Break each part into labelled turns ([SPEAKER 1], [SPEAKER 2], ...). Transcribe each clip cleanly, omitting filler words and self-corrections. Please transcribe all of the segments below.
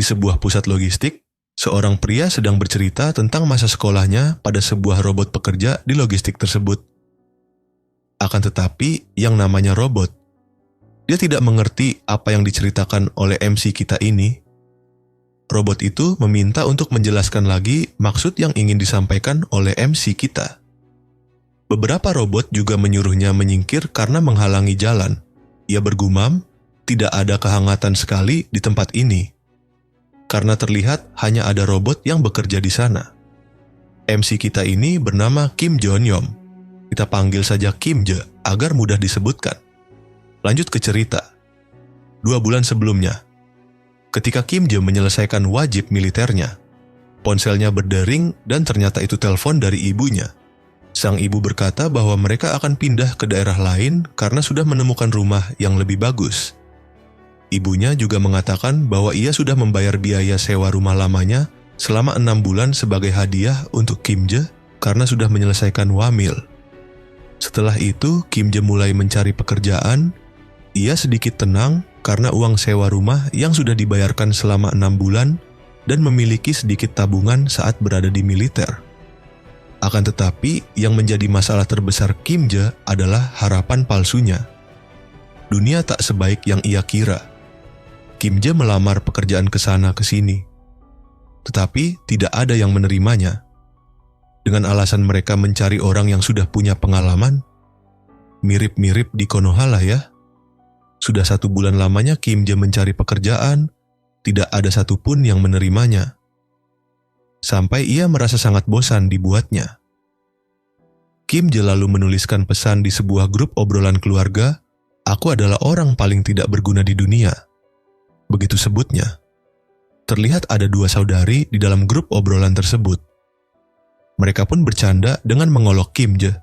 [SPEAKER 1] sebuah pusat logistik, seorang pria sedang bercerita tentang masa sekolahnya pada sebuah robot pekerja di logistik tersebut. Akan tetapi, yang namanya robot, dia tidak mengerti apa yang diceritakan oleh MC kita ini. Robot itu meminta untuk menjelaskan lagi maksud yang ingin disampaikan oleh MC kita. Beberapa robot juga menyuruhnya menyingkir karena menghalangi jalan. Ia bergumam, tidak ada kehangatan sekali di tempat ini. Karena terlihat hanya ada robot yang bekerja di sana. MC kita ini bernama Kim Jeon-yom. Kita panggil saja Kim Je agar mudah disebutkan. Lanjut ke cerita. 2 bulan sebelumnya, ketika Kim Je menyelesaikan wajib militernya, ponselnya berdering dan ternyata itu telepon dari ibunya. Sang ibu berkata bahwa mereka akan pindah ke daerah lain karena sudah menemukan rumah yang lebih bagus. Ibunya juga mengatakan bahwa ia sudah membayar biaya sewa rumah lamanya selama 6 bulan sebagai hadiah untuk Kim Je karena sudah menyelesaikan wamil. Setelah itu, Kim Je mulai mencari pekerjaan. Ia sedikit tenang karena uang sewa rumah yang sudah dibayarkan selama 6 bulan dan memiliki sedikit tabungan saat berada di militer. Akan tetapi, yang menjadi masalah terbesar Kim Je adalah harapan palsunya. Dunia tak sebaik yang ia kira. Kim Je melamar pekerjaan ke sana ke sini. Tetapi tidak ada yang menerimanya. Dengan alasan mereka mencari orang yang sudah punya pengalaman. Mirip-mirip di Konoha lah ya. Sudah 1 bulan lamanya Kim Je mencari pekerjaan, tidak ada satupun yang menerimanya. Sampai ia merasa sangat bosan dibuatnya. Kim Je lalu menuliskan pesan di sebuah grup obrolan keluarga, "Aku adalah orang paling tidak berguna di dunia." Begitu sebutnya. Terlihat ada 2 saudari di dalam grup obrolan tersebut. Mereka pun bercanda dengan mengolok Kim Je.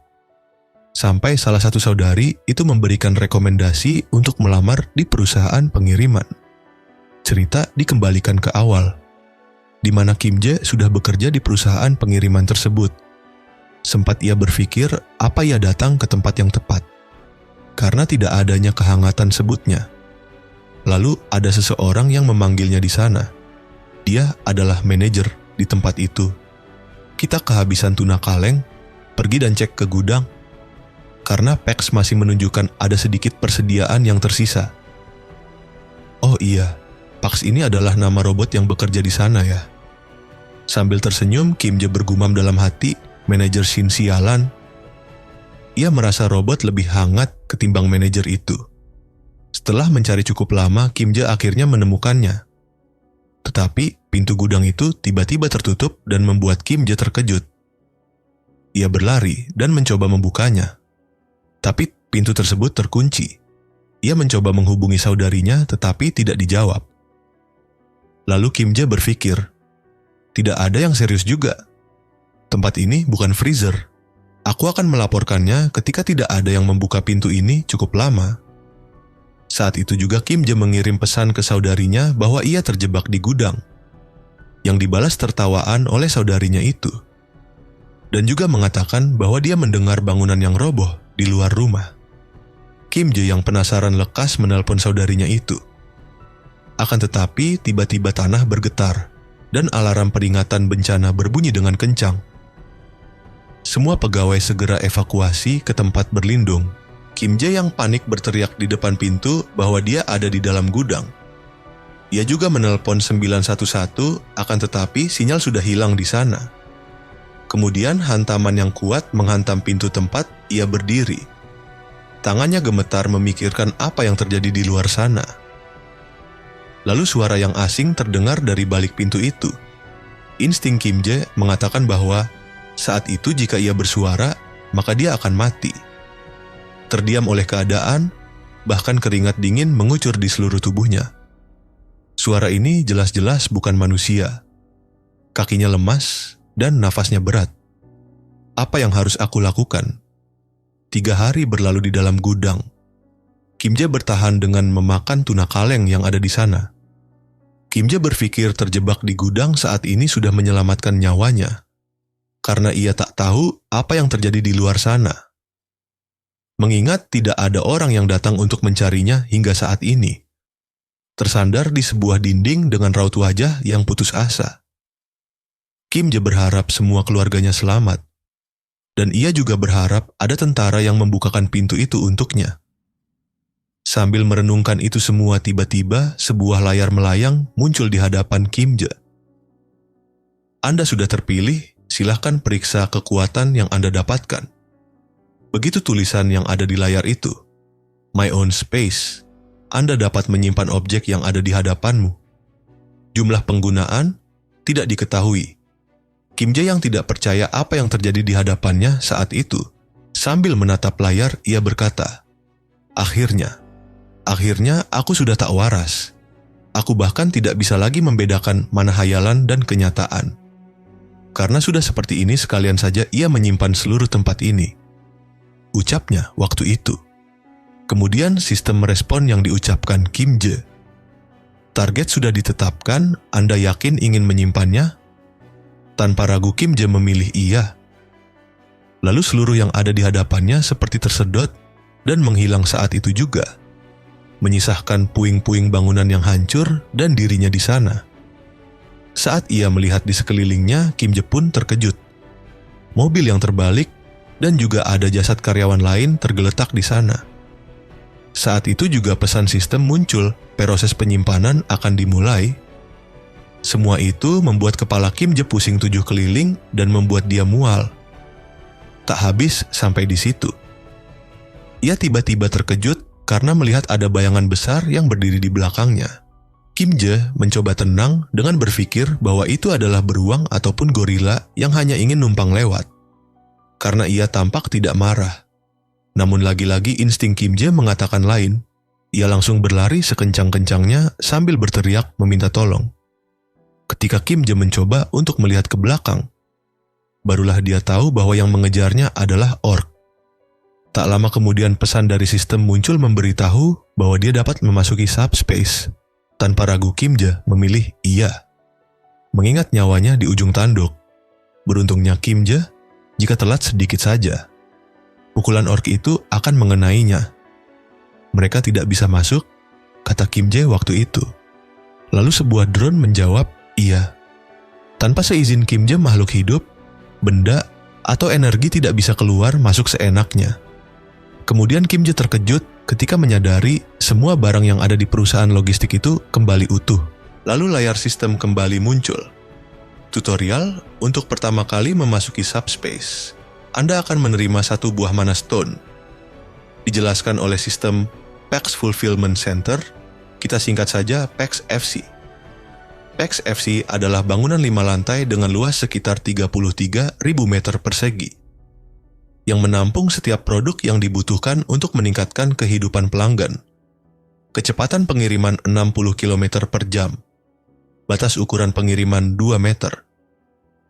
[SPEAKER 1] Sampai salah satu saudari itu memberikan rekomendasi untuk melamar di perusahaan pengiriman. Cerita dikembalikan ke awal, di mana Kim Je sudah bekerja di perusahaan pengiriman tersebut. Sempat ia berpikir apa ia datang ke tempat yang tepat, karena tidak adanya kehangatan sebutnya. Lalu ada seseorang yang memanggilnya di sana. Dia adalah manajer di tempat itu. Kita kehabisan tuna kaleng, pergi dan cek ke gudang. Karena PEX masih menunjukkan ada sedikit persediaan yang tersisa. Oh iya, Pax ini adalah nama robot yang bekerja di sana ya. Sambil tersenyum, Kim Je bergumam dalam hati, manajer Shin sialan. Ia merasa robot lebih hangat ketimbang manajer itu. Setelah mencari cukup lama, Kim Je akhirnya menemukannya. Tetapi pintu gudang itu tiba-tiba tertutup dan membuat Kim Je terkejut. Ia berlari dan mencoba membukanya. Tapi pintu tersebut terkunci. Ia mencoba menghubungi saudarinya tetapi tidak dijawab. Lalu Kim Je berpikir, tidak ada yang serius juga. Tempat ini bukan freezer. Aku akan melaporkannya ketika tidak ada yang membuka pintu ini cukup lama. Saat itu juga Kim Je mengirim pesan ke saudarinya bahwa ia terjebak di gudang. Yang dibalas tertawaan oleh saudarinya itu. Dan juga mengatakan bahwa dia mendengar bangunan yang roboh di luar rumah. Kim Je yang penasaran lekas menelpon saudarinya itu. Akan tetapi tiba-tiba tanah bergetar dan alarm peringatan bencana berbunyi dengan kencang. Semua pegawai segera evakuasi ke tempat berlindung. Kim Je yang panik berteriak di depan pintu bahwa dia ada di dalam gudang. Ia juga menelpon 911, akan tetapi sinyal sudah hilang di sana. Kemudian hantaman yang kuat menghantam pintu tempat ia berdiri. Tangannya gemetar memikirkan apa yang terjadi di luar sana. Lalu suara yang asing terdengar dari balik pintu itu. Insting Kim Je mengatakan bahwa saat itu jika ia bersuara, maka dia akan mati. Terdiam oleh keadaan, bahkan keringat dingin mengucur di seluruh tubuhnya. Suara ini jelas-jelas bukan manusia. Kakinya lemas dan nafasnya berat. Apa yang harus aku lakukan? 3 hari berlalu di dalam gudang. Kim Je bertahan dengan memakan tuna kaleng yang ada di sana. Kim Je berpikir terjebak di gudang saat ini sudah menyelamatkan nyawanya. Karena ia tak tahu apa yang terjadi di luar sana. Mengingat tidak ada orang yang datang untuk mencarinya hingga saat ini. tersandar di sebuah dinding dengan raut wajah yang putus asa. Kim Je berharap semua keluarganya selamat, dan ia juga berharap ada tentara yang membukakan pintu itu untuknya. Sambil merenungkan itu semua, tiba-tiba sebuah layar melayang muncul di hadapan Kim Je. Anda sudah terpilih, silahkan periksa kekuatan yang Anda dapatkan. Begitu tulisan yang ada di layar itu. My own space. Anda dapat menyimpan objek yang ada di hadapanmu. Jumlah penggunaan tidak diketahui. Kim Je yang tidak percaya apa yang terjadi di hadapannya saat itu. Sambil menatap layar, ia berkata, Akhirnya aku sudah tak waras. Aku bahkan tidak bisa lagi membedakan mana hayalan dan kenyataan. Karena sudah seperti ini, sekalian saja ia menyimpan seluruh tempat ini. Ucapnya waktu itu. Kemudian sistem merespon yang diucapkan Kim Je. Target sudah ditetapkan, Anda yakin ingin menyimpannya? Tanpa ragu Kim Je memilih iya. Lalu seluruh yang ada di hadapannya seperti tersedot dan menghilang saat itu juga. Menyisahkan puing-puing bangunan yang hancur dan dirinya di sana. Saat ia melihat di sekelilingnya, Kim Je pun terkejut. Mobil yang terbalik dan juga ada jasad karyawan lain tergeletak di sana. Saat itu juga pesan sistem muncul, proses penyimpanan akan dimulai. Semua itu membuat kepala Kim Je pusing 7 keliling dan membuat dia mual. Tak habis sampai di situ. Ia tiba-tiba terkejut karena melihat ada bayangan besar yang berdiri di belakangnya. Kim Je mencoba tenang dengan berpikir bahwa itu adalah beruang ataupun gorila yang hanya ingin numpang lewat. Karena ia tampak tidak marah. Namun lagi-lagi insting Kim Je mengatakan lain. Ia langsung berlari sekencang-kencangnya sambil berteriak meminta tolong. Ketika Kim Je mencoba untuk melihat ke belakang, barulah dia tahu bahwa yang mengejarnya adalah orc. Tak lama kemudian pesan dari sistem muncul memberitahu bahwa dia dapat memasuki subspace. Tanpa ragu Kim Je memilih iya. Mengingat nyawanya di ujung tanduk. Beruntungnya Kim Je, jika telat sedikit saja, pukulan orc itu akan mengenainya. Mereka tidak bisa masuk, kata Kim Je waktu itu. Lalu sebuah drone menjawab, iya. Tanpa seizin Kim Je, makhluk hidup, benda, atau energi tidak bisa keluar masuk seenaknya. Kemudian Kim Je terkejut ketika menyadari semua barang yang ada di perusahaan logistik itu kembali utuh. Lalu layar sistem kembali muncul. Tutorial untuk pertama kali memasuki subspace. Anda akan menerima 1 buah mana stone. Dijelaskan oleh sistem PAX Fulfillment Center, kita singkat saja PAX FC. PAX FC adalah bangunan 5 lantai dengan luas sekitar 33.000 meter persegi, yang menampung setiap produk yang dibutuhkan untuk meningkatkan kehidupan pelanggan. Kecepatan pengiriman 60 km per jam. Batas ukuran pengiriman 2 meter.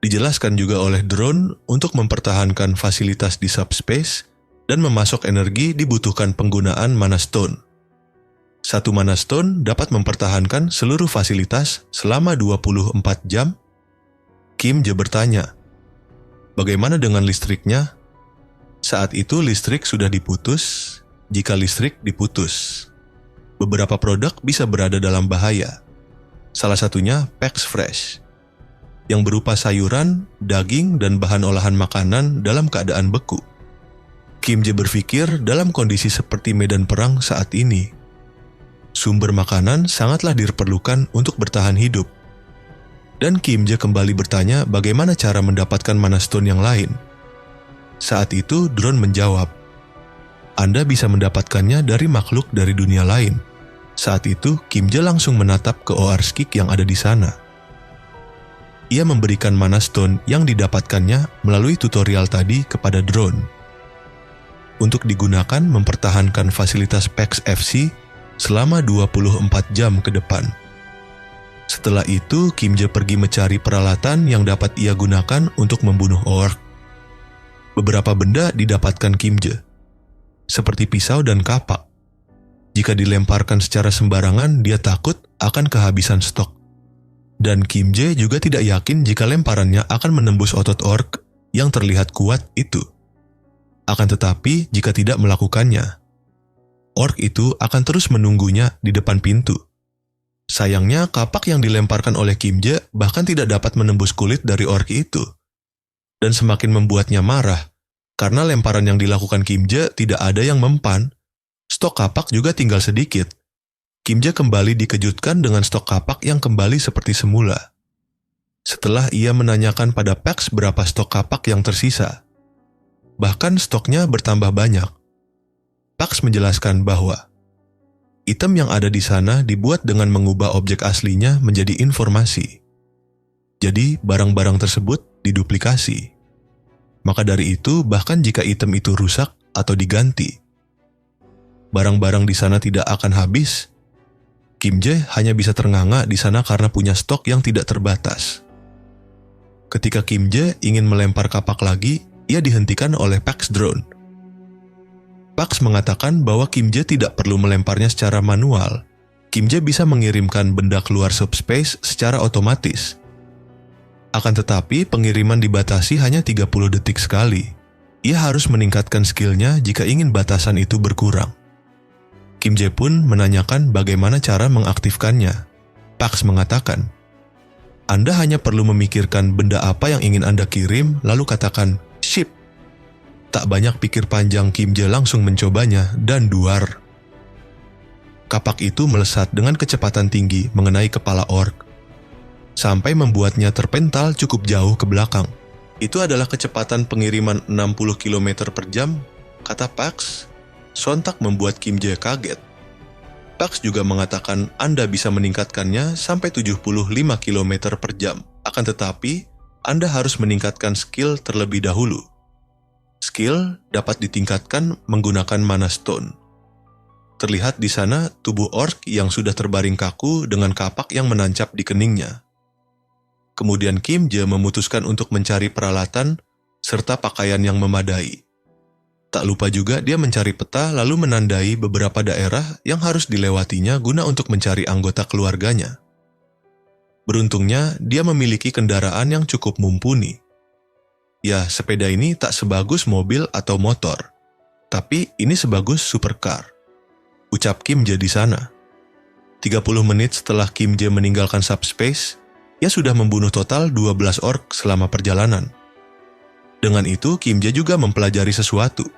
[SPEAKER 1] Dijelaskan juga oleh drone untuk mempertahankan fasilitas di subspace dan memasok energi dibutuhkan penggunaan mana stone. 1 mana stone dapat mempertahankan seluruh fasilitas selama 24 jam. Kim Je bertanya, bagaimana dengan listriknya? Saat itu listrik sudah diputus. Jika listrik diputus, beberapa produk bisa berada dalam bahaya. Salah satunya PAX Fresh, yang berupa sayuran, daging, dan bahan olahan makanan dalam keadaan beku. Kim Je berpikir dalam kondisi seperti medan perang saat ini, sumber makanan sangatlah diperlukan untuk bertahan hidup. Dan Kim Je kembali bertanya bagaimana cara mendapatkan mana stone yang lain. Saat itu drone menjawab, Anda bisa mendapatkannya dari makhluk dari dunia lain. Saat itu Kim Je langsung menatap ke Oarskik yang ada di sana. Ia memberikan mana stone yang didapatkannya melalui tutorial tadi kepada drone untuk digunakan mempertahankan fasilitas PAX FC selama 24 jam ke depan. Setelah itu Kim Je pergi mencari peralatan yang dapat ia gunakan untuk membunuh orc. Beberapa benda didapatkan Kim Je, seperti pisau dan kapak. Jika dilemparkan secara sembarangan, dia takut akan kehabisan stok. Dan Kim Je juga tidak yakin jika lemparannya akan menembus otot orc yang terlihat kuat itu. Akan tetapi, jika tidak melakukannya, orc itu akan terus menunggunya di depan pintu. Sayangnya kapak yang dilemparkan oleh Kim Jae bahkan tidak dapat menembus kulit dari orc itu. Dan semakin membuatnya marah, karena lemparan yang dilakukan Kim Jae tidak ada yang mempan. Stok kapak juga tinggal sedikit. Kim Jae kembali dikejutkan dengan stok kapak yang kembali seperti semula. Setelah ia menanyakan pada Pax berapa stok kapak yang tersisa. Bahkan stoknya bertambah banyak. Pax menjelaskan bahwa item yang ada di sana dibuat dengan mengubah objek aslinya menjadi informasi. Jadi, barang-barang tersebut diduplikasi. Maka dari itu, bahkan jika item itu rusak atau diganti, barang-barang di sana tidak akan habis. Kim Jae hanya bisa ternganga di sana karena punya stok yang tidak terbatas. Ketika Kim Jae ingin melempar kapak lagi, ia dihentikan oleh Pax drone. Pax mengatakan bahwa Kim Jae tidak perlu melemparnya secara manual. Kim Jae bisa mengirimkan benda keluar subspace secara otomatis. Akan tetapi, pengiriman dibatasi hanya 30 detik sekali. Ia harus meningkatkan skillnya jika ingin batasan itu berkurang. Kim Jae pun menanyakan bagaimana cara mengaktifkannya. Pax mengatakan, Anda hanya perlu memikirkan benda apa yang ingin Anda kirim, lalu katakan, ship. Tak banyak pikir panjang, Kim Jae langsung mencobanya dan duar. Kapak itu melesat dengan kecepatan tinggi mengenai kepala orc, sampai membuatnya terpental cukup jauh ke belakang. Itu adalah kecepatan pengiriman 60 km per jam, kata Pax. Sontak membuat Kim Jae kaget. Pax juga mengatakan Anda bisa meningkatkannya sampai 75 km per jam. Akan tetapi, Anda harus meningkatkan skill terlebih dahulu. Skill dapat ditingkatkan menggunakan mana stone. Terlihat di sana tubuh orc yang sudah terbaring kaku dengan kapak yang menancap di keningnya. Kemudian Kim Jae memutuskan untuk mencari peralatan serta pakaian yang memadai. Tak lupa juga dia mencari peta lalu menandai beberapa daerah yang harus dilewatinya guna untuk mencari anggota keluarganya. Beruntungnya dia memiliki kendaraan yang cukup mumpuni. Ya, sepeda ini tak sebagus mobil atau motor, tapi ini sebagus supercar, ucap Kim Jae di sana. 30 menit setelah Kim Jae meninggalkan subspace, ia sudah membunuh total 12 orc selama perjalanan. Dengan itu, Kim Jae juga mempelajari sesuatu.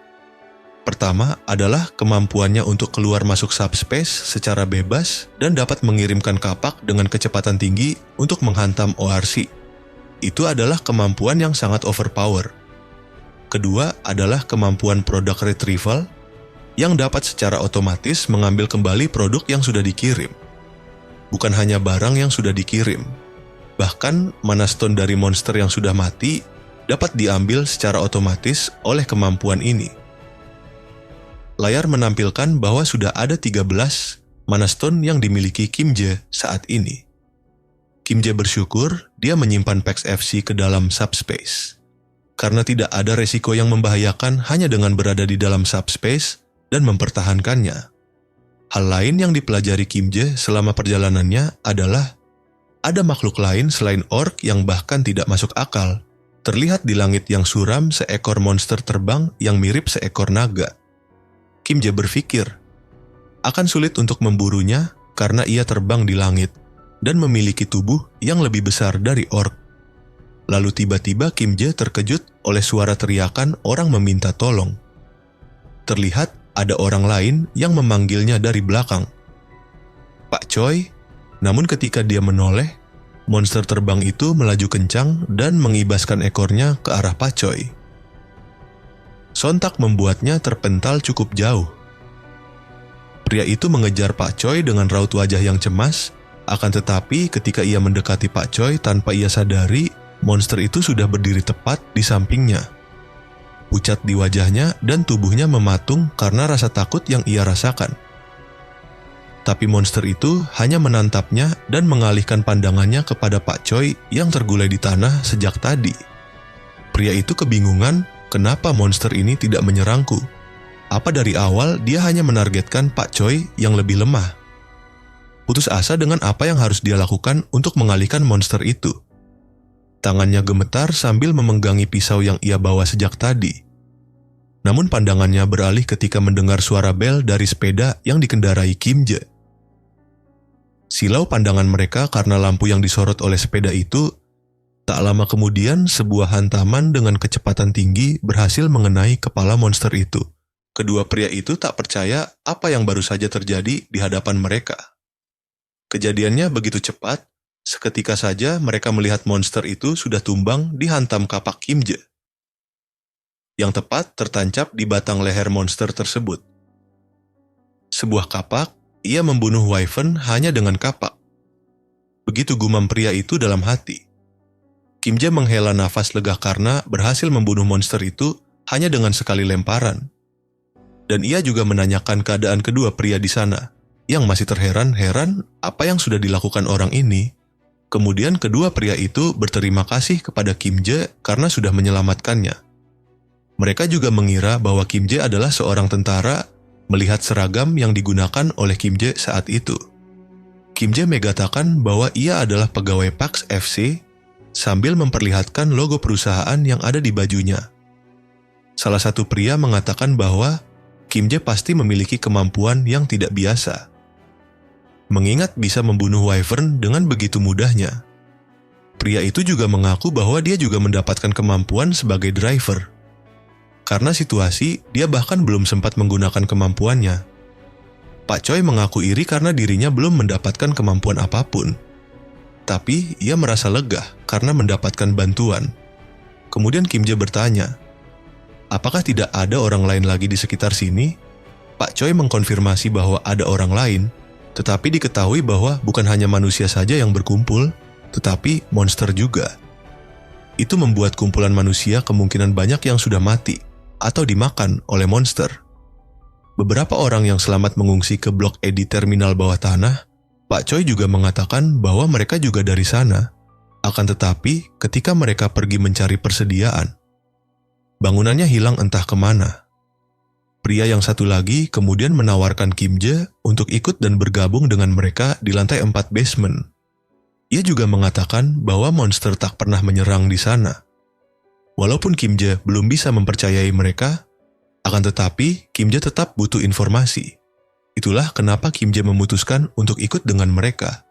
[SPEAKER 1] Pertama adalah kemampuannya untuk keluar masuk subspace secara bebas dan dapat mengirimkan kapak dengan kecepatan tinggi untuk menghantam ORC. Itu adalah kemampuan yang sangat overpower. Kedua adalah kemampuan product retrieval yang dapat secara otomatis mengambil kembali produk yang sudah dikirim. Bukan hanya barang yang sudah dikirim, bahkan mana stone dari monster yang sudah mati dapat diambil secara otomatis oleh kemampuan ini. Layar menampilkan bahwa sudah ada 13 mana stone yang dimiliki Kim Jae saat ini. Kim Jae bersyukur dia menyimpan Pax FC ke dalam subspace. Karena tidak ada resiko yang membahayakan hanya dengan berada di dalam subspace dan mempertahankannya. Hal lain yang dipelajari Kim Jae selama perjalanannya adalah ada makhluk lain selain orc yang bahkan tidak masuk akal. Terlihat di langit yang suram seekor monster terbang yang mirip seekor naga. Kim Jae berpikir, akan sulit untuk memburunya karena ia terbang di langit dan memiliki tubuh yang lebih besar dari orc. Lalu tiba-tiba Kim Jae terkejut oleh suara teriakan orang meminta tolong. Terlihat ada orang lain yang memanggilnya dari belakang. Pak Choi, namun ketika dia menoleh, monster terbang itu melaju kencang dan mengibaskan ekornya ke arah Pak Choi. Sontak membuatnya terpental cukup jauh. Pria itu mengejar Pak Choi dengan raut wajah yang cemas. Akan tetapi ketika ia mendekati Pak Choi tanpa ia sadari, monster itu sudah berdiri tepat di sampingnya. Pucat di wajahnya dan tubuhnya mematung karena rasa takut yang ia rasakan. Tapi monster itu hanya menatapnya dan mengalihkan pandangannya kepada Pak Choi yang tergulai di tanah sejak tadi. Pria itu kebingungan kenapa monster ini tidak menyerangku. Apa dari awal dia hanya menargetkan Pak Choi yang lebih lemah? Putus asa dengan apa yang harus dia lakukan untuk mengalihkan monster itu. Tangannya gemetar sambil memenggangi pisau yang ia bawa sejak tadi. Namun pandangannya beralih ketika mendengar suara bel dari sepeda yang dikendarai Kim Jae. Silau pandangan mereka karena lampu yang disorot oleh sepeda itu. Tak lama kemudian, sebuah hantaman dengan kecepatan tinggi berhasil mengenai kepala monster itu. Kedua pria itu tak percaya apa yang baru saja terjadi di hadapan mereka. Kejadiannya begitu cepat, seketika saja mereka melihat monster itu sudah tumbang dihantam kapak Kim Je. Yang tepat tertancap di batang leher monster tersebut. Sebuah kapak, ia membunuh Wyvern hanya dengan kapak. Begitu gumam pria itu dalam hati. Kim Je menghela nafas lega karena berhasil membunuh monster itu hanya dengan sekali lemparan. Dan ia juga menanyakan keadaan kedua pria di sana, yang masih terheran-heran apa yang sudah dilakukan orang ini. Kemudian kedua pria itu berterima kasih kepada Kim Je karena sudah menyelamatkannya. Mereka juga mengira bahwa Kim Je adalah seorang tentara melihat seragam yang digunakan oleh Kim Je saat itu. Kim Je mengatakan bahwa ia adalah pegawai Pax FC sambil memperlihatkan logo perusahaan yang ada di bajunya. Salah satu pria mengatakan bahwa Kim Je pasti memiliki kemampuan yang tidak biasa. Mengingat bisa membunuh Wyvern dengan begitu mudahnya. Pria itu juga mengaku bahwa dia juga mendapatkan kemampuan sebagai driver. Karena situasi, dia bahkan belum sempat menggunakan kemampuannya. Pak Choi mengaku iri karena dirinya belum mendapatkan kemampuan apapun. Tapi ia merasa lega karena mendapatkan bantuan. Kemudian Kim Je bertanya, apakah tidak ada orang lain lagi di sekitar sini? Pak Choi mengkonfirmasi bahwa ada orang lain, tetapi diketahui bahwa bukan hanya manusia saja yang berkumpul, tetapi monster juga. Itu membuat kumpulan manusia kemungkinan banyak yang sudah mati atau dimakan oleh monster. Beberapa orang yang selamat mengungsi ke blok E di terminal bawah tanah. Pak Choi juga mengatakan bahwa mereka juga dari sana. Akan tetapi, ketika mereka pergi mencari persediaan, bangunannya hilang entah kemana. Pria yang satu lagi kemudian menawarkan Kim Je untuk ikut dan bergabung dengan mereka di lantai 4 basement. Ia juga mengatakan bahwa monster tak pernah menyerang di sana. Walaupun Kim Je belum bisa mempercayai mereka, akan tetapi Kim Je tetap butuh informasi. Itulah kenapa Kim Je memutuskan untuk ikut dengan mereka.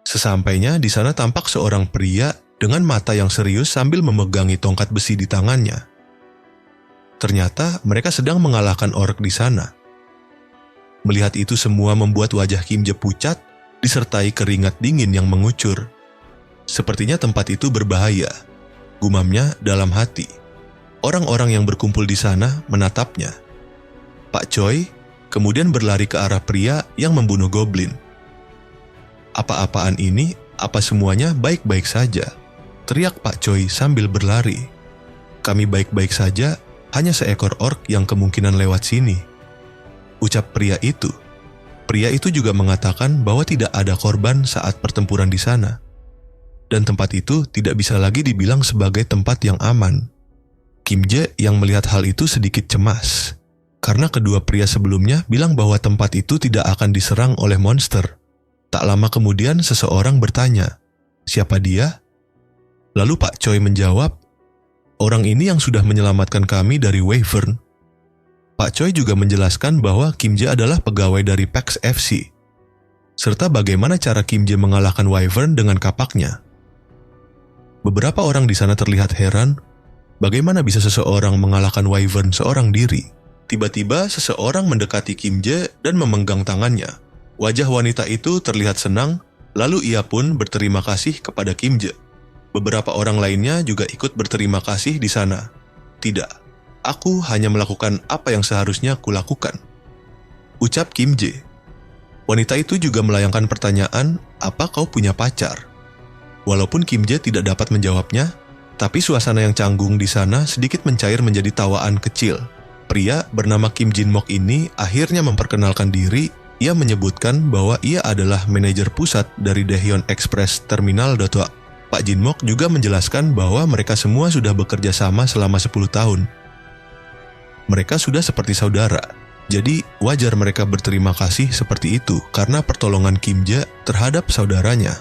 [SPEAKER 1] Sesampainya di sana tampak seorang pria dengan mata yang serius sambil memegangi tongkat besi di tangannya. Ternyata mereka sedang mengalahkan orc di sana. Melihat itu semua membuat wajah Kim Je pucat disertai keringat dingin yang mengucur. Sepertinya tempat itu berbahaya, gumamnya dalam hati. Orang-orang yang berkumpul di sana menatapnya. Pak Choi kemudian berlari ke arah pria yang membunuh goblin. Apa-apaan ini? Apa semuanya baik-baik saja? Teriak Pak Choi sambil berlari. Kami baik-baik saja, hanya seekor orc yang kemungkinan lewat sini. Ucap pria itu. Pria itu juga mengatakan bahwa tidak ada korban saat pertempuran di sana. Dan tempat itu tidak bisa lagi dibilang sebagai tempat yang aman. Kim Je yang melihat hal itu sedikit cemas. Karena kedua pria sebelumnya bilang bahwa tempat itu tidak akan diserang oleh monster. Tak lama kemudian seseorang bertanya, siapa dia? Lalu Pak Choi menjawab, orang ini yang sudah menyelamatkan kami dari Wyvern. Pak Choi juga menjelaskan bahwa Kim Je adalah pegawai dari Pax FC, serta bagaimana cara Kim Je mengalahkan Wyvern dengan kapaknya. Beberapa orang di sana terlihat heran, bagaimana bisa seseorang mengalahkan Wyvern seorang diri. Tiba-tiba seseorang mendekati Kim Je dan memegang tangannya. Wajah wanita itu terlihat senang, lalu ia pun berterima kasih kepada Kim Je. Beberapa orang lainnya juga ikut berterima kasih di sana. Tidak, aku hanya melakukan apa yang seharusnya kulakukan, ucap Kim Je. Wanita itu juga melayangkan pertanyaan, apa kau punya pacar? Walaupun Kim Je tidak dapat menjawabnya, tapi suasana yang canggung di sana sedikit mencair menjadi tawaan kecil. Pria bernama Kim Jin Mok ini akhirnya memperkenalkan diri. Ia menyebutkan bahwa ia adalah manajer pusat dari Daehyun Express Terminal Dotua. Pak Jin Mok juga menjelaskan bahwa mereka semua sudah bekerja sama selama 10 tahun. Mereka sudah seperti saudara, jadi wajar mereka berterima kasih seperti itu karena pertolongan Kim Je terhadap saudaranya.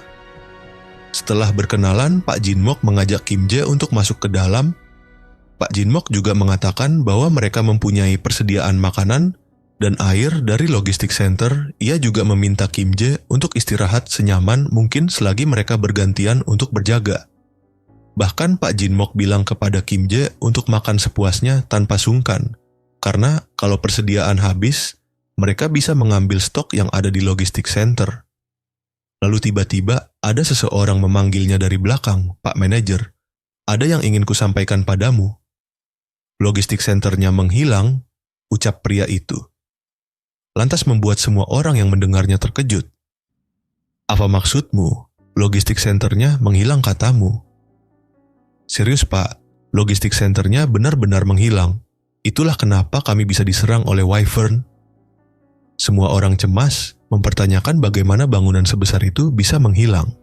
[SPEAKER 1] Setelah berkenalan, Pak Jin Mok mengajak Kim Je untuk masuk ke dalam. Pak Jin Mok juga mengatakan bahwa mereka mempunyai persediaan makanan dan air dari logistik center, ia juga meminta Kim Jae untuk istirahat senyaman mungkin selagi mereka bergantian untuk berjaga. Bahkan Pak Jin Mok bilang kepada Kim Jae untuk makan sepuasnya tanpa sungkan, karena kalau persediaan habis, mereka bisa mengambil stok yang ada di logistik center. Lalu tiba-tiba ada seseorang memanggilnya dari belakang, "Pak Manajer, ada yang ingin kusampaikan padamu." Logistik centernya menghilang, ucap pria itu. Lantas membuat semua orang yang mendengarnya terkejut. "Apa maksudmu? Logistik centernya menghilang katamu?" "Serius Pak, logistik centernya benar-benar menghilang. Itulah kenapa kami bisa diserang oleh Wyvern." Semua orang cemas, mempertanyakan bagaimana bangunan sebesar itu bisa menghilang.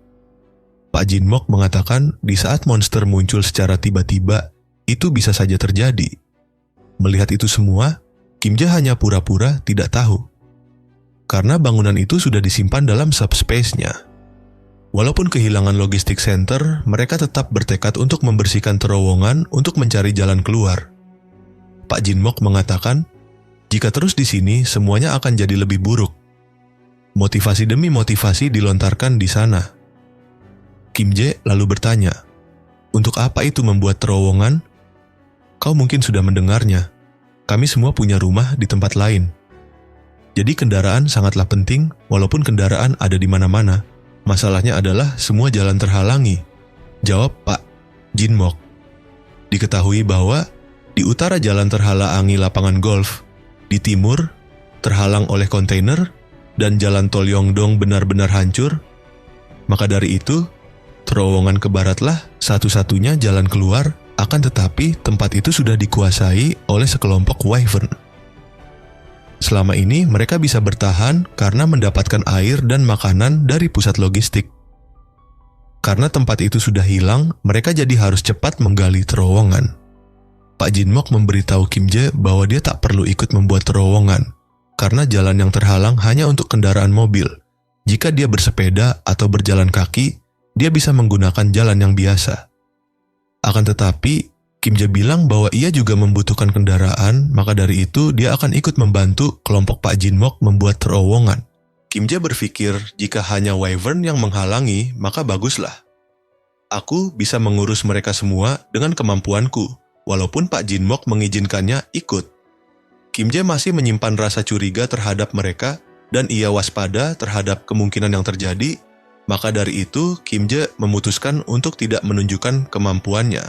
[SPEAKER 1] Pak Jin Mok mengatakan di saat monster muncul secara tiba-tiba, itu bisa saja terjadi. Melihat itu semua, Kim Jae hanya pura-pura tidak tahu. Karena bangunan itu sudah disimpan dalam subspace-nya. Walaupun kehilangan logistik center, mereka tetap bertekad untuk membersihkan terowongan untuk mencari jalan keluar. Pak Jin Mok mengatakan, jika terus di sini, semuanya akan jadi lebih buruk. Motivasi demi motivasi dilontarkan di sana. Kim Jae lalu bertanya, "Untuk apa itu membuat terowongan?" "Kau mungkin sudah mendengarnya. Kami semua punya rumah di tempat lain. Jadi kendaraan sangatlah penting, walaupun kendaraan ada di mana-mana. Masalahnya adalah semua jalan terhalangi," jawab Pak Jin Mok. Diketahui bahwa di utara jalan terhalangi lapangan golf, di timur terhalang oleh kontainer, dan jalan tol Yongdong benar-benar hancur. Maka dari itu, terowongan ke baratlah satu-satunya jalan keluar, akan tetapi tempat itu sudah dikuasai oleh sekelompok Wyvern. Selama ini mereka bisa bertahan karena mendapatkan air dan makanan dari pusat logistik. Karena tempat itu sudah hilang, mereka jadi harus cepat menggali terowongan. Pak Jin Mok memberitahu Kim Jae bahwa dia tak perlu ikut membuat terowongan, karena jalan yang terhalang hanya untuk kendaraan mobil. Jika dia bersepeda atau berjalan kaki, dia bisa menggunakan jalan yang biasa. Akan tetapi, Kim Jae bilang bahwa ia juga membutuhkan kendaraan, maka dari itu dia akan ikut membantu kelompok Pak Jin Mok membuat terowongan. Kim Jae berpikir jika hanya Wyvern yang menghalangi, maka baguslah. Aku bisa mengurus mereka semua dengan kemampuanku, walaupun Pak Jin Mok mengizinkannya ikut. Kim Jae masih menyimpan rasa curiga terhadap mereka, dan ia waspada terhadap kemungkinan yang terjadi. Maka dari itu, Kim Jae memutuskan untuk tidak menunjukkan kemampuannya.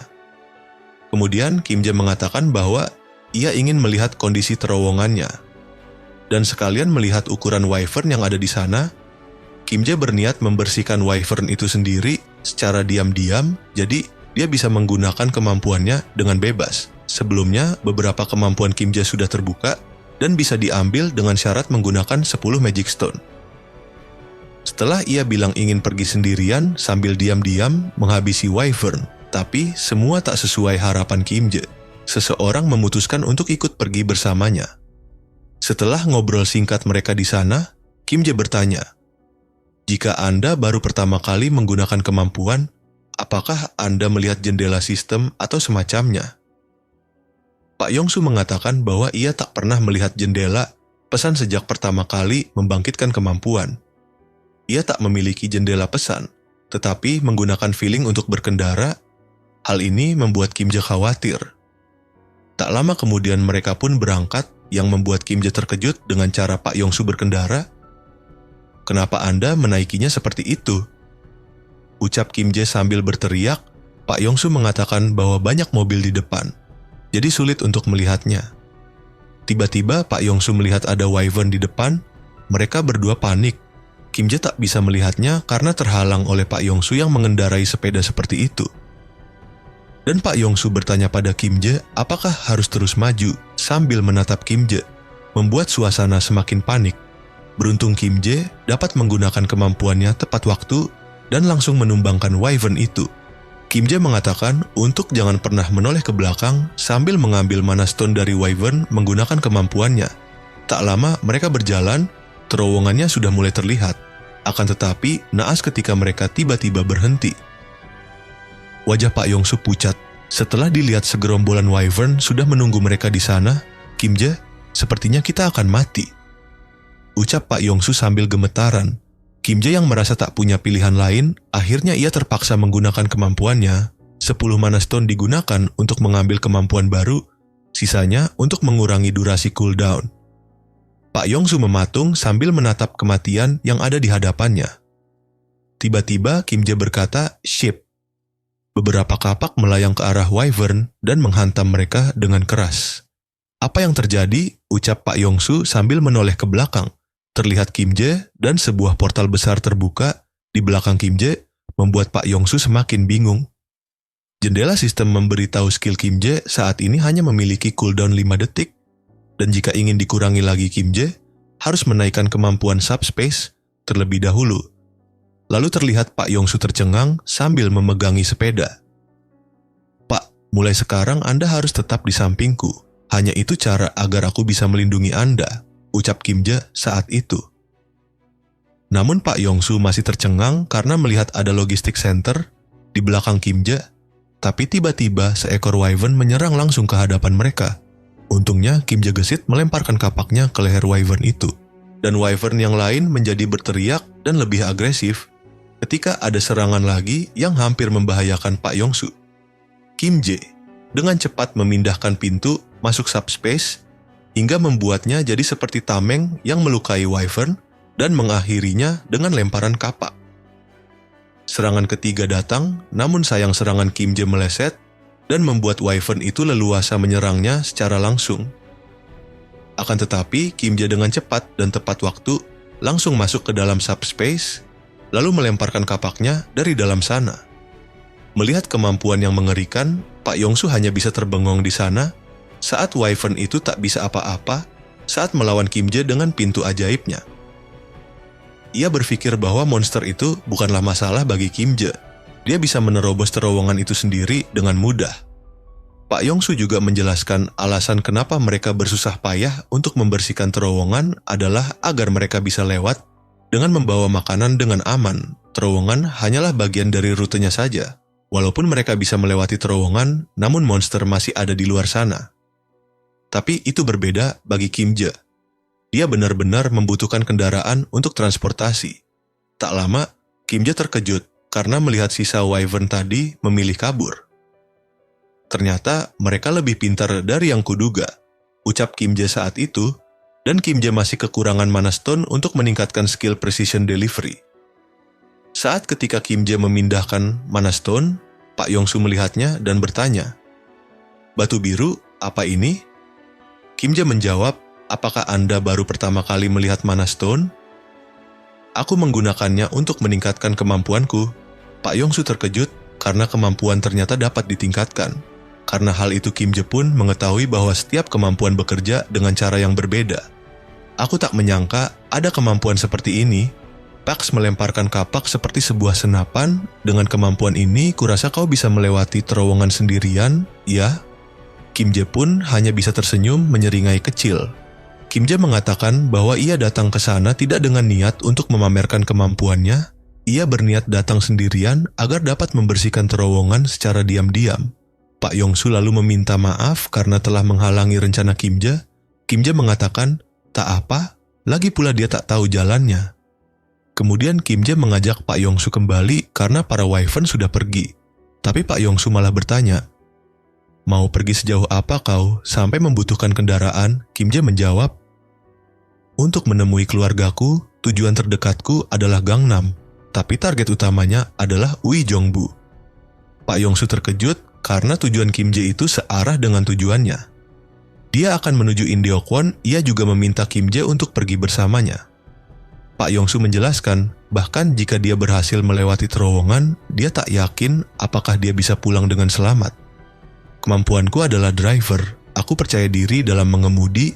[SPEAKER 1] Kemudian Kim Jae mengatakan bahwa ia ingin melihat kondisi terowongannya. Dan sekalian melihat ukuran Wyvern yang ada di sana, Kim Jae berniat membersihkan Wyvern itu sendiri secara diam-diam, jadi dia bisa menggunakan kemampuannya dengan bebas. Sebelumnya, beberapa kemampuan Kim Jae sudah terbuka dan bisa diambil dengan syarat menggunakan 10 Magic Stone. Setelah ia bilang ingin pergi sendirian sambil diam-diam menghabisi Wyvern, tapi semua tak sesuai harapan Kim Jae. Seseorang memutuskan untuk ikut pergi bersamanya. Setelah ngobrol singkat mereka di sana, Kim Jae bertanya, "Jika Anda baru pertama kali menggunakan kemampuan, apakah Anda melihat jendela sistem atau semacamnya?" Pak Yongsu mengatakan bahwa ia tak pernah melihat jendela pesan sejak pertama kali membangkitkan kemampuan. Ia tak memiliki jendela pesan, tetapi menggunakan feeling untuk berkendara. Hal ini membuat Kim Jae khawatir. Tak lama kemudian mereka pun berangkat, yang membuat Kim Jae terkejut dengan cara Pak Yongsu berkendara. "Kenapa Anda menaikinya seperti itu?" ucap Kim Jae sambil berteriak. Pak Yongsu mengatakan bahwa banyak mobil di depan, jadi sulit untuk melihatnya. Tiba-tiba Pak Yongsu melihat ada Wyvern di depan. Mereka berdua panik. Kim Jae tak bisa melihatnya karena terhalang oleh Pak Yongsu yang mengendarai sepeda seperti itu. Dan Pak Yongsu bertanya pada Kim Jae apakah harus terus maju sambil menatap Kim Jae, membuat suasana semakin panik. Beruntung Kim Jae dapat menggunakan kemampuannya tepat waktu dan langsung menumbangkan Wyvern itu. Kim Jae mengatakan untuk jangan pernah menoleh ke belakang sambil mengambil mana stone dari Wyvern menggunakan kemampuannya. Tak lama mereka berjalan, terowongannya sudah mulai terlihat. Akan tetapi, naas ketika mereka tiba-tiba berhenti. Wajah Pak Yongsu pucat. Setelah dilihat segerombolan Wyvern sudah menunggu mereka di sana, Kim Jae sepertinya kita akan mati. Ucap Pak Yongsu sambil gemetaran. Kim Jae yang merasa tak punya pilihan lain, akhirnya ia terpaksa menggunakan kemampuannya. 10 mana stone digunakan untuk mengambil kemampuan baru, sisanya untuk mengurangi durasi cooldown. Pak Yongsu mematung sambil menatap kematian yang ada di hadapannya. Tiba-tiba Kim Jae berkata, "Ship." Beberapa kapak melayang ke arah Wyvern dan menghantam mereka dengan keras. "Apa yang terjadi?" ucap Pak Yongsu sambil menoleh ke belakang. Terlihat Kim Jae dan sebuah portal besar terbuka di belakang Kim Jae membuat Pak Yongsu semakin bingung. Jendela sistem memberitahu skill Kim Jae saat ini hanya memiliki cooldown 5 detik, dan jika ingin dikurangi lagi Kim Jae, harus menaikkan kemampuan subspace terlebih dahulu. Lalu terlihat Pak Yongsu tercengang sambil memegangi sepeda. "Pak, mulai sekarang Anda harus tetap di sampingku. Hanya itu cara agar aku bisa melindungi Anda," ucap Kim Jae saat itu. Namun Pak Yongsu masih tercengang karena melihat ada logistik center di belakang Kim Jae, tapi tiba-tiba seekor Wyvern menyerang langsung ke hadapan mereka. Untungnya Kim Jae gesit melemparkan kapaknya ke leher Wyvern itu, dan Wyvern yang lain menjadi berteriak dan lebih agresif ketika ada serangan lagi yang hampir membahayakan Pak Yongsu. Kim Jae dengan cepat memindahkan pintu masuk subspace hingga membuatnya jadi seperti tameng yang melukai Wyvern dan mengakhirinya dengan lemparan kapak. Serangan ketiga datang, namun sayang serangan Kim Jae meleset dan membuat Wyvern itu leluasa menyerangnya secara langsung. Akan tetapi, Kim Jae dengan cepat dan tepat waktu langsung masuk ke dalam subspace, lalu melemparkan kapaknya dari dalam sana. Melihat kemampuan yang mengerikan, Pak Yongsu hanya bisa terbengong di sana saat Wyvern itu tak bisa apa-apa saat melawan Kim Jae dengan pintu ajaibnya. Ia berpikir bahwa monster itu bukanlah masalah bagi Kim Jae. Dia bisa menerobos terowongan itu sendiri dengan mudah. Pak Yongsu juga menjelaskan alasan kenapa mereka bersusah payah untuk membersihkan terowongan adalah agar mereka bisa lewat dengan membawa makanan dengan aman. Terowongan hanyalah bagian dari rutenya saja. Walaupun mereka bisa melewati terowongan, namun monster masih ada di luar sana. Tapi itu berbeda bagi Kim Jae. Dia benar-benar membutuhkan kendaraan untuk transportasi. Tak lama, Kim Jae terkejut karena melihat sisa Wyvern tadi memilih kabur. Ternyata mereka lebih pintar dari yang kuduga, ucap Kim Jae saat itu, dan Kim Jae masih kekurangan mana stone untuk meningkatkan skill precision delivery. Saat ketika Kim Jae memindahkan mana stone, Pak Yongsu melihatnya dan bertanya, "Batu biru, apa ini?" Kim Jae menjawab, "Apakah Anda baru pertama kali melihat mana stone? Aku menggunakannya untuk meningkatkan kemampuanku." Pak Yongsu terkejut karena kemampuan ternyata dapat ditingkatkan. Karena hal itu Kim Jae pun mengetahui bahwa setiap kemampuan bekerja dengan cara yang berbeda. "Aku tak menyangka ada kemampuan seperti ini." Pax melemparkan kapak seperti sebuah senapan. "Dengan kemampuan ini, kurasa kau bisa melewati terowongan sendirian, ya?" Kim Jae pun hanya bisa tersenyum menyeringai kecil. Kim Jae mengatakan bahwa ia datang ke sana tidak dengan niat untuk memamerkan kemampuannya. Ia berniat datang sendirian agar dapat membersihkan terowongan secara diam-diam. Pak Yongsu lalu meminta maaf karena telah menghalangi rencana Kim Jae. Kim Jae mengatakan, "Tak apa, lagi pula dia tak tahu jalannya." Kemudian Kim Jae mengajak Pak Yongsu kembali karena para Wyvern sudah pergi. Tapi Pak Yongsu malah bertanya, "Mau pergi sejauh apa kau sampai membutuhkan kendaraan?" Kim Jae menjawab, "Untuk menemui keluargaku, tujuan terdekatku adalah Gangnam. Tapi target utamanya adalah Uijeongbu." Pak Yongsu terkejut karena tujuan Kim Jae itu searah dengan tujuannya. Dia akan menuju Indeokwon, ia juga meminta Kim Jae untuk pergi bersamanya. Pak Yongsu menjelaskan, bahkan jika dia berhasil melewati terowongan, dia tak yakin apakah dia bisa pulang dengan selamat. "Kemampuanku adalah driver, aku percaya diri dalam mengemudi,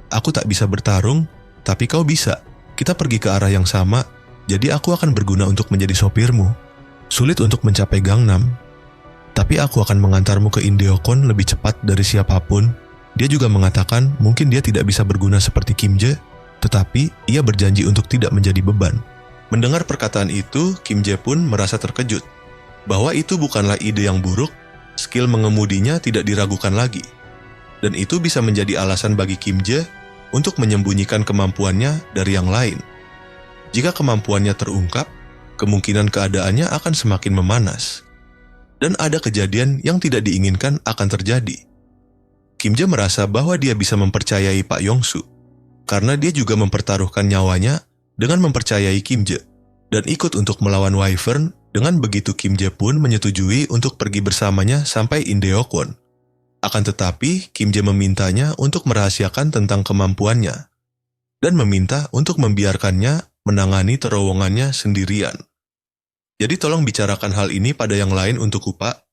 [SPEAKER 1] aku tak bisa bertarung, tapi kau bisa. Kita pergi ke arah yang sama, jadi aku akan berguna untuk menjadi sopirmu. Sulit untuk mencapai Gangnam, tapi aku akan mengantarmu ke Indeokwon lebih cepat dari siapapun." Dia juga mengatakan mungkin dia tidak bisa berguna seperti Kim Jae, tetapi ia berjanji untuk tidak menjadi beban. Mendengar perkataan itu, Kim Jae pun merasa terkejut. Bahwa itu bukanlah ide yang buruk, skill mengemudinya tidak diragukan lagi. Dan itu bisa menjadi alasan bagi Kim Jae untuk menyembunyikan kemampuannya dari yang lain. Jika kemampuannya terungkap, kemungkinan keadaannya akan semakin memanas. Dan ada kejadian yang tidak diinginkan akan terjadi. Kim Jae merasa bahwa dia bisa mempercayai Pak Yong-su, karena dia juga mempertaruhkan nyawanya dengan mempercayai Kim Jae, dan ikut untuk melawan Wyvern. Dengan begitu Kim Jae pun menyetujui untuk pergi bersamanya sampai Indeokwon. Akan tetapi, Kim Jae memintanya untuk merahasiakan tentang kemampuannya, dan meminta untuk membiarkannya menangani terowongannya sendirian. Jadi tolong bicarakan hal ini pada yang lain untukku, Pak.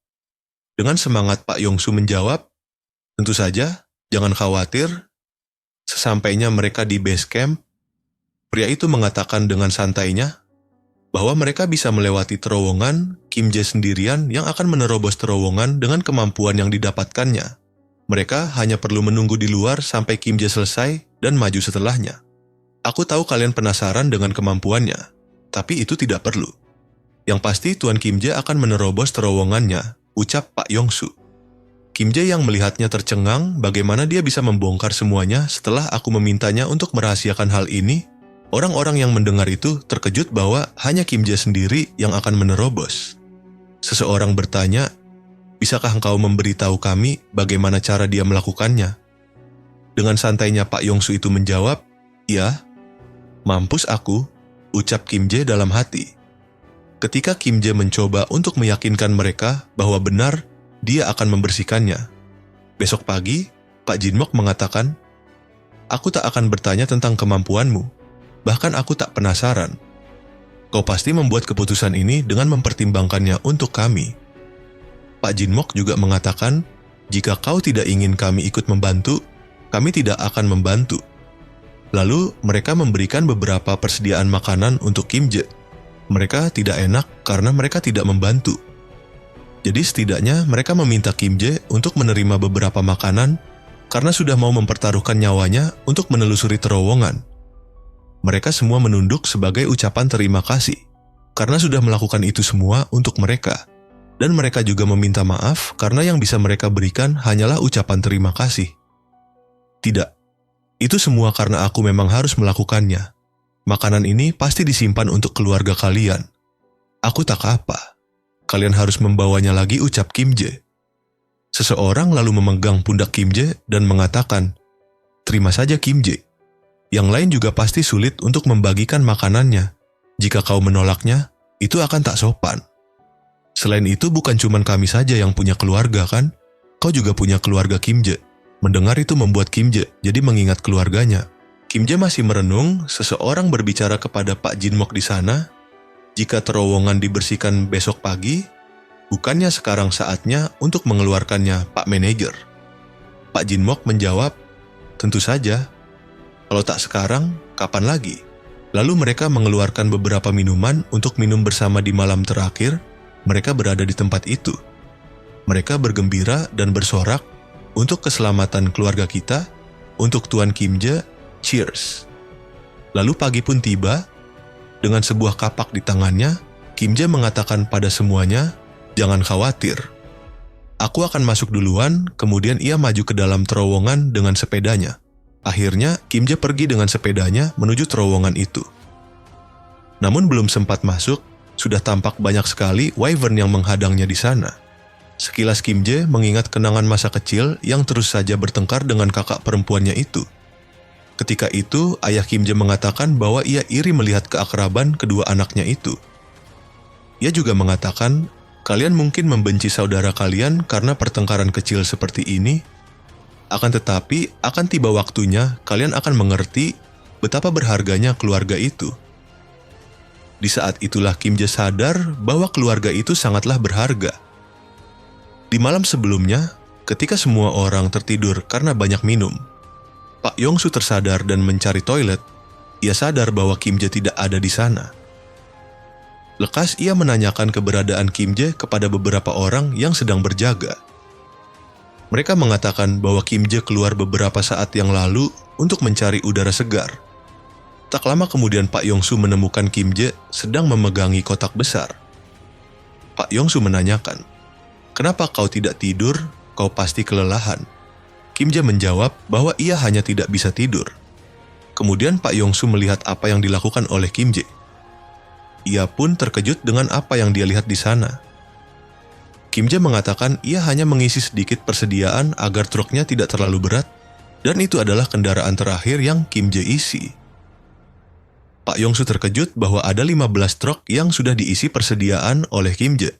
[SPEAKER 1] Dengan semangat Pak Yong-su menjawab, tentu saja, jangan khawatir. Sesampainya mereka di base camp, pria itu mengatakan dengan santainya bahwa mereka bisa melewati terowongan Kim Jae sendirian yang akan menerobos terowongan dengan kemampuan yang didapatkannya. Mereka hanya perlu menunggu di luar sampai Kim Jae selesai dan maju setelahnya. Aku tahu kalian penasaran dengan kemampuannya, tapi itu tidak perlu. Yang pasti Tuan Kim Jae akan menerobos terowongannya, ucap Pak Yong-su. Kim Jae yang melihatnya tercengang bagaimana dia bisa membongkar semuanya setelah aku memintanya untuk merahasiakan hal ini. Orang-orang yang mendengar itu terkejut bahwa hanya Kim Jae sendiri yang akan menerobos. Seseorang bertanya, bisakah engkau memberitahu kami bagaimana cara dia melakukannya? Dengan santainya Pak Yong-su itu menjawab, iya. Mampus aku, ucap Kim Jae dalam hati. Ketika Kim Jae mencoba untuk meyakinkan mereka bahwa benar dia akan membersihkannya. Besok pagi, Pak Jinmok mengatakan, aku tak akan bertanya tentang kemampuanmu. Bahkan aku tak penasaran. Kau pasti membuat keputusan ini dengan mempertimbangkannya untuk kami. Pak Jinmok juga mengatakan, jika kau tidak ingin kami ikut membantu, kami tidak akan membantu. Lalu mereka memberikan beberapa persediaan makanan untuk Kim Jae. Mereka tidak enak karena mereka tidak membantu. Jadi setidaknya mereka meminta Kim Jae untuk menerima beberapa makanan karena sudah mau mempertaruhkan nyawanya untuk menelusuri terowongan. Mereka semua menunduk sebagai ucapan terima kasih, karena sudah melakukan itu semua untuk mereka. Dan mereka juga meminta maaf karena yang bisa mereka berikan hanyalah ucapan terima kasih. Tidak, itu semua karena aku memang harus melakukannya. Makanan ini pasti disimpan untuk keluarga kalian. Aku tak apa. Kalian harus membawanya lagi, ucap Kim Jae. Seseorang lalu memegang pundak Kim Jae dan mengatakan, terima saja Kim Jae. Yang lain juga pasti sulit untuk membagikan makanannya. Jika kau menolaknya, itu akan tak sopan. Selain itu bukan cuma kami saja yang punya keluarga kan? Kau juga punya keluarga, Kim Jae. Mendengar itu membuat Kim Jae jadi mengingat keluarganya. Kim Jae masih merenung, seseorang berbicara kepada Pak Jinmok di sana. Jika terowongan dibersihkan besok pagi, bukannya sekarang saatnya untuk mengeluarkannya, Pak Manager? Pak Jinmok menjawab, tentu saja. Kalau tak sekarang, kapan lagi? Lalu mereka mengeluarkan beberapa minuman untuk minum bersama di malam terakhir mereka berada di tempat itu. Mereka bergembira dan bersorak untuk keselamatan keluarga kita, untuk Tuan Kim Jae, cheers. Lalu pagi pun tiba, dengan sebuah kapak di tangannya, Kim Jae mengatakan pada semuanya, jangan khawatir. Aku akan masuk duluan, kemudian ia maju ke dalam terowongan dengan sepedanya. Akhirnya, Kim Jae pergi dengan sepedanya menuju terowongan itu. Namun belum sempat masuk, sudah tampak banyak sekali Wyvern yang menghadangnya di sana. Sekilas Kim Jae mengingat kenangan masa kecil yang terus saja bertengkar dengan kakak perempuannya itu. Ketika itu, ayah Kim Jae mengatakan bahwa ia iri melihat keakraban kedua anaknya itu. Ia juga mengatakan, kalian mungkin membenci saudara kalian karena pertengkaran kecil seperti ini. Akan tetapi, akan tiba waktunya kalian akan mengerti betapa berharganya keluarga itu. Di saat itulah Kim Jae sadar bahwa keluarga itu sangatlah berharga. Di malam sebelumnya, ketika semua orang tertidur karena banyak minum, Pak Yong-su tersadar dan mencari toilet. Ia sadar bahwa Kim Jae tidak ada di sana. Lekas ia menanyakan keberadaan Kim Jae kepada beberapa orang yang sedang berjaga. Mereka mengatakan bahwa Kim Jae keluar beberapa saat yang lalu untuk mencari udara segar. Tak lama kemudian Pak Yong-su menemukan Kim Jae sedang memegangi kotak besar. Pak Yong-su menanyakan, kenapa kau tidak tidur? Kau pasti kelelahan. Kim Jae menjawab bahwa ia hanya tidak bisa tidur. Kemudian Pak Yongsu melihat apa yang dilakukan oleh Kim Jae. Ia pun terkejut dengan apa yang dia lihat di sana. Kim Jae mengatakan ia hanya mengisi sedikit persediaan agar truknya tidak terlalu berat, dan itu adalah kendaraan terakhir yang Kim Jae isi. Pak Yongsu terkejut bahwa ada 15 truk yang sudah diisi persediaan oleh Kim Jae.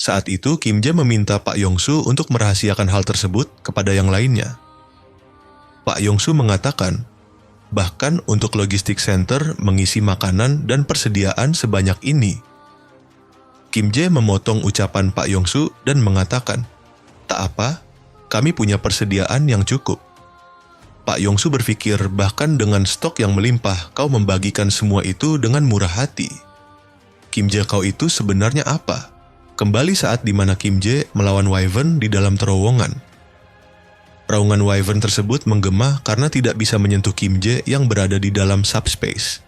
[SPEAKER 1] Saat itu Kim Jae meminta Pak Yongsu untuk merahasiakan hal tersebut kepada yang lainnya. Pak Yongsu mengatakan, bahkan untuk logistik center mengisi makanan dan persediaan sebanyak ini. Kim Jae memotong ucapan Pak Yongsu dan mengatakan, tak apa, kami punya persediaan yang cukup. Pak Yongsu berpikir bahkan dengan stok yang melimpah kau membagikan semua itu dengan murah hati. Kim Jae kau itu sebenarnya apa? Kembali saat di mana Kim Jae melawan Wyvern di dalam terowongan. Raungan Wyvern tersebut menggema karena tidak bisa menyentuh Kim Jae yang berada di dalam subspace.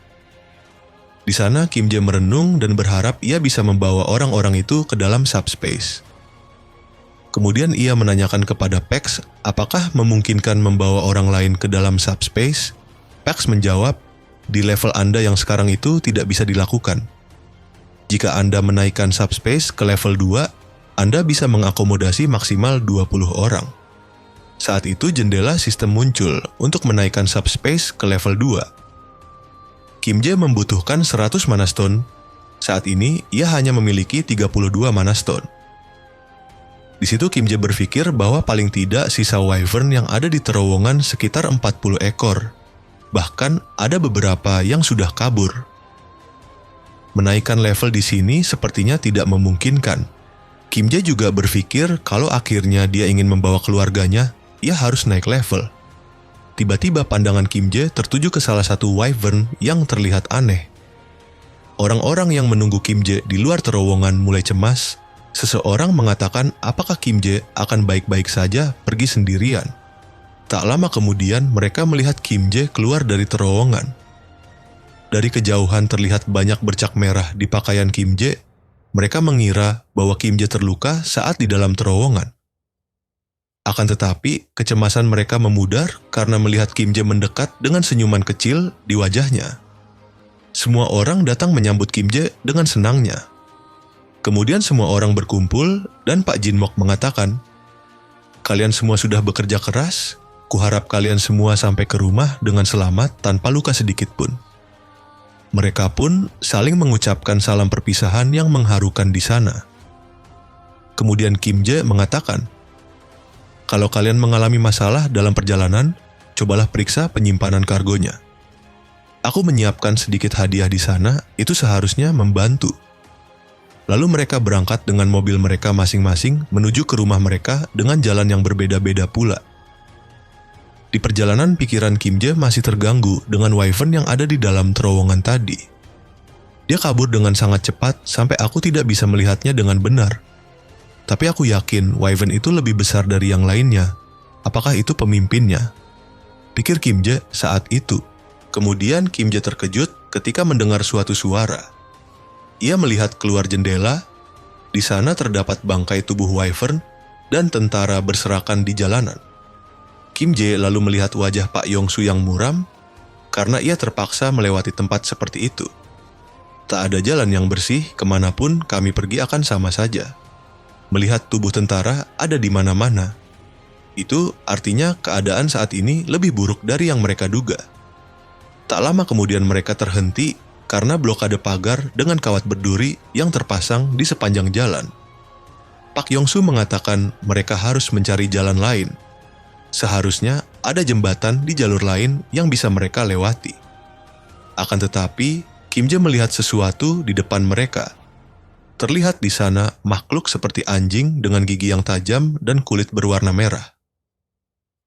[SPEAKER 1] Di sana Kim Jae merenung dan berharap ia bisa membawa orang-orang itu ke dalam subspace. Kemudian ia menanyakan kepada Pax apakah memungkinkan membawa orang lain ke dalam subspace. Pax menjawab, di level Anda yang sekarang itu tidak bisa dilakukan. Jika Anda menaikkan subspace ke level 2, Anda bisa mengakomodasi maksimal 20 orang. Saat itu jendela sistem muncul untuk menaikkan subspace ke level 2. Kim Jae membutuhkan 100 mana stone. Saat ini ia hanya memiliki 32 mana stone. Di situ Kim Jae berpikir bahwa paling tidak sisa Wyvern yang ada di terowongan sekitar 40 ekor. Bahkan ada beberapa yang sudah kabur. Menaikkan level di sini sepertinya tidak memungkinkan. Kim Jae juga berpikir kalau akhirnya dia ingin membawa keluarganya, ia harus naik level. Tiba-tiba pandangan Kim Jae tertuju ke salah satu Wyvern yang terlihat aneh. Orang-orang yang menunggu Kim Jae di luar terowongan mulai cemas. Seseorang mengatakan apakah Kim Jae akan baik-baik saja pergi sendirian. Tak lama kemudian mereka melihat Kim Jae keluar dari terowongan. Dari kejauhan terlihat banyak bercak merah di pakaian Kim Jae. Mereka mengira bahwa Kim Jae terluka saat di dalam terowongan. Akan tetapi, kecemasan mereka memudar karena melihat Kim Jae mendekat dengan senyuman kecil di wajahnya. Semua orang datang menyambut Kim Jae dengan senangnya. Kemudian semua orang berkumpul dan Pak Jin Mok mengatakan, "Kalian semua sudah bekerja keras, kuharap kalian semua sampai ke rumah dengan selamat tanpa luka sedikit pun." Mereka pun saling mengucapkan salam perpisahan yang mengharukan di sana. Kemudian Kim Jae mengatakan, "Kalau kalian mengalami masalah dalam perjalanan, cobalah periksa penyimpanan kargonya. Aku menyiapkan sedikit hadiah di sana, itu seharusnya membantu." Lalu mereka berangkat dengan mobil mereka masing-masing menuju ke rumah mereka dengan jalan yang berbeda-beda pula. Di perjalanan pikiran Kim Jae masih terganggu dengan Wyvern yang ada di dalam terowongan tadi. Dia kabur dengan sangat cepat sampai aku tidak bisa melihatnya dengan benar. Tapi aku yakin Wyvern itu lebih besar dari yang lainnya. Apakah itu pemimpinnya? Pikir Kim Jae saat itu. Kemudian Kim Jae terkejut ketika mendengar suatu suara. Ia melihat keluar jendela. Di sana terdapat bangkai tubuh Wyvern dan tentara berserakan di jalanan. Kim Jae lalu melihat wajah Pak Yongsu yang muram karena ia terpaksa melewati tempat seperti itu. Tak ada jalan yang bersih, kemanapun kami pergi akan sama saja. Melihat tubuh tentara ada di mana-mana. Itu artinya keadaan saat ini lebih buruk dari yang mereka duga. Tak lama kemudian mereka terhenti karena blokade pagar dengan kawat berduri yang terpasang di sepanjang jalan. Pak Yongsu mengatakan mereka harus mencari jalan lain. Seharusnya ada jembatan di jalur lain yang bisa mereka lewati. Akan tetapi, Kim Jae melihat sesuatu di depan mereka. Terlihat di sana makhluk seperti anjing dengan gigi yang tajam dan kulit berwarna merah.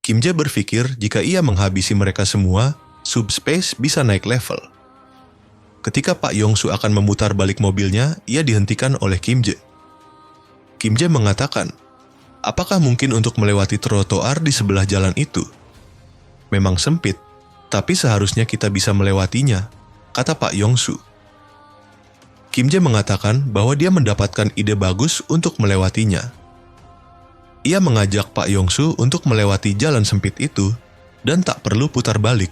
[SPEAKER 1] Kim Jae berpikir jika ia menghabisi mereka semua, subspace bisa naik level. Ketika Pak Yongsu akan memutar balik mobilnya, ia dihentikan oleh Kim Jae. Kim Jae mengatakan, "Apakah mungkin untuk melewati trotoar di sebelah jalan itu? Memang sempit, tapi seharusnya kita bisa melewatinya," kata Pak Yongsu. Kim Jae mengatakan bahwa dia mendapatkan ide bagus untuk melewatinya. Ia mengajak Pak Yongsu untuk melewati jalan sempit itu dan tak perlu putar balik.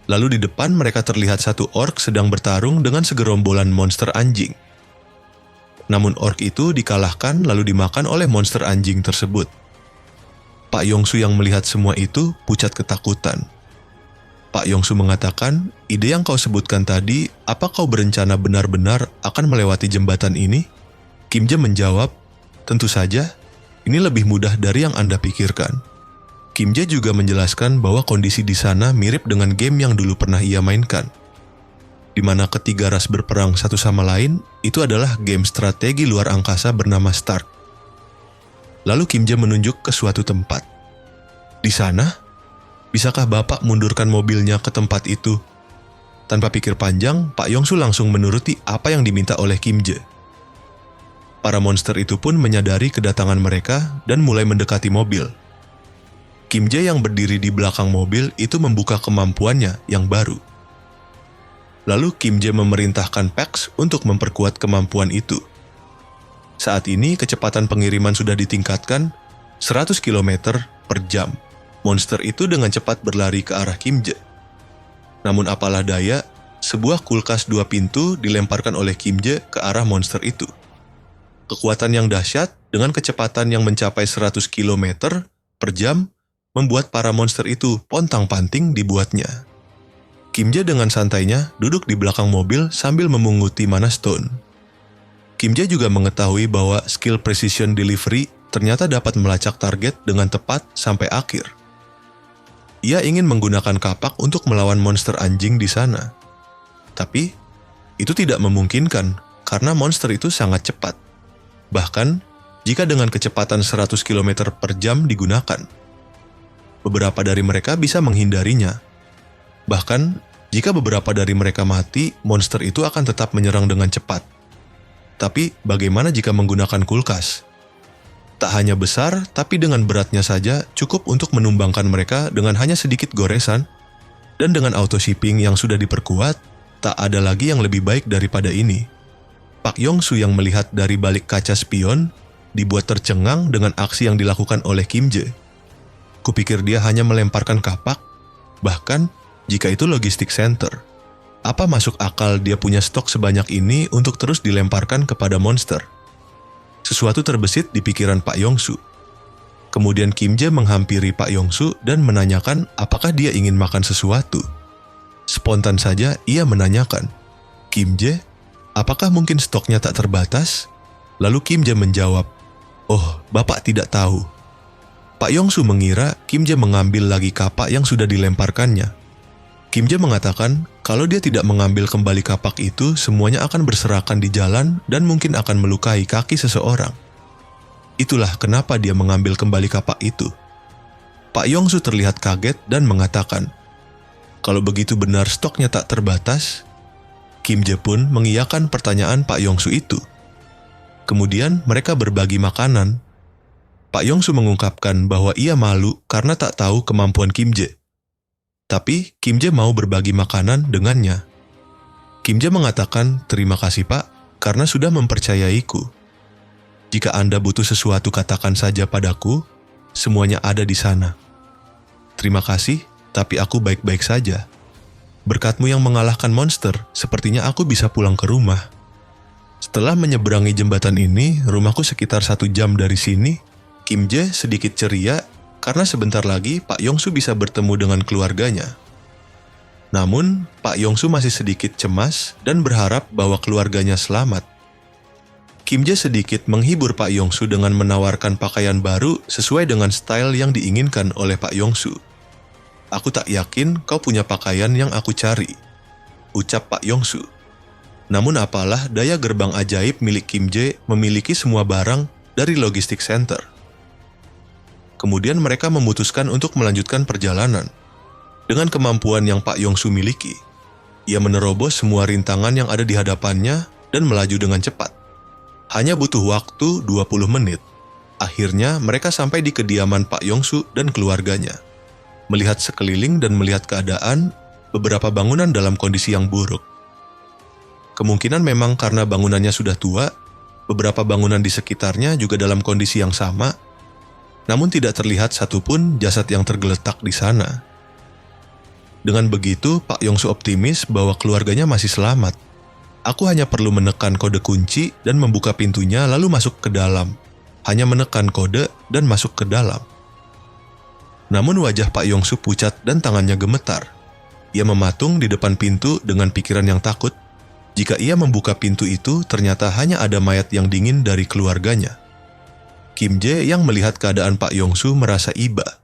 [SPEAKER 1] Lalu di depan mereka terlihat satu orc sedang bertarung dengan segerombolan monster anjing. Namun orc itu dikalahkan lalu dimakan oleh monster anjing tersebut. Pak Yongsu yang melihat semua itu pucat ketakutan. Pak Yongsu mengatakan, ide yang kau sebutkan tadi, apa kau berencana benar-benar akan melewati jembatan ini? Kim Jae menjawab, tentu saja, ini lebih mudah dari yang Anda pikirkan. Kim Jae juga menjelaskan bahwa kondisi di sana mirip dengan game yang dulu pernah ia mainkan, di mana ketiga ras berperang satu sama lain, itu adalah game strategi luar angkasa bernama Stark. Lalu Kim Jae menunjuk ke suatu tempat. Di sana, bisakah Bapak mundurkan mobilnya ke tempat itu? Tanpa pikir panjang, Pak Yongsu langsung menuruti apa yang diminta oleh Kim Jae. Para monster itu pun menyadari kedatangan mereka dan mulai mendekati mobil. Kim Jae yang berdiri di belakang mobil itu membuka kemampuannya yang baru. Lalu Kim Jae memerintahkan Pax untuk memperkuat kemampuan itu. Saat ini kecepatan pengiriman sudah ditingkatkan 100 km per jam. Monster itu dengan cepat berlari ke arah Kim Jae. Namun apalah daya, sebuah kulkas 2 pintu dilemparkan oleh Kim Jae ke arah monster itu. Kekuatan yang dahsyat dengan kecepatan yang mencapai 100 km per jam membuat para monster itu pontang-panting dibuatnya. Kim Jae dengan santainya duduk di belakang mobil sambil memunguti mana stone. Kim Jae juga mengetahui bahwa skill precision delivery ternyata dapat melacak target dengan tepat sampai akhir. Ia ingin menggunakan kapak untuk melawan monster anjing di sana. Tapi, itu tidak memungkinkan karena monster itu sangat cepat. Bahkan, jika dengan kecepatan 100 km per jam digunakan, beberapa dari mereka bisa menghindarinya. Bahkan, jika beberapa dari mereka mati, monster itu akan tetap menyerang dengan cepat. Tapi bagaimana jika menggunakan kulkas? Tak hanya besar, tapi dengan beratnya saja cukup untuk menumbangkan mereka dengan hanya sedikit goresan. Dan dengan auto shipping yang sudah diperkuat, tak ada lagi yang lebih baik daripada ini. Pak Yongsu yang melihat dari balik kaca spion, dibuat tercengang dengan aksi yang dilakukan oleh Kim Jae. Kupikir dia hanya melemparkan kapak, bahkan jika itu logistik center. Apa masuk akal dia punya stok sebanyak ini untuk terus dilemparkan kepada monster? Sesuatu terbesit di pikiran Pak Yongsu. Kemudian Kim Jae menghampiri Pak Yongsu dan menanyakan apakah dia ingin makan sesuatu. Spontan saja ia menanyakan, Kim Jae, apakah mungkin stoknya tak terbatas? Lalu Kim Jae menjawab, oh, Bapak tidak tahu. Pak Yongsu mengira Kim Jae mengambil lagi kapak yang sudah dilemparkannya. Kim Jae mengatakan kalau dia tidak mengambil kembali kapak itu, semuanya akan berserakan di jalan dan mungkin akan melukai kaki seseorang. Itulah kenapa dia mengambil kembali kapak itu. Pak Yongsu terlihat kaget dan mengatakan, kalau begitu benar stoknya tak terbatas, Kim Jae pun mengiyakan pertanyaan Pak Yongsu itu. Kemudian mereka berbagi makanan. Pak Yongsu mengungkapkan bahwa ia malu karena tak tahu kemampuan Kim Jae. Tapi Kim Jae mau berbagi makanan dengannya. Kim Jae mengatakan, terima kasih Pak, karena sudah mempercayaiku. Jika Anda butuh sesuatu katakan saja padaku, semuanya ada di sana. Terima kasih, tapi aku baik-baik saja. Berkatmu yang mengalahkan monster, sepertinya aku bisa pulang ke rumah. Setelah menyeberangi jembatan ini, rumahku sekitar 1 jam dari sini. Kim Jae sedikit ceria karena sebentar lagi Pak Yongsu bisa bertemu dengan keluarganya. Namun, Pak Yongsu masih sedikit cemas dan berharap bahwa keluarganya selamat. Kim Jae sedikit menghibur Pak Yongsu dengan menawarkan pakaian baru sesuai dengan style yang diinginkan oleh Pak Yongsu. Aku tak yakin kau punya pakaian yang aku cari, ucap Pak Yongsu. Namun apalah daya gerbang ajaib milik Kim Jae memiliki semua barang dari logistik center. Kemudian mereka memutuskan untuk melanjutkan perjalanan. Dengan kemampuan yang Pak Yongsu miliki, ia menerobos semua rintangan yang ada di hadapannya dan melaju dengan cepat. Hanya butuh waktu 20 menit. Akhirnya mereka sampai di kediaman Pak Yongsu dan keluarganya. Melihat sekeliling dan melihat keadaan, beberapa bangunan dalam kondisi yang buruk. Kemungkinan memang karena bangunannya sudah tua, beberapa bangunan di sekitarnya juga dalam kondisi yang sama, namun tidak terlihat satupun jasad yang tergeletak di sana. Dengan begitu, Pak Yongsu optimis bahwa keluarganya masih selamat. Aku hanya perlu menekan kode kunci dan membuka pintunya lalu masuk ke dalam. Hanya menekan kode dan masuk ke dalam. Namun wajah Pak Yongsu pucat dan tangannya gemetar. Ia mematung di depan pintu dengan pikiran yang takut. Jika ia membuka pintu itu, ternyata hanya ada mayat yang dingin dari keluarganya. Kim Jae yang melihat keadaan Pak Yongsu merasa iba.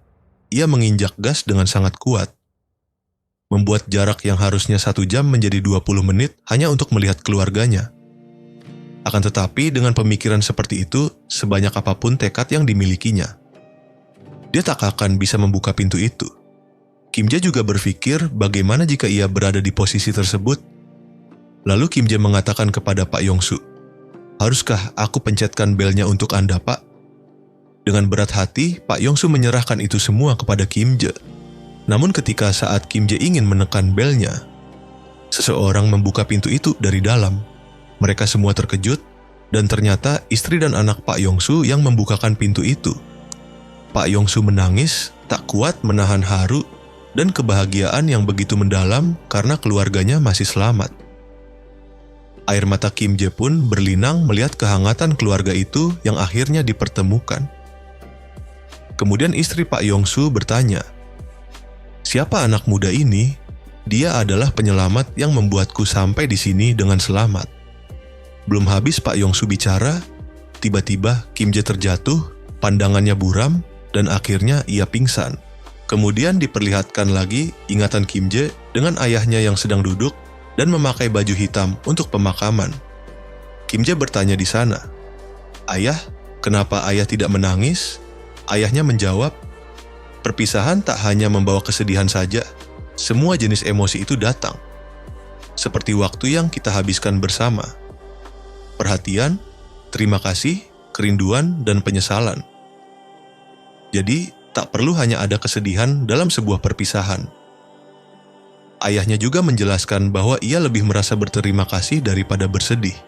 [SPEAKER 1] Ia menginjak gas dengan sangat kuat. Membuat jarak yang harusnya 1 jam menjadi 20 menit hanya untuk melihat keluarganya. Akan tetapi dengan pemikiran seperti itu, sebanyak apapun tekad yang dimilikinya, dia tak akan bisa membuka pintu itu. Kim Jae juga berpikir bagaimana jika ia berada di posisi tersebut. Lalu Kim Jae mengatakan kepada Pak Yongsu, "Haruskah aku pencetkan belnya untuk Anda, Pak?" Dengan berat hati, Pak Yongsu menyerahkan itu semua kepada Kim Jae. Namun ketika saat Kim Jae ingin menekan belnya, seseorang membuka pintu itu dari dalam. Mereka semua terkejut, dan ternyata istri dan anak Pak Yongsu yang membukakan pintu itu. Pak Yongsu menangis, tak kuat menahan haru dan kebahagiaan yang begitu mendalam karena keluarganya masih selamat. Air mata Kim Jae pun berlinang melihat kehangatan keluarga itu yang akhirnya dipertemukan. Kemudian istri Pak Yongsu bertanya, "Siapa anak muda ini? Dia adalah penyelamat yang membuatku sampai di sini dengan selamat." Belum habis Pak Yongsu bicara, tiba-tiba Kim Jae terjatuh, pandangannya buram, dan akhirnya ia pingsan. Kemudian diperlihatkan lagi ingatan Kim Jae dengan ayahnya yang sedang duduk dan memakai baju hitam untuk pemakaman. Kim Jae bertanya di sana, "Ayah, kenapa ayah tidak menangis?" Ayahnya menjawab, "Perpisahan tak hanya membawa kesedihan saja, semua jenis emosi itu datang. Seperti waktu yang kita habiskan bersama. Perhatian, terima kasih, kerinduan, dan penyesalan. Jadi, tak perlu hanya ada kesedihan dalam sebuah perpisahan." Ayahnya juga menjelaskan bahwa ia lebih merasa berterima kasih daripada bersedih.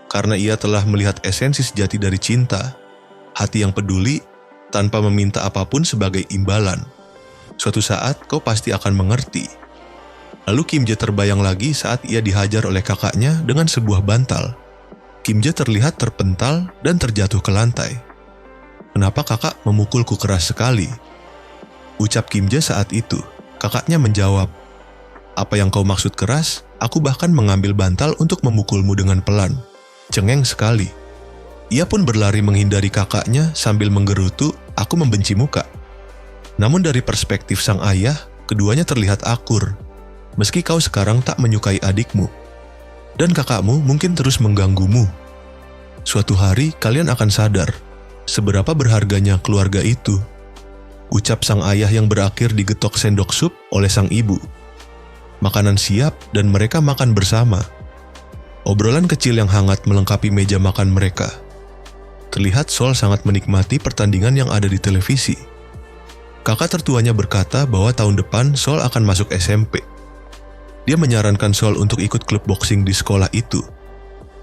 [SPEAKER 1] Karena ia telah melihat esensi sejati dari cinta, hati yang peduli, tanpa meminta apapun sebagai imbalan. Suatu saat kau pasti akan mengerti. Lalu Kim Jae terbayang lagi saat ia dihajar oleh kakaknya dengan sebuah bantal. Kim Jae terlihat terpental dan terjatuh ke lantai. "Kenapa kakak memukulku keras sekali?" ucap Kim Jae saat itu. Kakaknya menjawab, "Apa yang kau maksud keras? Aku bahkan mengambil bantal untuk memukulmu dengan pelan. Cengeng sekali." Ia pun berlari menghindari kakaknya sambil menggerutu, "Aku membencimu, Kak." Namun dari perspektif sang ayah, keduanya terlihat akur. "Meski kau sekarang tak menyukai adikmu, dan kakakmu mungkin terus mengganggumu, suatu hari kalian akan sadar seberapa berharganya keluarga itu," ucap sang ayah yang berakhir digetok sendok sup oleh sang ibu. Makanan siap dan mereka makan bersama. Obrolan kecil yang hangat melengkapi meja makan mereka. Terlihat Sol sangat menikmati pertandingan yang ada di televisi. Kakak tertuanya berkata bahwa tahun depan Sol akan masuk SMP. Dia menyarankan Sol untuk ikut klub boxing di sekolah itu,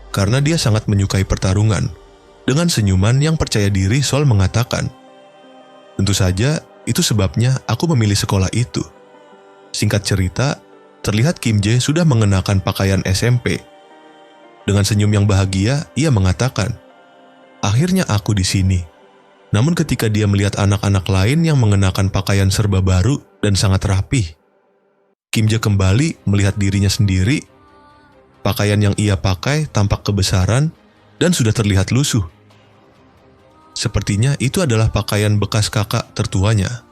[SPEAKER 1] karena dia sangat menyukai pertarungan. Dengan senyuman yang percaya diri, Sol mengatakan, "Tentu saja, itu sebabnya aku memilih sekolah itu." Singkat cerita, terlihat Kim Jae sudah mengenakan pakaian SMP. Dengan senyum yang bahagia, ia mengatakan, "Akhirnya aku di sini." Namun ketika dia melihat anak-anak lain yang mengenakan pakaian serba baru dan sangat rapih, Kim Jae kembali melihat dirinya sendiri. Pakaian yang ia pakai tampak kebesaran dan sudah terlihat lusuh. Sepertinya itu adalah pakaian bekas kakak tertuanya.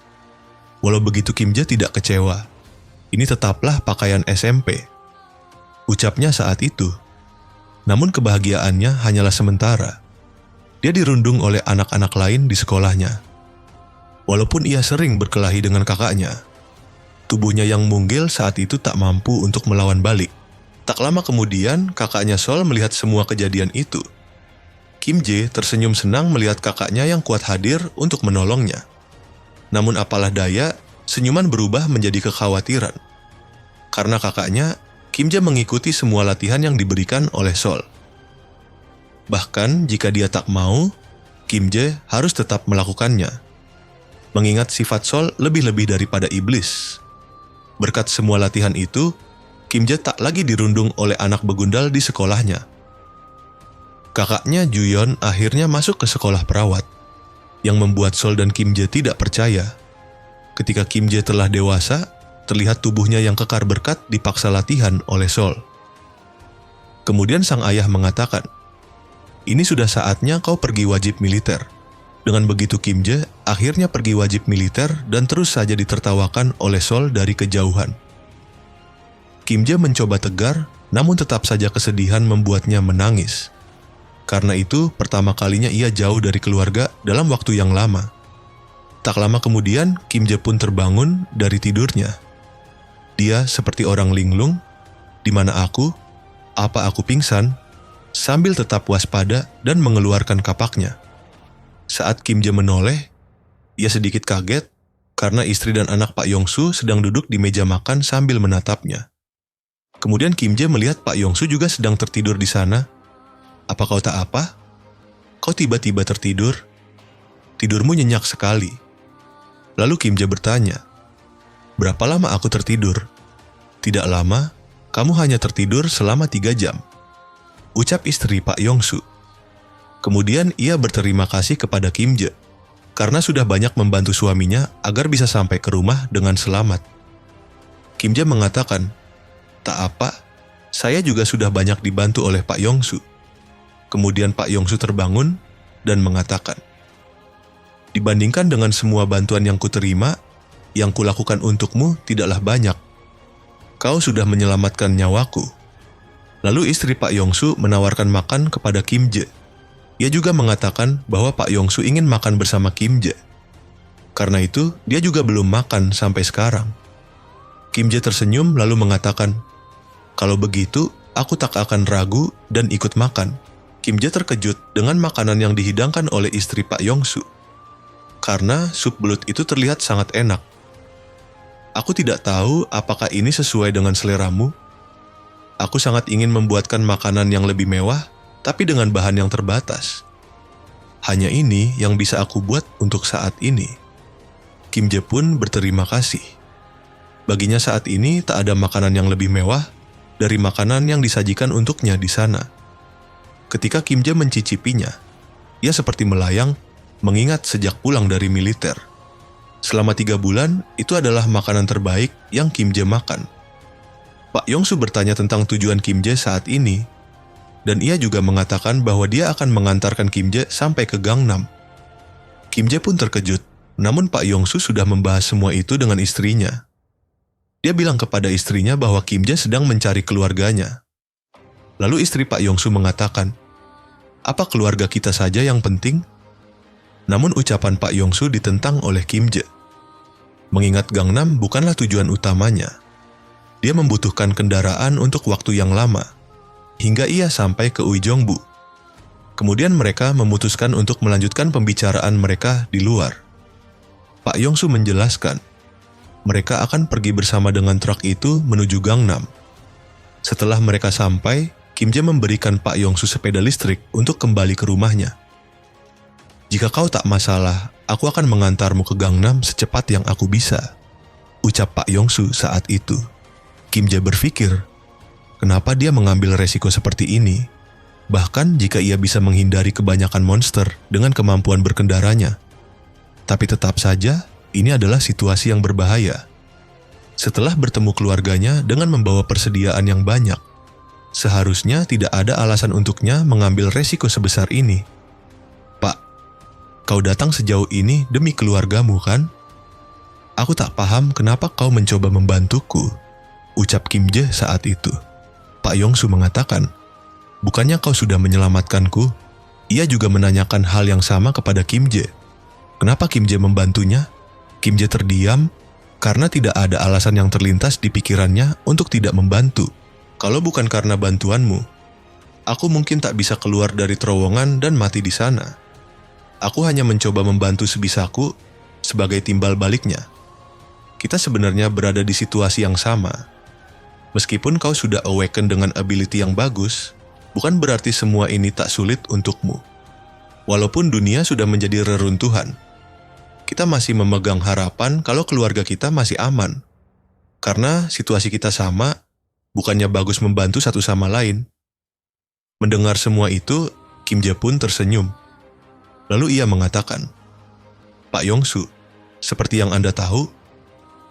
[SPEAKER 1] Walau begitu Kim Jae tidak kecewa. Ini tetaplah pakaian SMP, ucapnya saat itu. Namun kebahagiaannya hanyalah sementara. Dia dirundung oleh anak-anak lain di sekolahnya. Walaupun ia sering berkelahi dengan kakaknya, tubuhnya yang mungil saat itu tak mampu untuk melawan balik. Tak lama kemudian, kakaknya Sol melihat semua kejadian itu. Kim Jae tersenyum senang melihat kakaknya yang kuat hadir untuk menolongnya. Namun apalah daya, senyuman berubah menjadi kekhawatiran. Karena kakaknya, Kim Jae mengikuti semua latihan yang diberikan oleh Sol. Bahkan jika dia tak mau, Kim Jae harus tetap melakukannya. Mengingat sifat Sol lebih-lebih daripada iblis. Berkat semua latihan itu, Kim Jae tak lagi dirundung oleh anak begundal di sekolahnya. Kakaknya Juyeon akhirnya masuk ke sekolah perawat, yang membuat Sol dan Kim Jae tidak percaya. Ketika Kim Jae telah dewasa, terlihat tubuhnya yang kekar berkat dipaksa latihan oleh Sol. Kemudian sang ayah mengatakan, "Ini sudah saatnya kau pergi wajib militer." Dengan begitu Kim Jae akhirnya pergi wajib militer dan terus saja ditertawakan oleh Sol dari kejauhan. Kim Jae mencoba tegar, namun tetap saja kesedihan membuatnya menangis. Karena itu, pertama kalinya ia jauh dari keluarga dalam waktu yang lama. Tak lama kemudian, Kim Jae pun terbangun dari tidurnya. Dia seperti orang linglung, di mana aku pingsan, sambil tetap waspada dan mengeluarkan kapaknya. Saat Kim Jae menoleh, ia sedikit kaget karena istri dan anak Pak Yong-su sedang duduk di meja makan sambil menatapnya. Kemudian Kim Jae melihat Pak Yong-su juga sedang tertidur di sana. "Apa kau tak apa? Kau tiba-tiba tertidur? Tidurmu nyenyak sekali." Lalu Kim Jae bertanya, "Berapa lama aku tertidur?" "Tidak lama, kamu hanya tertidur selama 3 jam," ucap istri Pak Yong-su. Kemudian ia berterima kasih kepada Kim Jae karena sudah banyak membantu suaminya agar bisa sampai ke rumah dengan selamat. Kim Jae mengatakan, "Tak apa, saya juga sudah banyak dibantu oleh Pak Yong-su." Kemudian Pak Yong-su terbangun dan mengatakan, "Dibandingkan dengan semua bantuan yang kuterima, yang kulakukan untukmu tidaklah banyak. Kau sudah menyelamatkan nyawaku." Lalu istri Pak Yong-su menawarkan makan kepada Kim Jae. Ia juga mengatakan bahwa Pak Yong-su ingin makan bersama Kim Jae. Karena itu, dia juga belum makan sampai sekarang. Kim Jae tersenyum lalu mengatakan, "Kalau begitu, aku tak akan ragu dan ikut makan." Kim Jae terkejut dengan makanan yang dihidangkan oleh istri Pak Yong-su. Karena sup belut itu terlihat sangat enak. "Aku tidak tahu apakah ini sesuai dengan seleramu. Aku sangat ingin membuatkan makanan yang lebih mewah, tapi dengan bahan yang terbatas. Hanya ini yang bisa aku buat untuk saat ini." Kim Jae pun berterima kasih. Baginya saat ini tak ada makanan yang lebih mewah dari makanan yang disajikan untuknya di sana. Ketika Kim Jae mencicipinya, ia seperti melayang mengingat sejak pulang dari militer. Selama 3 bulan, itu adalah makanan terbaik yang Kim Jae makan. Pak Yong-su bertanya tentang tujuan Kim Jae saat ini, dan ia juga mengatakan bahwa dia akan mengantarkan Kim Jae sampai ke Gangnam. Kim Jae pun terkejut, namun Pak Yong-su sudah membahas semua itu dengan istrinya. Dia bilang kepada istrinya bahwa Kim Jae sedang mencari keluarganya. Lalu istri Pak Yong-su mengatakan, "Apa keluarga kita saja yang penting?" Namun ucapan Pak Yong-su ditentang oleh Kim Jae. Mengingat Gangnam bukanlah tujuan utamanya. Dia membutuhkan kendaraan untuk waktu yang lama, hingga ia sampai ke Uijeongbu. Kemudian mereka memutuskan untuk melanjutkan pembicaraan mereka di luar. Pak Yong-su menjelaskan, mereka akan pergi bersama dengan truk itu menuju Gangnam. Setelah mereka sampai, Kim Jae memberikan Pak Yong-su sepeda listrik untuk kembali ke rumahnya. "Jika kau tak masalah, aku akan mengantarmu ke Gangnam secepat yang aku bisa," ucap Pak Yong-su saat itu. Kim Jae berpikir, kenapa dia mengambil resiko seperti ini? Bahkan jika ia bisa menghindari kebanyakan monster dengan kemampuan berkendaranya. Tapi tetap saja, ini adalah situasi yang berbahaya. Setelah bertemu keluarganya dengan membawa persediaan yang banyak, seharusnya tidak ada alasan untuknya mengambil resiko sebesar ini. "Pak, kau datang sejauh ini demi keluargamu kan? Aku tak paham kenapa kau mencoba membantuku," ucap Kim Jae saat itu. Pak Yong-su mengatakan, "Bukannya kau sudah menyelamatkanku?" Ia juga menanyakan hal yang sama kepada Kim Jae. Kenapa Kim Jae membantunya? Kim Jae terdiam karena tidak ada alasan yang terlintas di pikirannya untuk tidak membantu. "Kalau bukan karena bantuanmu, aku mungkin tak bisa keluar dari terowongan dan mati di sana. Aku hanya mencoba membantu sebisaku sebagai timbal baliknya. Kita sebenarnya berada di situasi yang sama. Meskipun kau sudah awaken dengan ability yang bagus, bukan berarti semua ini tak sulit untukmu. Walaupun dunia sudah menjadi reruntuhan, kita masih memegang harapan kalau keluarga kita masih aman. Karena situasi kita sama, bukannya bagus membantu satu sama lain. Mendengar semua itu, Kim Jae pun tersenyum. Lalu ia mengatakan, "Pak Yongsu, seperti yang Anda tahu,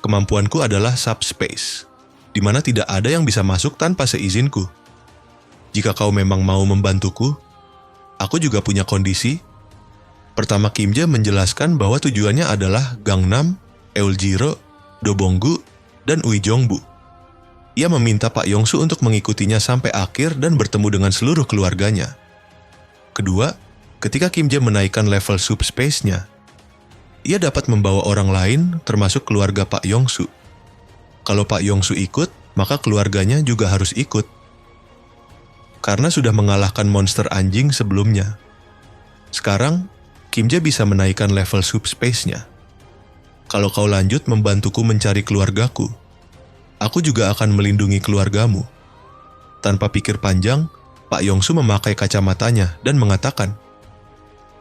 [SPEAKER 1] kemampuanku adalah subspace, di mana tidak ada yang bisa masuk tanpa seizinku. Jika kau memang mau membantuku, aku juga punya kondisi." Pertama Kim Jae menjelaskan bahwa tujuannya adalah Gangnam, Eoljiro, Dobonggu, dan Uijeongbu. Ia meminta Pak Yongsu untuk mengikutinya sampai akhir dan bertemu dengan seluruh keluarganya. Kedua, ketika Kim Jae menaikkan level subspace-nya, ia dapat membawa orang lain termasuk keluarga Pak Yongsu. Kalau Pak Yongsu ikut, maka keluarganya juga harus ikut. Karena sudah mengalahkan monster anjing sebelumnya. Sekarang, Kim Jae bisa menaikkan level subspace-nya. Kalau kau lanjut membantuku mencari keluargaku, aku juga akan melindungi keluargamu. Tanpa pikir panjang, Pak Yongsu memakai kacamatanya dan mengatakan,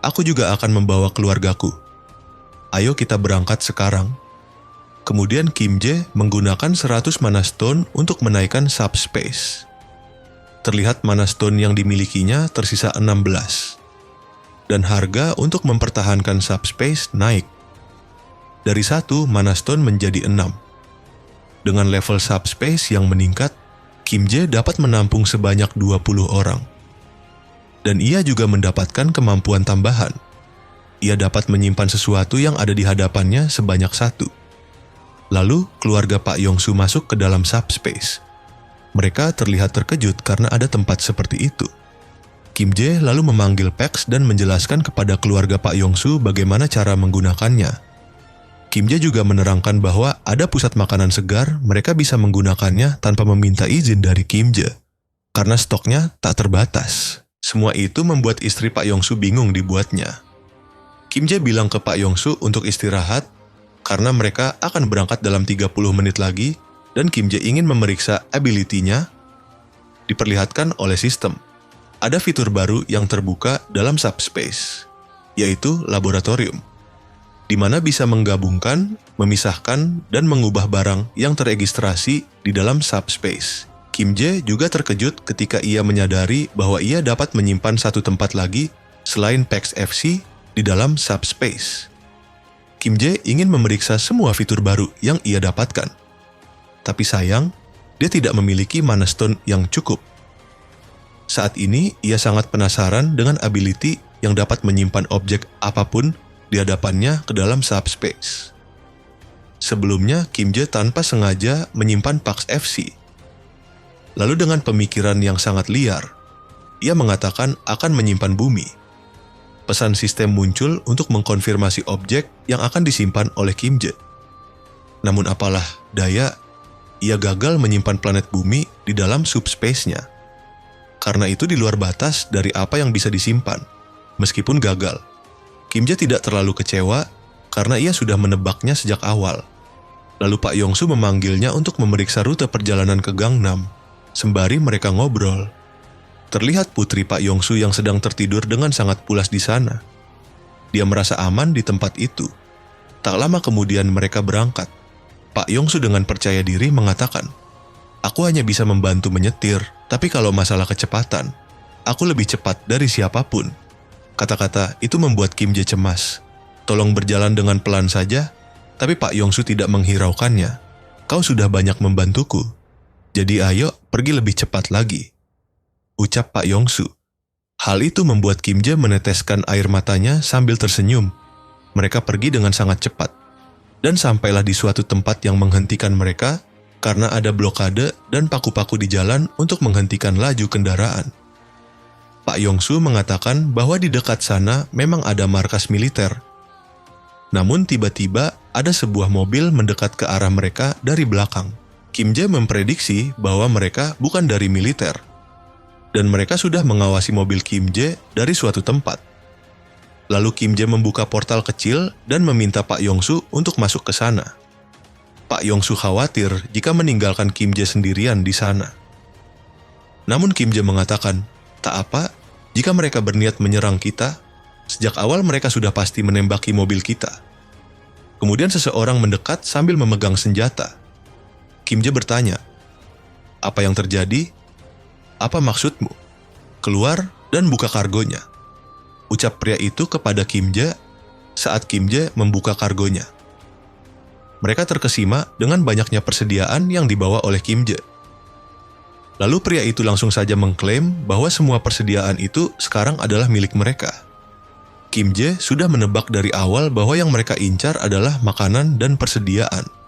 [SPEAKER 1] "Aku juga akan membawa keluargaku. Ayo kita berangkat sekarang." Kemudian Kim Jae menggunakan 100 mana stone untuk menaikkan subspace. Terlihat mana stone yang dimilikinya tersisa 16. Dan harga untuk mempertahankan subspace naik. Dari 1 mana stone menjadi 6. Dengan level subspace yang meningkat, Kim Jae dapat menampung sebanyak 20 orang. Dan ia juga mendapatkan kemampuan tambahan. Ia dapat menyimpan sesuatu yang ada di hadapannya sebanyak 1. Lalu, keluarga Pak Yongsu masuk ke dalam subspace. Mereka terlihat terkejut karena ada tempat seperti itu. Kim Jae lalu memanggil Pax dan menjelaskan kepada keluarga Pak Yongsu bagaimana cara menggunakannya. Kim Jae juga menerangkan bahwa ada pusat makanan segar, mereka bisa menggunakannya tanpa meminta izin dari Kim Jae. Karena stoknya tak terbatas. Semua itu membuat istri Pak Yongsu bingung dibuatnya. Kim Jae bilang ke Pak Yongsu untuk istirahat, karena mereka akan berangkat dalam 30 menit lagi, dan Kim Jae ingin memeriksa ability-nya. Diperlihatkan oleh sistem. Ada fitur baru yang terbuka dalam subspace, yaitu laboratorium, di mana bisa menggabungkan, memisahkan, dan mengubah barang yang teregistrasi di dalam subspace. Kim Jae juga terkejut ketika ia menyadari bahwa ia dapat menyimpan satu tempat lagi selain PAX FC di dalam subspace. Kim Jae ingin memeriksa semua fitur baru yang ia dapatkan. Tapi sayang, dia tidak memiliki mana stone yang cukup. Saat ini, ia sangat penasaran dengan ability yang dapat menyimpan objek apapun di hadapannya ke dalam subspace. Sebelumnya, Kim Jae tanpa sengaja menyimpan PAX FC. Lalu dengan pemikiran yang sangat liar, ia mengatakan akan menyimpan bumi. Pesan sistem muncul untuk mengkonfirmasi objek yang akan disimpan oleh Kim Jae. Namun apalah daya, ia gagal menyimpan planet bumi di dalam subspace-nya. Karena itu di luar batas dari apa yang bisa disimpan. Meskipun gagal, Kim Jae tidak terlalu kecewa karena ia sudah menebaknya sejak awal. Lalu Pak Yongsu memanggilnya untuk memeriksa rute perjalanan ke Gangnam. Sembari mereka ngobrol, terlihat putri Pak Yongsu yang sedang tertidur dengan sangat pulas di sana. Dia merasa aman di tempat itu. Tak lama kemudian mereka berangkat. Pak Yongsu dengan percaya diri mengatakan, "Aku hanya bisa membantu menyetir, tapi kalau masalah kecepatan, aku lebih cepat dari siapapun." Kata-kata itu membuat Kim Jae cemas. Tolong berjalan dengan pelan saja, tapi Pak Yongsu tidak menghiraukannya. "Kau sudah banyak membantuku. Jadi ayo pergi lebih cepat lagi," ucap Pak Yongsu. Hal itu membuat Kim Jae meneteskan air matanya sambil tersenyum. Mereka pergi dengan sangat cepat. Dan sampailah di suatu tempat yang menghentikan mereka karena ada blokade dan paku-paku di jalan untuk menghentikan laju kendaraan. Pak Yongsu mengatakan bahwa di dekat sana memang ada markas militer. Namun tiba-tiba ada sebuah mobil mendekat ke arah mereka dari belakang. Kim Jae memprediksi bahwa mereka bukan dari militer. Dan mereka sudah mengawasi mobil Kim Jae dari suatu tempat. Lalu Kim Jae membuka portal kecil dan meminta Pak Yongsu untuk masuk ke sana. Pak Yongsu khawatir jika meninggalkan Kim Jae sendirian di sana. Namun Kim Jae mengatakan, "Tak apa, jika mereka berniat menyerang kita, sejak awal mereka sudah pasti menembaki mobil kita." Kemudian seseorang mendekat sambil memegang senjata. Kim Jae bertanya, "Apa yang terjadi? Apa maksudmu? Keluar dan buka kargonya," ucap pria itu kepada Kim Jae saat Kim Jae membuka kargonya. Mereka terkesima dengan banyaknya persediaan yang dibawa oleh Kim Jae. Lalu pria itu langsung saja mengklaim bahwa semua persediaan itu sekarang adalah milik mereka. Kim Jae sudah menebak dari awal bahwa yang mereka incar adalah makanan dan persediaan.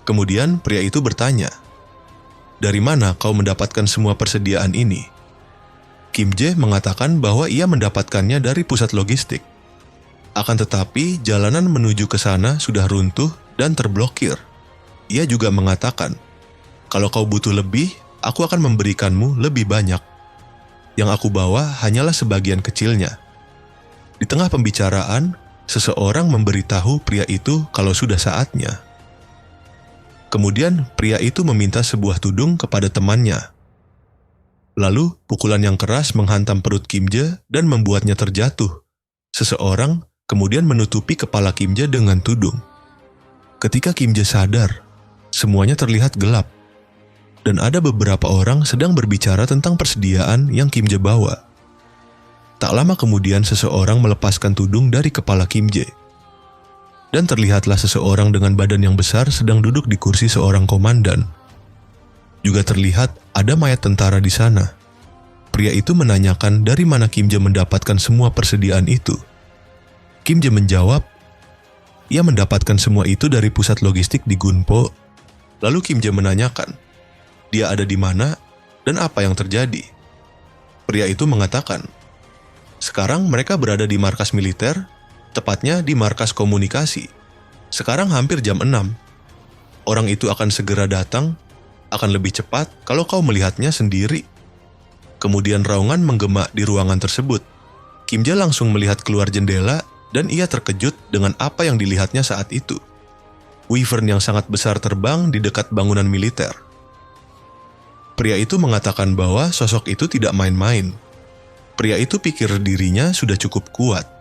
[SPEAKER 1] Kemudian pria itu bertanya, "Dari mana kau mendapatkan semua persediaan ini?" Kim Jae mengatakan bahwa ia mendapatkannya dari pusat logistik. Akan tetapi jalanan menuju ke sana sudah runtuh dan terblokir. Ia juga mengatakan, "Kalau kau butuh lebih, aku akan memberikanmu lebih banyak. Yang aku bawa hanyalah sebagian kecilnya." Di tengah pembicaraan, seseorang memberitahu pria itu kalau sudah saatnya. Kemudian pria itu meminta sebuah tudung kepada temannya. Lalu pukulan yang keras menghantam perut Kim Jae dan membuatnya terjatuh. Seseorang kemudian menutupi kepala Kim Jae dengan tudung. Ketika Kim Jae sadar, semuanya terlihat gelap. Dan ada beberapa orang sedang berbicara tentang persediaan yang Kim Jae bawa. Tak lama kemudian seseorang melepaskan tudung dari kepala Kim Jae. Dan terlihatlah seseorang dengan badan yang besar sedang duduk di kursi seorang komandan. Juga terlihat ada mayat tentara di sana. Pria itu menanyakan dari mana Kim Jae mendapatkan semua persediaan itu. Kim Jae menjawab, ia mendapatkan semua itu dari pusat logistik di Gunpo. Lalu Kim Jae menanyakan, dia ada di mana dan apa yang terjadi. Pria itu mengatakan, sekarang mereka berada di markas militer, tepatnya di markas komunikasi. Sekarang hampir jam 6. Orang itu akan segera datang, akan lebih cepat kalau kau melihatnya sendiri. Kemudian raungan menggema di ruangan tersebut. Kim Jae langsung melihat keluar jendela dan ia terkejut dengan apa yang dilihatnya saat itu. Wyvern yang sangat besar terbang di dekat bangunan militer. Pria itu mengatakan bahwa sosok itu tidak main-main. Pria itu pikir dirinya sudah cukup kuat.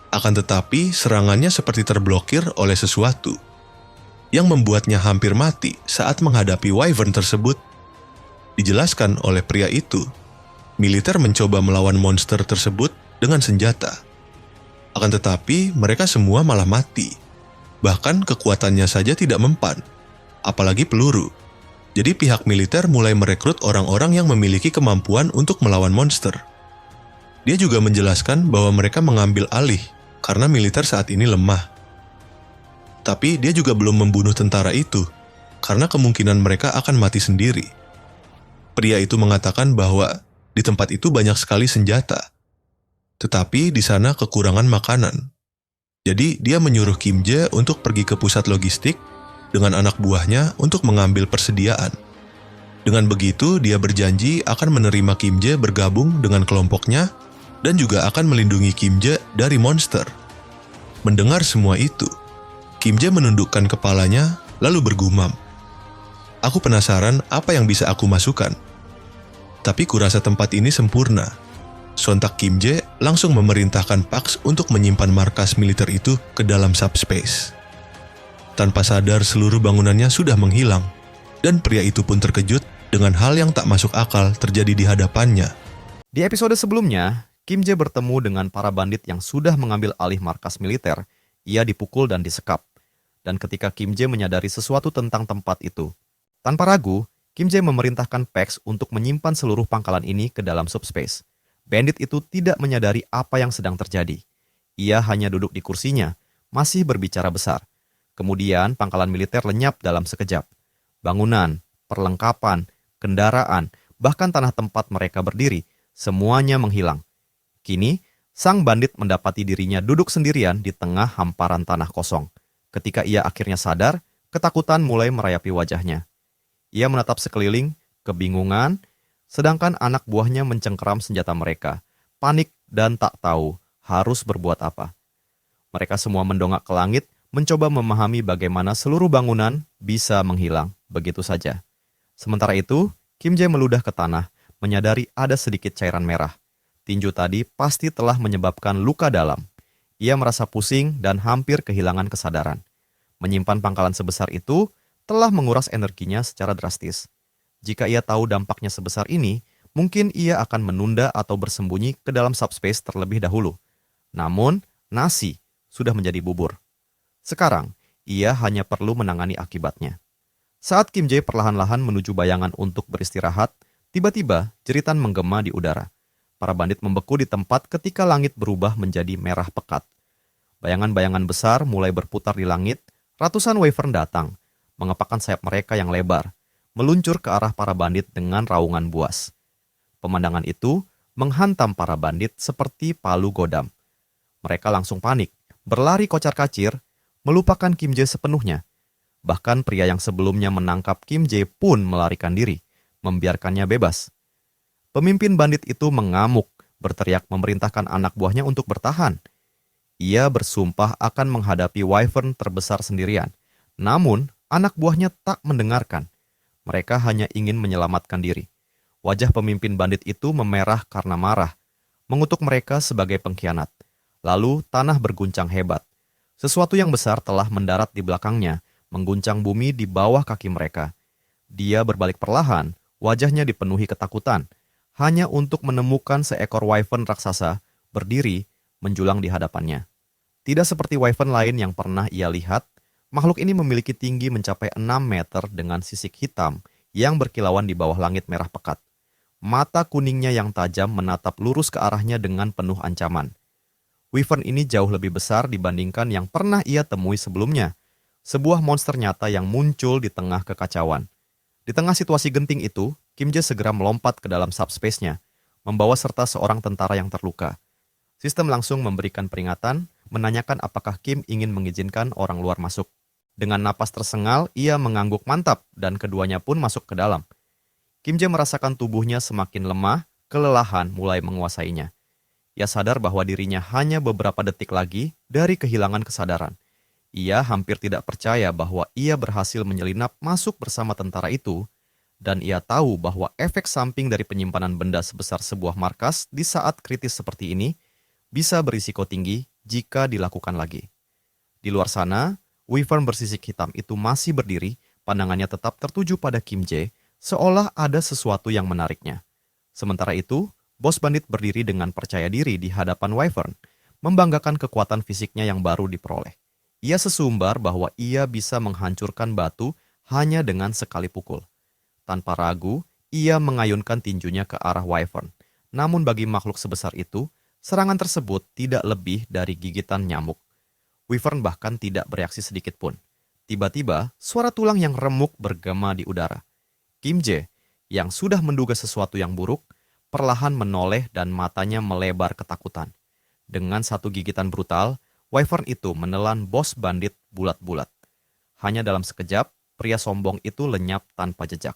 [SPEAKER 1] Akan tetapi serangannya seperti terblokir oleh sesuatu yang membuatnya hampir mati saat menghadapi Wyvern tersebut. Dijelaskan oleh pria itu, militer mencoba melawan monster tersebut dengan senjata. Akan tetapi mereka semua malah mati. Bahkan kekuatannya saja tidak mempan, apalagi peluru. Jadi pihak militer mulai merekrut orang-orang yang memiliki kemampuan untuk melawan monster. Dia juga menjelaskan bahwa mereka mengambil alih karena militer saat ini lemah. Tapi dia juga belum membunuh tentara itu, karena kemungkinan mereka akan mati sendiri. Pria itu mengatakan bahwa di tempat itu banyak sekali senjata, tetapi di sana kekurangan makanan. Jadi dia menyuruh Kim Jae untuk pergi ke pusat logistik dengan anak buahnya untuk mengambil persediaan. Dengan begitu dia berjanji akan menerima Kim Jae bergabung dengan kelompoknya dan juga akan melindungi Kim Jae dari monster. Mendengar semua itu, Kim Jae menundukkan kepalanya lalu bergumam, "Aku penasaran apa yang bisa aku masukkan. Tapi kurasa tempat ini sempurna." Sontak Kim Jae langsung memerintahkan Pax untuk menyimpan markas militer itu ke dalam subspace. Tanpa sadar seluruh bangunannya sudah menghilang, dan pria itu pun terkejut dengan hal yang tak masuk akal terjadi di hadapannya.
[SPEAKER 2] Di episode sebelumnya, Kim Jae bertemu dengan para bandit yang sudah mengambil alih markas militer. Ia dipukul dan disekap. Dan ketika Kim Jae menyadari sesuatu tentang tempat itu, tanpa ragu, Kim Jae memerintahkan Pax untuk menyimpan seluruh pangkalan ini ke dalam subspace. Bandit itu tidak menyadari apa yang sedang terjadi. Ia hanya duduk di kursinya, masih berbicara besar. Kemudian pangkalan militer lenyap dalam sekejap. Bangunan, perlengkapan, kendaraan, bahkan tanah tempat mereka berdiri, semuanya menghilang. Kini, sang bandit mendapati dirinya duduk sendirian di tengah hamparan tanah kosong. Ketika ia akhirnya sadar, ketakutan mulai merayapi wajahnya. Ia menatap sekeliling, kebingungan, sedangkan anak buahnya mencengkeram senjata mereka, panik dan tak tahu harus berbuat apa. Mereka semua mendongak ke langit, mencoba memahami bagaimana seluruh bangunan bisa menghilang begitu saja. Sementara itu, Kim Jae meludah ke tanah, menyadari ada sedikit cairan merah. Tinju tadi pasti telah menyebabkan luka dalam. Ia merasa pusing dan hampir kehilangan kesadaran. Menyimpan pangkalan sebesar itu telah menguras energinya secara drastis. Jika ia tahu dampaknya sebesar ini, mungkin ia akan menunda atau bersembunyi ke dalam subspace terlebih dahulu. Namun, nasi sudah menjadi bubur. Sekarang, ia hanya perlu menangani akibatnya. Saat Kim Jae perlahan-lahan menuju bayangan untuk beristirahat, tiba-tiba jeritan menggema di udara. Para bandit membeku di tempat ketika langit berubah menjadi merah pekat. Bayangan-bayangan besar mulai berputar di langit, ratusan wyvern datang, mengepakkan sayap mereka yang lebar, meluncur ke arah para bandit dengan raungan buas. Pemandangan itu menghantam para bandit seperti palu godam. Mereka langsung panik, berlari kocar-kacir, melupakan Kim Jae sepenuhnya. Bahkan pria yang sebelumnya menangkap Kim Jae pun melarikan diri, membiarkannya bebas. Pemimpin bandit itu mengamuk, berteriak memerintahkan anak buahnya untuk bertahan. Ia bersumpah akan menghadapi wyvern terbesar sendirian. Namun, anak buahnya tak mendengarkan. Mereka hanya ingin menyelamatkan diri. Wajah pemimpin bandit itu memerah karena marah, mengutuk mereka sebagai pengkhianat. Lalu tanah berguncang hebat. Sesuatu yang besar telah mendarat di belakangnya, mengguncang bumi di bawah kaki mereka. Dia berbalik perlahan, wajahnya dipenuhi ketakutan, hanya untuk menemukan seekor wyvern raksasa berdiri menjulang di hadapannya. Tidak seperti wyvern lain yang pernah ia lihat, makhluk ini memiliki tinggi mencapai 6 meter dengan sisik hitam yang berkilauan di bawah langit merah pekat. Mata kuningnya yang tajam menatap lurus ke arahnya dengan penuh ancaman. Wyvern ini jauh lebih besar dibandingkan yang pernah ia temui sebelumnya. Sebuah monster nyata yang muncul di tengah kekacauan. Di tengah situasi genting itu, Kim Jae segera melompat ke dalam subspace-nya, membawa serta seorang tentara yang terluka. Sistem langsung memberikan peringatan, menanyakan apakah Kim ingin mengizinkan orang luar masuk. Dengan napas tersengal, ia mengangguk mantap dan keduanya pun masuk ke dalam. Kim Jae merasakan tubuhnya semakin lemah, kelelahan mulai menguasainya. Ia sadar bahwa dirinya hanya beberapa detik lagi dari kehilangan kesadaran. Ia hampir tidak percaya bahwa ia berhasil menyelinap masuk bersama tentara itu, dan ia tahu bahwa efek samping dari penyimpanan benda sebesar sebuah markas di saat kritis seperti ini bisa berisiko tinggi jika dilakukan lagi. Di luar sana, wyvern bersisik hitam itu masih berdiri, pandangannya tetap tertuju pada Kim Jae, seolah ada sesuatu yang menariknya. Sementara itu, bos bandit berdiri dengan percaya diri di hadapan wyvern, membanggakan kekuatan fisiknya yang baru diperoleh. Ia sesumbar bahwa ia bisa menghancurkan batu hanya dengan sekali pukul. Tanpa ragu, ia mengayunkan tinjunya ke arah wyvern. Namun bagi makhluk sebesar itu, serangan tersebut tidak lebih dari gigitan nyamuk. Wyvern bahkan tidak bereaksi sedikit pun. Tiba-tiba, suara tulang yang remuk bergema di udara. Kim Jae, yang sudah menduga sesuatu yang buruk, perlahan menoleh dan matanya melebar ketakutan. Dengan satu gigitan brutal, wyvern itu menelan bos bandit bulat-bulat. Hanya dalam sekejap, pria sombong itu lenyap tanpa jejak.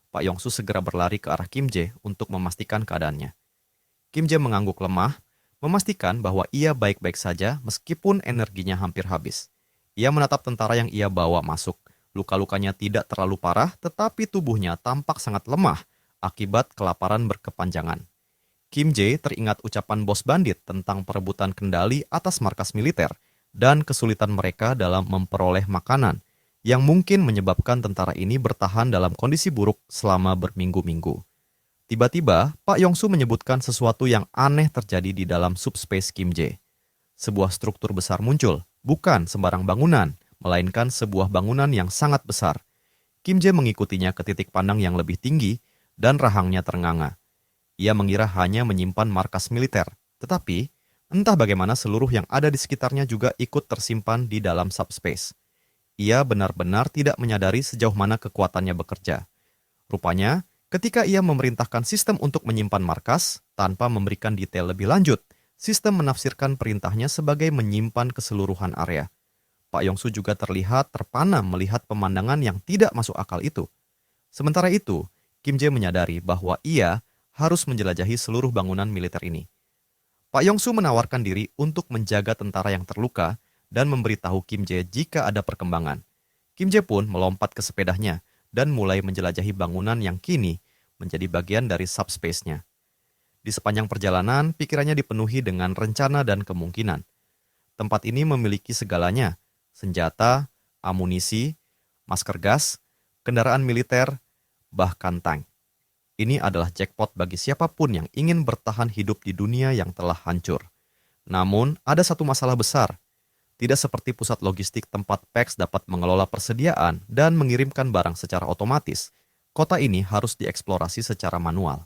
[SPEAKER 2] Pak Yongsu segera berlari ke arah Kim Jae untuk memastikan keadaannya. Kim Jae mengangguk lemah, memastikan bahwa ia baik-baik saja meskipun energinya hampir habis. Ia menatap tentara yang ia bawa masuk. Luka-lukanya tidak terlalu parah, tetapi tubuhnya tampak sangat lemah akibat kelaparan berkepanjangan. Kim Jae teringat ucapan bos bandit tentang perebutan kendali atas markas militer dan kesulitan mereka dalam memperoleh makanan, yang mungkin menyebabkan tentara ini bertahan dalam kondisi buruk selama berminggu-minggu. Tiba-tiba, Pak Yongsu menyebutkan sesuatu yang aneh terjadi di dalam subspace Kim Jae. Sebuah struktur besar muncul, bukan sembarang bangunan, melainkan sebuah bangunan yang sangat besar. Kim Jae mengikutinya ke titik pandang yang lebih tinggi, dan rahangnya ternganga. Ia mengira hanya menyimpan markas militer, tetapi entah bagaimana seluruh yang ada di sekitarnya juga ikut tersimpan di dalam subspace. Ia benar-benar tidak menyadari sejauh mana kekuatannya bekerja. Rupanya, ketika ia memerintahkan sistem untuk menyimpan markas, tanpa memberikan detail lebih lanjut, sistem menafsirkan perintahnya sebagai menyimpan keseluruhan area. Pak Yongsu juga terlihat terpana melihat pemandangan yang tidak masuk akal itu. Sementara itu, Kim Jae menyadari bahwa ia harus menjelajahi seluruh bangunan militer ini. Pak Yongsu menawarkan diri untuk menjaga tentara yang terluka dan memberitahu Kim Jae jika ada perkembangan. Kim Jae pun melompat ke sepedanya dan mulai menjelajahi bangunan yang kini menjadi bagian dari subspace-nya. Di sepanjang perjalanan, pikirannya dipenuhi dengan rencana dan kemungkinan. Tempat ini memiliki segalanya, senjata, amunisi, masker gas, kendaraan militer, bahkan tank. Ini adalah jackpot bagi siapapun yang ingin bertahan hidup di dunia yang telah hancur. Namun, ada satu masalah besar. Tidak seperti pusat logistik tempat PAX dapat mengelola persediaan dan mengirimkan barang secara otomatis, kota ini harus dieksplorasi secara manual.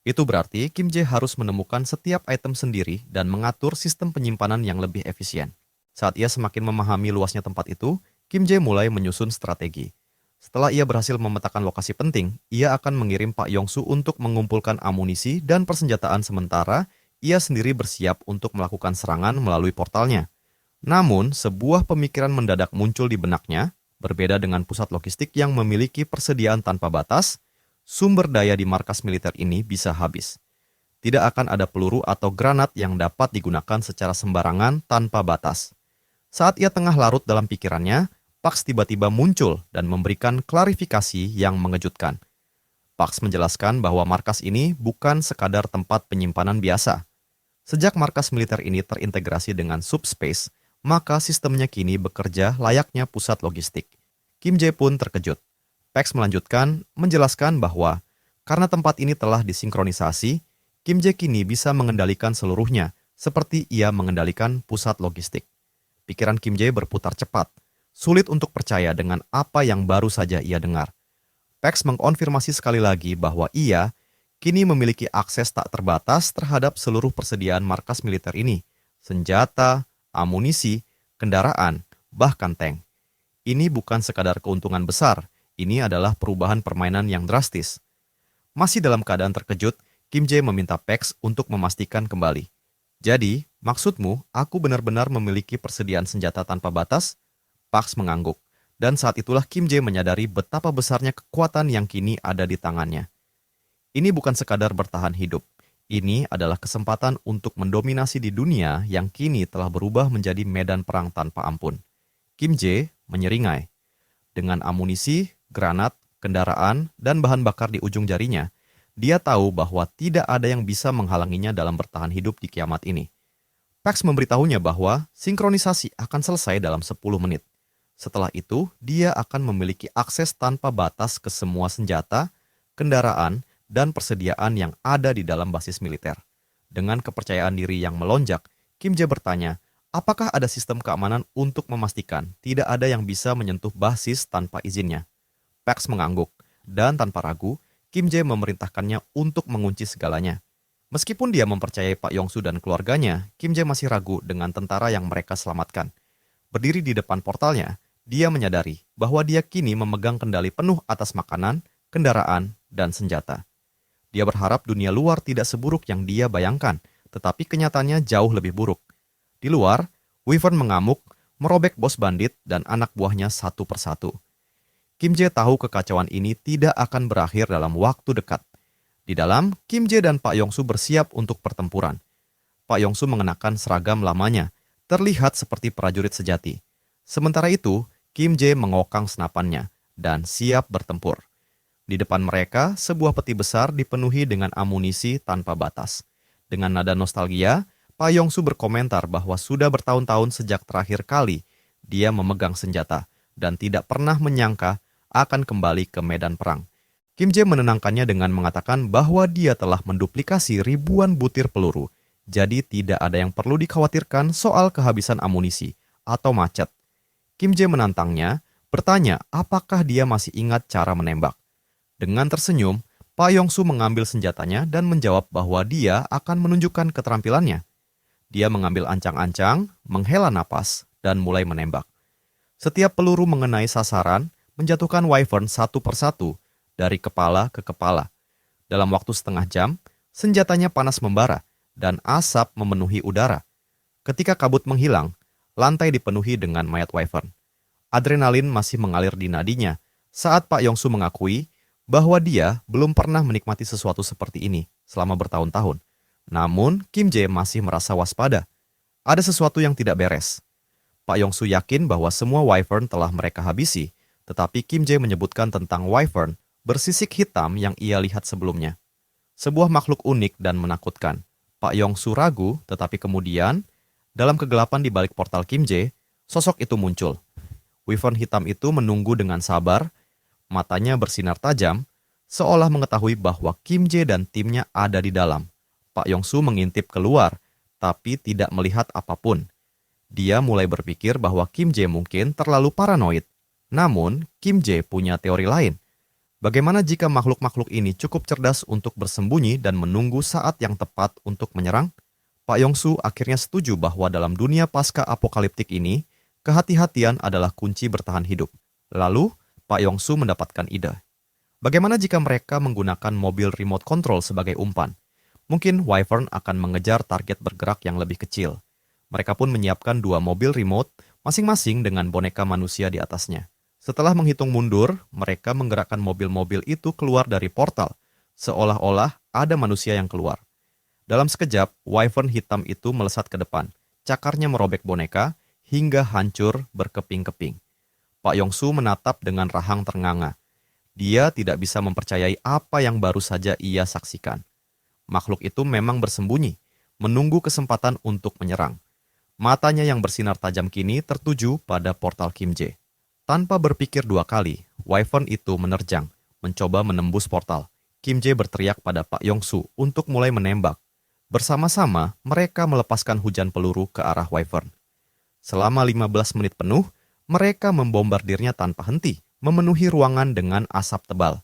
[SPEAKER 2] Itu berarti Kim Jae harus menemukan setiap item sendiri dan mengatur sistem penyimpanan yang lebih efisien. Saat ia semakin memahami luasnya tempat itu, Kim Jae mulai menyusun strategi. Setelah ia berhasil memetakan lokasi penting, ia akan mengirim Pak Yong-su untuk mengumpulkan amunisi dan persenjataan sementara ia sendiri bersiap untuk melakukan serangan melalui portalnya. Namun, sebuah pemikiran mendadak muncul di benaknya, berbeda dengan pusat logistik yang memiliki persediaan tanpa batas, sumber daya di markas militer ini bisa habis. Tidak akan ada peluru atau granat yang dapat digunakan secara sembarangan tanpa batas. Saat ia tengah larut dalam pikirannya, Pax tiba-tiba muncul dan memberikan klarifikasi yang mengejutkan. Pax menjelaskan bahwa markas ini bukan sekadar tempat penyimpanan biasa. Sejak markas militer ini terintegrasi dengan subspace, maka sistemnya kini bekerja layaknya pusat logistik. Kim Jae pun terkejut. Pax melanjutkan menjelaskan bahwa karena tempat ini telah disinkronisasi, Kim Jae kini bisa mengendalikan seluruhnya, seperti ia mengendalikan pusat logistik. Pikiran Kim Jae berputar cepat, sulit untuk percaya dengan apa yang baru saja ia dengar. Pax mengkonfirmasi sekali lagi bahwa ia kini memiliki akses tak terbatas terhadap seluruh persediaan markas militer ini, senjata, amunisi, kendaraan, bahkan tank. Ini bukan sekadar keuntungan besar, ini adalah perubahan permainan yang drastis. Masih dalam keadaan terkejut, Kim Jae meminta Pax untuk memastikan kembali. Jadi, maksudmu aku benar-benar memiliki persediaan senjata tanpa batas? Pax mengangguk, dan saat itulah Kim Jae menyadari betapa besarnya kekuatan yang kini ada di tangannya. Ini bukan sekadar bertahan hidup. Ini adalah kesempatan untuk mendominasi di dunia yang kini telah berubah menjadi medan perang tanpa ampun. Kim Jae menyeringai. Dengan amunisi, granat, kendaraan, dan bahan bakar di ujung jarinya, dia tahu bahwa tidak ada yang bisa menghalanginya dalam bertahan hidup di kiamat ini. Pax memberitahunya bahwa sinkronisasi akan selesai dalam 10 menit. Setelah itu, dia akan memiliki akses tanpa batas ke semua senjata, kendaraan, dan persediaan yang ada di dalam basis militer. Dengan kepercayaan diri yang melonjak, Kim Jae bertanya, apakah ada sistem keamanan untuk memastikan tidak ada yang bisa menyentuh basis tanpa izinnya? Pax mengangguk, dan tanpa ragu, Kim Jae memerintahkannya untuk mengunci segalanya. Meskipun dia mempercayai Pak Yong-su dan keluarganya, Kim Jae masih ragu dengan tentara yang mereka selamatkan. Berdiri di depan portalnya, dia menyadari bahwa dia kini memegang kendali penuh atas makanan, kendaraan, dan senjata. Dia berharap dunia luar tidak seburuk yang dia bayangkan, tetapi kenyataannya jauh lebih buruk. Di luar, Wyvern mengamuk, merobek bos bandit dan anak buahnya satu persatu. Kim Jae tahu kekacauan ini tidak akan berakhir dalam waktu dekat. Di dalam, Kim Jae dan Pak Yong-su bersiap untuk pertempuran. Pak Yong-su mengenakan seragam lamanya, terlihat seperti prajurit sejati. Sementara itu, Kim Jae mengokang senapannya dan siap bertempur. Di depan mereka, sebuah peti besar dipenuhi dengan amunisi tanpa batas. Dengan nada nostalgia, Pak Yong-su berkomentar bahwa sudah bertahun-tahun sejak terakhir kali dia memegang senjata dan tidak pernah menyangka akan kembali ke medan perang. Kim Jae menenangkannya dengan mengatakan bahwa dia telah menduplikasi ribuan butir peluru, jadi tidak ada yang perlu dikhawatirkan soal kehabisan amunisi atau macet. Kim Jae menantangnya, bertanya apakah dia masih ingat cara menembak. Dengan tersenyum, Pak Yong-su mengambil senjatanya dan menjawab bahwa dia akan menunjukkan keterampilannya. Dia mengambil ancang-ancang, menghela napas, dan mulai menembak. Setiap peluru mengenai sasaran, menjatuhkan Wyvern satu persatu, dari kepala ke kepala. Dalam waktu setengah jam, senjatanya panas membara, dan asap memenuhi udara. Ketika kabut menghilang, lantai dipenuhi dengan mayat Wyvern. Adrenalin masih mengalir di nadinya saat Pak Yong-su mengakui bahwa dia belum pernah menikmati sesuatu seperti ini selama bertahun-tahun. Namun, Kim Jae masih merasa waspada. Ada sesuatu yang tidak beres. Pak Yong-su yakin bahwa semua Wyvern telah mereka habisi, tetapi Kim Jae menyebutkan tentang Wyvern bersisik hitam yang ia lihat sebelumnya. Sebuah makhluk unik dan menakutkan. Pak Yong-su ragu, tetapi kemudian, dalam kegelapan di balik portal Kim Jae, sosok itu muncul. Wyvern hitam itu menunggu dengan sabar, matanya bersinar tajam, seolah mengetahui bahwa Kim Jae dan timnya ada di dalam. Pak Yong-su mengintip keluar, tapi tidak melihat apapun. Dia mulai berpikir bahwa Kim Jae mungkin terlalu paranoid. Namun, Kim Jae punya teori lain. Bagaimana jika makhluk-makhluk ini cukup cerdas untuk bersembunyi dan menunggu saat yang tepat untuk menyerang? Pak Yong-su akhirnya setuju bahwa dalam dunia pasca apokaliptik ini, kehati-hatian adalah kunci bertahan hidup. Lalu, Pak Yong-su mendapatkan ide. Bagaimana jika mereka menggunakan mobil remote control sebagai umpan? Mungkin Wyvern akan mengejar target bergerak yang lebih kecil. Mereka pun menyiapkan 2 mobil remote, masing-masing dengan boneka manusia di atasnya. Setelah menghitung mundur, mereka menggerakkan mobil-mobil itu keluar dari portal, seolah-olah ada manusia yang keluar. Dalam sekejap, Wyvern hitam itu melesat ke depan. Cakarnya merobek boneka, hingga hancur berkeping-keping. Pak Yong-su menatap dengan rahang ternganga. Dia tidak bisa mempercayai apa yang baru saja ia saksikan. Makhluk itu memang bersembunyi, menunggu kesempatan untuk menyerang. Matanya yang bersinar tajam kini tertuju pada portal Kim Jae. Tanpa berpikir 2 kali, Wyvern itu menerjang, mencoba menembus portal. Kim Jae berteriak pada Pak Yong-su untuk mulai menembak. Bersama-sama, mereka melepaskan hujan peluru ke arah Wyvern. Selama 15 menit penuh, mereka membombardirnya tanpa henti, memenuhi ruangan dengan asap tebal.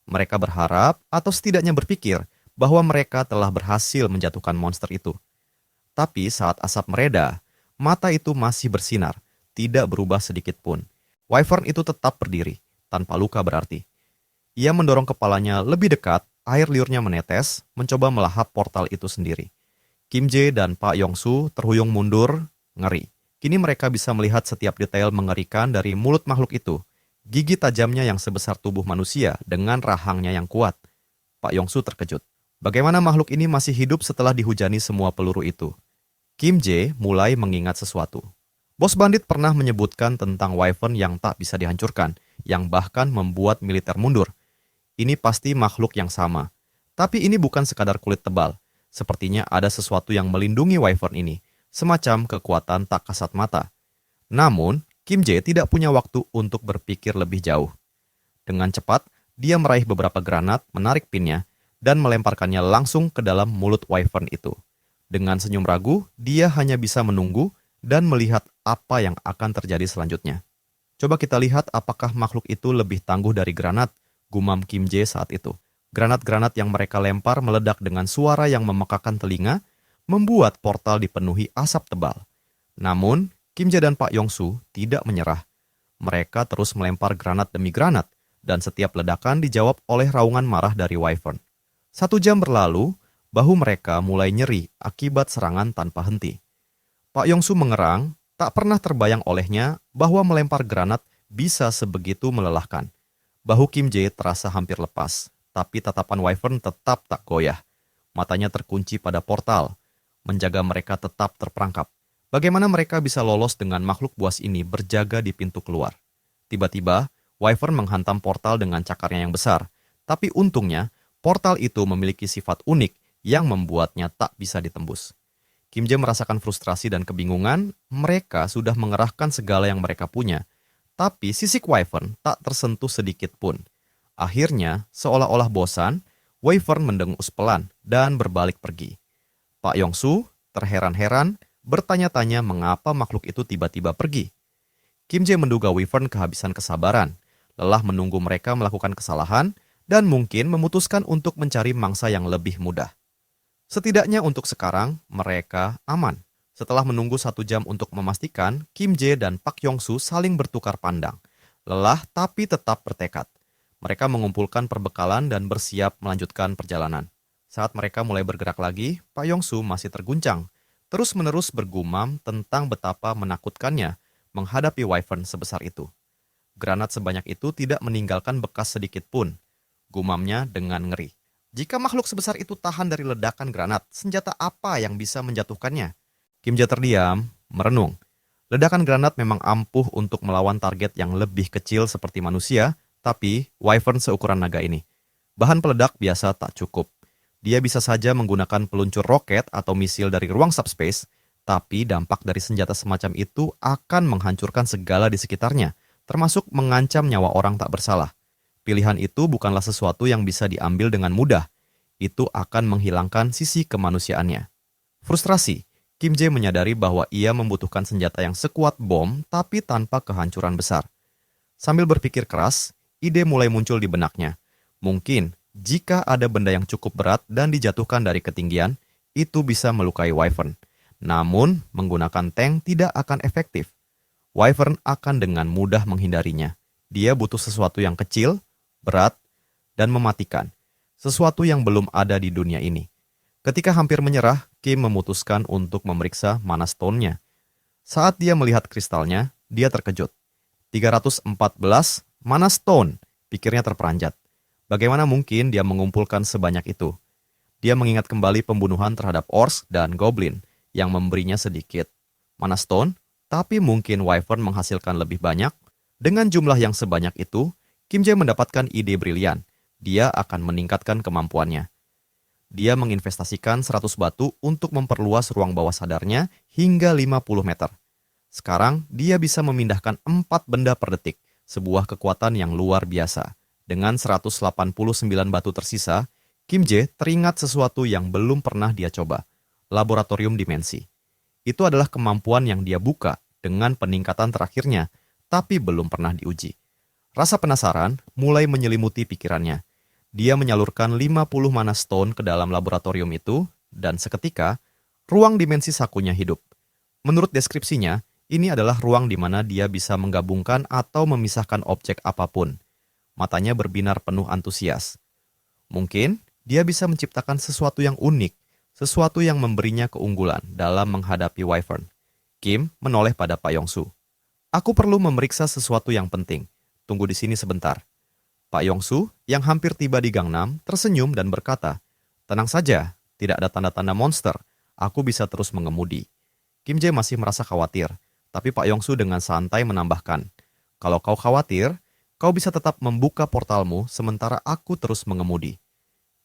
[SPEAKER 2] Mereka berharap atau setidaknya berpikir bahwa mereka telah berhasil menjatuhkan monster itu. Tapi saat asap mereda, mata itu masih bersinar, tidak berubah sedikit pun. Wyvern itu tetap berdiri, tanpa luka berarti. Ia mendorong kepalanya lebih dekat, air liurnya menetes, mencoba melahap portal itu sendiri. Kim Jae dan Pak Yong-su terhuyung mundur, ngeri. Kini mereka bisa melihat setiap detail mengerikan dari mulut makhluk itu. Gigi tajamnya yang sebesar tubuh manusia dengan rahangnya yang kuat. Pak Yong-su terkejut. Bagaimana makhluk ini masih hidup setelah dihujani semua peluru itu? Kim Jae mulai mengingat sesuatu. Bos bandit pernah menyebutkan tentang Wyvern yang tak bisa dihancurkan, yang bahkan membuat militer mundur. Ini pasti makhluk yang sama. Tapi ini bukan sekadar kulit tebal. Sepertinya ada sesuatu yang melindungi Wyvern ini, semacam kekuatan tak kasat mata. Namun, Kim Jae tidak punya waktu untuk berpikir lebih jauh. Dengan cepat, dia meraih beberapa granat, menarik pinnya, dan melemparkannya langsung ke dalam mulut Wyvern itu. Dengan senyum ragu, dia hanya bisa menunggu dan melihat apa yang akan terjadi selanjutnya. Coba kita lihat apakah makhluk itu lebih tangguh dari granat, gumam Kim Jae saat itu. Granat-granat yang mereka lempar meledak dengan suara yang memekakan telinga, membuat portal dipenuhi asap tebal. Namun, Kim Jae dan Pak Yong-su tidak menyerah. Mereka terus melempar granat demi granat, dan setiap ledakan dijawab oleh raungan marah dari Wyvern. 1 jam berlalu, bahu mereka mulai nyeri akibat serangan tanpa henti. Pak Yong-su mengerang, tak pernah terbayang olehnya bahwa melempar granat bisa sebegitu melelahkan. Bahu Kim Jae terasa hampir lepas, tapi tatapan Wyvern tetap tak goyah. Matanya terkunci pada portal, menjaga mereka tetap terperangkap. Bagaimana mereka bisa lolos dengan makhluk buas ini berjaga di pintu keluar? Tiba-tiba, Wyvern menghantam portal dengan cakarnya yang besar, tapi untungnya, portal itu memiliki sifat unik yang membuatnya tak bisa ditembus. Kim Jae merasakan frustrasi dan kebingungan, mereka sudah mengerahkan segala yang mereka punya, tapi sisik Wyvern tak tersentuh sedikit pun. Akhirnya, seolah-olah bosan, Wyvern mendengus pelan dan berbalik pergi. Pak Yong-su terheran-heran, bertanya-tanya mengapa makhluk itu tiba-tiba pergi. Kim Jae menduga Wyvern kehabisan kesabaran, lelah menunggu mereka melakukan kesalahan, dan mungkin memutuskan untuk mencari mangsa yang lebih mudah. Setidaknya untuk sekarang, mereka aman. Setelah menunggu 1 jam untuk memastikan, Kim Jae dan Pak Yong-su saling bertukar pandang. Lelah tapi tetap bertekad. Mereka mengumpulkan perbekalan dan bersiap melanjutkan perjalanan. Saat mereka mulai bergerak lagi, Pak Yong-su masih terguncang. Terus-menerus bergumam tentang betapa menakutkannya menghadapi Wyvern sebesar itu. Granat sebanyak itu tidak meninggalkan bekas sedikit pun. Gumamnya dengan ngeri. Jika makhluk sebesar itu tahan dari ledakan granat, senjata apa yang bisa menjatuhkannya? Kim Jae terdiam, merenung. Ledakan granat memang ampuh untuk melawan target yang lebih kecil seperti manusia, tapi Wyvern seukuran naga ini. Bahan peledak biasa tak cukup. Dia bisa saja menggunakan peluncur roket atau misil dari ruang subspace, tapi dampak dari senjata semacam itu akan menghancurkan segala di sekitarnya, termasuk mengancam nyawa orang tak bersalah. Pilihan itu bukanlah sesuatu yang bisa diambil dengan mudah. Itu akan menghilangkan sisi kemanusiaannya. Frustrasi, Kim Jae menyadari bahwa ia membutuhkan senjata yang sekuat bom tapi tanpa kehancuran besar. Sambil berpikir keras, ide mulai muncul di benaknya. Mungkin, jika ada benda yang cukup berat dan dijatuhkan dari ketinggian, itu bisa melukai Wyvern. Namun, menggunakan tank tidak akan efektif. Wyvern akan dengan mudah menghindarinya. Dia butuh sesuatu yang kecil, berat, dan mematikan. Sesuatu yang belum ada di dunia ini. Ketika hampir menyerah, Kim memutuskan untuk memeriksa mana stone-nya. Saat dia melihat kristalnya, dia terkejut. 314 mana stone, pikirnya terperanjat. Bagaimana mungkin dia mengumpulkan sebanyak itu? Dia mengingat kembali pembunuhan terhadap Orcs dan Goblin yang memberinya sedikit mana stone, tapi mungkin Wyvern menghasilkan lebih banyak. Dengan jumlah yang sebanyak itu, Kim Jae mendapatkan ide brilian. Dia akan meningkatkan kemampuannya. Dia menginvestasikan 100 batu untuk memperluas ruang bawah sadarnya hingga 50 meter. Sekarang, dia bisa memindahkan 4 benda per detik, sebuah kekuatan yang luar biasa. Dengan 189 batu tersisa, Kim Jae teringat sesuatu yang belum pernah dia coba, laboratorium dimensi. Itu adalah kemampuan yang dia buka dengan peningkatan terakhirnya, tapi belum pernah diuji. Rasa penasaran mulai menyelimuti pikirannya. Dia menyalurkan 50 mana stone ke dalam laboratorium itu, dan seketika, ruang dimensi sakunya hidup. Menurut deskripsinya, ini adalah ruang di mana dia bisa menggabungkan atau memisahkan objek apapun. Matanya berbinar penuh antusias. Mungkin, dia bisa menciptakan sesuatu yang unik, sesuatu yang memberinya keunggulan dalam menghadapi Wyvern. Kim menoleh pada Pak Yongsu. Aku perlu memeriksa sesuatu yang penting. Tunggu di sini sebentar. Pak Yongsu, yang hampir tiba di Gangnam, tersenyum dan berkata, tenang saja, tidak ada tanda-tanda monster. Aku bisa terus mengemudi. Kim Jae masih merasa khawatir, tapi Pak Yongsu dengan santai menambahkan, kalau kau khawatir, kau bisa tetap membuka portalmu sementara aku terus mengemudi.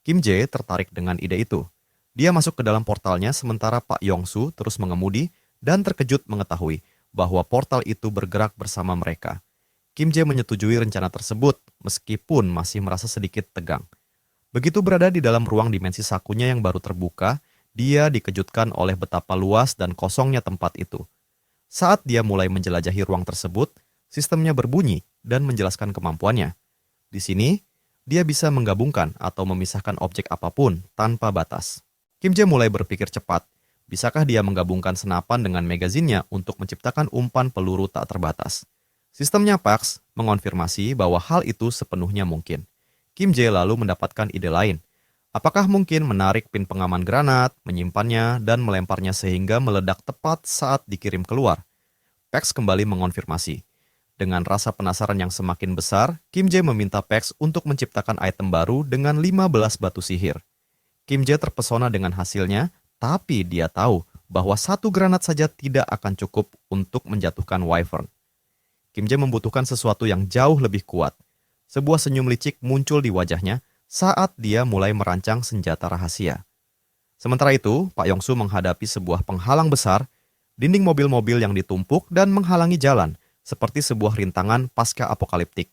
[SPEAKER 2] Kim Jae tertarik dengan ide itu. Dia masuk ke dalam portalnya sementara Pak Yongsu terus mengemudi dan terkejut mengetahui bahwa portal itu bergerak bersama mereka. Kim Jae menyetujui rencana tersebut meskipun masih merasa sedikit tegang. Begitu berada di dalam ruang dimensi sakunya yang baru terbuka, dia dikejutkan oleh betapa luas dan kosongnya tempat itu. Saat dia mulai menjelajahi ruang tersebut, sistemnya berbunyi dan menjelaskan kemampuannya. Di sini, dia bisa menggabungkan atau memisahkan objek apapun tanpa batas. Kim Jae mulai berpikir cepat. Bisakah dia menggabungkan senapan dengan magazinnya untuk menciptakan umpan peluru tak terbatas? Sistemnya PAX mengonfirmasi bahwa hal itu sepenuhnya mungkin. Kim Jae lalu mendapatkan ide lain. Apakah mungkin menarik pin pengaman granat, menyimpannya, dan melemparnya sehingga meledak tepat saat dikirim keluar? PAX kembali mengonfirmasi. Dengan rasa penasaran yang semakin besar, Kim Jae meminta PAX untuk menciptakan item baru dengan 15 batu sihir. Kim Jae terpesona dengan hasilnya, tapi dia tahu bahwa satu granat saja tidak akan cukup untuk menjatuhkan Wyvern. Kim Jae membutuhkan sesuatu yang jauh lebih kuat. Sebuah senyum licik muncul di wajahnya saat dia mulai merancang senjata rahasia. Sementara itu, Pak Yongsu menghadapi sebuah penghalang besar, dinding mobil-mobil yang ditumpuk dan menghalangi jalan, seperti sebuah rintangan pasca apokaliptik.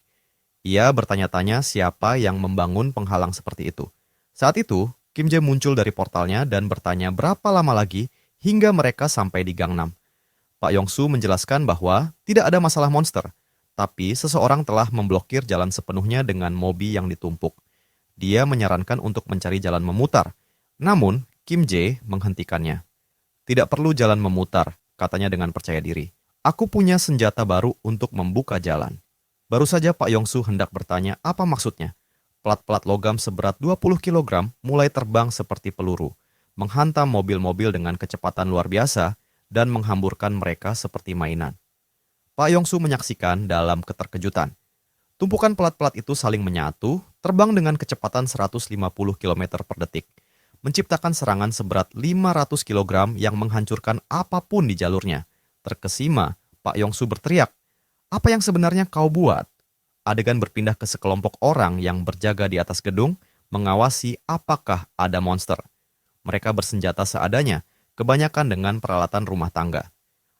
[SPEAKER 2] Ia bertanya-tanya siapa yang membangun penghalang seperti itu. Saat itu, Kim Jae muncul dari portalnya dan bertanya berapa lama lagi hingga mereka sampai di Gangnam. Pak Yongsu menjelaskan bahwa tidak ada masalah monster, tapi seseorang telah memblokir jalan sepenuhnya dengan mobil yang ditumpuk. Dia menyarankan untuk mencari jalan memutar, namun Kim Jae menghentikannya. Tidak perlu jalan memutar, katanya dengan percaya diri. Aku punya senjata baru untuk membuka jalan. Baru saja Pak Yongsu hendak bertanya apa maksudnya. Plat-plat logam seberat 20 kg mulai terbang seperti peluru, menghantam mobil-mobil dengan kecepatan luar biasa, dan menghamburkan mereka seperti mainan. Pak Yongsu menyaksikan dalam keterkejutan. Tumpukan plat-plat itu saling menyatu, terbang dengan kecepatan 150 km per detik, menciptakan serangan seberat 500 kg yang menghancurkan apapun di jalurnya. Terkesima, Pak Yongsu berteriak, "Apa yang sebenarnya kau buat?" Adegan berpindah ke sekelompok orang yang berjaga di atas gedung, mengawasi apakah ada monster. Mereka bersenjata seadanya, kebanyakan dengan peralatan rumah tangga.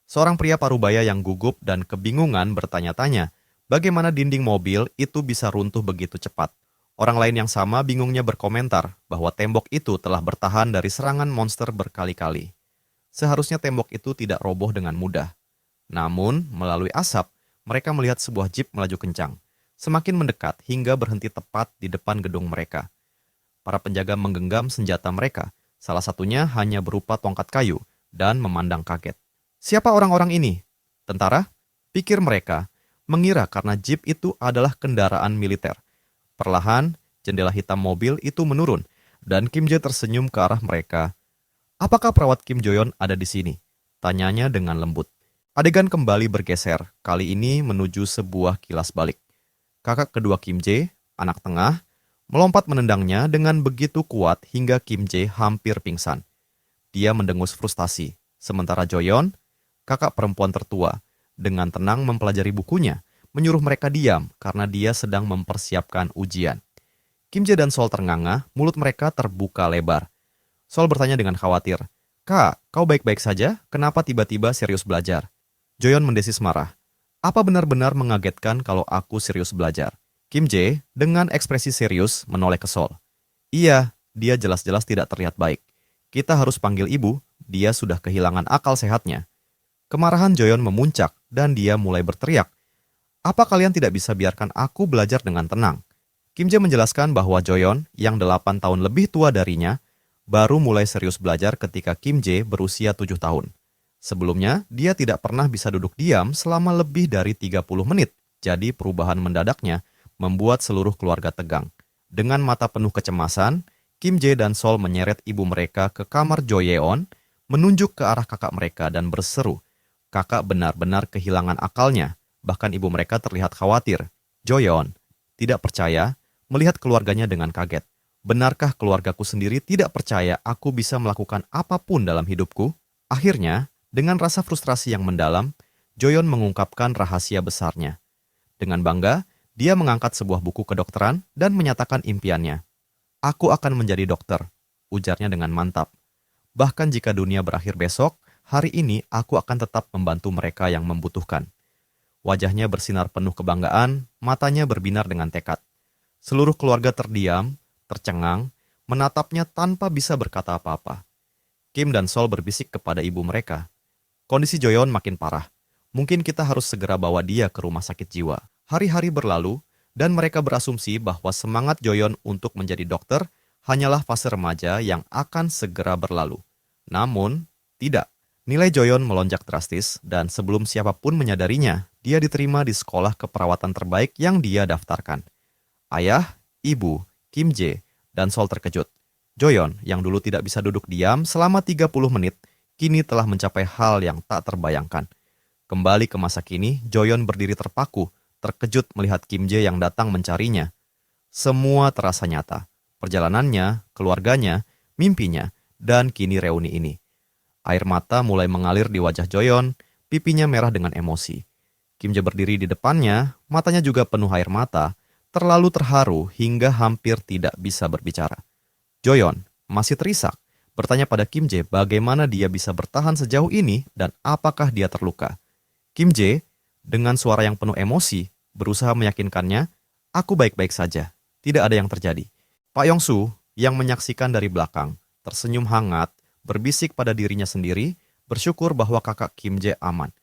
[SPEAKER 2] Seorang pria parubaya yang gugup dan kebingungan bertanya-tanya, Bagaimana dinding mobil itu bisa runtuh begitu cepat? Orang lain yang sama bingungnya berkomentar bahwa tembok itu telah bertahan dari serangan monster berkali-kali. Seharusnya tembok itu tidak roboh dengan mudah. Namun, melalui asap, mereka melihat sebuah jeep melaju kencang, semakin mendekat hingga berhenti tepat di depan gedung mereka. Para penjaga menggenggam senjata mereka, salah satunya hanya berupa tongkat kayu, dan memandang kaget. Siapa orang-orang ini? Tentara? Pikir mereka, mengira karena jeep itu adalah kendaraan militer. Perlahan, jendela hitam mobil itu menurun, dan Kim Jae tersenyum ke arah mereka. Apakah perawat Kim Jo-yeon ada di sini? Tanyanya dengan lembut. Adegan kembali bergeser, kali ini menuju sebuah kilas balik. Kakak kedua Kim Jae, anak tengah, melompat menendangnya dengan begitu kuat hingga Kim Jae hampir pingsan. Dia mendengus frustasi, sementara Jo-yeon, kakak perempuan tertua, dengan tenang mempelajari bukunya, menyuruh mereka diam karena dia sedang mempersiapkan ujian. Kim Jae dan Sol ternganga, mulut mereka terbuka lebar. Sol bertanya dengan khawatir, "Kak, kau baik-baik saja? Kenapa tiba-tiba serius belajar?" Jo-yeon mendesis marah. "Apa benar-benar mengagetkan kalau aku serius belajar?" Kim Jae dengan ekspresi serius menoleh ke Sol. "Iya, dia jelas-jelas tidak terlihat baik. Kita harus panggil ibu, dia sudah kehilangan akal sehatnya." Kemarahan Jo-yeon memuncak dan dia mulai berteriak, "Apa kalian tidak bisa biarkan aku belajar dengan tenang?" Kim Jae menjelaskan bahwa Jo-yeon, yang 8 tahun lebih tua darinya, baru mulai serius belajar ketika Kim Jae berusia 7 tahun. Sebelumnya, dia tidak pernah bisa duduk diam selama lebih dari 30 menit, jadi perubahan mendadaknya membuat seluruh keluarga tegang. Dengan mata penuh kecemasan, Kim Jae dan Sol menyeret ibu mereka ke kamar Jo-yeon, menunjuk ke arah kakak mereka dan berseru, "Kakak benar-benar kehilangan akalnya." Bahkan ibu mereka terlihat khawatir. Jo-yeon tidak percaya melihat keluarganya dengan kaget. "Benarkah keluargaku sendiri tidak percaya aku bisa melakukan apapun dalam hidupku?" Akhirnya, dengan rasa frustrasi yang mendalam, Jo-yeon mengungkapkan rahasia besarnya. Dengan bangga, dia mengangkat sebuah buku kedokteran dan menyatakan impiannya. "Aku akan menjadi dokter," ujarnya dengan mantap. "Bahkan jika dunia berakhir besok, hari ini aku akan tetap membantu mereka yang membutuhkan." Wajahnya bersinar penuh kebanggaan, matanya berbinar dengan tekad. Seluruh keluarga terdiam, tercengang, menatapnya tanpa bisa berkata apa-apa. Kim dan Sol berbisik kepada ibu mereka. Kondisi Jo-yeon makin parah. Mungkin kita harus segera bawa dia ke rumah sakit jiwa. Hari-hari berlalu, dan mereka berasumsi bahwa semangat Jo-yeon untuk menjadi dokter hanyalah fase remaja yang akan segera berlalu. Namun, tidak. Nilai Jo-yeon melonjak drastis, dan sebelum siapapun menyadarinya, dia diterima di sekolah keperawatan terbaik yang dia daftarkan. Ayah, ibu, Kim Jae, dan Sol terkejut. Jo-yeon, yang dulu tidak bisa duduk diam selama 30 menit, kini telah mencapai hal yang tak terbayangkan. Kembali ke masa kini, Jo-yeon berdiri terpaku, terkejut melihat Kim Jae yang datang mencarinya. Semua terasa nyata. Perjalanannya, keluarganya, mimpinya, dan kini reuni ini. Air mata mulai mengalir di wajah Jo-yeon, pipinya merah dengan emosi. Kim Jae berdiri di depannya, matanya juga penuh air mata, terlalu terharu hingga hampir tidak bisa berbicara. Jo-yeon masih terisak, bertanya pada Kim Jae bagaimana dia bisa bertahan sejauh ini dan apakah dia terluka. Kim Jae, dengan suara yang penuh emosi, berusaha meyakinkannya, "Aku baik-baik saja, tidak ada yang terjadi." Pak Yong-su, yang menyaksikan dari belakang, tersenyum hangat, berbisik pada dirinya sendiri, bersyukur bahwa kakak Kim Jae aman.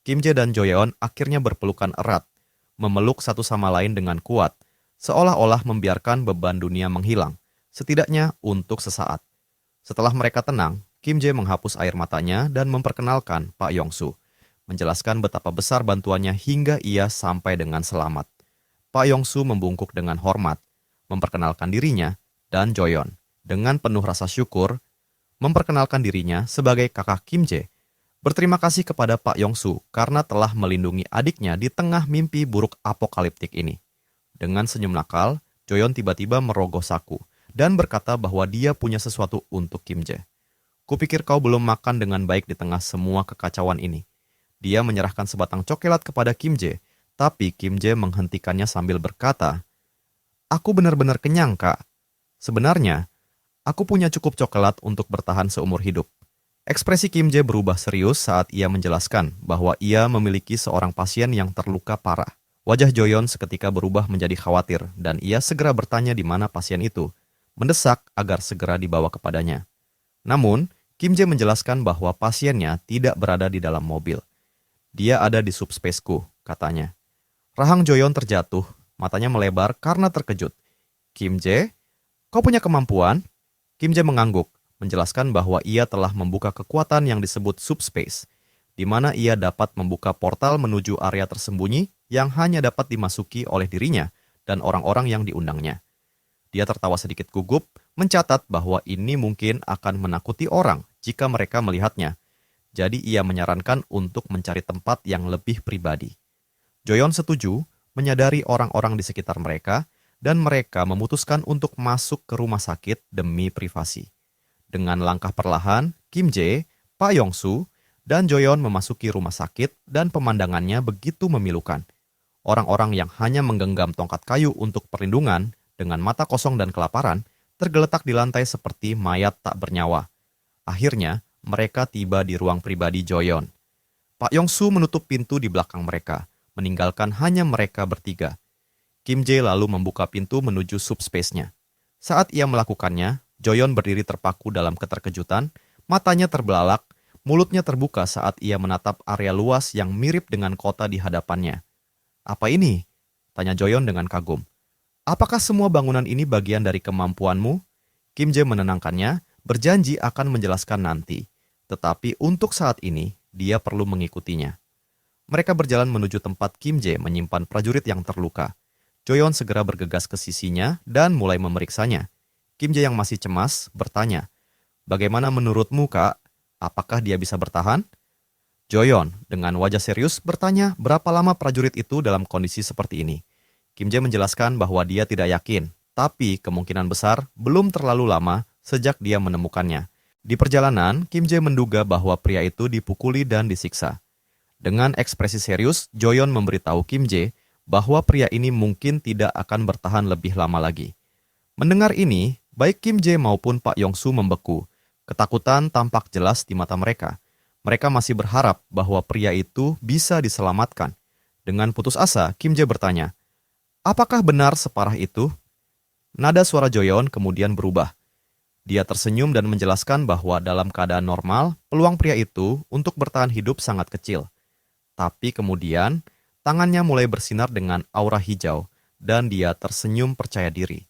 [SPEAKER 2] Kim Jae dan Jo-yeon akhirnya berpelukan erat, memeluk satu sama lain dengan kuat, seolah-olah membiarkan beban dunia menghilang, setidaknya untuk sesaat. Setelah mereka tenang, Kim Jae menghapus air matanya dan memperkenalkan Pak Yong-su, menjelaskan betapa besar bantuannya hingga ia sampai dengan selamat. Pak Yong-su membungkuk dengan hormat, memperkenalkan dirinya, dan Jo-yeon, dengan penuh rasa syukur, memperkenalkan dirinya sebagai kakak Kim Jae. Berterima kasih kepada Pak Yong-su karena telah melindungi adiknya di tengah mimpi buruk apokaliptik ini. Dengan senyum nakal, Jo-yeon tiba-tiba merogoh saku dan berkata bahwa dia punya sesuatu untuk Kim Jae. "Kupikir kau belum makan dengan baik di tengah semua kekacauan ini." Dia menyerahkan sebatang coklat kepada Kim Jae, tapi Kim Jae menghentikannya sambil berkata, "Aku benar-benar kenyang, Kak. Sebenarnya, aku punya cukup coklat untuk bertahan seumur hidup." Ekspresi Kim Jae berubah serius saat ia menjelaskan bahwa ia memiliki seorang pasien yang terluka parah. Wajah Joyon seketika berubah menjadi khawatir dan ia segera bertanya di mana pasien itu, mendesak agar segera dibawa kepadanya. Namun, Kim Jae menjelaskan bahwa pasiennya tidak berada di dalam mobil. Dia ada di subspaceku, katanya. Rahang Joyon terjatuh, matanya melebar karena terkejut. Kim Jae, kau punya kemampuan? Kim Jae mengangguk, menjelaskan bahwa ia telah membuka kekuatan yang disebut subspace, di mana ia dapat membuka portal menuju area tersembunyi yang hanya dapat dimasuki oleh dirinya dan orang-orang yang diundangnya. Dia tertawa sedikit gugup, mencatat bahwa ini mungkin akan menakuti orang jika mereka melihatnya. Jadi ia menyarankan untuk mencari tempat yang lebih pribadi. Joyon setuju, menyadari orang-orang di sekitar mereka, dan mereka memutuskan untuk masuk ke rumah sakit demi privasi. Dengan langkah perlahan, Kim Jae, Pak Yong-su, dan Joyon memasuki rumah sakit dan pemandangannya begitu memilukan. Orang-orang yang hanya menggenggam tongkat kayu untuk perlindungan dengan mata kosong dan kelaparan tergeletak di lantai seperti mayat tak bernyawa. Akhirnya, mereka tiba di ruang pribadi Joyon. Pak Yong-su menutup pintu di belakang mereka, meninggalkan hanya mereka bertiga. Kim Jae lalu membuka pintu menuju subspace-nya. Saat ia melakukannya, Joyon berdiri terpaku dalam keterkejutan, matanya terbelalak, mulutnya terbuka saat ia menatap area luas yang mirip dengan kota di hadapannya. Apa ini? Tanya Joyon dengan kagum. Apakah semua bangunan ini bagian dari kemampuanmu? Kim Jae menenangkannya, berjanji akan menjelaskan nanti. Tetapi untuk saat ini, dia perlu mengikutinya. Mereka berjalan menuju tempat Kim Jae menyimpan prajurit yang terluka. Joyon segera bergegas ke sisinya dan mulai memeriksanya. Kim Jae yang masih cemas bertanya, "Bagaimana menurutmu, Kak? Apakah dia bisa bertahan?" Joyon dengan wajah serius bertanya berapa lama prajurit itu dalam kondisi seperti ini. Kim Jae menjelaskan bahwa dia tidak yakin, tapi kemungkinan besar belum terlalu lama sejak dia menemukannya. Di perjalanan, Kim Jae menduga bahwa pria itu dipukuli dan disiksa. Dengan ekspresi serius, Joyon memberitahu Kim Jae bahwa pria ini mungkin tidak akan bertahan lebih lama lagi. Mendengar ini, baik Kim Jae maupun Pak Yong-su membeku. Ketakutan tampak jelas di mata mereka. Mereka masih berharap bahwa pria itu bisa diselamatkan. Dengan putus asa, Kim Jae bertanya, "Apakah benar separah itu?" Nada suara Joyon kemudian berubah. Dia tersenyum dan menjelaskan bahwa dalam keadaan normal, peluang pria itu untuk bertahan hidup sangat kecil. Tapi kemudian, tangannya mulai bersinar dengan aura hijau, dan dia tersenyum percaya diri.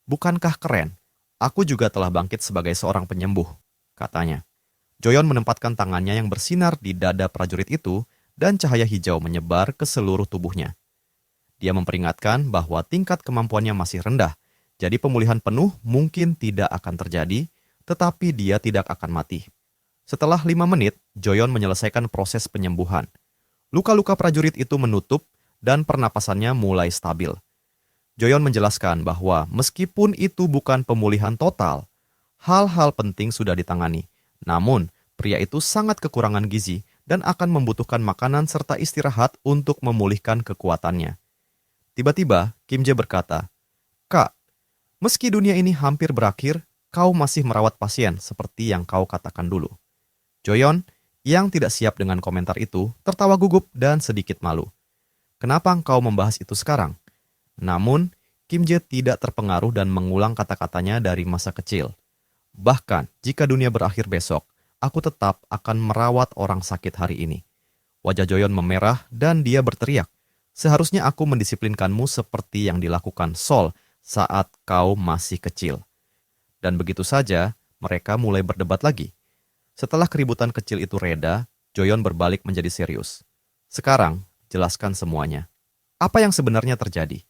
[SPEAKER 2] "Bukankah keren? Aku juga telah bangkit sebagai seorang penyembuh," katanya. Joyon menempatkan tangannya yang bersinar di dada prajurit itu, dan cahaya hijau menyebar ke seluruh tubuhnya. Dia memperingatkan bahwa tingkat kemampuannya masih rendah, jadi pemulihan penuh mungkin tidak akan terjadi, tetapi dia tidak akan mati. Setelah 5 menit, Joyon menyelesaikan proses penyembuhan. Luka-luka prajurit itu menutup dan pernapasannya mulai stabil. Joyon menjelaskan bahwa meskipun itu bukan pemulihan total, hal-hal penting sudah ditangani. Namun, pria itu sangat kekurangan gizi dan akan membutuhkan makanan serta istirahat untuk memulihkan kekuatannya. Tiba-tiba, Kim Jae berkata, "Kak, meski dunia ini hampir berakhir, kau masih merawat pasien seperti yang kau katakan dulu." Joyon, yang tidak siap dengan komentar itu, tertawa gugup dan sedikit malu. "Kenapa engkau membahas itu sekarang?" Namun, Kim Jae tidak terpengaruh dan mengulang kata-katanya dari masa kecil. "Bahkan jika dunia berakhir besok, aku tetap akan merawat orang sakit hari ini." Wajah Joyon memerah dan dia berteriak, "Seharusnya aku mendisiplinkanmu seperti yang dilakukan Sol saat kau masih kecil." Dan begitu saja, mereka mulai berdebat lagi. Setelah keributan kecil itu reda, Joyon berbalik menjadi serius. "Sekarang, jelaskan semuanya. Apa yang sebenarnya terjadi?"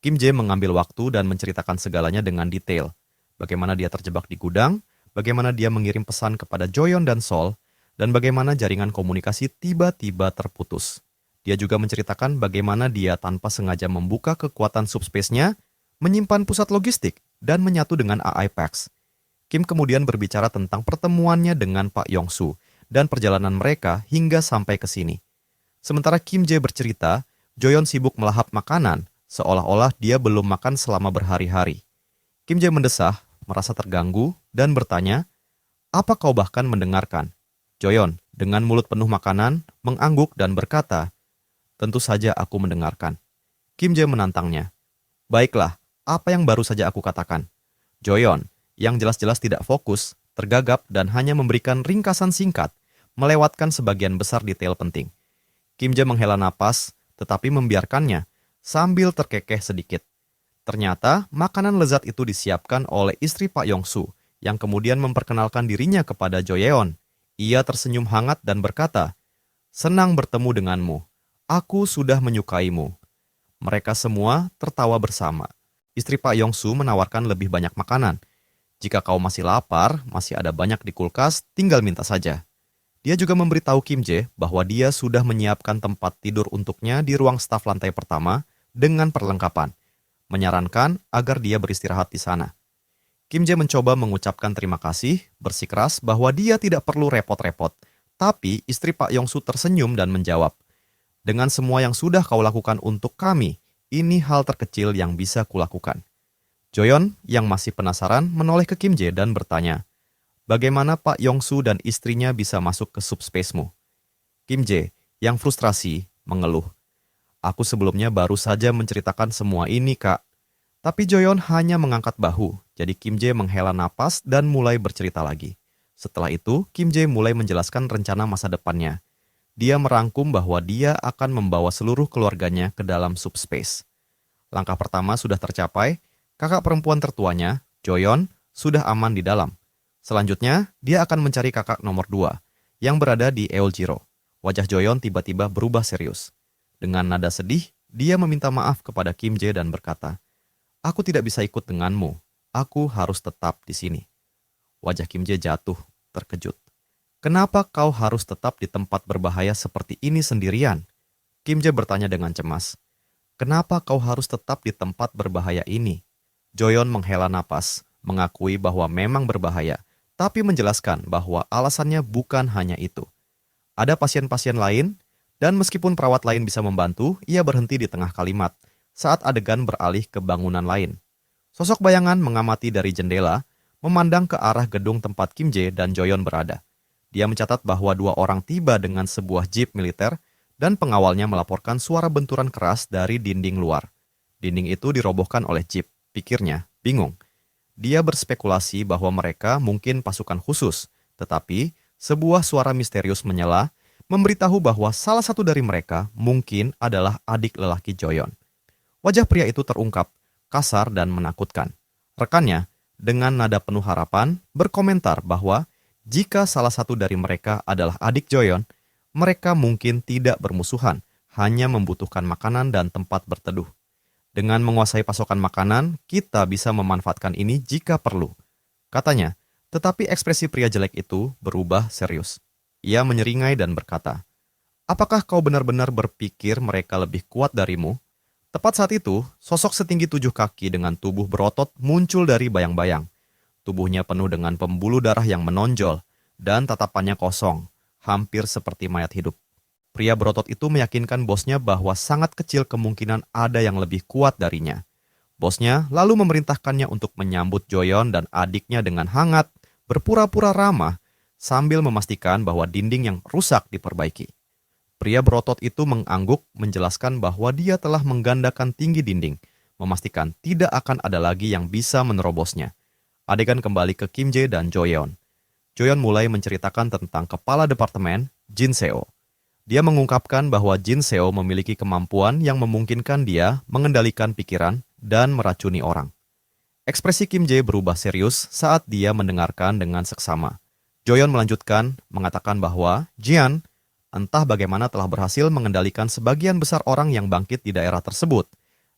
[SPEAKER 2] Kim Jae mengambil waktu dan menceritakan segalanya dengan detail. Bagaimana dia terjebak di gudang, bagaimana dia mengirim pesan kepada Joyon dan Sol, dan bagaimana jaringan komunikasi tiba-tiba terputus. Dia juga menceritakan bagaimana dia tanpa sengaja membuka kekuatan subspace-nya, menyimpan pusat logistik, dan menyatu dengan AI Pax. Kim kemudian berbicara tentang pertemuannya dengan Pak Yong-su dan perjalanan mereka hingga sampai ke sini. Sementara Kim Jae bercerita, Joyon sibuk melahap makanan, seolah-olah dia belum makan selama berhari-hari. Kim Jae mendesah, merasa terganggu, dan bertanya, "Apa kau bahkan mendengarkan?" Joyon, dengan mulut penuh makanan, mengangguk dan berkata, "Tentu saja aku mendengarkan." Kim Jae menantangnya. Baiklah, apa yang baru saja aku katakan? Joyeon, yang jelas-jelas tidak fokus, tergagap dan hanya memberikan ringkasan singkat, melewatkan sebagian besar detail penting. Kim Jae menghela napas, tetapi membiarkannya, sambil terkekeh sedikit. Ternyata, makanan lezat itu disiapkan oleh istri Pak Yong-su, yang kemudian memperkenalkan dirinya kepada Joyeon. Ia tersenyum hangat dan berkata, "Senang bertemu denganmu. Aku sudah menyukaimu." Mereka semua tertawa bersama. Istri Pak Yong-su menawarkan lebih banyak makanan. Jika kau masih lapar, masih ada banyak di kulkas, tinggal minta saja. Dia juga memberitahu Kim Jae bahwa dia sudah menyiapkan tempat tidur untuknya di ruang staf lantai pertama dengan perlengkapan, menyarankan agar dia beristirahat di sana. Kim Jae mencoba mengucapkan terima kasih, bersikeras bahwa dia tidak perlu repot-repot. Tapi istri Pak Yong-su tersenyum dan menjawab, "Dengan semua yang sudah kau lakukan untuk kami, ini hal terkecil yang bisa kulakukan." Joyeon yang masih penasaran menoleh ke Kim Jae dan bertanya, "Bagaimana Pak Yong-su dan istrinya bisa masuk ke subspace-mu?" Kim Jae yang frustrasi mengeluh, "Aku sebelumnya baru saja menceritakan semua ini, Kak." Tapi Joyeon hanya mengangkat bahu, jadi Kim Jae menghela napas dan mulai bercerita lagi. Setelah itu, Kim Jae mulai menjelaskan rencana masa depannya. Dia merangkum bahwa dia akan membawa seluruh keluarganya ke dalam subspace. Langkah pertama sudah tercapai, kakak perempuan tertuanya, Joyeon, sudah aman di dalam. Selanjutnya, dia akan mencari kakak nomor 2, yang berada di Eoljiro. Wajah Joyeon tiba-tiba berubah serius. Dengan nada sedih, dia meminta maaf kepada Kim Jae dan berkata, "Aku tidak bisa ikut denganmu. Aku harus tetap di sini." Wajah Kim Jae jatuh, terkejut. "Kenapa kau harus tetap di tempat berbahaya seperti ini sendirian?" Kim Jae bertanya dengan cemas. "Kenapa kau harus tetap di tempat berbahaya ini?" Joyeon menghela napas, mengakui bahwa memang berbahaya, tapi menjelaskan bahwa alasannya bukan hanya itu. Ada pasien-pasien lain, dan meskipun perawat lain bisa membantu, ia berhenti di tengah kalimat saat adegan beralih ke bangunan lain. Sosok bayangan mengamati dari jendela, memandang ke arah gedung tempat Kim Jae dan Joyeon berada. Dia mencatat bahwa 2 orang tiba dengan sebuah jeep militer dan pengawalnya melaporkan suara benturan keras dari dinding luar. Dinding itu dirobohkan oleh jeep, pikirnya, bingung. Dia berspekulasi bahwa mereka mungkin pasukan khusus, tetapi sebuah suara misterius menyela, memberitahu bahwa salah satu dari mereka mungkin adalah adik lelaki Joyeon. Wajah pria itu terungkap, kasar dan menakutkan. Rekannya, dengan nada penuh harapan, berkomentar bahwa jika salah satu dari mereka adalah adik Joyeon, mereka mungkin tidak bermusuhan, hanya membutuhkan makanan dan tempat berteduh. Dengan menguasai pasokan makanan, kita bisa memanfaatkan ini jika perlu, katanya. Tetapi ekspresi pria jelek itu berubah serius. Ia menyeringai dan berkata, "Apakah kau benar-benar berpikir mereka lebih kuat darimu?" Tepat saat itu, sosok setinggi 7 kaki dengan tubuh berotot muncul dari bayang-bayang. Tubuhnya penuh dengan pembuluh darah yang menonjol, dan tatapannya kosong, hampir seperti mayat hidup. Pria berotot itu meyakinkan bosnya bahwa sangat kecil kemungkinan ada yang lebih kuat darinya. Bosnya lalu memerintahkannya untuk menyambut Joyeon dan adiknya dengan hangat, berpura-pura ramah, sambil memastikan bahwa dinding yang rusak diperbaiki. Pria berotot itu mengangguk menjelaskan bahwa dia telah menggandakan tinggi dinding, memastikan tidak akan ada lagi yang bisa menerobosnya. Adegan kembali ke Kim Jae dan Joyeon. Joyeon mulai menceritakan tentang kepala departemen, Jin Seo. Dia mengungkapkan bahwa Jin Seo memiliki kemampuan yang memungkinkan dia mengendalikan pikiran dan meracuni orang. Ekspresi Kim Jae berubah serius saat dia mendengarkan dengan seksama. Joyeon melanjutkan mengatakan bahwa Jian entah bagaimana telah berhasil mengendalikan sebagian besar orang yang bangkit di daerah tersebut,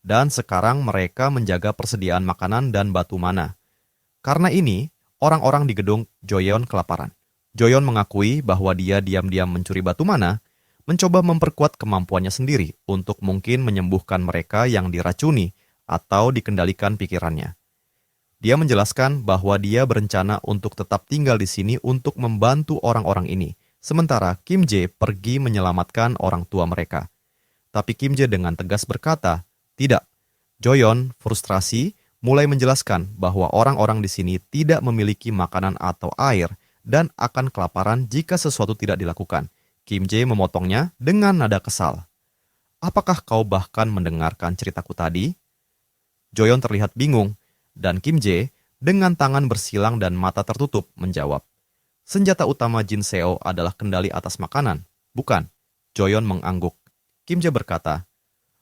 [SPEAKER 2] dan sekarang mereka menjaga persediaan makanan dan batu mana. Karena ini, orang-orang di gedung Joyeon kelaparan. Joyeon mengakui bahwa dia diam-diam mencuri batu mana, mencoba memperkuat kemampuannya sendiri untuk mungkin menyembuhkan mereka yang diracuni atau dikendalikan pikirannya. Dia menjelaskan bahwa dia berencana untuk tetap tinggal di sini untuk membantu orang-orang ini, sementara Kim Jae pergi menyelamatkan orang tua mereka. Tapi Kim Jae dengan tegas berkata, "Tidak." Joyeon, frustrasi, mulai menjelaskan bahwa orang-orang di sini tidak memiliki makanan atau air dan akan kelaparan jika sesuatu tidak dilakukan. Kim Jae memotongnya dengan nada kesal. apakah kau bahkan mendengarkan ceritaku tadi? Joyeon terlihat bingung, dan Kim Jae dengan tangan bersilang dan mata tertutup menjawab, senjata utama Jin Seo adalah kendali atas makanan, bukan? Joyeon mengangguk. Kim Jae berkata,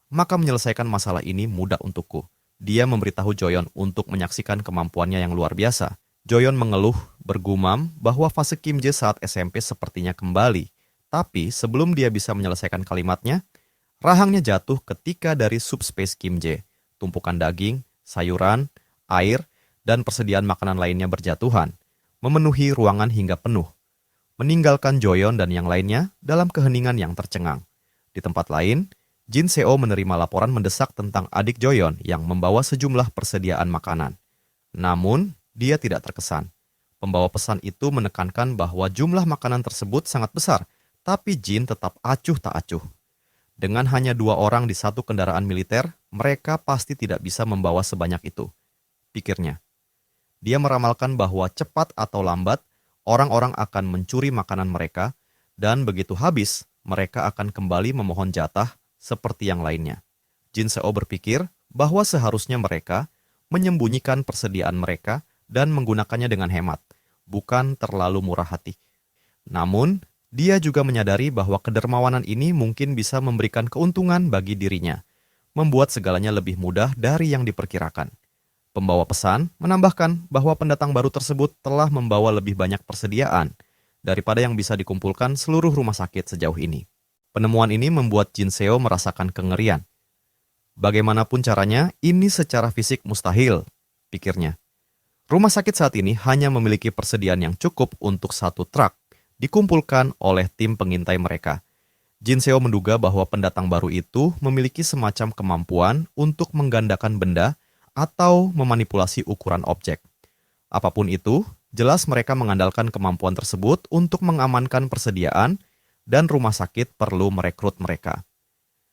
[SPEAKER 2] maka menyelesaikan masalah ini mudah untukku. Dia memberitahu Joyeon untuk menyaksikan kemampuannya yang luar biasa. Joyeon mengeluh, bergumam bahwa fase Kim Jae saat SMP sepertinya kembali. Tapi sebelum dia bisa menyelesaikan kalimatnya, rahangnya jatuh ketika dari subspace Kim Jae. Tumpukan daging, sayuran, air, dan persediaan makanan lainnya berjatuhan, memenuhi ruangan hingga penuh, meninggalkan Joyeon dan yang lainnya dalam keheningan yang tercengang. Di tempat lain, Jin Seo menerima laporan mendesak tentang adik Joyeon yang membawa sejumlah persediaan makanan. Namun, dia tidak terkesan. Pembawa pesan itu menekankan bahwa jumlah makanan tersebut sangat besar, tapi Jin tetap acuh tak acuh. Dengan hanya 2 orang di satu kendaraan militer, mereka pasti tidak bisa membawa sebanyak itu, pikirnya. Dia meramalkan bahwa cepat atau lambat, orang-orang akan mencuri makanan mereka, dan begitu habis, mereka akan kembali memohon jatah seperti yang lainnya. Jin Seo berpikir bahwa seharusnya mereka menyembunyikan persediaan mereka dan menggunakannya dengan hemat, bukan terlalu murah hati. Namun, dia juga menyadari bahwa kedermawanan ini mungkin bisa memberikan keuntungan bagi dirinya, membuat segalanya lebih mudah dari yang diperkirakan. Pembawa pesan menambahkan bahwa pendatang baru tersebut telah membawa lebih banyak persediaan daripada yang bisa dikumpulkan seluruh rumah sakit sejauh ini. Penemuan ini membuat Jin Seo merasakan kengerian. Bagaimanapun caranya, ini secara fisik mustahil, pikirnya. Rumah sakit saat ini hanya memiliki persediaan yang cukup untuk 1 truk, dikumpulkan oleh tim pengintai mereka. Jin Seo menduga bahwa pendatang baru itu memiliki semacam kemampuan untuk menggandakan benda atau memanipulasi ukuran objek. Apapun itu, jelas mereka mengandalkan kemampuan tersebut untuk mengamankan persediaan dan rumah sakit perlu merekrut mereka.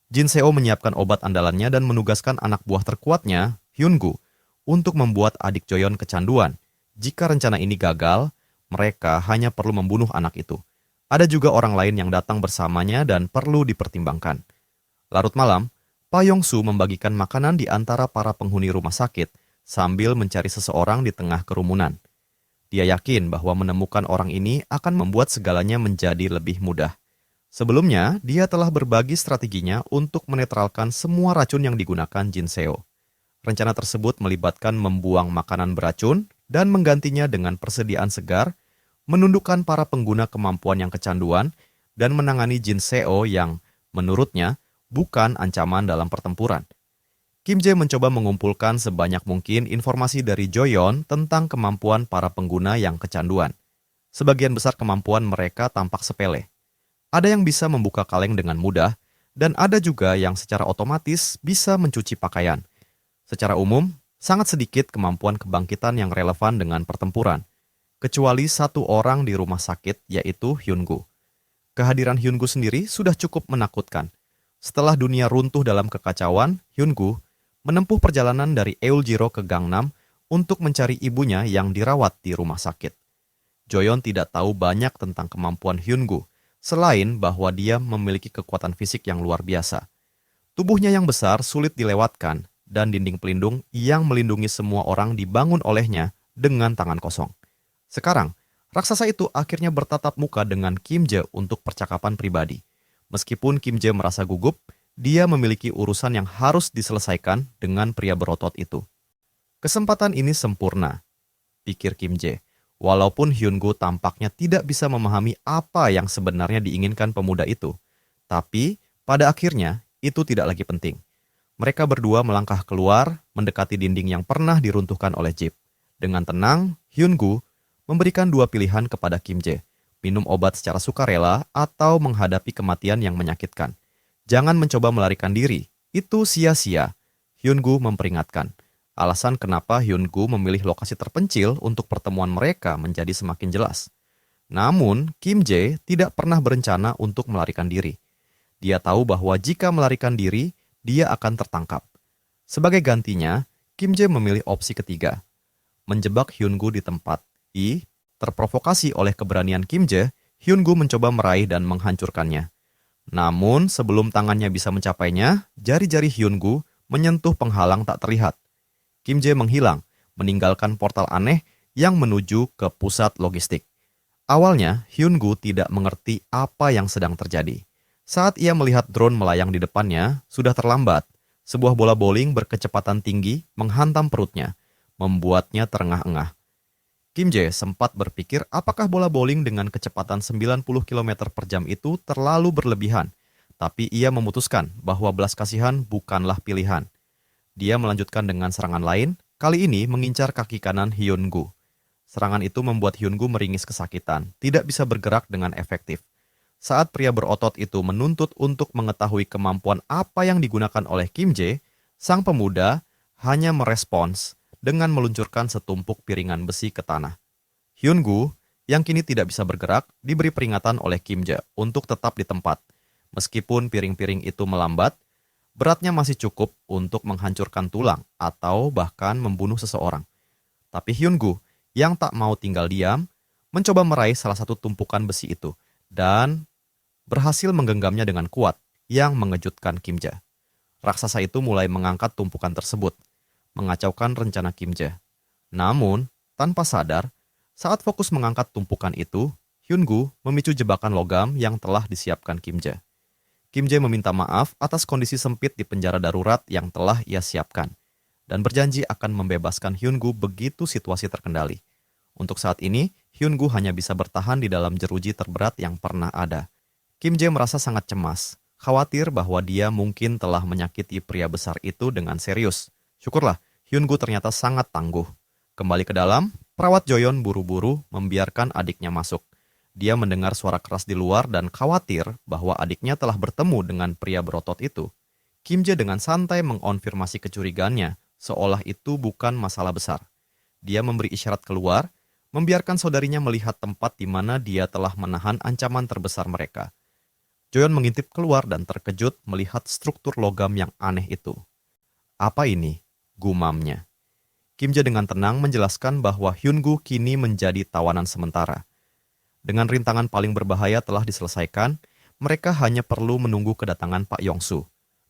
[SPEAKER 2] Jin Seo menyiapkan obat andalannya dan menugaskan anak buah terkuatnya, Hyun-gu, untuk membuat adik Joyeon kecanduan. Jika rencana ini gagal, mereka hanya perlu membunuh anak itu. Ada juga orang lain yang datang bersamanya dan perlu dipertimbangkan. Larut malam, Pa Yong-su membagikan makanan di antara para penghuni rumah sakit sambil mencari seseorang di tengah kerumunan. Dia yakin bahwa menemukan orang ini akan membuat segalanya menjadi lebih mudah. Sebelumnya, dia telah berbagi strateginya untuk menetralkan semua racun yang digunakan Jin Seo. Rencana tersebut melibatkan membuang makanan beracun dan menggantinya dengan persediaan segar, menundukkan para pengguna kemampuan yang kecanduan, dan menangani Jin Seo yang, menurutnya, bukan ancaman dalam pertempuran. Kim Jae mencoba mengumpulkan sebanyak mungkin informasi dari Joyeon tentang kemampuan para pengguna yang kecanduan. Sebagian besar kemampuan mereka tampak sepele. Ada yang bisa membuka kaleng dengan mudah, dan ada juga yang secara otomatis bisa mencuci pakaian. Secara umum, sangat sedikit kemampuan kebangkitan yang relevan dengan pertempuran, kecuali 1 orang di rumah sakit, yaitu Hyun-gu. Kehadiran Hyun-gu sendiri sudah cukup menakutkan. Setelah dunia runtuh dalam kekacauan, Hyun-gu menempuh perjalanan dari Eul-jiro ke Gangnam untuk mencari ibunya yang dirawat di rumah sakit. Joyeon tidak tahu banyak tentang kemampuan Hyun-gu, selain bahwa dia memiliki kekuatan fisik yang luar biasa. Tubuhnya yang besar sulit dilewatkan, dan dinding pelindung yang melindungi semua orang dibangun olehnya dengan tangan kosong. Sekarang, raksasa itu akhirnya bertatap muka dengan Kim Jae untuk percakapan pribadi. Meskipun Kim Jae merasa gugup, dia memiliki urusan yang harus diselesaikan dengan pria berotot itu. Kesempatan ini sempurna, pikir Kim Jae. Walaupun Hyun-gu tampaknya tidak bisa memahami apa yang sebenarnya diinginkan pemuda itu. Tapi, pada akhirnya, itu tidak lagi penting. Mereka berdua melangkah keluar, mendekati dinding yang pernah diruntuhkan oleh jeep. Dengan tenang, Hyun-gu memberikan 2 pilihan kepada Kim Jae. Minum obat secara sukarela atau menghadapi kematian yang menyakitkan. Jangan mencoba melarikan diri, itu sia-sia. Hyun-gu memperingatkan. Alasan kenapa Hyun-gu memilih lokasi terpencil untuk pertemuan mereka menjadi semakin jelas. Namun, Kim Jae tidak pernah berencana untuk melarikan diri. Dia tahu bahwa jika melarikan diri, dia akan tertangkap. Sebagai gantinya, Kim Jae memilih opsi ketiga, menjebak Hyun-gu di tempat. Terprovokasi oleh keberanian Kim Jae, Hyun-gu mencoba meraih dan menghancurkannya. Namun sebelum tangannya bisa mencapainya, jari-jari Hyun-gu menyentuh penghalang tak terlihat. Kim Jae menghilang, meninggalkan portal aneh yang menuju ke pusat logistik. Awalnya, Hyun-gu tidak mengerti apa yang sedang terjadi. Saat ia melihat drone melayang di depannya, sudah terlambat. Sebuah bola bowling berkecepatan tinggi menghantam perutnya, membuatnya terengah-engah. Kim Jae sempat berpikir apakah bola bowling dengan kecepatan 90 km per jam itu terlalu berlebihan. Tapi ia memutuskan bahwa belas kasihan bukanlah pilihan. Dia melanjutkan dengan serangan lain, kali ini mengincar kaki kanan Hyun-gu. Serangan itu membuat Hyun-gu meringis kesakitan, tidak bisa bergerak dengan efektif. Saat pria berotot itu menuntut untuk mengetahui kemampuan apa yang digunakan oleh Kim Jae, sang pemuda hanya merespons dengan meluncurkan setumpuk piringan besi ke tanah. Hyun-gu, yang kini tidak bisa bergerak, diberi peringatan oleh Kim Jae untuk tetap di tempat. Meskipun piring-piring itu melambat, beratnya masih cukup untuk menghancurkan tulang atau bahkan membunuh seseorang. Tapi Hyun-gu, yang tak mau tinggal diam, mencoba meraih salah satu tumpukan besi itu dan berhasil menggenggamnya dengan kuat yang mengejutkan Kim Jae. Raksasa itu mulai mengangkat tumpukan tersebut, mengacaukan rencana Kim Jae. Namun, tanpa sadar, saat fokus mengangkat tumpukan itu, Hyun-gu memicu jebakan logam yang telah disiapkan Kim Jae. Kim Jae meminta maaf atas kondisi sempit di penjara darurat yang telah ia siapkan, dan berjanji akan membebaskan Hyun-gu begitu situasi terkendali. Untuk saat ini, Hyun-gu hanya bisa bertahan di dalam jeruji terberat yang pernah ada. Kim Jae merasa sangat cemas, khawatir bahwa dia mungkin telah menyakiti pria besar itu dengan serius. Syukurlah, Hyun-gu ternyata sangat tangguh. Kembali ke dalam, perawat Joyeon buru-buru membiarkan adiknya masuk. Dia mendengar suara keras di luar dan khawatir bahwa adiknya telah bertemu dengan pria berotot itu. Kim Jae dengan santai mengonfirmasi kecurigaannya, seolah itu bukan masalah besar. Dia memberi isyarat keluar, membiarkan saudarinya melihat tempat di mana dia telah menahan ancaman terbesar mereka. Joyeon mengintip keluar dan terkejut melihat struktur logam yang aneh itu. Apa ini? Gumamnya. Kim Jae dengan tenang menjelaskan bahwa Hyun-gu kini menjadi tawanan sementara. Dengan rintangan paling berbahaya telah diselesaikan, mereka hanya perlu menunggu kedatangan Pak Yong-su.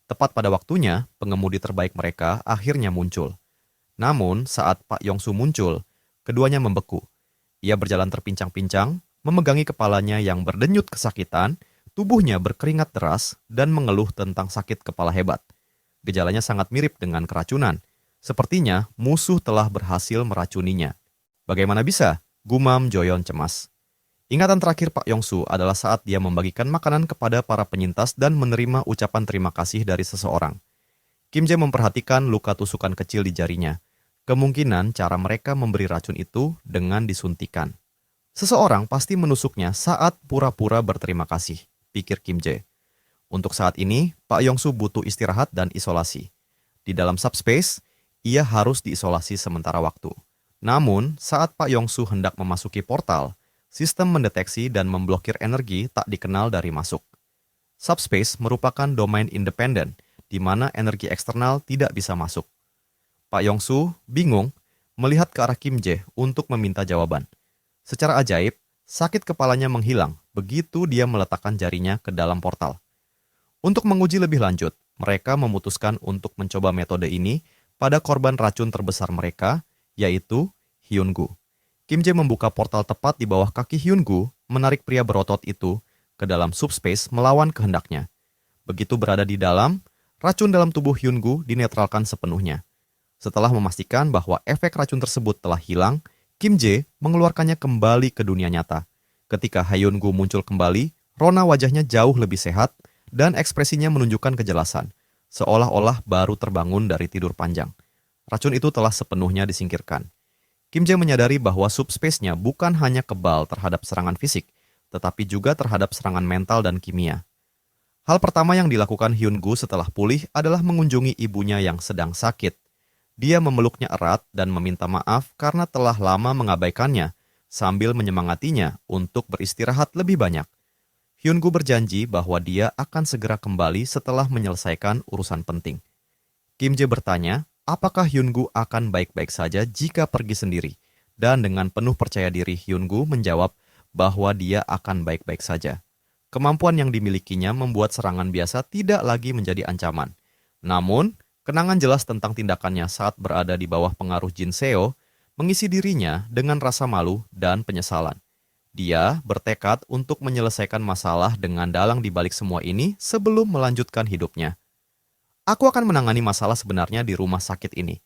[SPEAKER 2] Tepat pada waktunya, pengemudi terbaik mereka akhirnya muncul. Namun, saat Pak Yong-su muncul, keduanya membeku. Ia berjalan terpincang-pincang, memegangi kepalanya yang berdenyut kesakitan, tubuhnya berkeringat deras, dan mengeluh tentang sakit kepala hebat. Gejalanya sangat mirip dengan keracunan. Sepertinya musuh telah berhasil meracuninya. Bagaimana bisa? Gumam Joyeon cemas. Ingatan terakhir Pak Yong-su adalah saat dia membagikan makanan kepada para penyintas dan menerima ucapan terima kasih dari seseorang. Kim Jae memperhatikan luka tusukan kecil di jarinya. Kemungkinan cara mereka memberi racun itu dengan disuntikan. Seseorang pasti menusuknya saat pura-pura berterima kasih, pikir Kim Jae. Untuk saat ini, Pak Yong-su butuh istirahat dan isolasi. Di dalam subspace, ia harus diisolasi sementara waktu. Namun, saat Pak Yong-su hendak memasuki portal, sistem mendeteksi dan memblokir energi tak dikenal dari masuk. Subspace merupakan domain independen, di mana energi eksternal tidak bisa masuk. Pak Yong-su bingung melihat ke arah Kim Jae untuk meminta jawaban. Secara ajaib, sakit kepalanya menghilang begitu dia meletakkan jarinya ke dalam portal. Untuk menguji lebih lanjut, mereka memutuskan untuk mencoba metode ini pada korban racun terbesar mereka, yaitu Hyun-gu. Kim Jae membuka portal tepat di bawah kaki Hyun-gu, menarik pria berotot itu ke dalam subspace melawan kehendaknya. Begitu berada di dalam, racun dalam tubuh Hyun-gu dinetralkan sepenuhnya. Setelah memastikan bahwa efek racun tersebut telah hilang, Kim Jae mengeluarkannya kembali ke dunia nyata. Ketika Hyun-gu muncul kembali, rona wajahnya jauh lebih sehat dan ekspresinya menunjukkan kejelasan, seolah-olah baru terbangun dari tidur panjang. Racun itu telah sepenuhnya disingkirkan. Kim Jae menyadari bahwa subspace-nya bukan hanya kebal terhadap serangan fisik, tetapi juga terhadap serangan mental dan kimia. Hal pertama yang dilakukan Hyun-gu setelah pulih adalah mengunjungi ibunya yang sedang sakit. Dia memeluknya erat dan meminta maaf karena telah lama mengabaikannya, sambil menyemangatinya untuk beristirahat lebih banyak. Hyun-gu berjanji bahwa dia akan segera kembali setelah menyelesaikan urusan penting. Kim Jae bertanya, apakah Hyun-gu akan baik-baik saja jika pergi sendiri? Dan dengan penuh percaya diri Hyun-gu menjawab bahwa dia akan baik-baik saja. Kemampuan yang dimilikinya membuat serangan biasa tidak lagi menjadi ancaman. Namun, kenangan jelas tentang tindakannya saat berada di bawah pengaruh Jin Seo mengisi dirinya dengan rasa malu dan penyesalan. Dia bertekad untuk menyelesaikan masalah dengan dalang di balik semua ini sebelum melanjutkan hidupnya. Aku akan menangani masalah sebenarnya di rumah sakit ini,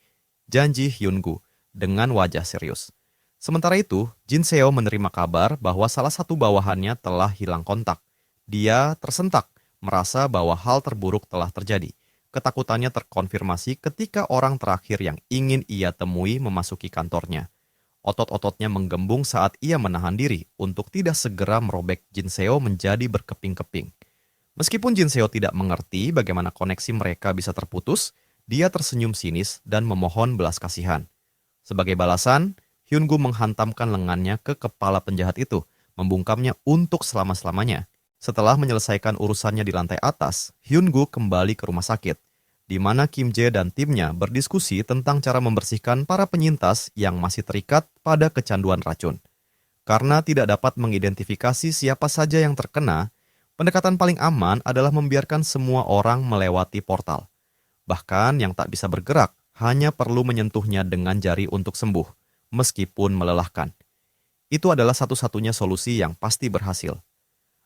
[SPEAKER 2] janji Hyun-gu dengan wajah serius. Sementara itu, Jin Seo menerima kabar bahwa salah satu bawahannya telah hilang kontak. Dia tersentak, merasa bahwa hal terburuk telah terjadi. Ketakutannya terkonfirmasi ketika orang terakhir yang ingin ia temui memasuki kantornya. Otot-ototnya menggembung saat ia menahan diri untuk tidak segera merobek Jin Seo menjadi berkeping-keping. Meskipun Jin Seo tidak mengerti bagaimana koneksi mereka bisa terputus, dia tersenyum sinis dan memohon belas kasihan. Sebagai balasan, Hyun-gu menghantamkan lengannya ke kepala penjahat itu, membungkamnya untuk selama-selamanya. Setelah menyelesaikan urusannya di lantai atas, Hyun-gu kembali ke rumah sakit, di mana Kim Jae dan timnya berdiskusi tentang cara membersihkan para penyintas yang masih terikat pada kecanduan racun. Karena tidak dapat mengidentifikasi siapa saja yang terkena, pendekatan paling aman adalah membiarkan semua orang melewati portal. Bahkan yang tak bisa bergerak hanya perlu menyentuhnya dengan jari untuk sembuh, meskipun melelahkan. Itu adalah satu-satunya solusi yang pasti berhasil.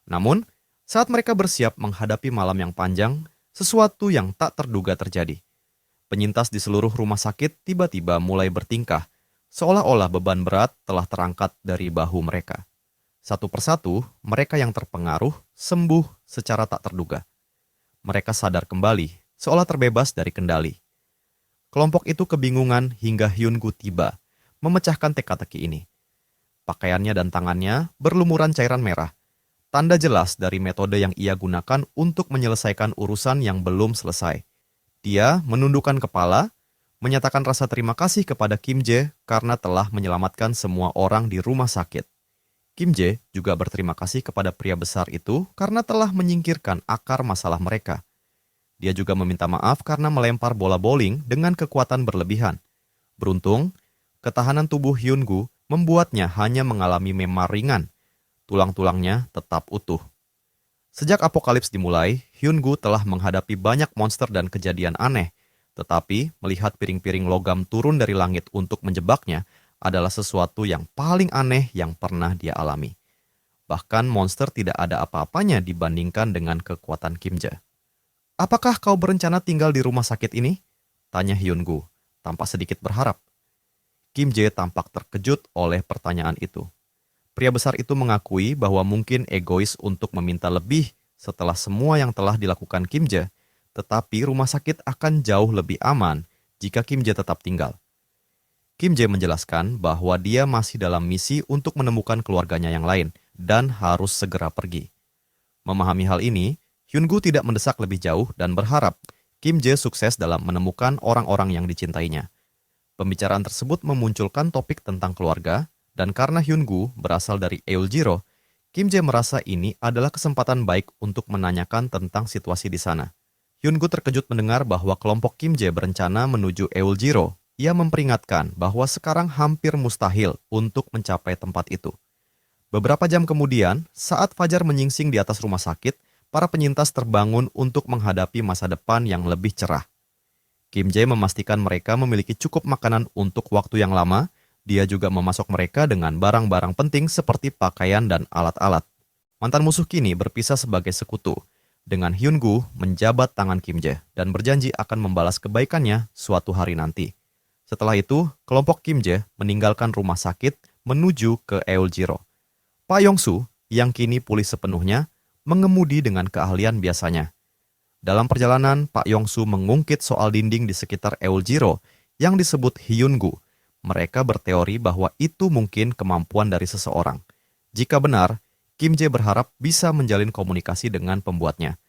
[SPEAKER 2] Namun, saat mereka bersiap menghadapi malam yang panjang, sesuatu yang tak terduga terjadi. Penyintas di seluruh rumah sakit tiba-tiba mulai bertingkah, seolah-olah beban berat telah terangkat dari bahu mereka. Satu persatu, mereka yang terpengaruh sembuh secara tak terduga. Mereka sadar kembali, seolah terbebas dari kendali. Kelompok itu kebingungan hingga Hyun-gu tiba, memecahkan teka-teki ini. Pakaiannya dan tangannya berlumuran cairan merah, tanda jelas dari metode yang ia gunakan untuk menyelesaikan urusan yang belum selesai. Dia menundukkan kepala, menyatakan rasa terima kasih kepada Kim Jae karena telah menyelamatkan semua orang di rumah sakit. Kim Jae juga berterima kasih kepada pria besar itu karena telah menyingkirkan akar masalah mereka. Dia juga meminta maaf karena melempar bola bowling dengan kekuatan berlebihan. Beruntung, ketahanan tubuh Hyun-gu membuatnya hanya mengalami memar ringan. Tulang-tulangnya tetap utuh. Sejak apokalips dimulai, Hyun-gu telah menghadapi banyak monster dan kejadian aneh. Tetapi, melihat piring-piring logam turun dari langit untuk menjebaknya adalah sesuatu yang paling aneh yang pernah dia alami. Bahkan monster tidak ada apa-apanya dibandingkan dengan kekuatan Kim Jae. "Apakah kau berencana tinggal di rumah sakit ini?" tanya Hyun-gu, tanpa sedikit berharap. Kim Jae tampak terkejut oleh pertanyaan itu. Pria besar itu mengakui bahwa mungkin egois untuk meminta lebih setelah semua yang telah dilakukan Kim Jae, tetapi rumah sakit akan jauh lebih aman jika Kim Jae tetap tinggal. Kim Jae menjelaskan bahwa dia masih dalam misi untuk menemukan keluarganya yang lain dan harus segera pergi. Memahami hal ini, Hyun-gu tidak mendesak lebih jauh dan berharap Kim Jae sukses dalam menemukan orang-orang yang dicintainya. Pembicaraan tersebut memunculkan topik tentang keluarga, dan karena Hyun-gu berasal dari Eoljiro, Kim Jae merasa ini adalah kesempatan baik untuk menanyakan tentang situasi di sana. Hyun-gu terkejut mendengar bahwa kelompok Kim Jae berencana menuju Eoljiro. Ia memperingatkan bahwa sekarang hampir mustahil untuk mencapai tempat itu. Beberapa jam kemudian, saat fajar menyingsing di atas rumah sakit, para penyintas terbangun untuk menghadapi masa depan yang lebih cerah. Kim Jae memastikan mereka memiliki cukup makanan untuk waktu yang lama. Dia juga memasok mereka dengan barang-barang penting seperti pakaian dan alat-alat. Mantan musuh kini berpisah sebagai sekutu, dengan Hyun-gu menjabat tangan Kim Jae dan berjanji akan membalas kebaikannya suatu hari nanti. Setelah itu, kelompok Kim Jae meninggalkan rumah sakit menuju ke Eoljiro. Pak Yong-su, yang kini pulih sepenuhnya, mengemudi dengan keahlian biasanya. Dalam perjalanan, Pak Yong-su mengungkit soal dinding di sekitar Eoljiro yang disebut Hyun-gu. Mereka berteori bahwa itu mungkin kemampuan dari seseorang. Jika benar, Kim Jae berharap bisa menjalin komunikasi dengan pembuatnya.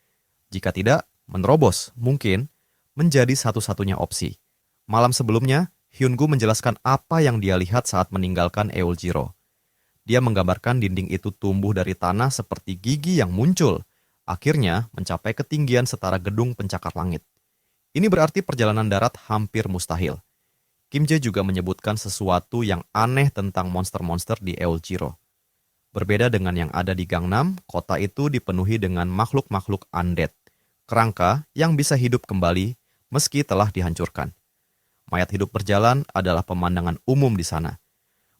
[SPEAKER 2] Jika tidak, menerobos mungkin menjadi satu-satunya opsi. Malam sebelumnya, Hyun-gu menjelaskan apa yang dia lihat saat meninggalkan Eoljiro. Dia menggambarkan dinding itu tumbuh dari tanah seperti gigi yang muncul, akhirnya mencapai ketinggian setara gedung pencakar langit. Ini berarti perjalanan darat hampir mustahil. Kim Jae juga menyebutkan sesuatu yang aneh tentang monster-monster di Eoljiro. Berbeda dengan yang ada di Gangnam, kota itu dipenuhi dengan makhluk-makhluk undead, kerangka yang bisa hidup kembali meski telah dihancurkan. Mayat hidup berjalan adalah pemandangan umum di sana.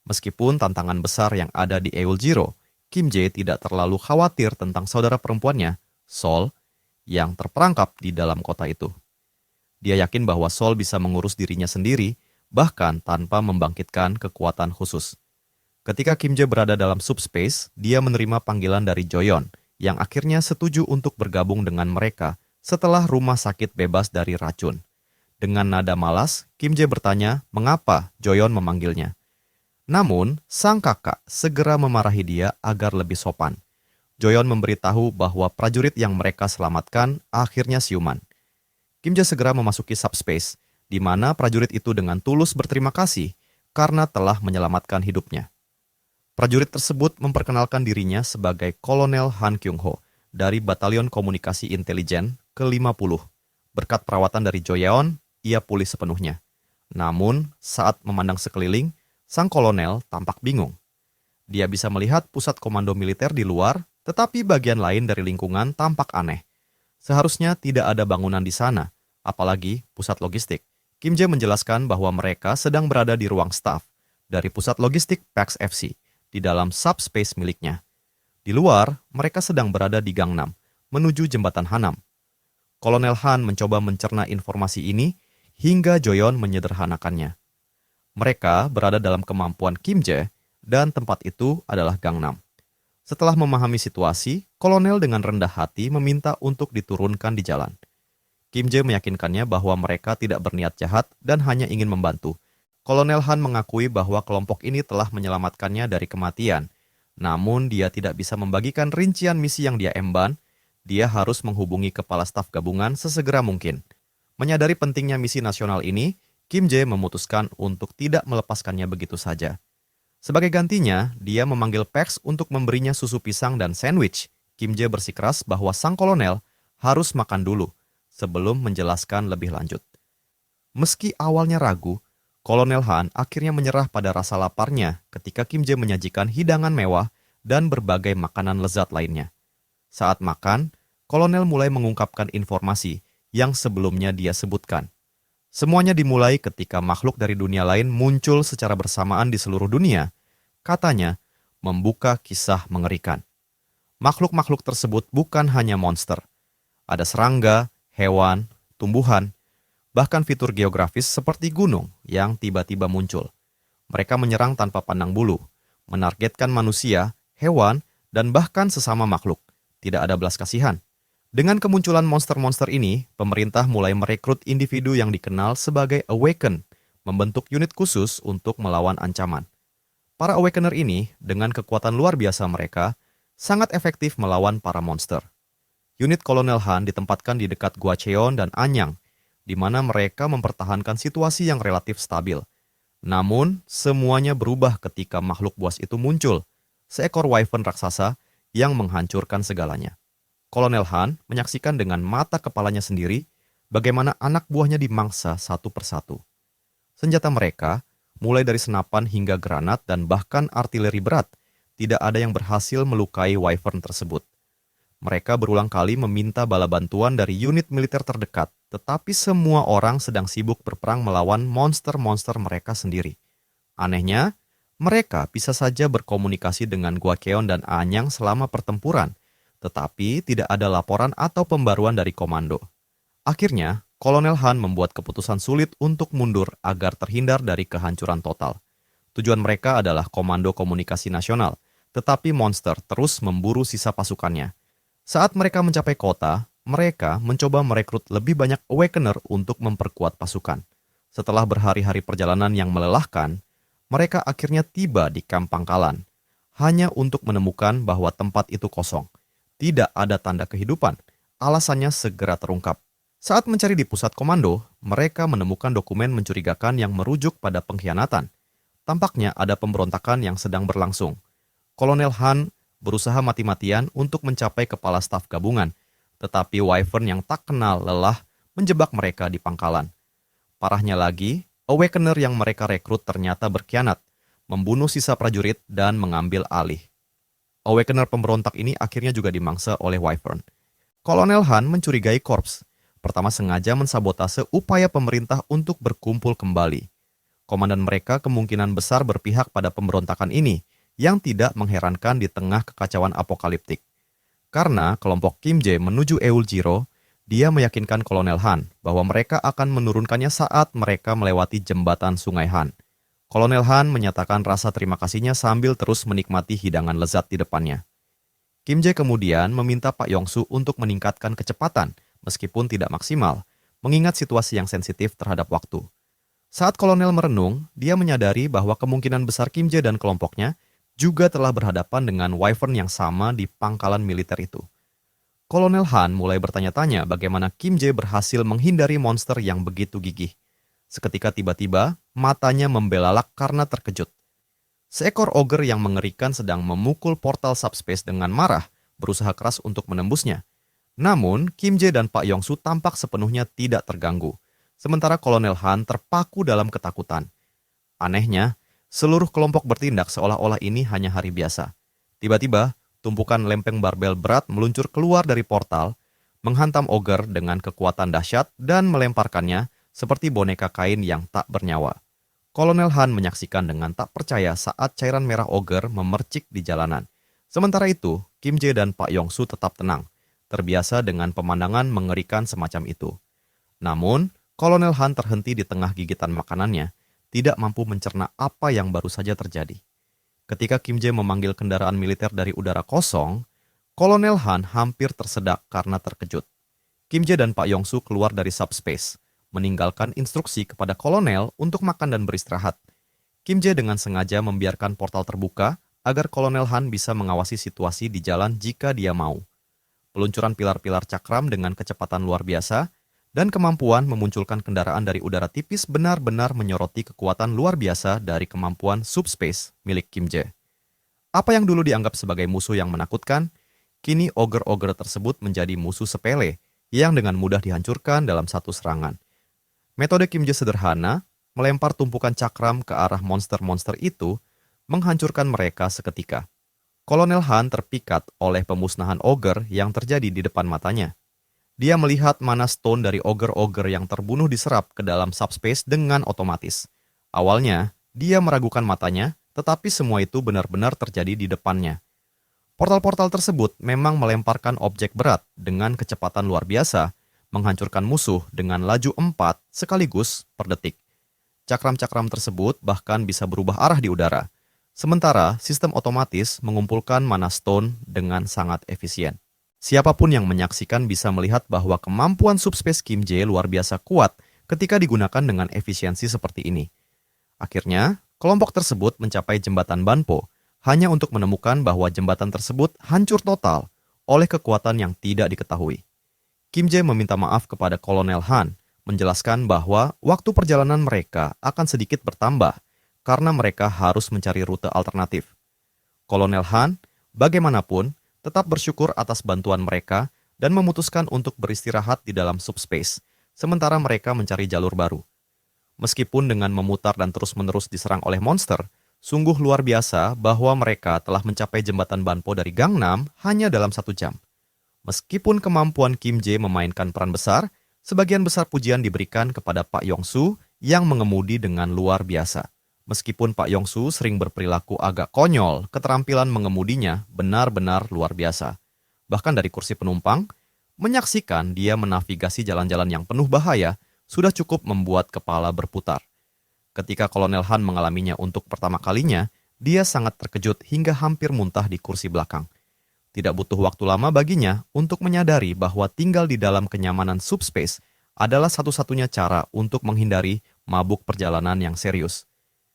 [SPEAKER 2] Meskipun tantangan besar yang ada di Eulgiro, Kim Jae tidak terlalu khawatir tentang saudara perempuannya, Sol, yang terperangkap di dalam kota itu. Dia yakin bahwa Sol bisa mengurus dirinya sendiri, bahkan tanpa membangkitkan kekuatan khusus. Ketika Kim Jae berada dalam subspace, dia menerima panggilan dari Joyeon, yang akhirnya setuju untuk bergabung dengan mereka setelah rumah sakit bebas dari racun. Dengan nada malas, Kim Jae bertanya mengapa Joyeon memanggilnya. Namun, sang kakak segera memarahi dia agar lebih sopan. Joyeon memberitahu bahwa prajurit yang mereka selamatkan akhirnya siuman. Kim Jae segera memasuki subspace, di mana prajurit itu dengan tulus berterima kasih karena telah menyelamatkan hidupnya. Prajurit tersebut memperkenalkan dirinya sebagai Kolonel Han Kyung-ho dari Batalion Komunikasi Intelijen ke-50. Berkat perawatan dari Joyeon, ia pulih sepenuhnya. Namun, saat memandang sekeliling, sang kolonel tampak bingung. Dia bisa melihat pusat komando militer di luar, tetapi bagian lain dari lingkungan tampak aneh. Seharusnya tidak ada bangunan di sana, apalagi pusat logistik. Kim Jae menjelaskan bahwa mereka sedang berada di ruang staf dari pusat logistik PAX FC di dalam subspace miliknya. Di luar, mereka sedang berada di Gangnam, menuju jembatan Hanam. Kolonel Han mencoba mencerna informasi ini hingga Joyeon menyederhanakannya. Mereka berada dalam kemampuan Kim Jae dan tempat itu adalah Gangnam. Setelah memahami situasi, kolonel dengan rendah hati meminta untuk diturunkan di jalan. Kim Jae meyakinkannya bahwa mereka tidak berniat jahat dan hanya ingin membantu. Kolonel Han mengakui bahwa kelompok ini telah menyelamatkannya dari kematian. Namun dia tidak bisa membagikan rincian misi yang dia emban. Dia harus menghubungi kepala staf gabungan sesegera mungkin. Menyadari pentingnya misi nasional ini, Kim Jae memutuskan untuk tidak melepaskannya begitu saja. Sebagai gantinya, dia memanggil Pax untuk memberinya susu pisang dan sandwich. Kim Jae bersikeras bahwa sang kolonel harus makan dulu sebelum menjelaskan lebih lanjut. Meski awalnya ragu, Kolonel Han akhirnya menyerah pada rasa laparnya ketika Kim Jae menyajikan hidangan mewah dan berbagai makanan lezat lainnya. Saat makan, Kolonel mulai mengungkapkan informasi yang sebelumnya dia sebutkan. Semuanya dimulai ketika makhluk dari dunia lain muncul secara bersamaan di seluruh dunia. Katanya, membuka kisah mengerikan. Makhluk-makhluk tersebut bukan hanya monster. Ada serangga, hewan, tumbuhan, bahkan fitur geografis seperti gunung yang tiba-tiba muncul. Mereka menyerang tanpa pandang bulu, menargetkan manusia, hewan, dan bahkan sesama makhluk. Tidak ada belas kasihan. Dengan kemunculan monster-monster ini, pemerintah mulai merekrut individu yang dikenal sebagai Awaken, membentuk unit khusus untuk melawan ancaman. Para Awakener ini, dengan kekuatan luar biasa mereka, sangat efektif melawan para monster. Unit Kolonel Han ditempatkan di dekat Gua Cheon dan Anyang, di mana mereka mempertahankan situasi yang relatif stabil. Namun, semuanya berubah ketika makhluk buas itu muncul, seekor wyvern raksasa yang menghancurkan segalanya. Kolonel Han menyaksikan dengan mata kepalanya sendiri bagaimana anak buahnya dimangsa satu persatu. Senjata mereka, mulai dari senapan hingga granat dan bahkan artileri berat, tidak ada yang berhasil melukai wyvern tersebut. Mereka berulang kali meminta bala bantuan dari unit militer terdekat, tetapi semua orang sedang sibuk berperang melawan monster-monster mereka sendiri. Anehnya, mereka bisa saja berkomunikasi dengan Gua Cheon dan Anyang selama pertempuran, tetapi tidak ada laporan atau pembaruan dari komando. Akhirnya, Kolonel Han membuat keputusan sulit untuk mundur agar terhindar dari kehancuran total. Tujuan mereka adalah Komando Komunikasi Nasional, tetapi monster terus memburu sisa pasukannya. Saat mereka mencapai kota, mereka mencoba merekrut lebih banyak Awakener untuk memperkuat pasukan. Setelah berhari-hari perjalanan yang melelahkan, mereka akhirnya tiba di kamp pangkalan, hanya untuk menemukan bahwa tempat itu kosong. Tidak ada tanda kehidupan, alasannya segera terungkap. Saat mencari di pusat komando, mereka menemukan dokumen mencurigakan yang merujuk pada pengkhianatan. Tampaknya ada pemberontakan yang sedang berlangsung. Kolonel Han berusaha mati-matian untuk mencapai kepala staf gabungan, tetapi wyvern yang tak kenal lelah menjebak mereka di pangkalan. Parahnya lagi, Awakener yang mereka rekrut ternyata berkhianat, membunuh sisa prajurit dan mengambil alih. Awakener pemberontak ini akhirnya juga dimangsa oleh Wyvern. Kolonel Han mencurigai Korps. Pertama sengaja mensabotase upaya pemerintah untuk berkumpul kembali. Komandan mereka kemungkinan besar berpihak pada pemberontakan ini, yang tidak mengherankan di tengah kekacauan apokaliptik. Karena kelompok Kim Jae menuju Eul-jiro, dia meyakinkan Kolonel Han bahwa mereka akan menurunkannya saat mereka melewati jembatan Sungai Han. Kolonel Han menyatakan rasa terima kasihnya sambil terus menikmati hidangan lezat di depannya. Kim Jae kemudian meminta Pak Yong-su untuk meningkatkan kecepatan meskipun tidak maksimal, mengingat situasi yang sensitif terhadap waktu. Saat kolonel merenung, dia menyadari bahwa kemungkinan besar Kim Jae dan kelompoknya juga telah berhadapan dengan Wyvern yang sama di pangkalan militer itu. Kolonel Han mulai bertanya-tanya bagaimana Kim Jae berhasil menghindari monster yang begitu gigih. Seketika tiba-tiba, matanya membelalak karena terkejut. Seekor ogre yang mengerikan sedang memukul portal subspace dengan marah, berusaha keras untuk menembusnya. Namun, Kim Jae dan Pak Yong-su tampak sepenuhnya tidak terganggu, sementara Kolonel Han terpaku dalam ketakutan. Anehnya, seluruh kelompok bertindak seolah-olah ini hanya hari biasa. Tiba-tiba, tumpukan lempeng barbel berat meluncur keluar dari portal, menghantam ogre dengan kekuatan dahsyat dan melemparkannya seperti boneka kain yang tak bernyawa. Kolonel Han menyaksikan dengan tak percaya saat cairan merah ogre memercik di jalanan. Sementara itu, Kim Jae dan Pak Yong-su tetap tenang, terbiasa dengan pemandangan mengerikan semacam itu. Namun, Kolonel Han terhenti di tengah gigitan makanannya, tidak mampu mencerna apa yang baru saja terjadi. Ketika Kim Jae memanggil kendaraan militer dari udara kosong, Kolonel Han hampir tersedak karena terkejut. Kim Jae dan Pak Yong-su keluar dari subspace, meninggalkan instruksi kepada kolonel untuk makan dan beristirahat. Kim Jae dengan sengaja membiarkan portal terbuka agar Kolonel Han bisa mengawasi situasi di jalan jika dia mau. Peluncuran pilar-pilar cakram dengan kecepatan luar biasa dan kemampuan memunculkan kendaraan dari udara tipis benar-benar menyoroti kekuatan luar biasa dari kemampuan subspace milik Kim Jae. Apa yang dulu dianggap sebagai musuh yang menakutkan, kini ogre-ogre tersebut menjadi musuh sepele yang dengan mudah dihancurkan dalam satu serangan. Metode Kim Jae sederhana, melempar tumpukan cakram ke arah monster-monster itu, menghancurkan mereka seketika. Kolonel Han terpikat oleh pemusnahan ogre yang terjadi di depan matanya. Dia melihat mana stone dari ogre-ogre yang terbunuh diserap ke dalam subspace dengan otomatis. Awalnya, dia meragukan matanya, tetapi semua itu benar-benar terjadi di depannya. Portal-portal tersebut memang melemparkan objek berat dengan kecepatan luar biasa, menghancurkan musuh dengan laju 4 sekaligus per detik. Cakram-cakram tersebut bahkan bisa berubah arah di udara. Sementara sistem otomatis mengumpulkan mana stone dengan sangat efisien. Siapapun yang menyaksikan bisa melihat bahwa kemampuan subspace Kim Jae luar biasa kuat ketika digunakan dengan efisiensi seperti ini. Akhirnya, kelompok tersebut mencapai jembatan Banpo hanya untuk menemukan bahwa jembatan tersebut hancur total oleh kekuatan yang tidak diketahui. Kim Jae meminta maaf kepada Kolonel Han, menjelaskan bahwa waktu perjalanan mereka akan sedikit bertambah karena mereka harus mencari rute alternatif. Kolonel Han, bagaimanapun, tetap bersyukur atas bantuan mereka dan memutuskan untuk beristirahat di dalam subspace, sementara mereka mencari jalur baru. Meskipun dengan memutar dan terus-menerus diserang oleh monster, sungguh luar biasa bahwa mereka telah mencapai jembatan Banpo dari Gangnam hanya dalam 1 jam. Meskipun kemampuan Kim Jae memainkan peran besar, sebagian besar pujian diberikan kepada Pak Yong-su yang mengemudi dengan luar biasa. Meskipun Pak Yong-su sering berperilaku agak konyol, keterampilan mengemudinya benar-benar luar biasa. Bahkan dari kursi penumpang, menyaksikan dia menavigasi jalan-jalan yang penuh bahaya sudah cukup membuat kepala berputar. Ketika Kolonel Han mengalaminya untuk pertama kalinya, dia sangat terkejut hingga hampir muntah di kursi belakang. Tidak butuh waktu lama baginya untuk menyadari bahwa tinggal di dalam kenyamanan subspace adalah satu-satunya cara untuk menghindari mabuk perjalanan yang serius.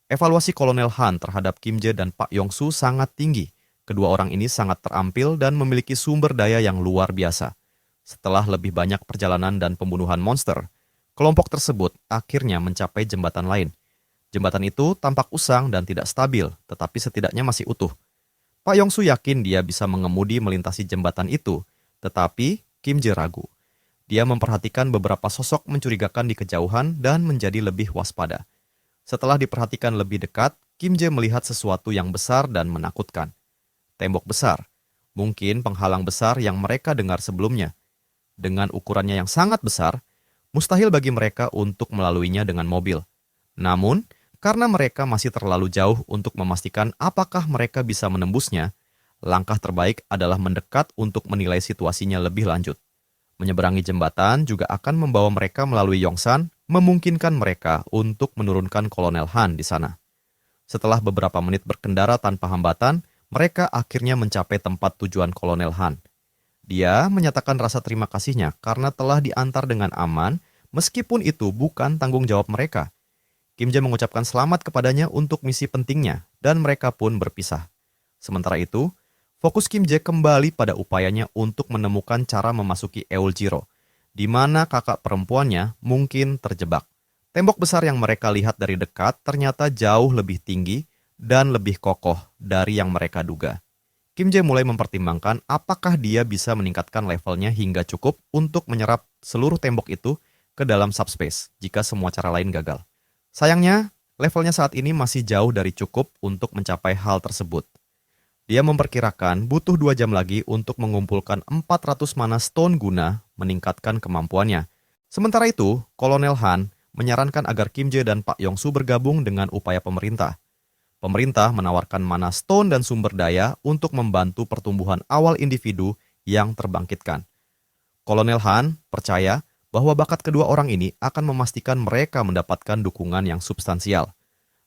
[SPEAKER 2] Evaluasi Kolonel Han terhadap Kim Jae dan Pak Yong-su sangat tinggi. Kedua orang ini sangat terampil dan memiliki sumber daya yang luar biasa. Setelah lebih banyak perjalanan dan pembunuhan monster, kelompok tersebut akhirnya mencapai jembatan lain. Jembatan itu tampak usang dan tidak stabil, tetapi setidaknya masih utuh. Pak Yong-su yakin dia bisa mengemudi melintasi jembatan itu, tetapi Kim Jae ragu. Dia memperhatikan beberapa sosok mencurigakan di kejauhan dan menjadi lebih waspada. Setelah diperhatikan lebih dekat, Kim Jae melihat sesuatu yang besar dan menakutkan. tembok besar, mungkin penghalang besar yang mereka dengar sebelumnya. Dengan ukurannya yang sangat besar, mustahil bagi mereka untuk melaluinya dengan mobil. Namun, karena mereka masih terlalu jauh untuk memastikan apakah mereka bisa menembusnya, langkah terbaik adalah mendekat untuk menilai situasinya lebih lanjut. Menyeberangi jembatan juga akan membawa mereka melalui Yongsan, memungkinkan mereka untuk menurunkan Kolonel Han di sana. Setelah beberapa menit berkendara tanpa hambatan, mereka akhirnya mencapai tempat tujuan Kolonel Han. Dia menyatakan rasa terima kasihnya karena telah diantar dengan aman, meskipun itu bukan tanggung jawab mereka. Kim Jae mengucapkan selamat kepadanya untuk misi pentingnya, dan mereka pun berpisah. Sementara itu, fokus Kim Jae kembali pada upayanya untuk menemukan cara memasuki Eoljiro, di mana kakak perempuannya mungkin terjebak. Tembok besar yang mereka lihat dari dekat ternyata jauh lebih tinggi dan lebih kokoh dari yang mereka duga. Kim Jae mulai mempertimbangkan apakah dia bisa meningkatkan levelnya hingga cukup untuk menyerap seluruh tembok itu ke dalam subspace jika semua cara lain gagal. Sayangnya, levelnya saat ini masih jauh dari cukup untuk mencapai hal tersebut. Dia memperkirakan butuh 2 jam lagi untuk mengumpulkan 400 mana stone guna meningkatkan kemampuannya. Sementara itu, Kolonel Han menyarankan agar Kim Jae dan Pak Yong-su bergabung dengan upaya pemerintah. Pemerintah menawarkan mana stone dan sumber daya untuk membantu pertumbuhan awal individu yang terbangkitkan. Kolonel Han percaya bahwa bakat kedua orang ini akan memastikan mereka mendapatkan dukungan yang substansial.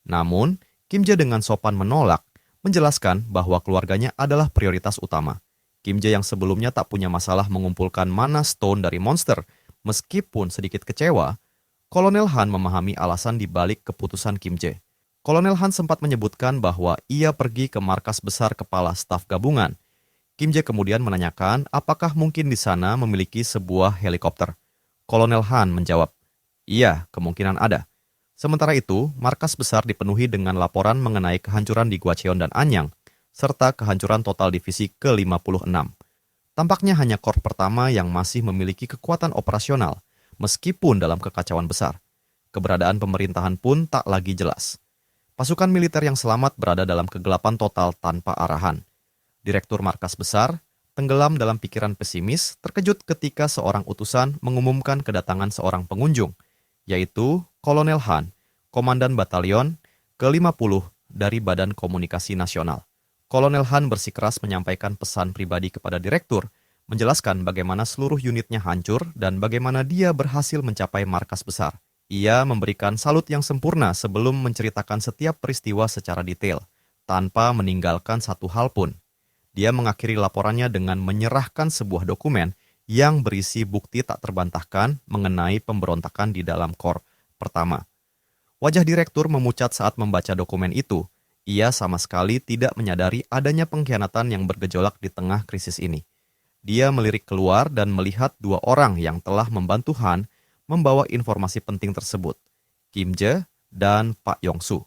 [SPEAKER 2] Namun, Kim Jae dengan sopan menolak, menjelaskan bahwa keluarganya adalah prioritas utama. Kim Jae yang sebelumnya tak punya masalah mengumpulkan mana stone dari monster, meskipun sedikit kecewa, Kolonel Han memahami alasan di balik keputusan Kim Jae. Kolonel Han sempat menyebutkan bahwa ia pergi ke markas besar kepala staf gabungan. Kim Jae kemudian menanyakan apakah mungkin di sana memiliki sebuah helikopter. Kolonel Han menjawab, iya, kemungkinan ada. Sementara itu, markas besar dipenuhi dengan laporan mengenai kehancuran di Gwacheon dan Anyang, serta kehancuran total divisi ke-56. Tampaknya hanya korps pertama yang masih memiliki kekuatan operasional, meskipun dalam kekacauan besar. Keberadaan pemerintahan pun tak lagi jelas. Pasukan militer yang selamat berada dalam kegelapan total tanpa arahan. Direktur markas besar tenggelam dalam pikiran pesimis, terkejut ketika seorang utusan mengumumkan kedatangan seorang pengunjung, yaitu Kolonel Han, Komandan Batalion ke-50 dari Badan Komunikasi Nasional. Kolonel Han bersikeras menyampaikan pesan pribadi kepada direktur, menjelaskan bagaimana seluruh unitnya hancur dan bagaimana dia berhasil mencapai markas besar. Ia memberikan salut yang sempurna sebelum menceritakan setiap peristiwa secara detail, tanpa meninggalkan satu hal pun. Dia mengakhiri laporannya dengan menyerahkan sebuah dokumen yang berisi bukti tak terbantahkan mengenai pemberontakan di dalam korps pertama. Wajah direktur memucat saat membaca dokumen itu. Ia sama sekali tidak menyadari adanya pengkhianatan yang bergejolak di tengah krisis ini. Dia melirik keluar dan melihat 2 orang yang telah membantu Han membawa informasi penting tersebut, Kim Jae dan Pak Yong-su.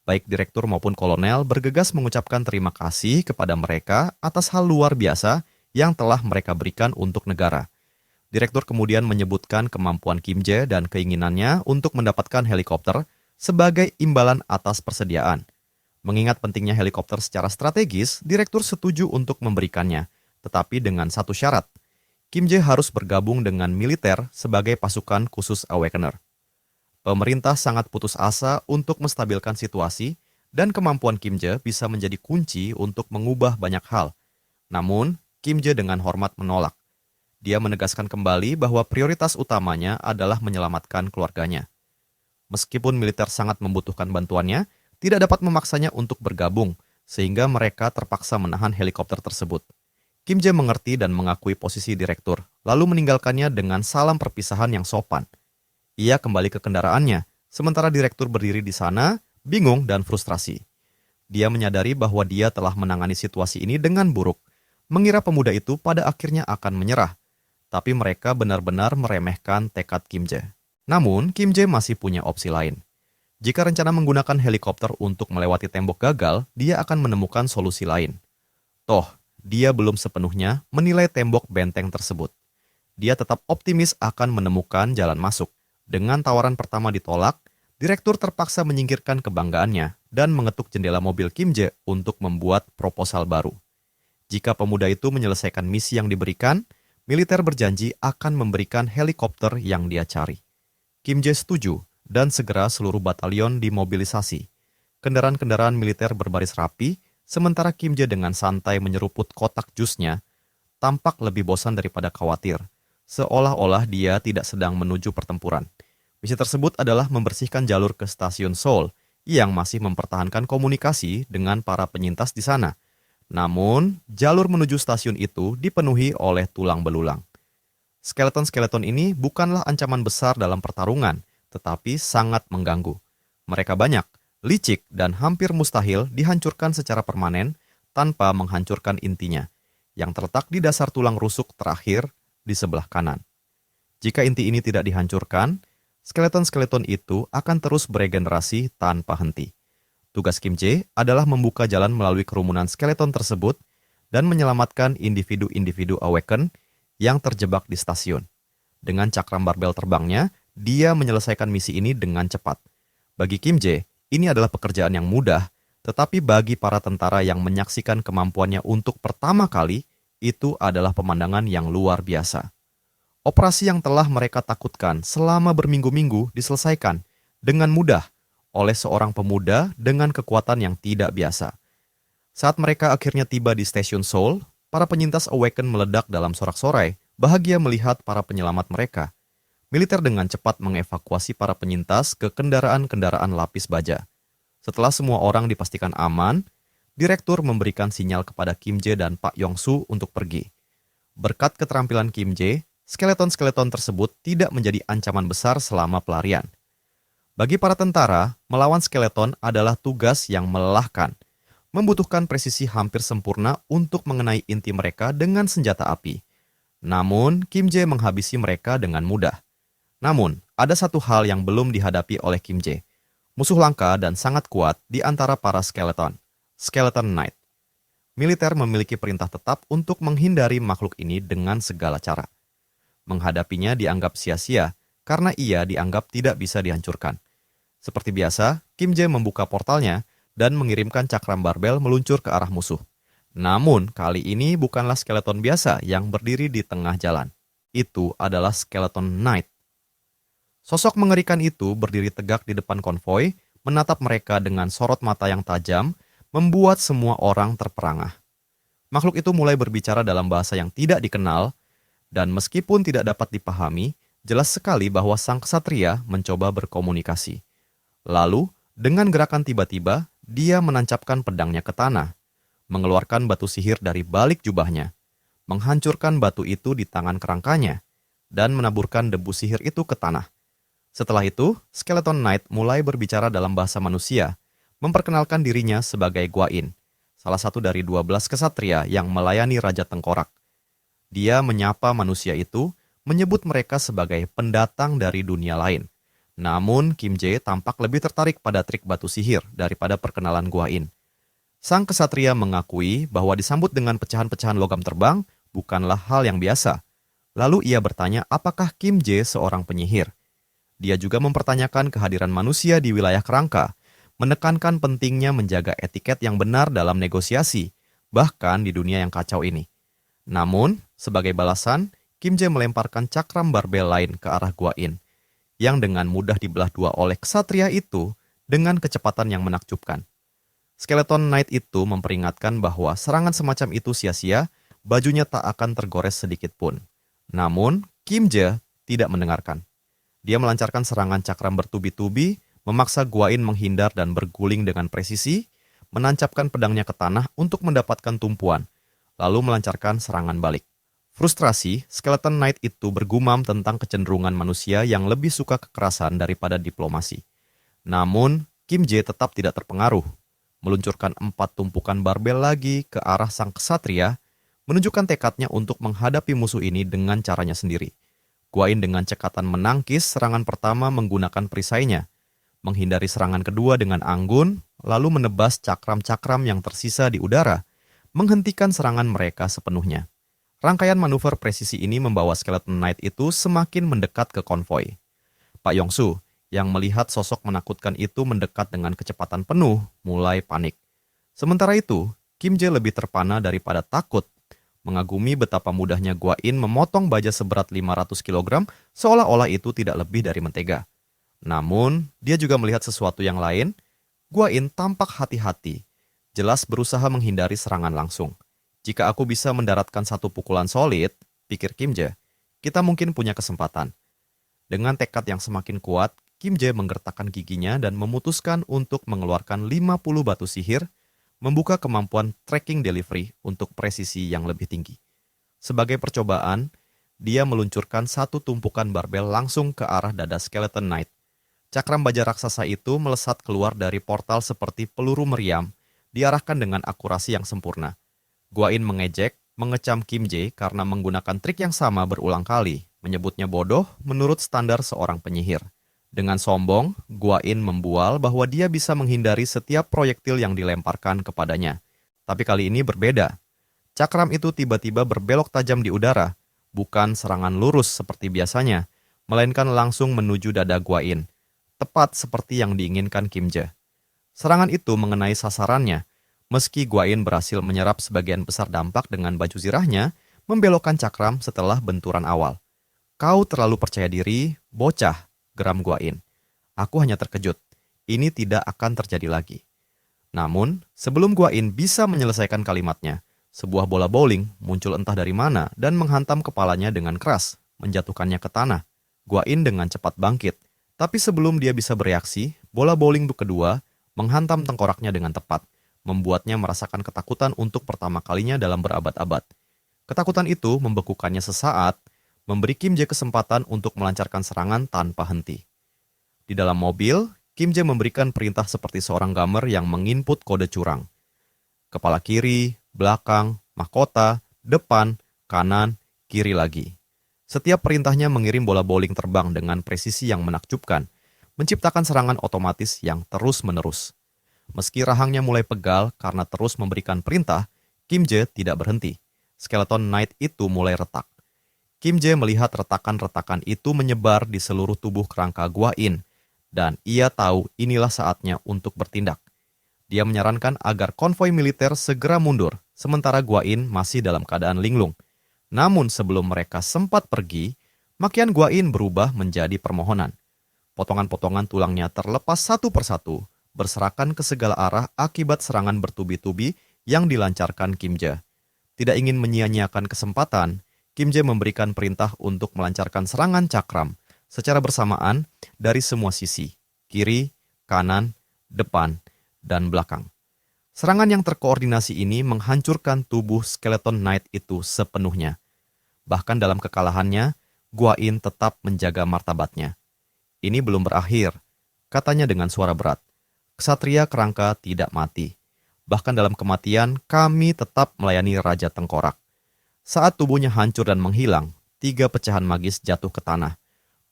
[SPEAKER 2] Baik direktur maupun kolonel bergegas mengucapkan terima kasih kepada mereka atas hal luar biasa yang telah mereka berikan untuk negara. Direktur kemudian menyebutkan kemampuan Kim Jae dan keinginannya untuk mendapatkan helikopter sebagai imbalan atas persediaan. Mengingat pentingnya helikopter secara strategis, direktur setuju untuk memberikannya, tetapi dengan satu syarat. Kim Jae harus bergabung dengan militer sebagai pasukan khusus Awakener. Pemerintah sangat putus asa untuk menstabilkan situasi dan kemampuan Kim Jae bisa menjadi kunci untuk mengubah banyak hal. Namun, Kim Jae dengan hormat menolak. Dia menegaskan kembali bahwa prioritas utamanya adalah menyelamatkan keluarganya. Meskipun militer sangat membutuhkan bantuannya, tidak dapat memaksanya untuk bergabung, sehingga mereka terpaksa menahan helikopter tersebut. Kim Jae mengerti dan mengakui posisi direktur, lalu meninggalkannya dengan salam perpisahan yang sopan. Ia kembali ke kendaraannya, sementara direktur berdiri di sana, bingung dan frustrasi. Dia menyadari bahwa dia telah menangani situasi ini dengan buruk, mengira pemuda itu pada akhirnya akan menyerah, tapi mereka benar-benar meremehkan tekad Kim Jae. Namun, Kim Jae masih punya opsi lain. Jika rencana menggunakan helikopter untuk melewati tembok gagal, dia akan menemukan solusi lain. Toh, dia belum sepenuhnya menilai tembok benteng tersebut. Dia tetap optimis akan menemukan jalan masuk. Dengan tawaran pertama ditolak, direktur terpaksa menyingkirkan kebanggaannya dan mengetuk jendela mobil Kim Jae untuk membuat proposal baru. Jika pemuda itu menyelesaikan misi yang diberikan, militer berjanji akan memberikan helikopter yang dia cari. Kim Jae setuju dan segera seluruh batalion dimobilisasi. Kendaraan-kendaraan militer berbaris rapi, sementara Kim Jae dengan santai menyeruput kotak jusnya, tampak lebih bosan daripada khawatir, seolah-olah dia tidak sedang menuju pertempuran. Misi tersebut adalah membersihkan jalur ke stasiun Seoul yang masih mempertahankan komunikasi dengan para penyintas di sana. Namun, jalur menuju stasiun itu dipenuhi oleh tulang belulang. Skeleton-skeleton ini bukanlah ancaman besar dalam pertarungan, tetapi sangat mengganggu. Mereka banyak, licik, dan hampir mustahil dihancurkan secara permanen tanpa menghancurkan intinya, yang terletak di dasar tulang rusuk terakhir di sebelah kanan. Jika inti ini tidak dihancurkan, skeleton-skeleton itu akan terus beregenerasi tanpa henti. Tugas Kim Jae adalah membuka jalan melalui kerumunan skeleton tersebut dan menyelamatkan individu-individu Awaken yang terjebak di stasiun. Dengan cakram barbel terbangnya, dia menyelesaikan misi ini dengan cepat. Bagi Kim Jae, ini adalah pekerjaan yang mudah, tetapi bagi para tentara yang menyaksikan kemampuannya untuk pertama kali, itu adalah pemandangan yang luar biasa. Operasi yang telah mereka takutkan selama berminggu-minggu diselesaikan dengan mudah oleh seorang pemuda dengan kekuatan yang tidak biasa. Saat mereka akhirnya tiba di stasiun Seoul, para penyintas Awaken meledak dalam sorak-sorai, bahagia melihat para penyelamat mereka. Militer dengan cepat mengevakuasi para penyintas ke kendaraan-kendaraan lapis baja. Setelah semua orang dipastikan aman, Direktur memberikan sinyal kepada Kim Jae dan Pak Yong-su untuk pergi. Berkat keterampilan Kim Jae, skeleton-skeleton tersebut tidak menjadi ancaman besar selama pelarian. Bagi para tentara, melawan skeleton adalah tugas yang melelahkan, membutuhkan presisi hampir sempurna untuk mengenai inti mereka dengan senjata api. Namun, Kim Jae menghabisi mereka dengan mudah. Namun, ada satu hal yang belum dihadapi oleh Kim Jae. Musuh langka dan sangat kuat di antara para skeleton, Skeleton Knight. Militer memiliki perintah tetap untuk menghindari makhluk ini dengan segala cara. Menghadapinya dianggap sia-sia karena ia dianggap tidak bisa dihancurkan. Seperti biasa, Kim Jae membuka portalnya dan mengirimkan cakram barbel meluncur ke arah musuh. Namun, kali ini bukanlah skeleton biasa yang berdiri di tengah jalan. Itu adalah Skeleton Knight. Sosok mengerikan itu berdiri tegak di depan konvoi, menatap mereka dengan sorot mata yang tajam, membuat semua orang terperangah. Makhluk itu mulai berbicara dalam bahasa yang tidak dikenal, dan meskipun tidak dapat dipahami, jelas sekali bahwa sang ksatria mencoba berkomunikasi. Lalu, dengan gerakan tiba-tiba, dia menancapkan pedangnya ke tanah, mengeluarkan batu sihir dari balik jubahnya, menghancurkan batu itu di tangan kerangkanya, dan menaburkan debu sihir itu ke tanah. Setelah itu, Skeleton Knight mulai berbicara dalam bahasa manusia, memperkenalkan dirinya sebagai Gwain, salah satu dari 12 ksatria yang melayani Raja Tengkorak. Dia menyapa manusia itu, menyebut mereka sebagai pendatang dari dunia lain. Namun, Kim Jae tampak lebih tertarik pada trik batu sihir daripada perkenalan Gwain. Sang ksatria mengakui bahwa disambut dengan pecahan-pecahan logam terbang bukanlah hal yang biasa. Lalu ia bertanya apakah Kim Jae seorang penyihir. Dia juga mempertanyakan kehadiran manusia di wilayah kerangka, menekankan pentingnya menjaga etiket yang benar dalam negosiasi, bahkan di dunia yang kacau ini. Namun, sebagai balasan, Kim Jae melemparkan cakram barbel lain ke arah Gwain, yang dengan mudah dibelah dua oleh ksatria itu dengan kecepatan yang menakjubkan. Skeleton Knight itu memperingatkan bahwa serangan semacam itu sia-sia, bajunya tak akan tergores sedikit pun. Namun, Kim Jae tidak mendengarkan. Dia melancarkan serangan cakram bertubi-tubi, memaksa Gwain menghindar dan berguling dengan presisi, menancapkan pedangnya ke tanah untuk mendapatkan tumpuan, lalu melancarkan serangan balik. Frustrasi, Skeleton Knight itu bergumam tentang kecenderungan manusia yang lebih suka kekerasan daripada diplomasi. Namun, Kim Jae tetap tidak terpengaruh, meluncurkan 4 tumpukan barbel lagi ke arah sang ksatria, menunjukkan tekadnya untuk menghadapi musuh ini dengan caranya sendiri. Gwain dengan cekatan menangkis serangan pertama menggunakan perisainya, menghindari serangan kedua dengan anggun, lalu menebas cakram-cakram yang tersisa di udara, menghentikan serangan mereka sepenuhnya. Rangkaian manuver presisi ini membawa Skeleton Knight itu semakin mendekat ke konvoi. Pak Yong-su, yang melihat sosok menakutkan itu mendekat dengan kecepatan penuh, mulai panik. Sementara itu, Kim Jae lebih terpana daripada takut, mengagumi betapa mudahnya Gua In memotong baja seberat 500 kg seolah-olah itu tidak lebih dari mentega. Namun, dia juga melihat sesuatu yang lain. Gua In tampak hati-hati, jelas berusaha menghindari serangan langsung. Jika aku bisa mendaratkan satu pukulan solid, pikir Kim Jae, kita mungkin punya kesempatan. Dengan tekad yang semakin kuat, Kim Jae menggertakkan giginya dan memutuskan untuk mengeluarkan 50 batu sihir, membuka kemampuan tracking delivery untuk presisi yang lebih tinggi. Sebagai percobaan, dia meluncurkan satu tumpukan barbel langsung ke arah dada Skeleton Knight. Cakram baja raksasa itu melesat keluar dari portal seperti peluru meriam, diarahkan dengan akurasi yang sempurna. Gua In mengejek, mengecam Kim Jae karena menggunakan trik yang sama berulang kali, menyebutnya bodoh menurut standar seorang penyihir. Dengan sombong, Gua In membual bahwa dia bisa menghindari setiap proyektil yang dilemparkan kepadanya. Tapi kali ini berbeda. Cakram itu tiba-tiba berbelok tajam di udara, bukan serangan lurus seperti biasanya, melainkan langsung menuju dada Gua In, tepat seperti yang diinginkan Kim Jae. Serangan itu mengenai sasarannya, meski Gua In berhasil menyerap sebagian besar dampak dengan baju zirahnya, membelokkan cakram setelah benturan awal. Kau terlalu percaya diri, bocah, geram Gua In. Aku hanya terkejut. Ini tidak akan terjadi lagi. Namun, sebelum Gua In bisa menyelesaikan kalimatnya, sebuah bola bowling muncul entah dari mana dan menghantam kepalanya dengan keras, menjatuhkannya ke tanah. Gua In dengan cepat bangkit, tapi sebelum dia bisa bereaksi, bola bowling kedua menghantam tengkoraknya dengan tepat, membuatnya merasakan ketakutan untuk pertama kalinya dalam berabad-abad. Ketakutan itu membekukannya sesaat, memberi Kim Jae kesempatan untuk melancarkan serangan tanpa henti. Di dalam mobil, Kim Jae memberikan perintah seperti seorang gamer yang menginput kode curang. Kepala kiri, belakang, mahkota, depan, kanan, kiri lagi. Setiap perintahnya mengirim bola bowling terbang dengan presisi yang menakjubkan, menciptakan serangan otomatis yang terus-menerus. Meski rahangnya mulai pegal karena terus memberikan perintah, Kim Jae tidak berhenti. Skeleton Knight itu mulai retak. Kim Jae melihat retakan-retakan itu menyebar di seluruh tubuh kerangka Gua In, dan ia tahu inilah saatnya untuk bertindak. Dia menyarankan agar konvoi militer segera mundur, sementara Gua In masih dalam keadaan linglung. Namun sebelum mereka sempat pergi, makian Gua In berubah menjadi permohonan. Potongan-potongan tulangnya terlepas satu persatu, berserakan ke segala arah akibat serangan bertubi-tubi yang dilancarkan Kim Jae. Tidak ingin menyia-nyiakan kesempatan, Kim Jae memberikan perintah untuk melancarkan serangan cakram secara bersamaan dari semua sisi, kiri, kanan, depan, dan belakang. Serangan yang terkoordinasi ini menghancurkan tubuh Skeleton Knight itu sepenuhnya. Bahkan dalam kekalahannya, Gua In tetap menjaga martabatnya. Ini belum berakhir, katanya dengan suara berat. Ksatria kerangka tidak mati. Bahkan dalam kematian, kami tetap melayani Raja Tengkorak. Saat tubuhnya hancur dan menghilang, 3 pecahan magis jatuh ke tanah.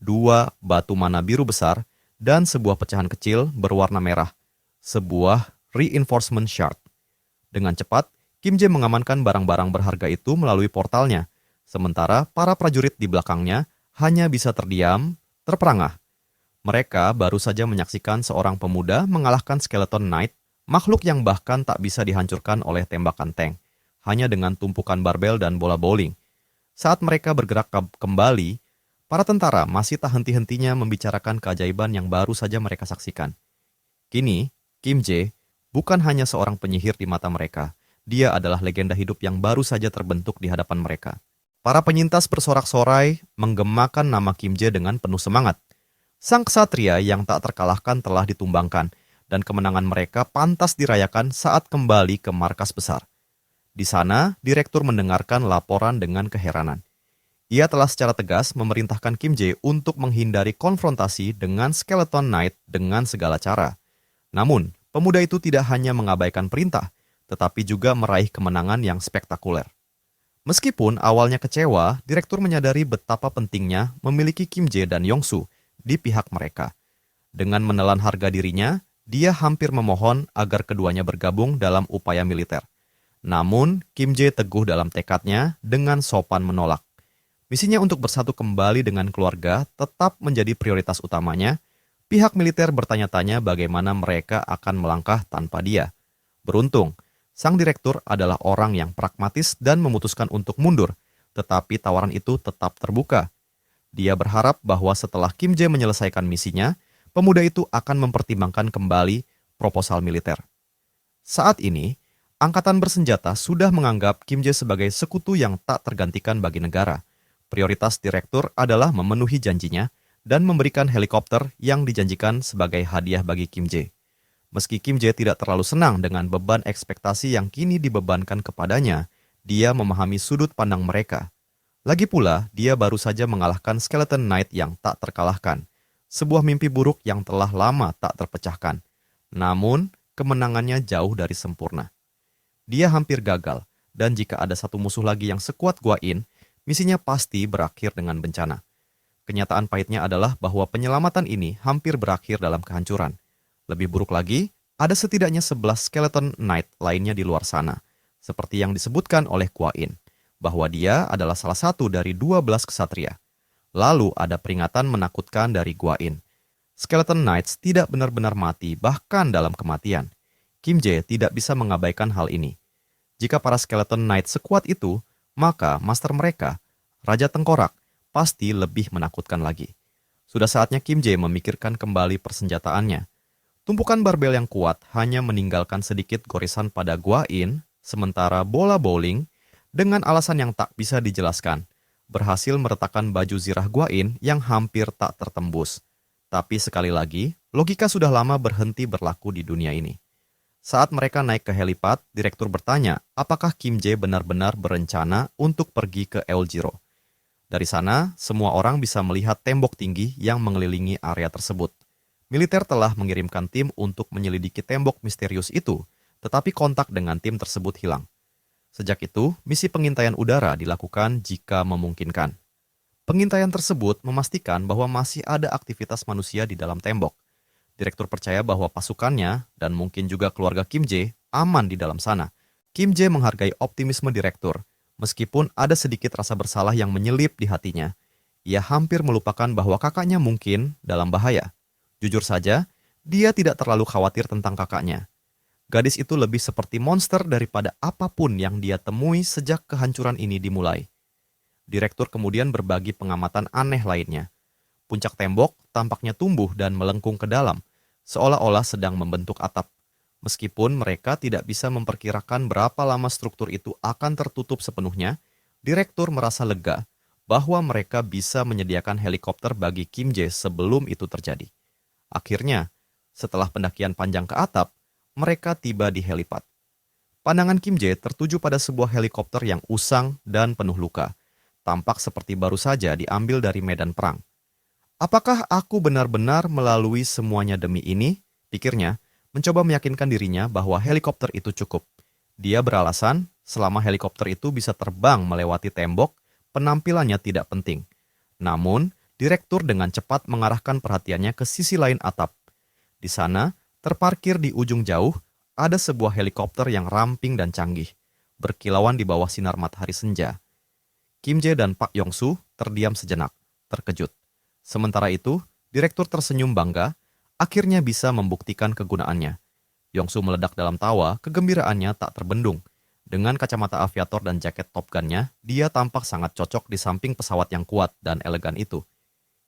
[SPEAKER 2] 2 batu mana biru besar dan sebuah pecahan kecil berwarna merah. Sebuah reinforcement shard. Dengan cepat, Kim Jae mengamankan barang-barang berharga itu melalui portalnya, sementara para prajurit di belakangnya hanya bisa terdiam, terperangah. Mereka baru saja menyaksikan seorang pemuda mengalahkan Skeleton Knight, makhluk yang bahkan tak bisa dihancurkan oleh tembakan tank, hanya dengan tumpukan barbel dan bola bowling. Saat mereka bergerak kembali, para tentara masih tak henti-hentinya membicarakan keajaiban yang baru saja mereka saksikan. Kini, Kim Jae bukan hanya seorang penyihir di mata mereka, dia adalah legenda hidup yang baru saja terbentuk di hadapan mereka. Para penyintas bersorak-sorai menggemakan nama Kim Jae dengan penuh semangat. Sang ksatria yang tak terkalahkan telah ditumbangkan, dan kemenangan mereka pantas dirayakan saat kembali ke markas besar. Di sana, direktur mendengarkan laporan dengan keheranan. Ia telah secara tegas memerintahkan Kim Jae untuk menghindari konfrontasi dengan Skeleton Knight dengan segala cara. Namun, pemuda itu tidak hanya mengabaikan perintah, tetapi juga meraih kemenangan yang spektakuler. Meskipun awalnya kecewa, direktur menyadari betapa pentingnya memiliki Kim Jae dan Yongsu di pihak mereka. Dengan menelan harga dirinya, dia hampir memohon agar keduanya bergabung dalam upaya militer. Namun, Kim Jae teguh dalam tekadnya dengan sopan menolak. Misinya untuk bersatu kembali dengan keluarga tetap menjadi prioritas utamanya. Pihak militer bertanya-tanya bagaimana mereka akan melangkah tanpa dia. Beruntung, Sang direktur adalah orang yang pragmatis dan memutuskan untuk mundur, tetapi tawaran itu tetap terbuka. Dia berharap bahwa setelah Kim Jae menyelesaikan misinya, pemuda itu akan mempertimbangkan kembali proposal militer. Saat ini, Angkatan Bersenjata sudah menganggap Kim Jae sebagai sekutu yang tak tergantikan bagi negara. Prioritas direktur adalah memenuhi janjinya dan memberikan helikopter yang dijanjikan sebagai hadiah bagi Kim Jae. Meski Kim Jae tidak terlalu senang dengan beban ekspektasi yang kini dibebankan kepadanya, dia memahami sudut pandang mereka. Lagi pula, dia baru saja mengalahkan Skeleton Knight yang tak terkalahkan, sebuah mimpi buruk yang telah lama tak terpecahkan. Namun, kemenangannya jauh dari sempurna. Dia hampir gagal, dan jika ada satu musuh lagi yang sekuat Gua In, misinya pasti berakhir dengan bencana. Kenyataan pahitnya adalah bahwa penyelamatan ini hampir berakhir dalam kehancuran. Lebih buruk lagi, ada setidaknya 11 Skeleton Knight lainnya di luar sana, seperti yang disebutkan oleh Gua In, bahwa dia adalah salah satu dari 12 kesatria. Lalu ada peringatan menakutkan dari Gua In. Skeleton Knights tidak benar-benar mati bahkan dalam kematian. Kim Jae tidak bisa mengabaikan hal ini. Jika para Skeleton Knight sekuat itu, maka master mereka, Raja Tengkorak, pasti lebih menakutkan lagi. Sudah saatnya Kim Jae memikirkan kembali persenjataannya. Tumpukan barbel yang kuat hanya meninggalkan sedikit goresan pada Gua In, sementara bola bowling, dengan alasan yang tak bisa dijelaskan, berhasil meretakkan baju zirah Gua In yang hampir tak tertembus. Tapi sekali lagi, logika sudah lama berhenti berlaku di dunia ini. Saat mereka naik ke helipad, direktur bertanya apakah Kim Jae benar-benar berencana untuk pergi ke Eoljiro. Dari sana, semua orang bisa melihat tembok tinggi yang mengelilingi area tersebut. Militer telah mengirimkan tim untuk menyelidiki tembok misterius itu, tetapi kontak dengan tim tersebut hilang. Sejak itu, misi pengintaian udara dilakukan jika memungkinkan. Pengintaian tersebut memastikan bahwa masih ada aktivitas manusia di dalam tembok. Direktur percaya bahwa pasukannya dan mungkin juga keluarga Kim Jae aman di dalam sana. Kim Jae menghargai optimisme direktur, meskipun ada sedikit rasa bersalah yang menyelip di hatinya. Ia hampir melupakan bahwa kakaknya mungkin dalam bahaya. Jujur saja, dia tidak terlalu khawatir tentang kakaknya. Gadis itu lebih seperti monster daripada apapun yang dia temui sejak kehancuran ini dimulai. Direktur kemudian berbagi pengamatan aneh lainnya. Puncak tembok tampaknya tumbuh dan melengkung ke dalam, seolah-olah sedang membentuk atap. Meskipun mereka tidak bisa memperkirakan berapa lama struktur itu akan tertutup sepenuhnya, direktur merasa lega bahwa mereka bisa menyediakan helikopter bagi Kim Jae sebelum itu terjadi. Akhirnya, setelah pendakian panjang ke atap, mereka tiba di helipad. Pandangan Kim Jae tertuju pada sebuah helikopter yang usang dan penuh luka. Tampak seperti baru saja diambil dari medan perang. Apakah aku benar-benar melalui semuanya demi ini? Pikirnya, mencoba meyakinkan dirinya bahwa helikopter itu cukup. Dia beralasan, selama helikopter itu bisa terbang melewati tembok, penampilannya tidak penting. Namun, direktur dengan cepat mengarahkan perhatiannya ke sisi lain atap. Di sana, terparkir di ujung jauh, ada sebuah helikopter yang ramping dan canggih, berkilauan di bawah sinar matahari senja. Kim Jae dan Pak Yong-su terdiam sejenak, terkejut. Sementara itu, direktur tersenyum bangga, akhirnya bisa membuktikan kegunaannya. Yong-su meledak dalam tawa, kegembiraannya tak terbendung. Dengan kacamata aviator dan jaket Top Gun-nya, dia tampak sangat cocok di samping pesawat yang kuat dan elegan itu.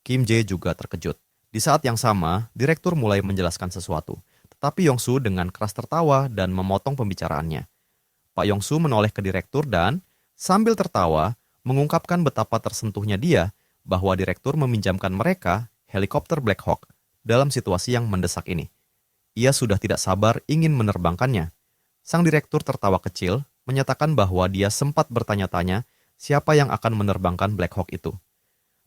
[SPEAKER 2] Kim Jae juga terkejut. Di saat yang sama, direktur mulai menjelaskan sesuatu, tetapi Yong-su dengan keras tertawa dan memotong pembicaraannya. Pak Yong-su menoleh ke direktur dan, sambil tertawa, mengungkapkan betapa tersentuhnya dia bahwa direktur meminjamkan mereka helikopter Black Hawk dalam situasi yang mendesak ini. Ia sudah tidak sabar ingin menerbangkannya. Sang direktur tertawa kecil, menyatakan bahwa dia sempat bertanya-tanya siapa yang akan menerbangkan Black Hawk itu.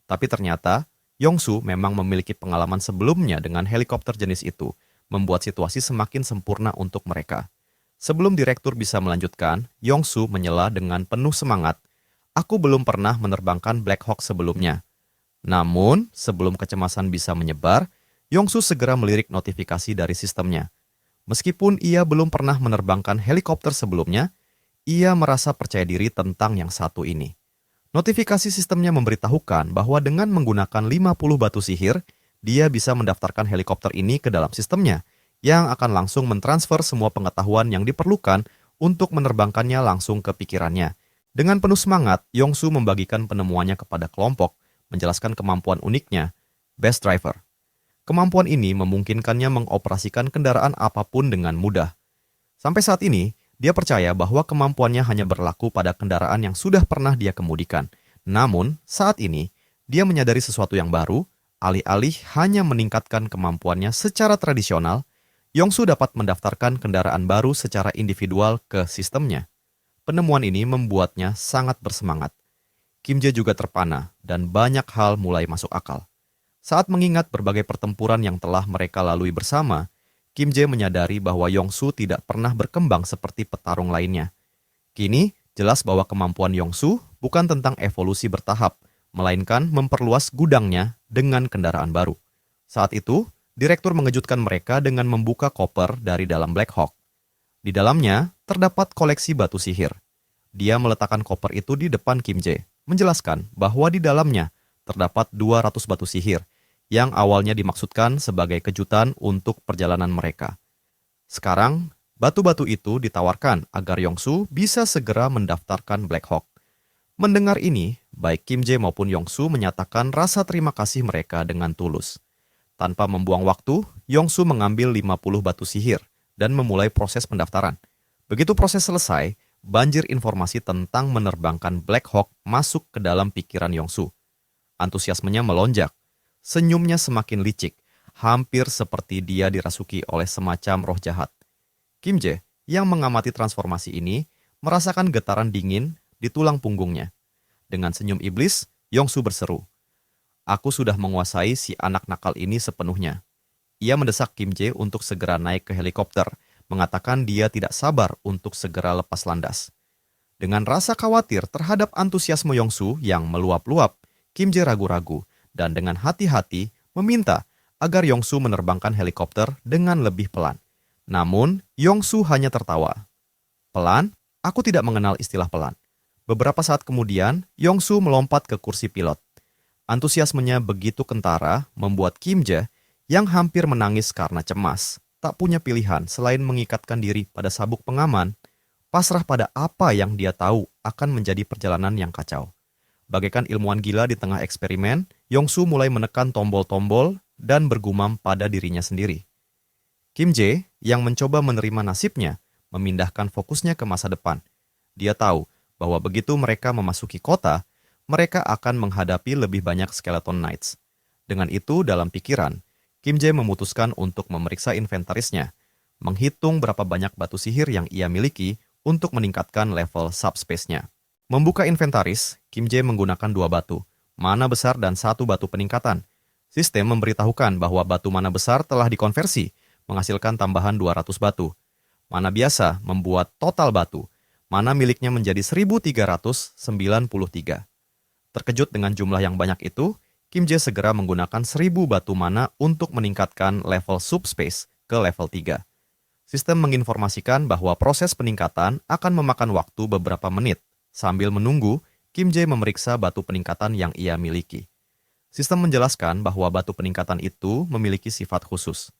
[SPEAKER 2] Tapi ternyata, Yong-su memang memiliki pengalaman sebelumnya dengan helikopter jenis itu, membuat situasi semakin sempurna untuk mereka. Sebelum direktur bisa melanjutkan, Yong-su menyela dengan penuh semangat, "Aku belum pernah menerbangkan Black Hawk sebelumnya." Namun, sebelum kecemasan bisa menyebar, Yong-su segera melirik notifikasi dari sistemnya. Meskipun ia belum pernah menerbangkan helikopter sebelumnya, ia merasa percaya diri tentang yang satu ini. Notifikasi sistemnya memberitahukan bahwa dengan menggunakan 50 batu sihir, dia bisa mendaftarkan helikopter ini ke dalam sistemnya, yang akan langsung mentransfer semua pengetahuan yang diperlukan untuk menerbangkannya langsung ke pikirannya. Dengan penuh semangat, Yongsu membagikan penemuannya kepada kelompok, menjelaskan kemampuan uniknya, Best Driver. Kemampuan ini memungkinkannya mengoperasikan kendaraan apapun dengan mudah. Sampai saat ini, dia percaya bahwa kemampuannya hanya berlaku pada kendaraan yang sudah pernah dia kemudikan. Namun, saat ini, dia menyadari sesuatu yang baru, alih-alih hanya meningkatkan kemampuannya secara tradisional, Yongsu dapat mendaftarkan kendaraan baru secara individual ke sistemnya. Penemuan ini membuatnya sangat bersemangat. Kim Jae juga terpana dan banyak hal mulai masuk akal. Saat mengingat berbagai pertempuran yang telah mereka lalui bersama, Kim Jae menyadari bahwa Yongsu tidak pernah berkembang seperti petarung lainnya. Kini, jelas bahwa kemampuan Yongsu bukan tentang evolusi bertahap, melainkan memperluas gudangnya dengan kendaraan baru. Saat itu, direktur mengejutkan mereka dengan membuka koper dari dalam Black Hawk. Di dalamnya, terdapat koleksi batu sihir. Dia meletakkan koper itu di depan Kim Jae, menjelaskan bahwa di dalamnya terdapat 200 batu sihir, yang awalnya dimaksudkan sebagai kejutan untuk perjalanan mereka. Sekarang, batu-batu itu ditawarkan agar Yongsu bisa segera mendaftarkan Black Hawk. Mendengar ini, baik Kim Jae maupun Yongsu menyatakan rasa terima kasih mereka dengan tulus. Tanpa membuang waktu, Yongsu mengambil 50 batu sihir dan memulai proses pendaftaran. Begitu proses selesai, banjir informasi tentang menerbangkan Black Hawk masuk ke dalam pikiran Yongsu. Antusiasmenya melonjak, senyumnya semakin licik, hampir seperti dia dirasuki oleh semacam roh jahat. Kim Jae, yang mengamati transformasi ini, merasakan getaran dingin di tulang punggungnya. Dengan senyum iblis, Yongsu berseru, "Aku sudah menguasai si anak nakal ini sepenuhnya." Ia mendesak Kim Jae untuk segera naik ke helikopter, mengatakan dia tidak sabar untuk segera lepas landas. Dengan rasa khawatir terhadap antusiasme Yongsu yang meluap-luap, Kim Jae ragu-ragu dan dengan hati-hati meminta agar Yongsu menerbangkan helikopter dengan lebih pelan. Namun, Yongsu hanya tertawa. "Pelan? Aku tidak mengenal istilah pelan." Beberapa saat kemudian, Yongsu melompat ke kursi pilot. Antusiasmenya begitu kentara membuat Kim Jae yang hampir menangis karena cemas, tak punya pilihan selain mengikatkan diri pada sabuk pengaman, pasrah pada apa yang dia tahu akan menjadi perjalanan yang kacau. Bagaikan ilmuwan gila di tengah eksperimen, Yongsu mulai menekan tombol-tombol dan bergumam pada dirinya sendiri. Kim Jae, yang mencoba menerima nasibnya, memindahkan fokusnya ke masa depan. Dia tahu bahwa begitu mereka memasuki kota, mereka akan menghadapi lebih banyak Skeleton Knights. Dengan itu dalam pikiran, Kim Jae memutuskan untuk memeriksa inventarisnya, menghitung berapa banyak batu sihir yang ia miliki untuk meningkatkan level subspace-nya. Membuka inventaris, Kim Jae menggunakan 2 batu, mana besar dan 1 batu peningkatan. Sistem memberitahukan bahwa batu mana besar telah dikonversi, menghasilkan tambahan 200 batu. Mana biasa membuat total batu, mana miliknya menjadi 1393. Terkejut dengan jumlah yang banyak itu, Kim Jae segera menggunakan 1000 batu mana untuk meningkatkan level subspace ke level 3. Sistem menginformasikan bahwa proses peningkatan akan memakan waktu beberapa menit. Sambil menunggu, Kim Jae memeriksa batu peningkatan yang ia miliki. Sistem menjelaskan bahwa batu peningkatan itu memiliki sifat khusus.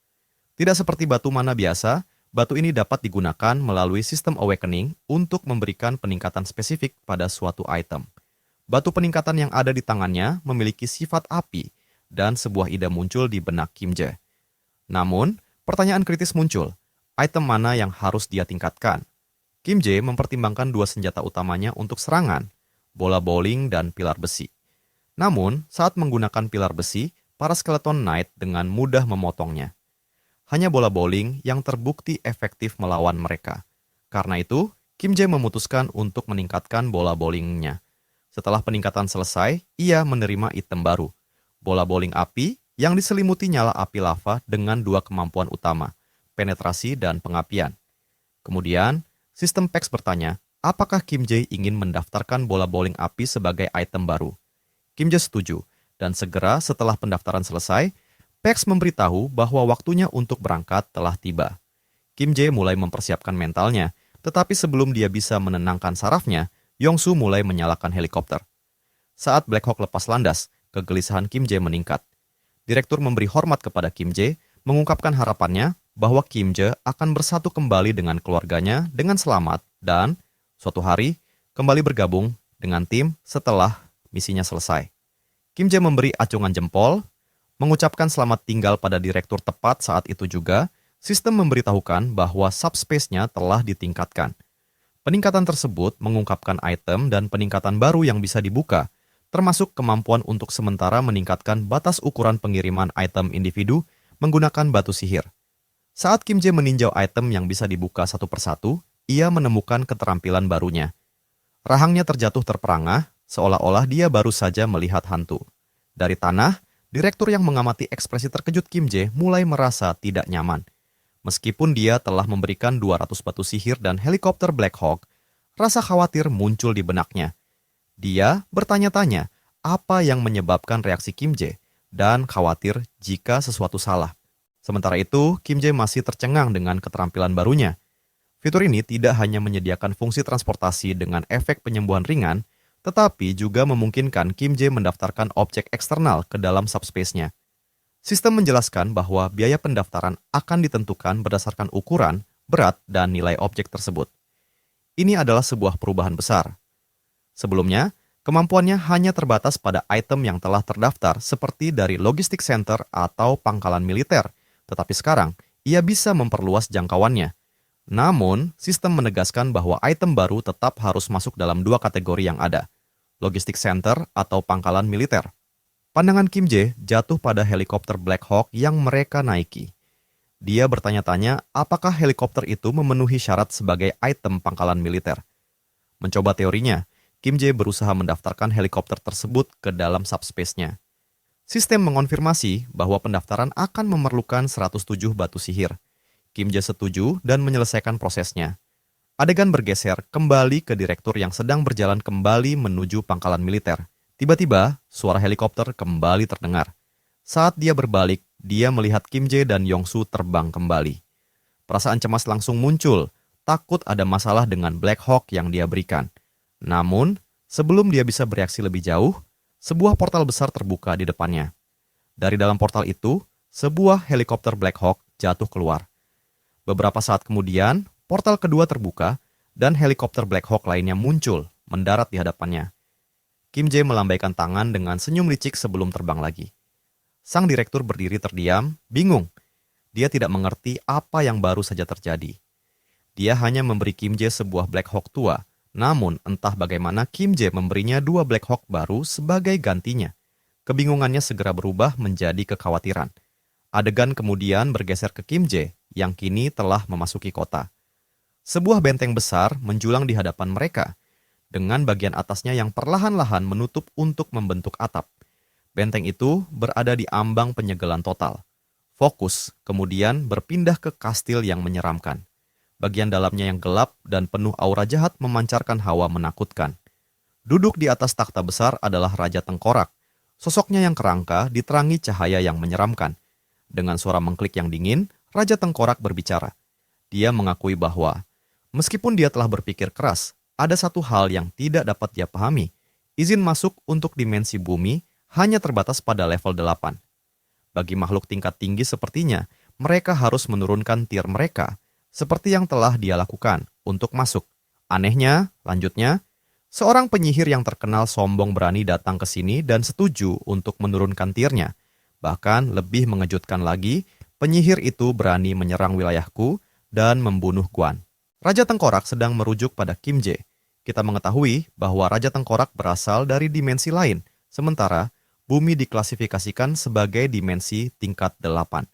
[SPEAKER 2] Tidak seperti batu mana biasa, batu ini dapat digunakan melalui sistem awakening untuk memberikan peningkatan spesifik pada suatu item. Batu peningkatan yang ada di tangannya memiliki sifat api, dan sebuah ide muncul di benak Kim Jae. Namun, pertanyaan kritis muncul, item mana yang harus dia tingkatkan? Kim Jae mempertimbangkan 2 senjata utamanya untuk serangan, bola bowling dan pilar besi. Namun, saat menggunakan pilar besi, para Skeleton Knight dengan mudah memotongnya. Hanya bola bowling yang terbukti efektif melawan mereka. Karena itu, Kim Jae memutuskan untuk meningkatkan bola bowlingnya. Setelah peningkatan selesai, ia menerima item baru, bola bowling api yang diselimuti nyala api lava dengan 2 kemampuan utama, penetrasi dan pengapian. Kemudian, sistem PEX bertanya, apakah Kim Jae ingin mendaftarkan bola bowling api sebagai item baru? Kim Jae setuju, dan segera setelah pendaftaran selesai, PEX memberitahu bahwa waktunya untuk berangkat telah tiba. Kim Jae mulai mempersiapkan mentalnya, tetapi sebelum dia bisa menenangkan sarafnya, Yongsu mulai menyalakan helikopter. Saat Black Hawk lepas landas, kegelisahan Kim Jae meningkat. Direktur memberi hormat kepada Kim Jae, mengungkapkan harapannya bahwa Kim Jae akan bersatu kembali dengan keluarganya dengan selamat dan suatu hari kembali bergabung dengan tim setelah misinya selesai. Kim Jae memberi acungan jempol, mengucapkan selamat tinggal pada direktur tepat saat itu juga. Sistem memberitahukan bahwa subspace-nya telah ditingkatkan. Peningkatan tersebut mengungkapkan item dan peningkatan baru yang bisa dibuka, termasuk kemampuan untuk sementara meningkatkan batas ukuran pengiriman item individu menggunakan batu sihir. Saat Kim Jae meninjau item yang bisa dibuka satu persatu, ia menemukan keterampilan barunya. Rahangnya terjatuh terperangah, seolah-olah dia baru saja melihat hantu. Dari tanah, direktur yang mengamati ekspresi terkejut Kim Jae mulai merasa tidak nyaman. Meskipun dia telah memberikan 200 batu sihir dan helikopter Black Hawk, rasa khawatir muncul di benaknya. Dia bertanya-tanya apa yang menyebabkan reaksi Kim Jae dan khawatir jika sesuatu salah. Sementara itu, Kim Jae masih tercengang dengan keterampilan barunya. Fitur ini tidak hanya menyediakan fungsi transportasi dengan efek penyembuhan ringan, tetapi juga memungkinkan Kim Jae mendaftarkan objek eksternal ke dalam subspace-nya. Sistem menjelaskan bahwa biaya pendaftaran akan ditentukan berdasarkan ukuran, berat, dan nilai objek tersebut. Ini adalah sebuah perubahan besar. Sebelumnya, kemampuannya hanya terbatas pada item yang telah terdaftar seperti dari logistik center atau pangkalan militer, tetapi sekarang ia bisa memperluas jangkauannya. Namun, sistem menegaskan bahwa item baru tetap harus masuk dalam dua kategori yang ada, logistik center atau pangkalan militer. Pandangan Kim Jae jatuh pada helikopter Black Hawk yang mereka naiki. Dia bertanya-tanya apakah helikopter itu memenuhi syarat sebagai item pangkalan militer. Mencoba teorinya, Kim Jae berusaha mendaftarkan helikopter tersebut ke dalam subspace-nya. Sistem mengonfirmasi bahwa pendaftaran akan memerlukan 107 batu sihir. Kim Jae setuju dan menyelesaikan prosesnya. Adegan bergeser kembali ke direktur yang sedang berjalan kembali menuju pangkalan militer. Tiba-tiba, suara helikopter kembali terdengar. Saat dia berbalik, dia melihat Kim Jae dan Yongsu terbang kembali. Perasaan cemas langsung muncul, takut ada masalah dengan Black Hawk yang dia berikan. Namun, sebelum dia bisa bereaksi lebih jauh, sebuah portal besar terbuka di depannya. Dari dalam portal itu, sebuah helikopter Black Hawk jatuh keluar. Beberapa saat kemudian, portal kedua terbuka dan helikopter Black Hawk lainnya muncul, mendarat di hadapannya. Kim Jae melambaikan tangan dengan senyum licik sebelum terbang lagi. Sang direktur berdiri terdiam, bingung. Dia tidak mengerti apa yang baru saja terjadi. Dia hanya memberi Kim Jae sebuah Black Hawk tua, namun entah bagaimana Kim Jae memberinya 2 Black Hawk baru sebagai gantinya. Kebingungannya segera berubah menjadi kekhawatiran. Adegan kemudian bergeser ke Kim Jae yang kini telah memasuki kota. Sebuah benteng besar menjulang di hadapan mereka, dengan bagian atasnya yang perlahan-lahan menutup untuk membentuk atap. Benteng itu berada di ambang penyegelan total. Fokus kemudian berpindah ke kastil yang menyeramkan. Bagian dalamnya yang gelap dan penuh aura jahat memancarkan hawa menakutkan. Duduk di atas takhta besar adalah Raja Tengkorak. Sosoknya yang kerangka diterangi cahaya yang menyeramkan. Dengan suara mengklik yang dingin, Raja Tengkorak berbicara. Dia mengakui bahwa, meskipun dia telah berpikir keras, ada satu hal yang tidak dapat dia pahami. Izin masuk untuk dimensi bumi hanya terbatas pada level 8. Bagi makhluk tingkat tinggi sepertinya, mereka harus menurunkan tier mereka, seperti yang telah dia lakukan untuk masuk. Anehnya, lanjutnya, seorang penyihir yang terkenal sombong berani datang ke sini dan setuju untuk menurunkan tiernya. Bahkan lebih mengejutkan lagi, penyihir itu berani menyerang wilayahku dan membunuh Guan. Raja Tengkorak sedang merujuk pada Kim Jae. Kita mengetahui bahwa Raja Tengkorak berasal dari dimensi lain, sementara bumi diklasifikasikan sebagai dimensi tingkat 8.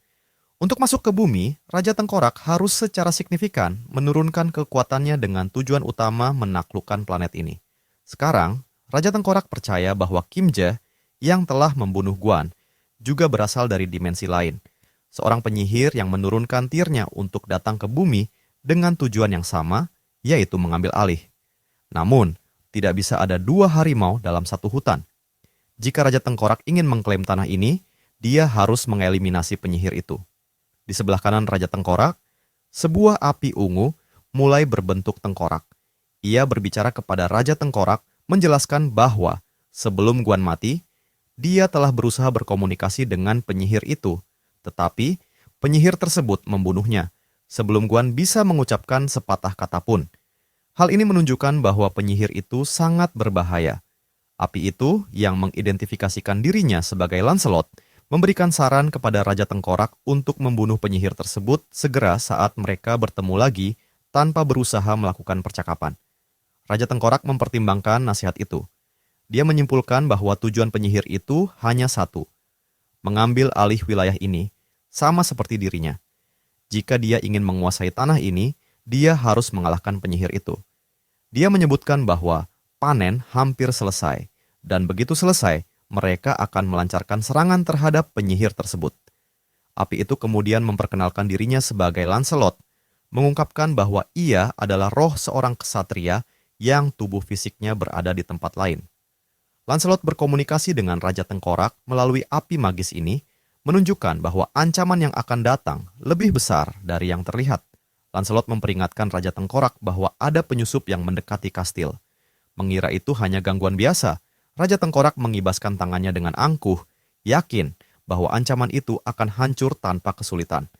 [SPEAKER 2] Untuk masuk ke bumi, Raja Tengkorak harus secara signifikan menurunkan kekuatannya dengan tujuan utama menaklukkan planet ini. Sekarang, Raja Tengkorak percaya bahwa Kim Jae yang telah membunuh Guan juga berasal dari dimensi lain. Seorang penyihir yang menurunkan tiernya untuk datang ke bumi dengan tujuan yang sama, yaitu mengambil alih. Namun, tidak bisa ada 2 harimau dalam satu hutan. Jika Raja Tengkorak ingin mengklaim tanah ini, dia harus mengeliminasi penyihir itu. Di sebelah kanan Raja Tengkorak, sebuah api ungu mulai berbentuk tengkorak. Ia berbicara kepada Raja Tengkorak menjelaskan bahwa sebelum Guan mati, dia telah berusaha berkomunikasi dengan penyihir itu, tetapi Penyihir tersebut membunuhnya sebelum Guan bisa mengucapkan sepatah kata pun. Hal ini menunjukkan bahwa penyihir itu sangat berbahaya. Api itu yang mengidentifikasikan dirinya sebagai Lancelot memberikan saran kepada Raja Tengkorak untuk membunuh penyihir tersebut segera saat mereka bertemu lagi tanpa berusaha melakukan percakapan. Raja Tengkorak mempertimbangkan nasihat itu. Dia menyimpulkan bahwa tujuan penyihir itu hanya satu, mengambil alih wilayah ini, sama seperti dirinya. Jika dia ingin menguasai tanah ini, dia harus mengalahkan penyihir itu. Dia menyebutkan bahwa panen hampir selesai, dan begitu selesai, mereka akan melancarkan serangan terhadap penyihir tersebut. Api itu kemudian memperkenalkan dirinya sebagai Lancelot, mengungkapkan bahwa ia adalah roh seorang ksatria yang tubuh fisiknya berada di tempat lain. Lancelot berkomunikasi dengan Raja Tengkorak melalui api magis ini, menunjukkan bahwa ancaman yang akan datang lebih besar dari yang terlihat. Lancelot memperingatkan Raja Tengkorak bahwa ada penyusup yang mendekati kastil. Mengira itu hanya gangguan biasa, Raja Tengkorak mengibaskan tangannya dengan angkuh, yakin bahwa ancaman itu akan hancur tanpa kesulitan.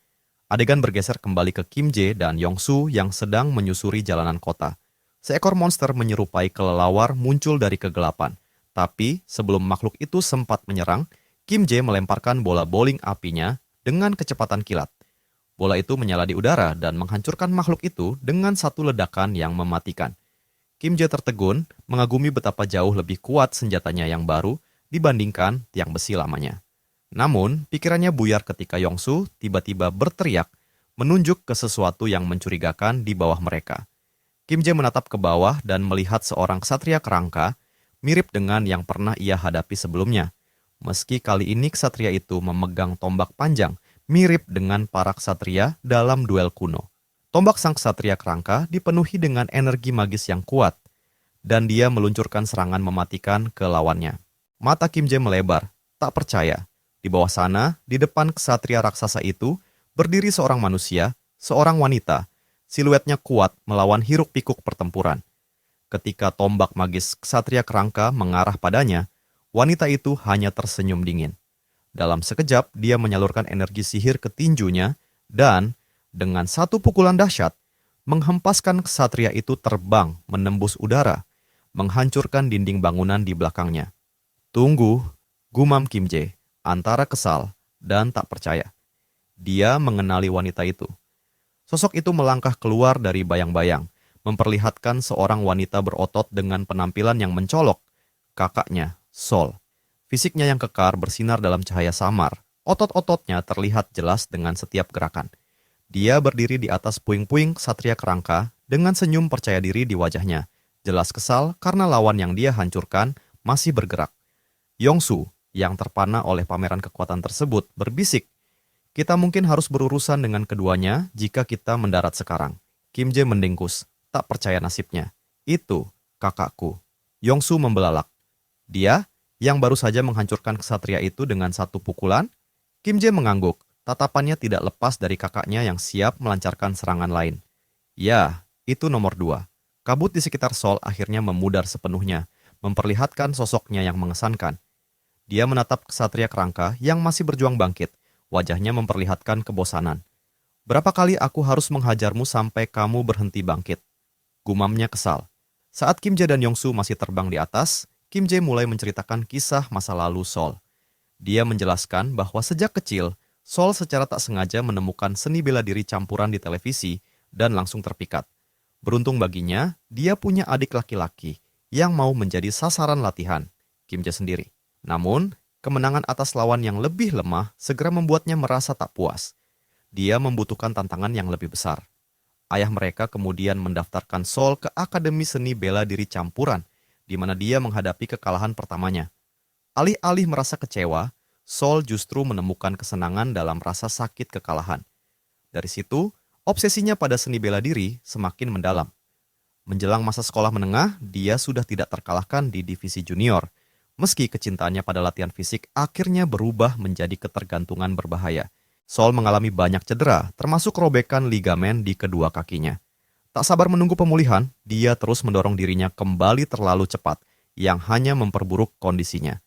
[SPEAKER 2] Adegan bergeser kembali ke Kim Jae dan Yong-su yang sedang menyusuri jalanan kota. Seekor monster menyerupai kelelawar muncul dari kegelapan. Tapi sebelum makhluk itu sempat menyerang, Kim Jae melemparkan bola bowling apinya dengan kecepatan kilat. Bola itu menyala di udara dan menghancurkan makhluk itu dengan satu ledakan yang mematikan. Kim Jae tertegun, mengagumi betapa jauh lebih kuat senjatanya yang baru dibandingkan tiang besi lamanya. Namun, pikirannya buyar ketika Yong-su tiba-tiba berteriak, menunjuk ke sesuatu yang mencurigakan di bawah mereka. Kim Jae menatap ke bawah dan melihat seorang ksatria kerangka, mirip dengan yang pernah ia hadapi sebelumnya. Meski kali ini ksatria itu memegang tombak panjang, mirip dengan para ksatria dalam duel kuno. Tombak sang ksatria kerangka dipenuhi dengan energi magis yang kuat, dan dia meluncurkan serangan mematikan ke lawannya. Mata Kim Jae melebar, tak percaya. Di bawah sana, di depan ksatria raksasa itu, berdiri seorang manusia, seorang wanita. Siluetnya kuat melawan hiruk-pikuk pertempuran. Ketika tombak magis ksatria kerangka mengarah padanya, wanita itu hanya tersenyum dingin. Dalam sekejap, dia menyalurkan energi sihir ke tinjunya dan, dengan satu pukulan dahsyat, menghempaskan ksatria itu terbang menembus udara, menghancurkan dinding bangunan di belakangnya. Tunggu, gumam Kim Jae, antara kesal dan tak percaya. Dia mengenali wanita itu. Sosok itu melangkah keluar dari bayang-bayang, memperlihatkan seorang wanita berotot dengan penampilan yang mencolok, kakaknya, Sol. Fisiknya yang kekar bersinar dalam cahaya samar, otot-ototnya terlihat jelas dengan setiap gerakan. Dia berdiri di atas puing-puing ksatria kerangka dengan senyum percaya diri di wajahnya, jelas kesal karena lawan yang dia hancurkan masih bergerak. Yong-su, yang terpana oleh pameran kekuatan tersebut, berbisik, "Kita mungkin harus berurusan dengan keduanya jika kita mendarat sekarang." Kim Jae mendengkus. Tak percaya nasibnya. "Itu, kakakku." Yong-su membelalak. Dia, yang baru saja menghancurkan ksatria itu dengan satu pukulan? Kim Jae mengangguk. Tatapannya tidak lepas dari kakaknya yang siap melancarkan serangan lain. Ya, itu nomor 2. Kabut di sekitar Sol akhirnya memudar sepenuhnya, memperlihatkan sosoknya yang mengesankan. Dia menatap ksatria kerangka yang masih berjuang bangkit. Wajahnya memperlihatkan kebosanan. "Berapa kali aku harus menghajarmu sampai kamu berhenti bangkit?" Gumamnya kesal. Saat Kim Jae dan Yong-su masih terbang di atas, Kim Jae mulai menceritakan kisah masa lalu Sol. Dia menjelaskan bahwa sejak kecil, Sol secara tak sengaja menemukan seni bela diri campuran di televisi dan langsung terpikat. Beruntung baginya, dia punya adik laki-laki yang mau menjadi sasaran latihan, Kim Jae sendiri. Namun, kemenangan atas lawan yang lebih lemah segera membuatnya merasa tak puas. Dia membutuhkan tantangan yang lebih besar. Ayah mereka kemudian mendaftarkan Sol ke Akademi Seni Bela Diri Campuran, di mana dia menghadapi kekalahan pertamanya. Alih-alih merasa kecewa, Sol justru menemukan kesenangan dalam rasa sakit kekalahan. Dari situ, obsesinya pada seni bela diri semakin mendalam. Menjelang masa sekolah menengah, dia sudah tidak terkalahkan di divisi junior, meski kecintaannya pada latihan fisik akhirnya berubah menjadi ketergantungan berbahaya. Sol mengalami banyak cedera, termasuk robekan ligamen di kedua kakinya. Tak sabar menunggu pemulihan, dia terus mendorong dirinya kembali terlalu cepat, yang hanya memperburuk kondisinya.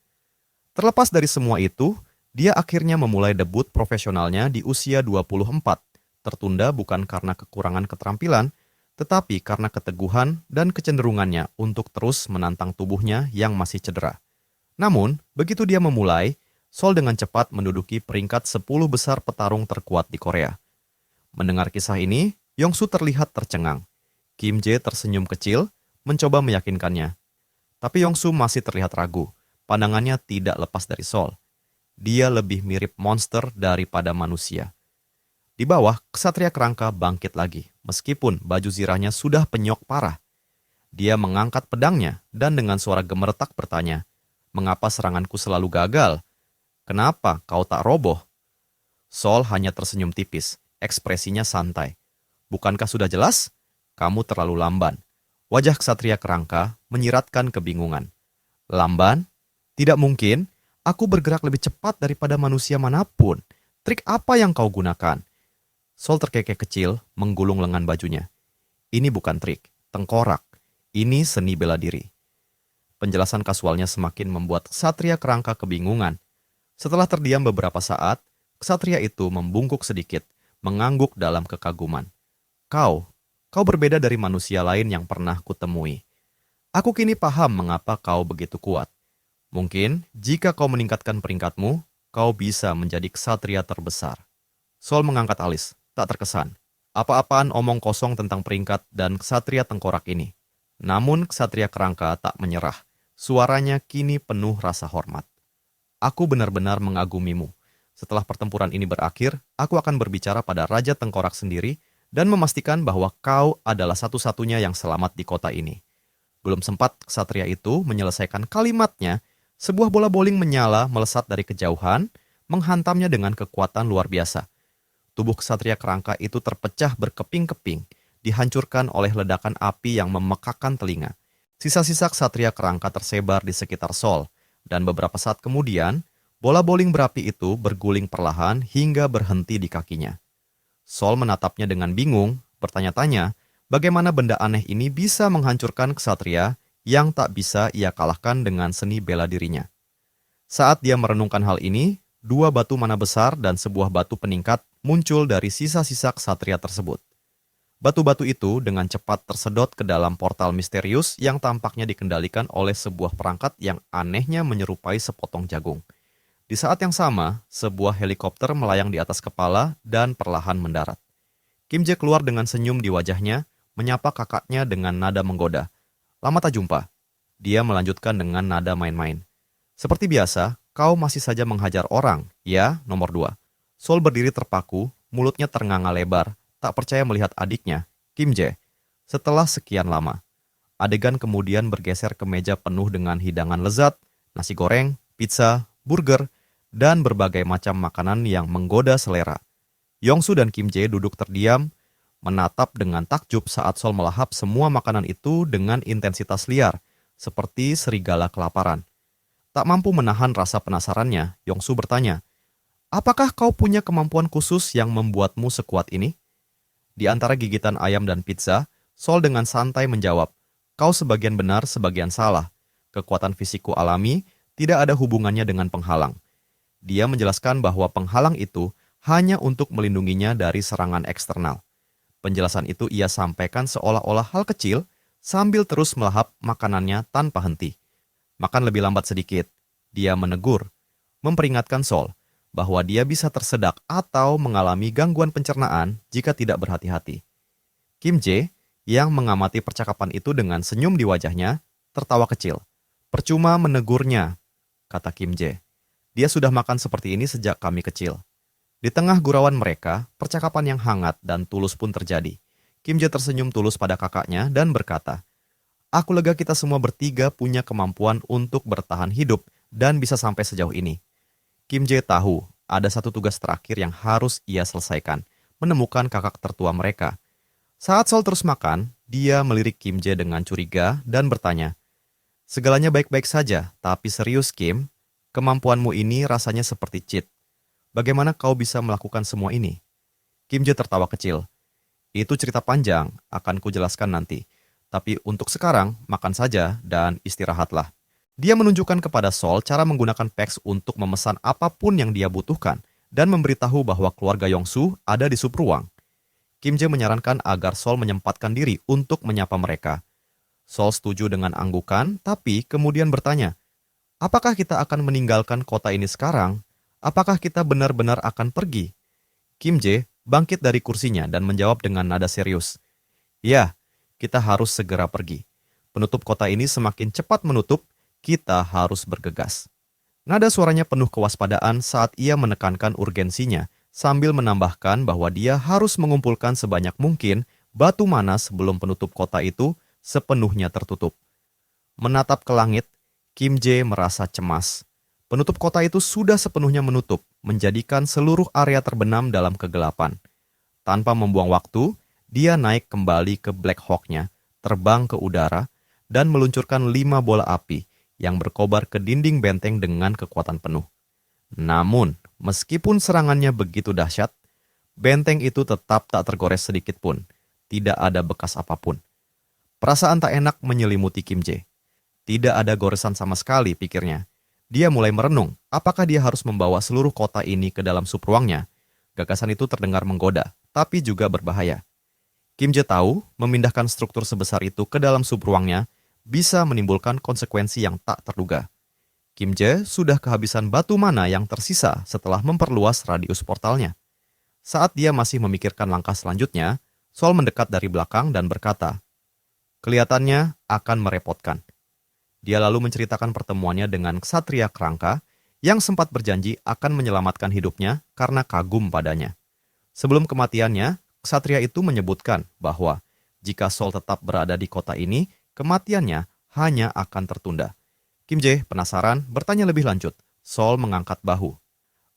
[SPEAKER 2] Terlepas dari semua itu, Dia akhirnya memulai debut profesionalnya di usia 24, tertunda bukan karena kekurangan keterampilan, tetapi karena keteguhan dan kecenderungannya untuk terus menantang tubuhnya yang masih cedera. Namun, begitu dia memulai, Sol dengan cepat menduduki peringkat 10 besar petarung terkuat di Korea. Mendengar kisah ini, Yongsu terlihat tercengang. Kim Jae tersenyum kecil, mencoba meyakinkannya. Tapi Yongsu masih terlihat ragu. Pandangannya tidak lepas dari Sol. Dia lebih mirip monster daripada manusia. Di bawah, Ksatria Kerangka bangkit lagi, meskipun baju zirahnya sudah penyok parah. Dia mengangkat pedangnya dan dengan suara gemeretak bertanya, "Mengapa seranganku selalu gagal? Kenapa kau tak roboh?" Sol hanya tersenyum tipis, ekspresinya santai. "Bukankah sudah jelas? Kamu terlalu lamban." Wajah Ksatria Kerangka menyiratkan kebingungan. "Lamban? Tidak mungkin. Aku bergerak lebih cepat daripada manusia manapun. Trik apa yang kau gunakan?" Sol terkekeh kecil, menggulung lengan bajunya. "Ini bukan trik, tengkorak. Ini seni bela diri." Penjelasan kasualnya semakin membuat Ksatria Kerangka kebingungan. Setelah terdiam beberapa saat, ksatria itu membungkuk sedikit, mengangguk dalam kekaguman. Kau berbeda dari manusia lain yang pernah kutemui. Aku kini paham mengapa kau begitu kuat. Mungkin, jika kau meningkatkan peringkatmu, kau bisa menjadi ksatria terbesar." Sol mengangkat alis, tak terkesan. Apa-apaan omong kosong tentang peringkat dan ksatria tengkorak ini. Namun Ksatria Kerangka tak menyerah. Suaranya kini penuh rasa hormat. "Aku benar-benar mengagumimu. Setelah pertempuran ini berakhir, aku akan berbicara pada Raja Tengkorak sendiri dan memastikan bahwa kau adalah satu-satunya yang selamat di kota ini." Belum sempat ksatria itu menyelesaikan kalimatnya, sebuah bola bowling menyala melesat dari kejauhan, menghantamnya dengan kekuatan luar biasa. Tubuh Ksatria Kerangka itu terpecah berkeping-keping, dihancurkan oleh ledakan api yang memekakan telinga. Sisa-sisa Ksatria Kerangka tersebar di sekitar Sol, dan beberapa saat kemudian, bola bowling berapi itu berguling perlahan hingga berhenti di kakinya. Sol menatapnya dengan bingung, bertanya-tanya bagaimana benda aneh ini bisa menghancurkan ksatria yang tak bisa ia kalahkan dengan seni bela dirinya. Saat dia merenungkan hal ini, dua batu mana besar dan sebuah batu peningkat muncul dari sisa-sisa ksatria tersebut. Batu-batu itu dengan cepat tersedot ke dalam portal misterius yang tampaknya dikendalikan oleh sebuah perangkat yang anehnya menyerupai sepotong jagung. Di saat yang sama, sebuah helikopter melayang di atas kepala dan perlahan mendarat. Kim Jae keluar dengan senyum di wajahnya, menyapa kakaknya dengan nada menggoda. "Lama tak jumpa." Dia melanjutkan dengan nada main-main. "Seperti biasa, kau masih saja menghajar orang, ya, nomor 2. Sol berdiri terpaku, mulutnya ternganga lebar, tak percaya melihat adiknya, Kim Jae. Setelah sekian lama, adegan kemudian bergeser ke meja penuh dengan hidangan lezat, nasi goreng, pizza, burger, dan berbagai macam makanan yang menggoda selera. Yongsu dan Kim Jae duduk terdiam, menatap dengan takjub saat Sol melahap semua makanan itu dengan intensitas liar, seperti serigala kelaparan. Tak mampu menahan rasa penasarannya, Yongsu bertanya, "Apakah kau punya kemampuan khusus yang membuatmu sekuat ini?" Di antara gigitan ayam dan pizza, Sol dengan santai menjawab, "Kau sebagian benar, sebagian salah. Kekuatan fisikku alami tidak ada hubungannya dengan penghalang." Dia menjelaskan bahwa penghalang itu hanya untuk melindunginya dari serangan eksternal. Penjelasan itu ia sampaikan seolah-olah hal kecil sambil terus melahap makanannya tanpa henti. "Makan lebih lambat sedikit," dia menegur, memperingatkan Sol bahwa dia bisa tersedak atau mengalami gangguan pencernaan jika tidak berhati-hati. Kim Jae, yang mengamati percakapan itu dengan senyum di wajahnya, tertawa kecil. "Percuma menegurnya," kata Kim Jae. "Dia sudah makan seperti ini sejak kami kecil." Di tengah gurauan mereka, percakapan yang hangat dan tulus pun terjadi. Kim Jae tersenyum tulus pada kakaknya dan berkata, "Aku lega kita semua bertiga punya kemampuan untuk bertahan hidup dan bisa sampai sejauh ini." Kim Jae tahu ada satu tugas terakhir yang harus ia selesaikan, menemukan kakak tertua mereka. Saat Sol terus makan, dia melirik Kim Jae dengan curiga dan bertanya, "Segalanya baik-baik saja, tapi serius Kim, kemampuanmu ini rasanya seperti cheat. Bagaimana kau bisa melakukan semua ini?" Kim Jae tertawa kecil. "Itu cerita panjang, akan kujelaskan nanti. Tapi untuk sekarang, makan saja dan istirahatlah." Dia menunjukkan kepada Sol cara menggunakan Pax untuk memesan apapun yang dia butuhkan dan memberitahu bahwa keluarga Yongsu ada di sub ruang. Kim Jae menyarankan agar Sol menyempatkan diri untuk menyapa mereka. Sol setuju dengan anggukan, tapi kemudian bertanya, apakah kita akan meninggalkan kota ini sekarang? Apakah kita benar-benar akan pergi? Kim Jae bangkit dari kursinya dan menjawab dengan nada serius. Ya, kita harus segera pergi. Penutup kota ini semakin cepat menutup, kita harus bergegas. Nada suaranya penuh kewaspadaan saat ia menekankan urgensinya, sambil menambahkan bahwa dia harus mengumpulkan sebanyak mungkin batu mana sebelum penutup kota itu sepenuhnya tertutup. Menatap ke langit, Kim Jae merasa cemas. Penutup kota itu sudah sepenuhnya menutup, menjadikan seluruh area terbenam dalam kegelapan. Tanpa membuang waktu, dia naik kembali ke Black Hawk-nya, terbang ke udara, dan meluncurkan 5 bola api yang berkobar ke dinding benteng dengan kekuatan penuh. Namun, meskipun serangannya begitu dahsyat, benteng itu tetap tak tergores sedikit pun. Tidak ada bekas apapun. Perasaan tak enak menyelimuti Kim Jae. Tidak ada goresan sama sekali, pikirnya. Dia mulai merenung, apakah dia harus membawa seluruh kota ini ke dalam sub ruangnya? Gagasan itu terdengar menggoda, tapi juga berbahaya. Kim Jae tahu, memindahkan struktur sebesar itu ke dalam sub ruangnya bisa menimbulkan konsekuensi yang tak terduga. Kim Jae sudah kehabisan batu mana yang tersisa setelah memperluas radius portalnya. Saat dia masih memikirkan langkah selanjutnya, Sol mendekat dari belakang dan berkata, kelihatannya akan merepotkan. Dia lalu menceritakan pertemuannya dengan ksatria kerangka yang sempat berjanji akan menyelamatkan hidupnya karena kagum padanya. Sebelum kematiannya, ksatria itu menyebutkan bahwa jika Sol tetap berada di kota ini, kematiannya hanya akan tertunda. Kim Jae penasaran, bertanya lebih lanjut. Sol mengangkat bahu.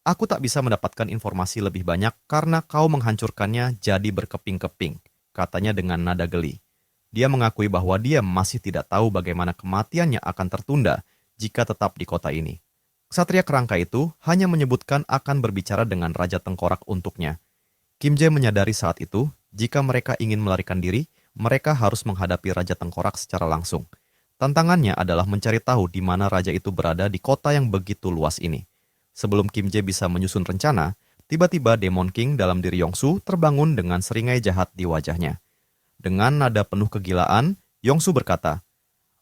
[SPEAKER 2] Aku tak bisa mendapatkan informasi lebih banyak karena kau menghancurkannya jadi berkeping-keping, katanya dengan nada geli. Dia mengakui bahwa dia masih tidak tahu bagaimana kematiannya akan tertunda jika tetap di kota ini. Ksatria kerangka itu hanya menyebutkan akan berbicara dengan Raja Tengkorak untuknya. Kim Jae menyadari saat itu, jika mereka ingin melarikan diri, mereka harus menghadapi Raja Tengkorak secara langsung. Tantangannya adalah mencari tahu di mana raja itu berada di kota yang begitu luas ini. Sebelum Kim Jae bisa menyusun rencana, tiba-tiba Demon King dalam diri Yongsu terbangun dengan seringai jahat di wajahnya. Dengan nada penuh kegilaan, Yongsu berkata,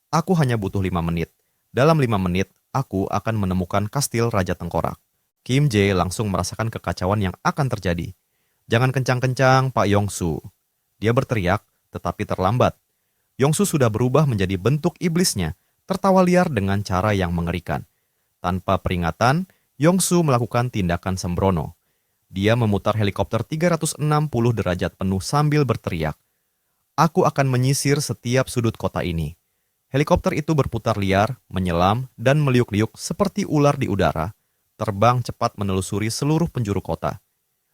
[SPEAKER 2] aku hanya butuh 5 menit. Dalam 5 menit, aku akan menemukan kastil Raja Tengkorak. Kim Jae langsung merasakan kekacauan yang akan terjadi. Jangan kencang-kencang, Pak Yongsu. Dia berteriak, tetapi terlambat. Yongsu sudah berubah menjadi bentuk iblisnya, tertawa liar dengan cara yang mengerikan. Tanpa peringatan, Yongsu melakukan tindakan sembrono. Dia memutar helikopter 360 derajat penuh sambil berteriak, aku akan menyisir setiap sudut kota ini. Helikopter itu berputar liar, menyelam, dan meliuk-liuk seperti ular di udara, terbang cepat menelusuri seluruh penjuru kota.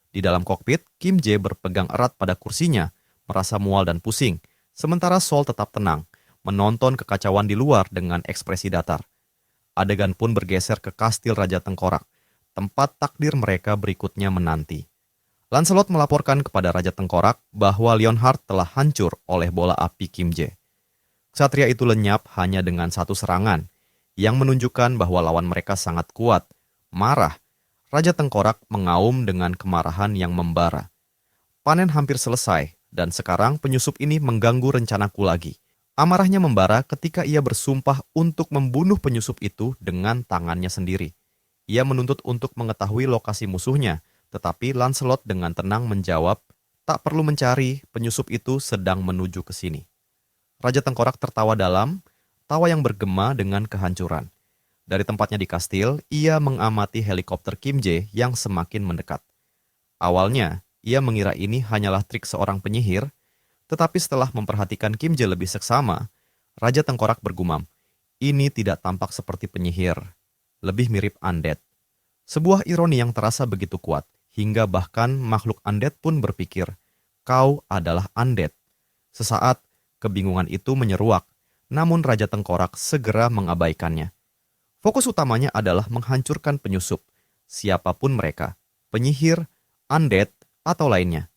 [SPEAKER 2] Di dalam kokpit, Kim Jae berpegang erat pada kursinya, merasa mual dan pusing, sementara Sol tetap tenang, menonton kekacauan di luar dengan ekspresi datar. Adegan pun bergeser ke kastil Raja Tengkorak, tempat takdir mereka berikutnya menanti. Lancelot melaporkan kepada Raja Tengkorak bahwa Leonhard telah hancur oleh bola api Kim Jae. Ksatria itu lenyap hanya dengan satu serangan, yang menunjukkan bahwa lawan mereka sangat kuat, marah. Raja Tengkorak mengaum dengan kemarahan yang membara. Panen hampir selesai, dan sekarang penyusup ini mengganggu rencanaku lagi. Amarahnya membara ketika ia bersumpah untuk membunuh penyusup itu dengan tangannya sendiri. Ia menuntut untuk mengetahui lokasi musuhnya, tetapi Lancelot dengan tenang menjawab, tak perlu mencari, penyusup itu sedang menuju ke sini. Raja Tengkorak tertawa dalam, tawa yang bergema dengan kehancuran. Dari tempatnya di kastil, ia mengamati helikopter Kim Jae yang semakin mendekat. Awalnya, ia mengira ini hanyalah trik seorang penyihir, tetapi setelah memperhatikan Kim Jae lebih seksama, Raja Tengkorak bergumam, ini tidak tampak seperti penyihir, lebih mirip undead. Sebuah ironi yang terasa begitu kuat, hingga bahkan makhluk undead pun berpikir, kau adalah undead. Sesaat, kebingungan itu menyeruak, namun Raja Tengkorak segera mengabaikannya. Fokus utamanya adalah menghancurkan penyusup, siapapun mereka, penyihir, undead, atau lainnya.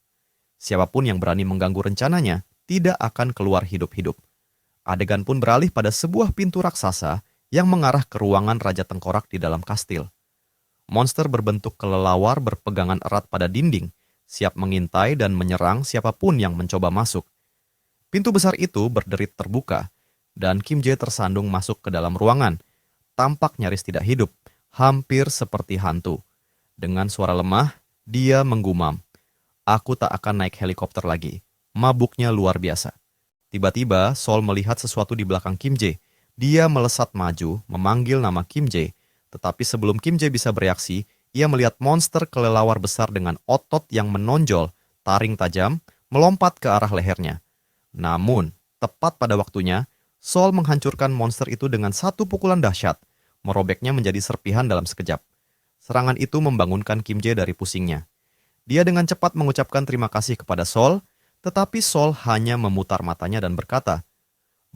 [SPEAKER 2] Siapapun yang berani mengganggu rencananya tidak akan keluar hidup-hidup. Adegan pun beralih pada sebuah pintu raksasa yang mengarah ke ruangan Raja Tengkorak di dalam kastil. Monster berbentuk kelelawar berpegangan erat pada dinding, siap mengintai dan menyerang siapapun yang mencoba masuk. Pintu besar itu berderit terbuka, dan Kim Jae tersandung masuk ke dalam ruangan. Tampak nyaris tidak hidup, hampir seperti hantu. Dengan suara lemah, dia menggumam, "Aku tak akan naik helikopter lagi." Mabuknya luar biasa. Tiba-tiba, Sol melihat sesuatu di belakang Kim Jae. Dia melesat maju, memanggil nama Kim Jae. Tetapi sebelum Kim Jae bisa bereaksi, ia melihat monster kelelawar besar dengan otot yang menonjol, taring tajam, melompat ke arah lehernya. Namun, tepat pada waktunya, Sol menghancurkan monster itu dengan satu pukulan dahsyat, merobeknya menjadi serpihan dalam sekejap. Serangan itu membangunkan Kim Jae dari pusingnya. Dia dengan cepat mengucapkan terima kasih kepada Sol, tetapi Sol hanya memutar matanya dan berkata,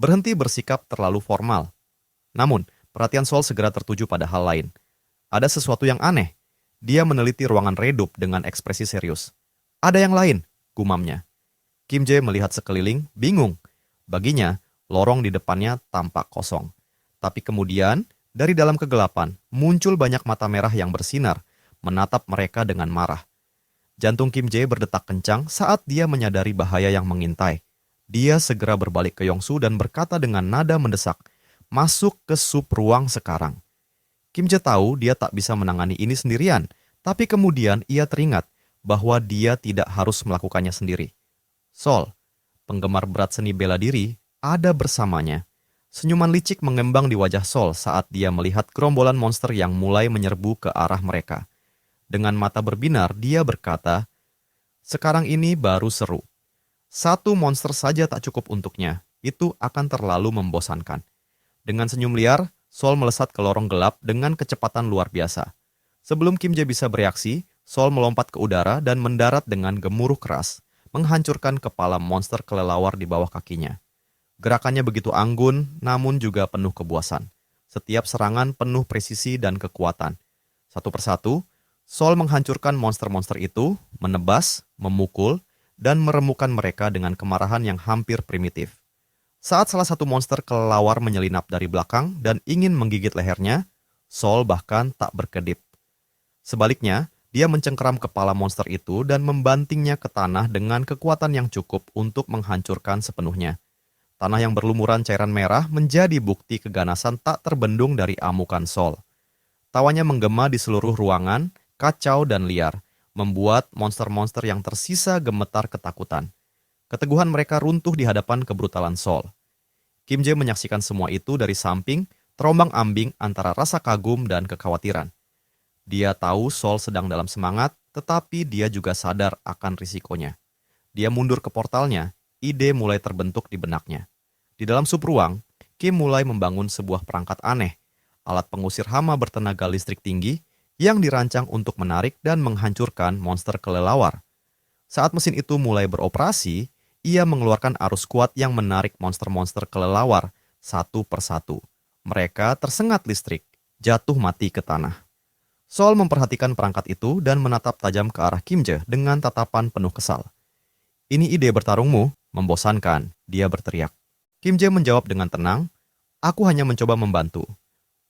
[SPEAKER 2] "Berhenti bersikap terlalu formal." Namun, perhatian Sol segera tertuju pada hal lain. Ada sesuatu yang aneh. Dia meneliti ruangan redup dengan ekspresi serius. "Ada yang lain," gumamnya. Kim Jae melihat sekeliling, bingung. Baginya, lorong di depannya tampak kosong. Tapi kemudian, dari dalam kegelapan, muncul banyak mata merah yang bersinar, menatap mereka dengan marah. Jantung Kim Jae berdetak kencang saat dia menyadari bahaya yang mengintai. Dia segera berbalik ke Yongsu dan berkata dengan nada mendesak, "Masuk ke sub ruang sekarang." Kim Jae tahu dia tak bisa menangani ini sendirian, tapi kemudian ia teringat bahwa dia tidak harus melakukannya sendiri. Sol, penggemar berat seni bela diri, ada bersamanya. Senyuman licik mengembang di wajah Sol saat dia melihat gerombolan monster yang mulai menyerbu ke arah mereka. Dengan mata berbinar, dia berkata, "Sekarang ini baru seru. Satu monster saja tak cukup untuknya, itu akan terlalu membosankan." Dengan senyum liar, Sol melesat ke lorong gelap dengan kecepatan luar biasa. Sebelum Kim Jae bisa bereaksi, Sol melompat ke udara dan mendarat dengan gemuruh keras, menghancurkan kepala monster kelelawar di bawah kakinya. Gerakannya begitu anggun, namun juga penuh kebuasan. Setiap serangan penuh presisi dan kekuatan. Satu persatu, Sol menghancurkan monster-monster itu, menebas, memukul, dan meremukkan mereka dengan kemarahan yang hampir primitif. Saat salah satu monster kelelawar menyelinap dari belakang dan ingin menggigit lehernya, Sol bahkan tak berkedip. Sebaliknya, dia mencengkeram kepala monster itu dan membantingnya ke tanah dengan kekuatan yang cukup untuk menghancurkan sepenuhnya. Tanah yang berlumuran cairan merah menjadi bukti keganasan tak terbendung dari amukan Sol. Tawanya menggema di seluruh ruangan, kacau dan liar, membuat monster-monster yang tersisa gemetar ketakutan. Keteguhan mereka runtuh di hadapan kebrutalan Sol. Kim Jae menyaksikan semua itu dari samping, terombang-ambing antara rasa kagum dan kekhawatiran. Dia tahu Sol sedang dalam semangat, tetapi dia juga sadar akan risikonya. Dia mundur ke portalnya, ide mulai terbentuk di benaknya. Di dalam subruang, Kim mulai membangun sebuah perangkat aneh, alat pengusir hama bertenaga listrik tinggi yang dirancang untuk menarik dan menghancurkan monster kelelawar. Saat mesin itu mulai beroperasi, ia mengeluarkan arus kuat yang menarik monster-monster kelelawar satu persatu. Mereka tersengat listrik, jatuh mati ke tanah. Sol memperhatikan perangkat itu dan menatap tajam ke arah Kim Jae dengan tatapan penuh kesal. "Ini ide bertarungmu, membosankan," dia berteriak. Kim Jae menjawab dengan tenang, "Aku hanya mencoba membantu."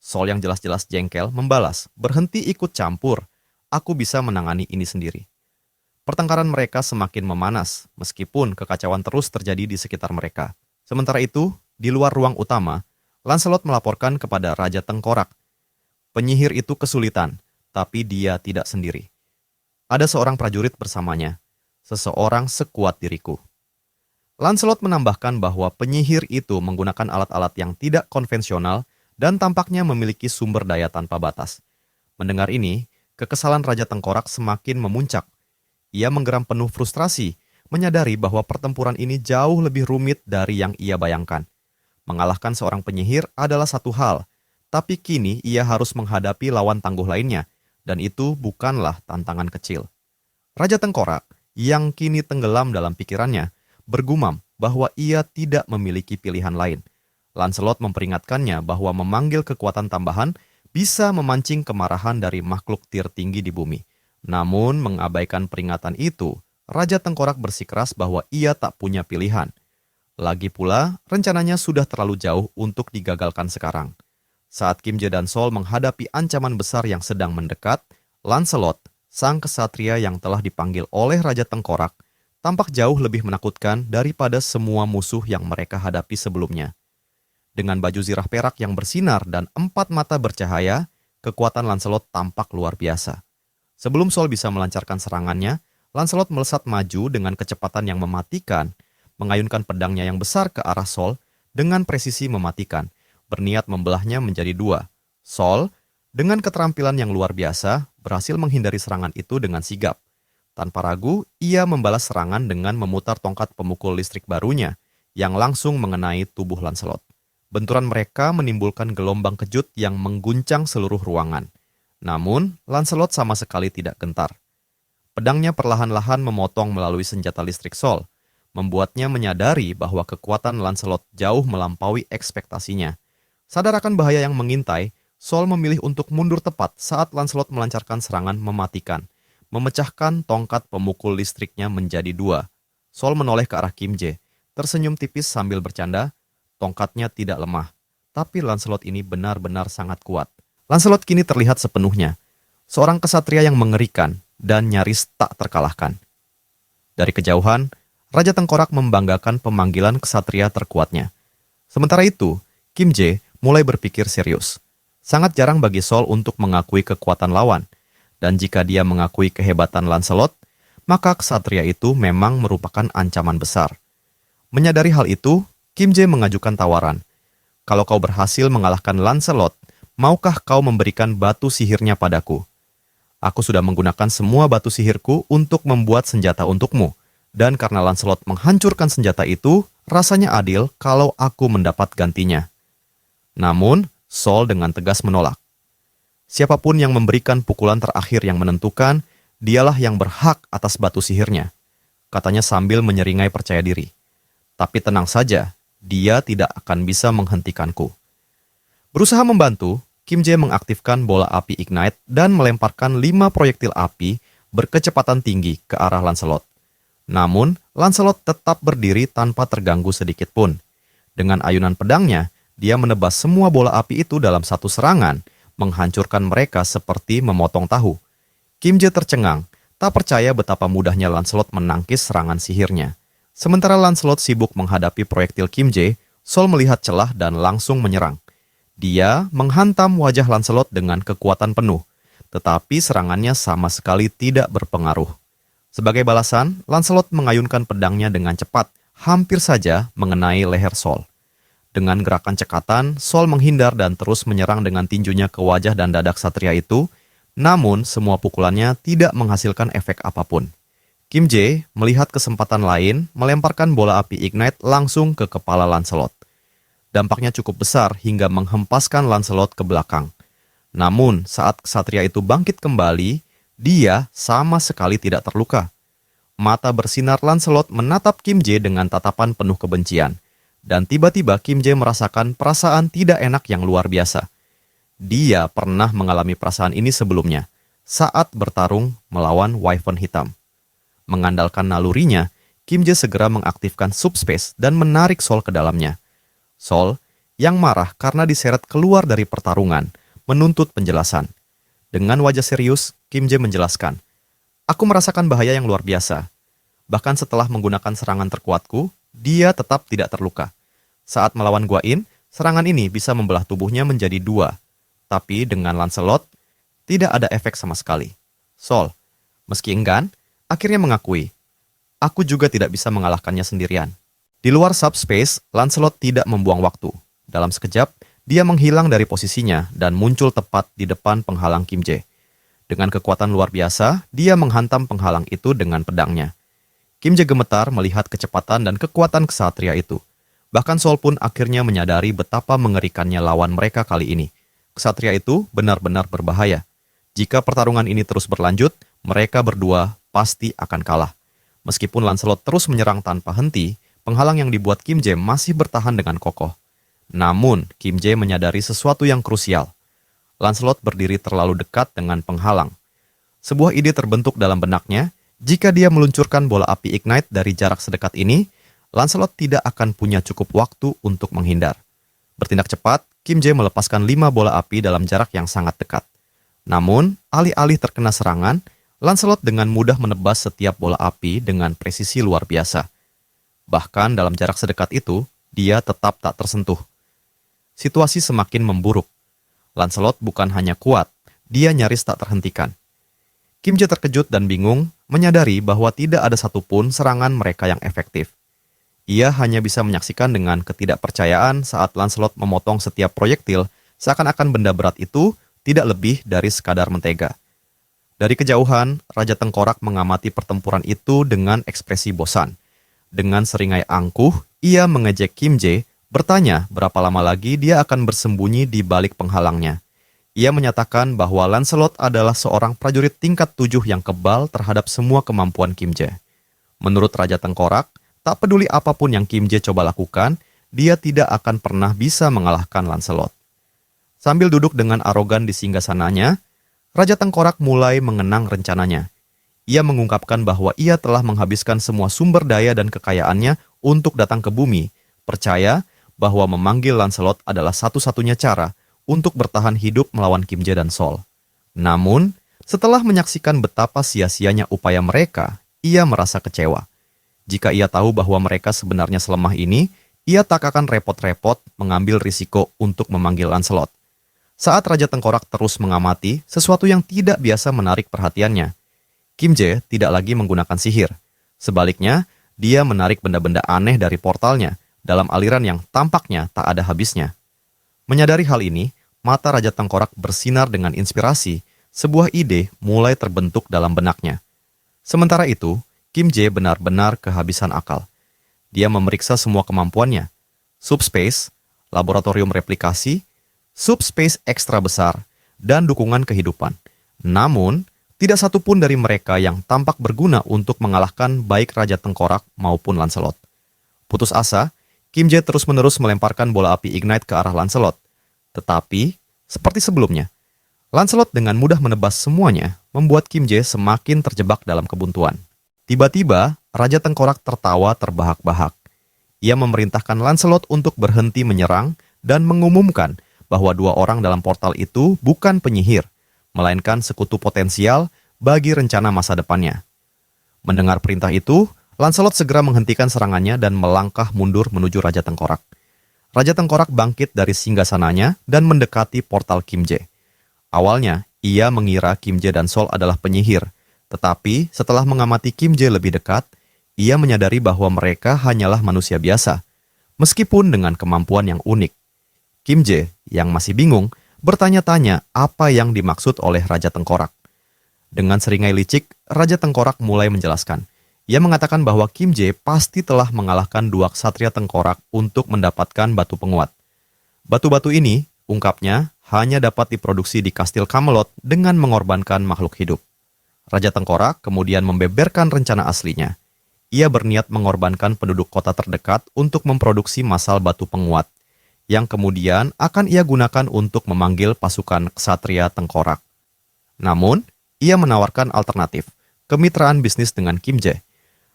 [SPEAKER 2] Sol yang jelas-jelas jengkel membalas, "Berhenti ikut campur, aku bisa menangani ini sendiri." Pertengkaran mereka semakin memanas, meskipun kekacauan terus terjadi di sekitar mereka. Sementara itu, di luar ruang utama, Lancelot melaporkan kepada Raja Tengkorak. Penyihir itu kesulitan, tapi dia tidak sendiri. Ada seorang prajurit bersamanya, seseorang sekuat diriku. Lancelot menambahkan bahwa penyihir itu menggunakan alat-alat yang tidak konvensional dan tampaknya memiliki sumber daya tanpa batas. Mendengar ini, kekesalan Raja Tengkorak semakin memuncak. Ia menggeram penuh frustrasi, menyadari bahwa pertempuran ini jauh lebih rumit dari yang ia bayangkan. Mengalahkan seorang penyihir adalah satu hal, tapi kini ia harus menghadapi lawan tangguh lainnya, dan itu bukanlah tantangan kecil. Raja Tengkorak, yang kini tenggelam dalam pikirannya, bergumam bahwa ia tidak memiliki pilihan lain. Lancelot memperingatkannya bahwa memanggil kekuatan tambahan bisa memancing kemarahan dari makhluk tir tinggi di bumi. Namun, mengabaikan peringatan itu, Raja Tengkorak bersikeras bahwa ia tak punya pilihan. Lagi pula, rencananya sudah terlalu jauh untuk digagalkan sekarang. Saat Kim Jae dan Sol menghadapi ancaman besar yang sedang mendekat, Lancelot, sang kesatria yang telah dipanggil oleh Raja Tengkorak, tampak jauh lebih menakutkan daripada semua musuh yang mereka hadapi sebelumnya. Dengan baju zirah perak yang bersinar dan 4 mata bercahaya, kekuatan Lancelot tampak luar biasa. Sebelum Sol bisa melancarkan serangannya, Lancelot melesat maju dengan kecepatan yang mematikan, mengayunkan pedangnya yang besar ke arah Sol dengan presisi mematikan, berniat membelahnya menjadi 2. Sol, dengan keterampilan yang luar biasa, berhasil menghindari serangan itu dengan sigap. Tanpa ragu, ia membalas serangan dengan memutar tongkat pemukul listrik barunya, yang langsung mengenai tubuh Lancelot. Benturan mereka menimbulkan gelombang kejut yang mengguncang seluruh ruangan. Namun, Lancelot sama sekali tidak gentar. Pedangnya perlahan-lahan memotong melalui senjata listrik Sol, membuatnya menyadari bahwa kekuatan Lancelot jauh melampaui ekspektasinya. Sadar akan bahaya yang mengintai, Sol memilih untuk mundur tepat saat Lancelot melancarkan serangan mematikan, memecahkan tongkat pemukul listriknya menjadi 2. Sol menoleh ke arah Kim Jae, tersenyum tipis sambil bercanda, tongkatnya tidak lemah, tapi Lancelot ini benar-benar sangat kuat. Lancelot kini terlihat sepenuhnya, seorang kesatria yang mengerikan dan nyaris tak terkalahkan. Dari kejauhan, Raja Tengkorak membanggakan pemanggilan kesatria terkuatnya. Sementara itu, Kim Jae mulai berpikir serius. Sangat jarang bagi Sol untuk mengakui kekuatan lawan, dan jika dia mengakui kehebatan Lancelot, maka kesatria itu memang merupakan ancaman besar. Menyadari hal itu, Kim Jae mengajukan tawaran. Kalau kau berhasil mengalahkan Lancelot, maukah kau memberikan batu sihirnya padaku? Aku sudah menggunakan semua batu sihirku untuk membuat senjata untukmu, dan karena Lancelot menghancurkan senjata itu, rasanya adil kalau aku mendapat gantinya. Namun, Sol dengan tegas menolak. Siapapun yang memberikan pukulan terakhir yang menentukan, dialah yang berhak atas batu sihirnya, katanya sambil menyeringai percaya diri. Tapi tenang saja, dia tidak akan bisa menghentikanku. Berusaha membantu, Kim Jae mengaktifkan bola api Ignite dan melemparkan 5 proyektil api berkecepatan tinggi ke arah Lancelot. Namun, Lancelot tetap berdiri tanpa terganggu sedikit pun. Dengan ayunan pedangnya, dia menebas semua bola api itu dalam satu serangan, menghancurkan mereka seperti memotong tahu. Kim Jae tercengang, tak percaya betapa mudahnya Lancelot menangkis serangan sihirnya. Sementara Lancelot sibuk menghadapi proyektil Kim Jae, Sol melihat celah dan langsung menyerang. Dia menghantam wajah Lancelot dengan kekuatan penuh, tetapi serangannya sama sekali tidak berpengaruh. Sebagai balasan, Lancelot mengayunkan pedangnya dengan cepat, hampir saja mengenai leher Sol. Dengan gerakan cekatan, Sol menghindar dan terus menyerang dengan tinjunya ke wajah dan dada ksatria itu, namun semua pukulannya tidak menghasilkan efek apapun. Kim Jae melihat kesempatan lain, melemparkan bola api Ignite langsung ke kepala Lancelot. Dampaknya cukup besar hingga menghempaskan Lancelot ke belakang. Namun, saat ksatria itu bangkit kembali, dia sama sekali tidak terluka. Mata bersinar Lancelot menatap Kim Jae dengan tatapan penuh kebencian. Dan tiba-tiba Kim Jae merasakan perasaan tidak enak yang luar biasa. Dia pernah mengalami perasaan ini sebelumnya, saat bertarung melawan Wyvern Hitam. Mengandalkan nalurinya, Kim Jae segera mengaktifkan subspace dan menarik Sol ke dalamnya. Sol, yang marah karena diseret keluar dari pertarungan, menuntut penjelasan. Dengan wajah serius, Kim Jae menjelaskan, "Aku merasakan bahaya yang luar biasa. Bahkan setelah menggunakan serangan terkuatku, dia tetap tidak terluka. Saat melawan Gwain, serangan ini bisa membelah tubuhnya menjadi 2. Tapi dengan Lancelot, tidak ada efek sama sekali. Sol, meski enggan, akhirnya mengakui, aku juga tidak bisa mengalahkannya sendirian." Di luar subspace, Lancelot tidak membuang waktu. Dalam sekejap, dia menghilang dari posisinya dan muncul tepat di depan penghalang Kim Jae. Dengan kekuatan luar biasa, dia menghantam penghalang itu dengan pedangnya. Kim Jae gemetar melihat kecepatan dan kekuatan ksatria itu. Bahkan Sol pun akhirnya menyadari betapa mengerikannya lawan mereka kali ini. Ksatria itu benar-benar berbahaya. Jika pertarungan ini terus berlanjut, mereka berdua pasti akan kalah. Meskipun Lancelot terus menyerang tanpa henti, penghalang yang dibuat Kim Jae masih bertahan dengan kokoh. Namun, Kim Jae menyadari sesuatu yang krusial. Lancelot berdiri terlalu dekat dengan penghalang. Sebuah ide terbentuk dalam benaknya. Jika dia meluncurkan bola api Ignite dari jarak sedekat ini, Lancelot tidak akan punya cukup waktu untuk menghindar. Bertindak cepat, Kim Jae melepaskan 5 bola api dalam jarak yang sangat dekat. Namun, alih-alih terkena serangan, Lancelot dengan mudah menebas setiap bola api dengan presisi luar biasa. Bahkan dalam jarak sedekat itu, dia tetap tak tersentuh. Situasi semakin memburuk. Lancelot bukan hanya kuat, dia nyaris tak terhentikan. Kim Jae terkejut dan bingung, menyadari bahwa tidak ada satupun serangan mereka yang efektif. Ia hanya bisa menyaksikan dengan ketidakpercayaan saat Lancelot memotong setiap proyektil, seakan-akan benda berat itu tidak lebih dari sekadar mentega. Dari kejauhan, Raja Tengkorak mengamati pertempuran itu dengan ekspresi bosan. Dengan seringai angkuh, ia mengejek Kim Jae, bertanya berapa lama lagi dia akan bersembunyi di balik penghalangnya. Ia menyatakan bahwa Lancelot adalah seorang prajurit tingkat 7 yang kebal terhadap semua kemampuan Kim Jae. Menurut Raja Tengkorak, tak peduli apapun yang Kim Jae coba lakukan, dia tidak akan pernah bisa mengalahkan Lancelot. Sambil duduk dengan arogan di singgasananya, Raja Tengkorak mulai mengenang rencananya. Ia mengungkapkan bahwa ia telah menghabiskan semua sumber daya dan kekayaannya untuk datang ke bumi, percaya bahwa memanggil Lancelot adalah satu-satunya cara untuk bertahan hidup melawan Kim Jae dan Sol. Namun, setelah menyaksikan betapa sia-sianya upaya mereka, ia merasa kecewa. Jika ia tahu bahwa mereka sebenarnya selemah ini, ia tak akan repot-repot mengambil risiko untuk memanggil Lancelot. Saat Raja Tengkorak terus mengamati, sesuatu yang tidak biasa menarik perhatiannya. Kim Jae tidak lagi menggunakan sihir. Sebaliknya, dia menarik benda-benda aneh dari portalnya dalam aliran yang tampaknya tak ada habisnya. Menyadari hal ini, mata Raja Tengkorak bersinar dengan inspirasi, sebuah ide mulai terbentuk dalam benaknya. Sementara itu, Kim Jae benar-benar kehabisan akal. Dia memeriksa semua kemampuannya. Subspace, laboratorium replikasi, subspace ekstra besar, dan dukungan kehidupan. Namun, tidak satupun dari mereka yang tampak berguna untuk mengalahkan baik Raja Tengkorak maupun Lancelot. Putus asa, Kim Jae terus-menerus melemparkan bola api Ignite ke arah Lancelot. Tetapi, seperti sebelumnya, Lancelot dengan mudah menebas semuanya, membuat Kim Jae semakin terjebak dalam kebuntuan. Tiba-tiba, Raja Tengkorak tertawa terbahak-bahak. Ia memerintahkan Lancelot untuk berhenti menyerang dan mengumumkan bahwa 2 orang dalam portal itu bukan penyihir, melainkan sekutu potensial bagi rencana masa depannya. Mendengar perintah itu, Lancelot segera menghentikan serangannya dan melangkah mundur menuju Raja Tengkorak. Raja Tengkorak bangkit dari singgasananya dan mendekati portal Kim Jae. Awalnya, ia mengira Kim Jae dan Sol adalah penyihir, tetapi setelah mengamati Kim Jae lebih dekat, ia menyadari bahwa mereka hanyalah manusia biasa, meskipun dengan kemampuan yang unik. Kim Jae, yang masih bingung, bertanya-tanya apa yang dimaksud oleh Raja Tengkorak. Dengan seringai licik, Raja Tengkorak mulai menjelaskan. Ia mengatakan bahwa Kim Jae pasti telah mengalahkan 2 ksatria Tengkorak untuk mendapatkan batu penguat. Batu-batu ini, ungkapnya, hanya dapat diproduksi di Kastil Camelot dengan mengorbankan makhluk hidup. Raja Tengkorak kemudian membeberkan rencana aslinya. Ia berniat mengorbankan penduduk kota terdekat untuk memproduksi masal batu penguat, yang kemudian akan ia gunakan untuk memanggil pasukan ksatria Tengkorak. Namun, ia menawarkan alternatif, kemitraan bisnis dengan Kim Jae.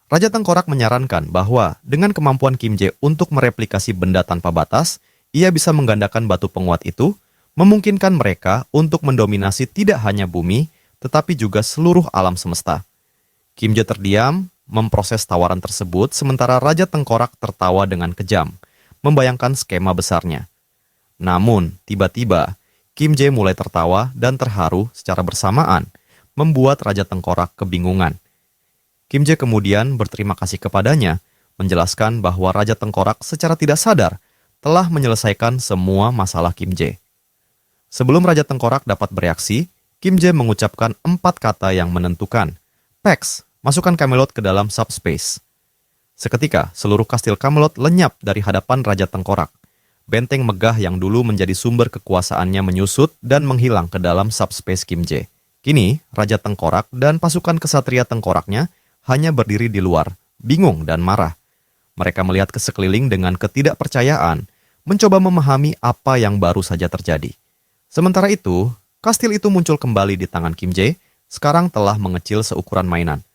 [SPEAKER 2] Raja Tengkorak menyarankan bahwa dengan kemampuan Kim Jae untuk mereplikasi benda tanpa batas, ia bisa menggandakan batu penguat itu, memungkinkan mereka untuk mendominasi tidak hanya bumi, tetapi juga seluruh alam semesta. Kim Jae terdiam, memproses tawaran tersebut, sementara Raja Tengkorak tertawa dengan kejam, membayangkan skema besarnya. Namun, tiba-tiba, Kim Jae mulai tertawa dan terharu secara bersamaan, membuat Raja Tengkorak kebingungan. Kim Jae kemudian berterima kasih kepadanya, menjelaskan bahwa Raja Tengkorak secara tidak sadar telah menyelesaikan semua masalah Kim Jae. Sebelum Raja Tengkorak dapat bereaksi, Kim Jae mengucapkan 4 kata yang menentukan. Pax, masukkan Camelot ke dalam subspace. Seketika, seluruh kastil Camelot lenyap dari hadapan Raja Tengkorak. Benteng megah yang dulu menjadi sumber kekuasaannya menyusut dan menghilang ke dalam subspace Kim Jae. Kini, Raja Tengkorak dan pasukan kesatria Tengkoraknya hanya berdiri di luar, bingung dan marah. Mereka melihat ke sekeliling dengan ketidakpercayaan, mencoba memahami apa yang baru saja terjadi. Sementara itu, kastil itu muncul kembali di tangan Kim Jae, sekarang telah mengecil seukuran mainan.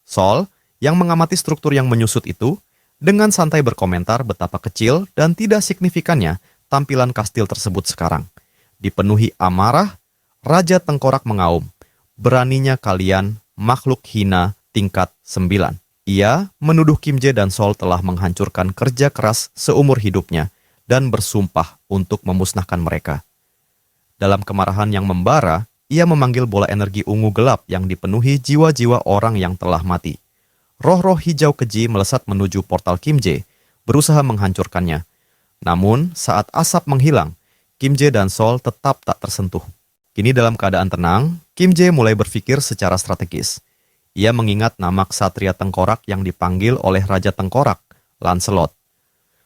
[SPEAKER 2] Sol, yang mengamati struktur yang menyusut itu, dengan santai berkomentar betapa kecil dan tidak signifikannya tampilan kastil tersebut sekarang. Dipenuhi amarah, Raja Tengkorak mengaum, "Beraninya kalian, makhluk hina tingkat 9. Ia menuduh Kim Jae dan Sol telah menghancurkan kerja keras seumur hidupnya dan bersumpah untuk memusnahkan mereka. Dalam kemarahan yang membara, ia memanggil bola energi ungu gelap yang dipenuhi jiwa-jiwa orang yang telah mati. Roh-roh hijau keji melesat menuju portal Kim Jae, berusaha menghancurkannya. Namun, saat asap menghilang, Kim Jae dan Sol tetap tak tersentuh. Kini dalam keadaan tenang, Kim Jae mulai berpikir secara strategis. Ia mengingat nama ksatria tengkorak yang dipanggil oleh Raja Tengkorak, Lancelot.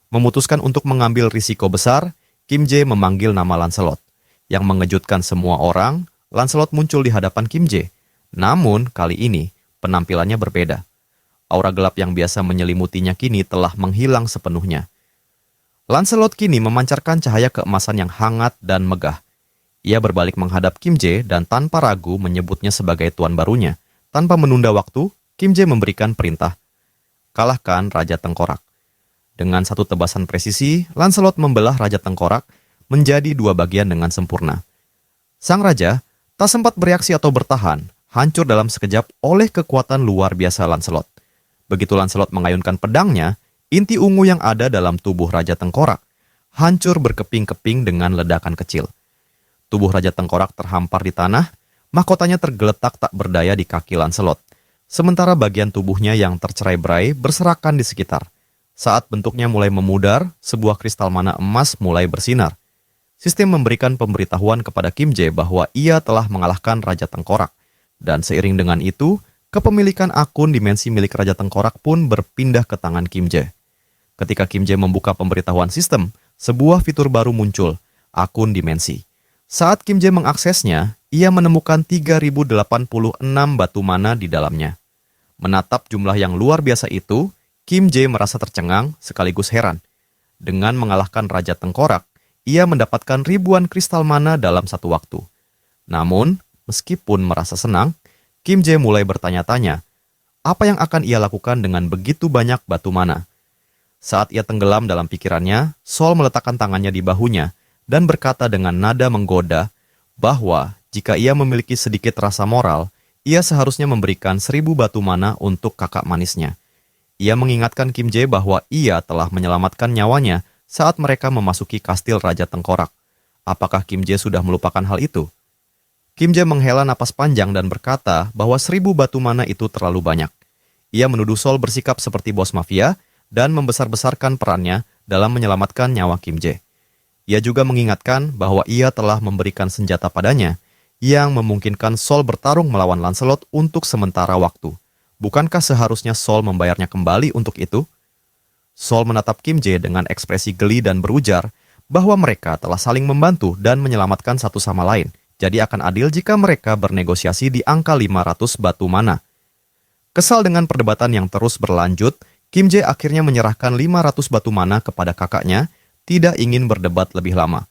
[SPEAKER 2] Memutuskan untuk mengambil risiko besar, Kim Jae memanggil nama Lancelot. Yang mengejutkan semua orang, Lancelot muncul di hadapan Kim Jae. Namun, kali ini, penampilannya berbeda. Aura gelap yang biasa menyelimutinya kini telah menghilang sepenuhnya. Lancelot kini memancarkan cahaya keemasan yang hangat dan megah. Ia berbalik menghadap Kim Jae dan tanpa ragu menyebutnya sebagai tuan barunya. Tanpa menunda waktu, Kim Jae memberikan perintah, "Kalahkan Raja Tengkorak." Dengan satu tebasan presisi, Lancelot membelah Raja Tengkorak menjadi 2 bagian dengan sempurna. Sang raja tak sempat bereaksi atau bertahan, hancur dalam sekejap oleh kekuatan luar biasa Lancelot. Begitu Lancelot mengayunkan pedangnya, inti ungu yang ada dalam tubuh Raja Tengkorak hancur berkeping-keping dengan ledakan kecil. Tubuh Raja Tengkorak terhampar di tanah, mahkotanya tergeletak tak berdaya di kaki Lancelot, sementara bagian tubuhnya yang tercerai-berai berserakan di sekitar. Saat bentuknya mulai memudar, sebuah kristal mana emas mulai bersinar. Sistem memberikan pemberitahuan kepada Kim Jae bahwa ia telah mengalahkan Raja Tengkorak, dan seiring dengan itu, kepemilikan akun dimensi milik Raja Tengkorak pun berpindah ke tangan Kim Jae. Ketika Kim Jae membuka pemberitahuan sistem, sebuah fitur baru muncul, akun dimensi. Saat Kim Jae mengaksesnya, ia menemukan 3086 batu mana di dalamnya. Menatap jumlah yang luar biasa itu, Kim Jae merasa tercengang sekaligus heran. Dengan mengalahkan Raja Tengkorak, ia mendapatkan ribuan kristal mana dalam satu waktu. Namun, meskipun merasa senang, Kim Jae mulai bertanya-tanya, apa yang akan ia lakukan dengan begitu banyak batu mana? Saat ia tenggelam dalam pikirannya, Sol meletakkan tangannya di bahunya dan berkata dengan nada menggoda bahwa jika ia memiliki sedikit rasa moral, ia seharusnya memberikan 1000 batu mana untuk kakak manisnya. Ia mengingatkan Kim Jae bahwa ia telah menyelamatkan nyawanya saat mereka memasuki kastil Raja Tengkorak. Apakah Kim Jae sudah melupakan hal itu? Kim Jae menghela napas panjang dan berkata bahwa 1000 batu mana itu terlalu banyak. Ia menuduh Sol bersikap seperti bos mafia dan membesar-besarkan perannya dalam menyelamatkan nyawa Kim Jae. Ia juga mengingatkan bahwa ia telah memberikan senjata padanya yang memungkinkan Sol bertarung melawan Lancelot untuk sementara waktu. Bukankah seharusnya Sol membayarnya kembali untuk itu? Sol menatap Kim Jae dengan ekspresi geli dan berujar bahwa mereka telah saling membantu dan menyelamatkan satu sama lain. Jadi akan adil jika mereka bernegosiasi di angka 500 batu mana. Kesal dengan perdebatan yang terus berlanjut, Kim Jae akhirnya menyerahkan 500 batu mana kepada kakaknya, tidak ingin berdebat lebih lama.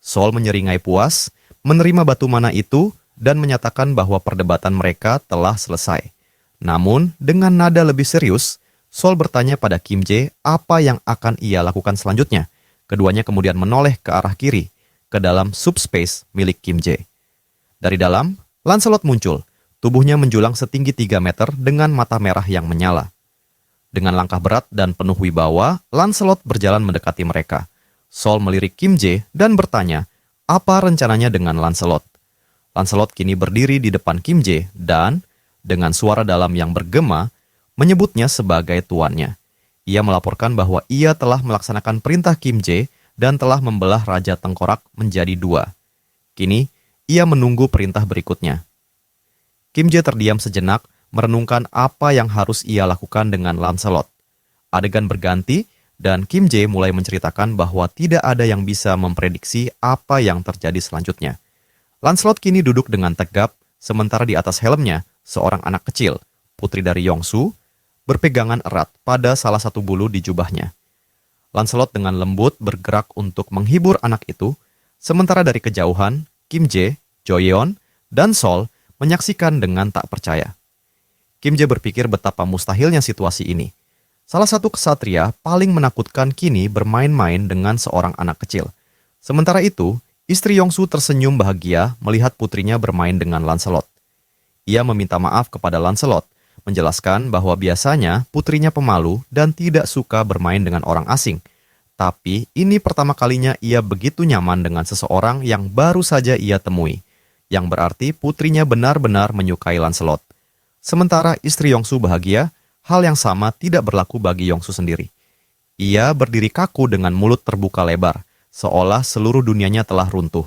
[SPEAKER 2] Sol menyeringai puas, menerima batu mana itu, dan menyatakan bahwa perdebatan mereka telah selesai. Namun, dengan nada lebih serius, Sol bertanya pada Kim Jae apa yang akan ia lakukan selanjutnya. Keduanya kemudian menoleh ke arah kiri, ke dalam subspace milik Kim Jae. Dari dalam, Lancelot muncul. Tubuhnya menjulang setinggi 3 meter dengan mata merah yang menyala. Dengan langkah berat dan penuh wibawa, Lancelot berjalan mendekati mereka. Sol melirik Kim Jae dan bertanya, apa rencananya dengan Lancelot? Lancelot kini berdiri di depan Kim Jae dan, dengan suara dalam yang bergema, menyebutnya sebagai tuannya. Ia melaporkan bahwa ia telah melaksanakan perintah Kim Jae dan telah membelah Raja Tengkorak menjadi 2. Kini, ia menunggu perintah berikutnya. Kim Jae terdiam sejenak, merenungkan apa yang harus ia lakukan dengan Lancelot. Adegan berganti, dan Kim Jae mulai menceritakan bahwa tidak ada yang bisa memprediksi apa yang terjadi selanjutnya. Lancelot kini duduk dengan tegap, sementara di atas helmnya, seorang anak kecil, putri dari Yongsu, berpegangan erat pada salah satu bulu di jubahnya. Lancelot dengan lembut bergerak untuk menghibur anak itu, sementara dari kejauhan, Kim Jae, Jo Yeon, dan Sol menyaksikan dengan tak percaya. Kim Jae berpikir betapa mustahilnya situasi ini. Salah satu ksatria paling menakutkan kini bermain-main dengan seorang anak kecil. Sementara itu, istri Yongsu tersenyum bahagia melihat putrinya bermain dengan Lancelot. Ia meminta maaf kepada Lancelot, menjelaskan bahwa biasanya putrinya pemalu dan tidak suka bermain dengan orang asing. Tapi ini pertama kalinya ia begitu nyaman dengan seseorang yang baru saja ia temui, yang berarti putrinya benar-benar menyukai Lancelot. Sementara istri Yongsu bahagia, hal yang sama tidak berlaku bagi Yongsu sendiri. Ia berdiri kaku dengan mulut terbuka lebar, seolah seluruh dunianya telah runtuh.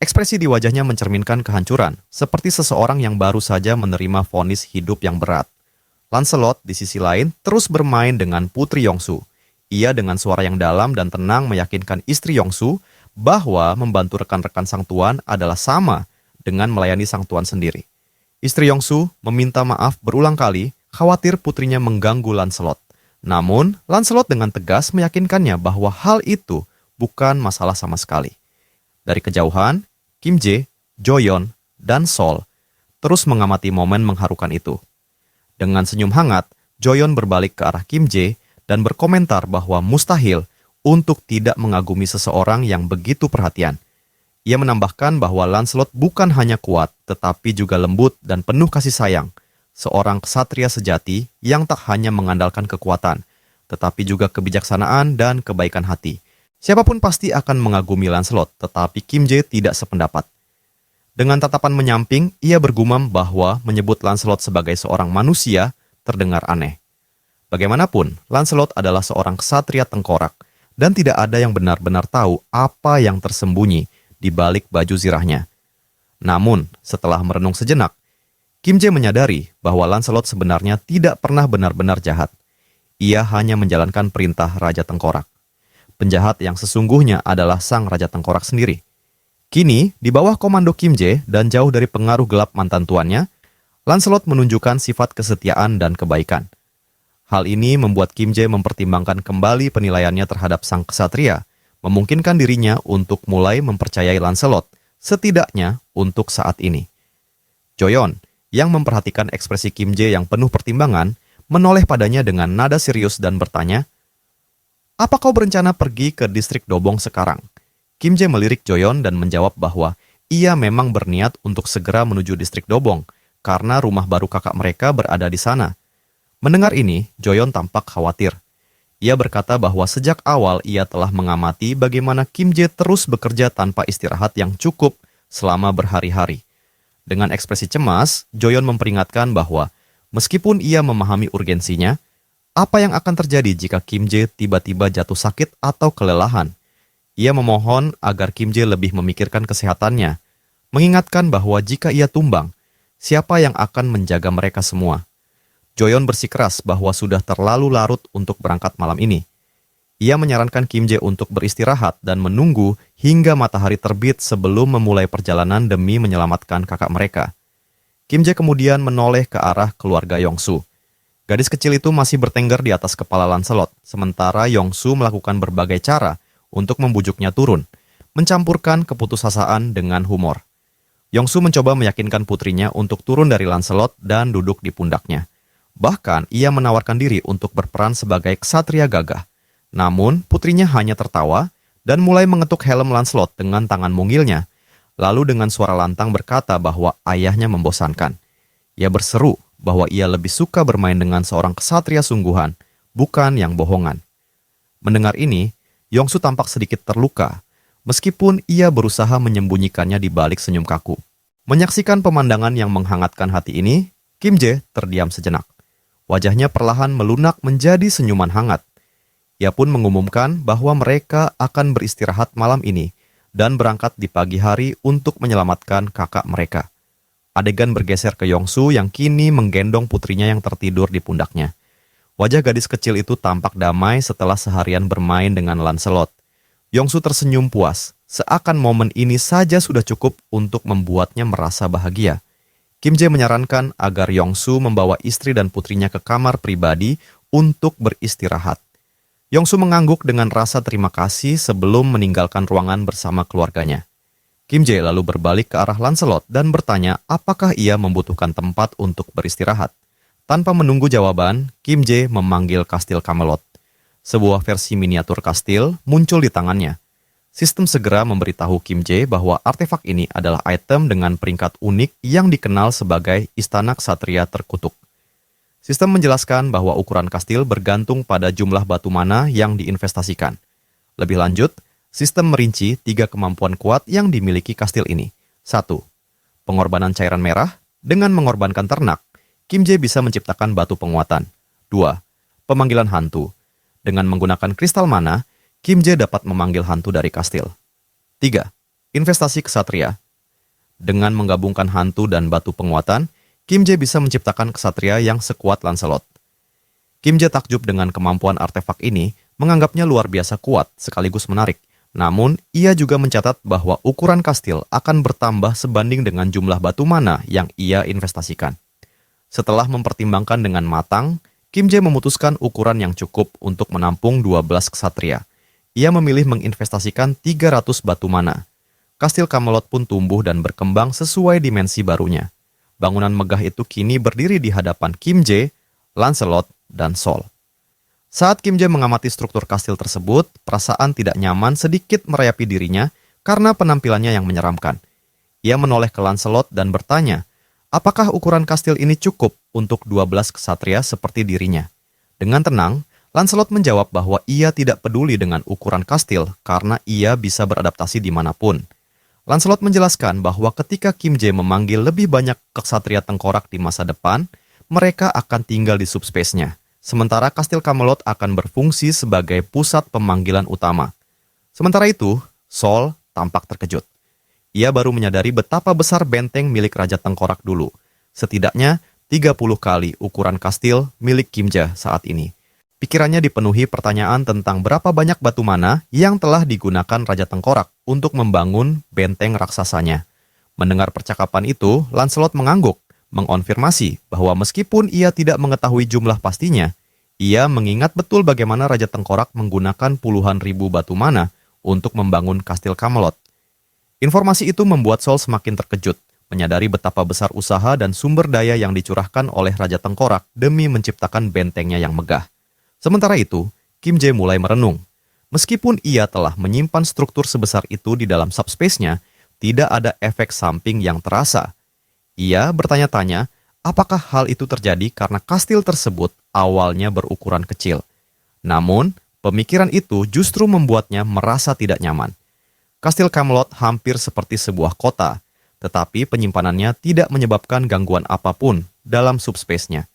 [SPEAKER 2] Ekspresi di wajahnya mencerminkan kehancuran, seperti seseorang yang baru saja menerima vonis hidup yang berat. Lancelot di sisi lain terus bermain dengan putri Yongsu. Ia dengan suara yang dalam dan tenang meyakinkan istri Yongsu bahwa membantu rekan-rekan sang tuan adalah sama dengan melayani sang tuan sendiri. Istri Yongsu meminta maaf berulang kali, khawatir putrinya mengganggu Lancelot. Namun, Lancelot dengan tegas meyakinkannya bahwa hal itu bukan masalah sama sekali. Dari kejauhan, Kim Jae, Joyeon, dan Sol terus mengamati momen mengharukan itu. Dengan senyum hangat, Joyeon berbalik ke arah Kim Jae dan berkomentar bahwa mustahil untuk tidak mengagumi seseorang yang begitu perhatian. Ia menambahkan bahwa Lancelot bukan hanya kuat, tetapi juga lembut dan penuh kasih sayang. Seorang ksatria sejati yang tak hanya mengandalkan kekuatan, tetapi juga kebijaksanaan dan kebaikan hati. Siapapun pasti akan mengagumi Lancelot, tetapi Kim Jae tidak sependapat. Dengan tatapan menyamping, ia bergumam bahwa menyebut Lancelot sebagai seorang manusia terdengar aneh. Bagaimanapun, Lancelot adalah seorang ksatria tengkorak, dan tidak ada yang benar-benar tahu apa yang tersembunyi di balik baju zirahnya. Namun, setelah merenung sejenak, Kim Jae menyadari bahwa Lancelot sebenarnya tidak pernah benar-benar jahat. Ia hanya menjalankan perintah Raja Tengkorak. Penjahat yang sesungguhnya adalah sang Raja Tengkorak sendiri. Kini, di bawah komando Kim Jae dan jauh dari pengaruh gelap mantan tuannya, Lancelot menunjukkan sifat kesetiaan dan kebaikan. Hal ini membuat Kim Jae mempertimbangkan kembali penilaiannya terhadap sang ksatria, memungkinkan dirinya untuk mulai mempercayai Lancelot, setidaknya untuk saat ini. Joyeon, yang memperhatikan ekspresi Kim Jae yang penuh pertimbangan, menoleh padanya dengan nada serius dan bertanya, "Apa kau berencana pergi ke distrik Dobong sekarang?" Kim Jae melirik Joyeon dan menjawab bahwa ia memang berniat untuk segera menuju distrik Dobong, karena rumah baru kakak mereka berada di sana. Mendengar ini, Joyeon tampak khawatir. Ia berkata bahwa sejak awal ia telah mengamati bagaimana Kim Jae terus bekerja tanpa istirahat yang cukup selama berhari-hari. Dengan ekspresi cemas, Joyeon memperingatkan bahwa meskipun ia memahami urgensinya, apa yang akan terjadi jika Kim Jae tiba-tiba jatuh sakit atau kelelahan? Ia memohon agar Kim Jae lebih memikirkan kesehatannya, mengingatkan bahwa jika ia tumbang, siapa yang akan menjaga mereka semua? Joyeon bersikeras bahwa sudah terlalu larut untuk berangkat malam ini. Ia menyarankan Kim Jae untuk beristirahat dan menunggu hingga matahari terbit sebelum memulai perjalanan demi menyelamatkan kakak mereka. Kim Jae kemudian menoleh ke arah keluarga Yongsu. Gadis kecil itu masih bertengger di atas kepala Lancelot, sementara Yongsu melakukan berbagai cara untuk membujuknya turun, mencampurkan keputusasaan dengan humor. Yongsu mencoba meyakinkan putrinya untuk turun dari Lancelot dan duduk di pundaknya. Bahkan ia menawarkan diri untuk berperan sebagai ksatria gagah. Namun putrinya hanya tertawa dan mulai mengetuk helm Lancelot dengan tangan mungilnya, lalu dengan suara lantang berkata bahwa ayahnya membosankan. Ia berseru bahwa ia lebih suka bermain dengan seorang ksatria sungguhan, bukan yang bohongan. Mendengar ini, Yongsu tampak sedikit terluka, meskipun ia berusaha menyembunyikannya di balik senyum kaku. Menyaksikan pemandangan yang menghangatkan hati ini, Kim Jae terdiam sejenak. Wajahnya perlahan melunak menjadi senyuman hangat. Ia pun mengumumkan bahwa mereka akan beristirahat malam ini dan berangkat di pagi hari untuk menyelamatkan kakak mereka. Adegan bergeser ke Yongsu yang kini menggendong putrinya yang tertidur di pundaknya. Wajah gadis kecil itu tampak damai setelah seharian bermain dengan Lancelot. Yongsu tersenyum puas, seakan momen ini saja sudah cukup untuk membuatnya merasa bahagia. Kim Jae menyarankan agar Yongsu membawa istri dan putrinya ke kamar pribadi untuk beristirahat. Yongsu mengangguk dengan rasa terima kasih sebelum meninggalkan ruangan bersama keluarganya. Kim Jae lalu berbalik ke arah Lancelot dan bertanya apakah ia membutuhkan tempat untuk beristirahat. Tanpa menunggu jawaban, Kim Jae memanggil kastil Camelot. Sebuah versi miniatur kastil muncul di tangannya. Sistem segera memberitahu Kim Jae bahwa artefak ini adalah item dengan peringkat unik yang dikenal sebagai Istana Ksatria Terkutuk. Sistem menjelaskan bahwa ukuran kastil bergantung pada jumlah batu mana yang diinvestasikan. Lebih lanjut, sistem merinci 3 kemampuan kuat yang dimiliki kastil ini. 1. Pengorbanan cairan merah. Dengan mengorbankan ternak, Kim Jae bisa menciptakan batu penguatan. 2. Pemanggilan hantu. Dengan menggunakan kristal mana, Kim Jae dapat memanggil hantu dari kastil. 3. Investasi ksatria. Dengan menggabungkan hantu dan batu penguatan, Kim Jae bisa menciptakan ksatria yang sekuat Lancelot. Kim Jae takjub dengan kemampuan artefak ini, menganggapnya luar biasa kuat sekaligus menarik. Namun, ia juga mencatat bahwa ukuran kastil akan bertambah sebanding dengan jumlah batu mana yang ia investasikan. Setelah mempertimbangkan dengan matang, Kim Jae memutuskan ukuran yang cukup untuk menampung 12 ksatria. Ia memilih menginvestasikan 300 batu mana. Kastil Camelot pun tumbuh dan berkembang sesuai dimensi barunya. Bangunan megah itu kini berdiri di hadapan Kim Jae, Lancelot, dan Sol. Saat Kim Jae mengamati struktur kastil tersebut, perasaan tidak nyaman sedikit merayapi dirinya karena penampilannya yang menyeramkan. Ia menoleh ke Lancelot dan bertanya, apakah ukuran kastil ini cukup untuk 12 ksatria seperti dirinya? Dengan tenang, Lancelot menjawab bahwa ia tidak peduli dengan ukuran kastil karena ia bisa beradaptasi dimanapun. Lancelot menjelaskan bahwa ketika Kim Jae memanggil lebih banyak ksatria tengkorak di masa depan, mereka akan tinggal di subspace-nya, sementara kastil Camelot akan berfungsi sebagai pusat pemanggilan utama. Sementara itu, Sol tampak terkejut. Ia baru menyadari betapa besar benteng milik Raja Tengkorak dulu, setidaknya 30 kali ukuran kastil milik Kim Jae saat ini. Pikirannya dipenuhi pertanyaan tentang berapa banyak batu mana yang telah digunakan Raja Tengkorak untuk membangun benteng raksasanya. Mendengar percakapan itu, Lancelot mengangguk, mengonfirmasi bahwa meskipun ia tidak mengetahui jumlah pastinya, ia mengingat betul bagaimana Raja Tengkorak menggunakan puluhan ribu batu mana untuk membangun kastil Camelot. Informasi itu membuat Sol semakin terkejut, menyadari betapa besar usaha dan sumber daya yang dicurahkan oleh Raja Tengkorak demi menciptakan bentengnya yang megah. Sementara itu, Kim Jae mulai merenung. Meskipun ia telah menyimpan struktur sebesar itu di dalam subspace-nya, tidak ada efek samping yang terasa. Ia bertanya-tanya, apakah hal itu terjadi karena kastil tersebut awalnya berukuran kecil. Namun, pemikiran itu justru membuatnya merasa tidak nyaman. Kastil Camelot hampir seperti sebuah kota, tetapi penyimpanannya tidak menyebabkan gangguan apapun dalam subspace-nya.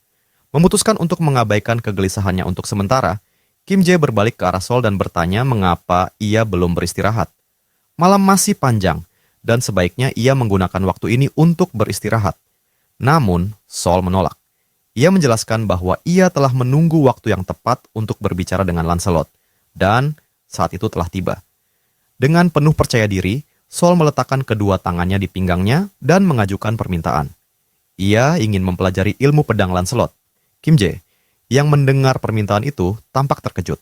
[SPEAKER 2] Memutuskan untuk mengabaikan kegelisahannya untuk sementara, Kim Jae berbalik ke arah Sol dan bertanya mengapa ia belum beristirahat. Malam masih panjang, dan sebaiknya ia menggunakan waktu ini untuk beristirahat. Namun, Sol menolak. Ia menjelaskan bahwa ia telah menunggu waktu yang tepat untuk berbicara dengan Lancelot, dan saat itu telah tiba. Dengan penuh percaya diri, Sol meletakkan kedua tangannya di pinggangnya dan mengajukan permintaan. Ia ingin mempelajari ilmu pedang Lancelot. Kim Jae, yang mendengar permintaan itu, tampak terkejut.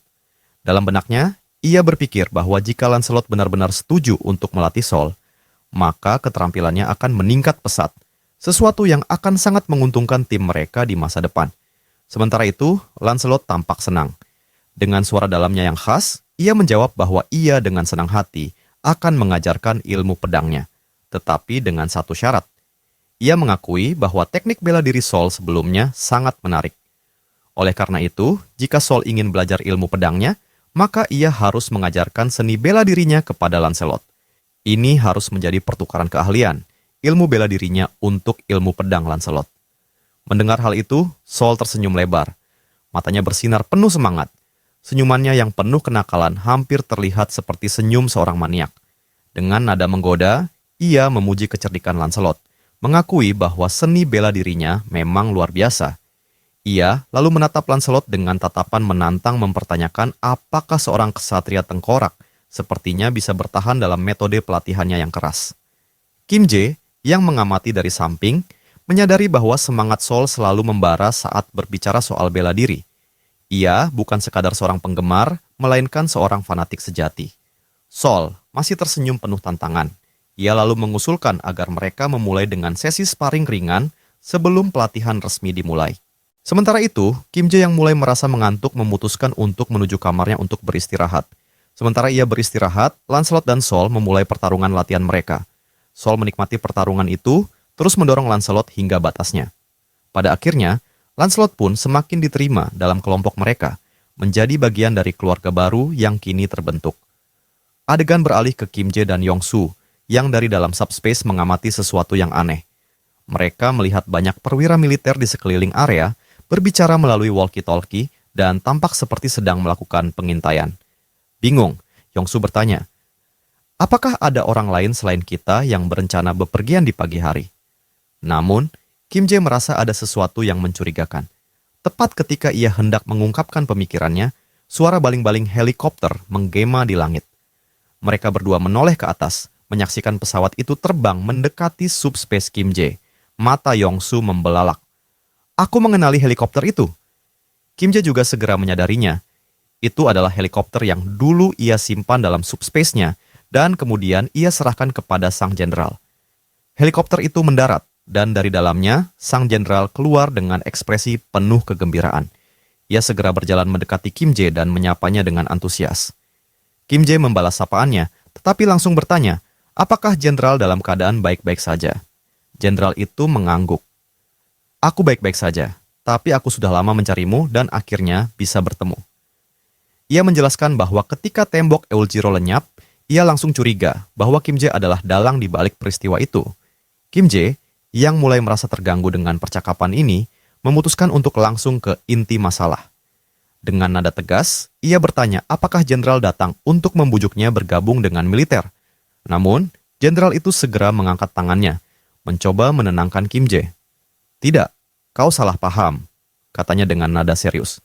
[SPEAKER 2] Dalam benaknya, ia berpikir bahwa jika Lancelot benar-benar setuju untuk melatih Sol, maka keterampilannya akan meningkat pesat, sesuatu yang akan sangat menguntungkan tim mereka di masa depan. Sementara itu, Lancelot tampak senang. Dengan suara dalamnya yang khas, ia menjawab bahwa ia dengan senang hati akan mengajarkan ilmu pedangnya, tetapi dengan satu syarat. Ia mengakui bahwa teknik bela diri Sol sebelumnya sangat menarik. Oleh karena itu, jika Sol ingin belajar ilmu pedangnya, maka ia harus mengajarkan seni bela dirinya kepada Lancelot. Ini harus menjadi pertukaran keahlian, ilmu bela dirinya untuk ilmu pedang Lancelot. Mendengar hal itu, Sol tersenyum lebar. Matanya bersinar penuh semangat. Senyumannya yang penuh kenakalan hampir terlihat seperti senyum seorang maniak. Dengan nada menggoda, ia memuji kecerdikan Lancelot, mengakui bahwa seni bela dirinya memang luar biasa. Ia lalu menatap Lancelot dengan tatapan menantang mempertanyakan apakah seorang ksatria tengkorak sepertinya bisa bertahan dalam metode pelatihannya yang keras. Kim Jae, yang mengamati dari samping, menyadari bahwa semangat Sol selalu membara saat berbicara soal bela diri. Ia bukan sekadar seorang penggemar, melainkan seorang fanatik sejati. Sol masih tersenyum penuh tantangan. Ia lalu mengusulkan agar mereka memulai dengan sesi sparring ringan sebelum pelatihan resmi dimulai. Sementara itu, Kim Jae yang mulai merasa mengantuk memutuskan untuk menuju kamarnya untuk beristirahat. Sementara ia beristirahat, Lancelot dan Sol memulai pertarungan latihan mereka. Sol menikmati pertarungan itu, terus mendorong Lancelot hingga batasnya. Pada akhirnya, Lancelot pun semakin diterima dalam kelompok mereka, menjadi bagian dari keluarga baru yang kini terbentuk. Adegan beralih ke Kim Jae dan Yong-su, yang dari dalam subspace mengamati sesuatu yang aneh. Mereka melihat banyak perwira militer di sekeliling area, berbicara melalui walkie-talkie, dan tampak seperti sedang melakukan pengintaian. Bingung, Yong-su bertanya, apakah ada orang lain selain kita yang berencana bepergian di pagi hari? Namun, Kim Jae merasa ada sesuatu yang mencurigakan. Tepat ketika ia hendak mengungkapkan pemikirannya, suara baling-baling helikopter menggema di langit. Mereka berdua menoleh ke atas, menyaksikan pesawat itu terbang mendekati subspace Kim Jae. Mata Yong-su membelalak. Aku mengenali helikopter itu. Kim Jae juga segera menyadarinya. Itu adalah helikopter yang dulu ia simpan dalam subspace-nya dan kemudian ia serahkan kepada sang jenderal. Helikopter itu mendarat dan dari dalamnya sang jenderal keluar dengan ekspresi penuh kegembiraan. Ia segera berjalan mendekati Kim Jae dan menyapanya dengan antusias. Kim Jae membalas sapaannya, tetapi langsung bertanya, apakah jenderal dalam keadaan baik-baik saja? Jenderal itu mengangguk. Aku baik-baik saja, tapi aku sudah lama mencarimu dan akhirnya bisa bertemu. Ia menjelaskan bahwa ketika tembok Eulgiro lenyap, ia langsung curiga bahwa Kim Jae adalah dalang di balik peristiwa itu. Kim Jae, yang mulai merasa terganggu dengan percakapan ini, memutuskan untuk langsung ke inti masalah. Dengan nada tegas, ia bertanya apakah jenderal datang untuk membujuknya bergabung dengan militer. Namun, jenderal itu segera mengangkat tangannya, mencoba menenangkan Kim Jae. Tidak, kau salah paham, katanya dengan nada serius.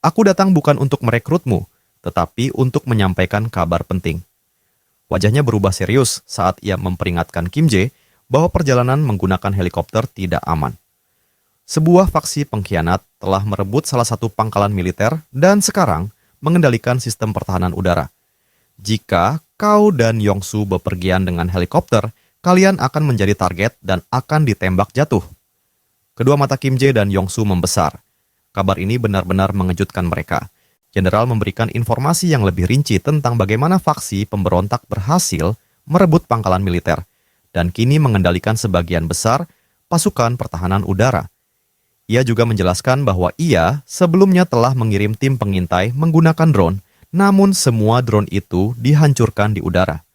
[SPEAKER 2] Aku datang bukan untuk merekrutmu, tetapi untuk menyampaikan kabar penting. Wajahnya berubah serius saat ia memperingatkan Kim Jae bahwa perjalanan menggunakan helikopter tidak aman. Sebuah faksi pengkhianat telah merebut salah satu pangkalan militer dan sekarang mengendalikan sistem pertahanan udara. Jika kau dan Yong-su bepergian dengan helikopter, kalian akan menjadi target dan akan ditembak jatuh. Kedua mata Kim Jae dan Yong-su membesar. Kabar ini benar-benar mengejutkan mereka. Jenderal memberikan informasi yang lebih rinci tentang bagaimana faksi pemberontak berhasil merebut pangkalan militer dan kini mengendalikan sebagian besar pasukan pertahanan udara. Ia juga menjelaskan bahwa ia sebelumnya telah mengirim tim pengintai menggunakan drone, namun semua drone itu dihancurkan di udara.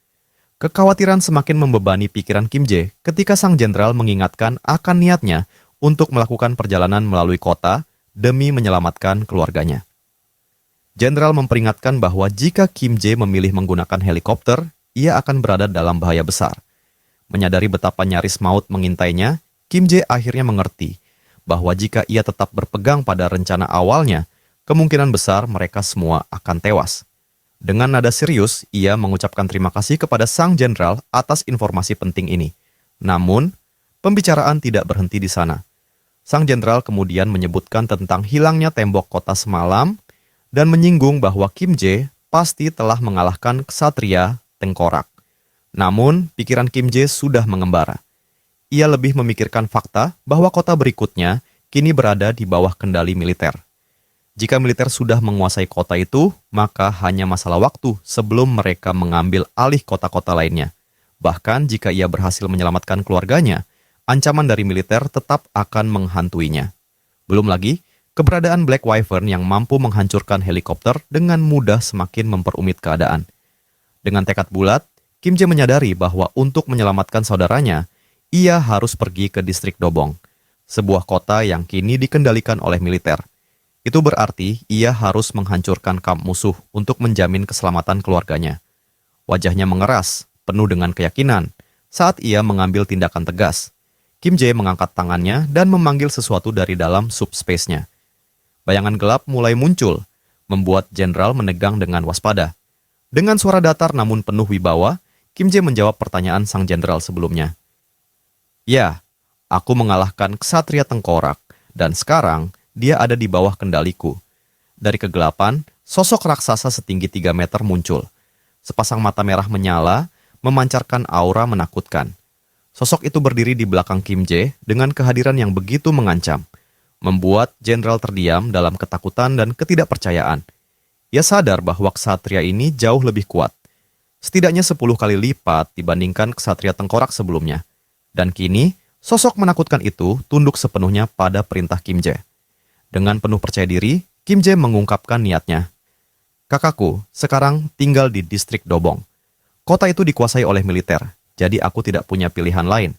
[SPEAKER 2] Kekhawatiran semakin membebani pikiran Kim Jae ketika sang jenderal mengingatkan akan niatnya untuk melakukan perjalanan melalui kota demi menyelamatkan keluarganya. Jenderal memperingatkan bahwa jika Kim Jae memilih menggunakan helikopter, ia akan berada dalam bahaya besar. Menyadari betapa nyaris maut mengintainya, Kim Jae akhirnya mengerti bahwa jika ia tetap berpegang pada rencana awalnya, kemungkinan besar mereka semua akan tewas. Dengan nada serius, ia mengucapkan terima kasih kepada sang jenderal atas informasi penting ini. Namun, pembicaraan tidak berhenti di sana. Sang jenderal kemudian menyebutkan tentang hilangnya tembok kota semalam dan menyinggung bahwa Kim Jae pasti telah mengalahkan ksatria Tengkorak. Namun, pikiran Kim Jae sudah mengembara. Ia lebih memikirkan fakta bahwa kota berikutnya kini berada di bawah kendali militer. Jika militer sudah menguasai kota itu, maka hanya masalah waktu sebelum mereka mengambil alih kota-kota lainnya. Bahkan jika ia berhasil menyelamatkan keluarganya, ancaman dari militer tetap akan menghantuinya. Belum lagi, keberadaan Black Wyvern yang mampu menghancurkan helikopter dengan mudah semakin memperumit keadaan. Dengan tekad bulat, Kim Jae menyadari bahwa untuk menyelamatkan saudaranya, ia harus pergi ke distrik Dobong, sebuah kota yang kini dikendalikan oleh militer. Itu berarti ia harus menghancurkan kamp musuh untuk menjamin keselamatan keluarganya. Wajahnya mengeras, penuh dengan keyakinan, saat ia mengambil tindakan tegas. Kim Jae mengangkat tangannya dan memanggil sesuatu dari dalam subspace-nya. Bayangan gelap mulai muncul, membuat jenderal menegang dengan waspada. Dengan suara datar namun penuh wibawa, Kim Jae menjawab pertanyaan sang jenderal sebelumnya. Ya, aku mengalahkan ksatria Tengkorak, dan sekarang dia ada di bawah kendaliku. Dari kegelapan, sosok raksasa setinggi 3 meter muncul. Sepasang mata merah menyala, memancarkan aura menakutkan. Sosok itu berdiri di belakang Kim Jae dengan kehadiran yang begitu mengancam, membuat jenderal terdiam dalam ketakutan dan ketidakpercayaan. Ia sadar bahwa ksatria ini jauh lebih kuat, setidaknya 10 kali lipat dibandingkan ksatria tengkorak sebelumnya. Dan kini, sosok menakutkan itu tunduk sepenuhnya pada perintah Kim Jae. Dengan penuh percaya diri, Kim Jae mengungkapkan niatnya. Kakakku sekarang tinggal di distrik Dobong. Kota itu dikuasai oleh militer, jadi aku tidak punya pilihan lain.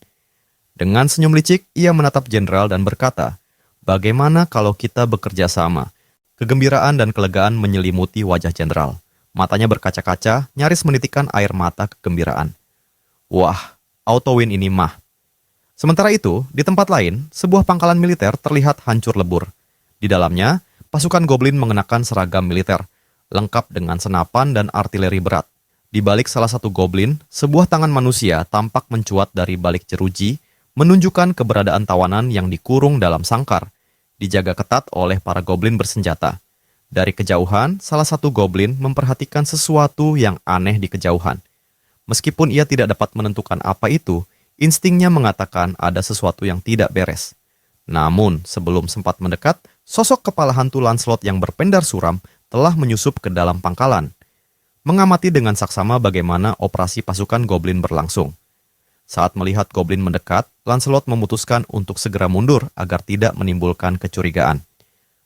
[SPEAKER 2] Dengan senyum licik, ia menatap jenderal dan berkata, bagaimana kalau kita bekerja sama? Kegembiraan dan kelegaan menyelimuti wajah jenderal. Matanya berkaca-kaca, nyaris menitikkan air mata kegembiraan. Wah, auto win ini mah. Sementara itu, di tempat lain, sebuah pangkalan militer terlihat hancur lebur. Di dalamnya, pasukan goblin mengenakan seragam militer, lengkap dengan senapan dan artileri berat. Di balik salah satu goblin, sebuah tangan manusia tampak mencuat dari balik jeruji, menunjukkan keberadaan tawanan yang dikurung dalam sangkar, dijaga ketat oleh para goblin bersenjata. Dari kejauhan, salah satu goblin memperhatikan sesuatu yang aneh di kejauhan. Meskipun ia tidak dapat menentukan apa itu, instingnya mengatakan ada sesuatu yang tidak beres. Namun, sebelum sempat mendekat, sosok kepala hantu Lancelot yang berpendar suram telah menyusup ke dalam pangkalan, mengamati dengan saksama bagaimana operasi pasukan goblin berlangsung. Saat melihat goblin mendekat, Lancelot memutuskan untuk segera mundur agar tidak menimbulkan kecurigaan.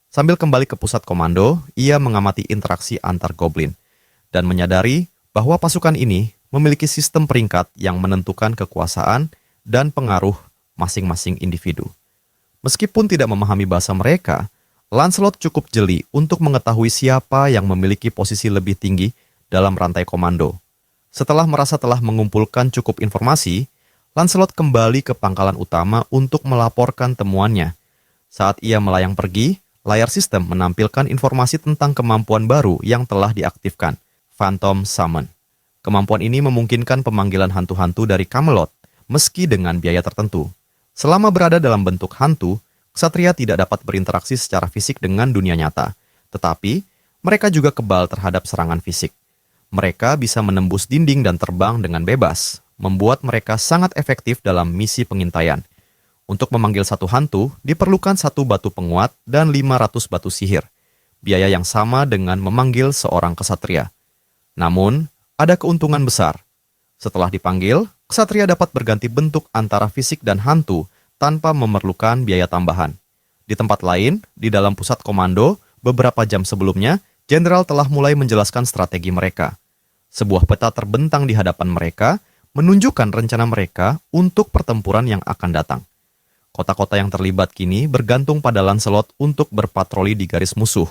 [SPEAKER 2] Sambil kembali ke pusat komando, ia mengamati interaksi antar goblin dan menyadari bahwa pasukan ini memiliki sistem peringkat yang menentukan kekuasaan dan pengaruh masing-masing individu. Meskipun tidak memahami bahasa mereka, Lancelot cukup jeli untuk mengetahui siapa yang memiliki posisi lebih tinggi dalam rantai komando. Setelah merasa telah mengumpulkan cukup informasi, Lancelot kembali ke pangkalan utama untuk melaporkan temuannya. Saat ia melayang pergi, layar sistem menampilkan informasi tentang kemampuan baru yang telah diaktifkan, Phantom Summon. Kemampuan ini memungkinkan pemanggilan hantu-hantu dari Camelot, meski dengan biaya tertentu. Selama berada dalam bentuk hantu, ksatria tidak dapat berinteraksi secara fisik dengan dunia nyata, tetapi mereka juga kebal terhadap serangan fisik. Mereka bisa menembus dinding dan terbang dengan bebas, membuat mereka sangat efektif dalam misi pengintaian. Untuk memanggil satu hantu, diperlukan 1 batu penguat dan 500 batu sihir, biaya yang sama dengan memanggil seorang ksatria. Namun, ada keuntungan besar. Setelah dipanggil, ksatria dapat berganti bentuk antara fisik dan hantu tanpa memerlukan biaya tambahan. Di tempat lain, di dalam pusat komando, beberapa jam sebelumnya, jenderal telah mulai menjelaskan strategi mereka. Sebuah peta terbentang di hadapan mereka, menunjukkan rencana mereka untuk pertempuran yang akan datang. Kota-kota yang terlibat kini bergantung pada Lancelot untuk berpatroli di garis musuh,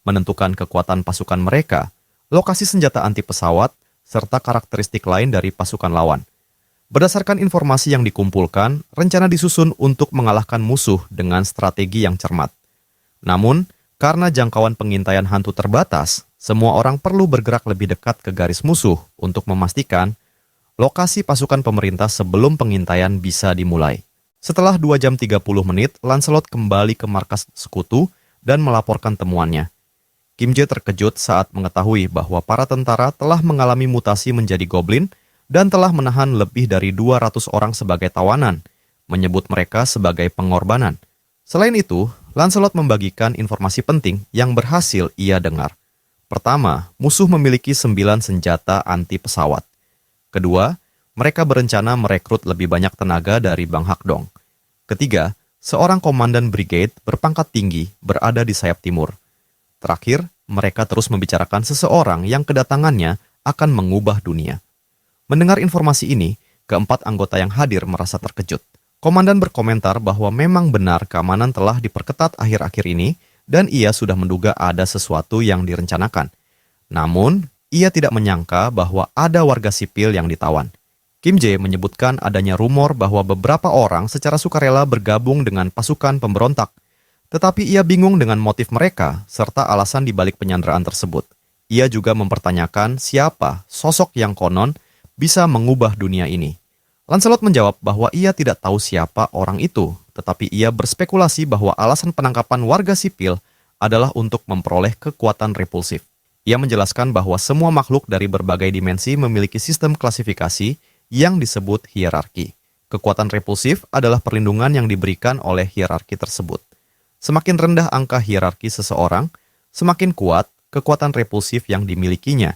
[SPEAKER 2] menentukan kekuatan pasukan mereka, lokasi senjata anti pesawat, serta karakteristik lain dari pasukan lawan. Berdasarkan informasi yang dikumpulkan, rencana disusun untuk mengalahkan musuh dengan strategi yang cermat. Namun, karena jangkauan pengintaian hantu terbatas, semua orang perlu bergerak lebih dekat ke garis musuh untuk memastikan lokasi pasukan pemerintah sebelum pengintaian bisa dimulai. Setelah 2 jam 30 menit, Lancelot kembali ke markas sekutu dan melaporkan temuannya. Kim Jae terkejut saat mengetahui bahwa para tentara telah mengalami mutasi menjadi goblin dan telah menahan lebih dari 200 orang sebagai tawanan, menyebut mereka sebagai pengorbanan. Selain itu, Lancelot membagikan informasi penting yang berhasil ia dengar. Pertama, musuh memiliki 9 senjata anti pesawat. Kedua, mereka berencana merekrut lebih banyak tenaga dari Bang Hakdong. Ketiga, seorang komandan brigade berpangkat tinggi berada di sayap timur. Terakhir, mereka terus membicarakan seseorang yang kedatangannya akan mengubah dunia. Mendengar informasi ini, keempat anggota yang hadir merasa terkejut. Komandan berkomentar bahwa memang benar keamanan telah diperketat akhir-akhir ini dan ia sudah menduga ada sesuatu yang direncanakan. Namun, ia tidak menyangka bahwa ada warga sipil yang ditawan. Kim Jae menyebutkan adanya rumor bahwa beberapa orang secara sukarela bergabung dengan pasukan pemberontak. Tetapi ia bingung dengan motif mereka serta alasan dibalik penyanderaan tersebut. Ia juga mempertanyakan siapa sosok yang konon bisa mengubah dunia ini. Lancelot menjawab bahwa ia tidak tahu siapa orang itu, tetapi ia berspekulasi bahwa alasan penangkapan warga sipil adalah untuk memperoleh kekuatan repulsif. Ia menjelaskan bahwa semua makhluk dari berbagai dimensi memiliki sistem klasifikasi yang disebut hierarki. Kekuatan repulsif adalah perlindungan yang diberikan oleh hierarki tersebut. Semakin rendah angka hierarki seseorang, semakin kuat kekuatan repulsif yang dimilikinya,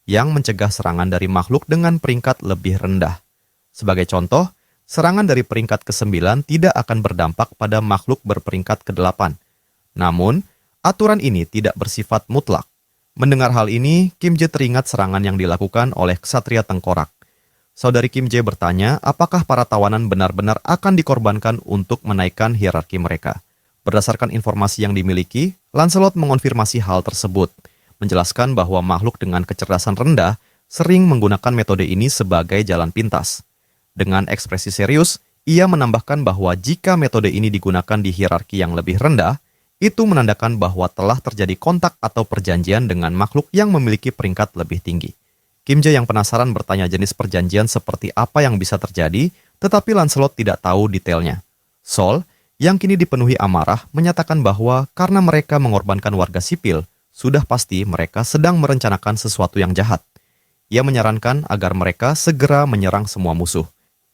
[SPEAKER 2] yang mencegah serangan dari makhluk dengan peringkat lebih rendah. Sebagai contoh, serangan dari peringkat ke-9 tidak akan berdampak pada makhluk berperingkat ke-8. Namun, aturan ini tidak bersifat mutlak. Mendengar hal ini, Kim Jae teringat serangan yang dilakukan oleh Ksatria Tengkorak. Saudari Kim Jae bertanya apakah para tawanan benar-benar akan dikorbankan untuk menaikkan hierarki mereka. Berdasarkan informasi yang dimiliki, Lancelot mengonfirmasi hal tersebut, menjelaskan bahwa makhluk dengan kecerdasan rendah sering menggunakan metode ini sebagai jalan pintas. Dengan ekspresi serius, ia menambahkan bahwa jika metode ini digunakan di hierarki yang lebih rendah, itu menandakan bahwa telah terjadi kontak atau perjanjian dengan makhluk yang memiliki peringkat lebih tinggi. Kim Jae yang penasaran bertanya jenis perjanjian seperti apa yang bisa terjadi, tetapi Lancelot tidak tahu detailnya. Sol, yang kini dipenuhi amarah, menyatakan bahwa karena mereka mengorbankan warga sipil, sudah pasti mereka sedang merencanakan sesuatu yang jahat. Ia menyarankan agar mereka segera menyerang semua musuh.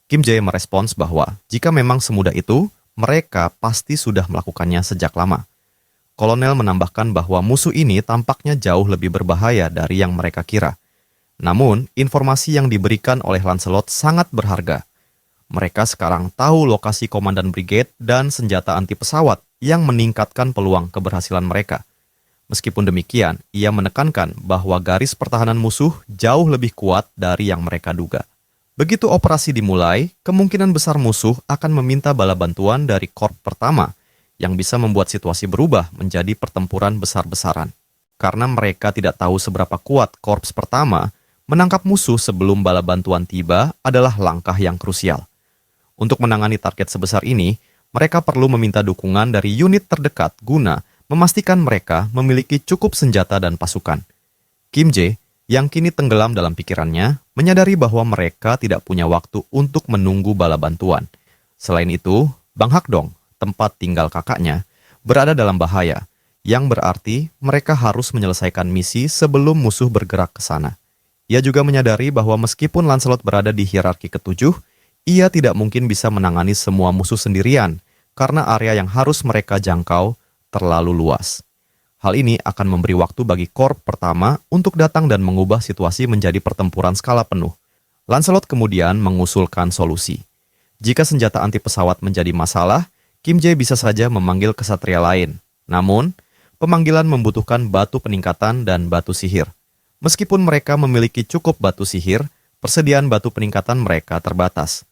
[SPEAKER 2] Kim Jae merespons bahwa jika memang semudah itu, mereka pasti sudah melakukannya sejak lama. Kolonel menambahkan bahwa musuh ini tampaknya jauh lebih berbahaya dari yang mereka kira. Namun, informasi yang diberikan oleh Lancelot sangat berharga. Mereka sekarang tahu lokasi komandan brigade dan senjata anti pesawat yang meningkatkan peluang keberhasilan mereka. Meskipun demikian, ia menekankan bahwa garis pertahanan musuh jauh lebih kuat dari yang mereka duga. Begitu operasi dimulai, kemungkinan besar musuh akan meminta bala bantuan dari korps pertama, yang bisa membuat situasi berubah menjadi pertempuran besar-besaran. Karena mereka tidak tahu seberapa kuat korps pertama, menangkap musuh sebelum bala bantuan tiba adalah langkah yang krusial. Untuk menangani target sebesar ini, mereka perlu meminta dukungan dari unit terdekat guna memastikan mereka memiliki cukup senjata dan pasukan. Kim Jae, yang kini tenggelam dalam pikirannya, menyadari bahwa mereka tidak punya waktu untuk menunggu bala bantuan. Selain itu, Bang Hakdong, tempat tinggal kakaknya, berada dalam bahaya, yang berarti mereka harus menyelesaikan misi sebelum musuh bergerak ke sana. Ia juga menyadari bahwa meskipun Lancelot berada di hierarki ke-7, ia tidak mungkin bisa menangani semua musuh sendirian, karena area yang harus mereka jangkau terlalu luas. Hal ini akan memberi waktu bagi korps pertama untuk datang dan mengubah situasi menjadi pertempuran skala penuh. Lancelot kemudian mengusulkan solusi. Jika senjata anti pesawat menjadi masalah, Kim Jae bisa saja memanggil kesatria lain. Namun, pemanggilan membutuhkan batu peningkatan dan batu sihir. Meskipun mereka memiliki cukup batu sihir, persediaan batu peningkatan mereka terbatas.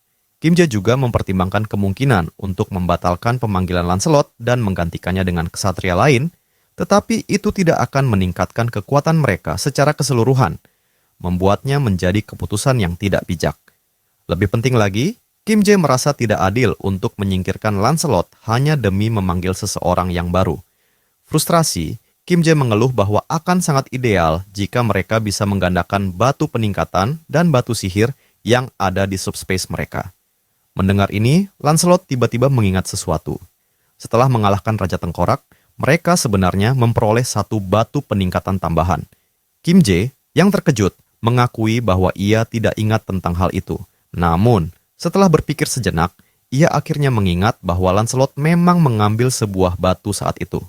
[SPEAKER 2] Kim Jae juga mempertimbangkan kemungkinan untuk membatalkan pemanggilan Lancelot dan menggantikannya dengan kesatria lain, tetapi itu tidak akan meningkatkan kekuatan mereka secara keseluruhan, membuatnya menjadi keputusan yang tidak bijak. Lebih penting lagi, Kim Jae merasa tidak adil untuk menyingkirkan Lancelot hanya demi memanggil seseorang yang baru. Frustrasi, Kim Jae mengeluh bahwa akan sangat ideal jika mereka bisa menggandakan batu peningkatan dan batu sihir yang ada di subspace mereka. Mendengar ini, Lancelot tiba-tiba mengingat sesuatu. Setelah mengalahkan Raja Tengkorak, mereka sebenarnya memperoleh satu batu peningkatan tambahan. Kim Jae, yang terkejut, mengakui bahwa ia tidak ingat tentang hal itu. Namun, setelah berpikir sejenak, ia akhirnya mengingat bahwa Lancelot memang mengambil sebuah batu saat itu.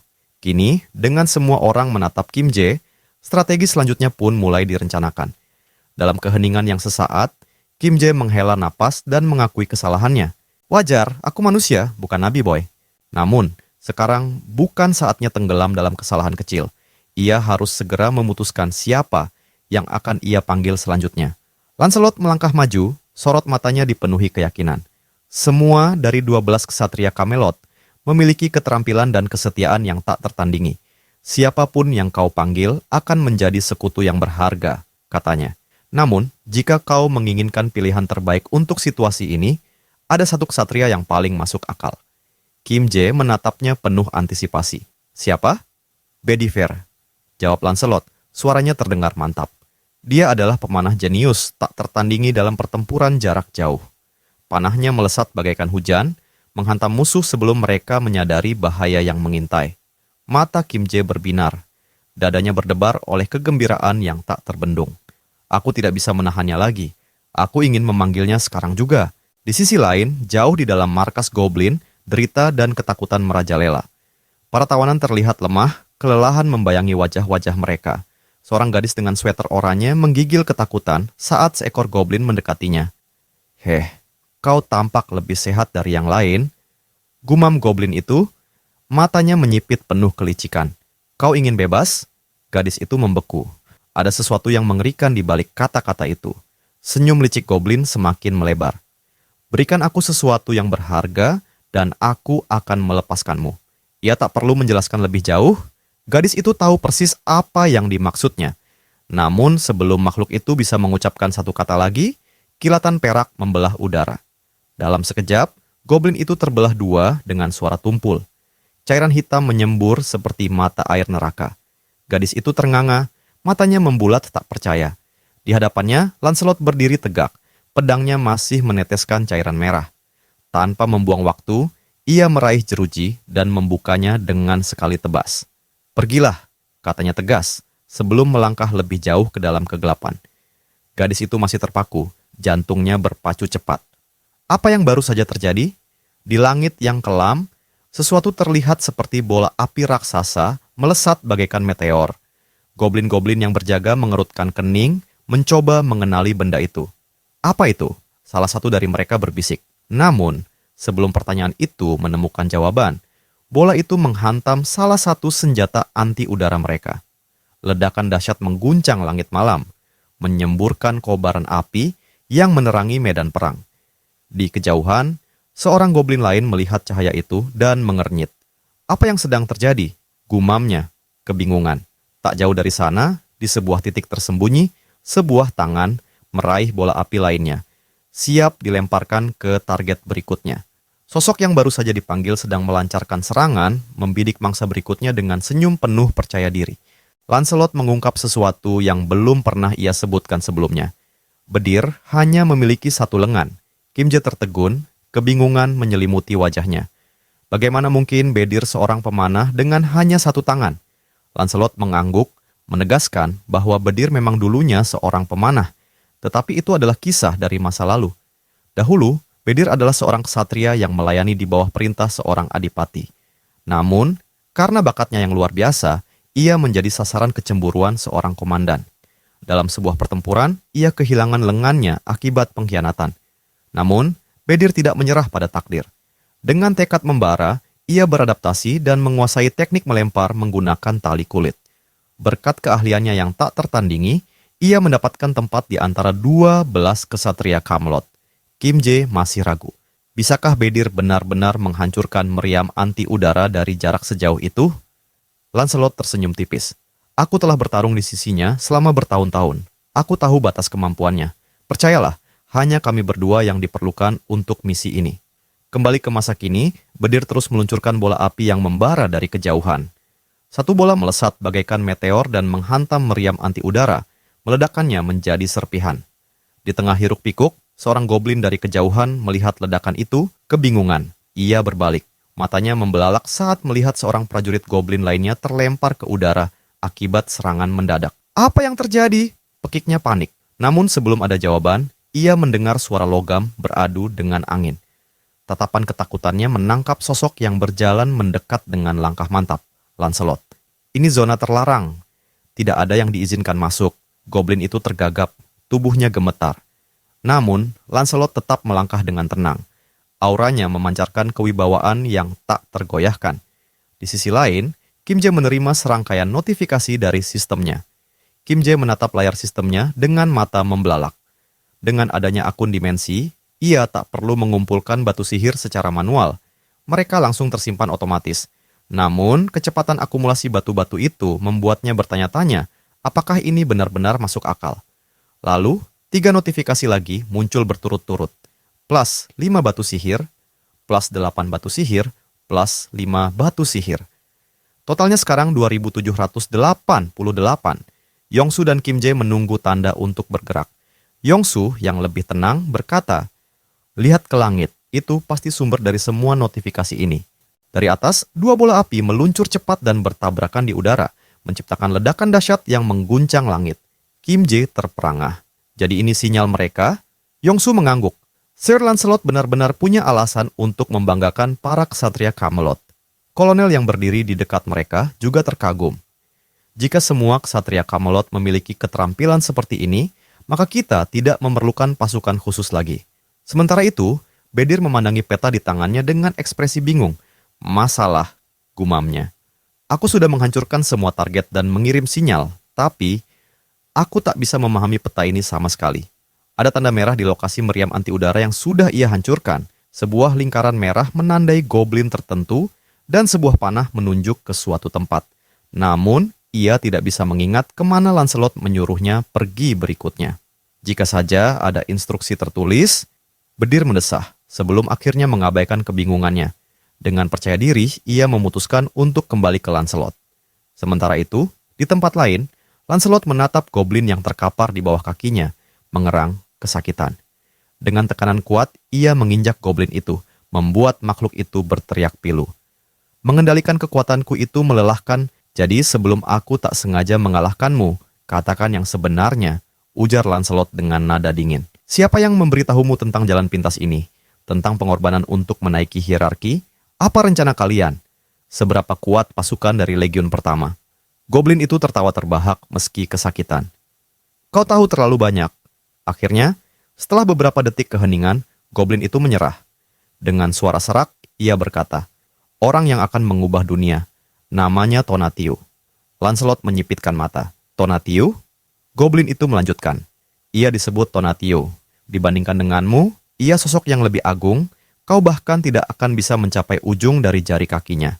[SPEAKER 2] Kini, dengan semua orang menatap Kim Jae, strategi selanjutnya pun mulai direncanakan. Dalam keheningan yang sesaat, Kim Jae menghela napas dan mengakui kesalahannya. Wajar, aku manusia, bukan nabi boy. Namun, sekarang bukan saatnya tenggelam dalam kesalahan kecil. Ia harus segera memutuskan siapa yang akan ia panggil selanjutnya. Lancelot melangkah maju, sorot matanya dipenuhi keyakinan. Semua dari 12 ksatria Camelot memiliki keterampilan dan kesetiaan yang tak tertandingi. Siapapun yang kau panggil akan menjadi sekutu yang berharga, katanya. Namun, jika kau menginginkan pilihan terbaik untuk situasi ini, ada satu ksatria yang paling masuk akal. Kim Jae menatapnya penuh antisipasi. Siapa? Bedivere, jawab Lancelot, suaranya terdengar mantap. Dia adalah pemanah jenius tak tertandingi dalam pertempuran jarak jauh. Panahnya melesat bagaikan hujan, menghantam musuh sebelum mereka menyadari bahaya yang mengintai. Mata Kim Jae berbinar. Dadanya berdebar oleh kegembiraan yang tak terbendung. Aku tidak bisa menahannya lagi. Aku ingin memanggilnya sekarang juga. Di sisi lain, jauh di dalam markas Goblin, derita dan ketakutan merajalela. Para tawanan terlihat lemah kelelahan membayangi wajah-wajah mereka. Seorang gadis dengan sweater oranye menggigil ketakutan saat seekor goblin mendekatinya. "Heh, kau tampak lebih sehat dari yang lain," gumam goblin itu, matanya menyipit penuh kelicikan. "Kau ingin bebas?" Gadis itu membeku. Ada sesuatu yang mengerikan di balik kata-kata itu. Senyum licik goblin semakin melebar. "Berikan aku sesuatu yang berharga dan aku akan melepaskanmu." Ia tak perlu menjelaskan lebih jauh. Gadis itu tahu persis apa yang dimaksudnya. Namun sebelum makhluk itu bisa mengucapkan satu kata lagi, kilatan perak membelah udara. Dalam sekejap, goblin itu terbelah dua dengan suara tumpul. Cairan hitam menyembur seperti mata air neraka. Gadis itu ternganga, matanya membulat tak percaya. Di hadapannya, Lancelot berdiri tegak, pedangnya masih meneteskan cairan merah. Tanpa membuang waktu, ia meraih jeruji dan membukanya dengan sekali tebas. "Pergilah," katanya tegas, sebelum melangkah lebih jauh ke dalam kegelapan. Gadis itu masih terpaku, jantungnya berpacu cepat. Apa yang baru saja terjadi? Di langit yang kelam, sesuatu terlihat seperti bola api raksasa melesat bagaikan meteor. Goblin-goblin yang berjaga mengerutkan kening, mencoba mengenali benda itu. "Apa itu?" Salah satu dari mereka berbisik. Namun, sebelum pertanyaan itu menemukan jawaban, bola itu menghantam salah satu senjata anti udara mereka. Ledakan dahsyat mengguncang langit malam, menyemburkan kobaran api yang menerangi medan perang. Di kejauhan, seorang goblin lain melihat cahaya itu dan mengernyit. "Apa yang sedang terjadi?" gumamnya, kebingungan. Tak jauh dari sana, di sebuah titik tersembunyi, sebuah tangan meraih bola api lainnya, siap dilemparkan ke target berikutnya. Sosok yang baru saja dipanggil sedang melancarkan serangan, membidik mangsa berikutnya dengan senyum penuh percaya diri. Lancelot mengungkap sesuatu yang belum pernah ia sebutkan sebelumnya. Bedir hanya memiliki satu lengan. Kimje tertegun, kebingungan menyelimuti wajahnya. Bagaimana mungkin Bedir seorang pemanah dengan hanya satu tangan? Lancelot mengangguk, menegaskan bahwa Bedir memang dulunya seorang pemanah, tetapi itu adalah kisah dari masa lalu. Dahulu, Bedir adalah seorang ksatria yang melayani di bawah perintah seorang adipati. Namun, karena bakatnya yang luar biasa, ia menjadi sasaran kecemburuan seorang komandan. Dalam sebuah pertempuran, ia kehilangan lengannya akibat pengkhianatan. Namun, Bedir tidak menyerah pada takdir. Dengan tekad membara, ia beradaptasi dan menguasai teknik melempar menggunakan tali kulit. Berkat keahliannya yang tak tertandingi, ia mendapatkan tempat di antara 12 ksatria Camelot. Kimje masih ragu. Bisakah Bedir benar-benar menghancurkan meriam anti udara dari jarak sejauh itu? Lancelot tersenyum tipis. "Aku telah bertarung di sisinya selama bertahun-tahun. Aku tahu batas kemampuannya. Percayalah, hanya kami berdua yang diperlukan untuk misi ini." Kembali ke masa kini, Bedir terus meluncurkan bola api yang membara dari kejauhan. Satu bola melesat bagaikan meteor dan menghantam meriam anti udara, meledakkannya menjadi serpihan. Di tengah hiruk pikuk, seorang goblin dari kejauhan melihat ledakan itu, kebingungan. Ia berbalik. Matanya membelalak saat melihat seorang prajurit goblin lainnya terlempar ke udara akibat serangan mendadak. "Apa yang terjadi?" Pekiknya panik. Namun sebelum ada jawaban, ia mendengar suara logam beradu dengan angin. Tatapan ketakutannya menangkap sosok yang berjalan mendekat dengan langkah mantap. Lancelot. "Ini zona terlarang. Tidak ada yang diizinkan masuk." Goblin itu tergagap, tubuhnya gemetar. Namun, Lancelot tetap melangkah dengan tenang. Auranya memancarkan kewibawaan yang tak tergoyahkan. Di sisi lain, Kimje menerima serangkaian notifikasi dari sistemnya. Kimje menatap layar sistemnya dengan mata membelalak. Dengan adanya akun dimensi, ia tak perlu mengumpulkan batu sihir secara manual. Mereka langsung tersimpan otomatis. Namun, kecepatan akumulasi batu-batu itu membuatnya bertanya-tanya, apakah ini benar-benar masuk akal? Lalu, 3 notifikasi lagi muncul berturut-turut. Plus 5 batu sihir, plus 8 batu sihir, plus 5 batu sihir. Totalnya sekarang 2788. Yongsu dan Kimje menunggu tanda untuk bergerak. Yongsu yang lebih tenang berkata, "Lihat ke langit, itu pasti sumber dari semua notifikasi ini." Dari atas, 2 bola api meluncur cepat dan bertabrakan di udara, menciptakan ledakan dahsyat yang mengguncang langit. Kimje terperangah. Jadi ini sinyal mereka? Yongsu mengangguk. Sir Lancelot benar-benar punya alasan untuk membanggakan para ksatria Camelot. Kolonel yang berdiri di dekat mereka juga terkagum. Jika semua ksatria Camelot memiliki keterampilan seperti ini, maka kita tidak memerlukan pasukan khusus lagi. Sementara itu, Bedir memandangi peta di tangannya dengan ekspresi bingung. Masalah, gumamnya. Aku sudah menghancurkan semua target dan mengirim sinyal, tapi aku tak bisa memahami peta ini sama sekali. Ada tanda merah di lokasi meriam anti udara yang sudah ia hancurkan. Sebuah lingkaran merah menandai goblin tertentu dan sebuah panah menunjuk ke suatu tempat. Namun, ia tidak bisa mengingat kemana Lancelot menyuruhnya pergi berikutnya. Jika saja ada instruksi tertulis, Bedir mendesah sebelum akhirnya mengabaikan kebingungannya. Dengan percaya diri, ia memutuskan untuk kembali ke Lancelot. Sementara itu, di tempat lain, Lancelot menatap goblin yang terkapar di bawah kakinya, mengerang kesakitan. Dengan tekanan kuat, ia menginjak goblin itu, membuat makhluk itu berteriak pilu. Mengendalikan kekuatanku itu melelahkan, jadi sebelum aku tak sengaja mengalahkanmu, katakan yang sebenarnya, ujar Lancelot dengan nada dingin. Siapa yang memberitahumu tentang jalan pintas ini? Tentang pengorbanan untuk menaiki hierarki? Apa rencana kalian? Seberapa kuat pasukan dari Legiun pertama? Goblin itu tertawa terbahak meski kesakitan. Kau tahu terlalu banyak. Akhirnya, setelah beberapa detik keheningan, goblin itu menyerah. Dengan suara serak, ia berkata, orang yang akan mengubah dunia. Namanya Tonatiuh. Lancelot menyipitkan mata. Tonatiuh? Goblin itu melanjutkan. Ia disebut Tonatiuh. Dibandingkan denganmu, ia sosok yang lebih agung, kau bahkan tidak akan bisa mencapai ujung dari jari kakinya.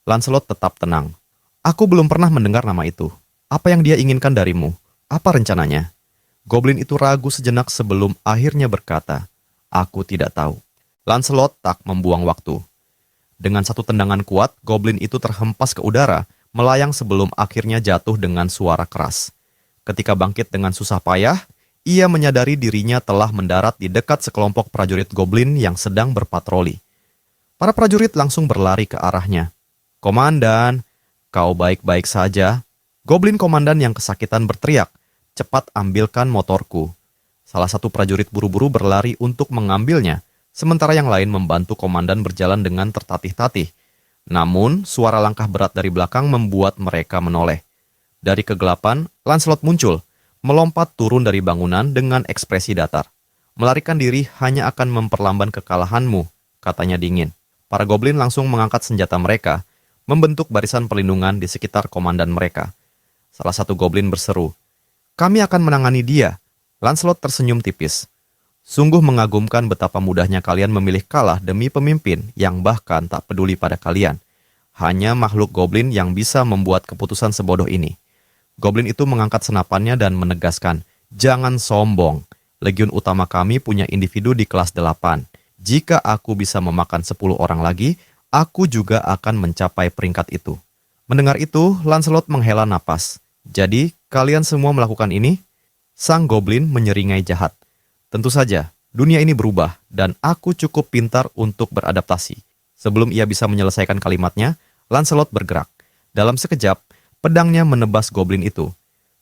[SPEAKER 2] Lancelot tetap tenang. Aku belum pernah mendengar nama itu. Apa yang dia inginkan darimu? Apa rencananya? Goblin itu ragu sejenak sebelum akhirnya berkata, aku tidak tahu. Lancelot tak membuang waktu. Dengan satu tendangan kuat, goblin itu terhempas ke udara, melayang sebelum akhirnya jatuh dengan suara keras. Ketika bangkit dengan susah payah, ia menyadari dirinya telah mendarat di dekat sekelompok prajurit goblin yang sedang berpatroli. Para prajurit langsung berlari ke arahnya. Komandan, kau baik-baik saja? Goblin komandan yang kesakitan berteriak, cepat ambilkan motorku. Salah satu prajurit buru-buru berlari untuk mengambilnya, sementara yang lain membantu komandan berjalan dengan tertatih-tatih. Namun, suara langkah berat dari belakang membuat mereka menoleh. Dari kegelapan, Lancelot muncul, melompat turun dari bangunan dengan ekspresi datar. Melarikan diri hanya akan memperlambat kekalahanmu, katanya dingin. Para goblin langsung mengangkat senjata mereka, membentuk barisan perlindungan di sekitar komandan mereka. Salah satu goblin berseru, kami akan menangani dia. Lancelot tersenyum tipis. Sungguh mengagumkan betapa mudahnya kalian memilih kalah demi pemimpin yang bahkan tak peduli pada kalian. Hanya makhluk goblin yang bisa membuat keputusan sebodoh ini. Goblin itu mengangkat senapannya dan menegaskan, jangan sombong. Legiun utama kami punya individu di kelas 8. Jika aku bisa memakan 10 orang lagi, aku juga akan mencapai peringkat itu. Mendengar itu, Lancelot menghela napas. Jadi, kalian semua melakukan ini? Sang goblin menyeringai jahat. Tentu saja, dunia ini berubah dan aku cukup pintar untuk beradaptasi. Sebelum ia bisa menyelesaikan kalimatnya, Lancelot bergerak. Dalam sekejap, pedangnya menebas goblin itu.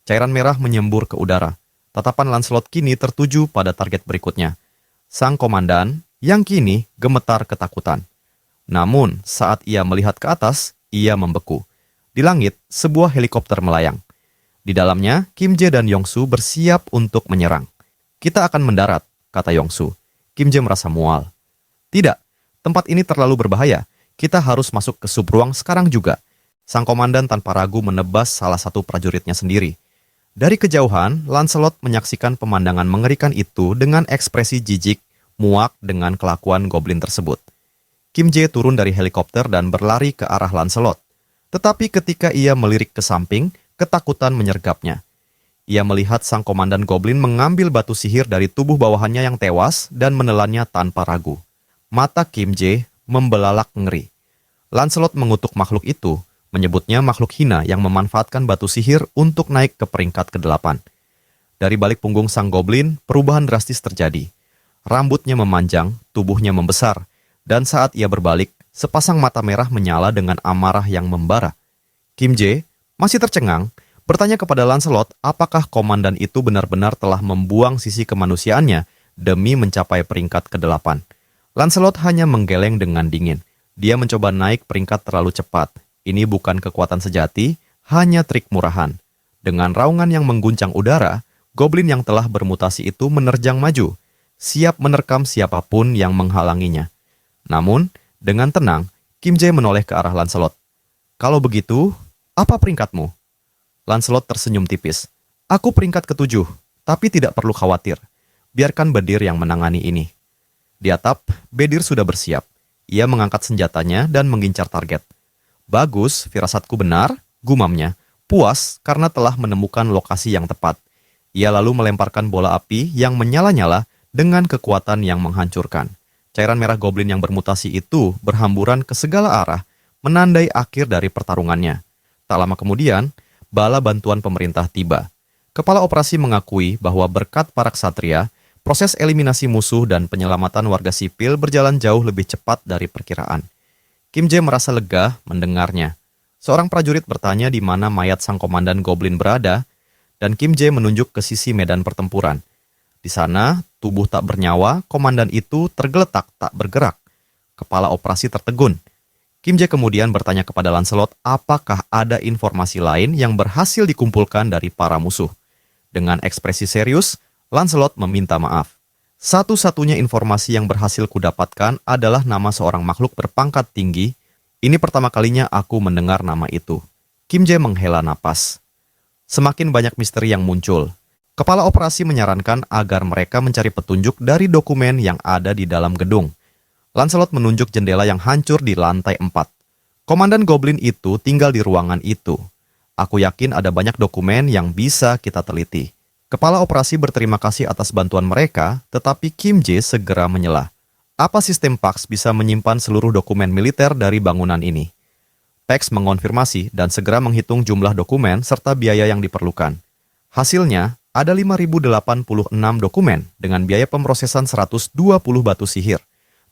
[SPEAKER 2] Cairan merah menyembur ke udara. Tatapan Lancelot kini tertuju pada target berikutnya. Sang komandan, yang kini gemetar ketakutan. Namun, saat ia melihat ke atas, ia membeku. Di langit, sebuah helikopter melayang. Di dalamnya, Kim Jae dan Yongsu bersiap untuk menyerang. Kita akan mendarat, kata Yongsu. Kim Jae merasa mual. Tidak, tempat ini terlalu berbahaya. Kita harus masuk ke subruang sekarang juga. Sang komandan tanpa ragu menebas salah satu prajuritnya sendiri. Dari kejauhan, Lancelot menyaksikan pemandangan mengerikan itu dengan ekspresi jijik, muak dengan kelakuan goblin tersebut. Kim Jae turun dari helikopter dan berlari ke arah Lancelot. Tetapi ketika ia melirik ke samping, ketakutan menyergapnya. Ia melihat sang komandan goblin mengambil batu sihir dari tubuh bawahannya yang tewas dan menelannya tanpa ragu. Mata Kim Jae membelalak ngeri. Lancelot mengutuk makhluk itu, menyebutnya makhluk hina yang memanfaatkan batu sihir untuk naik ke peringkat ke-8. Dari balik punggung sang goblin, perubahan drastis terjadi. Rambutnya memanjang, tubuhnya membesar, dan saat ia berbalik, sepasang mata merah menyala dengan amarah yang membara. Kim Jae masih tercengang, bertanya kepada Lancelot apakah komandan itu benar-benar telah membuang sisi kemanusiaannya demi mencapai peringkat ke-8. Lancelot hanya menggeleng dengan dingin. Dia mencoba naik peringkat terlalu cepat. Ini bukan kekuatan sejati, hanya trik murahan. Dengan raungan yang mengguncang udara, goblin yang telah bermutasi itu menerjang maju, siap menerkam siapapun yang menghalanginya. Namun, dengan tenang, Kim Jae menoleh ke arah Lancelot. "Kalau begitu, apa peringkatmu?" Lancelot tersenyum tipis. "Aku peringkat ke-7, tapi tidak perlu khawatir. Biarkan Bedir yang menangani ini." Di atap, Bedir sudah bersiap. Ia mengangkat senjatanya dan mengincar target. "Bagus, firasatku benar," gumamnya, puas karena telah menemukan lokasi yang tepat. Ia lalu melemparkan bola api yang menyala-nyala dengan kekuatan yang menghancurkan. Cairan merah goblin yang bermutasi itu berhamburan ke segala arah, menandai akhir dari pertarungannya. Tak lama kemudian, bala bantuan pemerintah tiba. Kepala operasi mengakui bahwa berkat para ksatria, proses eliminasi musuh dan penyelamatan warga sipil berjalan jauh lebih cepat dari perkiraan. Kim Jae merasa lega mendengarnya. Seorang prajurit bertanya di mana mayat sang komandan goblin berada, dan Kim Jae menunjuk ke sisi medan pertempuran. Di sana, tubuh tak bernyawa, komandan itu tergeletak tak bergerak. Kepala operasi tertegun. Kim Jae kemudian bertanya kepada Lancelot apakah ada informasi lain yang berhasil dikumpulkan dari para musuh. Dengan ekspresi serius, Lancelot meminta maaf. "Satu-satunya informasi yang berhasil kudapatkan adalah nama seorang makhluk berpangkat tinggi. Ini pertama kalinya aku mendengar nama itu." Kim Jae menghela napas. Semakin banyak misteri yang muncul. Kepala operasi menyarankan agar mereka mencari petunjuk dari dokumen yang ada di dalam gedung. Lancelot menunjuk jendela yang hancur di lantai 4. Komandan Goblin itu tinggal di ruangan itu. Aku yakin ada banyak dokumen yang bisa kita teliti. Kepala operasi berterima kasih atas bantuan mereka, tetapi Kim Jae segera menyela. Apa sistem PAX bisa menyimpan seluruh dokumen militer dari bangunan ini? PAX mengonfirmasi dan segera menghitung jumlah dokumen serta biaya yang diperlukan. Hasilnya, ada 5.086 dokumen dengan biaya pemrosesan 120 batu sihir.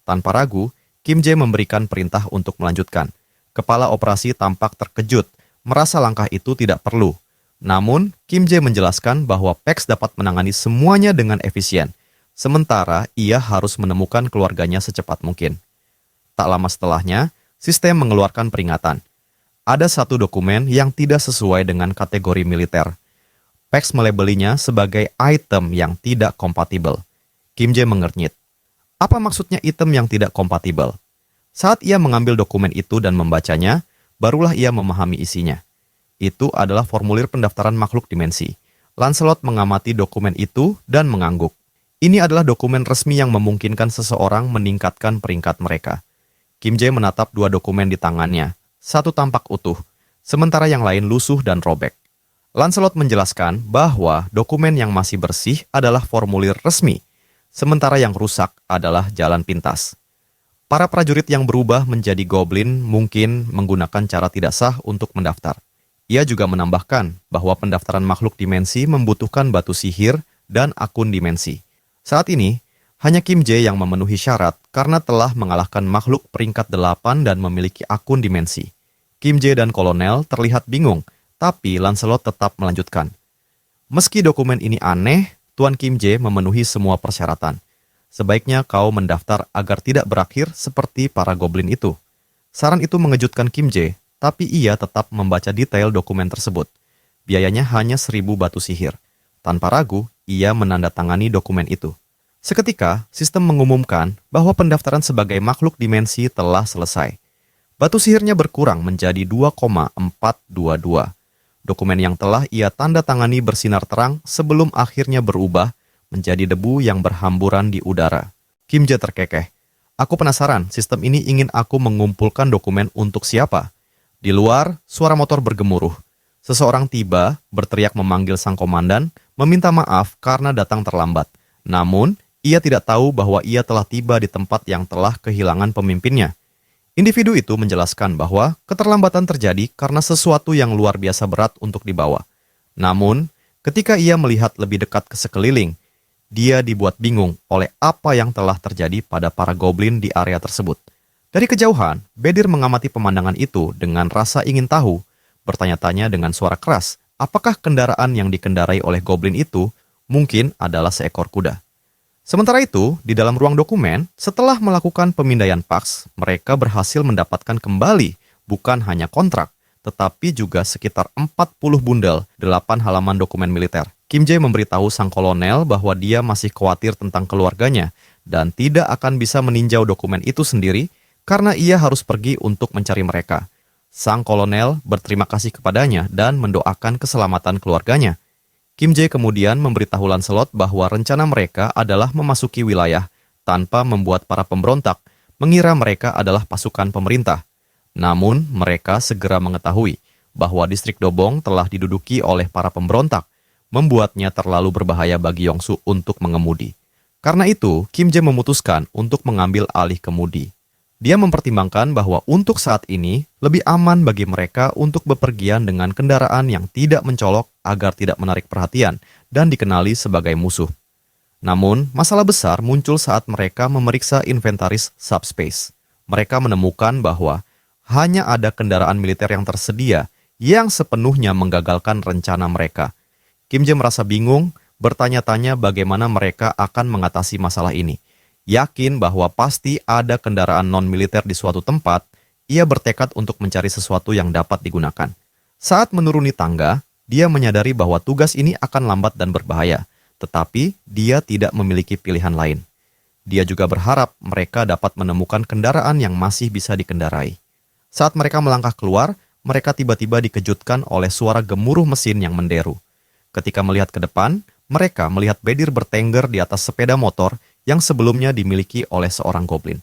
[SPEAKER 2] Tanpa ragu, Kim Jae memberikan perintah untuk melanjutkan. Kepala operasi tampak terkejut, merasa langkah itu tidak perlu. Namun, Kim Jae menjelaskan bahwa PAX dapat menangani semuanya dengan efisien, sementara ia harus menemukan keluarganya secepat mungkin. Tak lama setelahnya, sistem mengeluarkan peringatan. Ada satu dokumen yang tidak sesuai dengan kategori militer. PAX melabelinya sebagai item yang tidak kompatibel. Kim Jae mengernyit. Apa maksudnya item yang tidak kompatibel? Saat ia mengambil dokumen itu dan membacanya, barulah ia memahami isinya. Itu adalah formulir pendaftaran makhluk dimensi. Lancelot mengamati dokumen itu dan mengangguk. Ini adalah dokumen resmi yang memungkinkan seseorang meningkatkan peringkat mereka. Kim Jae menatap dua dokumen di tangannya. Satu tampak utuh, sementara yang lain lusuh dan robek. Lancelot menjelaskan bahwa dokumen yang masih bersih adalah formulir resmi, sementara yang rusak adalah jalan pintas. Para prajurit yang berubah menjadi goblin mungkin menggunakan cara tidak sah untuk mendaftar. Ia juga menambahkan bahwa pendaftaran makhluk dimensi membutuhkan batu sihir dan akun dimensi. Saat ini, hanya Kim Jae yang memenuhi syarat karena telah mengalahkan makhluk peringkat 8 dan memiliki akun dimensi. Kim Jae dan kolonel terlihat bingung, tapi Lancelot tetap melanjutkan. "Meski dokumen ini aneh, Tuan Kim Jae memenuhi semua persyaratan. Sebaiknya kau mendaftar agar tidak berakhir seperti para goblin itu." Saran itu mengejutkan Kim Jae, tapi ia tetap membaca detail dokumen tersebut. Biayanya hanya 1.000 batu sihir. Tanpa ragu, ia menandatangani dokumen itu. Seketika, sistem mengumumkan bahwa pendaftaran sebagai makhluk dimensi telah selesai. Batu sihirnya berkurang menjadi 2,422. Dokumen yang telah ia tanda tangani bersinar terang sebelum akhirnya berubah menjadi debu yang berhamburan di udara. Kim Jae terkekeh. "Aku penasaran, sistem ini ingin aku mengumpulkan dokumen untuk siapa?" Di luar, suara motor bergemuruh. Seseorang tiba, berteriak memanggil sang komandan, meminta maaf karena datang terlambat. Namun, ia tidak tahu bahwa ia telah tiba di tempat yang telah kehilangan pemimpinnya. Individu itu menjelaskan bahwa keterlambatan terjadi karena sesuatu yang luar biasa berat untuk dibawa. Namun, ketika ia melihat lebih dekat ke sekeliling, dia dibuat bingung oleh apa yang telah terjadi pada para goblin di area tersebut. Dari kejauhan, Bedir mengamati pemandangan itu dengan rasa ingin tahu, bertanya-tanya dengan suara keras, apakah kendaraan yang dikendarai oleh goblin itu mungkin adalah seekor kuda. Sementara itu, di dalam ruang dokumen, setelah melakukan pemindaian paks, mereka berhasil mendapatkan kembali bukan hanya kontrak, tetapi juga sekitar 40 bundel 8 halaman dokumen militer. Kim Jae memberitahu sang kolonel bahwa dia masih khawatir tentang keluarganya dan tidak akan bisa meninjau dokumen itu sendiri karena ia harus pergi untuk mencari mereka. Sang kolonel berterima kasih kepadanya dan mendoakan keselamatan keluarganya. Kim Jae kemudian memberitahu Lancelot bahwa rencana mereka adalah memasuki wilayah tanpa membuat para pemberontak mengira mereka adalah pasukan pemerintah. Namun, mereka segera mengetahui bahwa distrik Dobong telah diduduki oleh para pemberontak, membuatnya terlalu berbahaya bagi Yongsu untuk mengemudi. Karena itu, Kim Jae memutuskan untuk mengambil alih kemudi. Dia mempertimbangkan bahwa untuk saat ini lebih aman bagi mereka untuk bepergian dengan kendaraan yang tidak mencolok agar tidak menarik perhatian dan dikenali sebagai musuh. Namun, masalah besar muncul saat mereka memeriksa inventaris subspace. Mereka menemukan bahwa hanya ada kendaraan militer yang tersedia yang sepenuhnya menggagalkan rencana mereka. Kim Jae merasa bingung, bertanya-tanya bagaimana mereka akan mengatasi masalah ini. Yakin bahwa pasti ada kendaraan non-militer di suatu tempat, ia bertekad untuk mencari sesuatu yang dapat digunakan. Saat menuruni tangga, dia menyadari bahwa tugas ini akan lambat dan berbahaya, tetapi dia tidak memiliki pilihan lain. Dia juga berharap mereka dapat menemukan kendaraan yang masih bisa dikendarai. Saat mereka melangkah keluar, mereka tiba-tiba dikejutkan oleh suara gemuruh mesin yang menderu. Ketika melihat ke depan, mereka melihat Bedir bertengger di atas sepeda motor yang sebelumnya dimiliki oleh seorang goblin.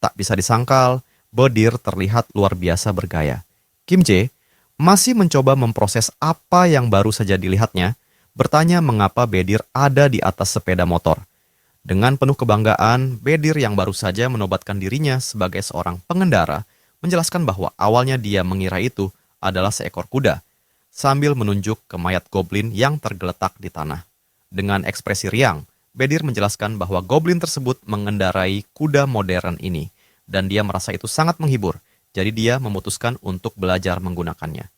[SPEAKER 2] Tak bisa disangkal, Bedir terlihat luar biasa bergaya. Kim Jae masih mencoba memproses apa yang baru saja dilihatnya, bertanya mengapa Bedir ada di atas sepeda motor. Dengan penuh kebanggaan, Bedir yang baru saja menobatkan dirinya sebagai seorang pengendara, menjelaskan bahwa awalnya dia mengira itu adalah seekor kuda, sambil menunjuk ke mayat goblin yang tergeletak di tanah. Dengan ekspresi riang, Bedir menjelaskan bahwa goblin tersebut mengendarai kuda modern ini, dan dia merasa itu sangat menghibur, jadi dia memutuskan untuk belajar menggunakannya.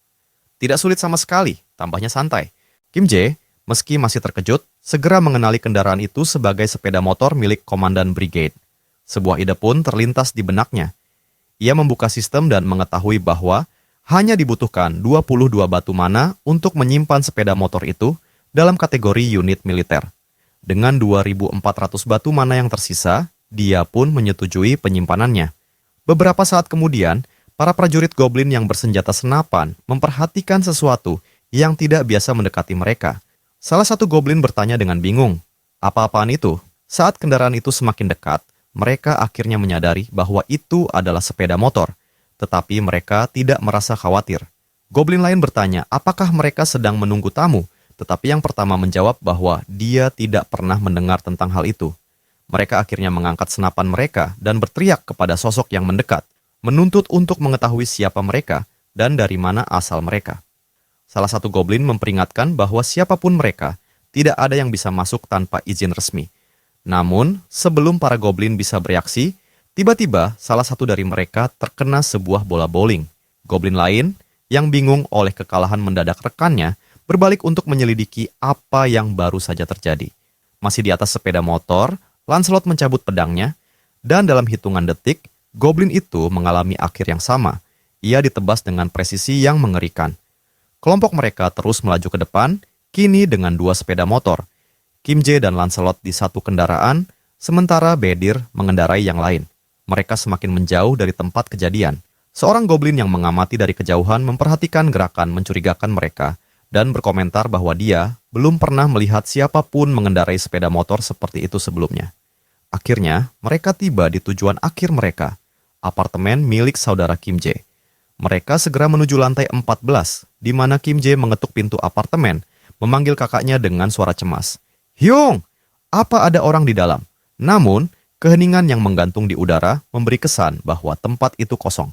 [SPEAKER 2] Tidak sulit sama sekali, tambahnya santai. Kim Jae, meski masih terkejut, segera mengenali kendaraan itu sebagai sepeda motor milik Komandan Brigade. Sebuah ide pun terlintas di benaknya. Ia membuka sistem dan mengetahui bahwa hanya dibutuhkan 22 batu mana untuk menyimpan sepeda motor itu dalam kategori unit militer. Dengan 2.400 batu mana yang tersisa, dia pun menyetujui penyimpanannya. Beberapa saat kemudian, para prajurit goblin yang bersenjata senapan memperhatikan sesuatu yang tidak biasa mendekati mereka. Salah satu goblin bertanya dengan bingung, "Apa-apaan itu?" Saat kendaraan itu semakin dekat, mereka akhirnya menyadari bahwa itu adalah sepeda motor, tetapi mereka tidak merasa khawatir. Goblin lain bertanya, apakah mereka sedang menunggu tamu? Tetapi yang pertama menjawab bahwa dia tidak pernah mendengar tentang hal itu. Mereka akhirnya mengangkat senapan mereka dan berteriak kepada sosok yang mendekat, menuntut untuk mengetahui siapa mereka dan dari mana asal mereka. Salah satu goblin memperingatkan bahwa siapapun mereka, tidak ada yang bisa masuk tanpa izin resmi. Namun, sebelum para goblin bisa bereaksi, tiba-tiba salah satu dari mereka terkena sebuah bola bowling. Goblin lain, yang bingung oleh kekalahan mendadak rekannya, berbalik untuk menyelidiki apa yang baru saja terjadi. Masih di atas sepeda motor, Lancelot mencabut pedangnya, dan dalam hitungan detik, goblin itu mengalami akhir yang sama. Ia ditebas dengan presisi yang mengerikan. Kelompok mereka terus melaju ke depan, kini dengan 2 sepeda motor. Kim Jae dan Lancelot di satu kendaraan, sementara Bedir mengendarai yang lain. Mereka semakin menjauh dari tempat kejadian. Seorang goblin yang mengamati dari kejauhan memperhatikan gerakan mencurigakan mereka, dan berkomentar bahwa dia belum pernah melihat siapapun mengendarai sepeda motor seperti itu sebelumnya. Akhirnya, mereka tiba di tujuan akhir mereka, apartemen milik saudara Kim Jae. Mereka segera menuju lantai 14, di mana Kim Jae mengetuk pintu apartemen, memanggil kakaknya dengan suara cemas. "Hyung, apa ada orang di dalam?" Namun, keheningan yang menggantung di udara memberi kesan bahwa tempat itu kosong.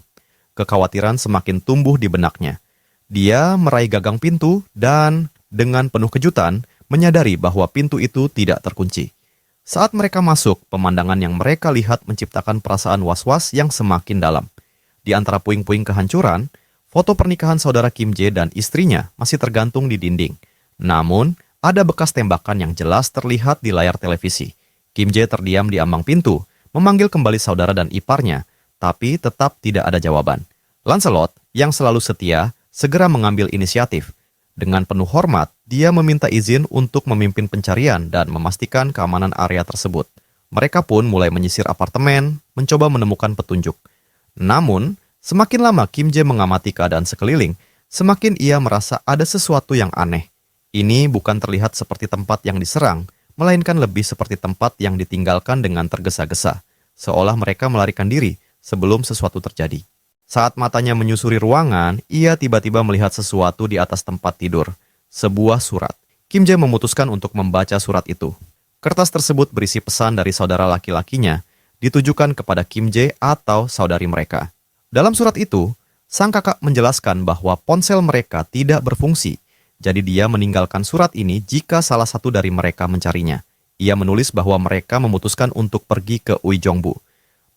[SPEAKER 2] Kekhawatiran semakin tumbuh di benaknya. Dia meraih gagang pintu dan, dengan penuh kejutan, menyadari bahwa pintu itu tidak terkunci. Saat mereka masuk, pemandangan yang mereka lihat menciptakan perasaan was-was yang semakin dalam. Di antara puing-puing kehancuran, foto pernikahan saudara Kim Jae dan istrinya masih tergantung di dinding. Namun, ada bekas tembakan yang jelas terlihat di layar televisi. Kim Jae terdiam di ambang pintu, memanggil kembali saudara dan iparnya, tapi tetap tidak ada jawaban. Lancelot, yang selalu setia, segera mengambil inisiatif. Dengan penuh hormat, dia meminta izin untuk memimpin pencarian dan memastikan keamanan area tersebut. Mereka pun mulai menyisir apartemen, mencoba menemukan petunjuk. Namun, semakin lama Kim Jae mengamati keadaan sekeliling, semakin ia merasa ada sesuatu yang aneh. Ini bukan terlihat seperti tempat yang diserang, melainkan lebih seperti tempat yang ditinggalkan dengan tergesa-gesa, seolah mereka melarikan diri sebelum sesuatu terjadi. Saat matanya menyusuri ruangan, ia tiba-tiba melihat sesuatu di atas tempat tidur. Sebuah surat. Kim Jae memutuskan untuk membaca surat itu. Kertas tersebut berisi pesan dari saudara laki-lakinya, ditujukan kepada Kim Jae atau saudari mereka. Dalam surat itu, sang kakak menjelaskan bahwa ponsel mereka tidak berfungsi, jadi dia meninggalkan surat ini jika salah satu dari mereka mencarinya. Ia menulis bahwa mereka memutuskan untuk pergi ke Uijeongbu.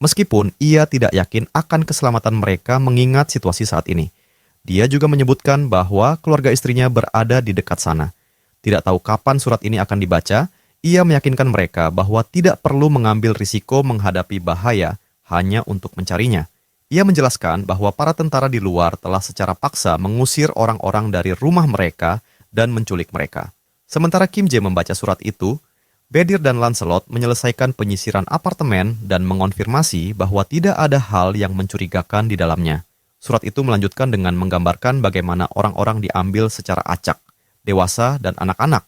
[SPEAKER 2] Meskipun ia tidak yakin akan keselamatan mereka mengingat situasi saat ini. Dia juga menyebutkan bahwa keluarga istrinya berada di dekat sana. Tidak tahu kapan surat ini akan dibaca, ia meyakinkan mereka bahwa tidak perlu mengambil risiko menghadapi bahaya hanya untuk mencarinya. Ia menjelaskan bahwa para tentara di luar telah secara paksa mengusir orang-orang dari rumah mereka dan menculik mereka. Sementara Kim Jae membaca surat itu, Bedir dan Lancelot menyelesaikan penyisiran apartemen dan mengonfirmasi bahwa tidak ada hal yang mencurigakan di dalamnya. Surat itu melanjutkan dengan menggambarkan bagaimana orang-orang diambil secara acak, dewasa dan anak-anak,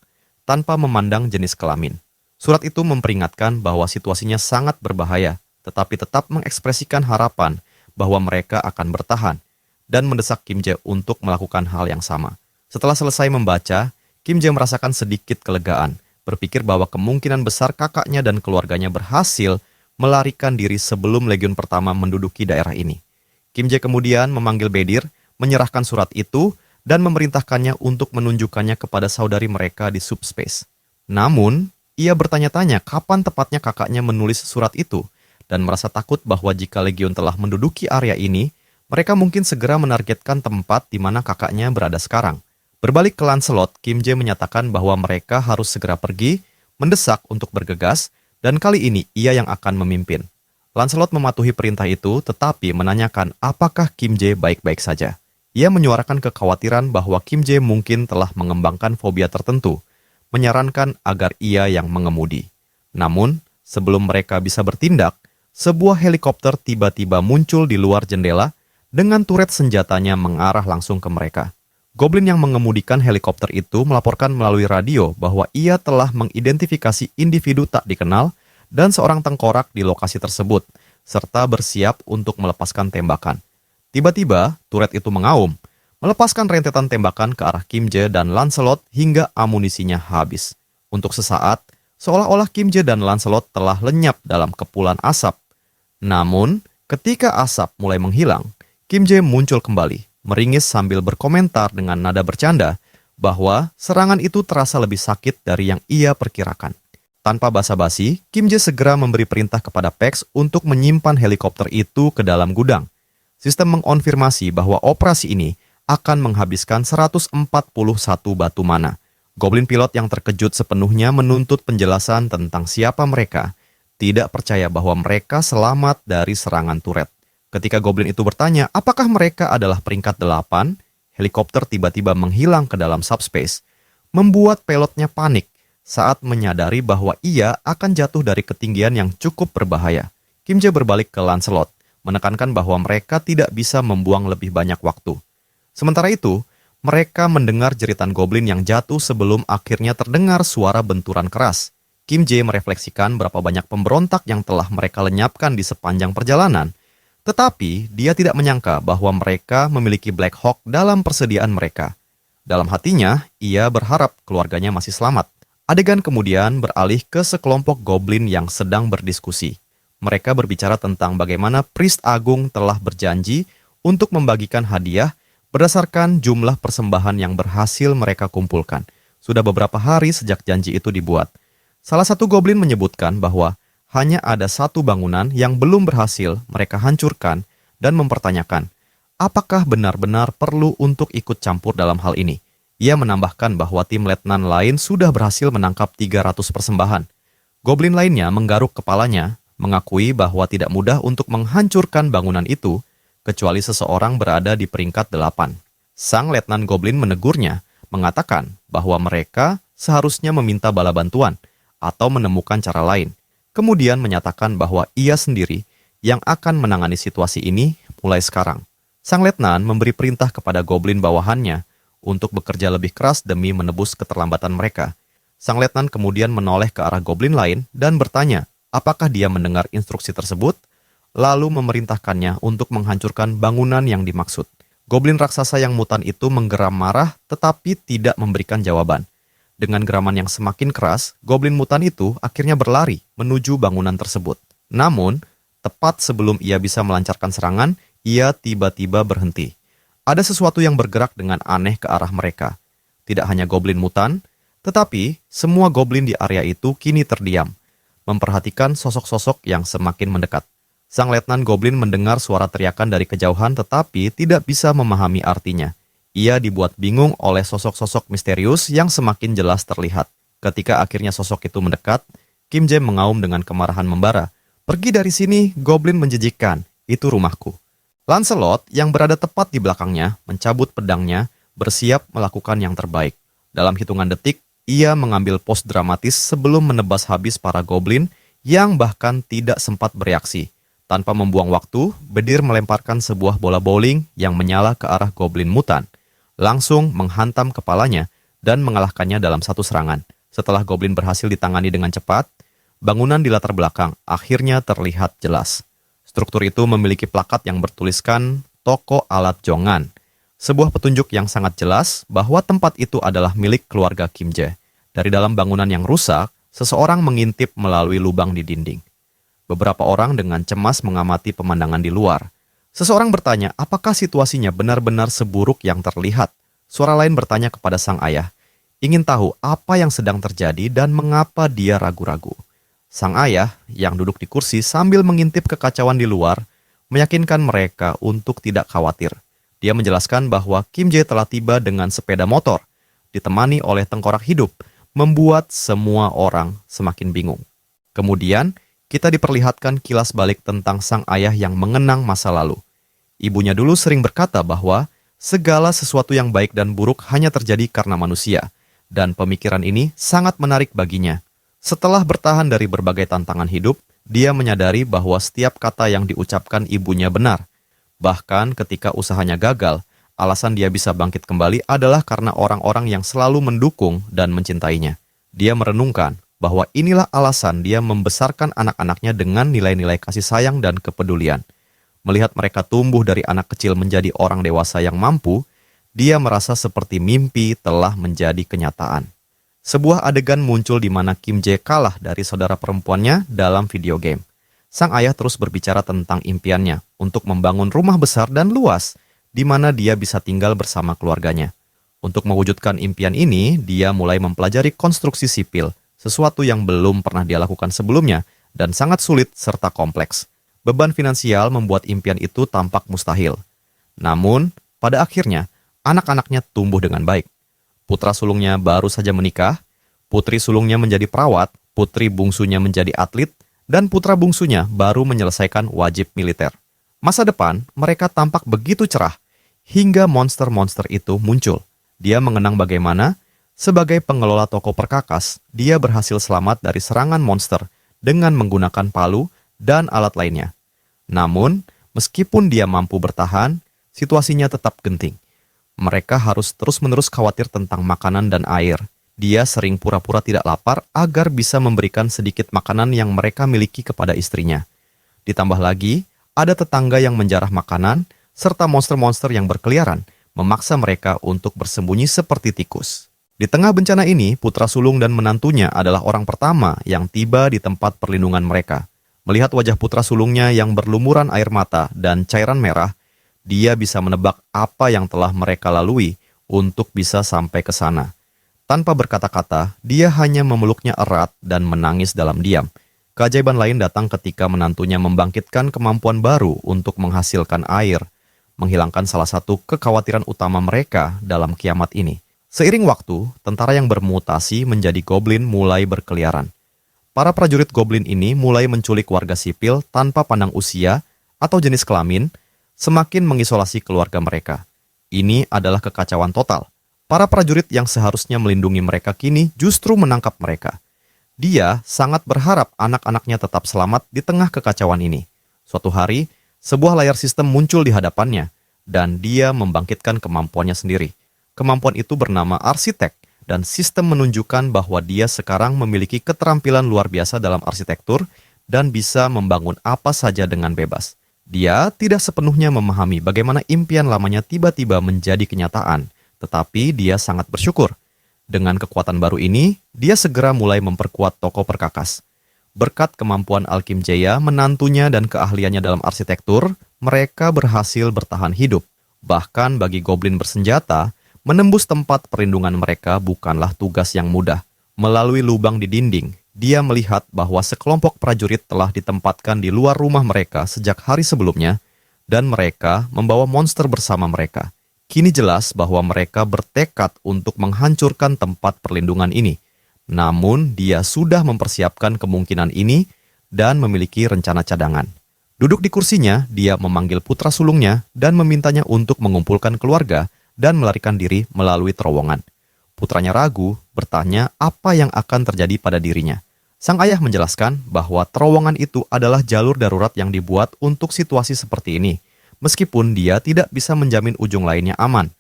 [SPEAKER 2] tanpa memandang jenis kelamin. Surat itu memperingatkan bahwa situasinya sangat berbahaya, tetapi tetap mengekspresikan harapan bahwa mereka akan bertahan, dan mendesak Kim Jae untuk melakukan hal yang sama. Setelah selesai membaca, Kim Jae merasakan sedikit kelegaan, berpikir bahwa kemungkinan besar kakaknya dan keluarganya berhasil melarikan diri sebelum Legiun pertama menduduki daerah ini. Kim Jae kemudian memanggil Bedir, menyerahkan surat itu, dan memerintahkannya untuk menunjukkannya kepada saudari mereka di subspace. Namun, ia bertanya-tanya kapan tepatnya kakaknya menulis surat itu, dan merasa takut bahwa jika Legiun telah menduduki area ini, mereka mungkin segera menargetkan tempat di mana kakaknya berada sekarang. Berbalik ke Lancelot, Kim Jae menyatakan bahwa mereka harus segera pergi, mendesak untuk bergegas, dan kali ini ia yang akan memimpin. Lancelot mematuhi perintah itu, tetapi menanyakan apakah Kim Jae baik-baik saja. Ia menyuarakan kekhawatiran bahwa Kim Jae mungkin telah mengembangkan fobia tertentu, menyarankan agar ia yang mengemudi. Namun, sebelum mereka bisa bertindak, sebuah helikopter tiba-tiba muncul di luar jendela dengan turret senjatanya mengarah langsung ke mereka. Goblin yang mengemudikan helikopter itu melaporkan melalui radio bahwa ia telah mengidentifikasi individu tak dikenal dan seorang tengkorak di lokasi tersebut, serta bersiap untuk melepaskan tembakan. Tiba-tiba, turret itu mengaum, melepaskan rentetan tembakan ke arah Kim Jae dan Lancelot hingga amunisinya habis. Untuk sesaat, seolah-olah Kim Jae dan Lancelot telah lenyap dalam kepulan asap. Namun, ketika asap mulai menghilang, Kim Jae muncul kembali, meringis sambil berkomentar dengan nada bercanda bahwa serangan itu terasa lebih sakit dari yang ia perkirakan. Tanpa basa-basi, Kim Jae segera memberi perintah kepada Pax untuk menyimpan helikopter itu ke dalam gudang. Sistem mengonfirmasi bahwa operasi ini akan menghabiskan 141 batu mana. Goblin pilot yang terkejut sepenuhnya menuntut penjelasan tentang siapa mereka, tidak percaya bahwa mereka selamat dari serangan turret. Ketika Goblin itu bertanya apakah mereka adalah peringkat 8, helikopter tiba-tiba menghilang ke dalam subspace, membuat pilotnya panik saat menyadari bahwa ia akan jatuh dari ketinggian yang cukup berbahaya. Kim Jae berbalik ke Lancelot, menekankan bahwa mereka tidak bisa membuang lebih banyak waktu. Sementara itu, mereka mendengar jeritan Goblin yang jatuh sebelum akhirnya terdengar suara benturan keras. Kim Jae merefleksikan berapa banyak pemberontak yang telah mereka lenyapkan di sepanjang perjalanan, tetapi dia tidak menyangka bahwa mereka memiliki Black Hawk dalam persediaan mereka. Dalam hatinya, ia berharap keluarganya masih selamat. Adegan kemudian beralih ke sekelompok goblin yang sedang berdiskusi. Mereka berbicara tentang bagaimana Priest Agung telah berjanji untuk membagikan hadiah berdasarkan jumlah persembahan yang berhasil mereka kumpulkan. Sudah beberapa hari sejak janji itu dibuat. Salah satu goblin menyebutkan bahwa hanya ada satu bangunan yang belum berhasil mereka hancurkan dan mempertanyakan, apakah benar-benar perlu untuk ikut campur dalam hal ini. Ia menambahkan bahwa tim letnan lain sudah berhasil menangkap 300 persembahan. Goblin lainnya menggaruk kepalanya, mengakui bahwa tidak mudah untuk menghancurkan bangunan itu, kecuali seseorang berada di peringkat 8. Sang letnan Goblin menegurnya, mengatakan bahwa mereka seharusnya meminta bala bantuan atau menemukan cara lain. Kemudian menyatakan bahwa ia sendiri yang akan menangani situasi ini mulai sekarang. Sang letnan memberi perintah kepada goblin bawahannya untuk bekerja lebih keras demi menebus keterlambatan mereka. Sang letnan kemudian menoleh ke arah goblin lain dan bertanya apakah dia mendengar instruksi tersebut, lalu memerintahkannya untuk menghancurkan bangunan yang dimaksud. Goblin raksasa yang mutan itu menggeram marah tetapi tidak memberikan jawaban. Dengan geraman yang semakin keras, goblin mutan itu akhirnya berlari menuju bangunan tersebut. Namun, tepat sebelum ia bisa melancarkan serangan, ia tiba-tiba berhenti. Ada sesuatu yang bergerak dengan aneh ke arah mereka. Tidak hanya goblin mutan, tetapi semua goblin di area itu kini terdiam, memperhatikan sosok-sosok yang semakin mendekat. Sang letnan goblin mendengar suara teriakan dari kejauhan tetapi tidak bisa memahami artinya. Ia dibuat bingung oleh sosok-sosok misterius yang semakin jelas terlihat. Ketika akhirnya sosok itu mendekat, Kim Jae mengaum dengan kemarahan membara. "Pergi dari sini, goblin menjijikkan. Itu rumahku." Lancelot yang berada tepat di belakangnya mencabut pedangnya, bersiap melakukan yang terbaik. Dalam hitungan detik, ia mengambil pos dramatis sebelum menebas habis para goblin yang bahkan tidak sempat bereaksi. Tanpa membuang waktu, Bedir melemparkan sebuah bola bowling yang menyala ke arah goblin mutan, langsung menghantam kepalanya dan mengalahkannya dalam satu serangan. Setelah goblin berhasil ditangani dengan cepat, bangunan di latar belakang akhirnya terlihat jelas. Struktur itu memiliki plakat yang bertuliskan Toko Alat Jongan, sebuah petunjuk yang sangat jelas bahwa tempat itu adalah milik keluarga Kim Jae. Dari dalam bangunan yang rusak, seseorang mengintip melalui lubang di dinding. Beberapa orang dengan cemas mengamati pemandangan di luar. Seseorang bertanya, apakah situasinya benar-benar seburuk yang terlihat? Suara lain bertanya kepada sang ayah, ingin tahu apa yang sedang terjadi dan mengapa dia ragu-ragu. Sang ayah, yang duduk di kursi sambil mengintip kekacauan di luar, meyakinkan mereka untuk tidak khawatir. Dia menjelaskan bahwa Kim Jae telah tiba dengan sepeda motor, ditemani oleh tengkorak hidup, membuat semua orang semakin bingung. Kemudian, kita diperlihatkan kilas balik tentang sang ayah yang mengenang masa lalu. Ibunya dulu sering berkata bahwa segala sesuatu yang baik dan buruk hanya terjadi karena manusia, dan pemikiran ini sangat menarik baginya. Setelah bertahan dari berbagai tantangan hidup, dia menyadari bahwa setiap kata yang diucapkan ibunya benar. Bahkan ketika usahanya gagal, alasan dia bisa bangkit kembali adalah karena orang-orang yang selalu mendukung dan mencintainya. Dia merenungkan bahwa inilah alasan dia membesarkan anak-anaknya dengan nilai-nilai kasih sayang dan kepedulian. Melihat mereka tumbuh dari anak kecil menjadi orang dewasa yang mampu, dia merasa seperti mimpi telah menjadi kenyataan. Sebuah adegan muncul di mana Kim Jae kalah dari saudara perempuannya dalam video game. Sang ayah terus berbicara tentang impiannya untuk membangun rumah besar dan luas, di mana dia bisa tinggal bersama keluarganya. Untuk mewujudkan impian ini, dia mulai mempelajari konstruksi sipil, sesuatu yang belum pernah dia lakukan sebelumnya dan sangat sulit serta kompleks. Beban finansial membuat impian itu tampak mustahil. Namun, pada akhirnya, anak-anaknya tumbuh dengan baik. Putra sulungnya baru saja menikah, putri sulungnya menjadi perawat, putri bungsunya menjadi atlet, dan putra bungsunya baru menyelesaikan wajib militer. Masa depan mereka tampak begitu cerah, hingga monster-monster itu muncul. Dia mengenang bagaimana sebagai pengelola toko perkakas, dia berhasil selamat dari serangan monster dengan menggunakan palu dan alat lainnya. Namun, meskipun dia mampu bertahan, situasinya tetap genting. Mereka harus terus-menerus khawatir tentang makanan dan air. Dia sering pura-pura tidak lapar agar bisa memberikan sedikit makanan yang mereka miliki kepada istrinya. Ditambah lagi, ada tetangga yang menjarah makanan, serta monster-monster yang berkeliaran, memaksa mereka untuk bersembunyi seperti tikus. Di tengah bencana ini, putra sulung dan menantunya adalah orang pertama yang tiba di tempat perlindungan mereka. Melihat wajah putra sulungnya yang berlumuran air mata dan cairan merah, dia bisa menebak apa yang telah mereka lalui untuk bisa sampai ke sana. Tanpa berkata-kata, dia hanya memeluknya erat dan menangis dalam diam. Keajaiban lain datang ketika menantunya membangkitkan kemampuan baru untuk menghasilkan air, menghilangkan salah satu kekhawatiran utama mereka dalam kiamat ini. Seiring waktu, tentara yang bermutasi menjadi goblin mulai berkeliaran. para prajurit goblin ini mulai menculik warga sipil tanpa pandang usia atau jenis kelamin, semakin mengisolasi keluarga mereka. Ini adalah kekacauan total. Para prajurit yang seharusnya melindungi mereka kini justru menangkap mereka. Dia sangat berharap anak-anaknya tetap selamat di tengah kekacauan ini. Suatu hari, sebuah layar sistem muncul di hadapannya, dan dia membangkitkan kemampuannya sendiri. Kemampuan itu bernama arsitek, dan sistem menunjukkan bahwa dia sekarang memiliki keterampilan luar biasa dalam arsitektur dan bisa membangun apa saja dengan bebas. Dia tidak sepenuhnya memahami bagaimana impian lamanya tiba-tiba menjadi kenyataan, tetapi dia sangat bersyukur. Dengan kekuatan baru ini, dia segera mulai memperkuat toko perkakas. Berkat kemampuan Alkim Jaya, menantunya dan keahliannya dalam arsitektur, mereka berhasil bertahan hidup. Bahkan bagi goblin bersenjata, menembus tempat perlindungan mereka bukanlah tugas yang mudah. Melalui lubang di dinding, dia melihat bahwa sekelompok prajurit telah ditempatkan di luar rumah mereka sejak hari sebelumnya, dan mereka membawa monster bersama mereka. Kini jelas bahwa mereka bertekad untuk menghancurkan tempat perlindungan ini. Namun, dia sudah mempersiapkan kemungkinan ini dan memiliki rencana cadangan. Duduk di kursinya, dia memanggil putra sulungnya dan memintanya untuk mengumpulkan keluarga dan melarikan diri melalui terowongan. Putranya ragu, bertanya apa yang akan terjadi pada dirinya. Sang ayah menjelaskan bahwa terowongan itu adalah jalur darurat yang dibuat untuk situasi seperti ini, meskipun dia tidak bisa menjamin ujung lainnya aman.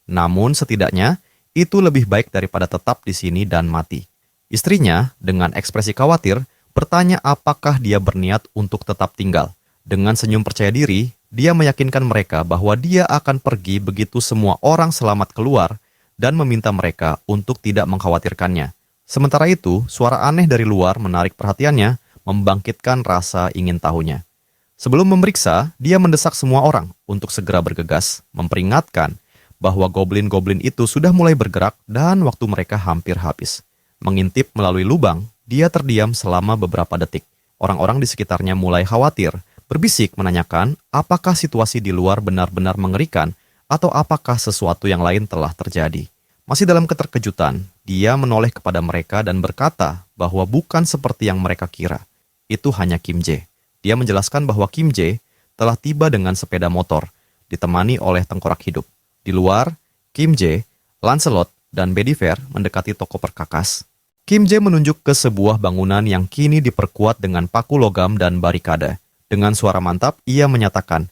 [SPEAKER 2] Namun setidaknya, itu lebih baik daripada tetap di sini dan mati. Istrinya, dengan ekspresi khawatir, bertanya apakah dia berniat untuk tetap tinggal. Dengan senyum percaya diri, dia meyakinkan mereka bahwa dia akan pergi begitu semua orang selamat keluar dan meminta mereka untuk tidak mengkhawatirkannya. Sementara itu, suara aneh dari luar menarik perhatiannya, membangkitkan rasa ingin tahunya. Sebelum memeriksa, dia mendesak semua orang untuk segera bergegas, memperingatkan bahwa goblin-goblin itu sudah mulai bergerak dan waktu mereka hampir habis. Mengintip melalui lubang, dia terdiam selama beberapa detik. Orang-orang di sekitarnya mulai khawatir, berbisik menanyakan apakah situasi di luar benar-benar mengerikan atau apakah sesuatu yang lain telah terjadi. Masih dalam keterkejutan, dia menoleh kepada mereka dan berkata bahwa bukan seperti yang mereka kira. Itu hanya Kim Jae. Dia menjelaskan bahwa Kim Jae telah tiba dengan sepeda motor, ditemani oleh tengkorak hidup. Di luar, Kim Jae, Lancelot, dan Bediver mendekati toko perkakas. Kim Jae menunjuk ke sebuah bangunan yang kini diperkuat dengan paku logam dan barikade. Dengan suara mantap, ia menyatakan,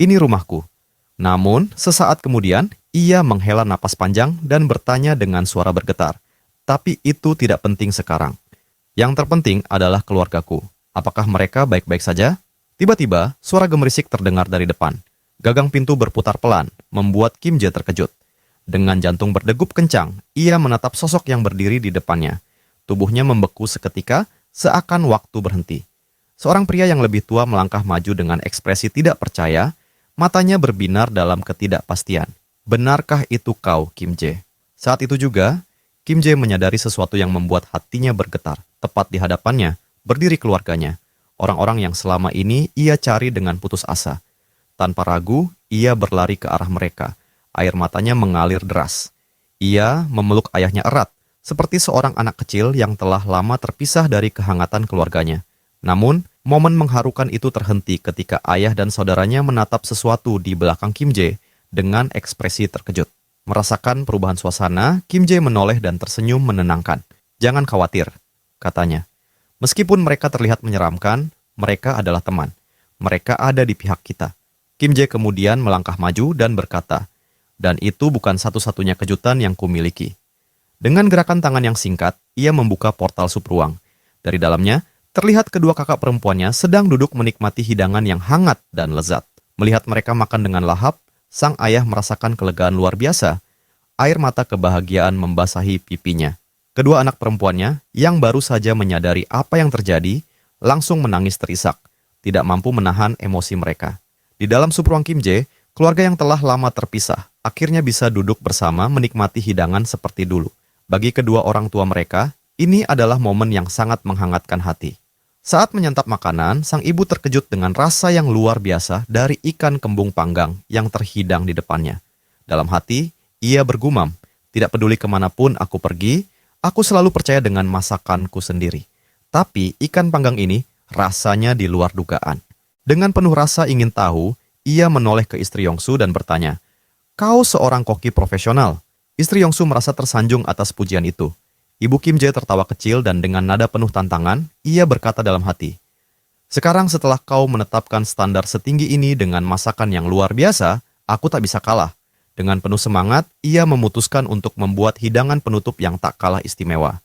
[SPEAKER 2] "Ini rumahku." Namun, sesaat kemudian, ia menghela napas panjang dan bertanya dengan suara bergetar, "Tapi itu tidak penting sekarang. Yang terpenting adalah keluargaku. Apakah mereka baik-baik saja?" Tiba-tiba, suara gemerisik terdengar dari depan. Gagang pintu berputar pelan, membuat Kim Jae terkejut. Dengan jantung berdegup kencang, ia menatap sosok yang berdiri di depannya. Tubuhnya membeku seketika, seakan waktu berhenti. Seorang pria yang lebih tua melangkah maju dengan ekspresi tidak percaya, matanya berbinar dalam ketidakpastian. "Benarkah itu kau, Kim Jae?" Saat itu juga, Kim Jae menyadari sesuatu yang membuat hatinya bergetar. Tepat di hadapannya, berdiri keluarganya. Orang-orang yang selama ini ia cari dengan putus asa. Tanpa ragu, ia berlari ke arah mereka. Air matanya mengalir deras. Ia memeluk ayahnya erat, seperti seorang anak kecil yang telah lama terpisah dari kehangatan keluarganya. Namun, momen mengharukan itu terhenti ketika ayah dan saudaranya menatap sesuatu di belakang Kim Jae dengan ekspresi terkejut. Merasakan perubahan suasana, Kim Jae menoleh dan tersenyum menenangkan. "Jangan khawatir," katanya. "Meskipun mereka terlihat menyeramkan, mereka adalah teman. Mereka ada di pihak kita." Kim Jae kemudian melangkah maju dan berkata, "Dan itu bukan satu-satunya kejutan yang kumiliki." Dengan gerakan tangan yang singkat, ia membuka portal subruang. Dari dalamnya, terlihat kedua kakak perempuannya sedang duduk menikmati hidangan yang hangat dan lezat. Melihat mereka makan dengan lahap, sang ayah merasakan kelegaan luar biasa. Air mata kebahagiaan membasahi pipinya. Kedua anak perempuannya, yang baru saja menyadari apa yang terjadi, langsung menangis terisak, tidak mampu menahan emosi mereka. Di dalam subruang Kim Jae, keluarga yang telah lama terpisah, akhirnya bisa duduk bersama menikmati hidangan seperti dulu. Bagi kedua orang tua mereka, ini adalah momen yang sangat menghangatkan hati. Saat menyantap makanan, sang ibu terkejut dengan rasa yang luar biasa dari ikan kembung panggang yang terhidang di depannya. Dalam hati, ia bergumam, "Tidak peduli kemanapun aku pergi, aku selalu percaya dengan masakanku sendiri." Tapi ikan panggang ini rasanya di luar dugaan. Dengan penuh rasa ingin tahu, ia menoleh ke istri Yongsu dan bertanya, "Kau seorang koki profesional." Istri Yongsu merasa tersanjung atas pujian itu. Ibu Kim Jae tertawa kecil dan dengan nada penuh tantangan, ia berkata dalam hati, "Sekarang setelah kau menetapkan standar setinggi ini dengan masakan yang luar biasa, aku tak bisa kalah." Dengan penuh semangat, ia memutuskan untuk membuat hidangan penutup yang tak kalah istimewa.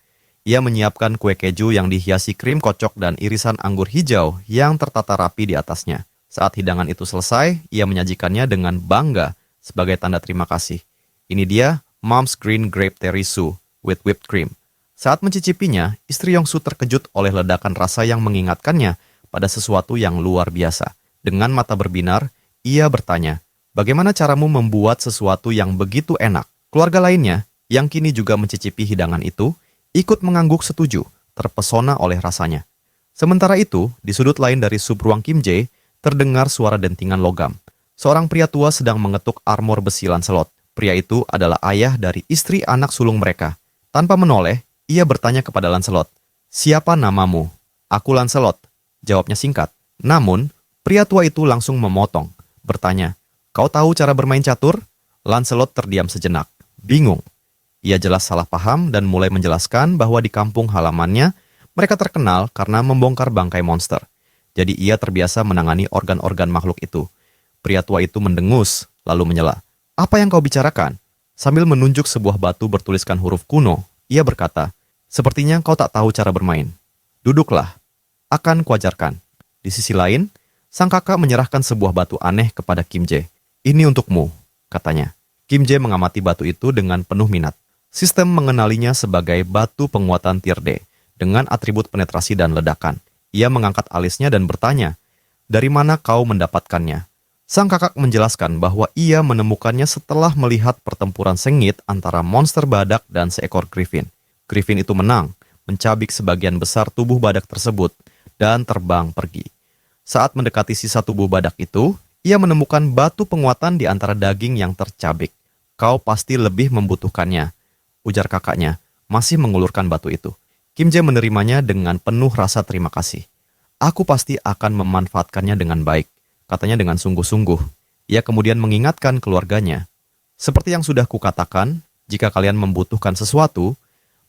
[SPEAKER 2] Ia menyiapkan kue keju yang dihiasi krim kocok dan irisan anggur hijau yang tertata rapi di atasnya. Saat hidangan itu selesai, ia menyajikannya dengan bangga sebagai tanda terima kasih. Ini dia Mom's Green Grape Tiramisu with whipped cream. Saat mencicipinya, istri Yongsu terkejut oleh ledakan rasa yang mengingatkannya pada sesuatu yang luar biasa. Dengan mata berbinar, ia bertanya, "Bagaimana caramu membuat sesuatu yang begitu enak?" Keluarga lainnya, yang kini juga mencicipi hidangan itu, ikut mengangguk setuju, terpesona oleh rasanya. Sementara itu, di sudut lain dari sub ruang Kim Jae, terdengar suara dentingan logam. Seorang pria tua sedang mengetuk armor besi Lancelot. Pria itu adalah ayah dari istri anak sulung mereka. Tanpa menoleh, ia bertanya kepada Lancelot, "Siapa namamu?" "Aku Lancelot," jawabnya singkat. Namun, pria tua itu langsung memotong, bertanya, "Kau tahu cara bermain catur?" Lancelot terdiam sejenak, bingung. Ia jelas salah paham dan mulai menjelaskan bahwa di kampung halamannya, mereka terkenal karena membongkar bangkai monster. Jadi ia terbiasa menangani organ-organ makhluk itu. Pria tua itu mendengus, lalu menyela. "Apa yang kau bicarakan?" Sambil menunjuk sebuah batu bertuliskan huruf kuno, ia berkata, "Sepertinya kau tak tahu cara bermain. Duduklah, akan kuajarkan." Di sisi lain, sang kakak menyerahkan sebuah batu aneh kepada Kim Jae. "Ini untukmu," katanya. Kim Jae mengamati batu itu dengan penuh minat. Sistem mengenalinya sebagai batu penguatan tier D, dengan atribut penetrasi dan ledakan. Ia mengangkat alisnya dan bertanya, "Dari mana kau mendapatkannya?" Sang kakak menjelaskan bahwa ia menemukannya setelah melihat pertempuran sengit antara monster badak dan seekor griffin. Griffin itu menang, mencabik sebagian besar tubuh badak tersebut, dan terbang pergi. Saat mendekati sisa tubuh badak itu, ia menemukan batu penguatan di antara daging yang tercabik. "Kau pasti lebih membutuhkannya," ujar kakaknya, masih mengulurkan batu itu. Kim Jae menerimanya dengan penuh rasa terima kasih. "Aku pasti akan memanfaatkannya dengan baik," katanya dengan sungguh-sungguh. Ia kemudian mengingatkan keluarganya, "Seperti yang sudah kukatakan, jika kalian membutuhkan sesuatu,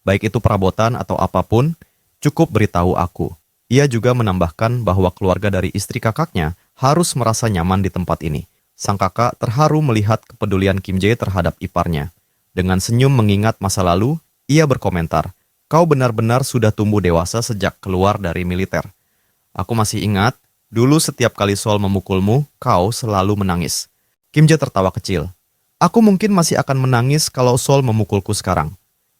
[SPEAKER 2] baik itu perabotan atau apapun, cukup beritahu aku." Ia juga menambahkan bahwa keluarga dari istri kakaknya harus merasa nyaman di tempat ini. Sang kakak terharu melihat kepedulian Kim Jae terhadap iparnya. Dengan senyum mengingat masa lalu, ia berkomentar, "Kau benar-benar sudah tumbuh dewasa sejak keluar dari militer. Aku masih ingat, dulu setiap kali Sol memukulmu, kau selalu menangis." Kim Jae tertawa kecil. "Aku mungkin masih akan menangis kalau Sol memukulku sekarang."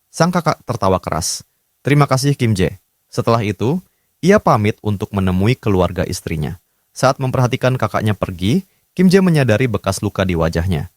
[SPEAKER 2] Sang kakak tertawa keras. "Terima kasih Kim Jae." Setelah itu, ia pamit untuk menemui keluarga istrinya. Saat memperhatikan kakaknya pergi, Kim Jae menyadari bekas luka di wajahnya.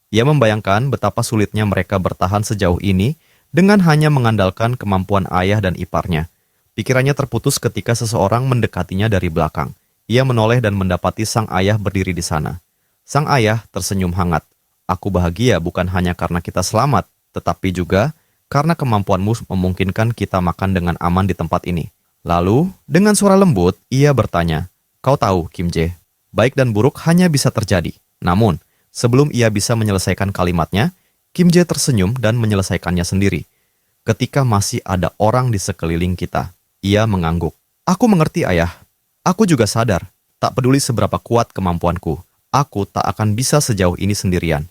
[SPEAKER 2] Ia membayangkan betapa sulitnya mereka bertahan sejauh ini dengan hanya mengandalkan kemampuan ayah dan iparnya. Pikirannya terputus ketika seseorang mendekatinya dari belakang. Ia menoleh dan mendapati sang ayah berdiri di sana. Sang ayah tersenyum hangat. "Aku bahagia bukan hanya karena kita selamat, tetapi juga karena kemampuanmu memungkinkan kita makan dengan aman di tempat ini." Lalu, dengan suara lembut, ia bertanya, "Kau tahu, Kim Jae, baik dan buruk hanya bisa terjadi. Namun, sebelum ia bisa menyelesaikan kalimatnya, Kim Jae tersenyum dan menyelesaikannya sendiri. "Ketika masih ada orang di sekeliling kita." Ia mengangguk. "Aku mengerti, ayah. Aku juga sadar, tak peduli seberapa kuat kemampuanku, aku tak akan bisa sejauh ini sendirian."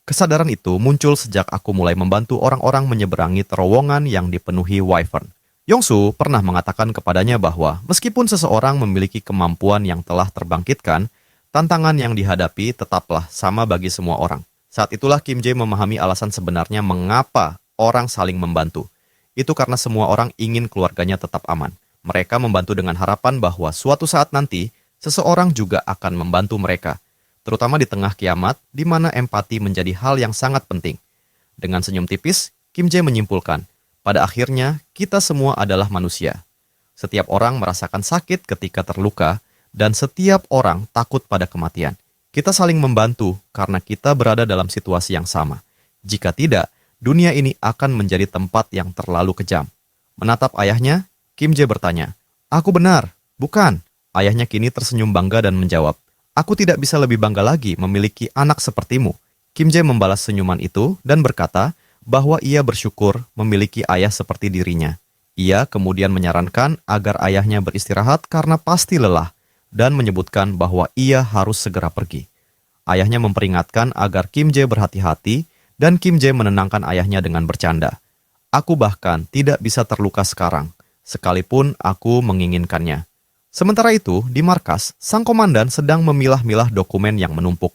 [SPEAKER 2] Kesadaran itu muncul sejak aku mulai membantu orang-orang menyeberangi terowongan yang dipenuhi wyvern. Yongsu pernah mengatakan kepadanya bahwa meskipun seseorang memiliki kemampuan yang telah terbangkitkan, tantangan yang dihadapi tetaplah sama bagi semua orang. Saat itulah Kim Jae memahami alasan sebenarnya mengapa orang saling membantu. Itu karena semua orang ingin keluarganya tetap aman. Mereka membantu dengan harapan bahwa suatu saat nanti, seseorang juga akan membantu mereka. Terutama di tengah kiamat, di mana empati menjadi hal yang sangat penting. Dengan senyum tipis, Kim Jae menyimpulkan, pada akhirnya kita semua adalah manusia. Setiap orang merasakan sakit ketika terluka, dan setiap orang takut pada kematian. Kita saling membantu karena kita berada dalam situasi yang sama. Jika tidak, dunia ini akan menjadi tempat yang terlalu kejam. Menatap ayahnya, Kim Jae bertanya, "Aku benar, bukan?" Ayahnya kini tersenyum bangga dan menjawab, "Aku tidak bisa lebih bangga lagi memiliki anak sepertimu." Kim Jae membalas senyuman itu dan berkata bahwa ia bersyukur memiliki ayah seperti dirinya. Ia kemudian menyarankan agar ayahnya beristirahat karena pasti lelah dan menyebutkan bahwa ia harus segera pergi. Ayahnya memperingatkan agar Kim Jae berhati-hati dan Kim Jae menenangkan ayahnya dengan bercanda. "Aku bahkan tidak bisa terluka sekarang, sekalipun aku menginginkannya." Sementara itu, di markas, sang komandan sedang memilah-milah dokumen yang menumpuk.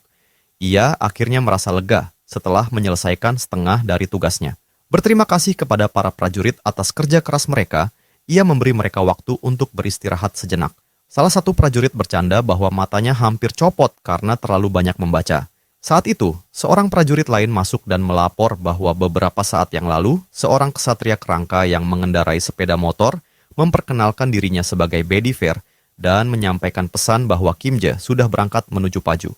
[SPEAKER 2] Ia akhirnya merasa lega setelah menyelesaikan setengah dari tugasnya. Berterima kasih kepada para prajurit atas kerja keras mereka, ia memberi mereka waktu untuk beristirahat sejenak. Salah satu prajurit bercanda bahwa matanya hampir copot karena terlalu banyak membaca. Saat itu, seorang prajurit lain masuk dan melapor bahwa beberapa saat yang lalu, seorang ksatria kerangka yang mengendarai sepeda motor memperkenalkan dirinya sebagai Bedi Fair dan menyampaikan pesan bahwa Kim Jae sudah berangkat menuju Paju.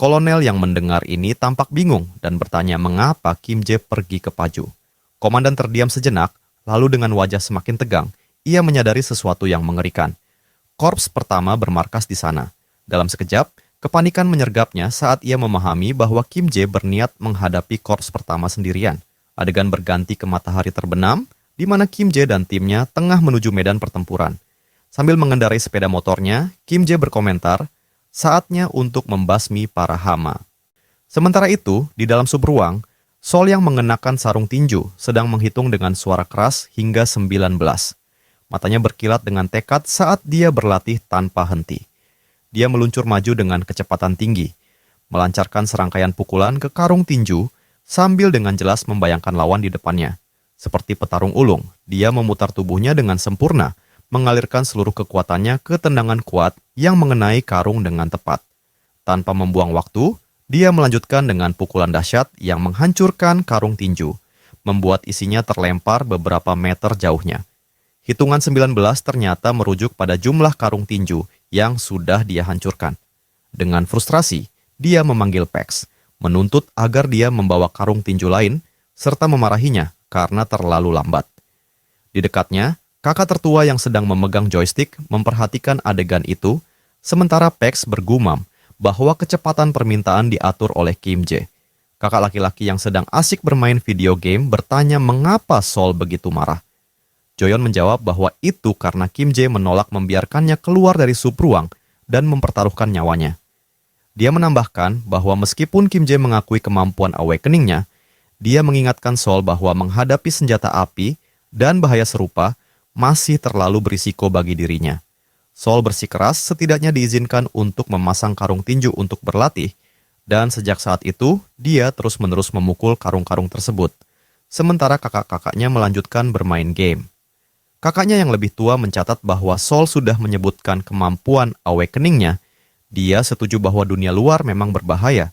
[SPEAKER 2] Kolonel yang mendengar ini tampak bingung dan bertanya mengapa Kim Jae pergi ke Paju. Komandan terdiam sejenak, lalu dengan wajah semakin tegang, ia menyadari sesuatu yang mengerikan. Korps pertama bermarkas di sana. Dalam sekejap, kepanikan menyergapnya saat ia memahami bahwa Kim Jae berniat menghadapi korps pertama sendirian. Adegan berganti ke matahari terbenam, di mana Kim Jae dan timnya tengah menuju medan pertempuran. Sambil mengendarai sepeda motornya, Kim Jae berkomentar, saatnya untuk membasmi para hama. Sementara itu, di dalam subruang, Sol yang mengenakan sarung tinju sedang menghitung dengan suara keras hingga 19. Matanya berkilat dengan tekad saat dia berlatih tanpa henti. Dia meluncur maju dengan kecepatan tinggi, melancarkan serangkaian pukulan ke karung tinju sambil dengan jelas membayangkan lawan di depannya. Seperti petarung ulung, dia memutar tubuhnya dengan sempurna, mengalirkan seluruh kekuatannya ke tendangan kuat yang mengenai karung dengan tepat. Tanpa membuang waktu, dia melanjutkan dengan pukulan dahsyat yang menghancurkan karung tinju, membuat isinya terlempar beberapa meter jauhnya. Hitungan 19 ternyata merujuk pada jumlah karung tinju yang sudah dia hancurkan. Dengan frustrasi, dia memanggil Pax, menuntut agar dia membawa karung tinju lain, serta memarahinya karena terlalu lambat. Di dekatnya, kakak tertua yang sedang memegang joystick memperhatikan adegan itu, sementara Pax bergumam bahwa kecepatan permintaan diatur oleh Kim Jae. Kakak laki-laki yang sedang asik bermain video game bertanya mengapa Sol begitu marah. Joyon menjawab bahwa itu karena Kim Jae menolak membiarkannya keluar dari subruang dan mempertaruhkan nyawanya. Dia menambahkan bahwa meskipun Kim Jae mengakui kemampuan awakening-nya, dia mengingatkan Sol bahwa menghadapi senjata api dan bahaya serupa masih terlalu berisiko bagi dirinya. Sol bersikeras setidaknya diizinkan untuk memasang karung tinju untuk berlatih, dan sejak saat itu dia terus-menerus memukul karung-karung tersebut, sementara kakak-kakaknya melanjutkan bermain game. Kakaknya yang lebih tua mencatat bahwa Sol sudah menyebutkan kemampuan awakening-nya. Dia setuju bahwa dunia luar memang berbahaya,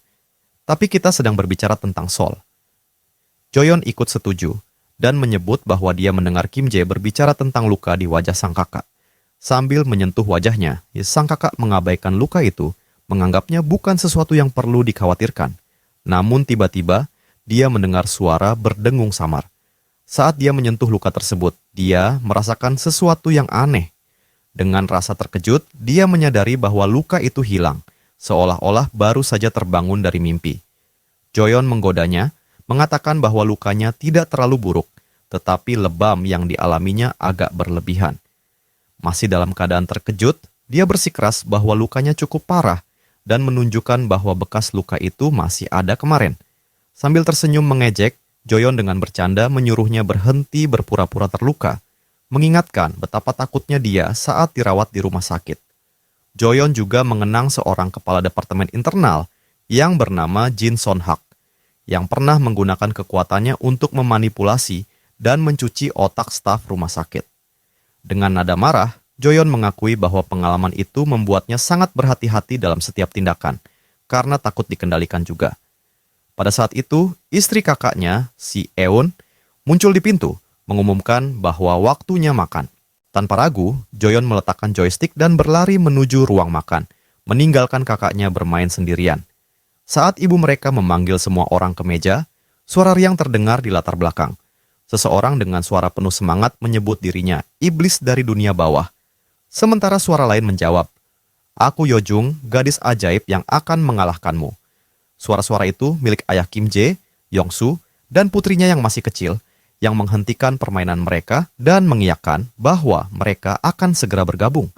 [SPEAKER 2] tapi kita sedang berbicara tentang Sol. Joyon ikut setuju dan menyebut bahwa dia mendengar Kim Jae berbicara tentang luka di wajah sang kakak. Sambil menyentuh wajahnya, sang kakak mengabaikan luka itu, menganggapnya bukan sesuatu yang perlu dikhawatirkan. Namun tiba-tiba, dia mendengar suara berdengung samar. Saat dia menyentuh luka tersebut, dia merasakan sesuatu yang aneh. Dengan rasa terkejut, dia menyadari bahwa luka itu hilang, seolah-olah baru saja terbangun dari mimpi. Joyon menggodanya, mengatakan bahwa lukanya tidak terlalu buruk, tetapi lebam yang dialaminya agak berlebihan. Masih dalam keadaan terkejut, dia bersikeras bahwa lukanya cukup parah dan menunjukkan bahwa bekas luka itu masih ada kemarin. Sambil tersenyum mengejek, Joyon dengan bercanda menyuruhnya berhenti berpura-pura terluka, mengingatkan betapa takutnya dia saat dirawat di rumah sakit. Joyon juga mengenang seorang kepala departemen internal yang bernama Jin Son-hak, yang pernah menggunakan kekuatannya untuk memanipulasi dan mencuci otak staf rumah sakit. Dengan nada marah, Joyon mengakui bahwa pengalaman itu membuatnya sangat berhati-hati dalam setiap tindakan, karena takut dikendalikan juga. Pada saat itu, istri kakaknya, si Eun, muncul di pintu, mengumumkan bahwa waktunya makan. Tanpa ragu, Joyon meletakkan joystick dan berlari menuju ruang makan, meninggalkan kakaknya bermain sendirian. Saat ibu mereka memanggil semua orang ke meja, suara riang terdengar di latar belakang. Seseorang dengan suara penuh semangat menyebut dirinya iblis dari dunia bawah. Sementara suara lain menjawab, "Aku Yojung, gadis ajaib yang akan mengalahkanmu." Suara-suara itu milik ayah Kim Jae, Yongsu, dan putrinya yang masih kecil, yang menghentikan permainan mereka dan mengiyakan bahwa mereka akan segera bergabung.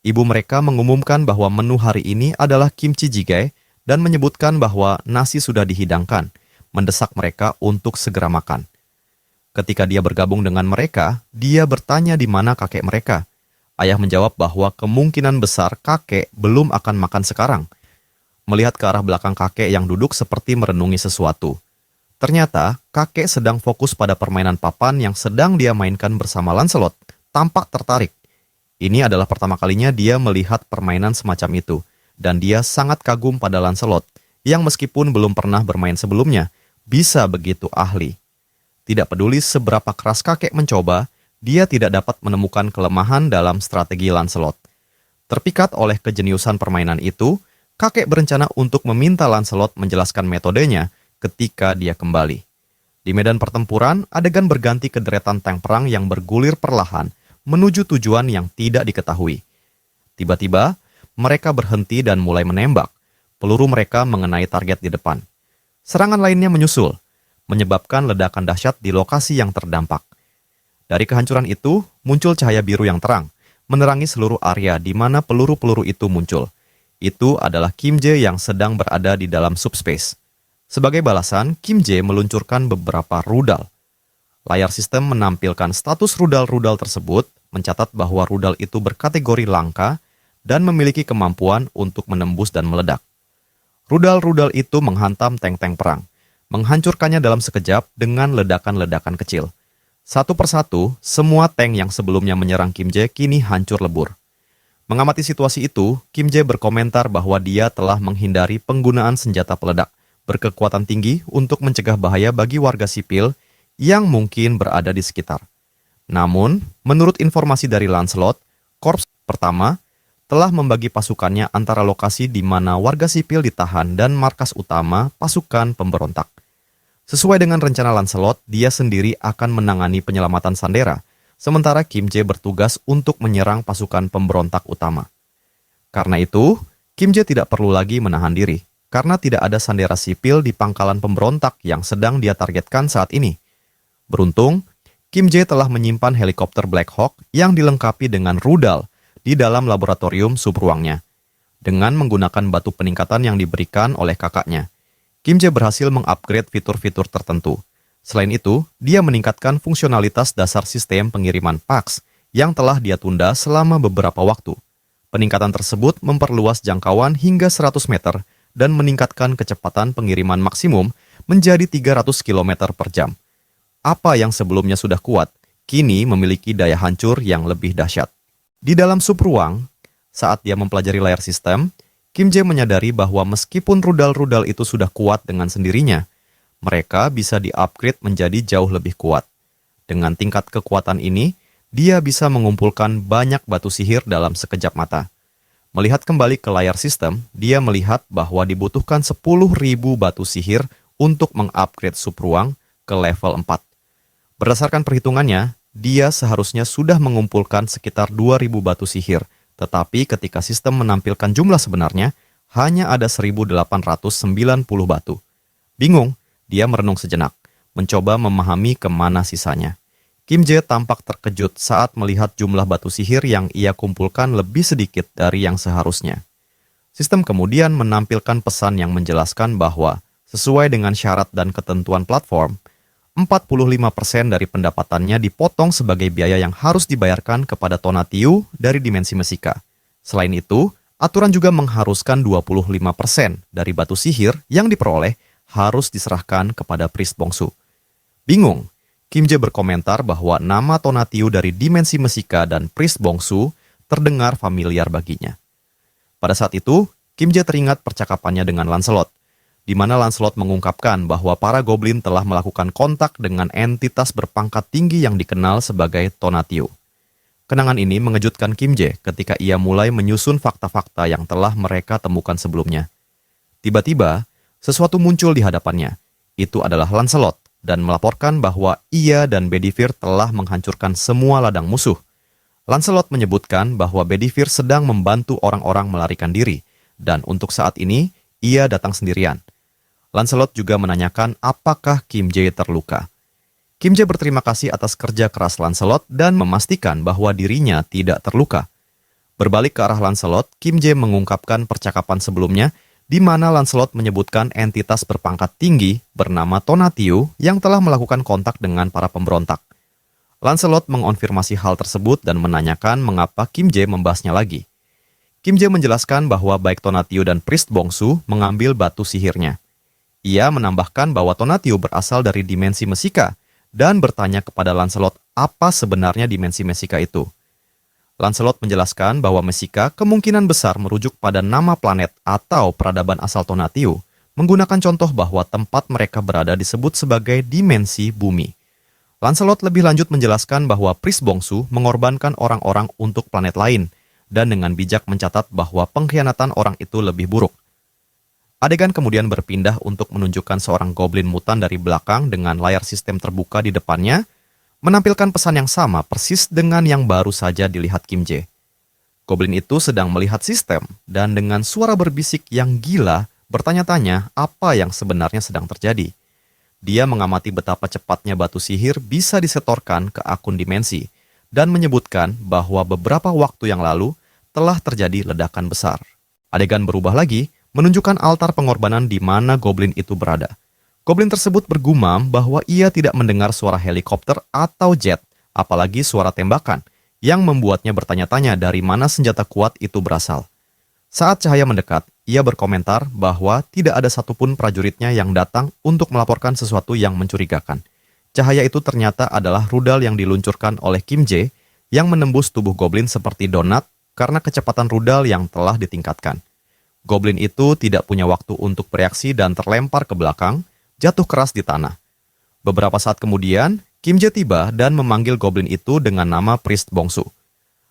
[SPEAKER 2] Ibu mereka mengumumkan bahwa menu hari ini adalah kimchi jjigae dan menyebutkan bahwa nasi sudah dihidangkan, mendesak mereka untuk segera makan. Ketika dia bergabung dengan mereka, dia bertanya di mana kakek mereka. Ayah menjawab bahwa kemungkinan besar kakek belum akan makan sekarang. Melihat ke arah belakang kakek yang duduk seperti merenungi sesuatu. Ternyata, kakek sedang fokus pada permainan papan yang sedang dia mainkan bersama Lancelot, tampak tertarik. Ini adalah pertama kalinya dia melihat permainan semacam itu, dan dia sangat kagum pada Lancelot, yang meskipun belum pernah bermain sebelumnya, bisa begitu ahli. Tidak peduli seberapa keras kakek mencoba, dia tidak dapat menemukan kelemahan dalam strategi Lancelot. Terpikat oleh kejeniusan permainan itu, kakek berencana untuk meminta Lancelot menjelaskan metodenya ketika dia kembali. Di medan pertempuran, adegan berganti ke deretan tank perang yang bergulir perlahan menuju tujuan yang tidak diketahui. Tiba-tiba, mereka berhenti dan mulai menembak. Peluru mereka mengenai target di depan. Serangan lainnya menyusul, menyebabkan ledakan dahsyat di lokasi yang terdampak. Dari kehancuran itu, muncul cahaya biru yang terang, menerangi seluruh area di mana peluru-peluru itu muncul. Itu adalah Kim Jae yang sedang berada di dalam subspace. Sebagai balasan, Kim Jae meluncurkan beberapa rudal. Layar sistem menampilkan status rudal-rudal tersebut, mencatat bahwa rudal itu berkategori langka dan memiliki kemampuan untuk menembus dan meledak. Rudal-rudal itu menghantam tank-tank perang, menghancurkannya dalam sekejap dengan ledakan-ledakan kecil. Satu persatu, semua tank yang sebelumnya menyerang Kim Jae kini hancur lebur. Mengamati situasi itu, Kim Jae berkomentar bahwa dia telah menghindari penggunaan senjata peledak berkekuatan tinggi untuk mencegah bahaya bagi warga sipil yang mungkin berada di sekitar. Namun, menurut informasi dari Lancelot, Korps pertama telah membagi pasukannya antara lokasi di mana warga sipil ditahan dan markas utama pasukan pemberontak. Sesuai dengan rencana Lancelot, dia sendiri akan menangani penyelamatan Sandera, sementara Kim Jae bertugas untuk menyerang pasukan pemberontak utama. Karena itu, Kim Jae tidak perlu lagi menahan diri, karena tidak ada sandera sipil di pangkalan pemberontak yang sedang dia targetkan saat ini. Beruntung, Kim Jae telah menyimpan helikopter Black Hawk yang dilengkapi dengan rudal di dalam laboratorium subruangnya. Dengan menggunakan batu peningkatan yang diberikan oleh kakaknya, Kim Jae berhasil mengupgrade fitur-fitur tertentu. Selain itu, dia meningkatkan fungsionalitas dasar sistem pengiriman PAX yang telah dia tunda selama beberapa waktu. Peningkatan tersebut memperluas jangkauan hingga 100 meter dan meningkatkan kecepatan pengiriman maksimum menjadi 300 km per jam. Apa yang sebelumnya sudah kuat, kini memiliki daya hancur yang lebih dahsyat. Di dalam subruang, saat dia mempelajari layar sistem, Kim Jae menyadari bahwa meskipun rudal-rudal itu sudah kuat dengan sendirinya, mereka bisa di-upgrade menjadi jauh lebih kuat. Dengan tingkat kekuatan ini, dia bisa mengumpulkan banyak batu sihir dalam sekejap mata. Melihat kembali ke layar sistem, dia melihat bahwa dibutuhkan 10.000 batu sihir untuk mengupgrade subruang ke level 4. Berdasarkan perhitungannya, dia seharusnya sudah mengumpulkan sekitar 2.000 batu sihir, tetapi ketika sistem menampilkan jumlah sebenarnya, hanya ada 1.890 batu. Bingung, dia merenung sejenak, mencoba memahami kemana sisanya. Kim Jae tampak terkejut saat melihat jumlah batu sihir yang ia kumpulkan lebih sedikit dari yang seharusnya. Sistem kemudian menampilkan pesan yang menjelaskan bahwa, sesuai dengan syarat dan ketentuan platform, 45% dari pendapatannya dipotong sebagai biaya yang harus dibayarkan kepada Tonatiuh dari dimensi Mesika. Selain itu, aturan juga mengharuskan 25% dari batu sihir yang diperoleh harus diserahkan kepada Priest Bongsu. Bingung, Kim Jae berkomentar bahwa nama Tonatiuh dari dimensi Mesika dan Priest Bongsu terdengar familiar baginya. Pada saat itu, Kim Jae teringat percakapannya dengan Lancelot, di mana Lancelot mengungkapkan bahwa para goblin telah melakukan kontak dengan entitas berpangkat tinggi yang dikenal sebagai Tonatiuh. Kenangan ini mengejutkan Kim Jae ketika ia mulai menyusun fakta-fakta yang telah mereka temukan sebelumnya. Tiba-tiba, sesuatu muncul di hadapannya. Itu adalah Lancelot, dan melaporkan bahwa ia dan Bedivere telah menghancurkan semua ladang musuh. Lancelot menyebutkan bahwa Bedivere sedang membantu orang-orang melarikan diri, dan untuk saat ini ia datang sendirian. Lancelot juga menanyakan apakah Kim Jae terluka. Kim Jae berterima kasih atas kerja keras Lancelot dan memastikan bahwa dirinya tidak terluka. Berbalik ke arah Lancelot, Kim Jae mengungkapkan percakapan sebelumnya di mana Lancelot menyebutkan entitas berpangkat tinggi bernama Tonatiuh yang telah melakukan kontak dengan para pemberontak. Lancelot mengonfirmasi hal tersebut dan menanyakan mengapa Kim Jae membahasnya lagi. Kim Jae menjelaskan bahwa baik Tonatiuh dan Priest Bongsu mengambil batu sihirnya. Ia menambahkan bahwa Tonatiuh berasal dari dimensi Mesika dan bertanya kepada Lancelot apa sebenarnya dimensi Mesika itu. Lancelot menjelaskan bahwa Mesika kemungkinan besar merujuk pada nama planet atau peradaban asal Tonatiuh, menggunakan contoh bahwa tempat mereka berada disebut sebagai dimensi bumi. Lancelot lebih lanjut menjelaskan bahwa Priest Bongsu mengorbankan orang-orang untuk planet lain, dan dengan bijak mencatat bahwa pengkhianatan orang itu lebih buruk. Adegan kemudian berpindah untuk menunjukkan seorang goblin mutan dari belakang dengan layar sistem terbuka di depannya, menampilkan pesan yang sama persis dengan yang baru saja dilihat Kim Jae. Goblin itu sedang melihat sistem dan dengan suara berbisik yang gila bertanya-tanya apa yang sebenarnya sedang terjadi. Dia mengamati betapa cepatnya batu sihir bisa disetorkan ke akun dimensi dan menyebutkan bahwa beberapa waktu yang lalu telah terjadi ledakan besar. Adegan berubah lagi, menunjukkan altar pengorbanan di mana goblin itu berada. Goblin tersebut bergumam bahwa ia tidak mendengar suara helikopter atau jet, apalagi suara tembakan, yang membuatnya bertanya-tanya dari mana senjata kuat itu berasal. Saat cahaya mendekat, ia berkomentar bahwa tidak ada satupun prajuritnya yang datang untuk melaporkan sesuatu yang mencurigakan. Cahaya itu ternyata adalah rudal yang diluncurkan oleh Kim Jae yang menembus tubuh goblin seperti donat karena kecepatan rudal yang telah ditingkatkan. Goblin itu tidak punya waktu untuk bereaksi dan terlempar ke belakang, jatuh keras di tanah. Beberapa saat kemudian, Kim Jae tiba dan memanggil goblin itu dengan nama Priest Bongsu.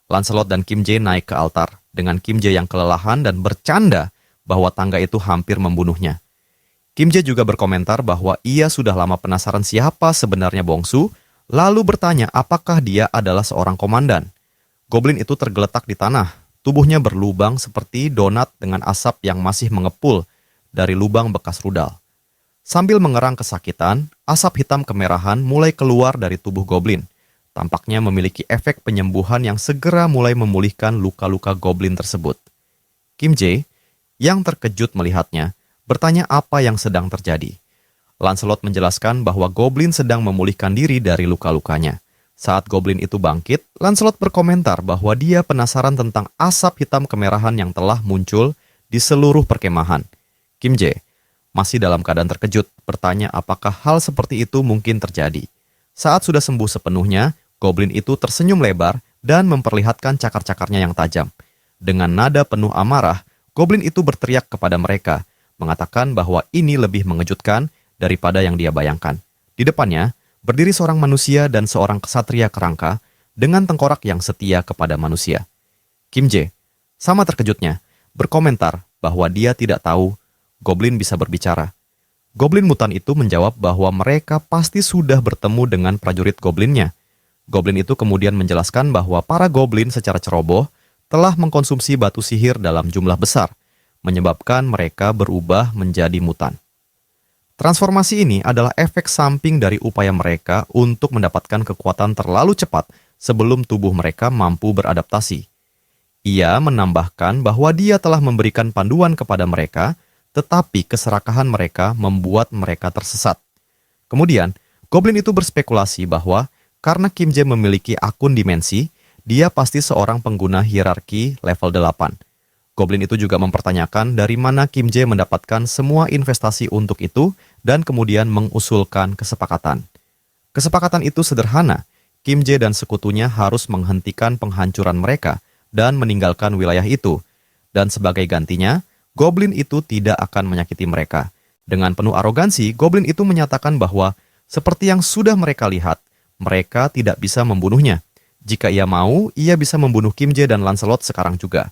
[SPEAKER 2] Lancelot dan Kim Jae naik ke altar, dengan Kim Jae yang kelelahan dan bercanda bahwa tangga itu hampir membunuhnya. Kim Jae juga berkomentar bahwa ia sudah lama penasaran siapa sebenarnya Bongsu, lalu bertanya apakah dia adalah seorang komandan. Goblin itu tergeletak di tanah, tubuhnya berlubang seperti donat dengan asap yang masih mengepul dari lubang bekas rudal. Sambil mengerang kesakitan, asap hitam kemerahan mulai keluar dari tubuh goblin. Tampaknya memiliki efek penyembuhan yang segera mulai memulihkan luka-luka goblin tersebut. Kim Jae, yang terkejut melihatnya, bertanya apa yang sedang terjadi. Lancelot menjelaskan bahwa goblin sedang memulihkan diri dari luka-lukanya. Saat goblin itu bangkit, Lancelot berkomentar bahwa dia penasaran tentang asap hitam kemerahan yang telah muncul di seluruh perkemahan. Kim Jae masih dalam keadaan terkejut, bertanya apakah hal seperti itu mungkin terjadi. Saat sudah sembuh sepenuhnya, goblin itu tersenyum lebar dan memperlihatkan cakar-cakarnya yang tajam. Dengan nada penuh amarah, goblin itu berteriak kepada mereka, mengatakan bahwa ini lebih mengejutkan daripada yang dia bayangkan. Di depannya, berdiri seorang manusia dan seorang ksatria kerangka dengan tengkorak yang setia kepada manusia. Kim Jae, sama terkejutnya, berkomentar bahwa dia tidak tahu goblin bisa berbicara. Goblin mutan itu menjawab bahwa mereka pasti sudah bertemu dengan prajurit goblinnya. Goblin itu kemudian menjelaskan bahwa para goblin secara ceroboh telah mengkonsumsi batu sihir dalam jumlah besar, menyebabkan mereka berubah menjadi mutan. Transformasi ini adalah efek samping dari upaya mereka untuk mendapatkan kekuatan terlalu cepat sebelum tubuh mereka mampu beradaptasi. Ia menambahkan bahwa dia telah memberikan panduan kepada mereka, tetapi keserakahan mereka membuat mereka tersesat. Kemudian, goblin itu berspekulasi bahwa karena Kim Jae memiliki akun dimensi, dia pasti seorang pengguna hierarki level 8. Goblin itu juga mempertanyakan dari mana Kim Jae mendapatkan semua investasi untuk itu dan kemudian mengusulkan kesepakatan. Kesepakatan itu sederhana. Kim Jae dan sekutunya harus menghentikan penghancuran mereka dan meninggalkan wilayah itu. Dan sebagai gantinya, goblin itu tidak akan menyakiti mereka. Dengan penuh arogansi, goblin itu menyatakan bahwa seperti yang sudah mereka lihat, mereka tidak bisa membunuhnya. Jika ia mau, ia bisa membunuh Kim Jae dan Lancelot sekarang juga.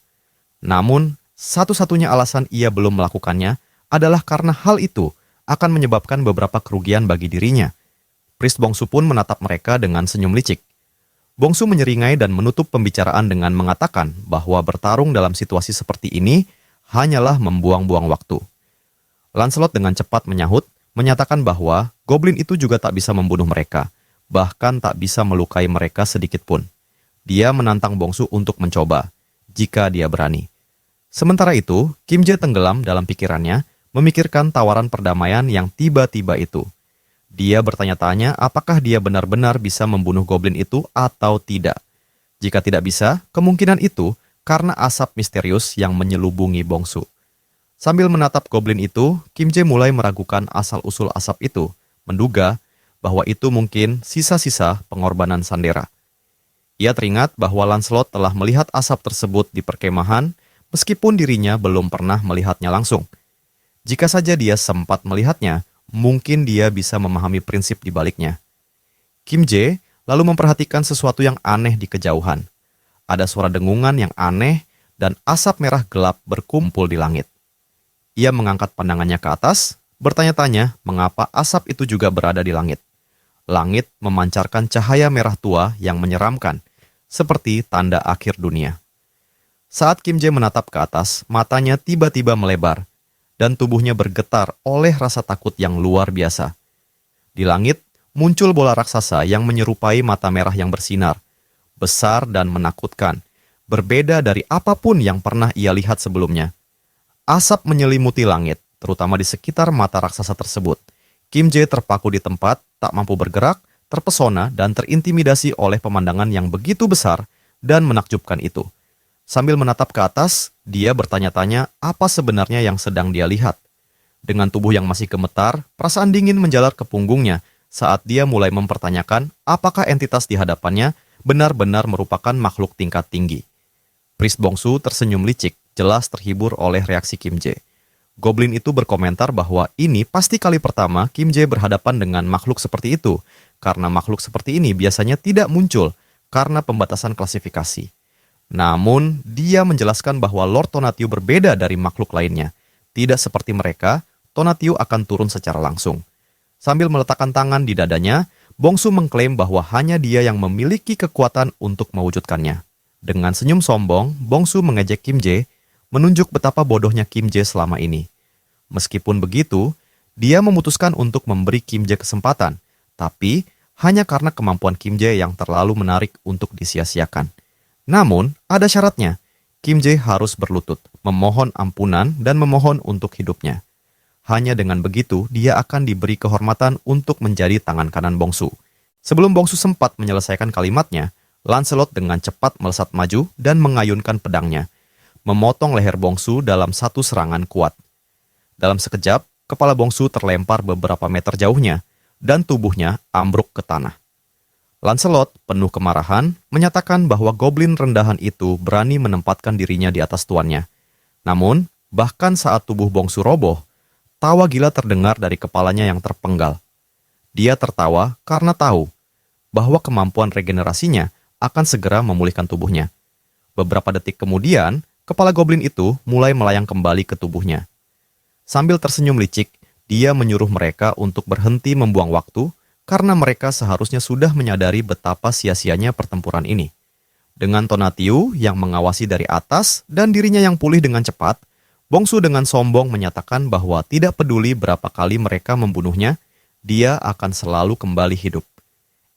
[SPEAKER 2] Namun, satu-satunya alasan ia belum melakukannya adalah karena hal itu akan menyebabkan beberapa kerugian bagi dirinya. Priest bongsu pun menatap mereka dengan senyum licik. Bongsu menyeringai dan menutup pembicaraan dengan mengatakan bahwa bertarung dalam situasi seperti ini hanyalah membuang-buang waktu. Lancelot dengan cepat menyahut, menyatakan bahwa goblin itu juga tak bisa membunuh mereka, bahkan tak bisa melukai mereka sedikit pun. Dia menantang bongsu untuk mencoba, jika dia berani. Sementara itu, Kim Jae tenggelam dalam pikirannya, memikirkan tawaran perdamaian yang tiba-tiba itu. Dia bertanya-tanya apakah dia benar-benar bisa membunuh goblin itu atau tidak. Jika tidak bisa, kemungkinan itu karena asap misterius yang menyelubungi bongsu. Sambil menatap goblin itu, Kim Jae mulai meragukan asal-usul asap itu, menduga bahwa itu mungkin sisa-sisa pengorbanan Sandera. Ia teringat bahwa Lancelot telah melihat asap tersebut di perkemahan, meskipun dirinya belum pernah melihatnya langsung. Jika saja dia sempat melihatnya, mungkin dia bisa memahami prinsip di baliknya. Kim Jae lalu memperhatikan sesuatu yang aneh di kejauhan. Ada suara dengungan yang aneh dan asap merah gelap berkumpul di langit. Ia mengangkat pandangannya ke atas, bertanya-tanya mengapa asap itu juga berada di langit. Langit memancarkan cahaya merah tua yang menyeramkan, seperti tanda akhir dunia. Saat Kim Jae menatap ke atas, matanya tiba-tiba melebar, dan tubuhnya bergetar oleh rasa takut yang luar biasa. Di langit, muncul bola raksasa yang menyerupai mata merah yang bersinar, besar dan menakutkan, berbeda dari apapun yang pernah ia lihat sebelumnya. Asap menyelimuti langit, terutama di sekitar mata raksasa tersebut. Kim Jae terpaku di tempat, tak mampu bergerak, terpesona dan terintimidasi oleh pemandangan yang begitu besar dan menakjubkan itu. Sambil menatap ke atas, dia bertanya-tanya apa sebenarnya yang sedang dia lihat. Dengan tubuh yang masih gemetar, perasaan dingin menjalar ke punggungnya saat dia mulai mempertanyakan apakah entitas di hadapannya benar-benar merupakan makhluk tingkat tinggi. Priest bongsu tersenyum licik, jelas terhibur oleh reaksi Kim Jae. Goblin itu berkomentar bahwa ini pasti kali pertama Kim Jae berhadapan dengan makhluk seperti itu, karena makhluk seperti ini biasanya tidak muncul karena pembatasan klasifikasi. Namun, dia menjelaskan bahwa Lord Tonatiuh berbeda dari makhluk lainnya. Tidak seperti mereka, Tonatiuh akan turun secara langsung. Sambil meletakkan tangan di dadanya, bongsu mengklaim bahwa hanya dia yang memiliki kekuatan untuk mewujudkannya. Dengan senyum sombong, bongsu mengejek Kim Jae, menunjuk betapa bodohnya Kim Jae selama ini. Meskipun begitu, dia memutuskan untuk memberi Kim Jae kesempatan, tapi hanya karena kemampuan Kim Jae yang terlalu menarik untuk disia-siakan. Namun, ada syaratnya. Kim Jae harus berlutut, memohon ampunan dan memohon untuk hidupnya. Hanya dengan begitu, dia akan diberi kehormatan untuk menjadi tangan kanan bongsu. Sebelum bongsu sempat menyelesaikan kalimatnya, Lancelot dengan cepat melesat maju dan mengayunkan pedangnya, memotong leher bongsu dalam satu serangan kuat. Dalam sekejap, kepala bongsu terlempar beberapa meter jauhnya, dan tubuhnya ambruk ke tanah. Lancelot, penuh kemarahan, menyatakan bahwa goblin rendahan itu berani menempatkan dirinya di atas tuannya. Namun, bahkan saat tubuh bongsu roboh, tawa gila terdengar dari kepalanya yang terpenggal. Dia tertawa karena tahu bahwa kemampuan regenerasinya akan segera memulihkan tubuhnya. Beberapa detik kemudian, kepala goblin itu mulai melayang kembali ke tubuhnya. Sambil tersenyum licik, dia menyuruh mereka untuk berhenti membuang waktu, karena mereka seharusnya sudah menyadari betapa sia-sianya pertempuran ini. Dengan Tonatiuh yang mengawasi dari atas dan dirinya yang pulih dengan cepat, bongsu dengan sombong menyatakan bahwa tidak peduli berapa kali mereka membunuhnya, dia akan selalu kembali hidup.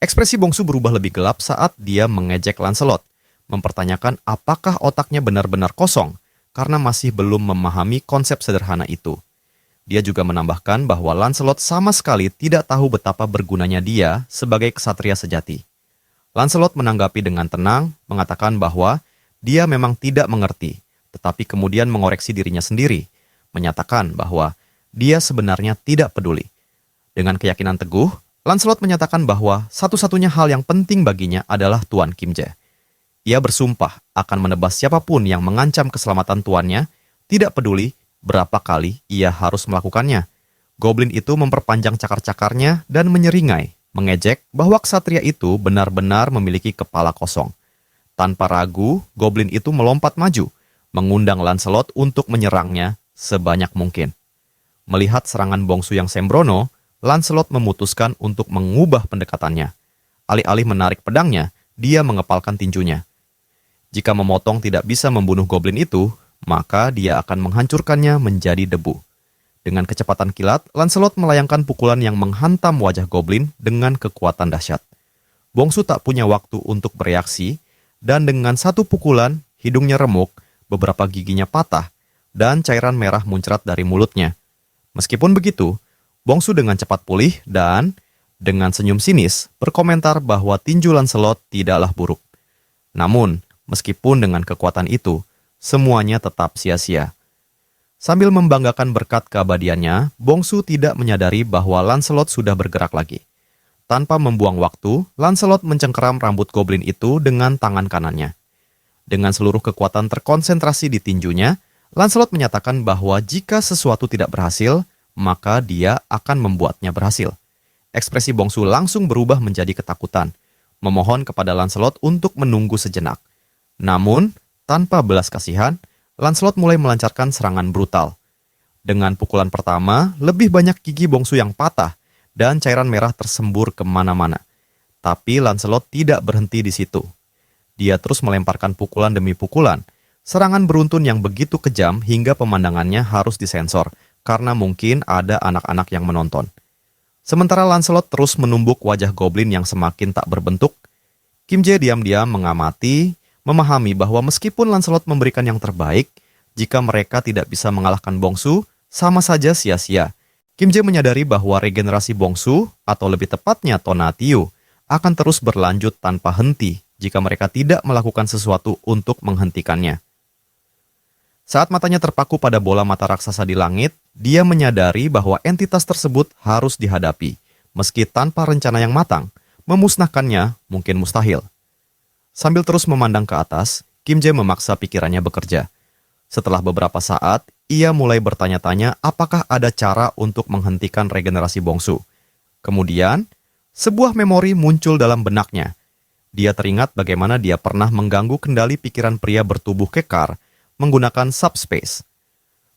[SPEAKER 2] Ekspresi bongsu berubah lebih gelap saat dia mengejek Lancelot, mempertanyakan apakah otaknya benar-benar kosong karena masih belum memahami konsep sederhana itu. Dia juga menambahkan bahwa Lancelot sama sekali tidak tahu betapa bergunanya dia sebagai ksatria sejati. Lancelot menanggapi dengan tenang, mengatakan bahwa dia memang tidak mengerti, tetapi kemudian mengoreksi dirinya sendiri, menyatakan bahwa dia sebenarnya tidak peduli. Dengan keyakinan teguh, Lancelot menyatakan bahwa satu-satunya hal yang penting baginya adalah Tuan Kim Jae. Ia bersumpah akan menebas siapapun yang mengancam keselamatan tuannya, tidak peduli berapa kali ia harus melakukannya. Goblin itu memperpanjang cakar-cakarnya dan menyeringai, mengejek bahwa ksatria itu benar-benar memiliki kepala kosong. Tanpa ragu, goblin itu melompat maju, mengundang Lancelot untuk menyerangnya sebanyak mungkin. Melihat serangan bongsu yang sembrono, Lancelot memutuskan untuk mengubah pendekatannya. Alih-alih menarik pedangnya, dia mengepalkan tinjunya. Jika memotong tidak bisa membunuh goblin itu, maka dia akan menghancurkannya menjadi debu. Dengan kecepatan kilat, Lancelot melayangkan pukulan yang menghantam wajah goblin dengan kekuatan dahsyat. Bongsu tak punya waktu untuk bereaksi, dan dengan satu pukulan, hidungnya remuk, beberapa giginya patah, dan cairan merah muncrat dari mulutnya. Meskipun begitu, Bongsu dengan cepat pulih dan, dengan senyum sinis, berkomentar bahwa tinju Lancelot tidaklah buruk. Namun, meskipun dengan kekuatan itu, semuanya tetap sia-sia. Sambil membanggakan berkat keabadiannya, Bongsu tidak menyadari bahwa Lancelot sudah bergerak lagi. Tanpa membuang waktu, Lancelot mencengkeram rambut goblin itu dengan tangan kanannya. Dengan seluruh kekuatan terkonsentrasi di tinjunya, Lancelot menyatakan bahwa jika sesuatu tidak berhasil, maka dia akan membuatnya berhasil. Ekspresi Bongsu langsung berubah menjadi ketakutan, memohon kepada Lancelot untuk menunggu sejenak. Namun, tanpa belas kasihan, Lancelot mulai melancarkan serangan brutal. Dengan pukulan pertama, lebih banyak gigi Bongsu yang patah, dan cairan merah tersembur kemana-mana. Tapi Lancelot tidak berhenti di situ. Dia terus melemparkan pukulan demi pukulan, serangan beruntun yang begitu kejam hingga pemandangannya harus disensor, karena mungkin ada anak-anak yang menonton. Sementara Lancelot terus menumbuk wajah goblin yang semakin tak berbentuk, Kim Jae diam-diam mengamati, memahami bahwa meskipun Lancelot memberikan yang terbaik, jika mereka tidak bisa mengalahkan Bongsu, sama saja sia-sia. Kim Jae menyadari bahwa regenerasi Bongsu, atau lebih tepatnya Tonatiuh, akan terus berlanjut tanpa henti jika mereka tidak melakukan sesuatu untuk menghentikannya. Saat matanya terpaku pada bola mata raksasa di langit, dia menyadari bahwa entitas tersebut harus dihadapi, meski tanpa rencana yang matang, memusnahkannya mungkin mustahil. Sambil terus memandang ke atas, Kim Jae memaksa pikirannya bekerja. Setelah beberapa saat, ia mulai bertanya-tanya apakah ada cara untuk menghentikan regenerasi Bongsu. Kemudian, sebuah memori muncul dalam benaknya. Dia teringat bagaimana dia pernah mengganggu kendali pikiran pria bertubuh kekar menggunakan subspace.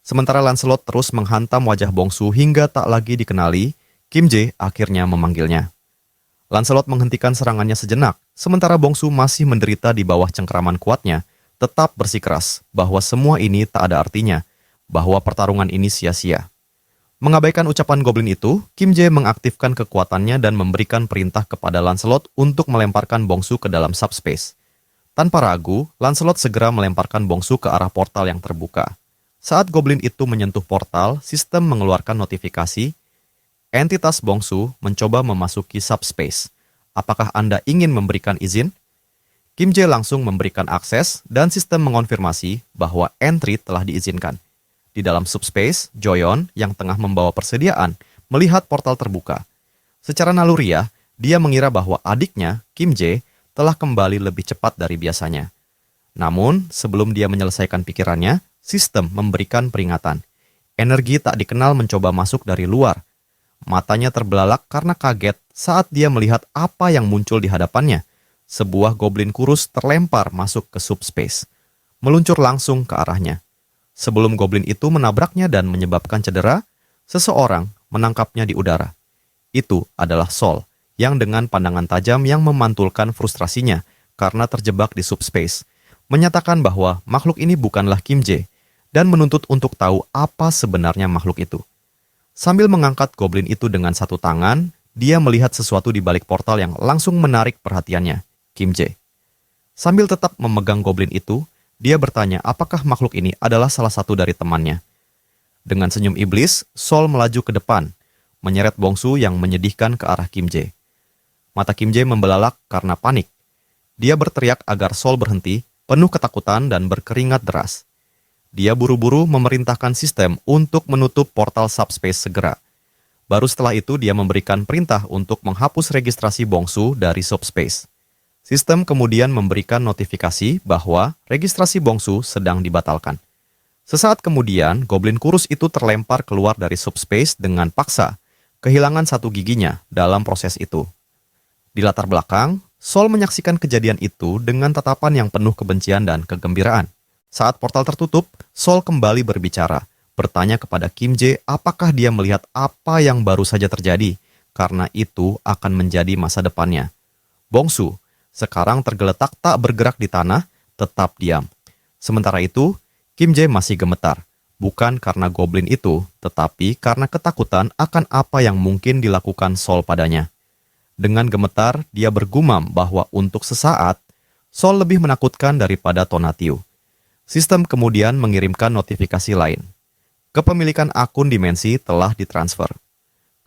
[SPEAKER 2] Sementara Lancelot terus menghantam wajah Bongsu hingga tak lagi dikenali, Kim Jae akhirnya memanggilnya. Lancelot menghentikan serangannya sejenak, sementara Bongsu masih menderita di bawah cengkeraman kuatnya, tetap bersikeras bahwa semua ini tak ada artinya, bahwa pertarungan ini sia-sia. Mengabaikan ucapan goblin itu, Kim Jae mengaktifkan kekuatannya dan memberikan perintah kepada Lancelot untuk melemparkan Bongsu ke dalam subspace. Tanpa ragu, Lancelot segera melemparkan Bongsu ke arah portal yang terbuka. Saat goblin itu menyentuh portal, sistem mengeluarkan notifikasi. Entitas Bongsu mencoba memasuki subspace. Apakah Anda ingin memberikan izin? Kim Jae langsung memberikan akses dan sistem mengonfirmasi bahwa entry telah diizinkan. Di dalam subspace, Joyeon yang tengah membawa persediaan melihat portal terbuka. Secara naluriah, dia mengira bahwa adiknya, Kim Jae, telah kembali lebih cepat dari biasanya. Namun, sebelum dia menyelesaikan pikirannya, sistem memberikan peringatan. Energi tak dikenal mencoba masuk dari luar. Matanya terbelalak karena kaget saat dia melihat apa yang muncul di hadapannya. Sebuah goblin kurus terlempar masuk ke subspace, meluncur langsung ke arahnya. Sebelum goblin itu menabraknya dan menyebabkan cedera, seseorang menangkapnya di udara. Itu adalah Sol, yang dengan pandangan tajam yang memantulkan frustrasinya karena terjebak di subspace, menyatakan bahwa makhluk ini bukanlah Kim Jae, dan menuntut untuk tahu apa sebenarnya makhluk itu. Sambil mengangkat goblin itu dengan satu tangan, dia melihat sesuatu di balik portal yang langsung menarik perhatiannya, Kim Jae. Sambil tetap memegang goblin itu, dia bertanya apakah makhluk ini adalah salah satu dari temannya. Dengan senyum iblis, Sol melaju ke depan, menyeret Bongsu yang menyedihkan ke arah Kim Jae. Mata Kim Jae membelalak karena panik. Dia berteriak agar Sol berhenti, penuh ketakutan dan berkeringat deras. Dia buru-buru memerintahkan sistem untuk menutup portal subspace segera. Baru setelah itu dia memberikan perintah untuk menghapus registrasi Bongsu dari subspace. Sistem kemudian memberikan notifikasi bahwa registrasi Bongsu sedang dibatalkan. Sesaat kemudian, goblin kurus itu terlempar keluar dari subspace dengan paksa, kehilangan satu giginya dalam proses itu. Di latar belakang, Sol menyaksikan kejadian itu dengan tatapan yang penuh kebencian dan kegembiraan. Saat portal tertutup, Sol kembali berbicara, bertanya kepada Kim Jae apakah dia melihat apa yang baru saja terjadi, karena itu akan menjadi masa depannya. Bongsu, sekarang tergeletak tak bergerak di tanah, tetap diam. Sementara itu, Kim Jae masih gemetar, bukan karena goblin itu, tetapi karena ketakutan akan apa yang mungkin dilakukan Sol padanya. Dengan gemetar, dia bergumam bahwa untuk sesaat, Sol lebih menakutkan daripada Tonatiuh. Sistem kemudian mengirimkan notifikasi lain. Kepemilikan akun dimensi telah ditransfer.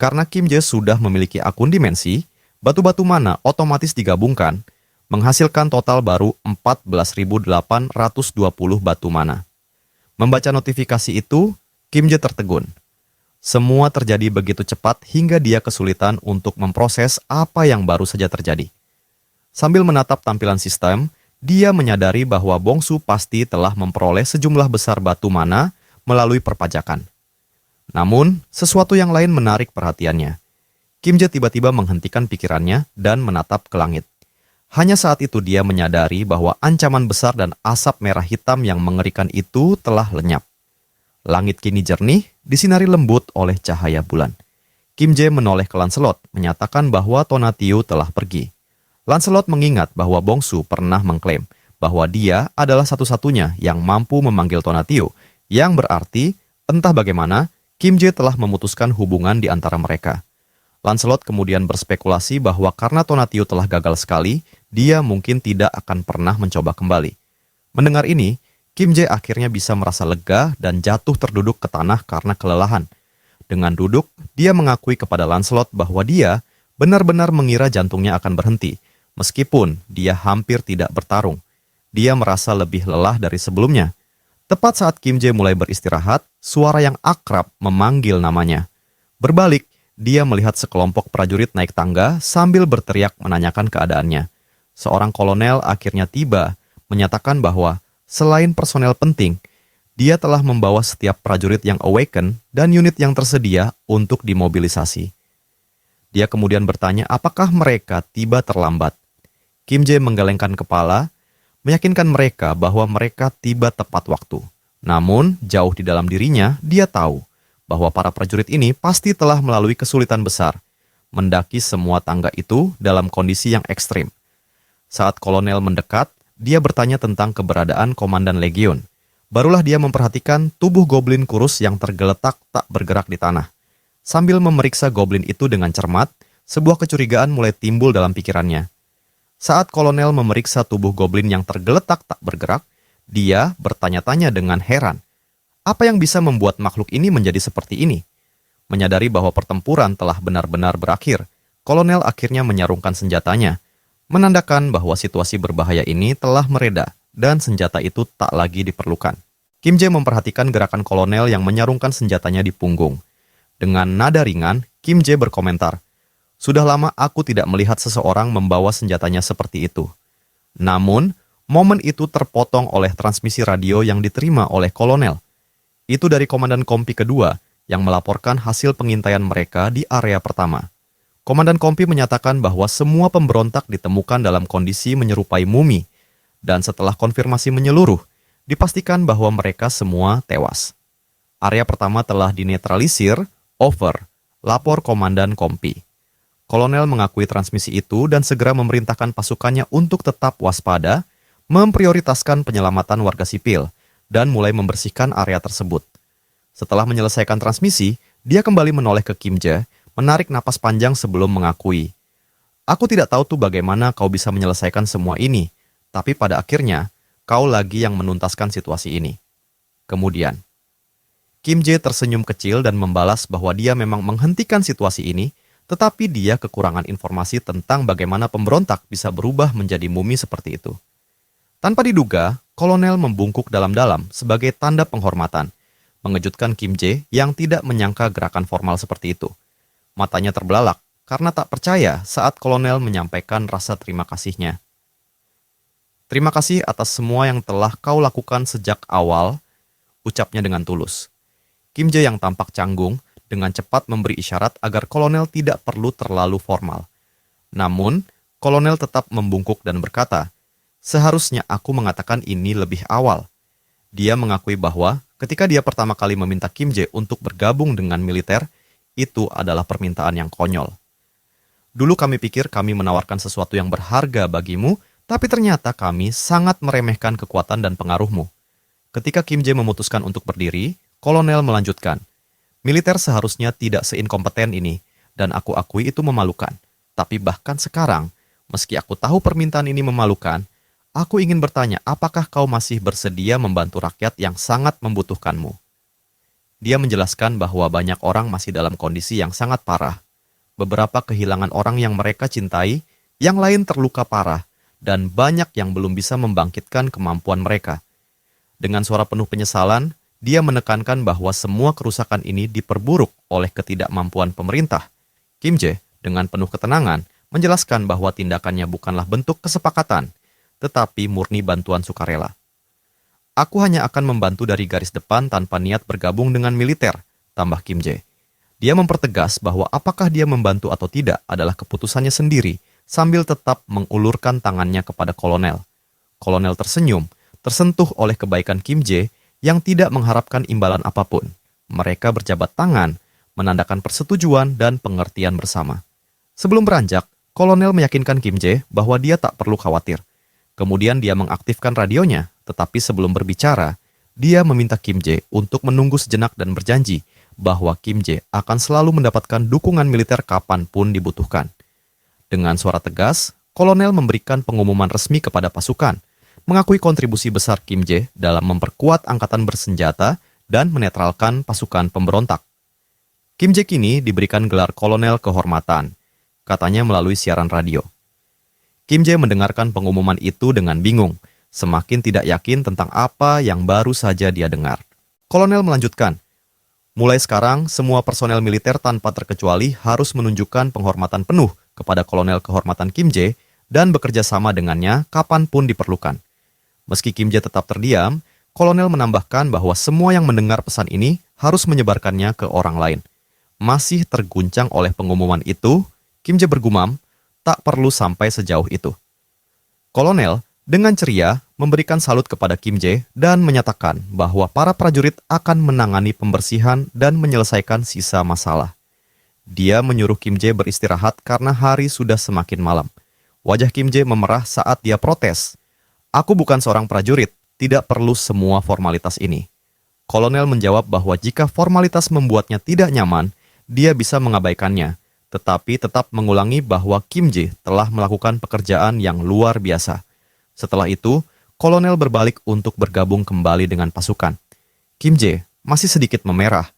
[SPEAKER 2] Karena Kim Jae sudah memiliki akun dimensi, batu-batu mana otomatis digabungkan, menghasilkan total baru 14.820 batu mana. Membaca notifikasi itu, Kim Jae tertegun. Semua terjadi begitu cepat hingga dia kesulitan untuk memproses apa yang baru saja terjadi. Sambil menatap tampilan sistem, dia menyadari bahwa Bongsu pasti telah memperoleh sejumlah besar batu mana melalui perpajakan. Namun, sesuatu yang lain menarik perhatiannya. Kim Jae tiba-tiba menghentikan pikirannya dan menatap ke langit. Hanya saat itu dia menyadari bahwa ancaman besar dan asap merah hitam yang mengerikan itu telah lenyap. Langit kini jernih, disinari lembut oleh cahaya bulan. Kim Jae menoleh ke Lancelot, menyatakan bahwa Tonatiuh telah pergi. Lancelot mengingat bahwa Bongsu pernah mengklaim bahwa dia adalah satu-satunya yang mampu memanggil Tonatiuh, yang berarti, entah bagaimana, Kim Jae telah memutuskan hubungan di antara mereka. Lancelot kemudian berspekulasi bahwa karena Tonatiuh telah gagal sekali, dia mungkin tidak akan pernah mencoba kembali. Mendengar ini, Kim Jae akhirnya bisa merasa lega dan jatuh terduduk ke tanah karena kelelahan. Dengan duduk, dia mengakui kepada Lancelot bahwa dia benar-benar mengira jantungnya akan berhenti, meskipun dia hampir tidak bertarung. Dia merasa lebih lelah dari sebelumnya. Tepat saat Kim Jae mulai beristirahat, suara yang akrab memanggil namanya. Berbalik, dia melihat sekelompok prajurit naik tangga sambil berteriak menanyakan keadaannya. Seorang kolonel akhirnya tiba, menyatakan bahwa selain personel penting, dia telah membawa setiap prajurit yang awaken dan unit yang tersedia untuk dimobilisasi. Dia kemudian bertanya apakah mereka tiba terlambat. Kim Jae menggelengkan kepala, meyakinkan mereka bahwa mereka tiba tepat waktu. Namun, jauh di dalam dirinya, dia tahu bahwa para prajurit ini pasti telah melalui kesulitan besar, mendaki semua tangga itu dalam kondisi yang ekstrim. Saat kolonel mendekat, dia bertanya tentang keberadaan komandan legion. Barulah dia memperhatikan tubuh goblin kurus yang tergeletak tak bergerak di tanah. Sambil memeriksa goblin itu dengan cermat, sebuah kecurigaan mulai timbul dalam pikirannya. Saat kolonel memeriksa tubuh goblin yang tergeletak tak bergerak, dia bertanya-tanya dengan heran. Apa yang bisa membuat makhluk ini menjadi seperti ini? Menyadari bahwa pertempuran telah benar-benar berakhir, kolonel akhirnya menyarungkan senjatanya, menandakan bahwa situasi berbahaya ini telah mereda dan senjata itu tak lagi diperlukan. Kim Jae memperhatikan gerakan kolonel yang menyarungkan senjatanya di punggung. Dengan nada ringan, Kim Jae berkomentar, "Sudah lama aku tidak melihat seseorang membawa senjatanya seperti itu." Namun, momen itu terpotong oleh transmisi radio yang diterima oleh kolonel. Itu dari Komandan Kompi kedua yang melaporkan hasil pengintaian mereka di area pertama. Komandan Kompi menyatakan bahwa semua pemberontak ditemukan dalam kondisi menyerupai mumi, dan setelah konfirmasi menyeluruh, dipastikan bahwa mereka semua tewas. Area pertama telah dinetralisir, over, lapor Komandan Kompi. Kolonel mengakui transmisi itu dan segera memerintahkan pasukannya untuk tetap waspada, memprioritaskan penyelamatan warga sipil, dan mulai membersihkan area tersebut. Setelah menyelesaikan transmisi, dia kembali menoleh ke Kim Jae, menarik napas panjang sebelum mengakui, "Aku tidak tahu tuh bagaimana kau bisa menyelesaikan semua ini, tapi pada akhirnya, kau lagi yang menuntaskan situasi ini." Kemudian, Kim Jae tersenyum kecil dan membalas bahwa dia memang menghentikan situasi ini, tetapi dia kekurangan informasi tentang bagaimana pemberontak bisa berubah menjadi mumi seperti itu. Tanpa diduga, kolonel membungkuk dalam-dalam sebagai tanda penghormatan, mengejutkan Kim Jae yang tidak menyangka gerakan formal seperti itu. Matanya terbelalak karena tak percaya saat kolonel menyampaikan rasa terima kasihnya. "Terima kasih atas semua yang telah kau lakukan sejak awal," ucapnya dengan tulus. Kim Jae yang tampak canggung dengan cepat memberi isyarat agar kolonel tidak perlu terlalu formal. Namun, kolonel tetap membungkuk dan berkata, "Seharusnya aku mengatakan ini lebih awal." Dia mengakui bahwa Ketika dia pertama kali meminta Kim Jae untuk bergabung dengan militer, itu adalah permintaan yang konyol. Dulu kami pikir kami menawarkan sesuatu yang berharga bagimu, tapi ternyata kami sangat meremehkan kekuatan dan pengaruhmu. Ketika Kim Jae memutuskan untuk berdiri, kolonel melanjutkan, militer seharusnya tidak seinkompeten ini, dan aku akui itu memalukan. Tapi bahkan sekarang, meski aku tahu permintaan ini memalukan, aku ingin bertanya, apakah kau masih bersedia membantu rakyat yang sangat membutuhkanmu? Dia menjelaskan bahwa banyak orang masih dalam kondisi yang sangat parah. Beberapa kehilangan orang yang mereka cintai, yang lain terluka parah, dan banyak yang belum bisa membangkitkan kemampuan mereka. Dengan suara penuh penyesalan, dia menekankan bahwa semua kerusakan ini diperburuk oleh ketidakmampuan pemerintah. Kim Jae, dengan penuh ketenangan, menjelaskan bahwa tindakannya bukanlah bentuk kesepakatan, tetapi murni bantuan sukarela. Aku hanya akan membantu dari garis depan tanpa niat bergabung dengan militer, tambah Kim Jae. Dia mempertegas bahwa apakah dia membantu atau tidak adalah keputusannya sendiri, sambil tetap mengulurkan tangannya kepada kolonel. Kolonel tersenyum, tersentuh oleh kebaikan Kim Jae yang tidak mengharapkan imbalan apapun. Mereka berjabat tangan, menandakan persetujuan dan pengertian bersama. Sebelum beranjak, kolonel meyakinkan Kim Jae bahwa dia tak perlu khawatir. Kemudian dia mengaktifkan radionya, tetapi sebelum berbicara, dia meminta Kim Jae untuk menunggu sejenak dan berjanji bahwa Kim Jae akan selalu mendapatkan dukungan militer kapanpun dibutuhkan. Dengan suara tegas, kolonel memberikan pengumuman resmi kepada pasukan, mengakui kontribusi besar Kim Jae dalam memperkuat angkatan bersenjata dan menetralkan pasukan pemberontak. Kim Jae kini diberikan gelar kolonel kehormatan, katanya melalui siaran radio. Kim Jae mendengarkan pengumuman itu dengan bingung, semakin tidak yakin tentang apa yang baru saja dia dengar. Kolonel melanjutkan, mulai sekarang semua personel militer tanpa terkecuali harus menunjukkan penghormatan penuh kepada kolonel kehormatan Kim Jae dan bekerja sama dengannya kapanpun diperlukan. Meski Kim Jae tetap terdiam, kolonel menambahkan bahwa semua yang mendengar pesan ini harus menyebarkannya ke orang lain. Masih terguncang oleh pengumuman itu, Kim Jae bergumam, tak perlu sampai sejauh itu. Kolonel dengan ceria memberikan salut kepada Kim Jae dan menyatakan bahwa para prajurit akan menangani pembersihan dan menyelesaikan sisa masalah. Dia menyuruh Kim Jae beristirahat karena hari sudah semakin malam. Wajah Kim Jae memerah saat dia protes. Aku bukan seorang prajurit, tidak perlu semua formalitas ini. Kolonel menjawab bahwa jika formalitas membuatnya tidak nyaman, dia bisa mengabaikannya, tetapi tetap mengulangi bahwa Kim Jae telah melakukan pekerjaan yang luar biasa. Setelah itu, kolonel berbalik untuk bergabung kembali dengan pasukan. Kim Jae masih sedikit memerah,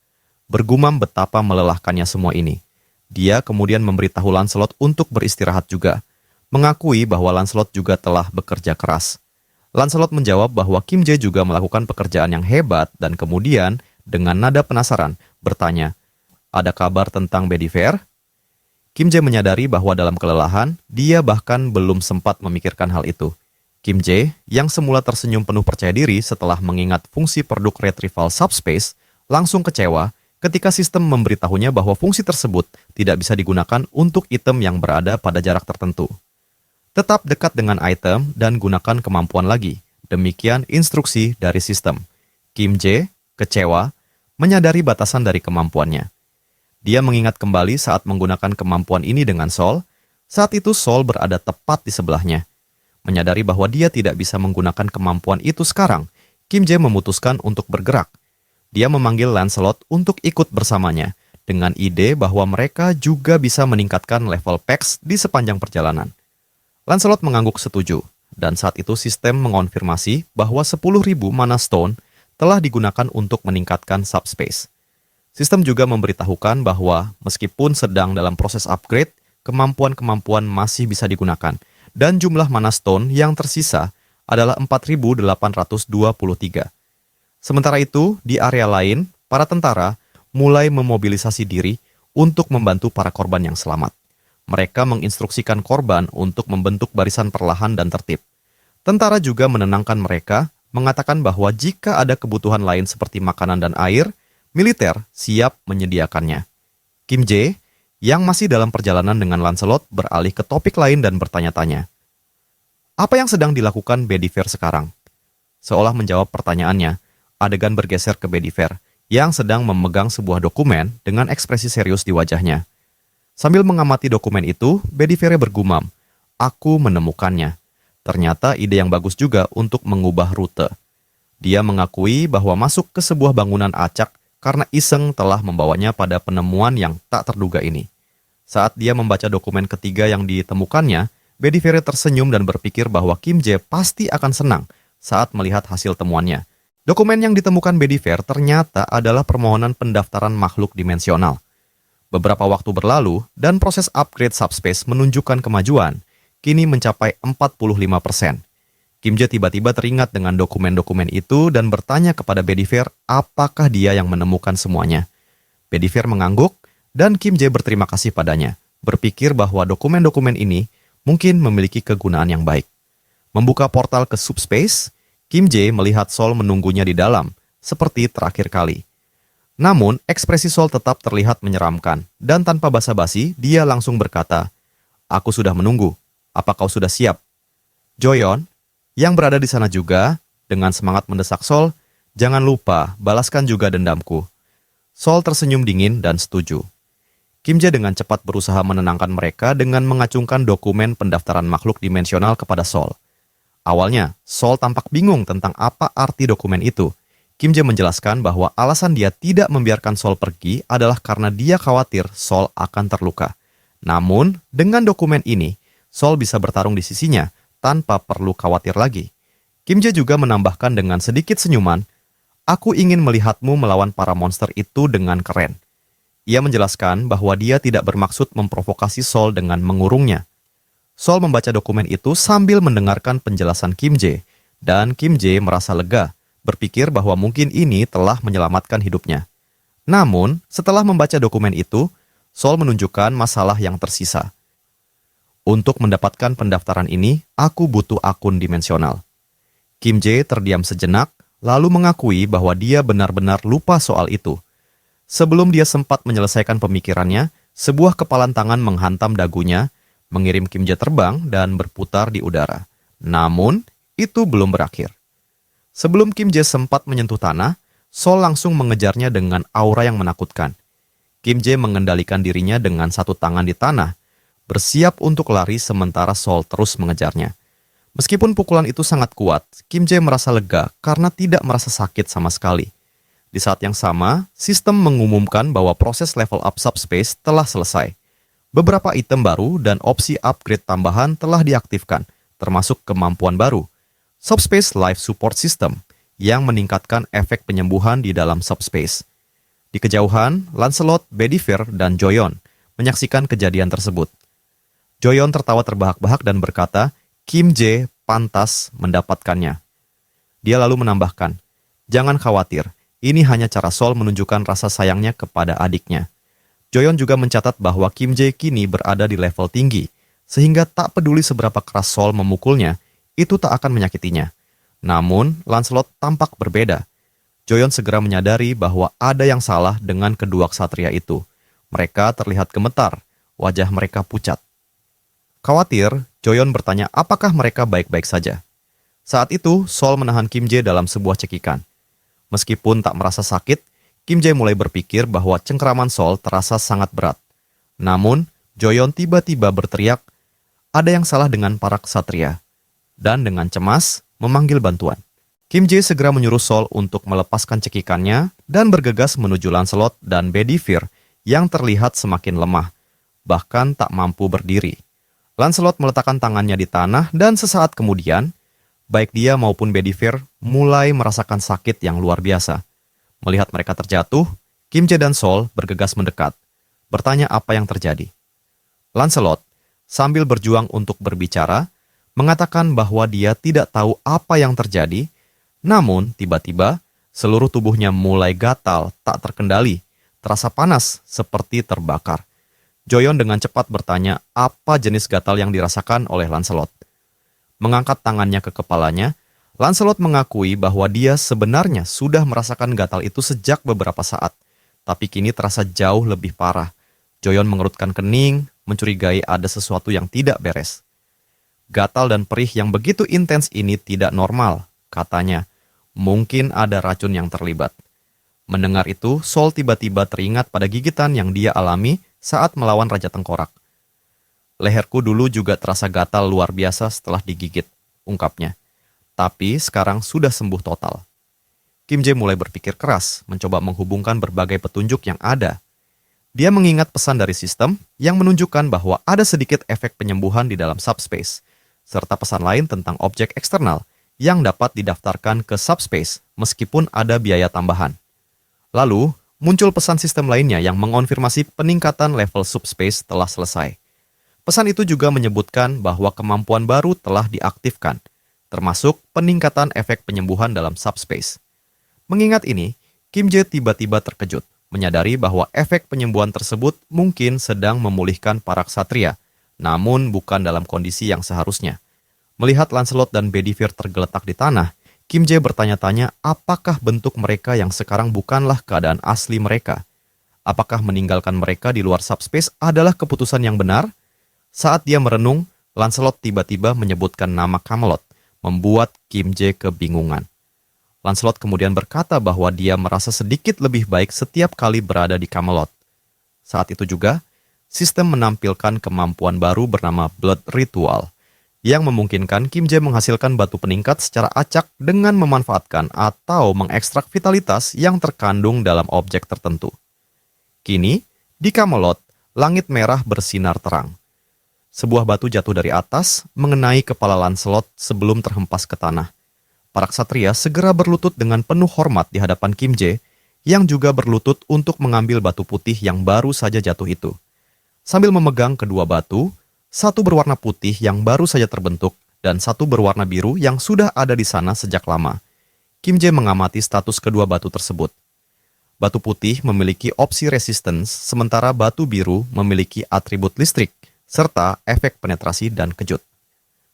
[SPEAKER 2] bergumam betapa melelahkannya semua ini. Dia kemudian memberitahu Lancelot untuk beristirahat juga, mengakui bahwa Lancelot juga telah bekerja keras. Lancelot menjawab bahwa Kim Jae juga melakukan pekerjaan yang hebat dan kemudian, dengan nada penasaran, bertanya, ada kabar tentang Bedivere? Kim Jae menyadari bahwa dalam kelelahan, dia bahkan belum sempat memikirkan hal itu. Kim Jae, yang semula tersenyum penuh percaya diri setelah mengingat fungsi produk retrieval subspace, langsung kecewa ketika sistem memberitahunya bahwa fungsi tersebut tidak bisa digunakan untuk item yang berada pada jarak tertentu. Tetap dekat dengan item dan gunakan kemampuan lagi. Demikian instruksi dari sistem. Kim Jae, kecewa, menyadari batasan dari kemampuannya. Dia mengingat kembali saat menggunakan kemampuan ini dengan Sol, saat itu Sol berada tepat di sebelahnya. Menyadari bahwa dia tidak bisa menggunakan kemampuan itu sekarang, Kim Jae memutuskan untuk bergerak. Dia memanggil Lancelot untuk ikut bersamanya, dengan ide bahwa mereka juga bisa meningkatkan level PEX di sepanjang perjalanan. Lancelot mengangguk setuju, dan saat itu sistem mengonfirmasi bahwa 10.000 mana stone telah digunakan untuk meningkatkan subspace. Sistem juga memberitahukan bahwa meskipun sedang dalam proses upgrade, kemampuan-kemampuan masih bisa digunakan, dan jumlah mana stone yang tersisa adalah 4.823. Sementara itu, di area lain, para tentara mulai memobilisasi diri untuk membantu para korban yang selamat. Mereka menginstruksikan korban untuk membentuk barisan perlahan dan tertib. Tentara juga menenangkan mereka, mengatakan bahwa jika ada kebutuhan lain seperti makanan dan air, militer siap menyediakannya. Kim Jae, yang masih dalam perjalanan dengan Lancelot, beralih ke topik lain dan bertanya-tanya. Apa yang sedang dilakukan Bedivere sekarang? Seolah menjawab pertanyaannya, adegan bergeser ke Bediver, yang sedang memegang sebuah dokumen dengan ekspresi serius di wajahnya. Sambil mengamati dokumen itu, Bediver bergumam, "Aku menemukannya. Ternyata ide yang bagus juga untuk mengubah rute." Dia mengakui bahwa masuk ke sebuah bangunan acak karena iseng telah membawanya pada penemuan yang tak terduga ini. Saat dia membaca dokumen ketiga yang ditemukannya, Bediver tersenyum dan berpikir bahwa Kim Jae pasti akan senang saat melihat hasil temuannya. Dokumen yang ditemukan Bediver ternyata adalah permohonan pendaftaran makhluk dimensional. Beberapa waktu berlalu dan proses upgrade subspace menunjukkan kemajuan, kini mencapai 45%. Kim Jae tiba-tiba teringat dengan dokumen-dokumen itu dan bertanya kepada Bediver apakah dia yang menemukan semuanya. Bediver mengangguk dan Kim Jae berterima kasih padanya, berpikir bahwa dokumen-dokumen ini mungkin memiliki kegunaan yang baik. Membuka portal ke subspace, Kim Jae melihat Sol menunggunya di dalam, seperti terakhir kali. Namun, ekspresi Sol tetap terlihat menyeramkan, dan tanpa basa-basi, dia langsung berkata, "Aku sudah menunggu. Apa kau sudah siap?" Joyeon, yang berada di sana juga, dengan semangat mendesak Sol, "Jangan lupa, balaskan juga dendamku." Sol tersenyum dingin dan setuju. Kim Jae dengan cepat berusaha menenangkan mereka dengan mengacungkan dokumen pendaftaran makhluk dimensional kepada Sol. Awalnya, Sol tampak bingung tentang apa arti dokumen itu. Kim Jae menjelaskan bahwa alasan dia tidak membiarkan Sol pergi adalah karena dia khawatir Sol akan terluka. Namun, dengan dokumen ini, Sol bisa bertarung di sisinya tanpa perlu khawatir lagi. Kim Jae juga menambahkan dengan sedikit senyuman, "Aku ingin melihatmu melawan para monster itu dengan keren." Ia menjelaskan bahwa dia tidak bermaksud memprovokasi Sol dengan mengurungnya. Sol membaca dokumen itu sambil mendengarkan penjelasan Kim Jae, dan Kim Jae merasa lega, berpikir bahwa mungkin ini telah menyelamatkan hidupnya. Namun, setelah membaca dokumen itu, Sol menunjukkan masalah yang tersisa. "Untuk mendapatkan pendaftaran ini, aku butuh akun dimensional." Kim Jae terdiam sejenak, lalu mengakui bahwa dia benar-benar lupa soal itu. Sebelum dia sempat menyelesaikan pemikirannya, sebuah kepalan tangan menghantam dagunya, mengirim Kim Jae terbang dan berputar di udara. Namun, itu belum berakhir. Sebelum Kim Jae sempat menyentuh tanah, Sol langsung mengejarnya dengan aura yang menakutkan. Kim Jae mengendalikan dirinya dengan satu tangan di tanah, bersiap untuk lari sementara Sol terus mengejarnya. Meskipun pukulan itu sangat kuat, Kim Jae merasa lega karena tidak merasa sakit sama sekali. Di saat yang sama, sistem mengumumkan bahwa proses level up subspace telah selesai. Beberapa item baru dan opsi upgrade tambahan telah diaktifkan, termasuk kemampuan baru, Subspace Life Support System, yang meningkatkan efek penyembuhan di dalam subspace. Di kejauhan, Lancelot, Bediver, dan Joyeon menyaksikan kejadian tersebut. Joyeon tertawa terbahak-bahak dan berkata, Kim Jae pantas mendapatkannya. Dia lalu menambahkan, "Jangan khawatir, ini hanya cara Sol menunjukkan rasa sayangnya kepada adiknya." Joyeon juga mencatat bahwa Kim Jae kini berada di level tinggi, sehingga tak peduli seberapa keras Sol memukulnya, itu tak akan menyakitinya. Namun, Lancelot tampak berbeda. Joyeon segera menyadari bahwa ada yang salah dengan kedua ksatria itu. Mereka terlihat gemetar, wajah mereka pucat. Khawatir, Joyeon bertanya apakah mereka baik-baik saja. Saat itu, Sol menahan Kim Jae dalam sebuah cekikan. Meskipun tak merasa sakit, Kim Jae mulai berpikir bahwa cengkeraman Sol terasa sangat berat. Namun, Joyeon tiba-tiba berteriak, "Ada yang salah dengan para ksatria," dan dengan cemas memanggil bantuan. Kim Jae segera menyuruh Sol untuk melepaskan cekikannya dan bergegas menuju Lancelot dan Bediver yang terlihat semakin lemah, bahkan tak mampu berdiri. Lancelot meletakkan tangannya di tanah dan sesaat kemudian, baik dia maupun Bediver mulai merasakan sakit yang luar biasa. Melihat mereka terjatuh, Kim Jae dan Sol bergegas mendekat, bertanya apa yang terjadi. Lancelot, sambil berjuang untuk berbicara, mengatakan bahwa dia tidak tahu apa yang terjadi, namun tiba-tiba seluruh tubuhnya mulai gatal, tak terkendali, terasa panas seperti terbakar. Joyeon dengan cepat bertanya apa jenis gatal yang dirasakan oleh Lancelot. Mengangkat tangannya ke kepalanya, Lancelot mengakui bahwa dia sebenarnya sudah merasakan gatal itu sejak beberapa saat, tapi kini terasa jauh lebih parah. Joyeon mengerutkan kening, mencurigai ada sesuatu yang tidak beres. Gatal dan perih yang begitu intens ini tidak normal, katanya. Mungkin ada racun yang terlibat. Mendengar itu, Sol tiba-tiba teringat pada gigitan yang dia alami saat melawan Raja Tengkorak. Leherku dulu juga terasa gatal luar biasa setelah digigit, ungkapnya. Tapi sekarang sudah sembuh total. Kim Jae mulai berpikir keras, mencoba menghubungkan berbagai petunjuk yang ada. Dia mengingat pesan dari sistem yang menunjukkan bahwa ada sedikit efek penyembuhan di dalam subspace, serta pesan lain tentang objek eksternal yang dapat didaftarkan ke subspace meskipun ada biaya tambahan. Lalu, muncul pesan sistem lainnya yang mengonfirmasi peningkatan level subspace telah selesai. Pesan itu juga menyebutkan bahwa kemampuan baru telah diaktifkan, termasuk peningkatan efek penyembuhan dalam subspace. Mengingat ini, Kim Jae tiba-tiba terkejut, menyadari bahwa efek penyembuhan tersebut mungkin sedang memulihkan para ksatria, namun bukan dalam kondisi yang seharusnya. Melihat Lancelot dan Bedivere tergeletak di tanah, Kim Jae bertanya-tanya apakah bentuk mereka yang sekarang bukanlah keadaan asli mereka. Apakah meninggalkan mereka di luar subspace adalah keputusan yang benar? Saat dia merenung, Lancelot tiba-tiba menyebutkan nama Camelot, membuat Kim Jae kebingungan. Lancelot kemudian berkata bahwa dia merasa sedikit lebih baik setiap kali berada di Camelot. Saat itu juga, sistem menampilkan kemampuan baru bernama Blood Ritual, yang memungkinkan Kim Jae menghasilkan batu peningkat secara acak dengan memanfaatkan atau mengekstrak vitalitas yang terkandung dalam objek tertentu. Kini, di Camelot, langit merah bersinar terang. Sebuah batu jatuh dari atas, mengenai kepala Lancelot sebelum terhempas ke tanah. Para ksatria segera berlutut dengan penuh hormat di hadapan Kim Jae, yang juga berlutut untuk mengambil batu putih yang baru saja jatuh itu. Sambil memegang kedua batu, satu berwarna putih yang baru saja terbentuk, dan satu berwarna biru yang sudah ada di sana sejak lama. Kim Jae mengamati status kedua batu tersebut. Batu putih memiliki opsi resistance, sementara batu biru memiliki atribut listrik, serta efek penetrasi dan kejut.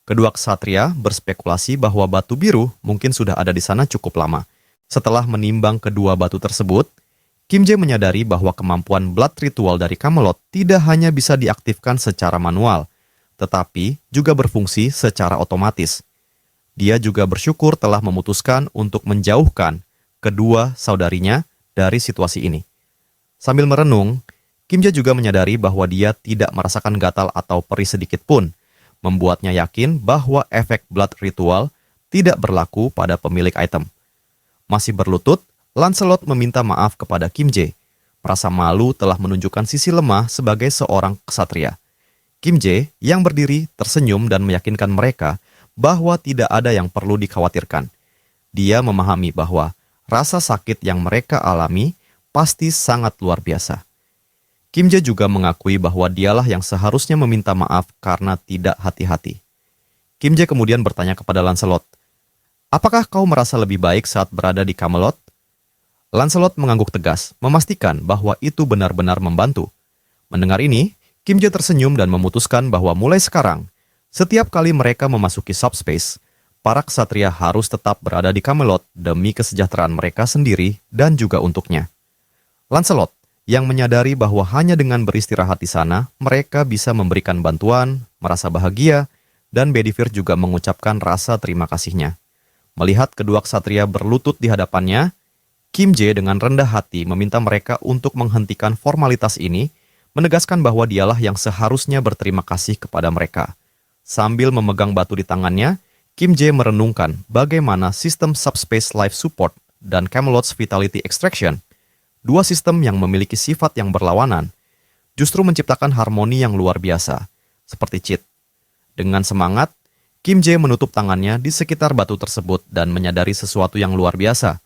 [SPEAKER 2] Kedua ksatria berspekulasi bahwa batu biru mungkin sudah ada di sana cukup lama. Setelah menimbang kedua batu tersebut, Kim Jae menyadari bahwa kemampuan Blood Ritual dari Camelot tidak hanya bisa diaktifkan secara manual, tetapi juga berfungsi secara otomatis. Dia juga bersyukur telah memutuskan untuk menjauhkan kedua saudarinya dari situasi ini. Sambil merenung, Kim Jae juga menyadari bahwa dia tidak merasakan gatal atau perih sedikit pun, membuatnya yakin bahwa efek Blood Ritual tidak berlaku pada pemilik item. Masih berlutut, Lancelot meminta maaf kepada Kim Jae, merasa malu telah menunjukkan sisi lemah sebagai seorang ksatria. Kim Jae yang berdiri tersenyum dan meyakinkan mereka bahwa tidak ada yang perlu dikhawatirkan. Dia memahami bahwa rasa sakit yang mereka alami pasti sangat luar biasa. Kim Jae juga mengakui bahwa dialah yang seharusnya meminta maaf karena tidak hati-hati. Kim Jae kemudian bertanya kepada Lancelot, "Apakah kau merasa lebih baik saat berada di Camelot?" Lancelot mengangguk tegas, memastikan bahwa itu benar-benar membantu. Mendengar ini, Kim Jae tersenyum dan memutuskan bahwa mulai sekarang, setiap kali mereka memasuki subspace, para ksatria harus tetap berada di Camelot demi kesejahteraan mereka sendiri dan juga untuknya. Lancelot yang menyadari bahwa hanya dengan beristirahat di sana, mereka bisa memberikan bantuan, merasa bahagia, dan Bedivere juga mengucapkan rasa terima kasihnya. Melihat kedua ksatria berlutut di hadapannya, Kim Jae dengan rendah hati meminta mereka untuk menghentikan formalitas ini, menegaskan bahwa dialah yang seharusnya berterima kasih kepada mereka. Sambil memegang batu di tangannya, Kim Jae merenungkan bagaimana sistem Subspace Life Support dan Camelot's Vitality Extraction, dua sistem yang memiliki sifat yang berlawanan, justru menciptakan harmoni yang luar biasa, seperti cheat. Dengan semangat, Kim Jae menutup tangannya di sekitar batu tersebut dan menyadari sesuatu yang luar biasa.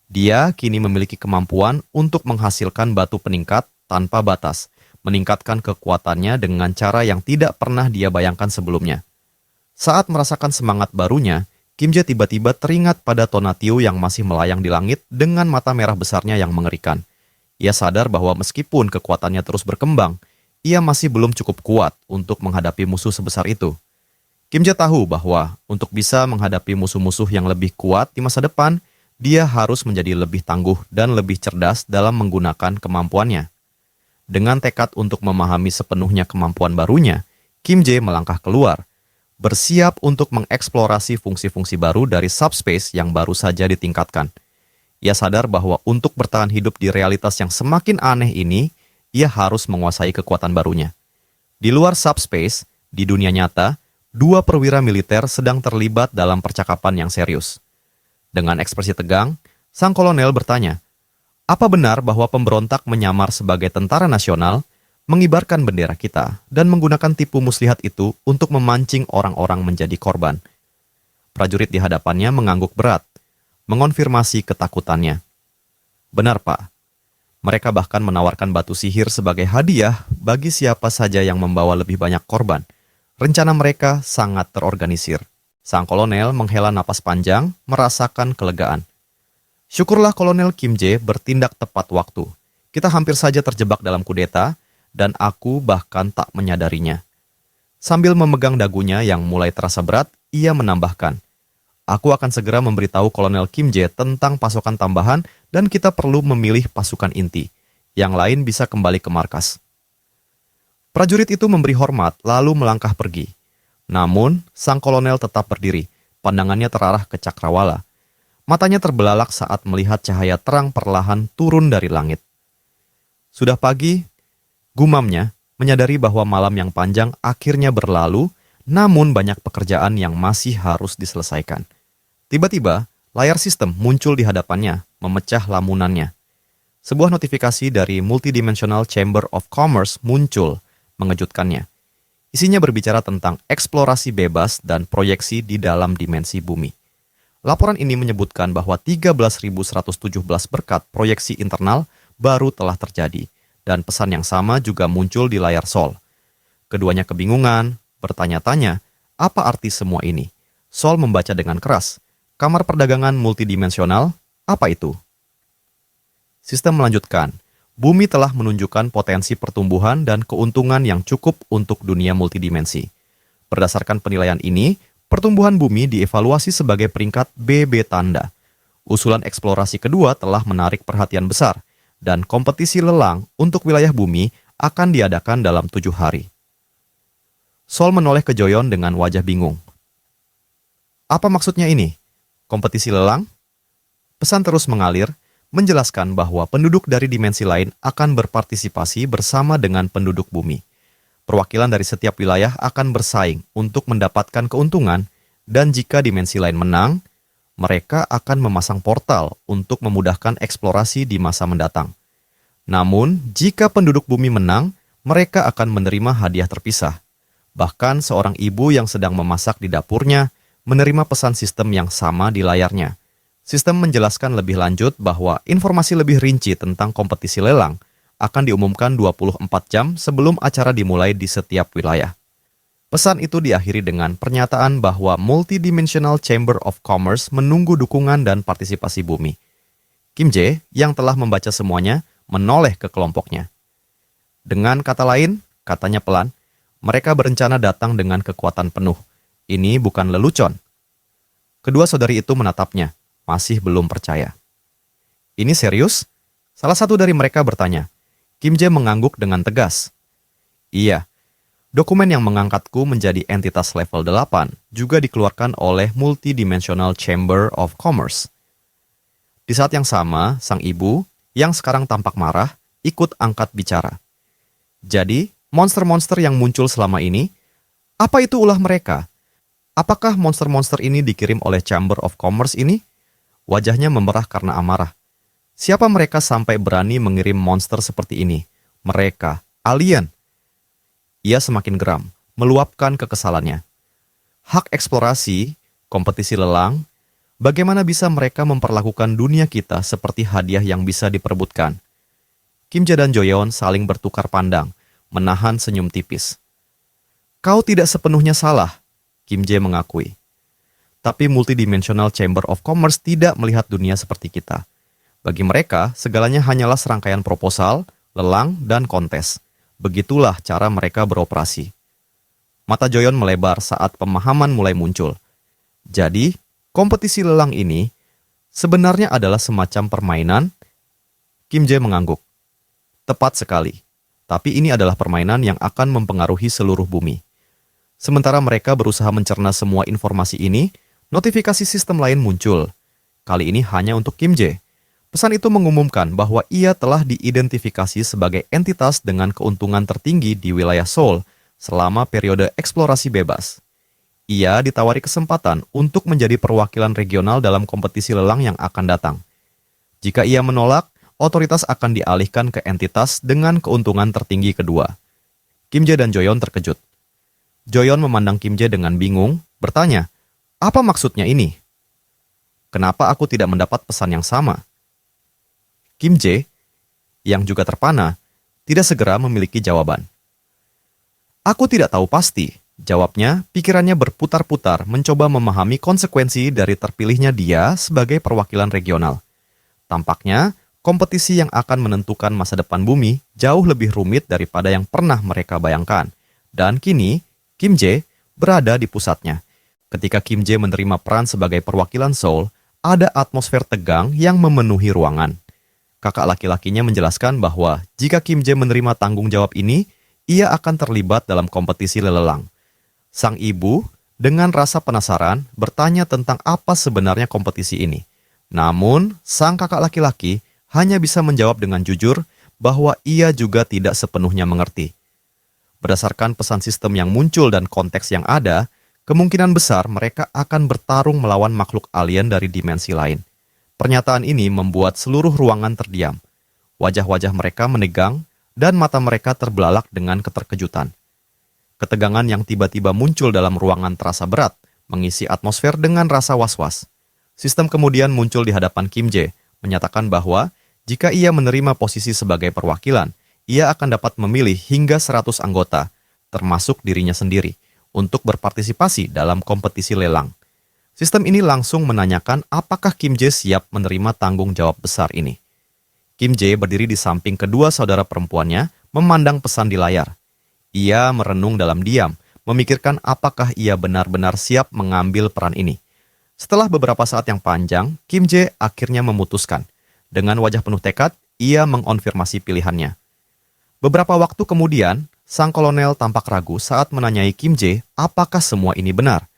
[SPEAKER 2] Dia kini memiliki kemampuan untuk menghasilkan batu peningkat tanpa batas, meningkatkan kekuatannya dengan cara yang tidak pernah dia bayangkan sebelumnya. Saat merasakan semangat barunya, Kim Jae tiba-tiba teringat pada Tonatiuh yang masih melayang di langit dengan mata merah besarnya yang mengerikan. Ia sadar bahwa meskipun kekuatannya terus berkembang, ia masih belum cukup kuat untuk menghadapi musuh sebesar itu. Kim Jae tahu bahwa untuk bisa menghadapi musuh-musuh yang lebih kuat di masa depan, dia harus menjadi lebih tangguh dan lebih cerdas dalam menggunakan kemampuannya. Dengan tekad untuk memahami sepenuhnya kemampuan barunya, Kim Jae melangkah keluar, bersiap untuk mengeksplorasi fungsi-fungsi baru dari subspace yang baru saja ditingkatkan. Ia sadar bahwa untuk bertahan hidup di realitas yang semakin aneh ini, ia harus menguasai kekuatan barunya. Di luar subspace, di dunia nyata, dua perwira militer sedang terlibat dalam percakapan yang serius. Dengan ekspresi tegang, sang kolonel bertanya, "Apa benar bahwa pemberontak menyamar sebagai tentara nasional, mengibarkan bendera kita, dan menggunakan tipu muslihat itu untuk memancing orang-orang menjadi korban?" Prajurit di hadapannya mengangguk berat, mengonfirmasi ketakutannya. "Benar, Pak. Mereka bahkan menawarkan batu sihir sebagai hadiah bagi siapa saja yang membawa lebih banyak korban. Rencana mereka sangat terorganisir." Sang kolonel menghela napas panjang, merasakan kelegaan. "Syukurlah Kolonel Kim Jae bertindak tepat waktu. Kita hampir saja terjebak dalam kudeta, dan aku bahkan tak menyadarinya." Sambil memegang dagunya yang mulai terasa berat, ia menambahkan, "Aku akan segera memberitahu Kolonel Kim Jae tentang pasokan tambahan dan kita perlu memilih pasukan inti. Yang lain bisa kembali ke markas." Prajurit itu memberi hormat lalu melangkah pergi. Namun, sang kolonel tetap berdiri, pandangannya terarah ke cakrawala. Matanya terbelalak saat melihat cahaya terang perlahan turun dari langit. Sudah pagi, gumamnya, menyadari bahwa malam yang panjang akhirnya berlalu, namun banyak pekerjaan yang masih harus diselesaikan. Tiba-tiba, layar sistem muncul di hadapannya, memecah lamunannya. Sebuah notifikasi dari Multidimensional Chamber of Commerce muncul, mengejutkannya. Isinya berbicara tentang eksplorasi bebas dan proyeksi di dalam dimensi bumi. Laporan ini menyebutkan bahwa 13.117 berkat proyeksi internal baru telah terjadi, dan pesan yang sama juga muncul di layar Sol. Keduanya kebingungan, bertanya-tanya, apa arti semua ini? Sol membaca dengan keras. Kamar perdagangan multidimensional, apa itu? Sistem melanjutkan, bumi telah menunjukkan potensi pertumbuhan dan keuntungan yang cukup untuk dunia multidimensi. Berdasarkan penilaian ini, pertumbuhan bumi dievaluasi sebagai peringkat BB tanda. Usulan eksplorasi kedua telah menarik perhatian besar, dan kompetisi lelang untuk wilayah bumi akan diadakan dalam 7 hari. Sol menoleh ke Joyon dengan wajah bingung. "Apa maksudnya ini? Kompetisi lelang?" Pesan terus mengalir, menjelaskan bahwa penduduk dari dimensi lain akan berpartisipasi bersama dengan penduduk bumi. Perwakilan dari setiap wilayah akan bersaing untuk mendapatkan keuntungan, dan jika dimensi lain menang, mereka akan memasang portal untuk memudahkan eksplorasi di masa mendatang. Namun, jika penduduk bumi menang, mereka akan menerima hadiah terpisah. Bahkan seorang ibu yang sedang memasak di dapurnya menerima pesan sistem yang sama di layarnya. Sistem menjelaskan lebih lanjut bahwa informasi lebih rinci tentang kompetisi lelang akan diumumkan 24 jam sebelum acara dimulai di setiap wilayah. Pesan itu diakhiri dengan pernyataan bahwa Multidimensional Chamber of Commerce menunggu dukungan dan partisipasi bumi. Kim Jae, yang telah membaca semuanya, menoleh ke kelompoknya. Dengan kata lain, katanya pelan, mereka berencana datang dengan kekuatan penuh. Ini bukan lelucon. Kedua saudari itu menatapnya, masih belum percaya. "Ini serius?" Salah satu dari mereka bertanya. Kim Jae mengangguk dengan tegas. "Iya. Dokumen yang mengangkatku menjadi entitas level 8 juga dikeluarkan oleh Multidimensional Chamber of Commerce." Di saat yang sama, sang ibu, yang sekarang tampak marah, ikut angkat bicara. "Jadi, monster-monster yang muncul selama ini, apa itu ulah mereka? Apakah monster-monster ini dikirim oleh Chamber of Commerce ini?" Wajahnya memerah karena amarah. Siapa mereka sampai berani mengirim monster seperti ini? Mereka, alien. Ia semakin geram, meluapkan kekesalannya. Hak eksplorasi, kompetisi lelang, bagaimana bisa mereka memperlakukan dunia kita seperti hadiah yang bisa diperebutkan? Kim Jae dan Joyeon saling bertukar pandang, menahan senyum tipis. "Kau tidak sepenuhnya salah," Kim Jae mengakui. "Tapi Multidimensional Chamber of Commerce tidak melihat dunia seperti kita. Bagi mereka, segalanya hanyalah serangkaian proposal, lelang, dan kontes. Begitulah cara mereka beroperasi." Mata Joyeon melebar saat pemahaman mulai muncul. Jadi, kompetisi lelang ini sebenarnya adalah semacam permainan? Kim Jae mengangguk. "Tepat sekali. Tapi ini adalah permainan yang akan mempengaruhi seluruh bumi. Sementara mereka berusaha mencerna semua informasi ini, notifikasi sistem lain muncul. Kali ini hanya untuk Kim Jae. Pesan itu mengumumkan bahwa ia telah diidentifikasi sebagai entitas dengan keuntungan tertinggi di wilayah Seoul selama periode eksplorasi bebas. Ia ditawari kesempatan untuk menjadi perwakilan regional dalam kompetisi lelang yang akan datang. Jika ia menolak, otoritas akan dialihkan ke entitas dengan keuntungan tertinggi kedua. Kim Jae dan Joyeon terkejut. Joyeon memandang Kim Jae dengan bingung, bertanya, "Apa maksudnya ini? Kenapa aku tidak mendapat pesan yang sama?" Kim Jae, yang juga terpana, tidak segera memiliki jawaban. "Aku tidak tahu pasti," jawabnya, pikirannya berputar-putar mencoba memahami konsekuensi dari terpilihnya dia sebagai perwakilan regional. Tampaknya, kompetisi yang akan menentukan masa depan bumi jauh lebih rumit daripada yang pernah mereka bayangkan. Dan kini, Kim Jae berada di pusatnya. Ketika Kim Jae menerima peran sebagai perwakilan Seoul, ada atmosfer tegang yang memenuhi ruangan. Kakak laki-lakinya menjelaskan bahwa jika Kim Jae menerima tanggung jawab ini, ia akan terlibat dalam kompetisi lelelang. Sang ibu, dengan rasa penasaran, bertanya tentang apa sebenarnya kompetisi ini. Namun, sang kakak laki-laki hanya bisa menjawab dengan jujur bahwa ia juga tidak sepenuhnya mengerti. Berdasarkan pesan sistem yang muncul dan konteks yang ada, kemungkinan besar mereka akan bertarung melawan makhluk alien dari dimensi lain. Pernyataan ini membuat seluruh ruangan terdiam. Wajah-wajah mereka menegang dan mata mereka terbelalak dengan keterkejutan. Ketegangan yang tiba-tiba muncul dalam ruangan terasa berat, mengisi atmosfer dengan rasa was-was. Sistem kemudian muncul di hadapan Kim Jae, menyatakan bahwa jika ia menerima posisi sebagai perwakilan, ia akan dapat memilih hingga 100 anggota, termasuk dirinya sendiri, untuk berpartisipasi dalam kompetisi lelang. Sistem ini langsung menanyakan apakah Kim Jae siap menerima tanggung jawab besar ini. Kim Jae berdiri di samping kedua saudara perempuannya, memandang pesan di layar. Ia merenung dalam diam, memikirkan apakah ia benar-benar siap mengambil peran ini. Setelah beberapa saat yang panjang, Kim Jae akhirnya memutuskan. Dengan wajah penuh tekad, ia mengonfirmasi pilihannya. Beberapa waktu kemudian, sang kolonel tampak ragu saat menanyai Kim Jae apakah semua ini benar.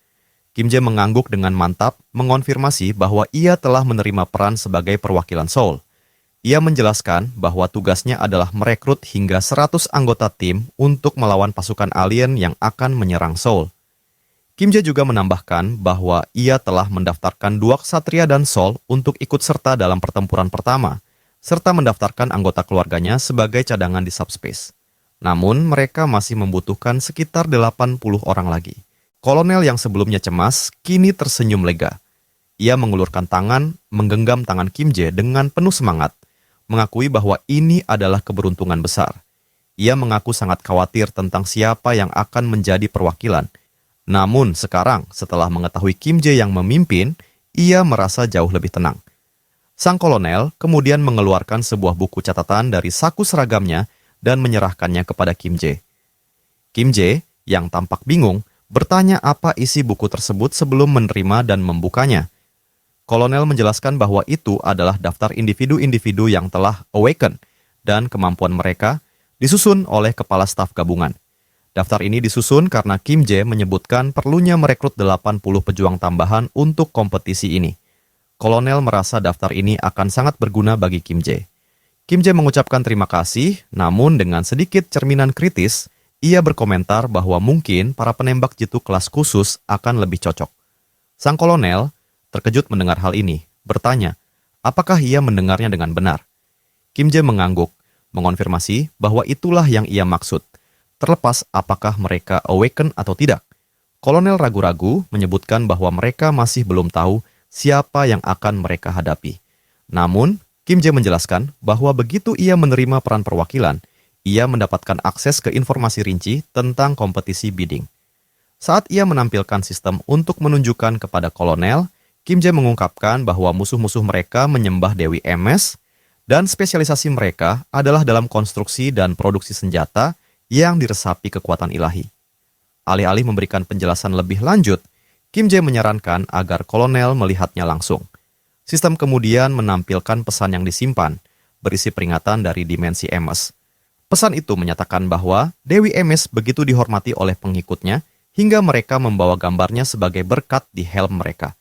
[SPEAKER 2] Kim Jae mengangguk dengan mantap, mengonfirmasi bahwa ia telah menerima peran sebagai perwakilan Seoul. Ia menjelaskan bahwa tugasnya adalah merekrut hingga 100 anggota tim untuk melawan pasukan alien yang akan menyerang Seoul. Kim Jae juga menambahkan bahwa ia telah mendaftarkan 2 ksatria dan Seoul untuk ikut serta dalam pertempuran pertama, serta mendaftarkan anggota keluarganya sebagai cadangan di subspace. Namun, mereka masih membutuhkan sekitar 80 orang lagi. Kolonel yang sebelumnya cemas, kini tersenyum lega. Ia mengulurkan tangan, menggenggam tangan Kim Jae dengan penuh semangat, mengakui bahwa ini adalah keberuntungan besar. Ia mengaku sangat khawatir tentang siapa yang akan menjadi perwakilan. Namun sekarang, setelah mengetahui Kim Jae yang memimpin, ia merasa jauh lebih tenang. Sang kolonel kemudian mengeluarkan sebuah buku catatan dari saku seragamnya dan menyerahkannya kepada Kim Jae. Kim Jae, yang tampak bingung, bertanya apa isi buku tersebut sebelum menerima dan membukanya. Kolonel menjelaskan bahwa itu adalah daftar individu-individu yang telah awaken dan kemampuan mereka disusun oleh kepala staf gabungan. Daftar ini disusun karena Kim Jae menyebutkan perlunya merekrut 80 pejuang tambahan untuk kompetisi ini. Kolonel merasa daftar ini akan sangat berguna bagi Kim Jae. Kim Jae mengucapkan terima kasih, namun dengan sedikit cerminan kritis, ia berkomentar bahwa mungkin para penembak jitu kelas khusus akan lebih cocok. Sang kolonel terkejut mendengar hal ini, bertanya, apakah ia mendengarnya dengan benar? Kim Jae mengangguk, mengonfirmasi bahwa itulah yang ia maksud, terlepas apakah mereka awaken atau tidak. Kolonel ragu-ragu menyebutkan bahwa mereka masih belum tahu siapa yang akan mereka hadapi. Namun, Kim Jae menjelaskan bahwa begitu ia menerima peran perwakilan, ia mendapatkan akses ke informasi rinci tentang kompetisi bidding. Saat ia menampilkan sistem untuk menunjukkan kepada kolonel, Kim Jae mengungkapkan bahwa musuh-musuh mereka menyembah Dewi MS dan spesialisasi mereka adalah dalam konstruksi dan produksi senjata yang diresapi kekuatan ilahi. Alih-alih memberikan penjelasan lebih lanjut, Kim Jae menyarankan agar kolonel melihatnya langsung. Sistem kemudian menampilkan pesan yang disimpan, berisi peringatan dari dimensi MS. Pesan itu menyatakan bahwa Dewi MS begitu dihormati oleh pengikutnya hingga mereka membawa gambarnya sebagai berkat di helm mereka.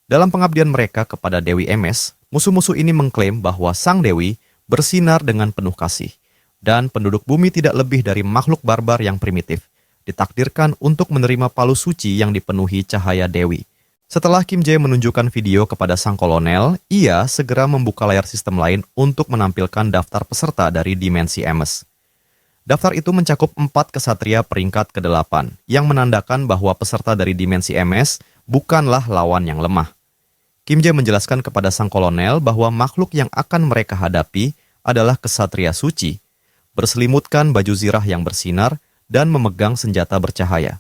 [SPEAKER 2] Dalam pengabdian mereka kepada Dewi Emes, musuh-musuh ini mengklaim bahwa Sang Dewi bersinar dengan penuh kasih, dan penduduk bumi tidak lebih dari makhluk barbar yang primitif, ditakdirkan untuk menerima palu suci yang dipenuhi cahaya Dewi. Setelah Kim Jae menunjukkan video kepada sang kolonel, ia segera membuka layar sistem lain untuk menampilkan daftar peserta dari dimensi Emes. Daftar itu mencakup 4 kesatria peringkat ke-8, yang menandakan bahwa peserta dari dimensi Emes bukanlah lawan yang lemah. Kim Jae menjelaskan kepada sang kolonel bahwa makhluk yang akan mereka hadapi adalah kesatria suci, berselimutkan baju zirah yang bersinar, dan memegang senjata bercahaya.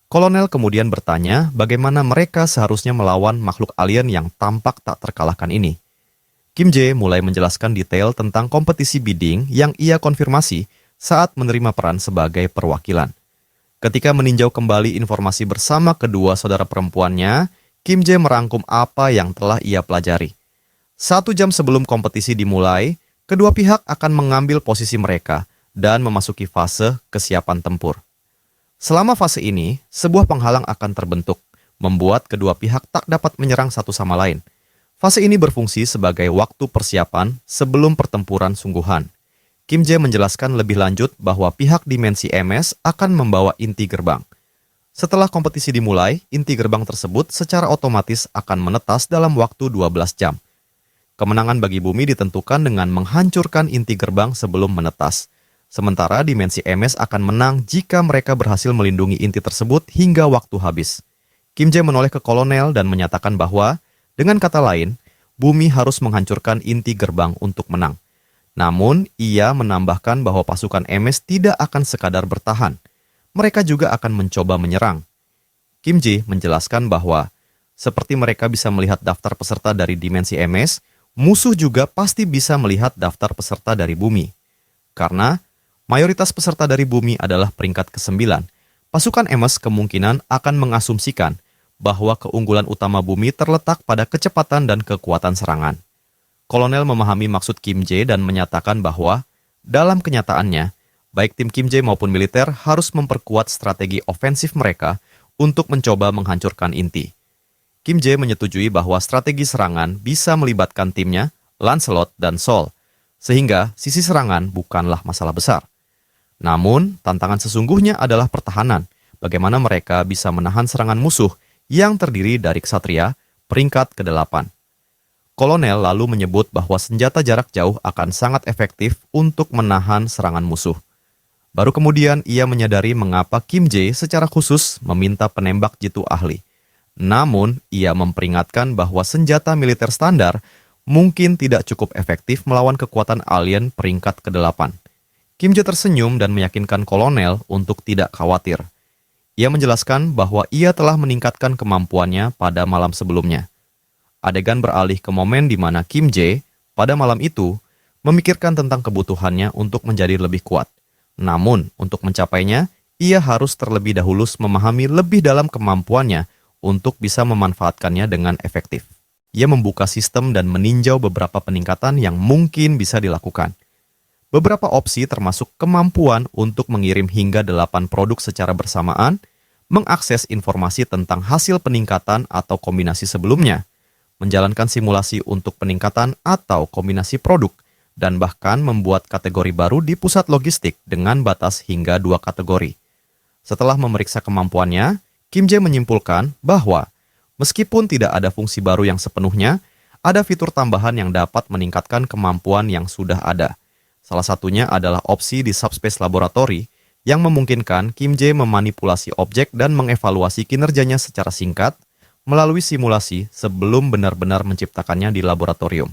[SPEAKER 2] Kolonel kemudian bertanya bagaimana mereka seharusnya melawan makhluk alien yang tampak tak terkalahkan ini. Kim Jae mulai menjelaskan detail tentang kompetisi bidding yang ia konfirmasi saat menerima peran sebagai perwakilan. Ketika meninjau kembali informasi bersama kedua saudara perempuannya, Kim Jae merangkum apa yang telah ia pelajari. 1 jam sebelum kompetisi dimulai, kedua pihak akan mengambil posisi mereka dan memasuki fase kesiapan tempur. Selama fase ini, sebuah penghalang akan terbentuk, membuat kedua pihak tak dapat menyerang satu sama lain. Fase ini berfungsi sebagai waktu persiapan sebelum pertempuran sungguhan. Kim Jae menjelaskan lebih lanjut bahwa pihak dimensi Emes akan membawa inti gerbang. Setelah kompetisi dimulai, inti gerbang tersebut secara otomatis akan menetas dalam waktu 12 jam. Kemenangan bagi bumi ditentukan dengan menghancurkan inti gerbang sebelum menetas. Sementara dimensi Emes akan menang jika mereka berhasil melindungi inti tersebut hingga waktu habis. Kim Jae menoleh ke kolonel dan menyatakan bahwa, dengan kata lain, bumi harus menghancurkan inti gerbang untuk menang. Namun, ia menambahkan bahwa pasukan Emes tidak akan sekadar bertahan. Mereka juga akan mencoba menyerang. Kim Jae menjelaskan bahwa, seperti mereka bisa melihat daftar peserta dari dimensi Emes, musuh juga pasti bisa melihat daftar peserta dari bumi. Karena mayoritas peserta dari bumi adalah peringkat ke-9, pasukan Emes kemungkinan akan mengasumsikan bahwa keunggulan utama bumi terletak pada kecepatan dan kekuatan serangan. Kolonel memahami maksud Kim Jae dan menyatakan bahwa, dalam kenyataannya, baik tim Kim Jae maupun militer harus memperkuat strategi ofensif mereka untuk mencoba menghancurkan inti. Kim Jae menyetujui bahwa strategi serangan bisa melibatkan timnya, Lancelot dan Sol, sehingga sisi serangan bukanlah masalah besar. Namun, tantangan sesungguhnya adalah pertahanan, bagaimana mereka bisa menahan serangan musuh yang terdiri dari ksatria peringkat ke-8. Kolonel lalu menyebut bahwa senjata jarak jauh akan sangat efektif untuk menahan serangan musuh. Baru kemudian ia menyadari mengapa Kim Jae secara khusus meminta penembak jitu ahli. Namun, ia memperingatkan bahwa senjata militer standar mungkin tidak cukup efektif melawan kekuatan alien peringkat ke-8. Kim Jae tersenyum dan meyakinkan kolonel untuk tidak khawatir. Ia menjelaskan bahwa ia telah meningkatkan kemampuannya pada malam sebelumnya. Adegan beralih ke momen di mana Kim Jae pada malam itu memikirkan tentang kebutuhannya untuk menjadi lebih kuat. Namun, untuk mencapainya, ia harus terlebih dahulu memahami lebih dalam kemampuannya untuk bisa memanfaatkannya dengan efektif. Ia membuka sistem dan meninjau beberapa peningkatan yang mungkin bisa dilakukan. Beberapa opsi termasuk kemampuan untuk mengirim hingga 8 produk secara bersamaan, mengakses informasi tentang hasil peningkatan atau kombinasi sebelumnya, menjalankan simulasi untuk peningkatan atau kombinasi produk, dan bahkan membuat kategori baru di pusat logistik dengan batas hingga 2 kategori. Setelah memeriksa kemampuannya, Kim Jae menyimpulkan bahwa meskipun tidak ada fungsi baru yang sepenuhnya, ada fitur tambahan yang dapat meningkatkan kemampuan yang sudah ada. Salah satunya adalah opsi di Subspace Laboratory yang memungkinkan Kim Jae memanipulasi objek dan mengevaluasi kinerjanya secara singkat melalui simulasi sebelum benar-benar menciptakannya di laboratorium.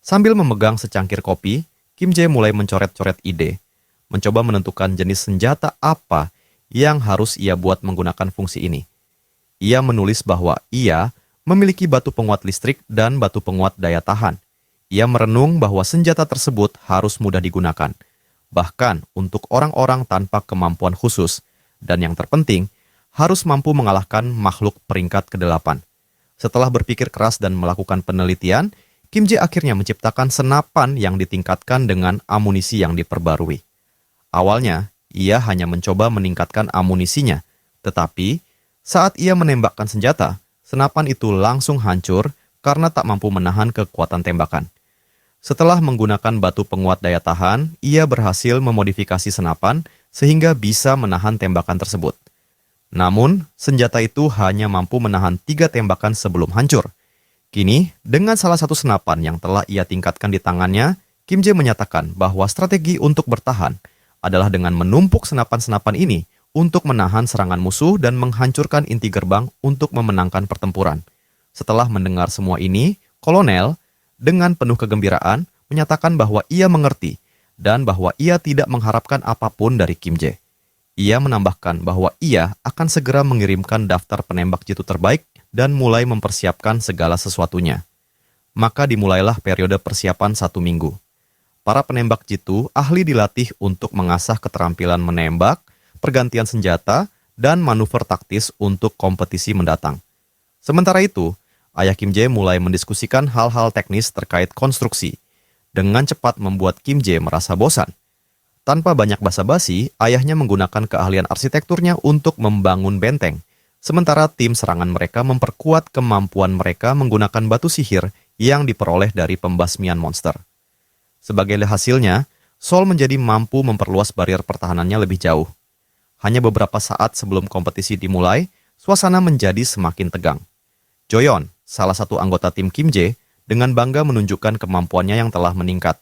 [SPEAKER 2] Sambil memegang secangkir kopi, Kim Jae mulai mencoret-coret ide, mencoba menentukan jenis senjata apa yang harus ia buat menggunakan fungsi ini. Ia menulis bahwa ia memiliki batu penguat listrik dan batu penguat daya tahan. Ia merenung bahwa senjata tersebut harus mudah digunakan, bahkan untuk orang-orang tanpa kemampuan khusus, dan yang terpenting, harus mampu mengalahkan makhluk peringkat ke-8. Setelah berpikir keras dan melakukan penelitian, Kim Jae akhirnya menciptakan senapan yang ditingkatkan dengan amunisi yang diperbarui. Awalnya, ia hanya mencoba meningkatkan amunisinya, Tetapi, saat ia menembakkan senjata, senapan itu langsung hancur karena tak mampu menahan kekuatan tembakan. Setelah menggunakan batu penguat daya tahan, ia berhasil memodifikasi senapan sehingga bisa menahan tembakan tersebut. Namun, senjata itu hanya mampu menahan 3 tembakan sebelum hancur. Kini, dengan salah satu senapan yang telah ia tingkatkan di tangannya, Kim Jae menyatakan bahwa strategi untuk bertahan adalah dengan menumpuk senapan-senapan ini untuk menahan serangan musuh dan menghancurkan inti gerbang untuk memenangkan pertempuran. Setelah mendengar semua ini, Kolonel dengan penuh kegembiraan menyatakan bahwa ia mengerti dan bahwa ia tidak mengharapkan apapun dari Kim Jae. Ia menambahkan bahwa ia akan segera mengirimkan daftar penembak jitu terbaik dan mulai mempersiapkan segala sesuatunya. Maka dimulailah periode persiapan 1 minggu. Para penembak jitu ahli dilatih untuk mengasah keterampilan menembak, pergantian senjata, dan manuver taktis untuk kompetisi mendatang. Sementara itu, ayah Kim Jae mulai mendiskusikan hal-hal teknis terkait konstruksi. Dengan cepat membuat Kim Jae merasa bosan. Tanpa banyak basa-basi, ayahnya menggunakan keahlian arsitekturnya untuk membangun benteng, sementara tim serangan mereka memperkuat kemampuan mereka menggunakan batu sihir yang diperoleh dari pembasmian monster. Sebagai hasilnya, Seoul menjadi mampu memperluas barrier pertahanannya lebih jauh. Hanya beberapa saat sebelum kompetisi dimulai, suasana menjadi semakin tegang. Joyeon, salah satu anggota tim Kim Jae, dengan bangga menunjukkan kemampuannya yang telah meningkat.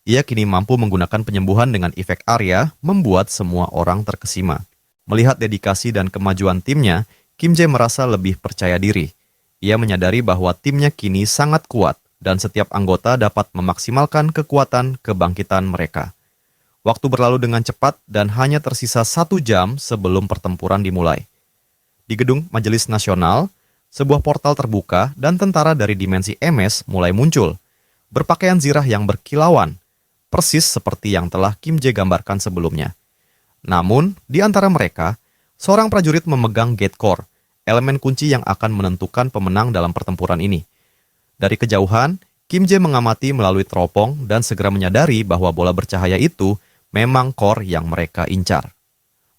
[SPEAKER 2] Ia kini mampu menggunakan penyembuhan dengan efek Arya, membuat semua orang terkesima. Melihat dedikasi dan kemajuan timnya, Kim Jae merasa lebih percaya diri. Ia menyadari bahwa timnya kini sangat kuat dan setiap anggota dapat memaksimalkan kekuatan kebangkitan mereka. Waktu berlalu dengan cepat dan hanya tersisa 1 jam sebelum pertempuran dimulai. Di gedung Majelis Nasional, sebuah portal terbuka dan tentara dari dimensi MS mulai muncul, berpakaian zirah yang berkilauan, persis seperti yang telah Kim Jae gambarkan sebelumnya. Namun, di antara mereka, seorang prajurit memegang gate core, elemen kunci yang akan menentukan pemenang dalam pertempuran ini. Dari kejauhan, Kim Jae mengamati melalui teropong dan segera menyadari bahwa bola bercahaya itu memang core yang mereka incar.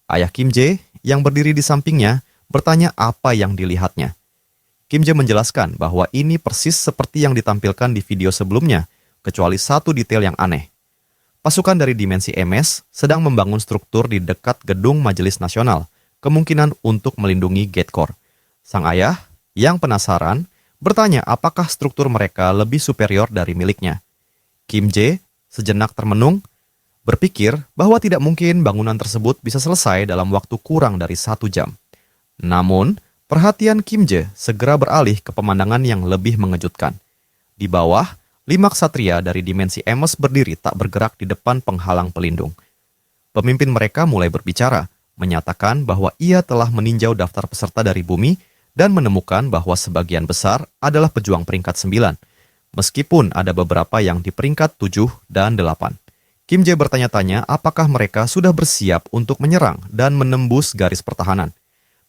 [SPEAKER 2] Ayah Kim Jae, yang berdiri di sampingnya, bertanya apa yang dilihatnya. Kim Jae menjelaskan bahwa ini persis seperti yang ditampilkan di video sebelumnya, kecuali satu detail yang aneh. Pasukan dari dimensi MS sedang membangun struktur di dekat gedung Majelis Nasional, kemungkinan untuk melindungi gate core. Sang ayah, yang penasaran, bertanya apakah struktur mereka lebih superior dari miliknya. Kim Jae sejenak termenung, berpikir bahwa tidak mungkin bangunan tersebut bisa selesai dalam waktu kurang dari 1 jam. Namun, perhatian Kim Jae segera beralih ke pemandangan yang lebih mengejutkan. Di bawah, 5 ksatria dari dimensi MS berdiri tak bergerak di depan penghalang pelindung. Pemimpin mereka mulai berbicara, menyatakan bahwa ia telah meninjau daftar peserta dari bumi dan menemukan bahwa sebagian besar adalah pejuang peringkat 9, meskipun ada beberapa yang di peringkat 7 dan 8. Kim Jae bertanya-tanya apakah mereka sudah bersiap untuk menyerang dan menembus garis pertahanan.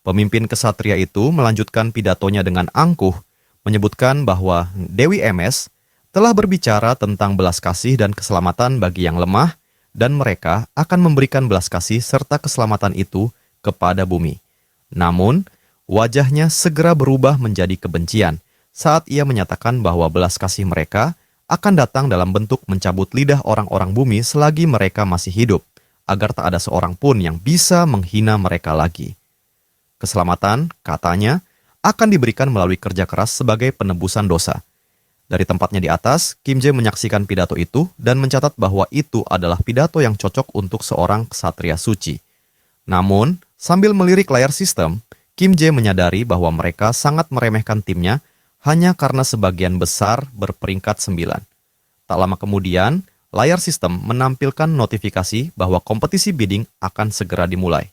[SPEAKER 2] Pemimpin ksatria itu melanjutkan pidatonya dengan angkuh, menyebutkan bahwa Dewi MS telah berbicara tentang belas kasih dan keselamatan bagi yang lemah, dan mereka akan memberikan belas kasih serta keselamatan itu kepada bumi. Namun, wajahnya segera berubah menjadi kebencian saat ia menyatakan bahwa belas kasih mereka akan datang dalam bentuk mencabut lidah orang-orang bumi selagi mereka masih hidup, agar tak ada seorang pun yang bisa menghina mereka lagi. Keselamatan, katanya, akan diberikan melalui kerja keras sebagai penebusan dosa. Dari tempatnya di atas, Kim Jae menyaksikan pidato itu dan mencatat bahwa itu adalah pidato yang cocok untuk seorang ksatria suci. Namun, sambil melirik layar sistem, Kim Jae menyadari bahwa mereka sangat meremehkan timnya hanya karena sebagian besar berperingkat 9. Tak lama kemudian, layar sistem menampilkan notifikasi bahwa kompetisi bidding akan segera dimulai.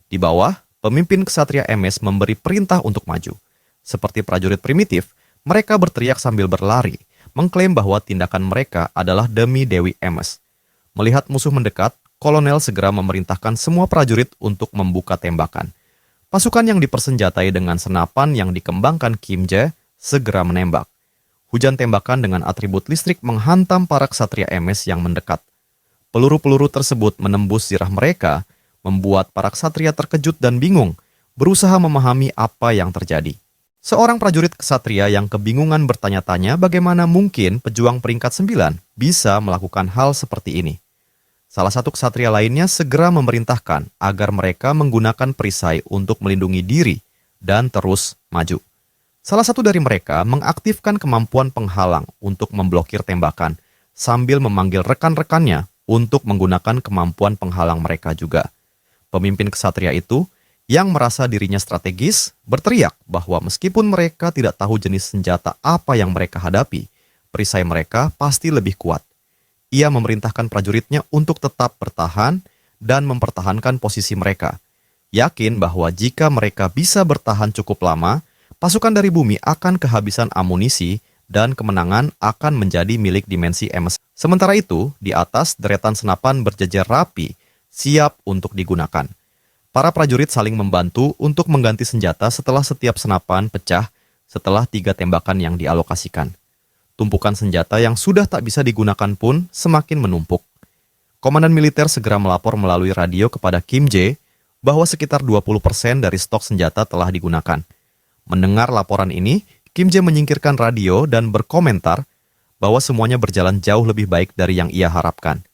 [SPEAKER 2] Di bawah, pemimpin ksatria MS memberi perintah untuk maju. Seperti prajurit primitif, mereka berteriak sambil berlari, mengklaim bahwa tindakan mereka adalah demi Dewi MS. Melihat musuh mendekat, kolonel segera memerintahkan semua prajurit untuk membuka tembakan. Pasukan yang dipersenjatai dengan senapan yang dikembangkan Kim Jae segera menembak. Hujan tembakan dengan atribut listrik menghantam para ksatria MS yang mendekat. Peluru-peluru tersebut menembus zirah mereka, membuat para ksatria terkejut dan bingung, berusaha memahami apa yang terjadi. Seorang prajurit ksatria yang kebingungan bertanya-tanya bagaimana mungkin pejuang peringkat 9 bisa melakukan hal seperti ini. Salah satu ksatria lainnya segera memerintahkan agar mereka menggunakan perisai untuk melindungi diri dan terus maju. Salah satu dari mereka mengaktifkan kemampuan penghalang untuk memblokir tembakan sambil memanggil rekan-rekannya untuk menggunakan kemampuan penghalang mereka juga. Pemimpin ksatria itu yang merasa dirinya strategis, berteriak bahwa meskipun mereka tidak tahu jenis senjata apa yang mereka hadapi, perisai mereka pasti lebih kuat. Ia memerintahkan prajuritnya untuk tetap bertahan dan mempertahankan posisi mereka. Yakin bahwa jika mereka bisa bertahan cukup lama, pasukan dari bumi akan kehabisan amunisi dan kemenangan akan menjadi milik dimensi MS. Sementara itu, di atas deretan senapan berjejer rapi, siap untuk digunakan. Para prajurit saling membantu untuk mengganti senjata setelah setiap senapan pecah setelah 3 tembakan yang dialokasikan. Tumpukan senjata yang sudah tak bisa digunakan pun semakin menumpuk. Komandan militer segera melapor melalui radio kepada Kim Jae bahwa sekitar 20% dari stok senjata telah digunakan. Mendengar laporan ini, Kim Jae menyingkirkan radio dan berkomentar bahwa semuanya berjalan jauh lebih baik dari yang ia harapkan.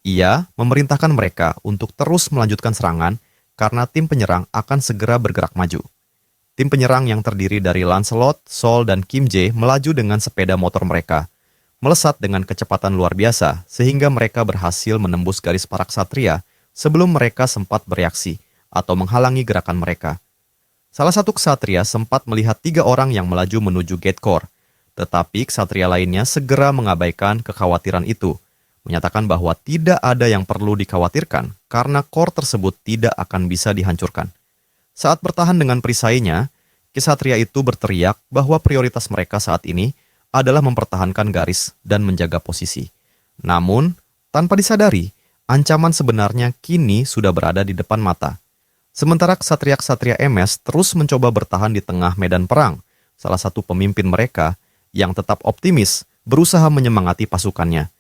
[SPEAKER 2] Ia memerintahkan mereka untuk terus melanjutkan serangan karena tim penyerang akan segera bergerak maju. Tim penyerang yang terdiri dari Lancelot, Sol, dan Kim Jae melaju dengan sepeda motor mereka, melesat dengan kecepatan luar biasa sehingga mereka berhasil menembus garis para ksatria sebelum mereka sempat bereaksi atau menghalangi gerakan mereka. Salah satu ksatria sempat melihat 3 orang yang melaju menuju gate core, tetapi ksatria lainnya segera mengabaikan kekhawatiran itu, menyatakan bahwa tidak ada yang perlu dikhawatirkan karena core tersebut tidak akan bisa dihancurkan. Saat bertahan dengan perisainya, ksatria itu berteriak bahwa prioritas mereka saat ini adalah mempertahankan garis dan menjaga posisi. Namun, tanpa disadari, ancaman sebenarnya kini sudah berada di depan mata. Sementara ksatria-ksatria MS terus mencoba bertahan di tengah medan perang, salah satu pemimpin mereka yang tetap optimis berusaha menyemangati pasukannya.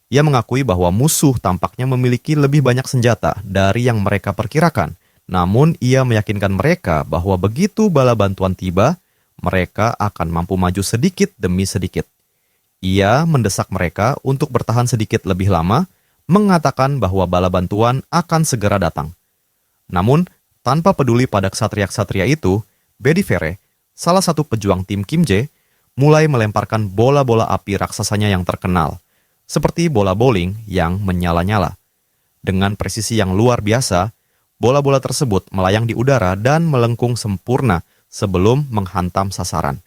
[SPEAKER 2] Ia mengakui bahwa musuh tampaknya memiliki lebih banyak senjata dari yang mereka perkirakan, namun ia meyakinkan mereka bahwa begitu bala bantuan tiba, mereka akan mampu maju sedikit demi sedikit. Ia mendesak mereka untuk bertahan sedikit lebih lama, mengatakan bahwa bala bantuan akan segera datang. Namun, tanpa peduli pada ksatria-ksatria itu, Bedivere, salah satu pejuang tim Kim Jae, mulai melemparkan bola-bola api raksasanya yang terkenal, seperti bola bowling yang menyala-nyala. Dengan presisi yang luar biasa, bola-bola tersebut melayang di udara dan melengkung sempurna sebelum menghantam sasaran.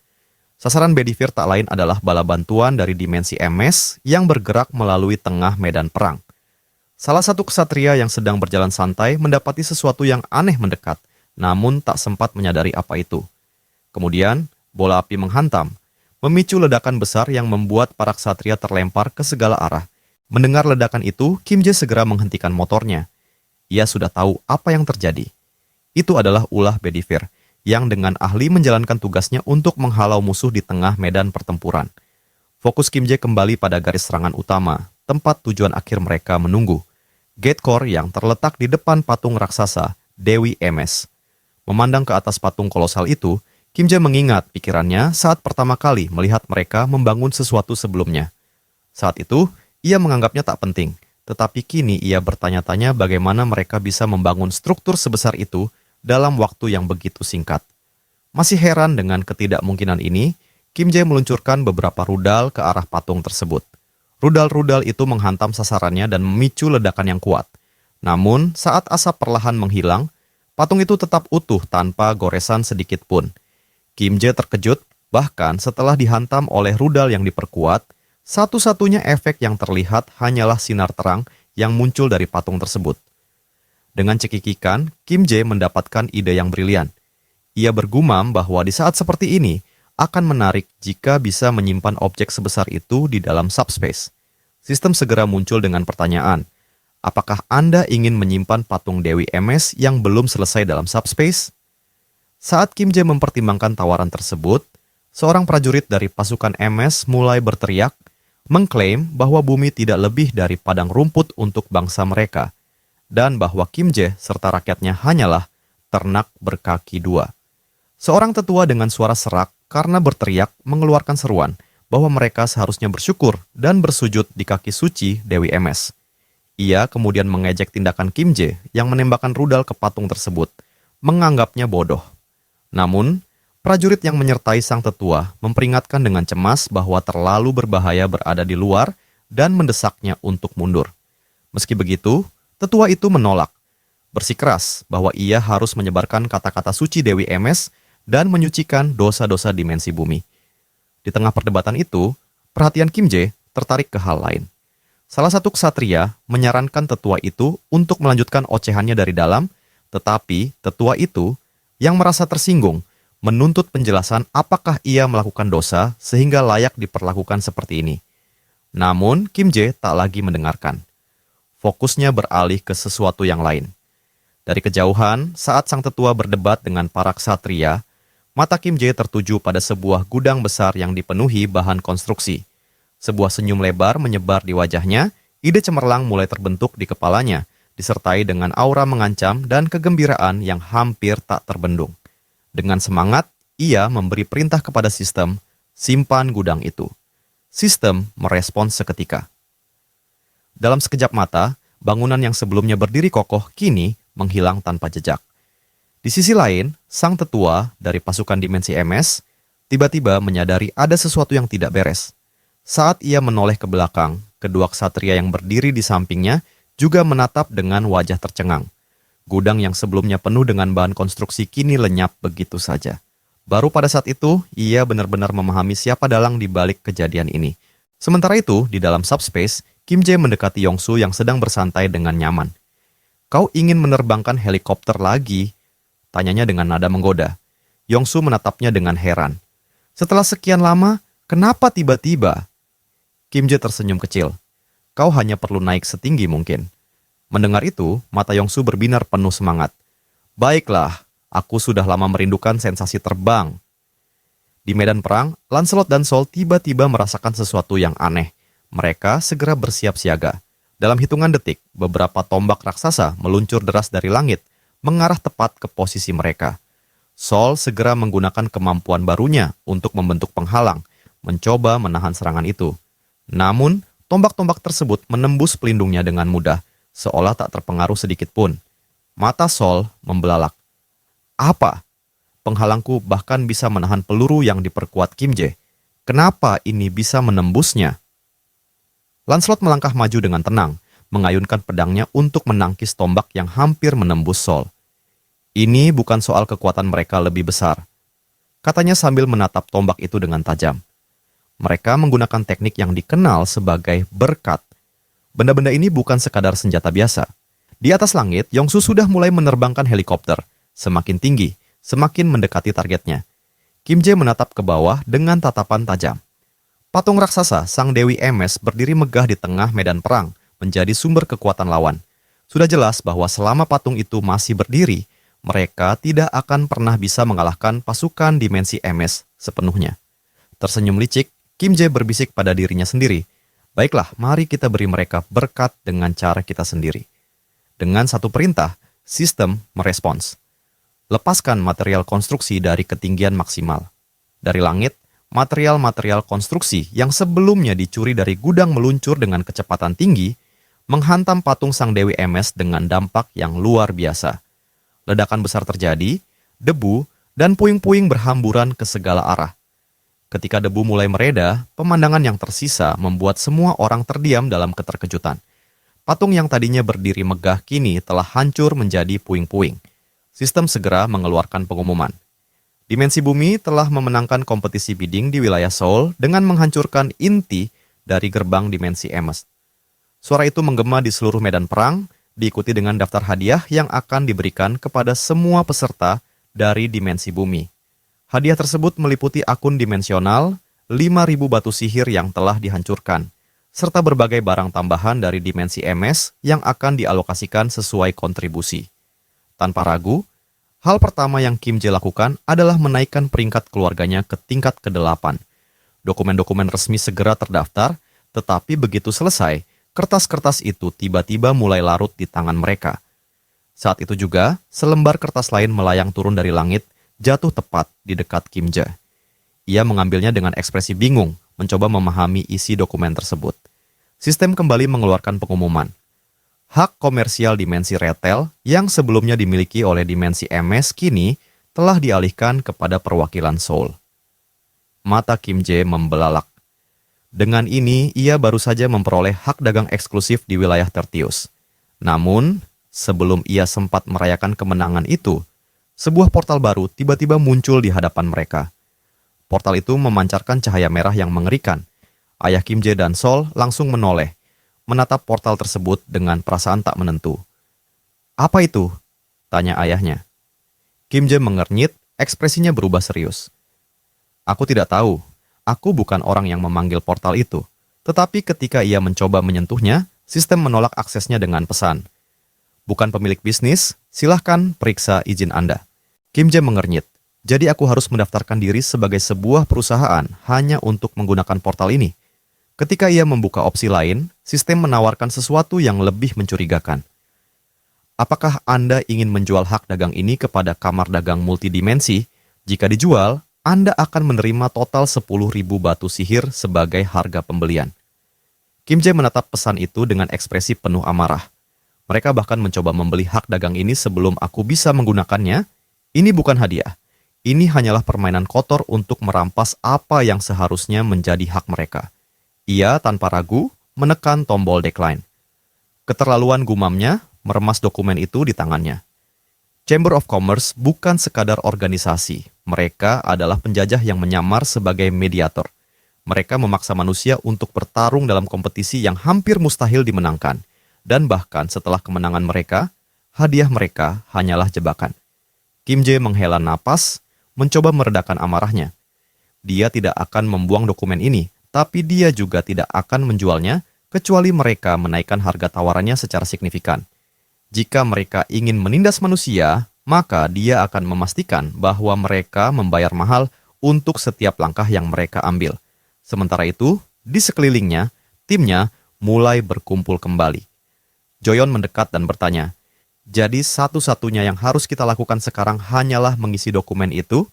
[SPEAKER 2] Sasaran Bedivere tak lain adalah bala bantuan dari dimensi MS yang bergerak melalui tengah medan perang. Salah satu ksatria yang sedang berjalan santai mendapati sesuatu yang aneh mendekat, namun tak sempat menyadari apa itu. Kemudian, bola api menghantam, memicu ledakan besar yang membuat para ksatria terlempar ke segala arah. Mendengar ledakan itu, Kim Jae segera menghentikan motornya. Ia sudah tahu apa yang terjadi. Itu adalah ulah Bedivere, yang dengan ahli menjalankan tugasnya untuk menghalau musuh di tengah medan pertempuran. Fokus Kim Jae kembali pada garis serangan utama, tempat tujuan akhir mereka menunggu. Gate core yang terletak di depan patung raksasa, Dewi MS. Memandang ke atas patung kolosal itu, Kim Jae mengingat pikirannya saat pertama kali melihat mereka membangun sesuatu sebelumnya. Saat itu, ia menganggapnya tak penting, tetapi kini ia bertanya-tanya bagaimana mereka bisa membangun struktur sebesar itu dalam waktu yang begitu singkat. Masih heran dengan ketidakmungkinan ini, Kim Jae meluncurkan beberapa rudal ke arah patung tersebut. Rudal-rudal itu menghantam sasarannya dan memicu ledakan yang kuat. Namun, saat asap perlahan menghilang, patung itu tetap utuh tanpa goresan sedikit pun. Kim Jae terkejut, bahkan setelah dihantam oleh rudal yang diperkuat, satu-satunya efek yang terlihat hanyalah sinar terang yang muncul dari patung tersebut. Dengan cekikikan, Kim Jae mendapatkan ide yang brilian. Ia bergumam bahwa di saat seperti ini, akan menarik jika bisa menyimpan objek sebesar itu di dalam subspace. Sistem segera muncul dengan pertanyaan, apakah Anda ingin menyimpan patung Dewi MS yang belum selesai dalam subspace? Saat Kim Jae mempertimbangkan tawaran tersebut, seorang prajurit dari pasukan MS mulai berteriak, mengklaim bahwa bumi tidak lebih dari padang rumput untuk bangsa mereka, dan bahwa Kim Jae serta rakyatnya hanyalah ternak berkaki dua. Seorang tetua dengan suara serak karena berteriak mengeluarkan seruan bahwa mereka seharusnya bersyukur dan bersujud di kaki suci Dewi Emes. Ia kemudian mengejek tindakan Kim Jae yang menembakkan rudal ke patung tersebut, menganggapnya bodoh. Namun, prajurit yang menyertai sang tetua memperingatkan dengan cemas bahwa terlalu berbahaya berada di luar dan mendesaknya untuk mundur. Meski begitu, tetua itu menolak, bersikeras bahwa ia harus menyebarkan kata-kata suci Dewi Emes dan menyucikan dosa-dosa dimensi bumi. Di tengah perdebatan itu, perhatian Kim Jae tertarik ke hal lain. Salah satu ksatria menyarankan tetua itu untuk melanjutkan ocehannya dari dalam, tetapi tetua itu yang merasa tersinggung menuntut penjelasan apakah ia melakukan dosa sehingga layak diperlakukan seperti ini. Namun, Kim Jae tak lagi mendengarkan. Fokusnya beralih ke sesuatu yang lain. Dari kejauhan, saat sang tetua berdebat dengan para ksatria, mata Kim Jae tertuju pada sebuah gudang besar yang dipenuhi bahan konstruksi. Sebuah senyum lebar menyebar di wajahnya, ide cemerlang mulai terbentuk di kepalanya, disertai dengan aura mengancam dan kegembiraan yang hampir tak terbendung. Dengan semangat, ia memberi perintah kepada sistem, simpan gudang itu. Sistem merespons seketika. Dalam sekejap mata, bangunan yang sebelumnya berdiri kokoh kini menghilang tanpa jejak. Di sisi lain, sang tetua dari pasukan dimensi MS tiba-tiba menyadari ada sesuatu yang tidak beres. Saat ia menoleh ke belakang, kedua ksatria yang berdiri di sampingnya juga menatap dengan wajah tercengang. Gudang yang sebelumnya penuh dengan bahan konstruksi kini lenyap begitu saja. Baru pada saat itu, ia benar-benar memahami siapa dalang di balik kejadian ini. Sementara itu, di dalam subspace, Kim Jae mendekati Yongsu yang sedang bersantai dengan nyaman. "Kau ingin menerbangkan helikopter lagi?" tanyanya dengan nada menggoda. Yongsu menatapnya dengan heran. "Setelah sekian lama, kenapa tiba-tiba?" Kim Jae tersenyum kecil. "Kau hanya perlu naik setinggi mungkin." Mendengar itu, mata Yongsu berbinar penuh semangat. "Baiklah, aku sudah lama merindukan sensasi terbang." Di medan perang, Lancelot dan Sol tiba-tiba merasakan sesuatu yang aneh. Mereka segera bersiap siaga. Dalam hitungan detik, beberapa tombak raksasa meluncur deras dari langit, mengarah tepat ke posisi mereka. Sol segera menggunakan kemampuan barunya untuk membentuk penghalang, mencoba menahan serangan itu. Namun, tombak-tombak tersebut menembus pelindungnya dengan mudah, seolah tak terpengaruh sedikit pun. Mata Sol membelalak. "Apa? Penghalangku bahkan bisa menahan peluru yang diperkuat Kim Jae. Kenapa ini bisa menembusnya?" Lancelot melangkah maju dengan tenang, mengayunkan pedangnya untuk menangkis tombak yang hampir menembus Sol. "Ini bukan soal kekuatan mereka lebih besar," katanya sambil menatap tombak itu dengan tajam. "Mereka menggunakan teknik yang dikenal sebagai berkat. Benda-benda ini bukan sekadar senjata biasa." Di atas langit, Yongsu sudah mulai menerbangkan helikopter. Semakin tinggi, semakin mendekati targetnya. Kim Jae menatap ke bawah dengan tatapan tajam. Patung raksasa Sang Dewi Emes berdiri megah di tengah medan perang, menjadi sumber kekuatan lawan. Sudah jelas bahwa selama patung itu masih berdiri, mereka tidak akan pernah bisa mengalahkan pasukan dimensi MS sepenuhnya. Tersenyum licik, Kim Jae berbisik pada dirinya sendiri. "Baiklah, mari kita beri mereka berkat dengan cara kita sendiri." Dengan satu perintah, sistem merespons. Lepaskan material konstruksi dari ketinggian maksimal. Dari langit, material-material konstruksi yang sebelumnya dicuri dari gudang meluncur dengan kecepatan tinggi, menghantam patung Sang Dewi Emes dengan dampak yang luar biasa. Ledakan besar terjadi, debu dan puing-puing berhamburan ke segala arah. Ketika debu mulai mereda, pemandangan yang tersisa membuat semua orang terdiam dalam keterkejutan. Patung yang tadinya berdiri megah kini telah hancur menjadi puing-puing. Sistem segera mengeluarkan pengumuman. Dimensi Bumi telah memenangkan kompetisi bidding di wilayah Seoul dengan menghancurkan inti dari gerbang dimensi Emes. Suara itu menggema di seluruh medan perang, diikuti dengan daftar hadiah yang akan diberikan kepada semua peserta dari dimensi bumi. Hadiah tersebut meliputi akun dimensional, 5.000 batu sihir yang telah dihancurkan, serta berbagai barang tambahan dari dimensi MS yang akan dialokasikan sesuai kontribusi. Tanpa ragu, hal pertama yang Kim Jae lakukan adalah menaikkan peringkat keluarganya ke tingkat ke-8. Dokumen-dokumen resmi segera terdaftar, tetapi begitu selesai, kertas-kertas itu tiba-tiba mulai larut di tangan mereka. Saat itu juga, selembar kertas lain melayang turun dari langit, jatuh tepat di dekat Kim Jae. Ia mengambilnya dengan ekspresi bingung, mencoba memahami isi dokumen tersebut. Sistem kembali mengeluarkan pengumuman. Hak komersial dimensi retail yang sebelumnya dimiliki oleh dimensi MS kini telah dialihkan kepada perwakilan Seoul. Mata Kim Jae membelalak. Dengan ini, ia baru saja memperoleh hak dagang eksklusif di wilayah Tertius. Namun, sebelum ia sempat merayakan kemenangan itu, sebuah portal baru tiba-tiba muncul di hadapan mereka. Portal itu memancarkan cahaya merah yang mengerikan. Ayah Kim Jae dan Sol langsung menoleh, menatap portal tersebut dengan perasaan tak menentu. "Apa itu?" tanya ayahnya. Kim Jae mengernyit, ekspresinya berubah serius. "Aku tidak tahu. Aku bukan orang yang memanggil portal itu. Tetapi ketika ia mencoba menyentuhnya, sistem menolak aksesnya dengan pesan. Bukan pemilik bisnis, silahkan periksa izin Anda." Kim Jae mengernyit. "Jadi aku harus mendaftarkan diri sebagai sebuah perusahaan hanya untuk menggunakan portal ini." Ketika ia membuka opsi lain, sistem menawarkan sesuatu yang lebih mencurigakan. "Apakah Anda ingin menjual hak dagang ini kepada kamar dagang multidimensi? Jika dijual, Anda akan menerima total 10.000 batu sihir sebagai harga pembelian." Kim Jae menatap pesan itu dengan ekspresi penuh amarah. "Mereka bahkan mencoba membeli hak dagang ini sebelum aku bisa menggunakannya. Ini bukan hadiah. Ini hanyalah permainan kotor untuk merampas apa yang seharusnya menjadi hak mereka." Ia tanpa ragu menekan tombol decline. Keterlaluan gumamnya meremas dokumen itu di tangannya. Chamber of Commerce bukan sekadar organisasi. Mereka adalah penjajah yang menyamar sebagai mediator. Mereka memaksa manusia untuk bertarung dalam kompetisi yang hampir mustahil dimenangkan. Dan bahkan setelah kemenangan mereka, hadiah mereka hanyalah jebakan. Kim Jae menghela napas, mencoba meredakan amarahnya. Dia tidak akan membuang dokumen ini, tapi dia juga tidak akan menjualnya kecuali mereka menaikkan harga tawarannya secara signifikan. Jika mereka ingin menindas manusia, maka dia akan memastikan bahwa mereka membayar mahal untuk setiap langkah yang mereka ambil. Sementara itu, di sekelilingnya, timnya mulai berkumpul kembali. Joyeon mendekat dan bertanya, "Jadi satu-satunya yang harus kita lakukan sekarang hanyalah mengisi dokumen itu?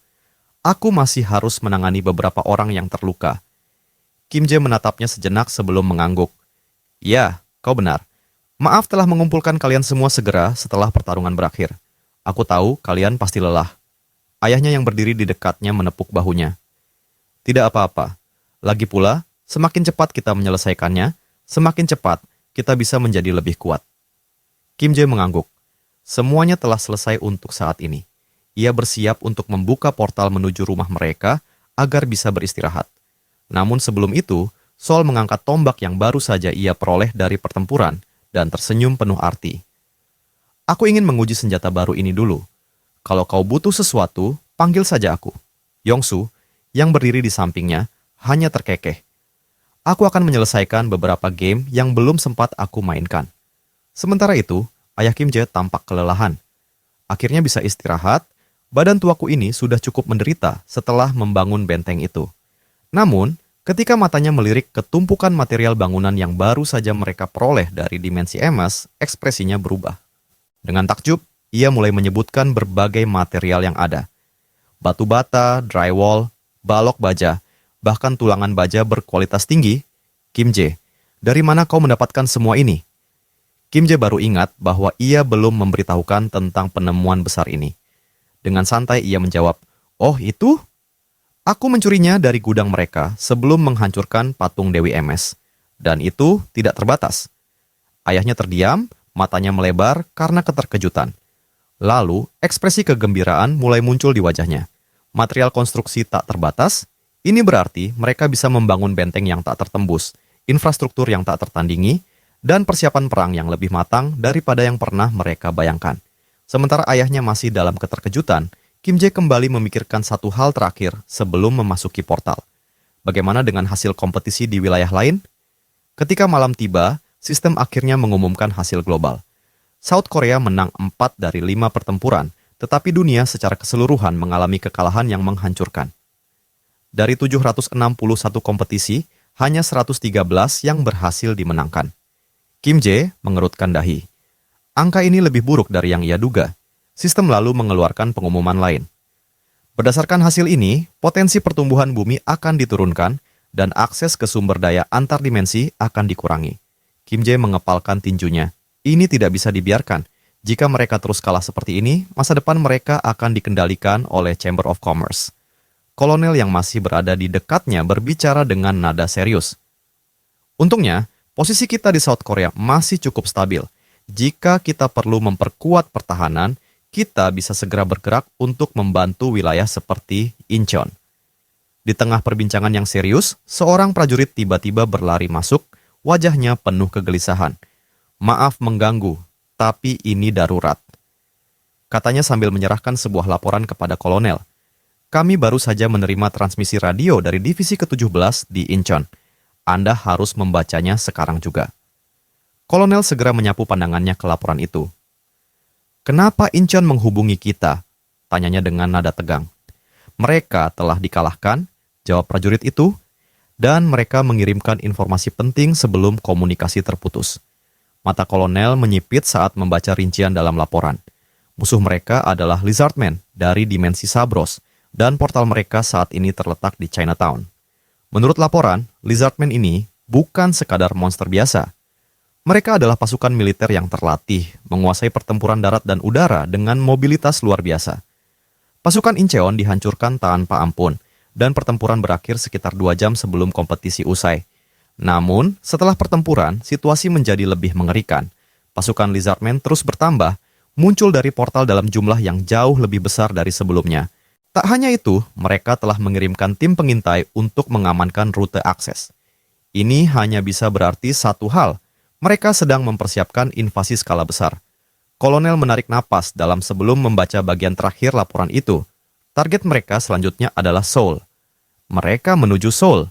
[SPEAKER 2] Aku masih harus menangani beberapa orang yang terluka." Kim Jae menatapnya sejenak sebelum mengangguk. "Ya, kau benar. Maaf telah mengumpulkan kalian semua segera setelah pertarungan berakhir. Aku tahu kalian pasti lelah." Ayahnya yang berdiri di dekatnya menepuk bahunya. "Tidak apa-apa. Lagi pula, semakin cepat kita menyelesaikannya, semakin cepat kita bisa menjadi lebih kuat." Kim Jae mengangguk. Semuanya telah selesai untuk saat ini. Ia bersiap untuk membuka portal menuju rumah mereka agar bisa beristirahat. Namun sebelum itu, Sol mengangkat tombak yang baru saja ia peroleh dari pertempuran dan tersenyum penuh arti. "Aku ingin menguji senjata baru ini dulu. Kalau kau butuh sesuatu, panggil saja aku." Yongsu, yang berdiri di sampingnya, hanya terkekeh. "Aku akan menyelesaikan beberapa game yang belum sempat aku mainkan." Sementara itu, ayah Kim Jae tampak kelelahan. Akhirnya bisa istirahat, badan tuaku ini sudah cukup menderita setelah membangun benteng itu. Namun, ketika matanya melirik ke tumpukan material bangunan yang baru saja mereka peroleh dari dimensi emas, ekspresinya berubah. Dengan takjub, ia mulai menyebutkan berbagai material yang ada. Batu bata, drywall, balok baja, bahkan tulangan baja berkualitas tinggi. "Kim Jae, dari mana kau mendapatkan semua ini?" Kim Jae baru ingat bahwa ia belum memberitahukan tentang penemuan besar ini. Dengan santai ia menjawab, "Oh itu? Aku mencurinya dari gudang mereka sebelum menghancurkan patung Dewi MS. Dan itu tidak terbatas." Ayahnya terdiam, matanya melebar karena keterkejutan. Lalu, ekspresi kegembiraan mulai muncul di wajahnya. Material konstruksi tak terbatas, ini berarti mereka bisa membangun benteng yang tak tertembus, infrastruktur yang tak tertandingi, dan persiapan perang yang lebih matang daripada yang pernah mereka bayangkan. Sementara ayahnya masih dalam keterkejutan, Kim Jae kembali memikirkan satu hal terakhir sebelum memasuki portal. Bagaimana dengan hasil kompetisi di wilayah lain? Ketika malam tiba, sistem akhirnya mengumumkan hasil global. South Korea menang 4 dari 5 pertempuran, tetapi dunia secara keseluruhan mengalami kekalahan yang menghancurkan. Dari 761 kompetisi, hanya 113 yang berhasil dimenangkan. Kim Jae mengerutkan dahi. Angka ini lebih buruk dari yang ia duga. Sistem lalu mengeluarkan pengumuman lain. Berdasarkan hasil ini, potensi pertumbuhan bumi akan diturunkan dan akses ke sumber daya antar dimensi akan dikurangi. Kim Jae mengepalkan tinjunya. Ini tidak bisa dibiarkan. Jika mereka terus kalah seperti ini, masa depan mereka akan dikendalikan oleh Chamber of Commerce. Kolonel yang masih berada di dekatnya berbicara dengan nada serius. Untungnya, posisi kita di South Korea masih cukup stabil. Jika kita perlu memperkuat pertahanan, kita bisa segera bergerak untuk membantu wilayah seperti Incheon. Di tengah perbincangan yang serius, seorang prajurit tiba-tiba berlari masuk, wajahnya penuh kegelisahan. "Maaf mengganggu, tapi ini darurat," katanya sambil menyerahkan sebuah laporan kepada kolonel. "Kami baru saja menerima transmisi radio dari divisi ke-17 di Incheon. Anda harus membacanya sekarang juga." Kolonel segera menyapu pandangannya ke laporan itu. "Kenapa Incheon menghubungi kita?" tanyanya dengan nada tegang. "Mereka telah dikalahkan," jawab prajurit itu, "dan mereka mengirimkan informasi penting sebelum komunikasi terputus." Mata kolonel menyipit saat membaca rincian dalam laporan. Musuh mereka adalah Lizardmen dari dimensi Sabros, dan portal mereka saat ini terletak di Chinatown. Menurut laporan, Lizardmen ini bukan sekadar monster biasa. Mereka adalah pasukan militer yang terlatih, menguasai pertempuran darat dan udara dengan mobilitas luar biasa. Pasukan Incheon dihancurkan tanpa ampun, dan pertempuran berakhir sekitar 2 jam sebelum kompetisi usai. Namun, setelah pertempuran, situasi menjadi lebih mengerikan. Pasukan Lizardmen terus bertambah, muncul dari portal dalam jumlah yang jauh lebih besar dari sebelumnya. Tak hanya itu, mereka telah mengirimkan tim pengintai untuk mengamankan rute akses. Ini hanya bisa berarti satu hal, mereka sedang mempersiapkan invasi skala besar. Kolonel menarik napas dalam sebelum membaca bagian terakhir laporan itu. Target mereka selanjutnya adalah Seoul. Mereka menuju Seoul.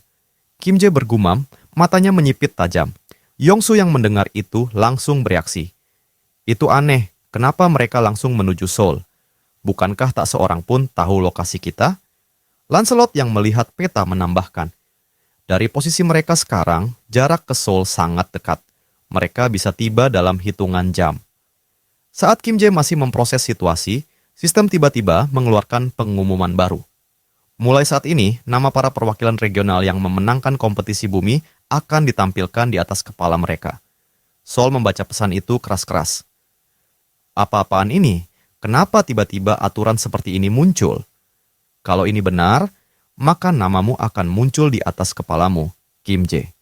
[SPEAKER 2] Kim Jae bergumam, matanya menyipit tajam. Yongsu yang mendengar itu langsung bereaksi. "Itu aneh, kenapa mereka langsung menuju Seoul? Bukankah tak seorang pun tahu lokasi kita?" Lancelot yang melihat peta menambahkan, "Dari posisi mereka sekarang, jarak ke Seoul sangat dekat. Mereka bisa tiba dalam hitungan jam." Saat Kim Jae masih memproses situasi, sistem tiba-tiba mengeluarkan pengumuman baru. Mulai saat ini, nama para perwakilan regional yang memenangkan kompetisi bumi akan ditampilkan di atas kepala mereka. Seoul membaca pesan itu keras-keras. "Apa-apaan ini? Kenapa tiba-tiba aturan seperti ini muncul? Kalau ini benar, maka namamu akan muncul di atas kepalamu, Kim Jae."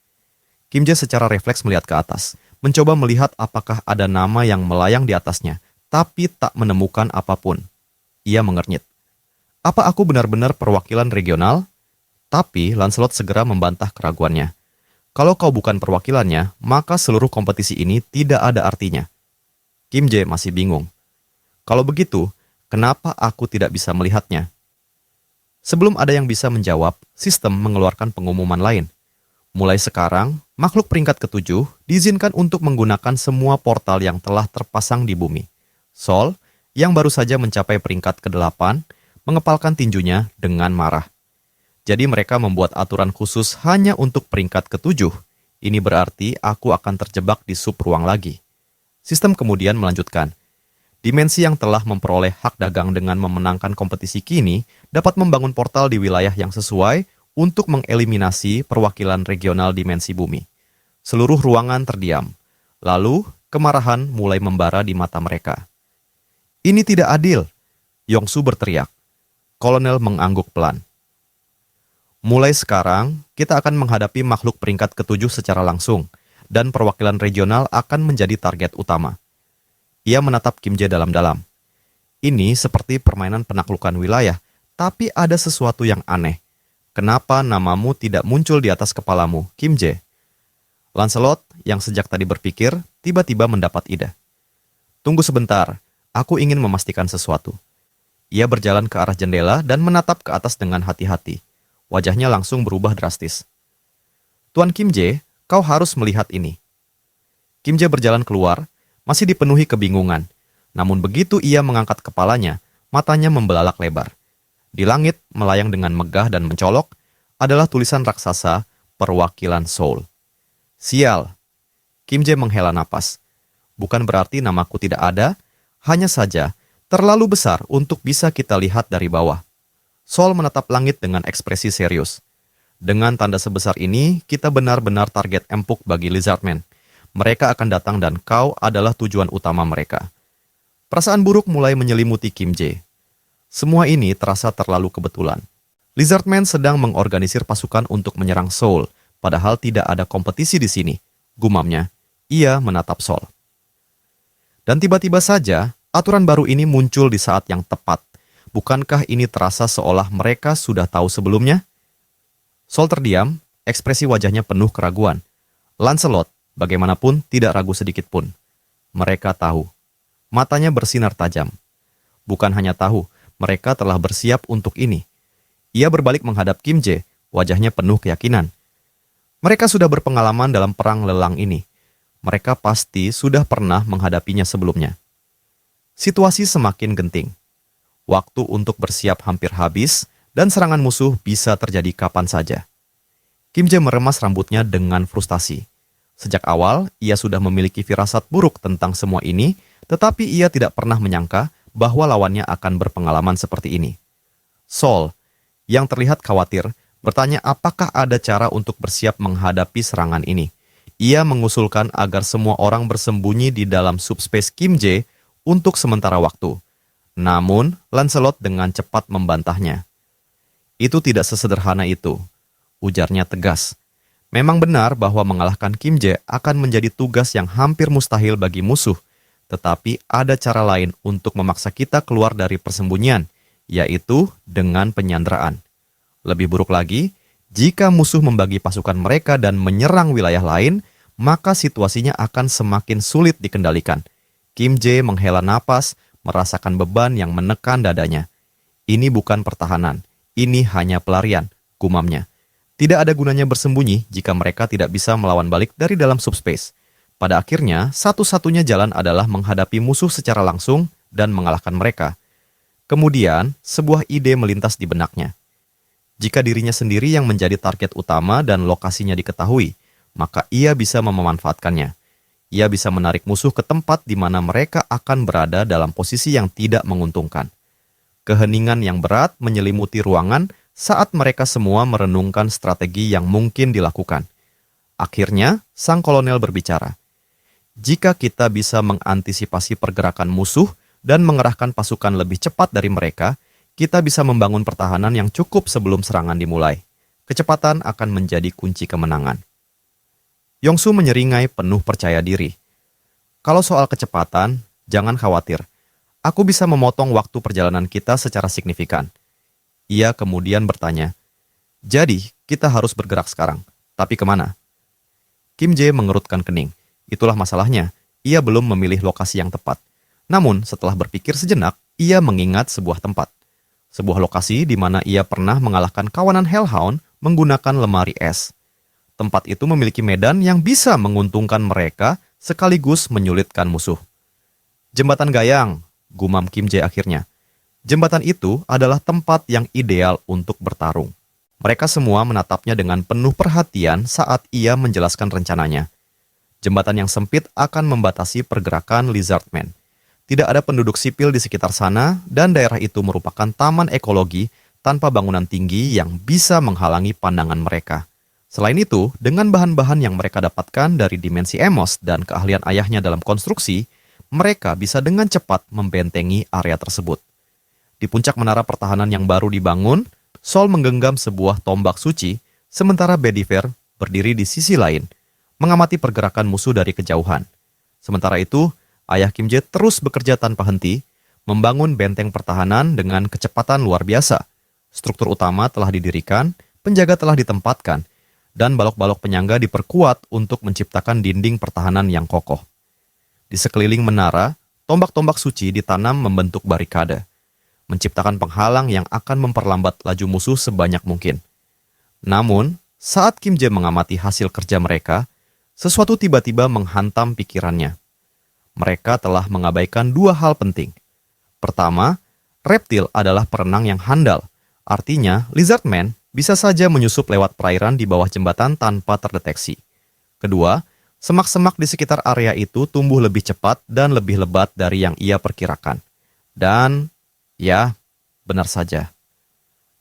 [SPEAKER 2] Kim Jae secara refleks melihat ke atas, mencoba melihat apakah ada nama yang melayang di atasnya, tapi tak menemukan apapun. Ia mengernyit. "Apa aku benar-benar perwakilan regional?" Tapi Lancelot segera membantah keraguannya. "Kalau kau bukan perwakilannya, maka seluruh kompetisi ini tidak ada artinya." Kim Jae masih bingung. "Kalau begitu, kenapa aku tidak bisa melihatnya?" Sebelum ada yang bisa menjawab, sistem mengeluarkan pengumuman lain. Mulai sekarang, makhluk peringkat ke-7 diizinkan untuk menggunakan semua portal yang telah terpasang di bumi. Seoul, yang baru saja mencapai peringkat ke-8, mengepalkan tinjunya dengan marah. "Jadi mereka membuat aturan khusus hanya untuk peringkat ke-7. Ini berarti aku akan terjebak di sub-ruang lagi." Sistem kemudian melanjutkan. "Dimensi yang telah memperoleh hak dagang dengan memenangkan kompetisi kini dapat membangun portal di wilayah yang sesuai untuk mengeliminasi perwakilan regional dimensi bumi." Seluruh ruangan terdiam. Lalu, kemarahan mulai membara di mata mereka. "Ini tidak adil!" Yongsu berteriak. Kolonel mengangguk pelan. "Mulai sekarang, kita akan menghadapi makhluk peringkat ke-7 secara langsung, dan perwakilan regional akan menjadi target utama." Ia menatap Kim Jae dalam-dalam. "Ini seperti permainan penaklukan wilayah, tapi ada sesuatu yang aneh. Kenapa namamu tidak muncul di atas kepalamu, Kim Jae?" Lancelot, yang sejak tadi berpikir, tiba-tiba mendapat ide. "Tunggu sebentar, aku ingin memastikan sesuatu." Ia berjalan ke arah jendela dan menatap ke atas dengan hati-hati. Wajahnya langsung berubah drastis. "Tuan Kim Jae, kau harus melihat ini." Kim Jae berjalan keluar, masih dipenuhi kebingungan. Namun begitu ia mengangkat kepalanya, matanya membelalak lebar. Di langit, melayang dengan megah dan mencolok, adalah tulisan raksasa perwakilan Seoul. "Sial." Kim Jae menghela napas. Bukan berarti namaku tidak ada, hanya saja terlalu besar untuk bisa kita lihat dari bawah. Sol menatap langit dengan ekspresi serius. Dengan tanda sebesar ini, kita benar-benar target empuk bagi Lizardmen. Mereka akan datang dan kau adalah tujuan utama mereka. Perasaan buruk mulai menyelimuti Kim Jae. Semua ini terasa terlalu kebetulan. Lizardmen sedang mengorganisir pasukan untuk menyerang Seoul, padahal tidak ada kompetisi di sini. Gumamnya, ia menatap Sol. Dan tiba-tiba saja, aturan baru ini muncul di saat yang tepat. Bukankah ini terasa seolah mereka sudah tahu sebelumnya? Sol terdiam, ekspresi wajahnya penuh keraguan. Lancelot, bagaimanapun, tidak ragu sedikit pun. Mereka tahu. Matanya bersinar tajam. Bukan hanya tahu, mereka telah bersiap untuk ini. Ia berbalik menghadap Kim Jae, wajahnya penuh keyakinan. Mereka sudah berpengalaman dalam perang lelang ini. Mereka pasti sudah pernah menghadapinya sebelumnya. Situasi semakin genting. Waktu untuk bersiap hampir habis, dan serangan musuh bisa terjadi kapan saja. Kim Jae meremas rambutnya dengan frustasi. Sejak awal, ia sudah memiliki firasat buruk tentang semua ini, tetapi ia tidak pernah menyangka bahwa lawannya akan berpengalaman seperti ini. Sol, yang terlihat khawatir, bertanya apakah ada cara untuk bersiap menghadapi serangan ini. Ia mengusulkan agar semua orang bersembunyi di dalam subspace Kim Jae untuk sementara waktu. Namun, Lancelot dengan cepat membantahnya. Itu tidak sesederhana itu, ujarnya tegas. Memang benar bahwa mengalahkan Kim Jae akan menjadi tugas yang hampir mustahil bagi musuh, tetapi ada cara lain untuk memaksa kita keluar dari persembunyian, yaitu dengan penyanderaan. Lebih buruk lagi, jika musuh membagi pasukan mereka dan menyerang wilayah lain, maka situasinya akan semakin sulit dikendalikan. Kim Jae menghela napas, merasakan beban yang menekan dadanya. Ini bukan pertahanan, ini hanya pelarian, gumamnya. Tidak ada gunanya bersembunyi jika mereka tidak bisa melawan balik dari dalam subspace. Pada akhirnya, satu-satunya jalan adalah menghadapi musuh secara langsung dan mengalahkan mereka. Kemudian, sebuah ide melintas di benaknya. Jika dirinya sendiri yang menjadi target utama dan lokasinya diketahui, maka ia bisa memanfaatkannya. Ia bisa menarik musuh ke tempat di mana mereka akan berada dalam posisi yang tidak menguntungkan. Keheningan yang berat menyelimuti ruangan saat mereka semua merenungkan strategi yang mungkin dilakukan. Akhirnya, sang kolonel berbicara. Jika kita bisa mengantisipasi pergerakan musuh dan mengerahkan pasukan lebih cepat dari mereka, kita bisa membangun pertahanan yang cukup sebelum serangan dimulai. Kecepatan akan menjadi kunci kemenangan. Yongsu menyeringai penuh percaya diri. Kalau soal kecepatan, jangan khawatir. Aku bisa memotong waktu perjalanan kita secara signifikan. Ia kemudian bertanya, jadi kita harus bergerak sekarang, tapi kemana? Kim Jae mengerutkan kening. Itulah masalahnya, ia belum memilih lokasi yang tepat. Namun setelah berpikir sejenak, ia mengingat sebuah tempat. Sebuah lokasi di mana ia pernah mengalahkan kawanan Hellhound menggunakan lemari es. Tempat itu memiliki medan yang bisa menguntungkan mereka sekaligus menyulitkan musuh. Jembatan Gayang, gumam Kim Jae akhirnya. Jembatan itu adalah tempat yang ideal untuk bertarung. Mereka semua menatapnya dengan penuh perhatian saat ia menjelaskan rencananya. Jembatan yang sempit akan membatasi pergerakan Lizardmen. Tidak ada penduduk sipil di sekitar sana dan daerah itu merupakan taman ekologi tanpa bangunan tinggi yang bisa menghalangi pandangan mereka. Selain itu, dengan bahan-bahan yang mereka dapatkan dari dimensi Emos dan keahlian ayahnya dalam konstruksi, mereka bisa dengan cepat membentengi area tersebut. Di puncak menara pertahanan yang baru dibangun, Sol menggenggam sebuah tombak suci, sementara Bedivere berdiri di sisi lain, mengamati pergerakan musuh dari kejauhan. Sementara itu, ayah Kim Jae terus bekerja tanpa henti, membangun benteng pertahanan dengan kecepatan luar biasa. Struktur utama telah didirikan, penjaga telah ditempatkan, dan balok-balok penyangga diperkuat untuk menciptakan dinding pertahanan yang kokoh. Di sekeliling menara, tombak-tombak suci ditanam membentuk barikade, menciptakan penghalang yang akan memperlambat laju musuh sebanyak mungkin. Namun, saat Kim Jae mengamati hasil kerja mereka, sesuatu tiba-tiba menghantam pikirannya. Mereka telah mengabaikan dua hal penting. Pertama, reptil adalah perenang yang handal. Artinya, Lizardmen bisa saja menyusup lewat perairan di bawah jembatan tanpa terdeteksi. Kedua, Semak-semak di sekitar area itu tumbuh lebih cepat dan lebih lebat dari yang ia perkirakan. Dan, ya, benar saja.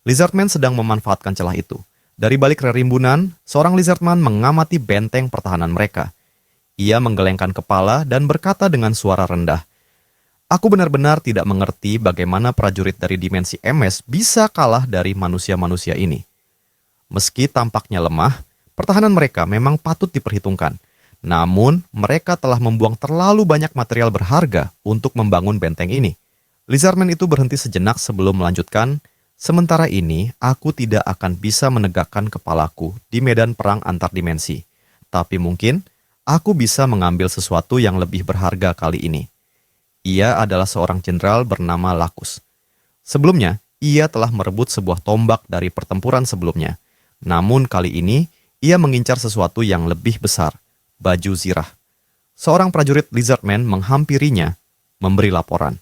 [SPEAKER 2] Lizardman sedang memanfaatkan celah itu. Dari balik rerimbunan, seorang Lizardman mengamati benteng pertahanan mereka. Ia menggelengkan kepala dan berkata dengan suara rendah, "Aku benar-benar tidak mengerti bagaimana prajurit dari dimensi MS bisa kalah dari manusia-manusia ini. Meski tampaknya lemah, pertahanan mereka memang patut diperhitungkan. Namun, mereka telah membuang terlalu banyak material berharga untuk membangun benteng ini." Lizardman itu berhenti sejenak sebelum melanjutkan, "Sementara ini, aku tidak akan bisa menegakkan kepalaku di medan perang antar dimensi. Tapi mungkin, aku bisa mengambil sesuatu yang lebih berharga kali ini." Ia adalah seorang jenderal bernama Lacus. Sebelumnya, ia telah merebut sebuah tombak dari pertempuran sebelumnya. Namun kali ini, ia mengincar sesuatu yang lebih besar, baju zirah. Seorang prajurit Lizardman menghampirinya, memberi laporan.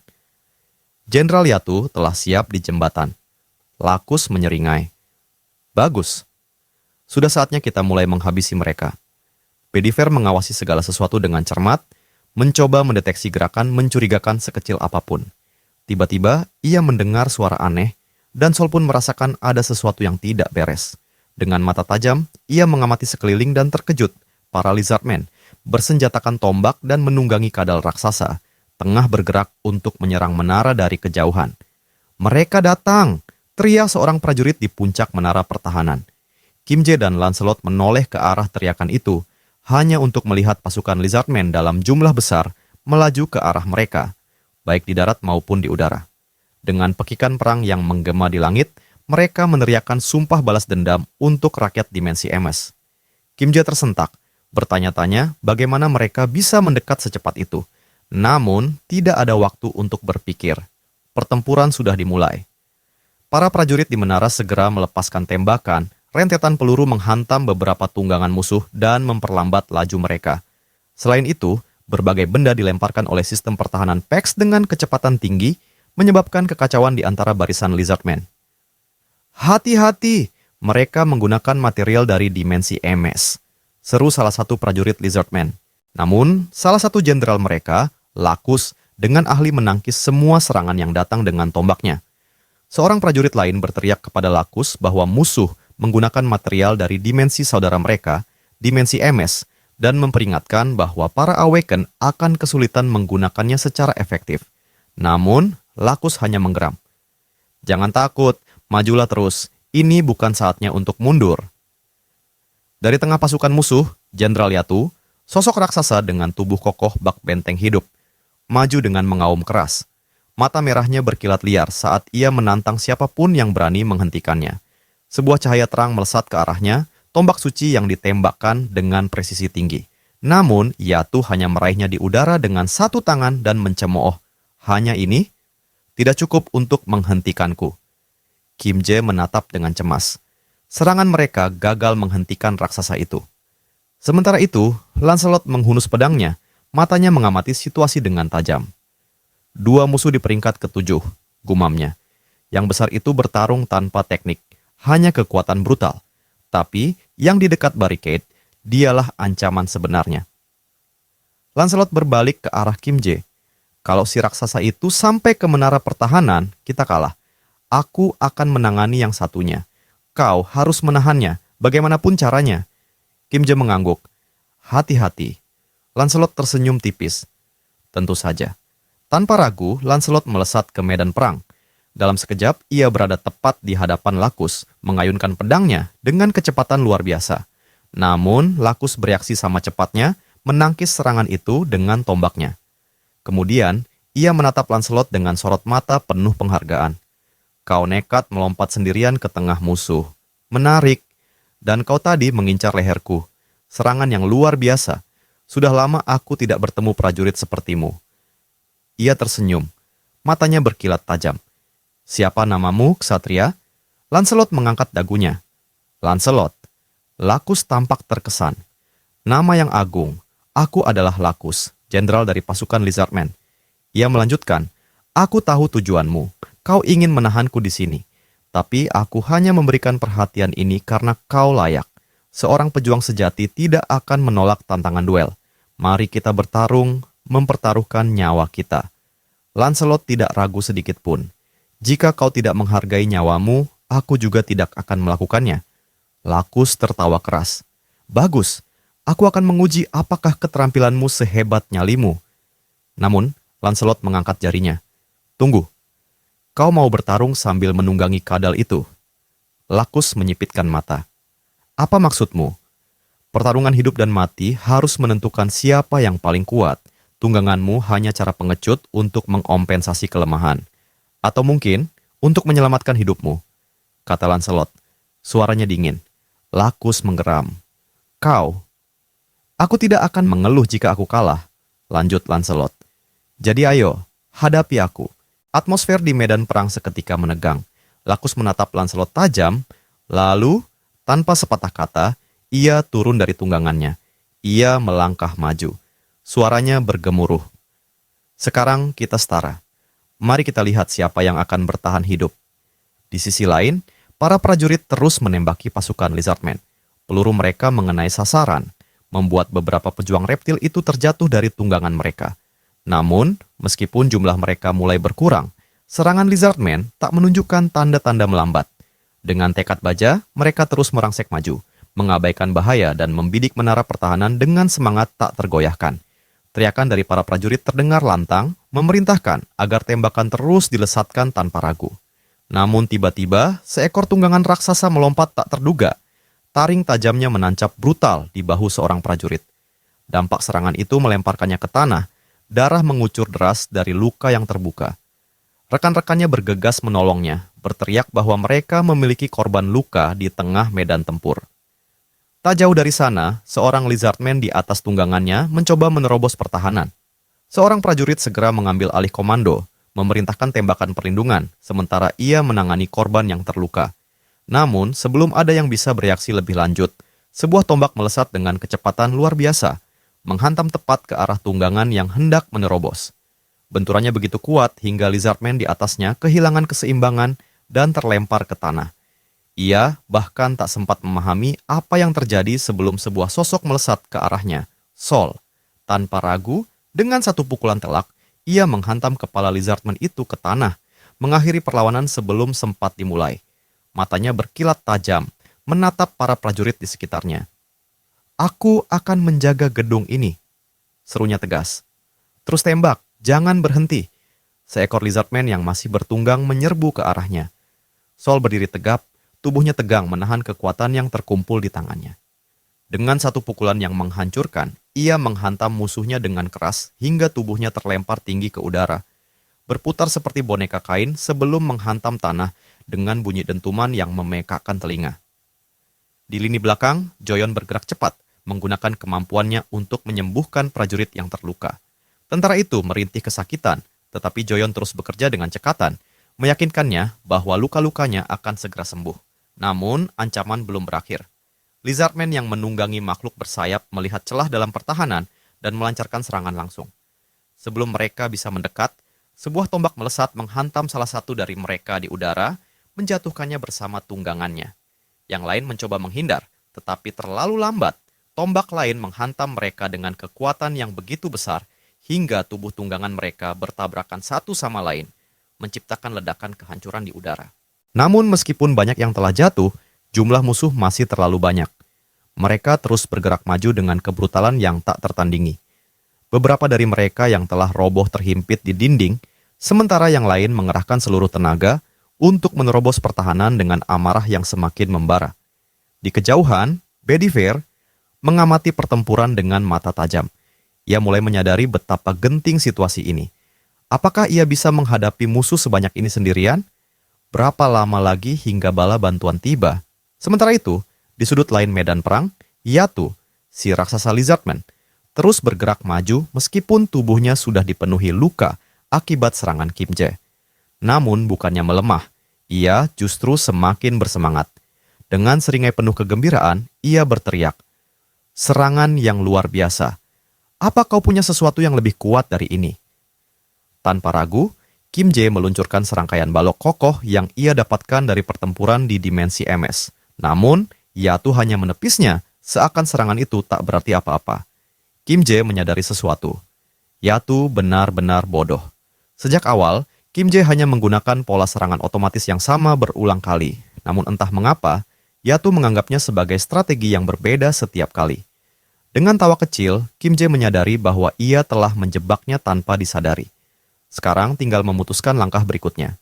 [SPEAKER 2] Jenderal Yatu telah siap di jembatan. Lacus menyeringai. "Bagus. Sudah saatnya kita mulai menghabisi mereka." Bediver mengawasi segala sesuatu dengan cermat, mencoba mendeteksi gerakan mencurigakan sekecil apapun. Tiba-tiba, ia mendengar suara aneh, dan Sol pun merasakan ada sesuatu yang tidak beres. Dengan mata tajam, ia mengamati sekeliling dan terkejut. Para Lizardmen bersenjatakan tombak dan menunggangi kadal raksasa, tengah bergerak untuk menyerang menara dari kejauhan. "Mereka datang!" teriak seorang prajurit di puncak menara pertahanan. Kimje dan Lancelot menoleh ke arah teriakan itu, hanya untuk melihat pasukan Lizardmen dalam jumlah besar melaju ke arah mereka, baik di darat maupun di udara. Dengan pekikan perang yang menggema di langit, mereka meneriakkan sumpah balas dendam untuk rakyat dimensi MS. Kimje tersentak, bertanya-tanya bagaimana mereka bisa mendekat secepat itu. Namun, tidak ada waktu untuk berpikir. Pertempuran sudah dimulai. Para prajurit di menara segera melepaskan tembakan. Rentetan peluru menghantam beberapa tunggangan musuh dan memperlambat laju mereka. Selain itu, berbagai benda dilemparkan oleh sistem pertahanan PEX dengan kecepatan tinggi, menyebabkan kekacauan di antara barisan Lizardmen. "Hati-hati, mereka menggunakan material dari dimensi MS," seru salah satu prajurit Lizardmen. Namun, salah satu jenderal mereka, Lacus, dengan ahli menangkis semua serangan yang datang dengan tombaknya. Seorang prajurit lain berteriak kepada Lacus bahwa musuh menggunakan material dari dimensi saudara mereka, dimensi MS, dan memperingatkan bahwa para Awaken akan kesulitan menggunakannya secara efektif. Namun, Lacus hanya menggeram. "Jangan takut, majulah terus. Ini bukan saatnya untuk mundur." Dari tengah pasukan musuh, Jenderal Yatu, sosok raksasa dengan tubuh kokoh bak benteng hidup, maju dengan mengaum keras. Mata merahnya berkilat liar saat ia menantang siapapun yang berani menghentikannya. Sebuah cahaya terang melesat ke arahnya, tombak suci yang ditembakkan dengan presisi tinggi. Namun, Yatu hanya meraihnya di udara dengan satu tangan dan mencemooh. "Hanya ini? Tidak cukup untuk menghentikanku." Kimje menatap dengan cemas. Serangan mereka gagal menghentikan raksasa itu. Sementara itu, Lancelot menghunus pedangnya, matanya mengamati situasi dengan tajam. "Dua musuh di peringkat ke-7, gumamnya. Yang besar itu bertarung tanpa teknik, hanya kekuatan brutal. Tapi, yang di dekat barricade, dialah ancaman sebenarnya." Lancelot berbalik ke arah Kimje. "Kalau si raksasa itu sampai ke menara pertahanan, kita kalah. Aku akan menangani yang satunya. Kau harus menahannya, bagaimanapun caranya." Kimje mengangguk. "Hati-hati." Lancelot tersenyum tipis. Tentu saja. Tanpa ragu, Lancelot melesat ke medan perang. Dalam sekejap, ia berada tepat di hadapan Lacus, mengayunkan pedangnya dengan kecepatan luar biasa. Namun, Lacus bereaksi sama cepatnya, menangkis serangan itu dengan tombaknya. Kemudian, ia menatap Lancelot dengan sorot mata penuh penghargaan. "Kau nekat melompat sendirian ke tengah musuh. Menarik. Dan kau tadi mengincar leherku. Serangan yang luar biasa. Sudah lama aku tidak bertemu prajurit sepertimu." Ia tersenyum. Matanya berkilat tajam. "Siapa namamu, Ksatria?" Lancelot mengangkat dagunya. "Lancelot." Lacus tampak terkesan. "Nama yang agung. Aku adalah Lacus, jenderal dari pasukan Lizardmen." Ia melanjutkan, "Aku tahu tujuanmu. Kau ingin menahanku di sini. Tapi aku hanya memberikan perhatian ini karena kau layak. seorang pejuang sejati tidak akan menolak tantangan duel. Mari kita bertarung, mempertaruhkan nyawa kita. Lancelot tidak ragu sedikit pun. Jika kau tidak menghargai nyawamu, aku juga tidak akan melakukannya. Lakus tertawa keras. Bagus, aku akan menguji apakah keterampilanmu sehebat nyalimu. Namun, Lancelot mengangkat jarinya. Tunggu, kau mau bertarung sambil menunggangi kadal itu? Lakus menyipitkan mata. Apa maksudmu? Pertarungan hidup dan mati harus menentukan siapa yang paling kuat. Tungganganmu hanya cara pengecut untuk mengompensasi kelemahan. Atau mungkin untuk menyelamatkan hidupmu, kata Lancelot. Suaranya dingin. Lakus menggeram. Kau? Aku tidak akan mengeluh jika aku kalah, lanjut Lancelot. Jadi ayo, hadapi aku. Atmosfer di medan perang seketika menegang. Lakus menatap Lancelot tajam, lalu, tanpa sepatah kata, ia turun dari tunggangannya. Ia melangkah maju. Suaranya bergemuruh. Sekarang kita setara. Mari kita lihat siapa yang akan bertahan hidup. Di sisi lain, para prajurit terus menembaki pasukan Lizardmen. Peluru mereka mengenai sasaran, membuat beberapa pejuang reptil itu terjatuh dari tunggangan mereka. Namun, meskipun jumlah mereka mulai berkurang, serangan Lizardmen tak menunjukkan tanda-tanda melambat. Dengan tekad baja, mereka terus merangsek maju, mengabaikan bahaya dan membidik menara pertahanan dengan semangat tak tergoyahkan. Teriakan dari para prajurit terdengar lantang, memerintahkan agar tembakan terus dilesatkan tanpa ragu. Namun tiba-tiba, seekor tunggangan raksasa melompat tak terduga. Taring tajamnya menancap brutal di bahu seorang prajurit. Dampak serangan itu melemparkannya ke tanah, darah mengucur deras dari luka yang terbuka. Rekan-rekannya bergegas menolongnya, berteriak bahwa mereka memiliki korban luka di tengah medan tempur. Tak jauh dari sana, seorang Lizardman di atas tunggangannya mencoba menerobos pertahanan. Seorang prajurit segera mengambil alih komando, memerintahkan tembakan perlindungan, sementara ia menangani korban yang terluka. Namun, sebelum ada yang bisa bereaksi lebih lanjut, sebuah tombak melesat dengan kecepatan luar biasa, menghantam tepat ke arah tunggangan yang hendak menerobos. Benturannya begitu kuat hingga Lizardman di atasnya kehilangan keseimbangan dan terlempar ke tanah. Ia bahkan tak sempat memahami apa yang terjadi sebelum sebuah sosok melesat ke arahnya, Sol. Tanpa ragu, dengan satu pukulan telak, ia menghantam kepala Lizardman itu ke tanah, mengakhiri perlawanan sebelum sempat dimulai. Matanya berkilat tajam, menatap para prajurit di sekitarnya. Aku akan menjaga gedung ini, serunya tegas. Terus tembak, jangan berhenti. Seekor Lizardman yang masih bertunggang menyerbu ke arahnya. Sol berdiri tegap, tubuhnya tegang menahan kekuatan yang terkumpul di tangannya. Dengan satu pukulan yang menghancurkan, ia menghantam musuhnya dengan keras hingga tubuhnya terlempar tinggi ke udara. Berputar seperti boneka kain sebelum menghantam tanah dengan bunyi dentuman yang memekakkan telinga. Di lini belakang, Joyon bergerak cepat, menggunakan kemampuannya untuk menyembuhkan prajurit yang terluka. Tentara itu merintih kesakitan, tetapi Joyon terus bekerja dengan cekatan, meyakinkannya bahwa luka-lukanya akan segera sembuh. Namun, ancaman belum berakhir. Lizardman yang menunggangi makhluk bersayap melihat celah dalam pertahanan dan melancarkan serangan langsung. Sebelum mereka bisa mendekat, sebuah tombak melesat menghantam salah satu dari mereka di udara, menjatuhkannya bersama tunggangannya. Yang lain mencoba menghindar, tetapi terlalu lambat. Tombak lain menghantam mereka dengan kekuatan yang begitu besar, hingga tubuh tunggangan mereka bertabrakan satu sama lain, menciptakan ledakan kehancuran di udara. Namun meskipun banyak yang telah jatuh, jumlah musuh masih terlalu banyak. Mereka terus bergerak maju dengan kebrutalan yang tak tertandingi. Beberapa dari mereka yang telah roboh terhimpit di dinding, sementara yang lain mengerahkan seluruh tenaga untuk menerobos pertahanan dengan amarah yang semakin membara. Di kejauhan, Bedivere mengamati pertempuran dengan mata tajam. Ia mulai menyadari betapa genting situasi ini. Apakah ia bisa menghadapi musuh sebanyak ini sendirian? Berapa lama lagi hingga bala bantuan tiba? Sementara itu, di sudut lain medan perang, Yatu, si raksasa Lizardman, terus bergerak maju meskipun tubuhnya sudah dipenuhi luka akibat serangan Kimje. Namun bukannya melemah, ia justru semakin bersemangat. Dengan seringai penuh kegembiraan, ia berteriak, "Serangan yang luar biasa. Apa kau punya sesuatu yang lebih kuat dari ini?" Tanpa ragu, Kimje meluncurkan serangkaian balok kokoh yang ia dapatkan dari pertempuran di dimensi MS. Namun, Yatu hanya menepisnya, seakan serangan itu tak berarti apa-apa. Kim Jae menyadari sesuatu. Yatu benar-benar bodoh. Sejak awal, Kim Jae hanya menggunakan pola serangan otomatis yang sama berulang kali. Namun entah mengapa, Yatu menganggapnya sebagai strategi yang berbeda setiap kali. Dengan tawa kecil, Kim Jae menyadari bahwa ia telah menjebaknya tanpa disadari. Sekarang tinggal memutuskan langkah berikutnya.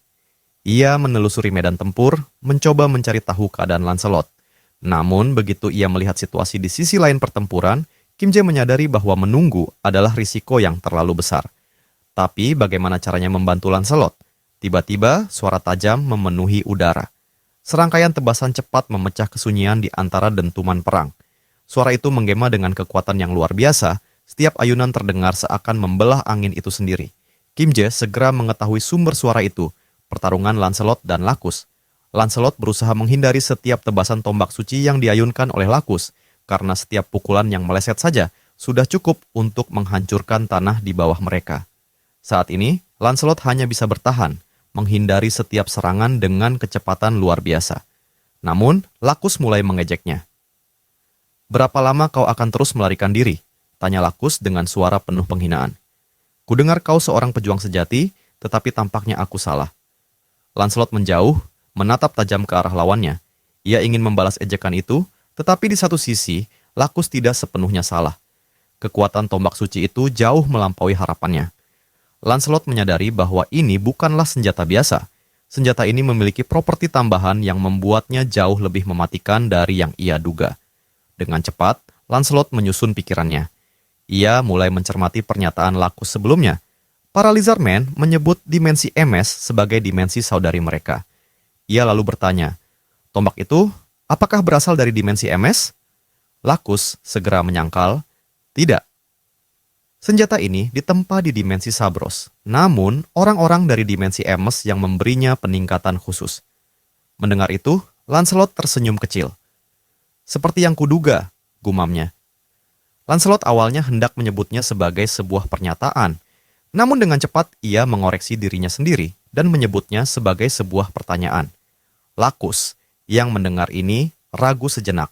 [SPEAKER 2] Ia menelusuri medan tempur, mencoba mencari tahu keadaan Lancelot. Namun, begitu ia melihat situasi di sisi lain pertempuran, Kim Jae menyadari bahwa menunggu adalah risiko yang terlalu besar. Tapi bagaimana caranya membantu Lancelot? Tiba-tiba, suara tajam memenuhi udara. Serangkaian tebasan cepat memecah kesunyian di antara dentuman perang. Suara itu menggema dengan kekuatan yang luar biasa, setiap ayunan terdengar seakan membelah angin itu sendiri. Kim Jae segera mengetahui sumber suara itu, pertarungan Lancelot dan Lakus. Lancelot berusaha menghindari setiap tebasan tombak suci yang diayunkan oleh Lakus, karena setiap pukulan yang meleset saja sudah cukup untuk menghancurkan tanah di bawah mereka. Saat ini, Lancelot hanya bisa bertahan, menghindari setiap serangan dengan kecepatan luar biasa. Namun, Lakus mulai mengejeknya. "Berapa lama kau akan terus melarikan diri?" tanya Lakus dengan suara penuh penghinaan. "Kudengar kau seorang pejuang sejati, tetapi tampaknya aku salah." Lancelot menjauh, menatap tajam ke arah lawannya. Ia ingin membalas ejekan itu, tetapi di satu sisi, Lakus tidak sepenuhnya salah. Kekuatan tombak suci itu jauh melampaui harapannya. Lancelot menyadari bahwa ini bukanlah senjata biasa. Senjata ini memiliki properti tambahan yang membuatnya jauh lebih mematikan dari yang ia duga. Dengan cepat, Lancelot menyusun pikirannya. Ia mulai mencermati pernyataan Lakus sebelumnya. Para Lizardmen menyebut dimensi MS sebagai dimensi saudari mereka. Ia lalu bertanya, "Tombak itu apakah berasal dari dimensi MS?" Lakus segera menyangkal, "Tidak. Senjata ini ditempa di dimensi Sabros. Namun, orang-orang dari dimensi MS yang memberinya peningkatan khusus." Mendengar itu, Lancelot tersenyum kecil. "Seperti yang kuduga," gumamnya. Lancelot awalnya hendak menyebutnya sebagai sebuah pernyataan. Namun dengan cepat ia mengoreksi dirinya sendiri dan menyebutnya sebagai sebuah pertanyaan. Lakus yang mendengar ini ragu sejenak.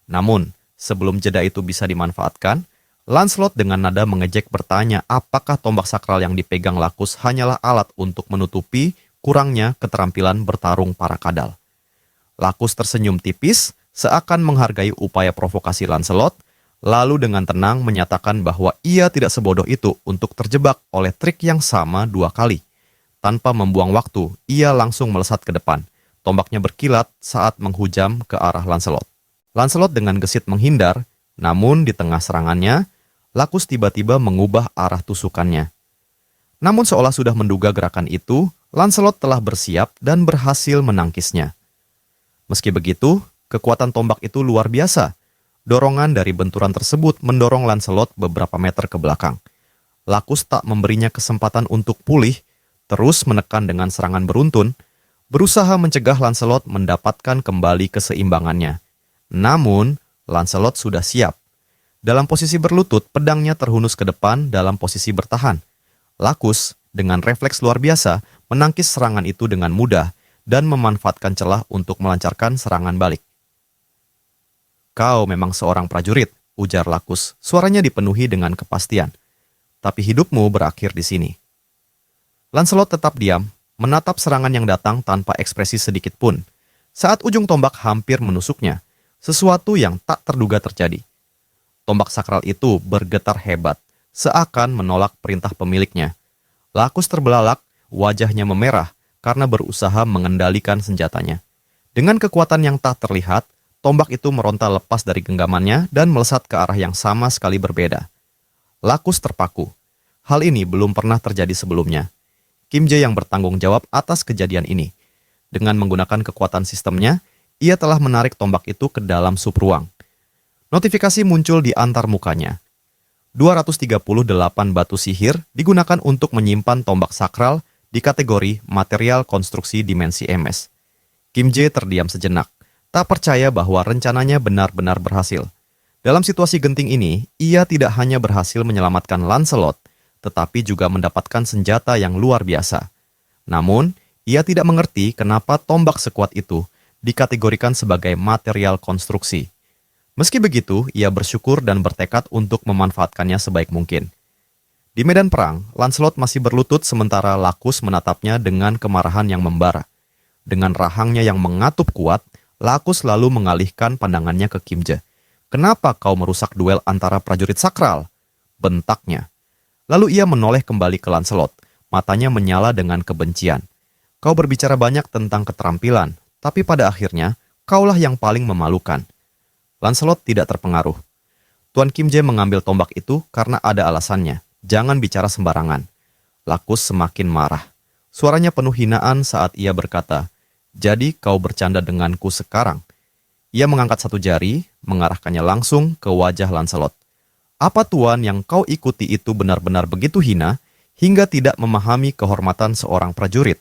[SPEAKER 2] Namun, sebelum jeda itu bisa dimanfaatkan, Lancelot dengan nada mengejek bertanya apakah tombak sakral yang dipegang Lakus hanyalah alat untuk menutupi kurangnya keterampilan bertarung para kadal. Lakus tersenyum tipis, seakan menghargai upaya provokasi Lancelot, lalu dengan tenang menyatakan bahwa ia tidak sebodoh itu untuk terjebak oleh trik yang sama 2 kali. Tanpa membuang waktu, ia langsung melesat ke depan. Tombaknya berkilat saat menghujam ke arah Lancelot. Lancelot dengan gesit menghindar, namun di tengah serangannya, Lakus tiba-tiba mengubah arah tusukannya. Namun seolah sudah menduga gerakan itu, Lancelot telah bersiap dan berhasil menangkisnya. Meski begitu, kekuatan tombak itu luar biasa. Dorongan dari benturan tersebut mendorong Lancelot beberapa meter ke belakang. Lakus tak memberinya kesempatan untuk pulih, terus menekan dengan serangan beruntun, berusaha mencegah Lancelot mendapatkan kembali keseimbangannya. Namun, Lancelot sudah siap. Dalam posisi berlutut, pedangnya terhunus ke depan dalam posisi bertahan. Lakus, dengan refleks luar biasa, menangkis serangan itu dengan mudah dan memanfaatkan celah untuk melancarkan serangan balik. "Kau memang seorang prajurit," ujar Lakus. Suaranya dipenuhi dengan kepastian. "Tapi hidupmu berakhir di sini." Lancelot tetap diam, menatap serangan yang datang tanpa ekspresi sedikit pun. Saat ujung tombak hampir menusuknya, sesuatu yang tak terduga terjadi. Tombak sakral itu bergetar hebat, seakan menolak perintah pemiliknya. Lakus terbelalak, wajahnya memerah karena berusaha mengendalikan senjatanya. Dengan kekuatan yang tak terlihat, tombak itu meronta lepas dari genggamannya dan melesat ke arah yang sama sekali berbeda. Lakus terpaku. Hal ini belum pernah terjadi sebelumnya. Kim Jae yang bertanggung jawab atas kejadian ini. Dengan menggunakan kekuatan sistemnya, ia telah menarik tombak itu ke dalam subruang. Notifikasi muncul di antar mukanya. 238 batu sihir digunakan untuk menyimpan tombak sakral di kategori material konstruksi dimensi MS. Kim Jae terdiam sejenak, tak percaya bahwa rencananya benar-benar berhasil. Dalam situasi genting ini, ia tidak hanya berhasil menyelamatkan Lancelot, tetapi juga mendapatkan senjata yang luar biasa. Namun, ia tidak mengerti kenapa tombak sekuat itu dikategorikan sebagai material konstruksi. Meski begitu, ia bersyukur dan bertekad untuk memanfaatkannya sebaik mungkin. Di medan perang, Lancelot masih berlutut sementara Lacus menatapnya dengan kemarahan yang membara. Dengan rahangnya yang mengatup kuat, Lacus lalu mengalihkan pandangannya ke Kimje. "Kenapa kau merusak duel antara prajurit sakral?" bentaknya. Lalu ia menoleh kembali ke Lancelot, matanya menyala dengan kebencian. "Kau berbicara banyak tentang keterampilan, tapi pada akhirnya, kaulah yang paling memalukan." Lancelot tidak terpengaruh. Tuan Kimje mengambil tombak itu karena ada alasannya. Jangan bicara sembarangan. Lacus semakin marah. Suaranya penuh hinaan saat ia berkata, "Jadi kau bercanda denganku sekarang?" Ia mengangkat satu jari, mengarahkannya langsung ke wajah Lancelot. "Apa tuan yang kau ikuti itu benar-benar begitu hina, hingga tidak memahami kehormatan seorang prajurit?"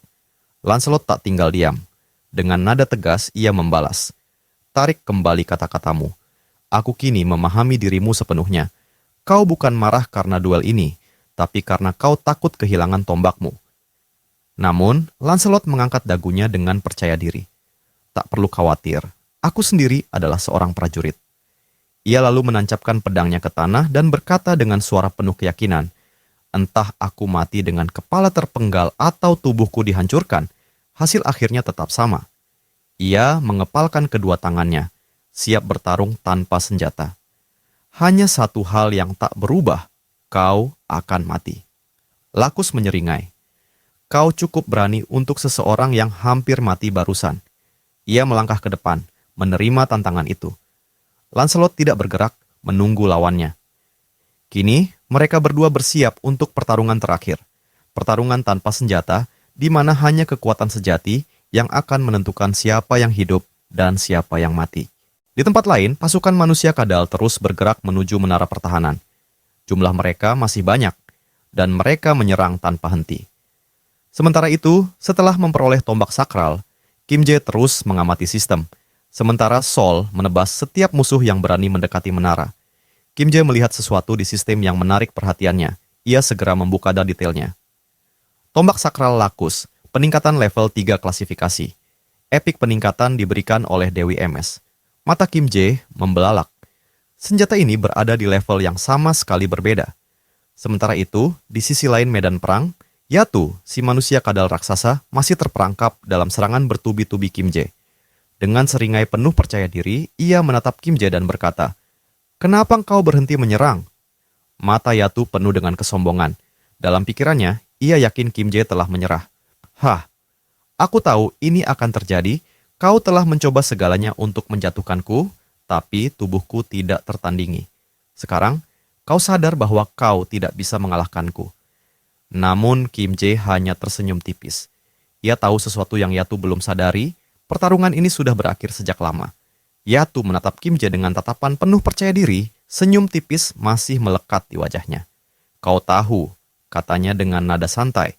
[SPEAKER 2] Lancelot tak tinggal diam. Dengan nada tegas ia membalas, "Tarik kembali kata-katamu. Aku kini memahami dirimu sepenuhnya. Kau bukan marah karena duel ini, tapi karena kau takut kehilangan tombakmu." Namun, Lancelot mengangkat dagunya dengan percaya diri. "Tak perlu khawatir, aku sendiri adalah seorang prajurit." Ia lalu menancapkan pedangnya ke tanah dan berkata dengan suara penuh keyakinan, "Entah aku mati dengan kepala terpenggal atau tubuhku dihancurkan, hasil akhirnya tetap sama." Ia mengepalkan kedua tangannya, siap bertarung tanpa senjata. "Hanya satu hal yang tak berubah, kau akan mati." Lacus menyeringai. "Kau cukup berani untuk seseorang yang hampir mati barusan." Ia melangkah ke depan, menerima tantangan itu. Lancelot tidak bergerak, menunggu lawannya. Kini, mereka berdua bersiap untuk pertarungan terakhir. Pertarungan tanpa senjata, di mana hanya kekuatan sejati yang akan menentukan siapa yang hidup dan siapa yang mati. Di tempat lain, pasukan manusia kadal terus bergerak menuju menara pertahanan. Jumlah mereka masih banyak, dan mereka menyerang tanpa henti. Sementara itu, setelah memperoleh tombak sakral, Kimje terus mengamati sistem, sementara Sol menebas setiap musuh yang berani mendekati menara. Kimje melihat sesuatu di sistem yang menarik perhatiannya. Ia segera membuka detailnya. Tombak sakral Lacus, peningkatan level 3 klasifikasi. Epic peningkatan diberikan oleh Dewi Emes. Mata Kimje membelalak. Senjata ini berada di level yang sama sekali berbeda. Sementara itu, di sisi lain medan perang, Yatu, si manusia kadal raksasa, masih terperangkap dalam serangan bertubi-tubi Kimje. Dengan seringai penuh percaya diri, ia menatap Kimje dan berkata, "Kenapa engkau berhenti menyerang?" Mata Yatu penuh dengan kesombongan. Dalam pikirannya, ia yakin Kimje telah menyerah. "Hah, aku tahu ini akan terjadi. Kau telah mencoba segalanya untuk menjatuhkanku, tapi tubuhku tidak tertandingi. Sekarang, kau sadar bahwa kau tidak bisa mengalahkanku." Namun Kimje hanya tersenyum tipis. Ia tahu sesuatu yang Yatu belum sadari, pertarungan ini sudah berakhir sejak lama. Yatu menatap Kimje dengan tatapan penuh percaya diri, senyum tipis masih melekat di wajahnya. "Kau tahu," katanya dengan nada santai,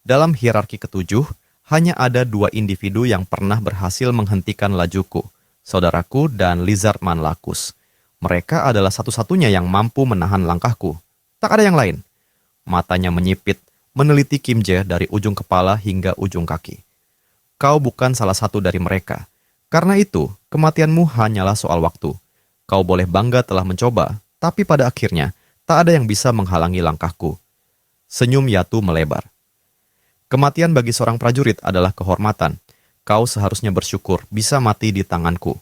[SPEAKER 2] "dalam hierarki ketujuh, hanya ada dua individu yang pernah berhasil menghentikan lajuku, saudaraku dan Lizardman Lacus. Mereka adalah satu-satunya yang mampu menahan langkahku. Tak ada yang lain." Matanya menyipit, meneliti Kimje dari ujung kepala hingga ujung kaki. "Kau bukan salah satu dari mereka. Karena itu, kematianmu hanyalah soal waktu. Kau boleh bangga telah mencoba, tapi pada akhirnya, tak ada yang bisa menghalangi langkahku." Senyum Yatu melebar. "Kematian bagi seorang prajurit adalah kehormatan. Kau seharusnya bersyukur bisa mati di tanganku."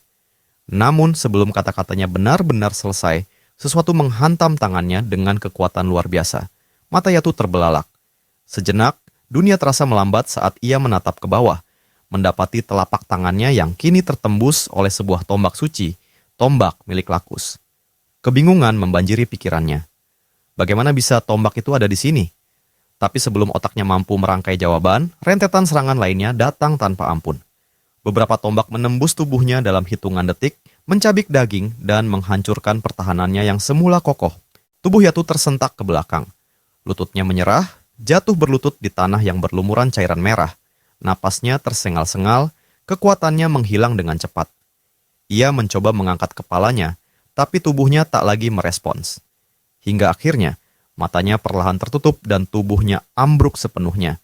[SPEAKER 2] Namun sebelum kata-katanya benar-benar selesai, sesuatu menghantam tangannya dengan kekuatan luar biasa. Mata Yatu terbelalak. Sejenak, dunia terasa melambat saat ia menatap ke bawah, mendapati telapak tangannya yang kini tertembus oleh sebuah tombak suci, tombak milik Lacus. Kebingungan membanjiri pikirannya. Bagaimana bisa tombak itu ada di sini? Tapi sebelum otaknya mampu merangkai jawaban, rentetan serangan lainnya datang tanpa ampun. Beberapa tombak menembus tubuhnya dalam hitungan detik, mencabik daging dan menghancurkan pertahanannya yang semula kokoh. Tubuh Yatu tersentak ke belakang. Lututnya menyerah, jatuh berlutut di tanah yang berlumuran cairan merah. Napasnya tersengal-sengal, kekuatannya menghilang dengan cepat. Ia mencoba mengangkat kepalanya, tapi tubuhnya tak lagi merespons. Hingga akhirnya, matanya perlahan tertutup dan tubuhnya ambruk sepenuhnya.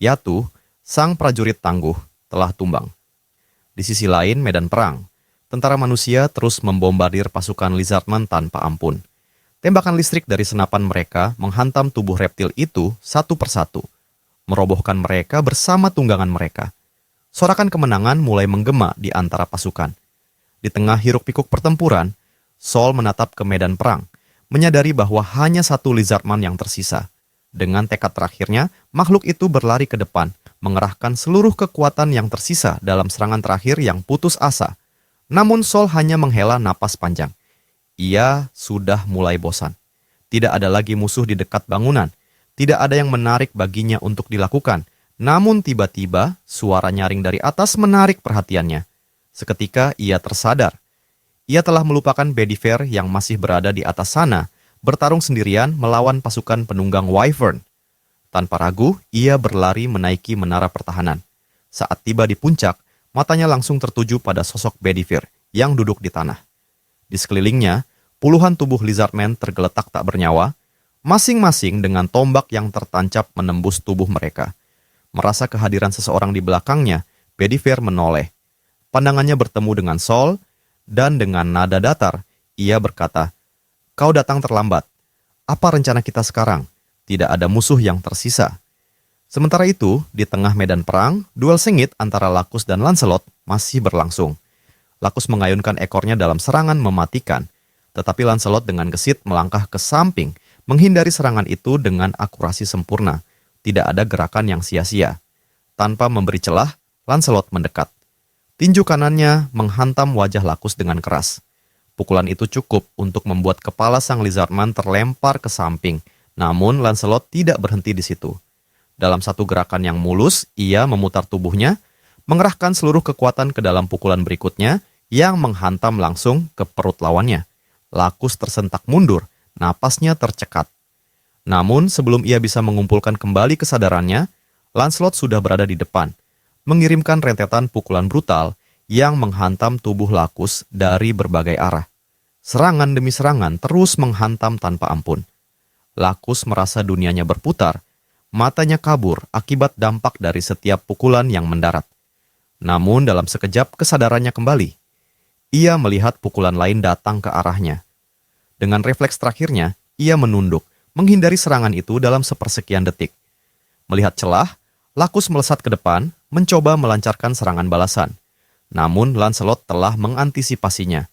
[SPEAKER 2] Yatu, sang prajurit tangguh, telah tumbang. Di sisi lain, medan perang. Tentara manusia terus membombardir pasukan Lizardman tanpa ampun. Tembakan listrik dari senapan mereka menghantam tubuh reptil itu satu persatu, merobohkan mereka bersama tunggangan mereka. Sorakan kemenangan mulai menggema di antara pasukan. Di tengah hiruk-pikuk pertempuran, Saul menatap ke medan perang, menyadari bahwa hanya satu Lizardman yang tersisa. Dengan tekad terakhirnya, makhluk itu berlari ke depan, mengerahkan seluruh kekuatan yang tersisa dalam serangan terakhir yang putus asa. Namun Saul hanya menghela napas panjang. Ia sudah mulai bosan. Tidak ada lagi musuh di dekat bangunan. Tidak ada yang menarik baginya untuk dilakukan. Namun tiba-tiba suara nyaring dari atas menarik perhatiannya. Seketika ia tersadar. Ia telah melupakan Bediver yang masih berada di atas sana, bertarung sendirian melawan pasukan penunggang Wyvern. Tanpa ragu, ia berlari menaiki menara pertahanan. Saat tiba di puncak, matanya langsung tertuju pada sosok Bediver yang duduk di tanah. Di sekelilingnya, puluhan tubuh Lizardmen tergeletak tak bernyawa, masing-masing dengan tombak yang tertancap menembus tubuh mereka. Merasa kehadiran seseorang di belakangnya, Bediver menoleh. Pandangannya bertemu dengan Saul, dan dengan nada datar, ia berkata, "Kau datang terlambat. Apa rencana kita sekarang? Tidak ada musuh yang tersisa." Sementara itu, di tengah medan perang, duel sengit antara Lacus dan Lancelot masih berlangsung. Lacus mengayunkan ekornya dalam serangan mematikan, tetapi Lancelot dengan gesit melangkah ke samping, menghindari serangan itu dengan akurasi sempurna. Tidak ada gerakan yang sia-sia. Tanpa memberi celah, Lancelot mendekat. Tinju kanannya menghantam wajah Lacus dengan keras. Pukulan itu cukup untuk membuat kepala sang Lizardman terlempar ke samping, namun Lancelot tidak berhenti di situ. Dalam satu gerakan yang mulus, ia memutar tubuhnya, mengerahkan seluruh kekuatan ke dalam pukulan berikutnya yang menghantam langsung ke perut lawannya. Lacus tersentak mundur, napasnya tercekat. Namun sebelum ia bisa mengumpulkan kembali kesadarannya, Lancelot sudah berada di depan, mengirimkan rentetan pukulan brutal yang menghantam tubuh Lacus dari berbagai arah. Serangan demi serangan terus menghantam tanpa ampun. Lacus merasa dunianya berputar, matanya kabur akibat dampak dari setiap pukulan yang mendarat. Namun dalam sekejap kesadarannya kembali. Ia melihat pukulan lain datang ke arahnya. Dengan refleks terakhirnya, ia menunduk, menghindari serangan itu dalam sepersekian detik. Melihat celah, Lacus melesat ke depan, mencoba melancarkan serangan balasan. Namun Lancelot telah mengantisipasinya.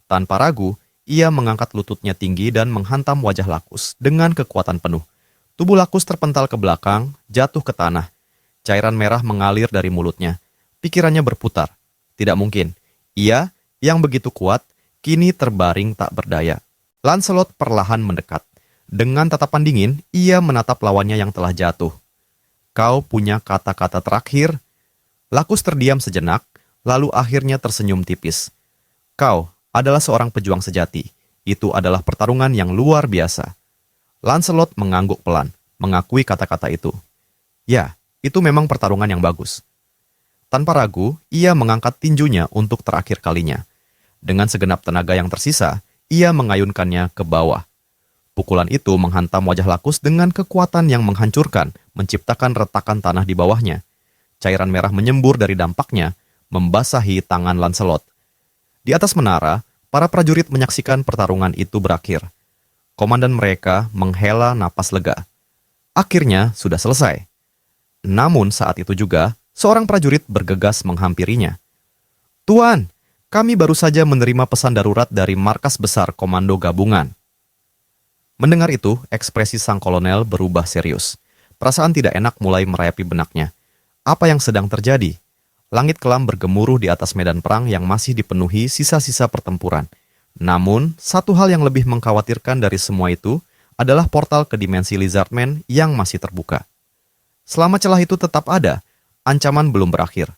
[SPEAKER 2] Tanpa ragu, ia mengangkat lututnya tinggi dan menghantam wajah Lacus dengan kekuatan penuh. Tubuh Lacus terpental ke belakang, jatuh ke tanah. Cairan merah mengalir dari mulutnya. Pikirannya berputar. Tidak mungkin. Ia, yang begitu kuat, kini terbaring tak berdaya. Lancelot perlahan mendekat. Dengan tatapan dingin, ia menatap lawannya yang telah jatuh. "Kau punya kata-kata terakhir?" Lacus terdiam sejenak, lalu akhirnya tersenyum tipis. "Kau adalah seorang pejuang sejati. Itu adalah pertarungan yang luar biasa." Lancelot mengangguk pelan, mengakui kata-kata itu. Ya, itu memang pertarungan yang bagus. Tanpa ragu, ia mengangkat tinjunya untuk terakhir kalinya. Dengan segenap tenaga yang tersisa, ia mengayunkannya ke bawah. Pukulan itu menghantam wajah Lacus dengan kekuatan yang menghancurkan, menciptakan retakan tanah di bawahnya. Cairan merah menyembur dari dampaknya, membasahi tangan Lancelot. Di atas menara, para prajurit menyaksikan pertarungan itu berakhir. Komandan mereka menghela napas lega. Akhirnya sudah selesai. Namun saat itu juga, seorang prajurit bergegas menghampirinya. "Tuan, kami baru saja menerima pesan darurat dari markas besar komando gabungan." Mendengar itu, ekspresi sang kolonel berubah serius. Perasaan tidak enak mulai merayapi benaknya. Apa yang sedang terjadi? Langit kelam bergemuruh di atas medan perang yang masih dipenuhi sisa-sisa pertempuran. Namun, satu hal yang lebih mengkhawatirkan dari semua itu adalah portal ke dimensi Lizardman yang masih terbuka. Selama celah itu tetap ada, ancaman belum berakhir.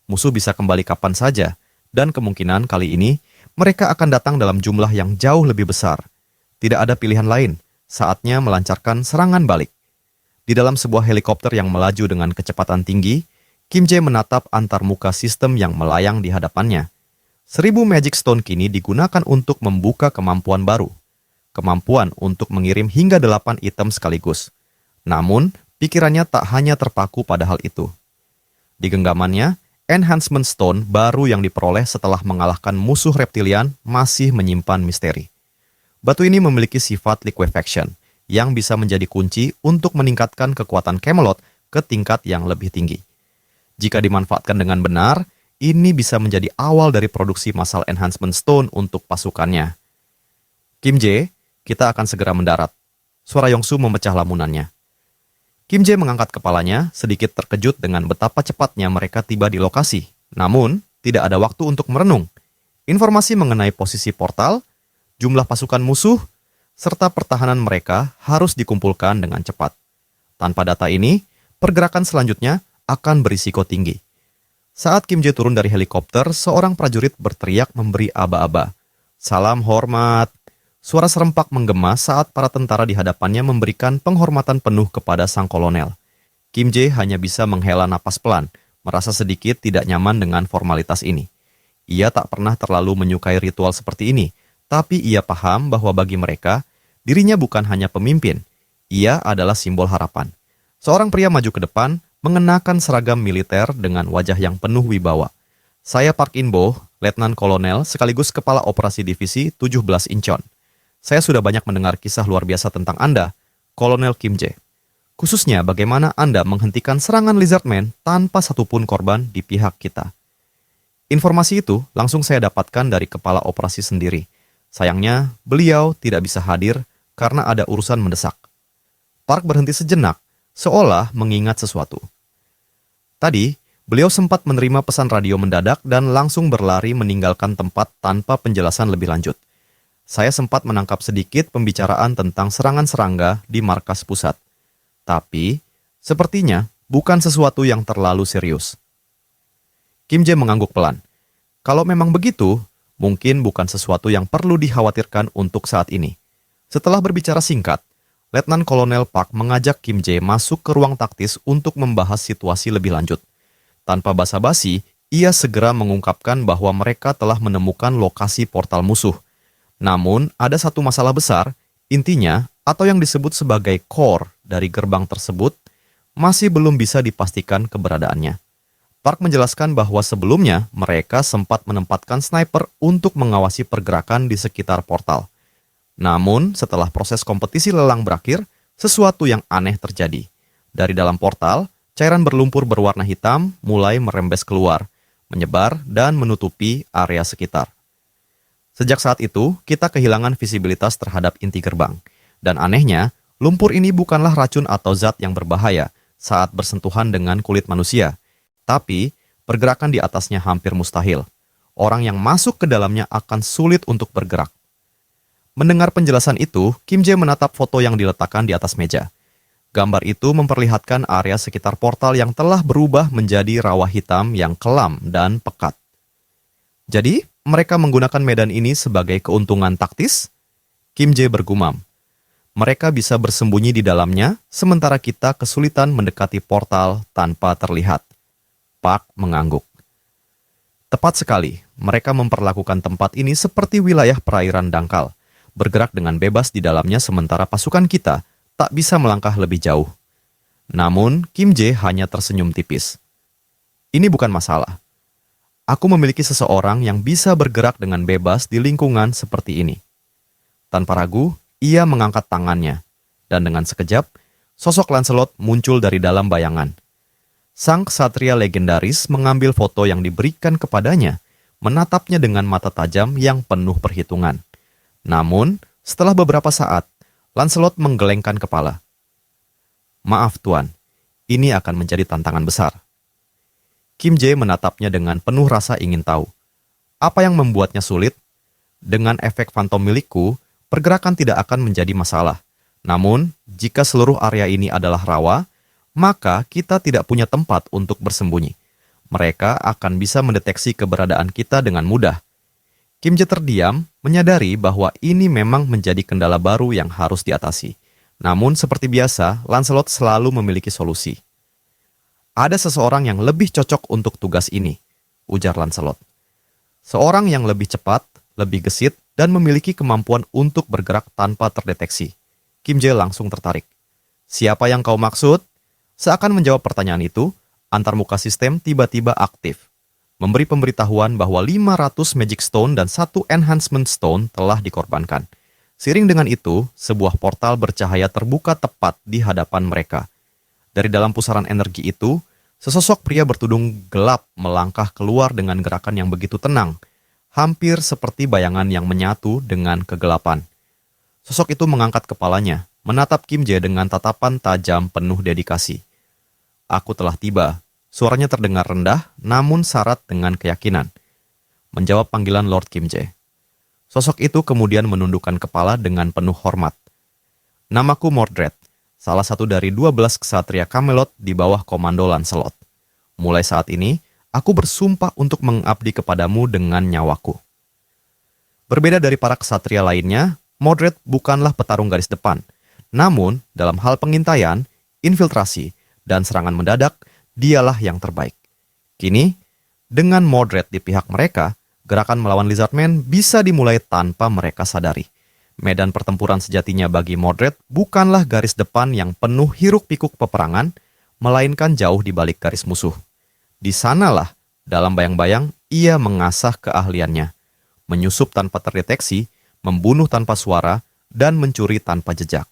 [SPEAKER 2] Musuh bisa kembali kapan saja, dan kemungkinan kali ini mereka akan datang dalam jumlah yang jauh lebih besar. Tidak ada pilihan lain, saatnya melancarkan serangan balik. Di dalam sebuah helikopter yang melaju dengan kecepatan tinggi, Kim Jae menatap antarmuka sistem yang melayang di hadapannya. 1000 Magic Stone kini digunakan untuk membuka kemampuan baru. Kemampuan untuk mengirim hingga 8 item sekaligus. Namun, pikirannya tak hanya terpaku pada hal itu. Di genggamannya, Enhancement Stone baru yang diperoleh setelah mengalahkan musuh reptilian masih menyimpan misteri. Batu ini memiliki sifat liquefaction yang bisa menjadi kunci untuk meningkatkan kekuatan Camelot ke tingkat yang lebih tinggi. Jika dimanfaatkan dengan benar, ini bisa menjadi awal dari produksi massal Enhancement Stone untuk pasukannya. Kim Jae, kita akan segera mendarat. Suara Yongsu memecah lamunannya. Kim Jae mengangkat kepalanya, sedikit terkejut dengan betapa cepatnya mereka tiba di lokasi. Namun, tidak ada waktu untuk merenung. Informasi mengenai posisi portal, jumlah pasukan musuh, serta pertahanan mereka harus dikumpulkan dengan cepat. Tanpa data ini, pergerakan selanjutnya akan berisiko tinggi. Saat Kim Jae turun dari helikopter, seorang prajurit berteriak memberi aba-aba. Salam hormat. Suara serempak menggema saat para tentara di hadapannya memberikan penghormatan penuh kepada sang kolonel. Kim Jae hanya bisa menghela napas pelan, merasa sedikit tidak nyaman dengan formalitas ini. Ia tak pernah terlalu menyukai ritual seperti ini, tapi ia paham bahwa bagi mereka, dirinya bukan hanya pemimpin, ia adalah simbol harapan. Seorang pria maju ke depan, mengenakan seragam militer dengan wajah yang penuh wibawa. Saya Park In-bo, Letnan Kolonel sekaligus Kepala Operasi Divisi 17 Incheon. Saya sudah banyak mendengar kisah luar biasa tentang Anda, Kolonel Kim Jae. Khususnya bagaimana Anda menghentikan serangan Lizardman tanpa satupun korban di pihak kita. Informasi itu langsung saya dapatkan dari kepala operasi sendiri. Sayangnya, beliau tidak bisa hadir karena ada urusan mendesak. Park berhenti sejenak, seolah mengingat sesuatu. Tadi, beliau sempat menerima pesan radio mendadak dan langsung berlari meninggalkan tempat tanpa penjelasan lebih lanjut. Saya sempat menangkap sedikit pembicaraan tentang serangan serangga di markas pusat. Tapi, sepertinya bukan sesuatu yang terlalu serius. Kim Jae mengangguk pelan. Kalau memang begitu, mungkin bukan sesuatu yang perlu dikhawatirkan untuk saat ini. Setelah berbicara singkat, Letnan Kolonel Park mengajak Kim Jae masuk ke ruang taktis untuk membahas situasi lebih lanjut. Tanpa basa-basi, ia segera mengungkapkan bahwa mereka telah menemukan lokasi portal musuh. Namun, ada satu masalah besar, intinya, atau yang disebut sebagai core dari gerbang tersebut, masih belum bisa dipastikan keberadaannya. Park menjelaskan bahwa sebelumnya mereka sempat menempatkan sniper untuk mengawasi pergerakan di sekitar portal. Namun, setelah proses kompetisi lelang berakhir, sesuatu yang aneh terjadi. Dari dalam portal, cairan berlumpur berwarna hitam mulai merembes keluar, menyebar dan menutupi area sekitar. Sejak saat itu, kita kehilangan visibilitas terhadap inti gerbang. Dan anehnya, lumpur ini bukanlah racun atau zat yang berbahaya saat bersentuhan dengan kulit manusia. Tapi, pergerakan di atasnya hampir mustahil. Orang yang masuk ke dalamnya akan sulit untuk bergerak. Mendengar penjelasan itu, Kim Jae menatap foto yang diletakkan di atas meja. Gambar itu memperlihatkan area sekitar portal yang telah berubah menjadi rawa hitam yang kelam dan pekat. Jadi, mereka menggunakan medan ini sebagai keuntungan taktis? Kim Jae bergumam. Mereka bisa bersembunyi di dalamnya, sementara kita kesulitan mendekati portal tanpa terlihat. Park mengangguk. Tepat sekali, mereka memperlakukan tempat ini seperti wilayah perairan dangkal, bergerak dengan bebas di dalamnya sementara pasukan kita tak bisa melangkah lebih jauh. Namun, Kim Jae hanya tersenyum tipis. Ini bukan masalah. Aku memiliki seseorang yang bisa bergerak dengan bebas di lingkungan seperti ini. Tanpa ragu, ia mengangkat tangannya, dan dengan sekejap, sosok Lancelot muncul dari dalam bayangan. Sang ksatria legendaris mengambil foto yang diberikan kepadanya, menatapnya dengan mata tajam yang penuh perhitungan. Namun, setelah beberapa saat, Lancelot menggelengkan kepala. Maaf Tuan, ini akan menjadi tantangan besar. Kim Jae menatapnya dengan penuh rasa ingin tahu. Apa yang membuatnya sulit? Dengan efek fantom milikku, pergerakan tidak akan menjadi masalah. Namun, jika seluruh area ini adalah rawa, maka kita tidak punya tempat untuk bersembunyi. Mereka akan bisa mendeteksi keberadaan kita dengan mudah. Kim Jae terdiam, menyadari bahwa ini memang menjadi kendala baru yang harus diatasi. Namun, seperti biasa, Lancelot selalu memiliki solusi. Ada seseorang yang lebih cocok untuk tugas ini, ujar Lancelot. Seorang yang lebih cepat, lebih gesit, dan memiliki kemampuan untuk bergerak tanpa terdeteksi. Kim Jae langsung tertarik. Siapa yang kau maksud? Seakan menjawab pertanyaan itu, antarmuka sistem tiba-tiba aktif. memberi pemberitahuan bahwa 500 Magic Stone dan 1 Enhancement Stone telah dikorbankan. Seiring dengan itu, sebuah portal bercahaya terbuka tepat di hadapan mereka. Dari dalam pusaran energi itu, sesosok pria bertudung gelap melangkah keluar dengan gerakan yang begitu tenang, hampir seperti bayangan yang menyatu dengan kegelapan. Sosok itu mengangkat kepalanya, menatap Kim Jae dengan tatapan tajam penuh dedikasi. "Aku telah tiba." Suaranya terdengar rendah, namun syarat dengan keyakinan. Menjawab panggilan Lord Kim Jae. Sosok itu kemudian menundukkan kepala dengan penuh hormat. "Namaku Mordred, salah satu dari 12 ksatria Camelot di bawah komando Lancelot. Mulai saat ini, aku bersumpah untuk mengabdi kepadamu dengan nyawaku." Berbeda dari para ksatria lainnya, Mordred bukanlah petarung garis depan. Namun, dalam hal pengintaian, infiltrasi, dan serangan mendadak, dialah yang terbaik. Kini, dengan Mordred di pihak mereka, gerakan melawan Lizardmen bisa dimulai tanpa mereka sadari. Medan pertempuran sejatinya bagi Mordred bukanlah garis depan yang penuh hiruk-pikuk peperangan, melainkan jauh di balik garis musuh. Di sanalah, dalam bayang-bayang, ia mengasah keahliannya. Menyusup tanpa terdeteksi, membunuh tanpa suara, dan mencuri tanpa jejak.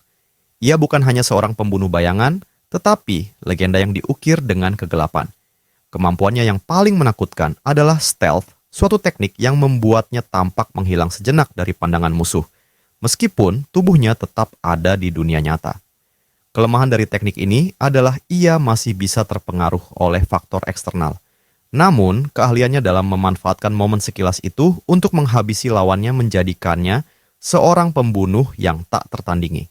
[SPEAKER 2] Ia bukan hanya seorang pembunuh bayangan, tetapi legenda yang diukir dengan kegelapan. Kemampuannya yang paling menakutkan adalah stealth, suatu teknik yang membuatnya tampak menghilang sejenak dari pandangan musuh, meskipun tubuhnya tetap ada di dunia nyata. Kelemahan dari teknik ini adalah ia masih bisa terpengaruh oleh faktor eksternal. Namun, keahliannya dalam memanfaatkan momen sekilas itu untuk menghabisi lawannya menjadikannya seorang pembunuh yang tak tertandingi.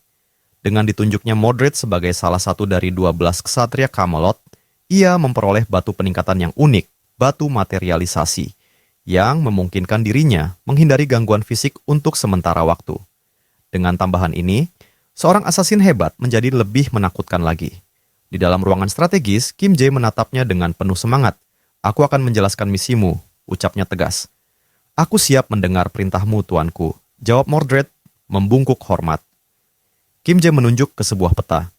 [SPEAKER 2] Dengan ditunjuknya Mordred sebagai salah satu dari 12 ksatria Camelot, ia memperoleh batu peningkatan yang unik, batu materialisasi, yang memungkinkan dirinya menghindari gangguan fisik untuk sementara waktu. Dengan tambahan ini, seorang asasin hebat menjadi lebih menakutkan lagi. Di dalam ruangan strategis, Kim Jae menatapnya dengan penuh semangat. "Aku akan menjelaskan misimu," ucapnya tegas. "Aku siap mendengar perintahmu, tuanku," jawab Mordred, membungkuk hormat. Kim Jae menunjuk ke sebuah peta.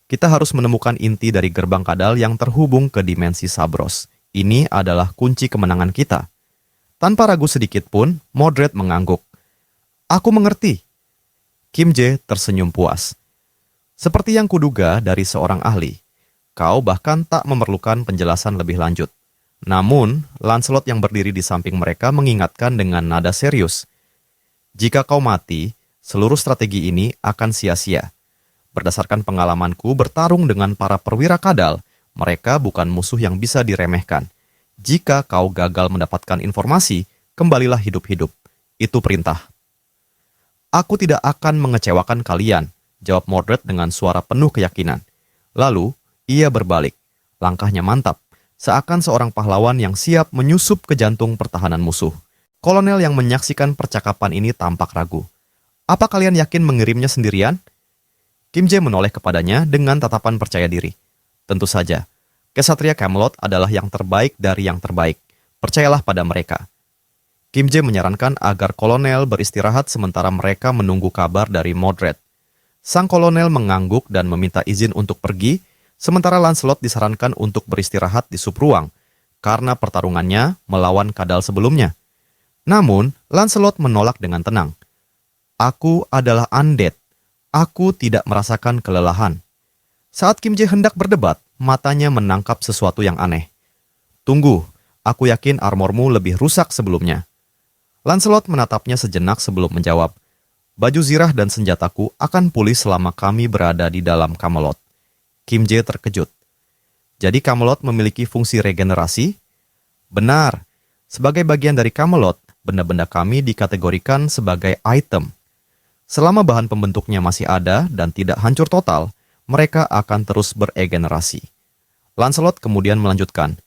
[SPEAKER 2] "Kita harus menemukan inti dari gerbang kadal yang terhubung ke dimensi Sabros. Ini adalah kunci kemenangan kita." Tanpa ragu sedikit pun, Mordred mengangguk. "Aku mengerti." Kim Jae tersenyum puas. "Seperti yang kuduga dari seorang ahli, kau bahkan tak memerlukan penjelasan lebih lanjut." Namun, Lancelot yang berdiri di samping mereka mengingatkan dengan nada serius. "Jika kau mati, seluruh strategi ini akan sia-sia. Berdasarkan pengalamanku bertarung dengan para perwira kadal, mereka bukan musuh yang bisa diremehkan. Jika kau gagal mendapatkan informasi, kembalilah hidup-hidup. Itu perintah." "Aku tidak akan mengecewakan kalian," jawab Mordred dengan suara penuh keyakinan. Lalu, ia berbalik. Langkahnya mantap, seakan seorang pahlawan yang siap menyusup ke jantung pertahanan musuh. Kolonel yang menyaksikan percakapan ini tampak ragu. "Apa kalian yakin mengirimnya sendirian?" Kim Jae menoleh kepadanya dengan tatapan percaya diri. "Tentu saja. Kesatria Camelot adalah yang terbaik dari yang terbaik. Percayalah pada mereka." Kim Jae menyarankan agar kolonel beristirahat sementara mereka menunggu kabar dari Mordred. Sang kolonel mengangguk dan meminta izin untuk pergi, sementara Lancelot disarankan untuk beristirahat di sub ruang, karena pertarungannya melawan kadal sebelumnya. Namun, Lancelot menolak dengan tenang. "Aku adalah undead. Aku tidak merasakan kelelahan." Saat Kim Jae hendak berdebat, matanya menangkap sesuatu yang aneh. "Tunggu, aku yakin armormu lebih rusak sebelumnya." Lancelot menatapnya sejenak sebelum menjawab. "Baju zirah dan senjataku akan pulih selama kami berada di dalam Camelot." Kim Jae terkejut. "Jadi Camelot memiliki fungsi regenerasi?" "Benar. Sebagai bagian dari Camelot, benda-benda kami dikategorikan sebagai item. Selama bahan pembentuknya masih ada dan tidak hancur total, mereka akan terus beregenerasi." Lancelot kemudian melanjutkan,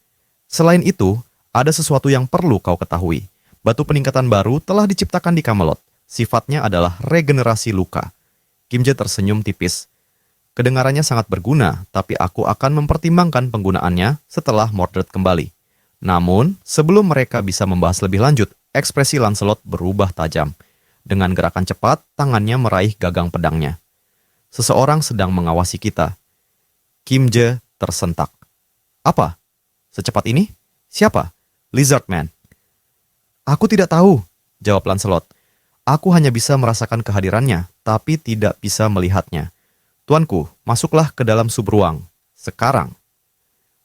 [SPEAKER 2] "Selain itu, ada sesuatu yang perlu kau ketahui. Batu peningkatan baru telah diciptakan di Camelot. Sifatnya adalah regenerasi luka." Kim Jae tersenyum tipis. "Kedengarannya sangat berguna, tapi aku akan mempertimbangkan penggunaannya setelah Mordred kembali." Namun, sebelum mereka bisa membahas lebih lanjut, ekspresi Lancelot berubah tajam. Dengan gerakan cepat, tangannya meraih gagang pedangnya. "Seseorang sedang mengawasi kita." Kim Jae tersentak. "Apa? Secepat ini? Siapa?" Lizardman. Aku tidak tahu, jawab Lancelot. Aku hanya bisa merasakan kehadirannya, tapi tidak bisa melihatnya. Tuanku, masuklah ke dalam subruang. Sekarang.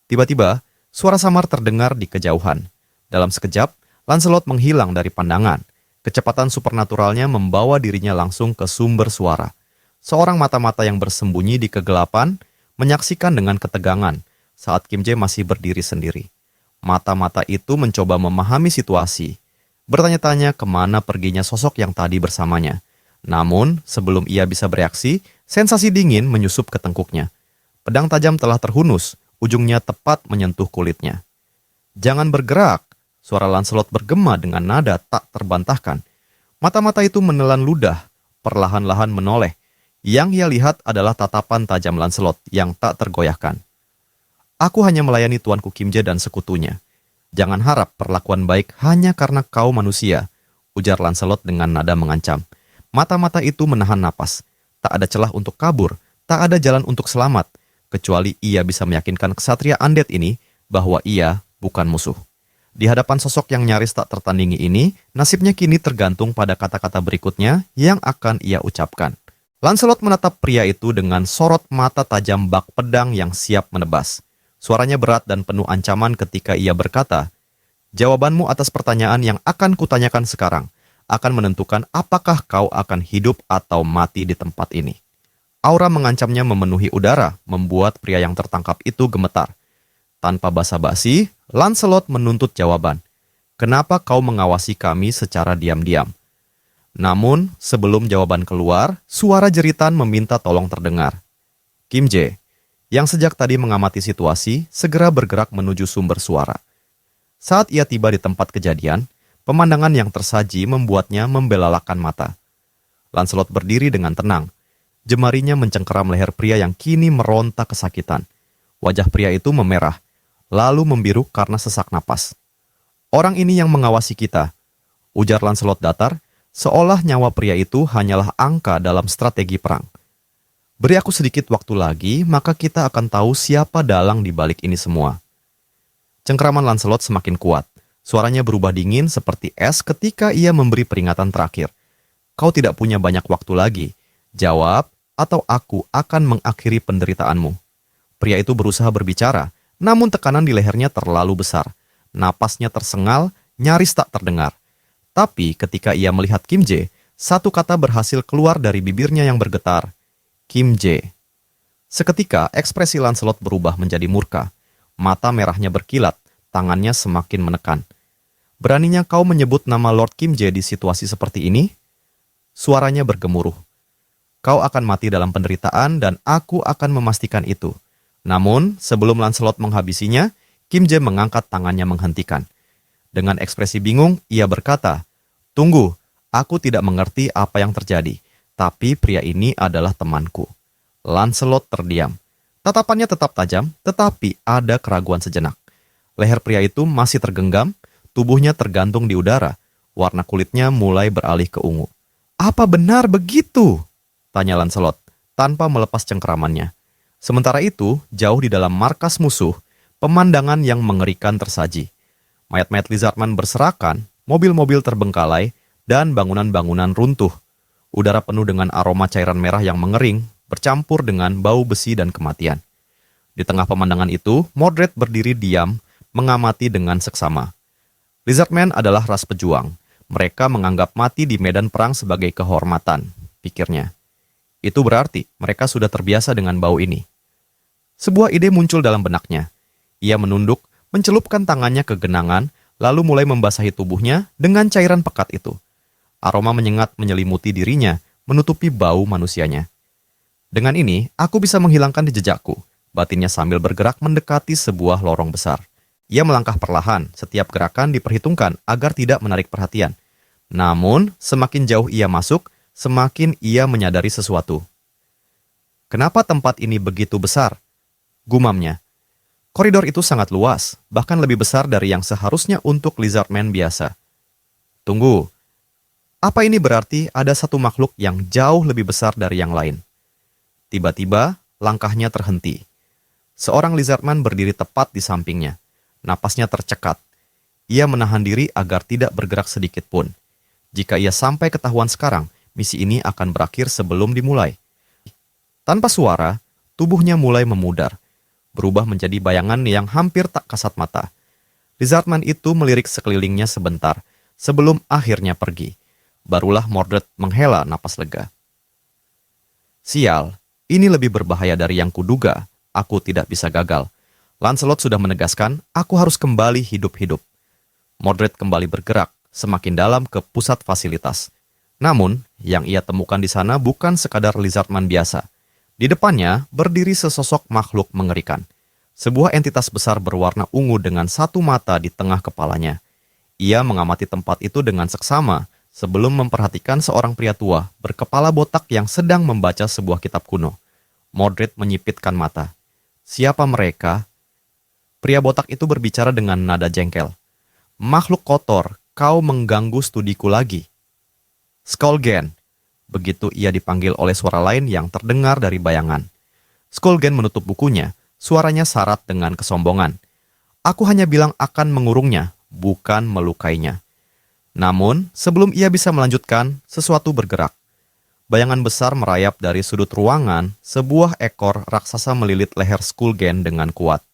[SPEAKER 2] Tiba-tiba, suara samar terdengar di kejauhan. Dalam sekejap, Lancelot menghilang dari pandangan. Kecepatan supernaturalnya membawa dirinya langsung ke sumber suara. Seorang mata-mata yang bersembunyi di kegelapan menyaksikan dengan ketegangan saat Kim Jae masih berdiri sendiri. Mata-mata itu mencoba memahami situasi, bertanya-tanya kemana perginya sosok yang tadi bersamanya. Namun, sebelum ia bisa bereaksi, sensasi dingin menyusup ke tengkuknya. Pedang tajam telah terhunus, ujungnya tepat menyentuh kulitnya. "Jangan bergerak," suara Lancelot bergema dengan nada tak terbantahkan. Mata-mata itu menelan ludah, perlahan-lahan menoleh. Yang ia lihat adalah tatapan tajam Lancelot yang tak tergoyahkan. "Aku hanya melayani tuanku Kim Jae dan sekutunya. Jangan harap perlakuan baik hanya karena kau manusia," ujar Lancelot dengan nada mengancam. Mata-mata itu menahan napas. Tak ada celah untuk kabur, tak ada jalan untuk selamat, kecuali ia bisa meyakinkan ksatria undead ini bahwa ia bukan musuh. Di hadapan sosok yang nyaris tak tertandingi ini, nasibnya kini tergantung pada kata-kata berikutnya yang akan ia ucapkan. Lancelot menatap pria itu dengan sorot mata tajam bak pedang yang siap menebas. Suaranya berat dan penuh ancaman ketika ia berkata, "Jawabanmu atas pertanyaan yang akan kutanyakan sekarang akan menentukan apakah kau akan hidup atau mati di tempat ini." Aura mengancamnya memenuhi udara, membuat pria yang tertangkap itu gemetar. Tanpa basa-basi, Lancelot menuntut jawaban. "Kenapa kau mengawasi kami secara diam-diam?" Namun, sebelum jawaban keluar, suara jeritan meminta tolong terdengar. Kim Jae, yang sejak tadi mengamati situasi, segera bergerak menuju sumber suara. Saat ia tiba di tempat kejadian, pemandangan yang tersaji membuatnya membelalakan mata. Lancelot berdiri dengan tenang. Jemarinya mencengkeram leher pria yang kini meronta kesakitan. Wajah pria itu memerah, lalu membiru karena sesak napas. "Orang ini yang mengawasi kita," ujar Lancelot datar, seolah nyawa pria itu hanyalah angka dalam strategi perang. "Beri aku sedikit waktu lagi, maka kita akan tahu siapa dalang di balik ini semua." Cengkeraman Lancelot semakin kuat. Suaranya berubah dingin seperti es ketika ia memberi peringatan terakhir. "Kau tidak punya banyak waktu lagi. Jawab, atau aku akan mengakhiri penderitaanmu." Pria itu berusaha berbicara, namun tekanan di lehernya terlalu besar. Napasnya tersengal, nyaris tak terdengar. Tapi ketika ia melihat Kim Jae, satu kata berhasil keluar dari bibirnya yang bergetar. "Kim Jae." Seketika ekspresi Lancelot berubah menjadi murka. Mata merahnya berkilat, tangannya semakin menekan. "Beraninya kau menyebut nama Lord Kim Jae di situasi seperti ini?" Suaranya bergemuruh. "Kau akan mati dalam penderitaan dan aku akan memastikan itu." Namun, sebelum Lancelot menghabisinya, Kim Jae mengangkat tangannya menghentikan. Dengan ekspresi bingung, ia berkata, "Tunggu, aku tidak mengerti apa yang terjadi, tapi pria ini adalah temanku." Lancelot terdiam. Tatapannya tetap tajam, tetapi ada keraguan sejenak. Leher pria itu masih tergenggam, tubuhnya tergantung di udara, warna kulitnya mulai beralih ke ungu. "Apa benar begitu?" tanya Lancelot, tanpa melepas cengkeramannya. Sementara itu, jauh di dalam markas musuh, pemandangan yang mengerikan tersaji. Mayat-mayat Lizardman berserakan, mobil-mobil terbengkalai, dan bangunan-bangunan runtuh. Udara penuh dengan aroma cairan merah yang mengering, bercampur dengan bau besi dan kematian. Di tengah pemandangan itu, Mordred berdiri diam, mengamati dengan seksama. Lizardman adalah ras pejuang. Mereka menganggap mati di medan perang sebagai kehormatan, pikirnya. Itu berarti mereka sudah terbiasa dengan bau ini. Sebuah ide muncul dalam benaknya. Ia menunduk, mencelupkan tangannya ke genangan, lalu mulai membasahi tubuhnya dengan cairan pekat itu. Aroma menyengat menyelimuti dirinya, menutupi bau manusianya. "Dengan ini, aku bisa menghilangkan jejakku," batinnya sambil bergerak mendekati sebuah lorong besar. Ia melangkah perlahan, setiap gerakan diperhitungkan agar tidak menarik perhatian. Namun, semakin jauh ia masuk, semakin ia menyadari sesuatu. "Kenapa tempat ini begitu besar?" gumamnya. Koridor itu sangat luas, bahkan lebih besar dari yang seharusnya untuk Lizardman biasa. "Tunggu, apa ini berarti ada satu makhluk yang jauh lebih besar dari yang lain?" Tiba-tiba, langkahnya terhenti. Seorang Lizardman berdiri tepat di sampingnya. Napasnya tercekat. ia menahan diri agar tidak bergerak sedikit pun. Jika ia sampai ketahuan sekarang, misi ini akan berakhir sebelum dimulai. Tanpa suara, tubuhnya mulai memudar, berubah menjadi bayangan yang hampir tak kasat mata. Lizardman itu melirik sekelilingnya sebentar, sebelum akhirnya pergi. Barulah Mordred menghela napas lega. Sial, ini lebih berbahaya dari yang kuduga. Aku tidak bisa gagal. Lancelot sudah menegaskan, aku harus kembali hidup-hidup. Mordred kembali bergerak, semakin dalam ke pusat fasilitas. Namun, yang ia temukan di sana bukan sekadar Lizardman biasa. Di depannya berdiri sesosok makhluk mengerikan. Sebuah entitas besar berwarna ungu dengan satu mata di tengah kepalanya. Ia mengamati tempat itu dengan seksama sebelum memperhatikan seorang pria tua berkepala botak yang sedang membaca sebuah kitab kuno. Mordred menyipitkan mata. Siapa mereka? Pria botak itu berbicara dengan nada jengkel. Makhluk kotor, kau mengganggu studiku lagi. Skolgen. Begitu ia dipanggil oleh suara lain yang terdengar dari bayangan. Skolgen menutup bukunya, suaranya syarat dengan kesombongan. Aku hanya bilang akan mengurungnya, bukan melukainya. Namun, sebelum ia bisa melanjutkan, sesuatu bergerak. Bayangan besar merayap dari sudut ruangan, sebuah ekor raksasa melilit leher Skolgen dengan kuat.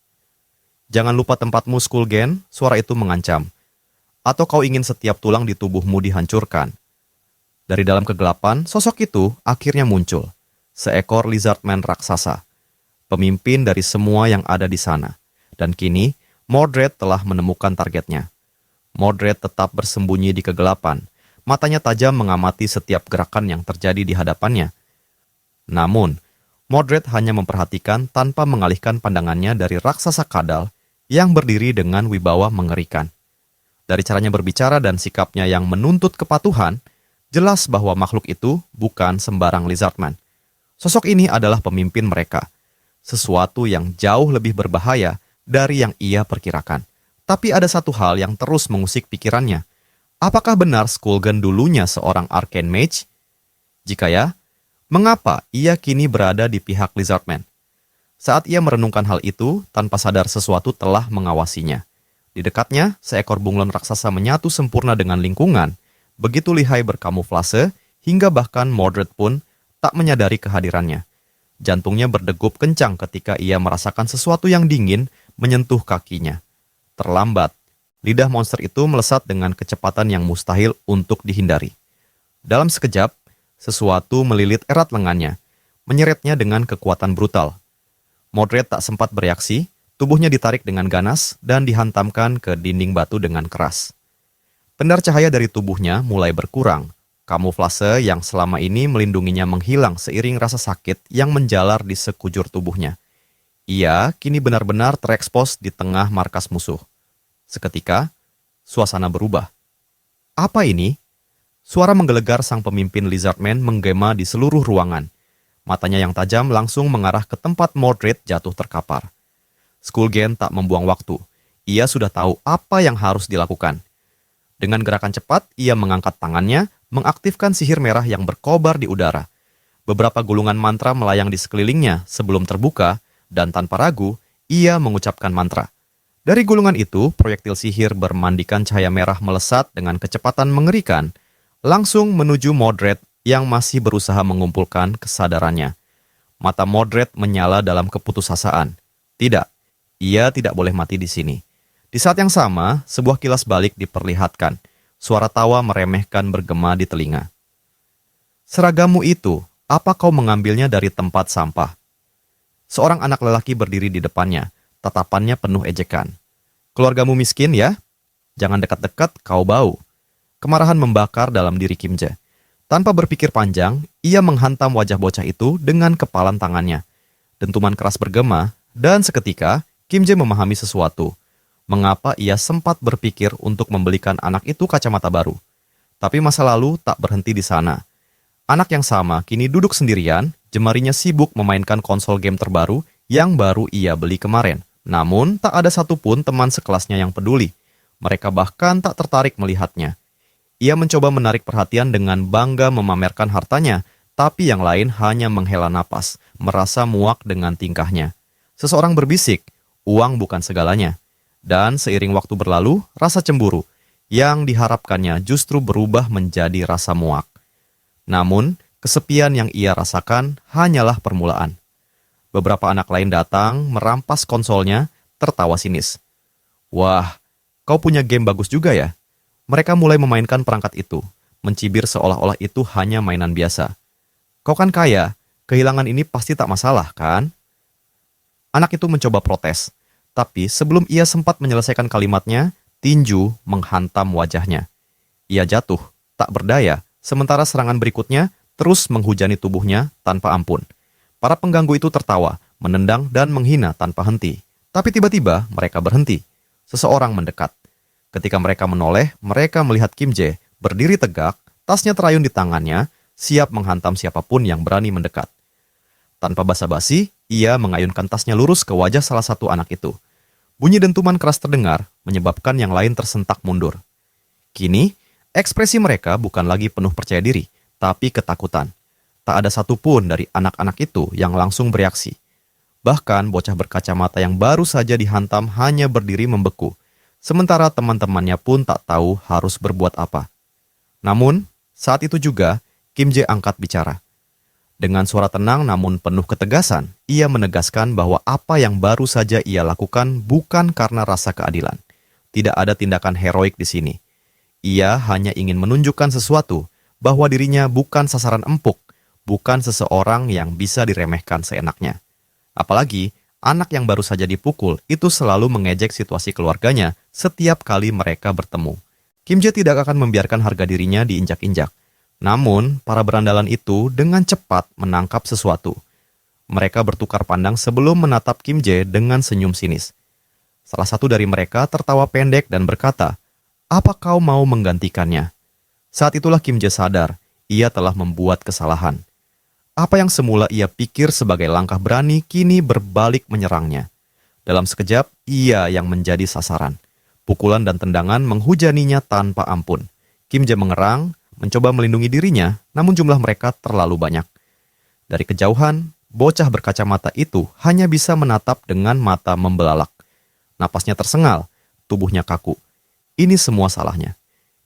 [SPEAKER 2] Jangan lupa tempatmu, Skolgen, suara itu mengancam. Atau kau ingin setiap tulang di tubuhmu dihancurkan. Dari dalam kegelapan, sosok itu akhirnya muncul. Seekor lizardman raksasa. Pemimpin dari semua yang ada di sana. Dan kini, Mordred telah menemukan targetnya. Mordred tetap bersembunyi di kegelapan. Matanya tajam mengamati setiap gerakan yang terjadi di hadapannya. Namun, Mordred hanya memperhatikan tanpa mengalihkan pandangannya dari raksasa kadal yang berdiri dengan wibawa mengerikan. Dari caranya berbicara dan sikapnya yang menuntut kepatuhan, jelas bahwa makhluk itu bukan sembarang lizardman. Sosok ini adalah pemimpin mereka. Sesuatu yang jauh lebih berbahaya dari yang ia perkirakan. Tapi ada satu hal yang terus mengusik pikirannya. Apakah benar Skolgen dulunya seorang arcane mage? Jika ya, mengapa ia kini berada di pihak lizardman? Saat ia merenungkan hal itu, tanpa sadar sesuatu telah mengawasinya. Di dekatnya, seekor bunglon raksasa menyatu sempurna dengan lingkungan. Begitu lihai berkamuflase, hingga bahkan Mordred pun tak menyadari kehadirannya. Jantungnya berdegup kencang ketika ia merasakan sesuatu yang dingin menyentuh kakinya. Terlambat, lidah monster itu melesat dengan kecepatan yang mustahil untuk dihindari. Dalam sekejap, sesuatu melilit erat lengannya, menyeretnya dengan kekuatan brutal. Mordred tak sempat bereaksi, tubuhnya ditarik dengan ganas dan dihantamkan ke dinding batu dengan keras. Pendar cahaya dari tubuhnya mulai berkurang. Kamuflase yang selama ini melindunginya menghilang seiring rasa sakit yang menjalar di sekujur tubuhnya. Ia kini benar-benar terekspos di tengah markas musuh. Seketika, suasana berubah. Apa ini? Suara menggelegar sang pemimpin Lizardman menggema di seluruh ruangan. Matanya yang tajam langsung mengarah ke tempat Mordred jatuh terkapar. Skolgen tak membuang waktu. Ia sudah tahu apa yang harus dilakukan. Dengan gerakan cepat, ia mengangkat tangannya, mengaktifkan sihir merah yang berkobar di udara. Beberapa gulungan mantra melayang di sekelilingnya sebelum terbuka, dan tanpa ragu, ia mengucapkan mantra. Dari gulungan itu, proyektil sihir bermandikan cahaya merah melesat dengan kecepatan mengerikan, langsung menuju Mordred yang masih berusaha mengumpulkan kesadarannya. Mata Mordred menyala dalam keputusasaan. Tidak, ia tidak boleh mati di sini. Di saat yang sama, sebuah kilas balik diperlihatkan. Suara tawa meremehkan bergema di telinga. Seragammu itu, apa kau mengambilnya dari tempat sampah? Seorang anak lelaki berdiri di depannya, tatapannya penuh ejekan. Keluargamu miskin ya? Jangan dekat-dekat, kau bau. Kemarahan membakar dalam diri Kimje. Tanpa berpikir panjang, ia menghantam wajah bocah itu dengan kepalan tangannya. Dentuman keras bergema, dan seketika, Kimje memahami sesuatu. Mengapa ia sempat berpikir untuk membelikan anak itu kacamata baru. Tapi masa lalu tak berhenti di sana. Anak yang sama kini duduk sendirian, jemarinya sibuk memainkan konsol game terbaru yang baru ia beli kemarin. Namun, tak ada satupun teman sekelasnya yang peduli. Mereka bahkan tak tertarik melihatnya. Ia mencoba menarik perhatian dengan bangga memamerkan hartanya, tapi yang lain hanya menghela napas, merasa muak dengan tingkahnya. Seseorang berbisik, uang bukan segalanya. Dan seiring waktu berlalu, rasa cemburu yang diharapkannya justru berubah menjadi rasa muak. Namun, kesepian yang ia rasakan hanyalah permulaan. Beberapa anak lain datang, merampas konsolnya, tertawa sinis. "Wah, kau punya game bagus juga ya?" Mereka mulai memainkan perangkat itu, mencibir seolah-olah itu hanya mainan biasa. "Kau kan kaya, kehilangan ini pasti tak masalah, kan?" Anak itu mencoba protes, tapi sebelum ia sempat menyelesaikan kalimatnya, tinju menghantam wajahnya. Ia jatuh, tak berdaya, sementara serangan berikutnya terus menghujani tubuhnya tanpa ampun. Para pengganggu itu tertawa, menendang dan menghina tanpa henti. Tapi tiba-tiba mereka berhenti. Seseorang mendekat. Ketika mereka menoleh, mereka melihat Kim Jae berdiri tegak, tasnya terayun di tangannya, siap menghantam siapapun yang berani mendekat. Tanpa basa-basi, ia mengayunkan tasnya lurus ke wajah salah satu anak itu. Bunyi dentuman keras terdengar, menyebabkan yang lain tersentak mundur. Kini, ekspresi mereka bukan lagi penuh percaya diri, tapi ketakutan. Tak ada satupun dari anak-anak itu yang langsung bereaksi. Bahkan bocah berkacamata yang baru saja dihantam hanya berdiri membeku, sementara teman-temannya pun tak tahu harus berbuat apa. Namun, saat itu juga, Kim Jae angkat bicara. Dengan suara tenang namun penuh ketegasan, ia menegaskan bahwa apa yang baru saja ia lakukan bukan karena rasa keadilan. Tidak ada tindakan heroik di sini. Ia hanya ingin menunjukkan sesuatu, bahwa dirinya bukan sasaran empuk, bukan seseorang yang bisa diremehkan seenaknya. Apalagi, anak yang baru saja dipukul itu selalu mengejek situasi keluarganya setiap kali mereka bertemu. Kim Jae tidak akan membiarkan harga dirinya diinjak-injak. Namun, para berandalan itu dengan cepat menangkap sesuatu. Mereka bertukar pandang sebelum menatap Kim Jae dengan senyum sinis. Salah satu dari mereka tertawa pendek dan berkata, "Apa kau mau menggantikannya?" Saat itulah Kim Jae sadar, ia telah membuat kesalahan. Apa yang semula ia pikir sebagai langkah berani kini berbalik menyerangnya. Dalam sekejap, ia yang menjadi sasaran. Pukulan dan tendangan menghujaninya tanpa ampun. Kim Jae mengerang, mencoba melindungi dirinya, namun jumlah mereka terlalu banyak. Dari kejauhan, bocah berkacamata itu hanya bisa menatap dengan mata membelalak. Napasnya tersengal, tubuhnya kaku. Ini semua salahnya.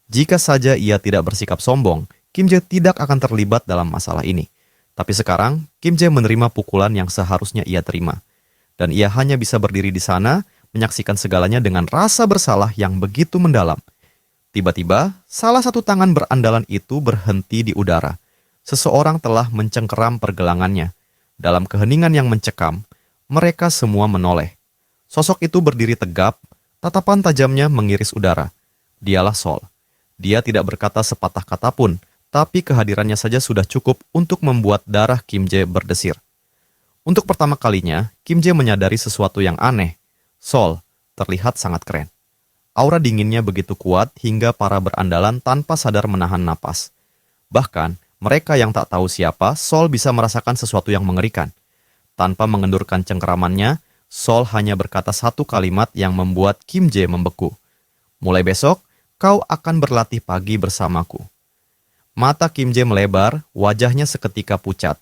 [SPEAKER 2] Jika saja ia tidak bersikap sombong, Kim Jae tidak akan terlibat dalam masalah ini. Tapi sekarang, Kim Jae menerima pukulan yang seharusnya ia terima. Dan ia hanya bisa berdiri di sana, menyaksikan segalanya dengan rasa bersalah yang begitu mendalam. Tiba-tiba, salah satu tangan berandalan itu berhenti di udara. Seseorang telah mencengkeram pergelangannya. Dalam keheningan yang mencekam, mereka semua menoleh. Sosok itu berdiri tegap, tatapan tajamnya mengiris udara. Dialah Sol. Dia tidak berkata sepatah kata pun, tapi kehadirannya saja sudah cukup untuk membuat darah Kim Jae berdesir. Untuk pertama kalinya, Kim Jae menyadari sesuatu yang aneh. Sol terlihat sangat keren. Aura dinginnya begitu kuat hingga para berandalan tanpa sadar menahan napas. Bahkan, mereka yang tak tahu siapa, Sol bisa merasakan sesuatu yang mengerikan. Tanpa mengendurkan cengkeramannya, Sol hanya berkata satu kalimat yang membuat Kim Jae membeku. "Mulai besok, kau akan berlatih pagi bersamaku." Mata Kim Jae melebar, wajahnya seketika pucat.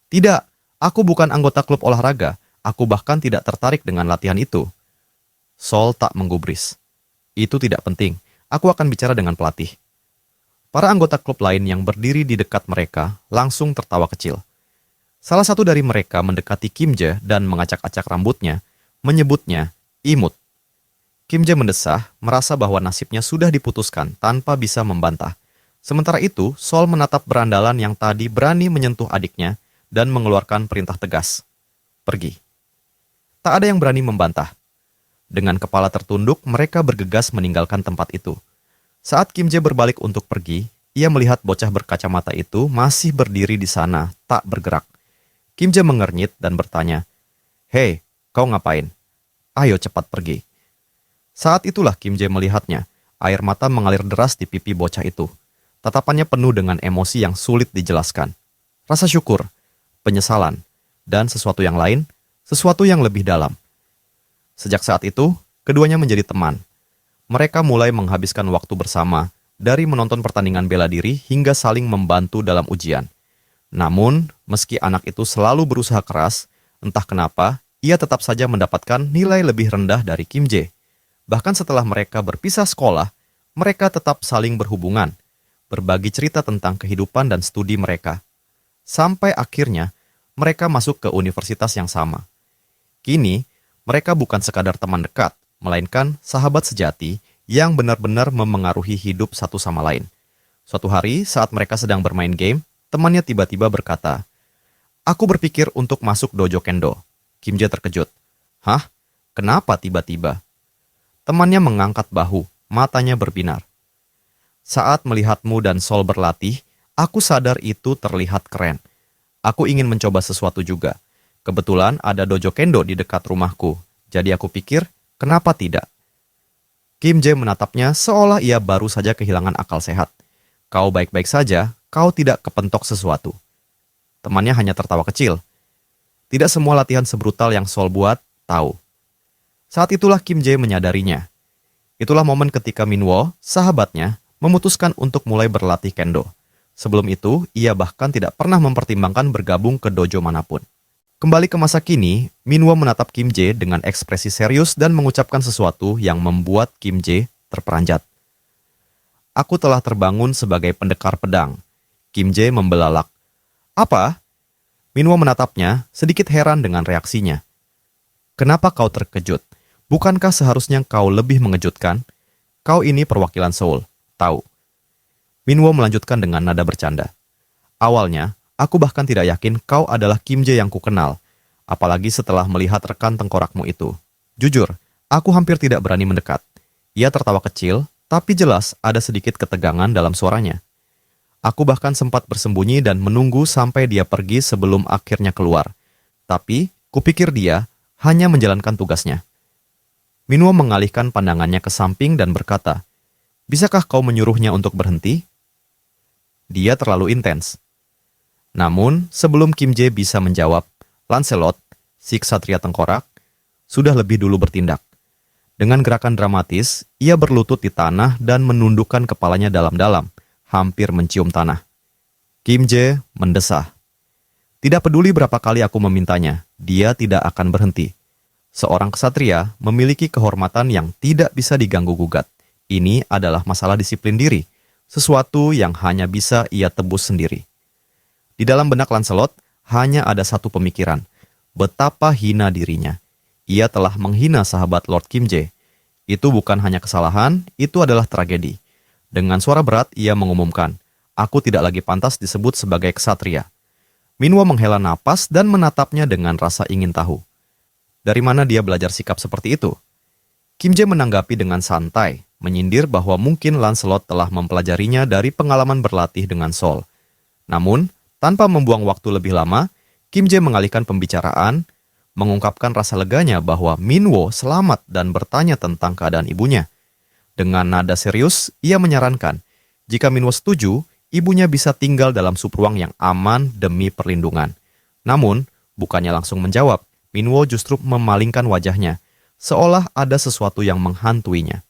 [SPEAKER 2] "Tidak, aku bukan anggota klub olahraga. Aku bahkan tidak tertarik dengan latihan itu." Sol tak menggubris. "Itu tidak penting. Aku akan bicara dengan pelatih." Para anggota klub lain yang berdiri di dekat mereka langsung tertawa kecil. Salah satu dari mereka mendekati Kim Jae dan mengacak-acak rambutnya, menyebutnya imut. Kim Jae mendesah, merasa bahwa nasibnya sudah diputuskan tanpa bisa membantah. Sementara itu, Sol menatap berandalan yang tadi berani menyentuh adiknya dan mengeluarkan perintah tegas. "Pergi." Tak ada yang berani membantah. Dengan kepala tertunduk, mereka bergegas meninggalkan tempat itu. Saat Kim Jae berbalik untuk pergi, ia melihat bocah berkacamata itu masih berdiri di sana, tak bergerak. Kim Jae mengernyit dan bertanya, "Hei, kau ngapain? Ayo cepat pergi." Saat itulah Kim Jae melihatnya. Air mata mengalir deras di pipi bocah itu. Tatapannya penuh dengan emosi yang sulit dijelaskan. Rasa syukur, penyesalan, dan sesuatu yang lain, sesuatu yang lebih dalam. Sejak saat itu, keduanya menjadi teman. Mereka mulai menghabiskan waktu bersama, dari menonton pertandingan bela diri hingga saling membantu dalam ujian. Namun, meski anak itu selalu berusaha keras, entah kenapa, ia tetap saja mendapatkan nilai lebih rendah dari Kim Jae. Bahkan setelah mereka berpisah sekolah, mereka tetap saling berhubungan, berbagi cerita tentang kehidupan dan studi mereka. Sampai akhirnya, mereka masuk ke universitas yang sama. Kini, mereka bukan sekadar teman dekat, melainkan sahabat sejati yang benar-benar memengaruhi hidup satu sama lain. Suatu hari, saat mereka sedang bermain game, temannya tiba-tiba berkata, "Aku berpikir untuk masuk dojo kendo." Kim Jae terkejut. "Hah? Kenapa tiba-tiba?" Temannya mengangkat bahu, matanya berbinar. "Saat melihatmu dan Sol berlatih, aku sadar itu terlihat keren. Aku ingin mencoba sesuatu juga. Kebetulan ada dojo kendo di dekat rumahku, jadi aku pikir, kenapa tidak?" Kim Jae menatapnya seolah ia baru saja kehilangan akal sehat. "Kau baik-baik saja, kau tidak kepentok sesuatu." Temannya hanya tertawa kecil. Tidak semua latihan sebrutal yang Sol buat, tahu. Saat itulah Kim Jae menyadarinya. Itulah momen ketika Minwo, sahabatnya, memutuskan untuk mulai berlatih kendo. Sebelum itu, ia bahkan tidak pernah mempertimbangkan bergabung ke dojo manapun. Kembali ke masa kini, Minwo menatap Kim Jae dengan ekspresi serius dan mengucapkan sesuatu yang membuat Kim Jae terperanjat. "Aku telah terbangun sebagai pendekar pedang." Kim Jae membelalak. "Apa?" Minwo menatapnya, sedikit heran dengan reaksinya. "Kenapa kau terkejut? Bukankah seharusnya kau lebih mengejutkan? Kau ini perwakilan Seoul, tahu." Minwo melanjutkan dengan nada bercanda. "Awalnya, aku bahkan tidak yakin kau adalah Kim Jae yang kukenal, apalagi setelah melihat rekan tengkorakmu itu. Jujur, aku hampir tidak berani mendekat." Ia tertawa kecil, tapi jelas ada sedikit ketegangan dalam suaranya. "Aku bahkan sempat bersembunyi dan menunggu sampai dia pergi sebelum akhirnya keluar. Tapi, kupikir dia hanya menjalankan tugasnya." Minwo mengalihkan pandangannya ke samping dan berkata, "Bisakah kau menyuruhnya untuk berhenti?" Dia terlalu intens. Namun, sebelum Kim Jae bisa menjawab, Lancelot, si ksatria tengkorak, sudah lebih dulu bertindak. Dengan gerakan dramatis, ia berlutut di tanah dan menundukkan kepalanya dalam-dalam, hampir mencium tanah. Kim Jae mendesah. "Tidak peduli berapa kali aku memintanya, dia tidak akan berhenti. Seorang ksatria memiliki kehormatan yang tidak bisa diganggu-gugat. Ini adalah masalah disiplin diri, sesuatu yang hanya bisa ia tebus sendiri." Di dalam benak Lancelot hanya ada satu pemikiran, betapa hina dirinya. Ia telah menghina sahabat Lord Kim Jae. Itu bukan hanya kesalahan, itu adalah tragedi. Dengan suara berat ia mengumumkan, "Aku tidak lagi pantas disebut sebagai ksatria." Minwo menghela napas dan menatapnya dengan rasa ingin tahu. Dari mana dia belajar sikap seperti itu? Kim Jae menanggapi dengan santai, menyindir bahwa mungkin Lancelot telah mempelajarinya dari pengalaman berlatih dengan Sol. Namun, tanpa membuang waktu lebih lama, Kim Jae mengalihkan pembicaraan, mengungkapkan rasa leganya bahwa Minwo selamat dan bertanya tentang keadaan ibunya. Dengan nada serius, ia menyarankan, jika Minwo setuju, ibunya bisa tinggal dalam subruang yang aman demi perlindungan. Namun, bukannya langsung menjawab, Minwo justru memalingkan wajahnya, seolah ada sesuatu yang menghantuinya.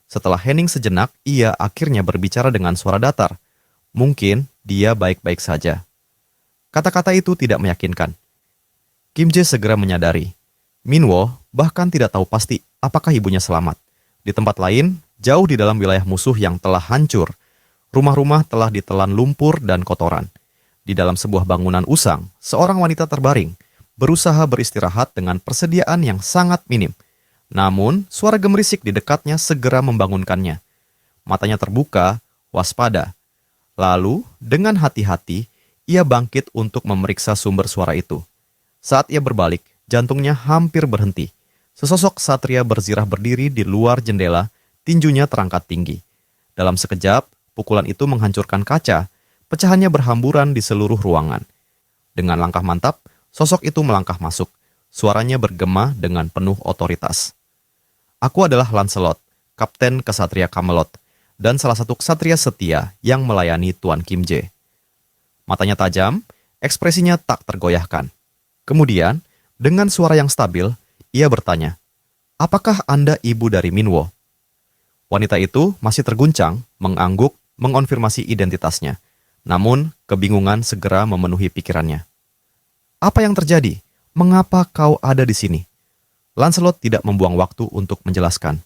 [SPEAKER 2] Setelah hening sejenak, ia akhirnya berbicara dengan suara datar. Mungkin dia baik-baik saja. Kata-kata itu tidak meyakinkan. Kim Jae segera menyadari. Minwo bahkan tidak tahu pasti apakah ibunya selamat. Di tempat lain, jauh di dalam wilayah musuh yang telah hancur, rumah-rumah telah ditelan lumpur dan kotoran. Di dalam sebuah bangunan usang, seorang wanita terbaring, berusaha beristirahat dengan persediaan yang sangat minim. Namun, suara gemerisik di dekatnya segera membangunkannya. Matanya terbuka, waspada. Lalu, dengan hati-hati, ia bangkit untuk memeriksa sumber suara itu. Saat ia berbalik, jantungnya hampir berhenti. Sesosok ksatria berzirah berdiri di luar jendela, tinjunya terangkat tinggi. Dalam sekejap, pukulan itu menghancurkan kaca, pecahannya berhamburan di seluruh ruangan. Dengan langkah mantap, sosok itu melangkah masuk. Suaranya bergema dengan penuh otoritas. "Aku adalah Lancelot, Kapten Ksatria Camelot, dan salah satu ksatria setia yang melayani Tuan Kim Jae." Matanya tajam, ekspresinya tak tergoyahkan. Kemudian, dengan suara yang stabil, ia bertanya, "Apakah Anda ibu dari Minwo?" Wanita itu masih terguncang, mengangguk, mengonfirmasi identitasnya. Namun, kebingungan segera memenuhi pikirannya. "Apa yang terjadi? Mengapa kau ada di sini?" Lancelot tidak membuang waktu untuk menjelaskan.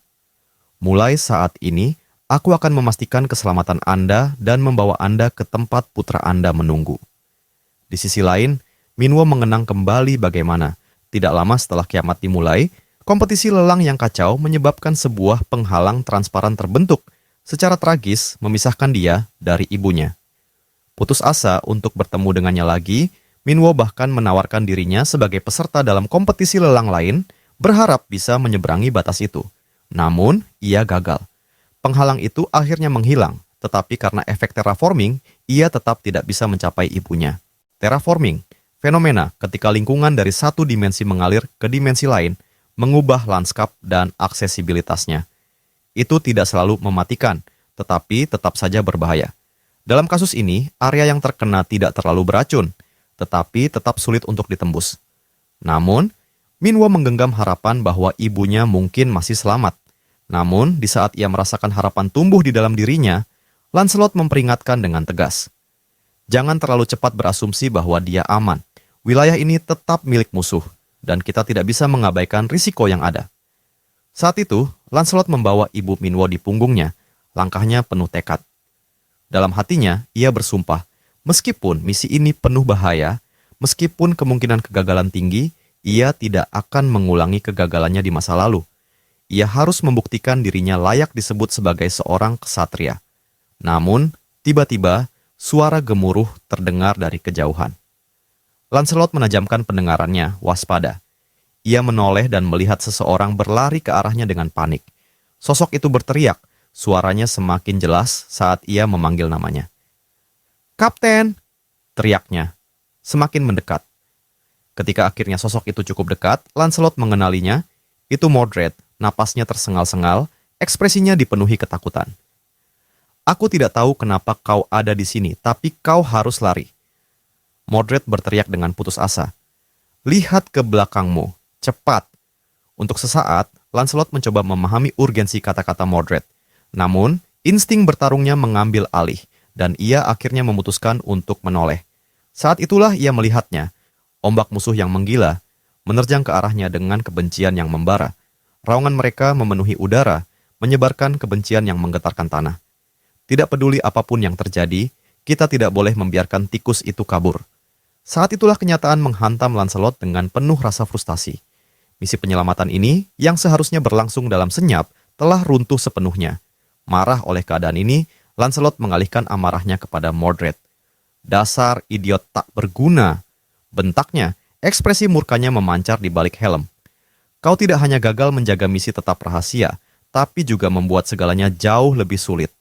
[SPEAKER 2] Mulai saat ini, aku akan memastikan keselamatan Anda dan membawa Anda ke tempat putra Anda menunggu." Di sisi lain, Minwo mengenang kembali bagaimana, tidak lama setelah kiamat dimulai, kompetisi lelang yang kacau menyebabkan sebuah penghalang transparan terbentuk, secara tragis memisahkan dia dari ibunya. Putus asa untuk bertemu dengannya lagi, Minwo bahkan menawarkan dirinya sebagai peserta dalam kompetisi lelang lain, berharap bisa menyeberangi batas itu. Namun, ia gagal. Penghalang itu akhirnya menghilang, tetapi karena efek terraforming, ia tetap tidak bisa mencapai ibunya. Terraforming, fenomena ketika lingkungan dari satu dimensi mengalir ke dimensi lain, mengubah lanskap dan aksesibilitasnya. Itu tidak selalu mematikan, tetapi tetap saja berbahaya. Dalam kasus ini, area yang terkena tidak terlalu beracun, tetapi tetap sulit untuk ditembus. Namun, Minwo menggenggam harapan bahwa ibunya mungkin masih selamat. Namun, di saat ia merasakan harapan tumbuh di dalam dirinya, Lancelot memperingatkan dengan tegas. Jangan terlalu cepat berasumsi bahwa dia aman. Wilayah ini tetap milik musuh, dan kita tidak bisa mengabaikan risiko yang ada. Saat itu, Lancelot membawa ibu Minwo di punggungnya, langkahnya penuh tekad. Dalam hatinya, ia bersumpah, meskipun misi ini penuh bahaya, meskipun kemungkinan kegagalan tinggi, ia tidak akan mengulangi kegagalannya di masa lalu. Ia harus membuktikan dirinya layak disebut sebagai seorang ksatria. Namun, tiba-tiba, suara gemuruh terdengar dari kejauhan. Lancelot menajamkan pendengarannya, waspada. Ia menoleh dan melihat seseorang berlari ke arahnya dengan panik. Sosok itu berteriak, suaranya semakin jelas saat ia memanggil namanya. "Kapten!" teriaknya, semakin mendekat. Ketika akhirnya sosok itu cukup dekat, Lancelot mengenalinya. Itu Mordred, napasnya tersengal-sengal, ekspresinya dipenuhi ketakutan. "Aku tidak tahu kenapa kau ada di sini, tapi kau harus lari." Mordred berteriak dengan putus asa. "Lihat ke belakangmu, cepat." Untuk sesaat, Lancelot mencoba memahami urgensi kata-kata Mordred. Namun, insting bertarungnya mengambil alih, dan ia akhirnya memutuskan untuk menoleh. Saat itulah ia melihatnya. Ombak musuh yang menggila menerjang ke arahnya dengan kebencian yang membara. Raungan mereka memenuhi udara, menyebarkan kebencian yang menggetarkan tanah. Tidak peduli apapun yang terjadi, kita tidak boleh membiarkan tikus itu kabur. Saat itulah kenyataan menghantam Lancelot dengan penuh rasa frustasi. Misi penyelamatan ini, yang seharusnya berlangsung dalam senyap, telah runtuh sepenuhnya. Marah oleh keadaan ini, Lancelot mengalihkan amarahnya kepada Mordred. "Dasar idiot tak berguna!" bentaknya. Ekspresi murkanya memancar di balik helm. "Kau tidak hanya gagal menjaga misi tetap rahasia, tapi juga membuat segalanya jauh lebih sulit.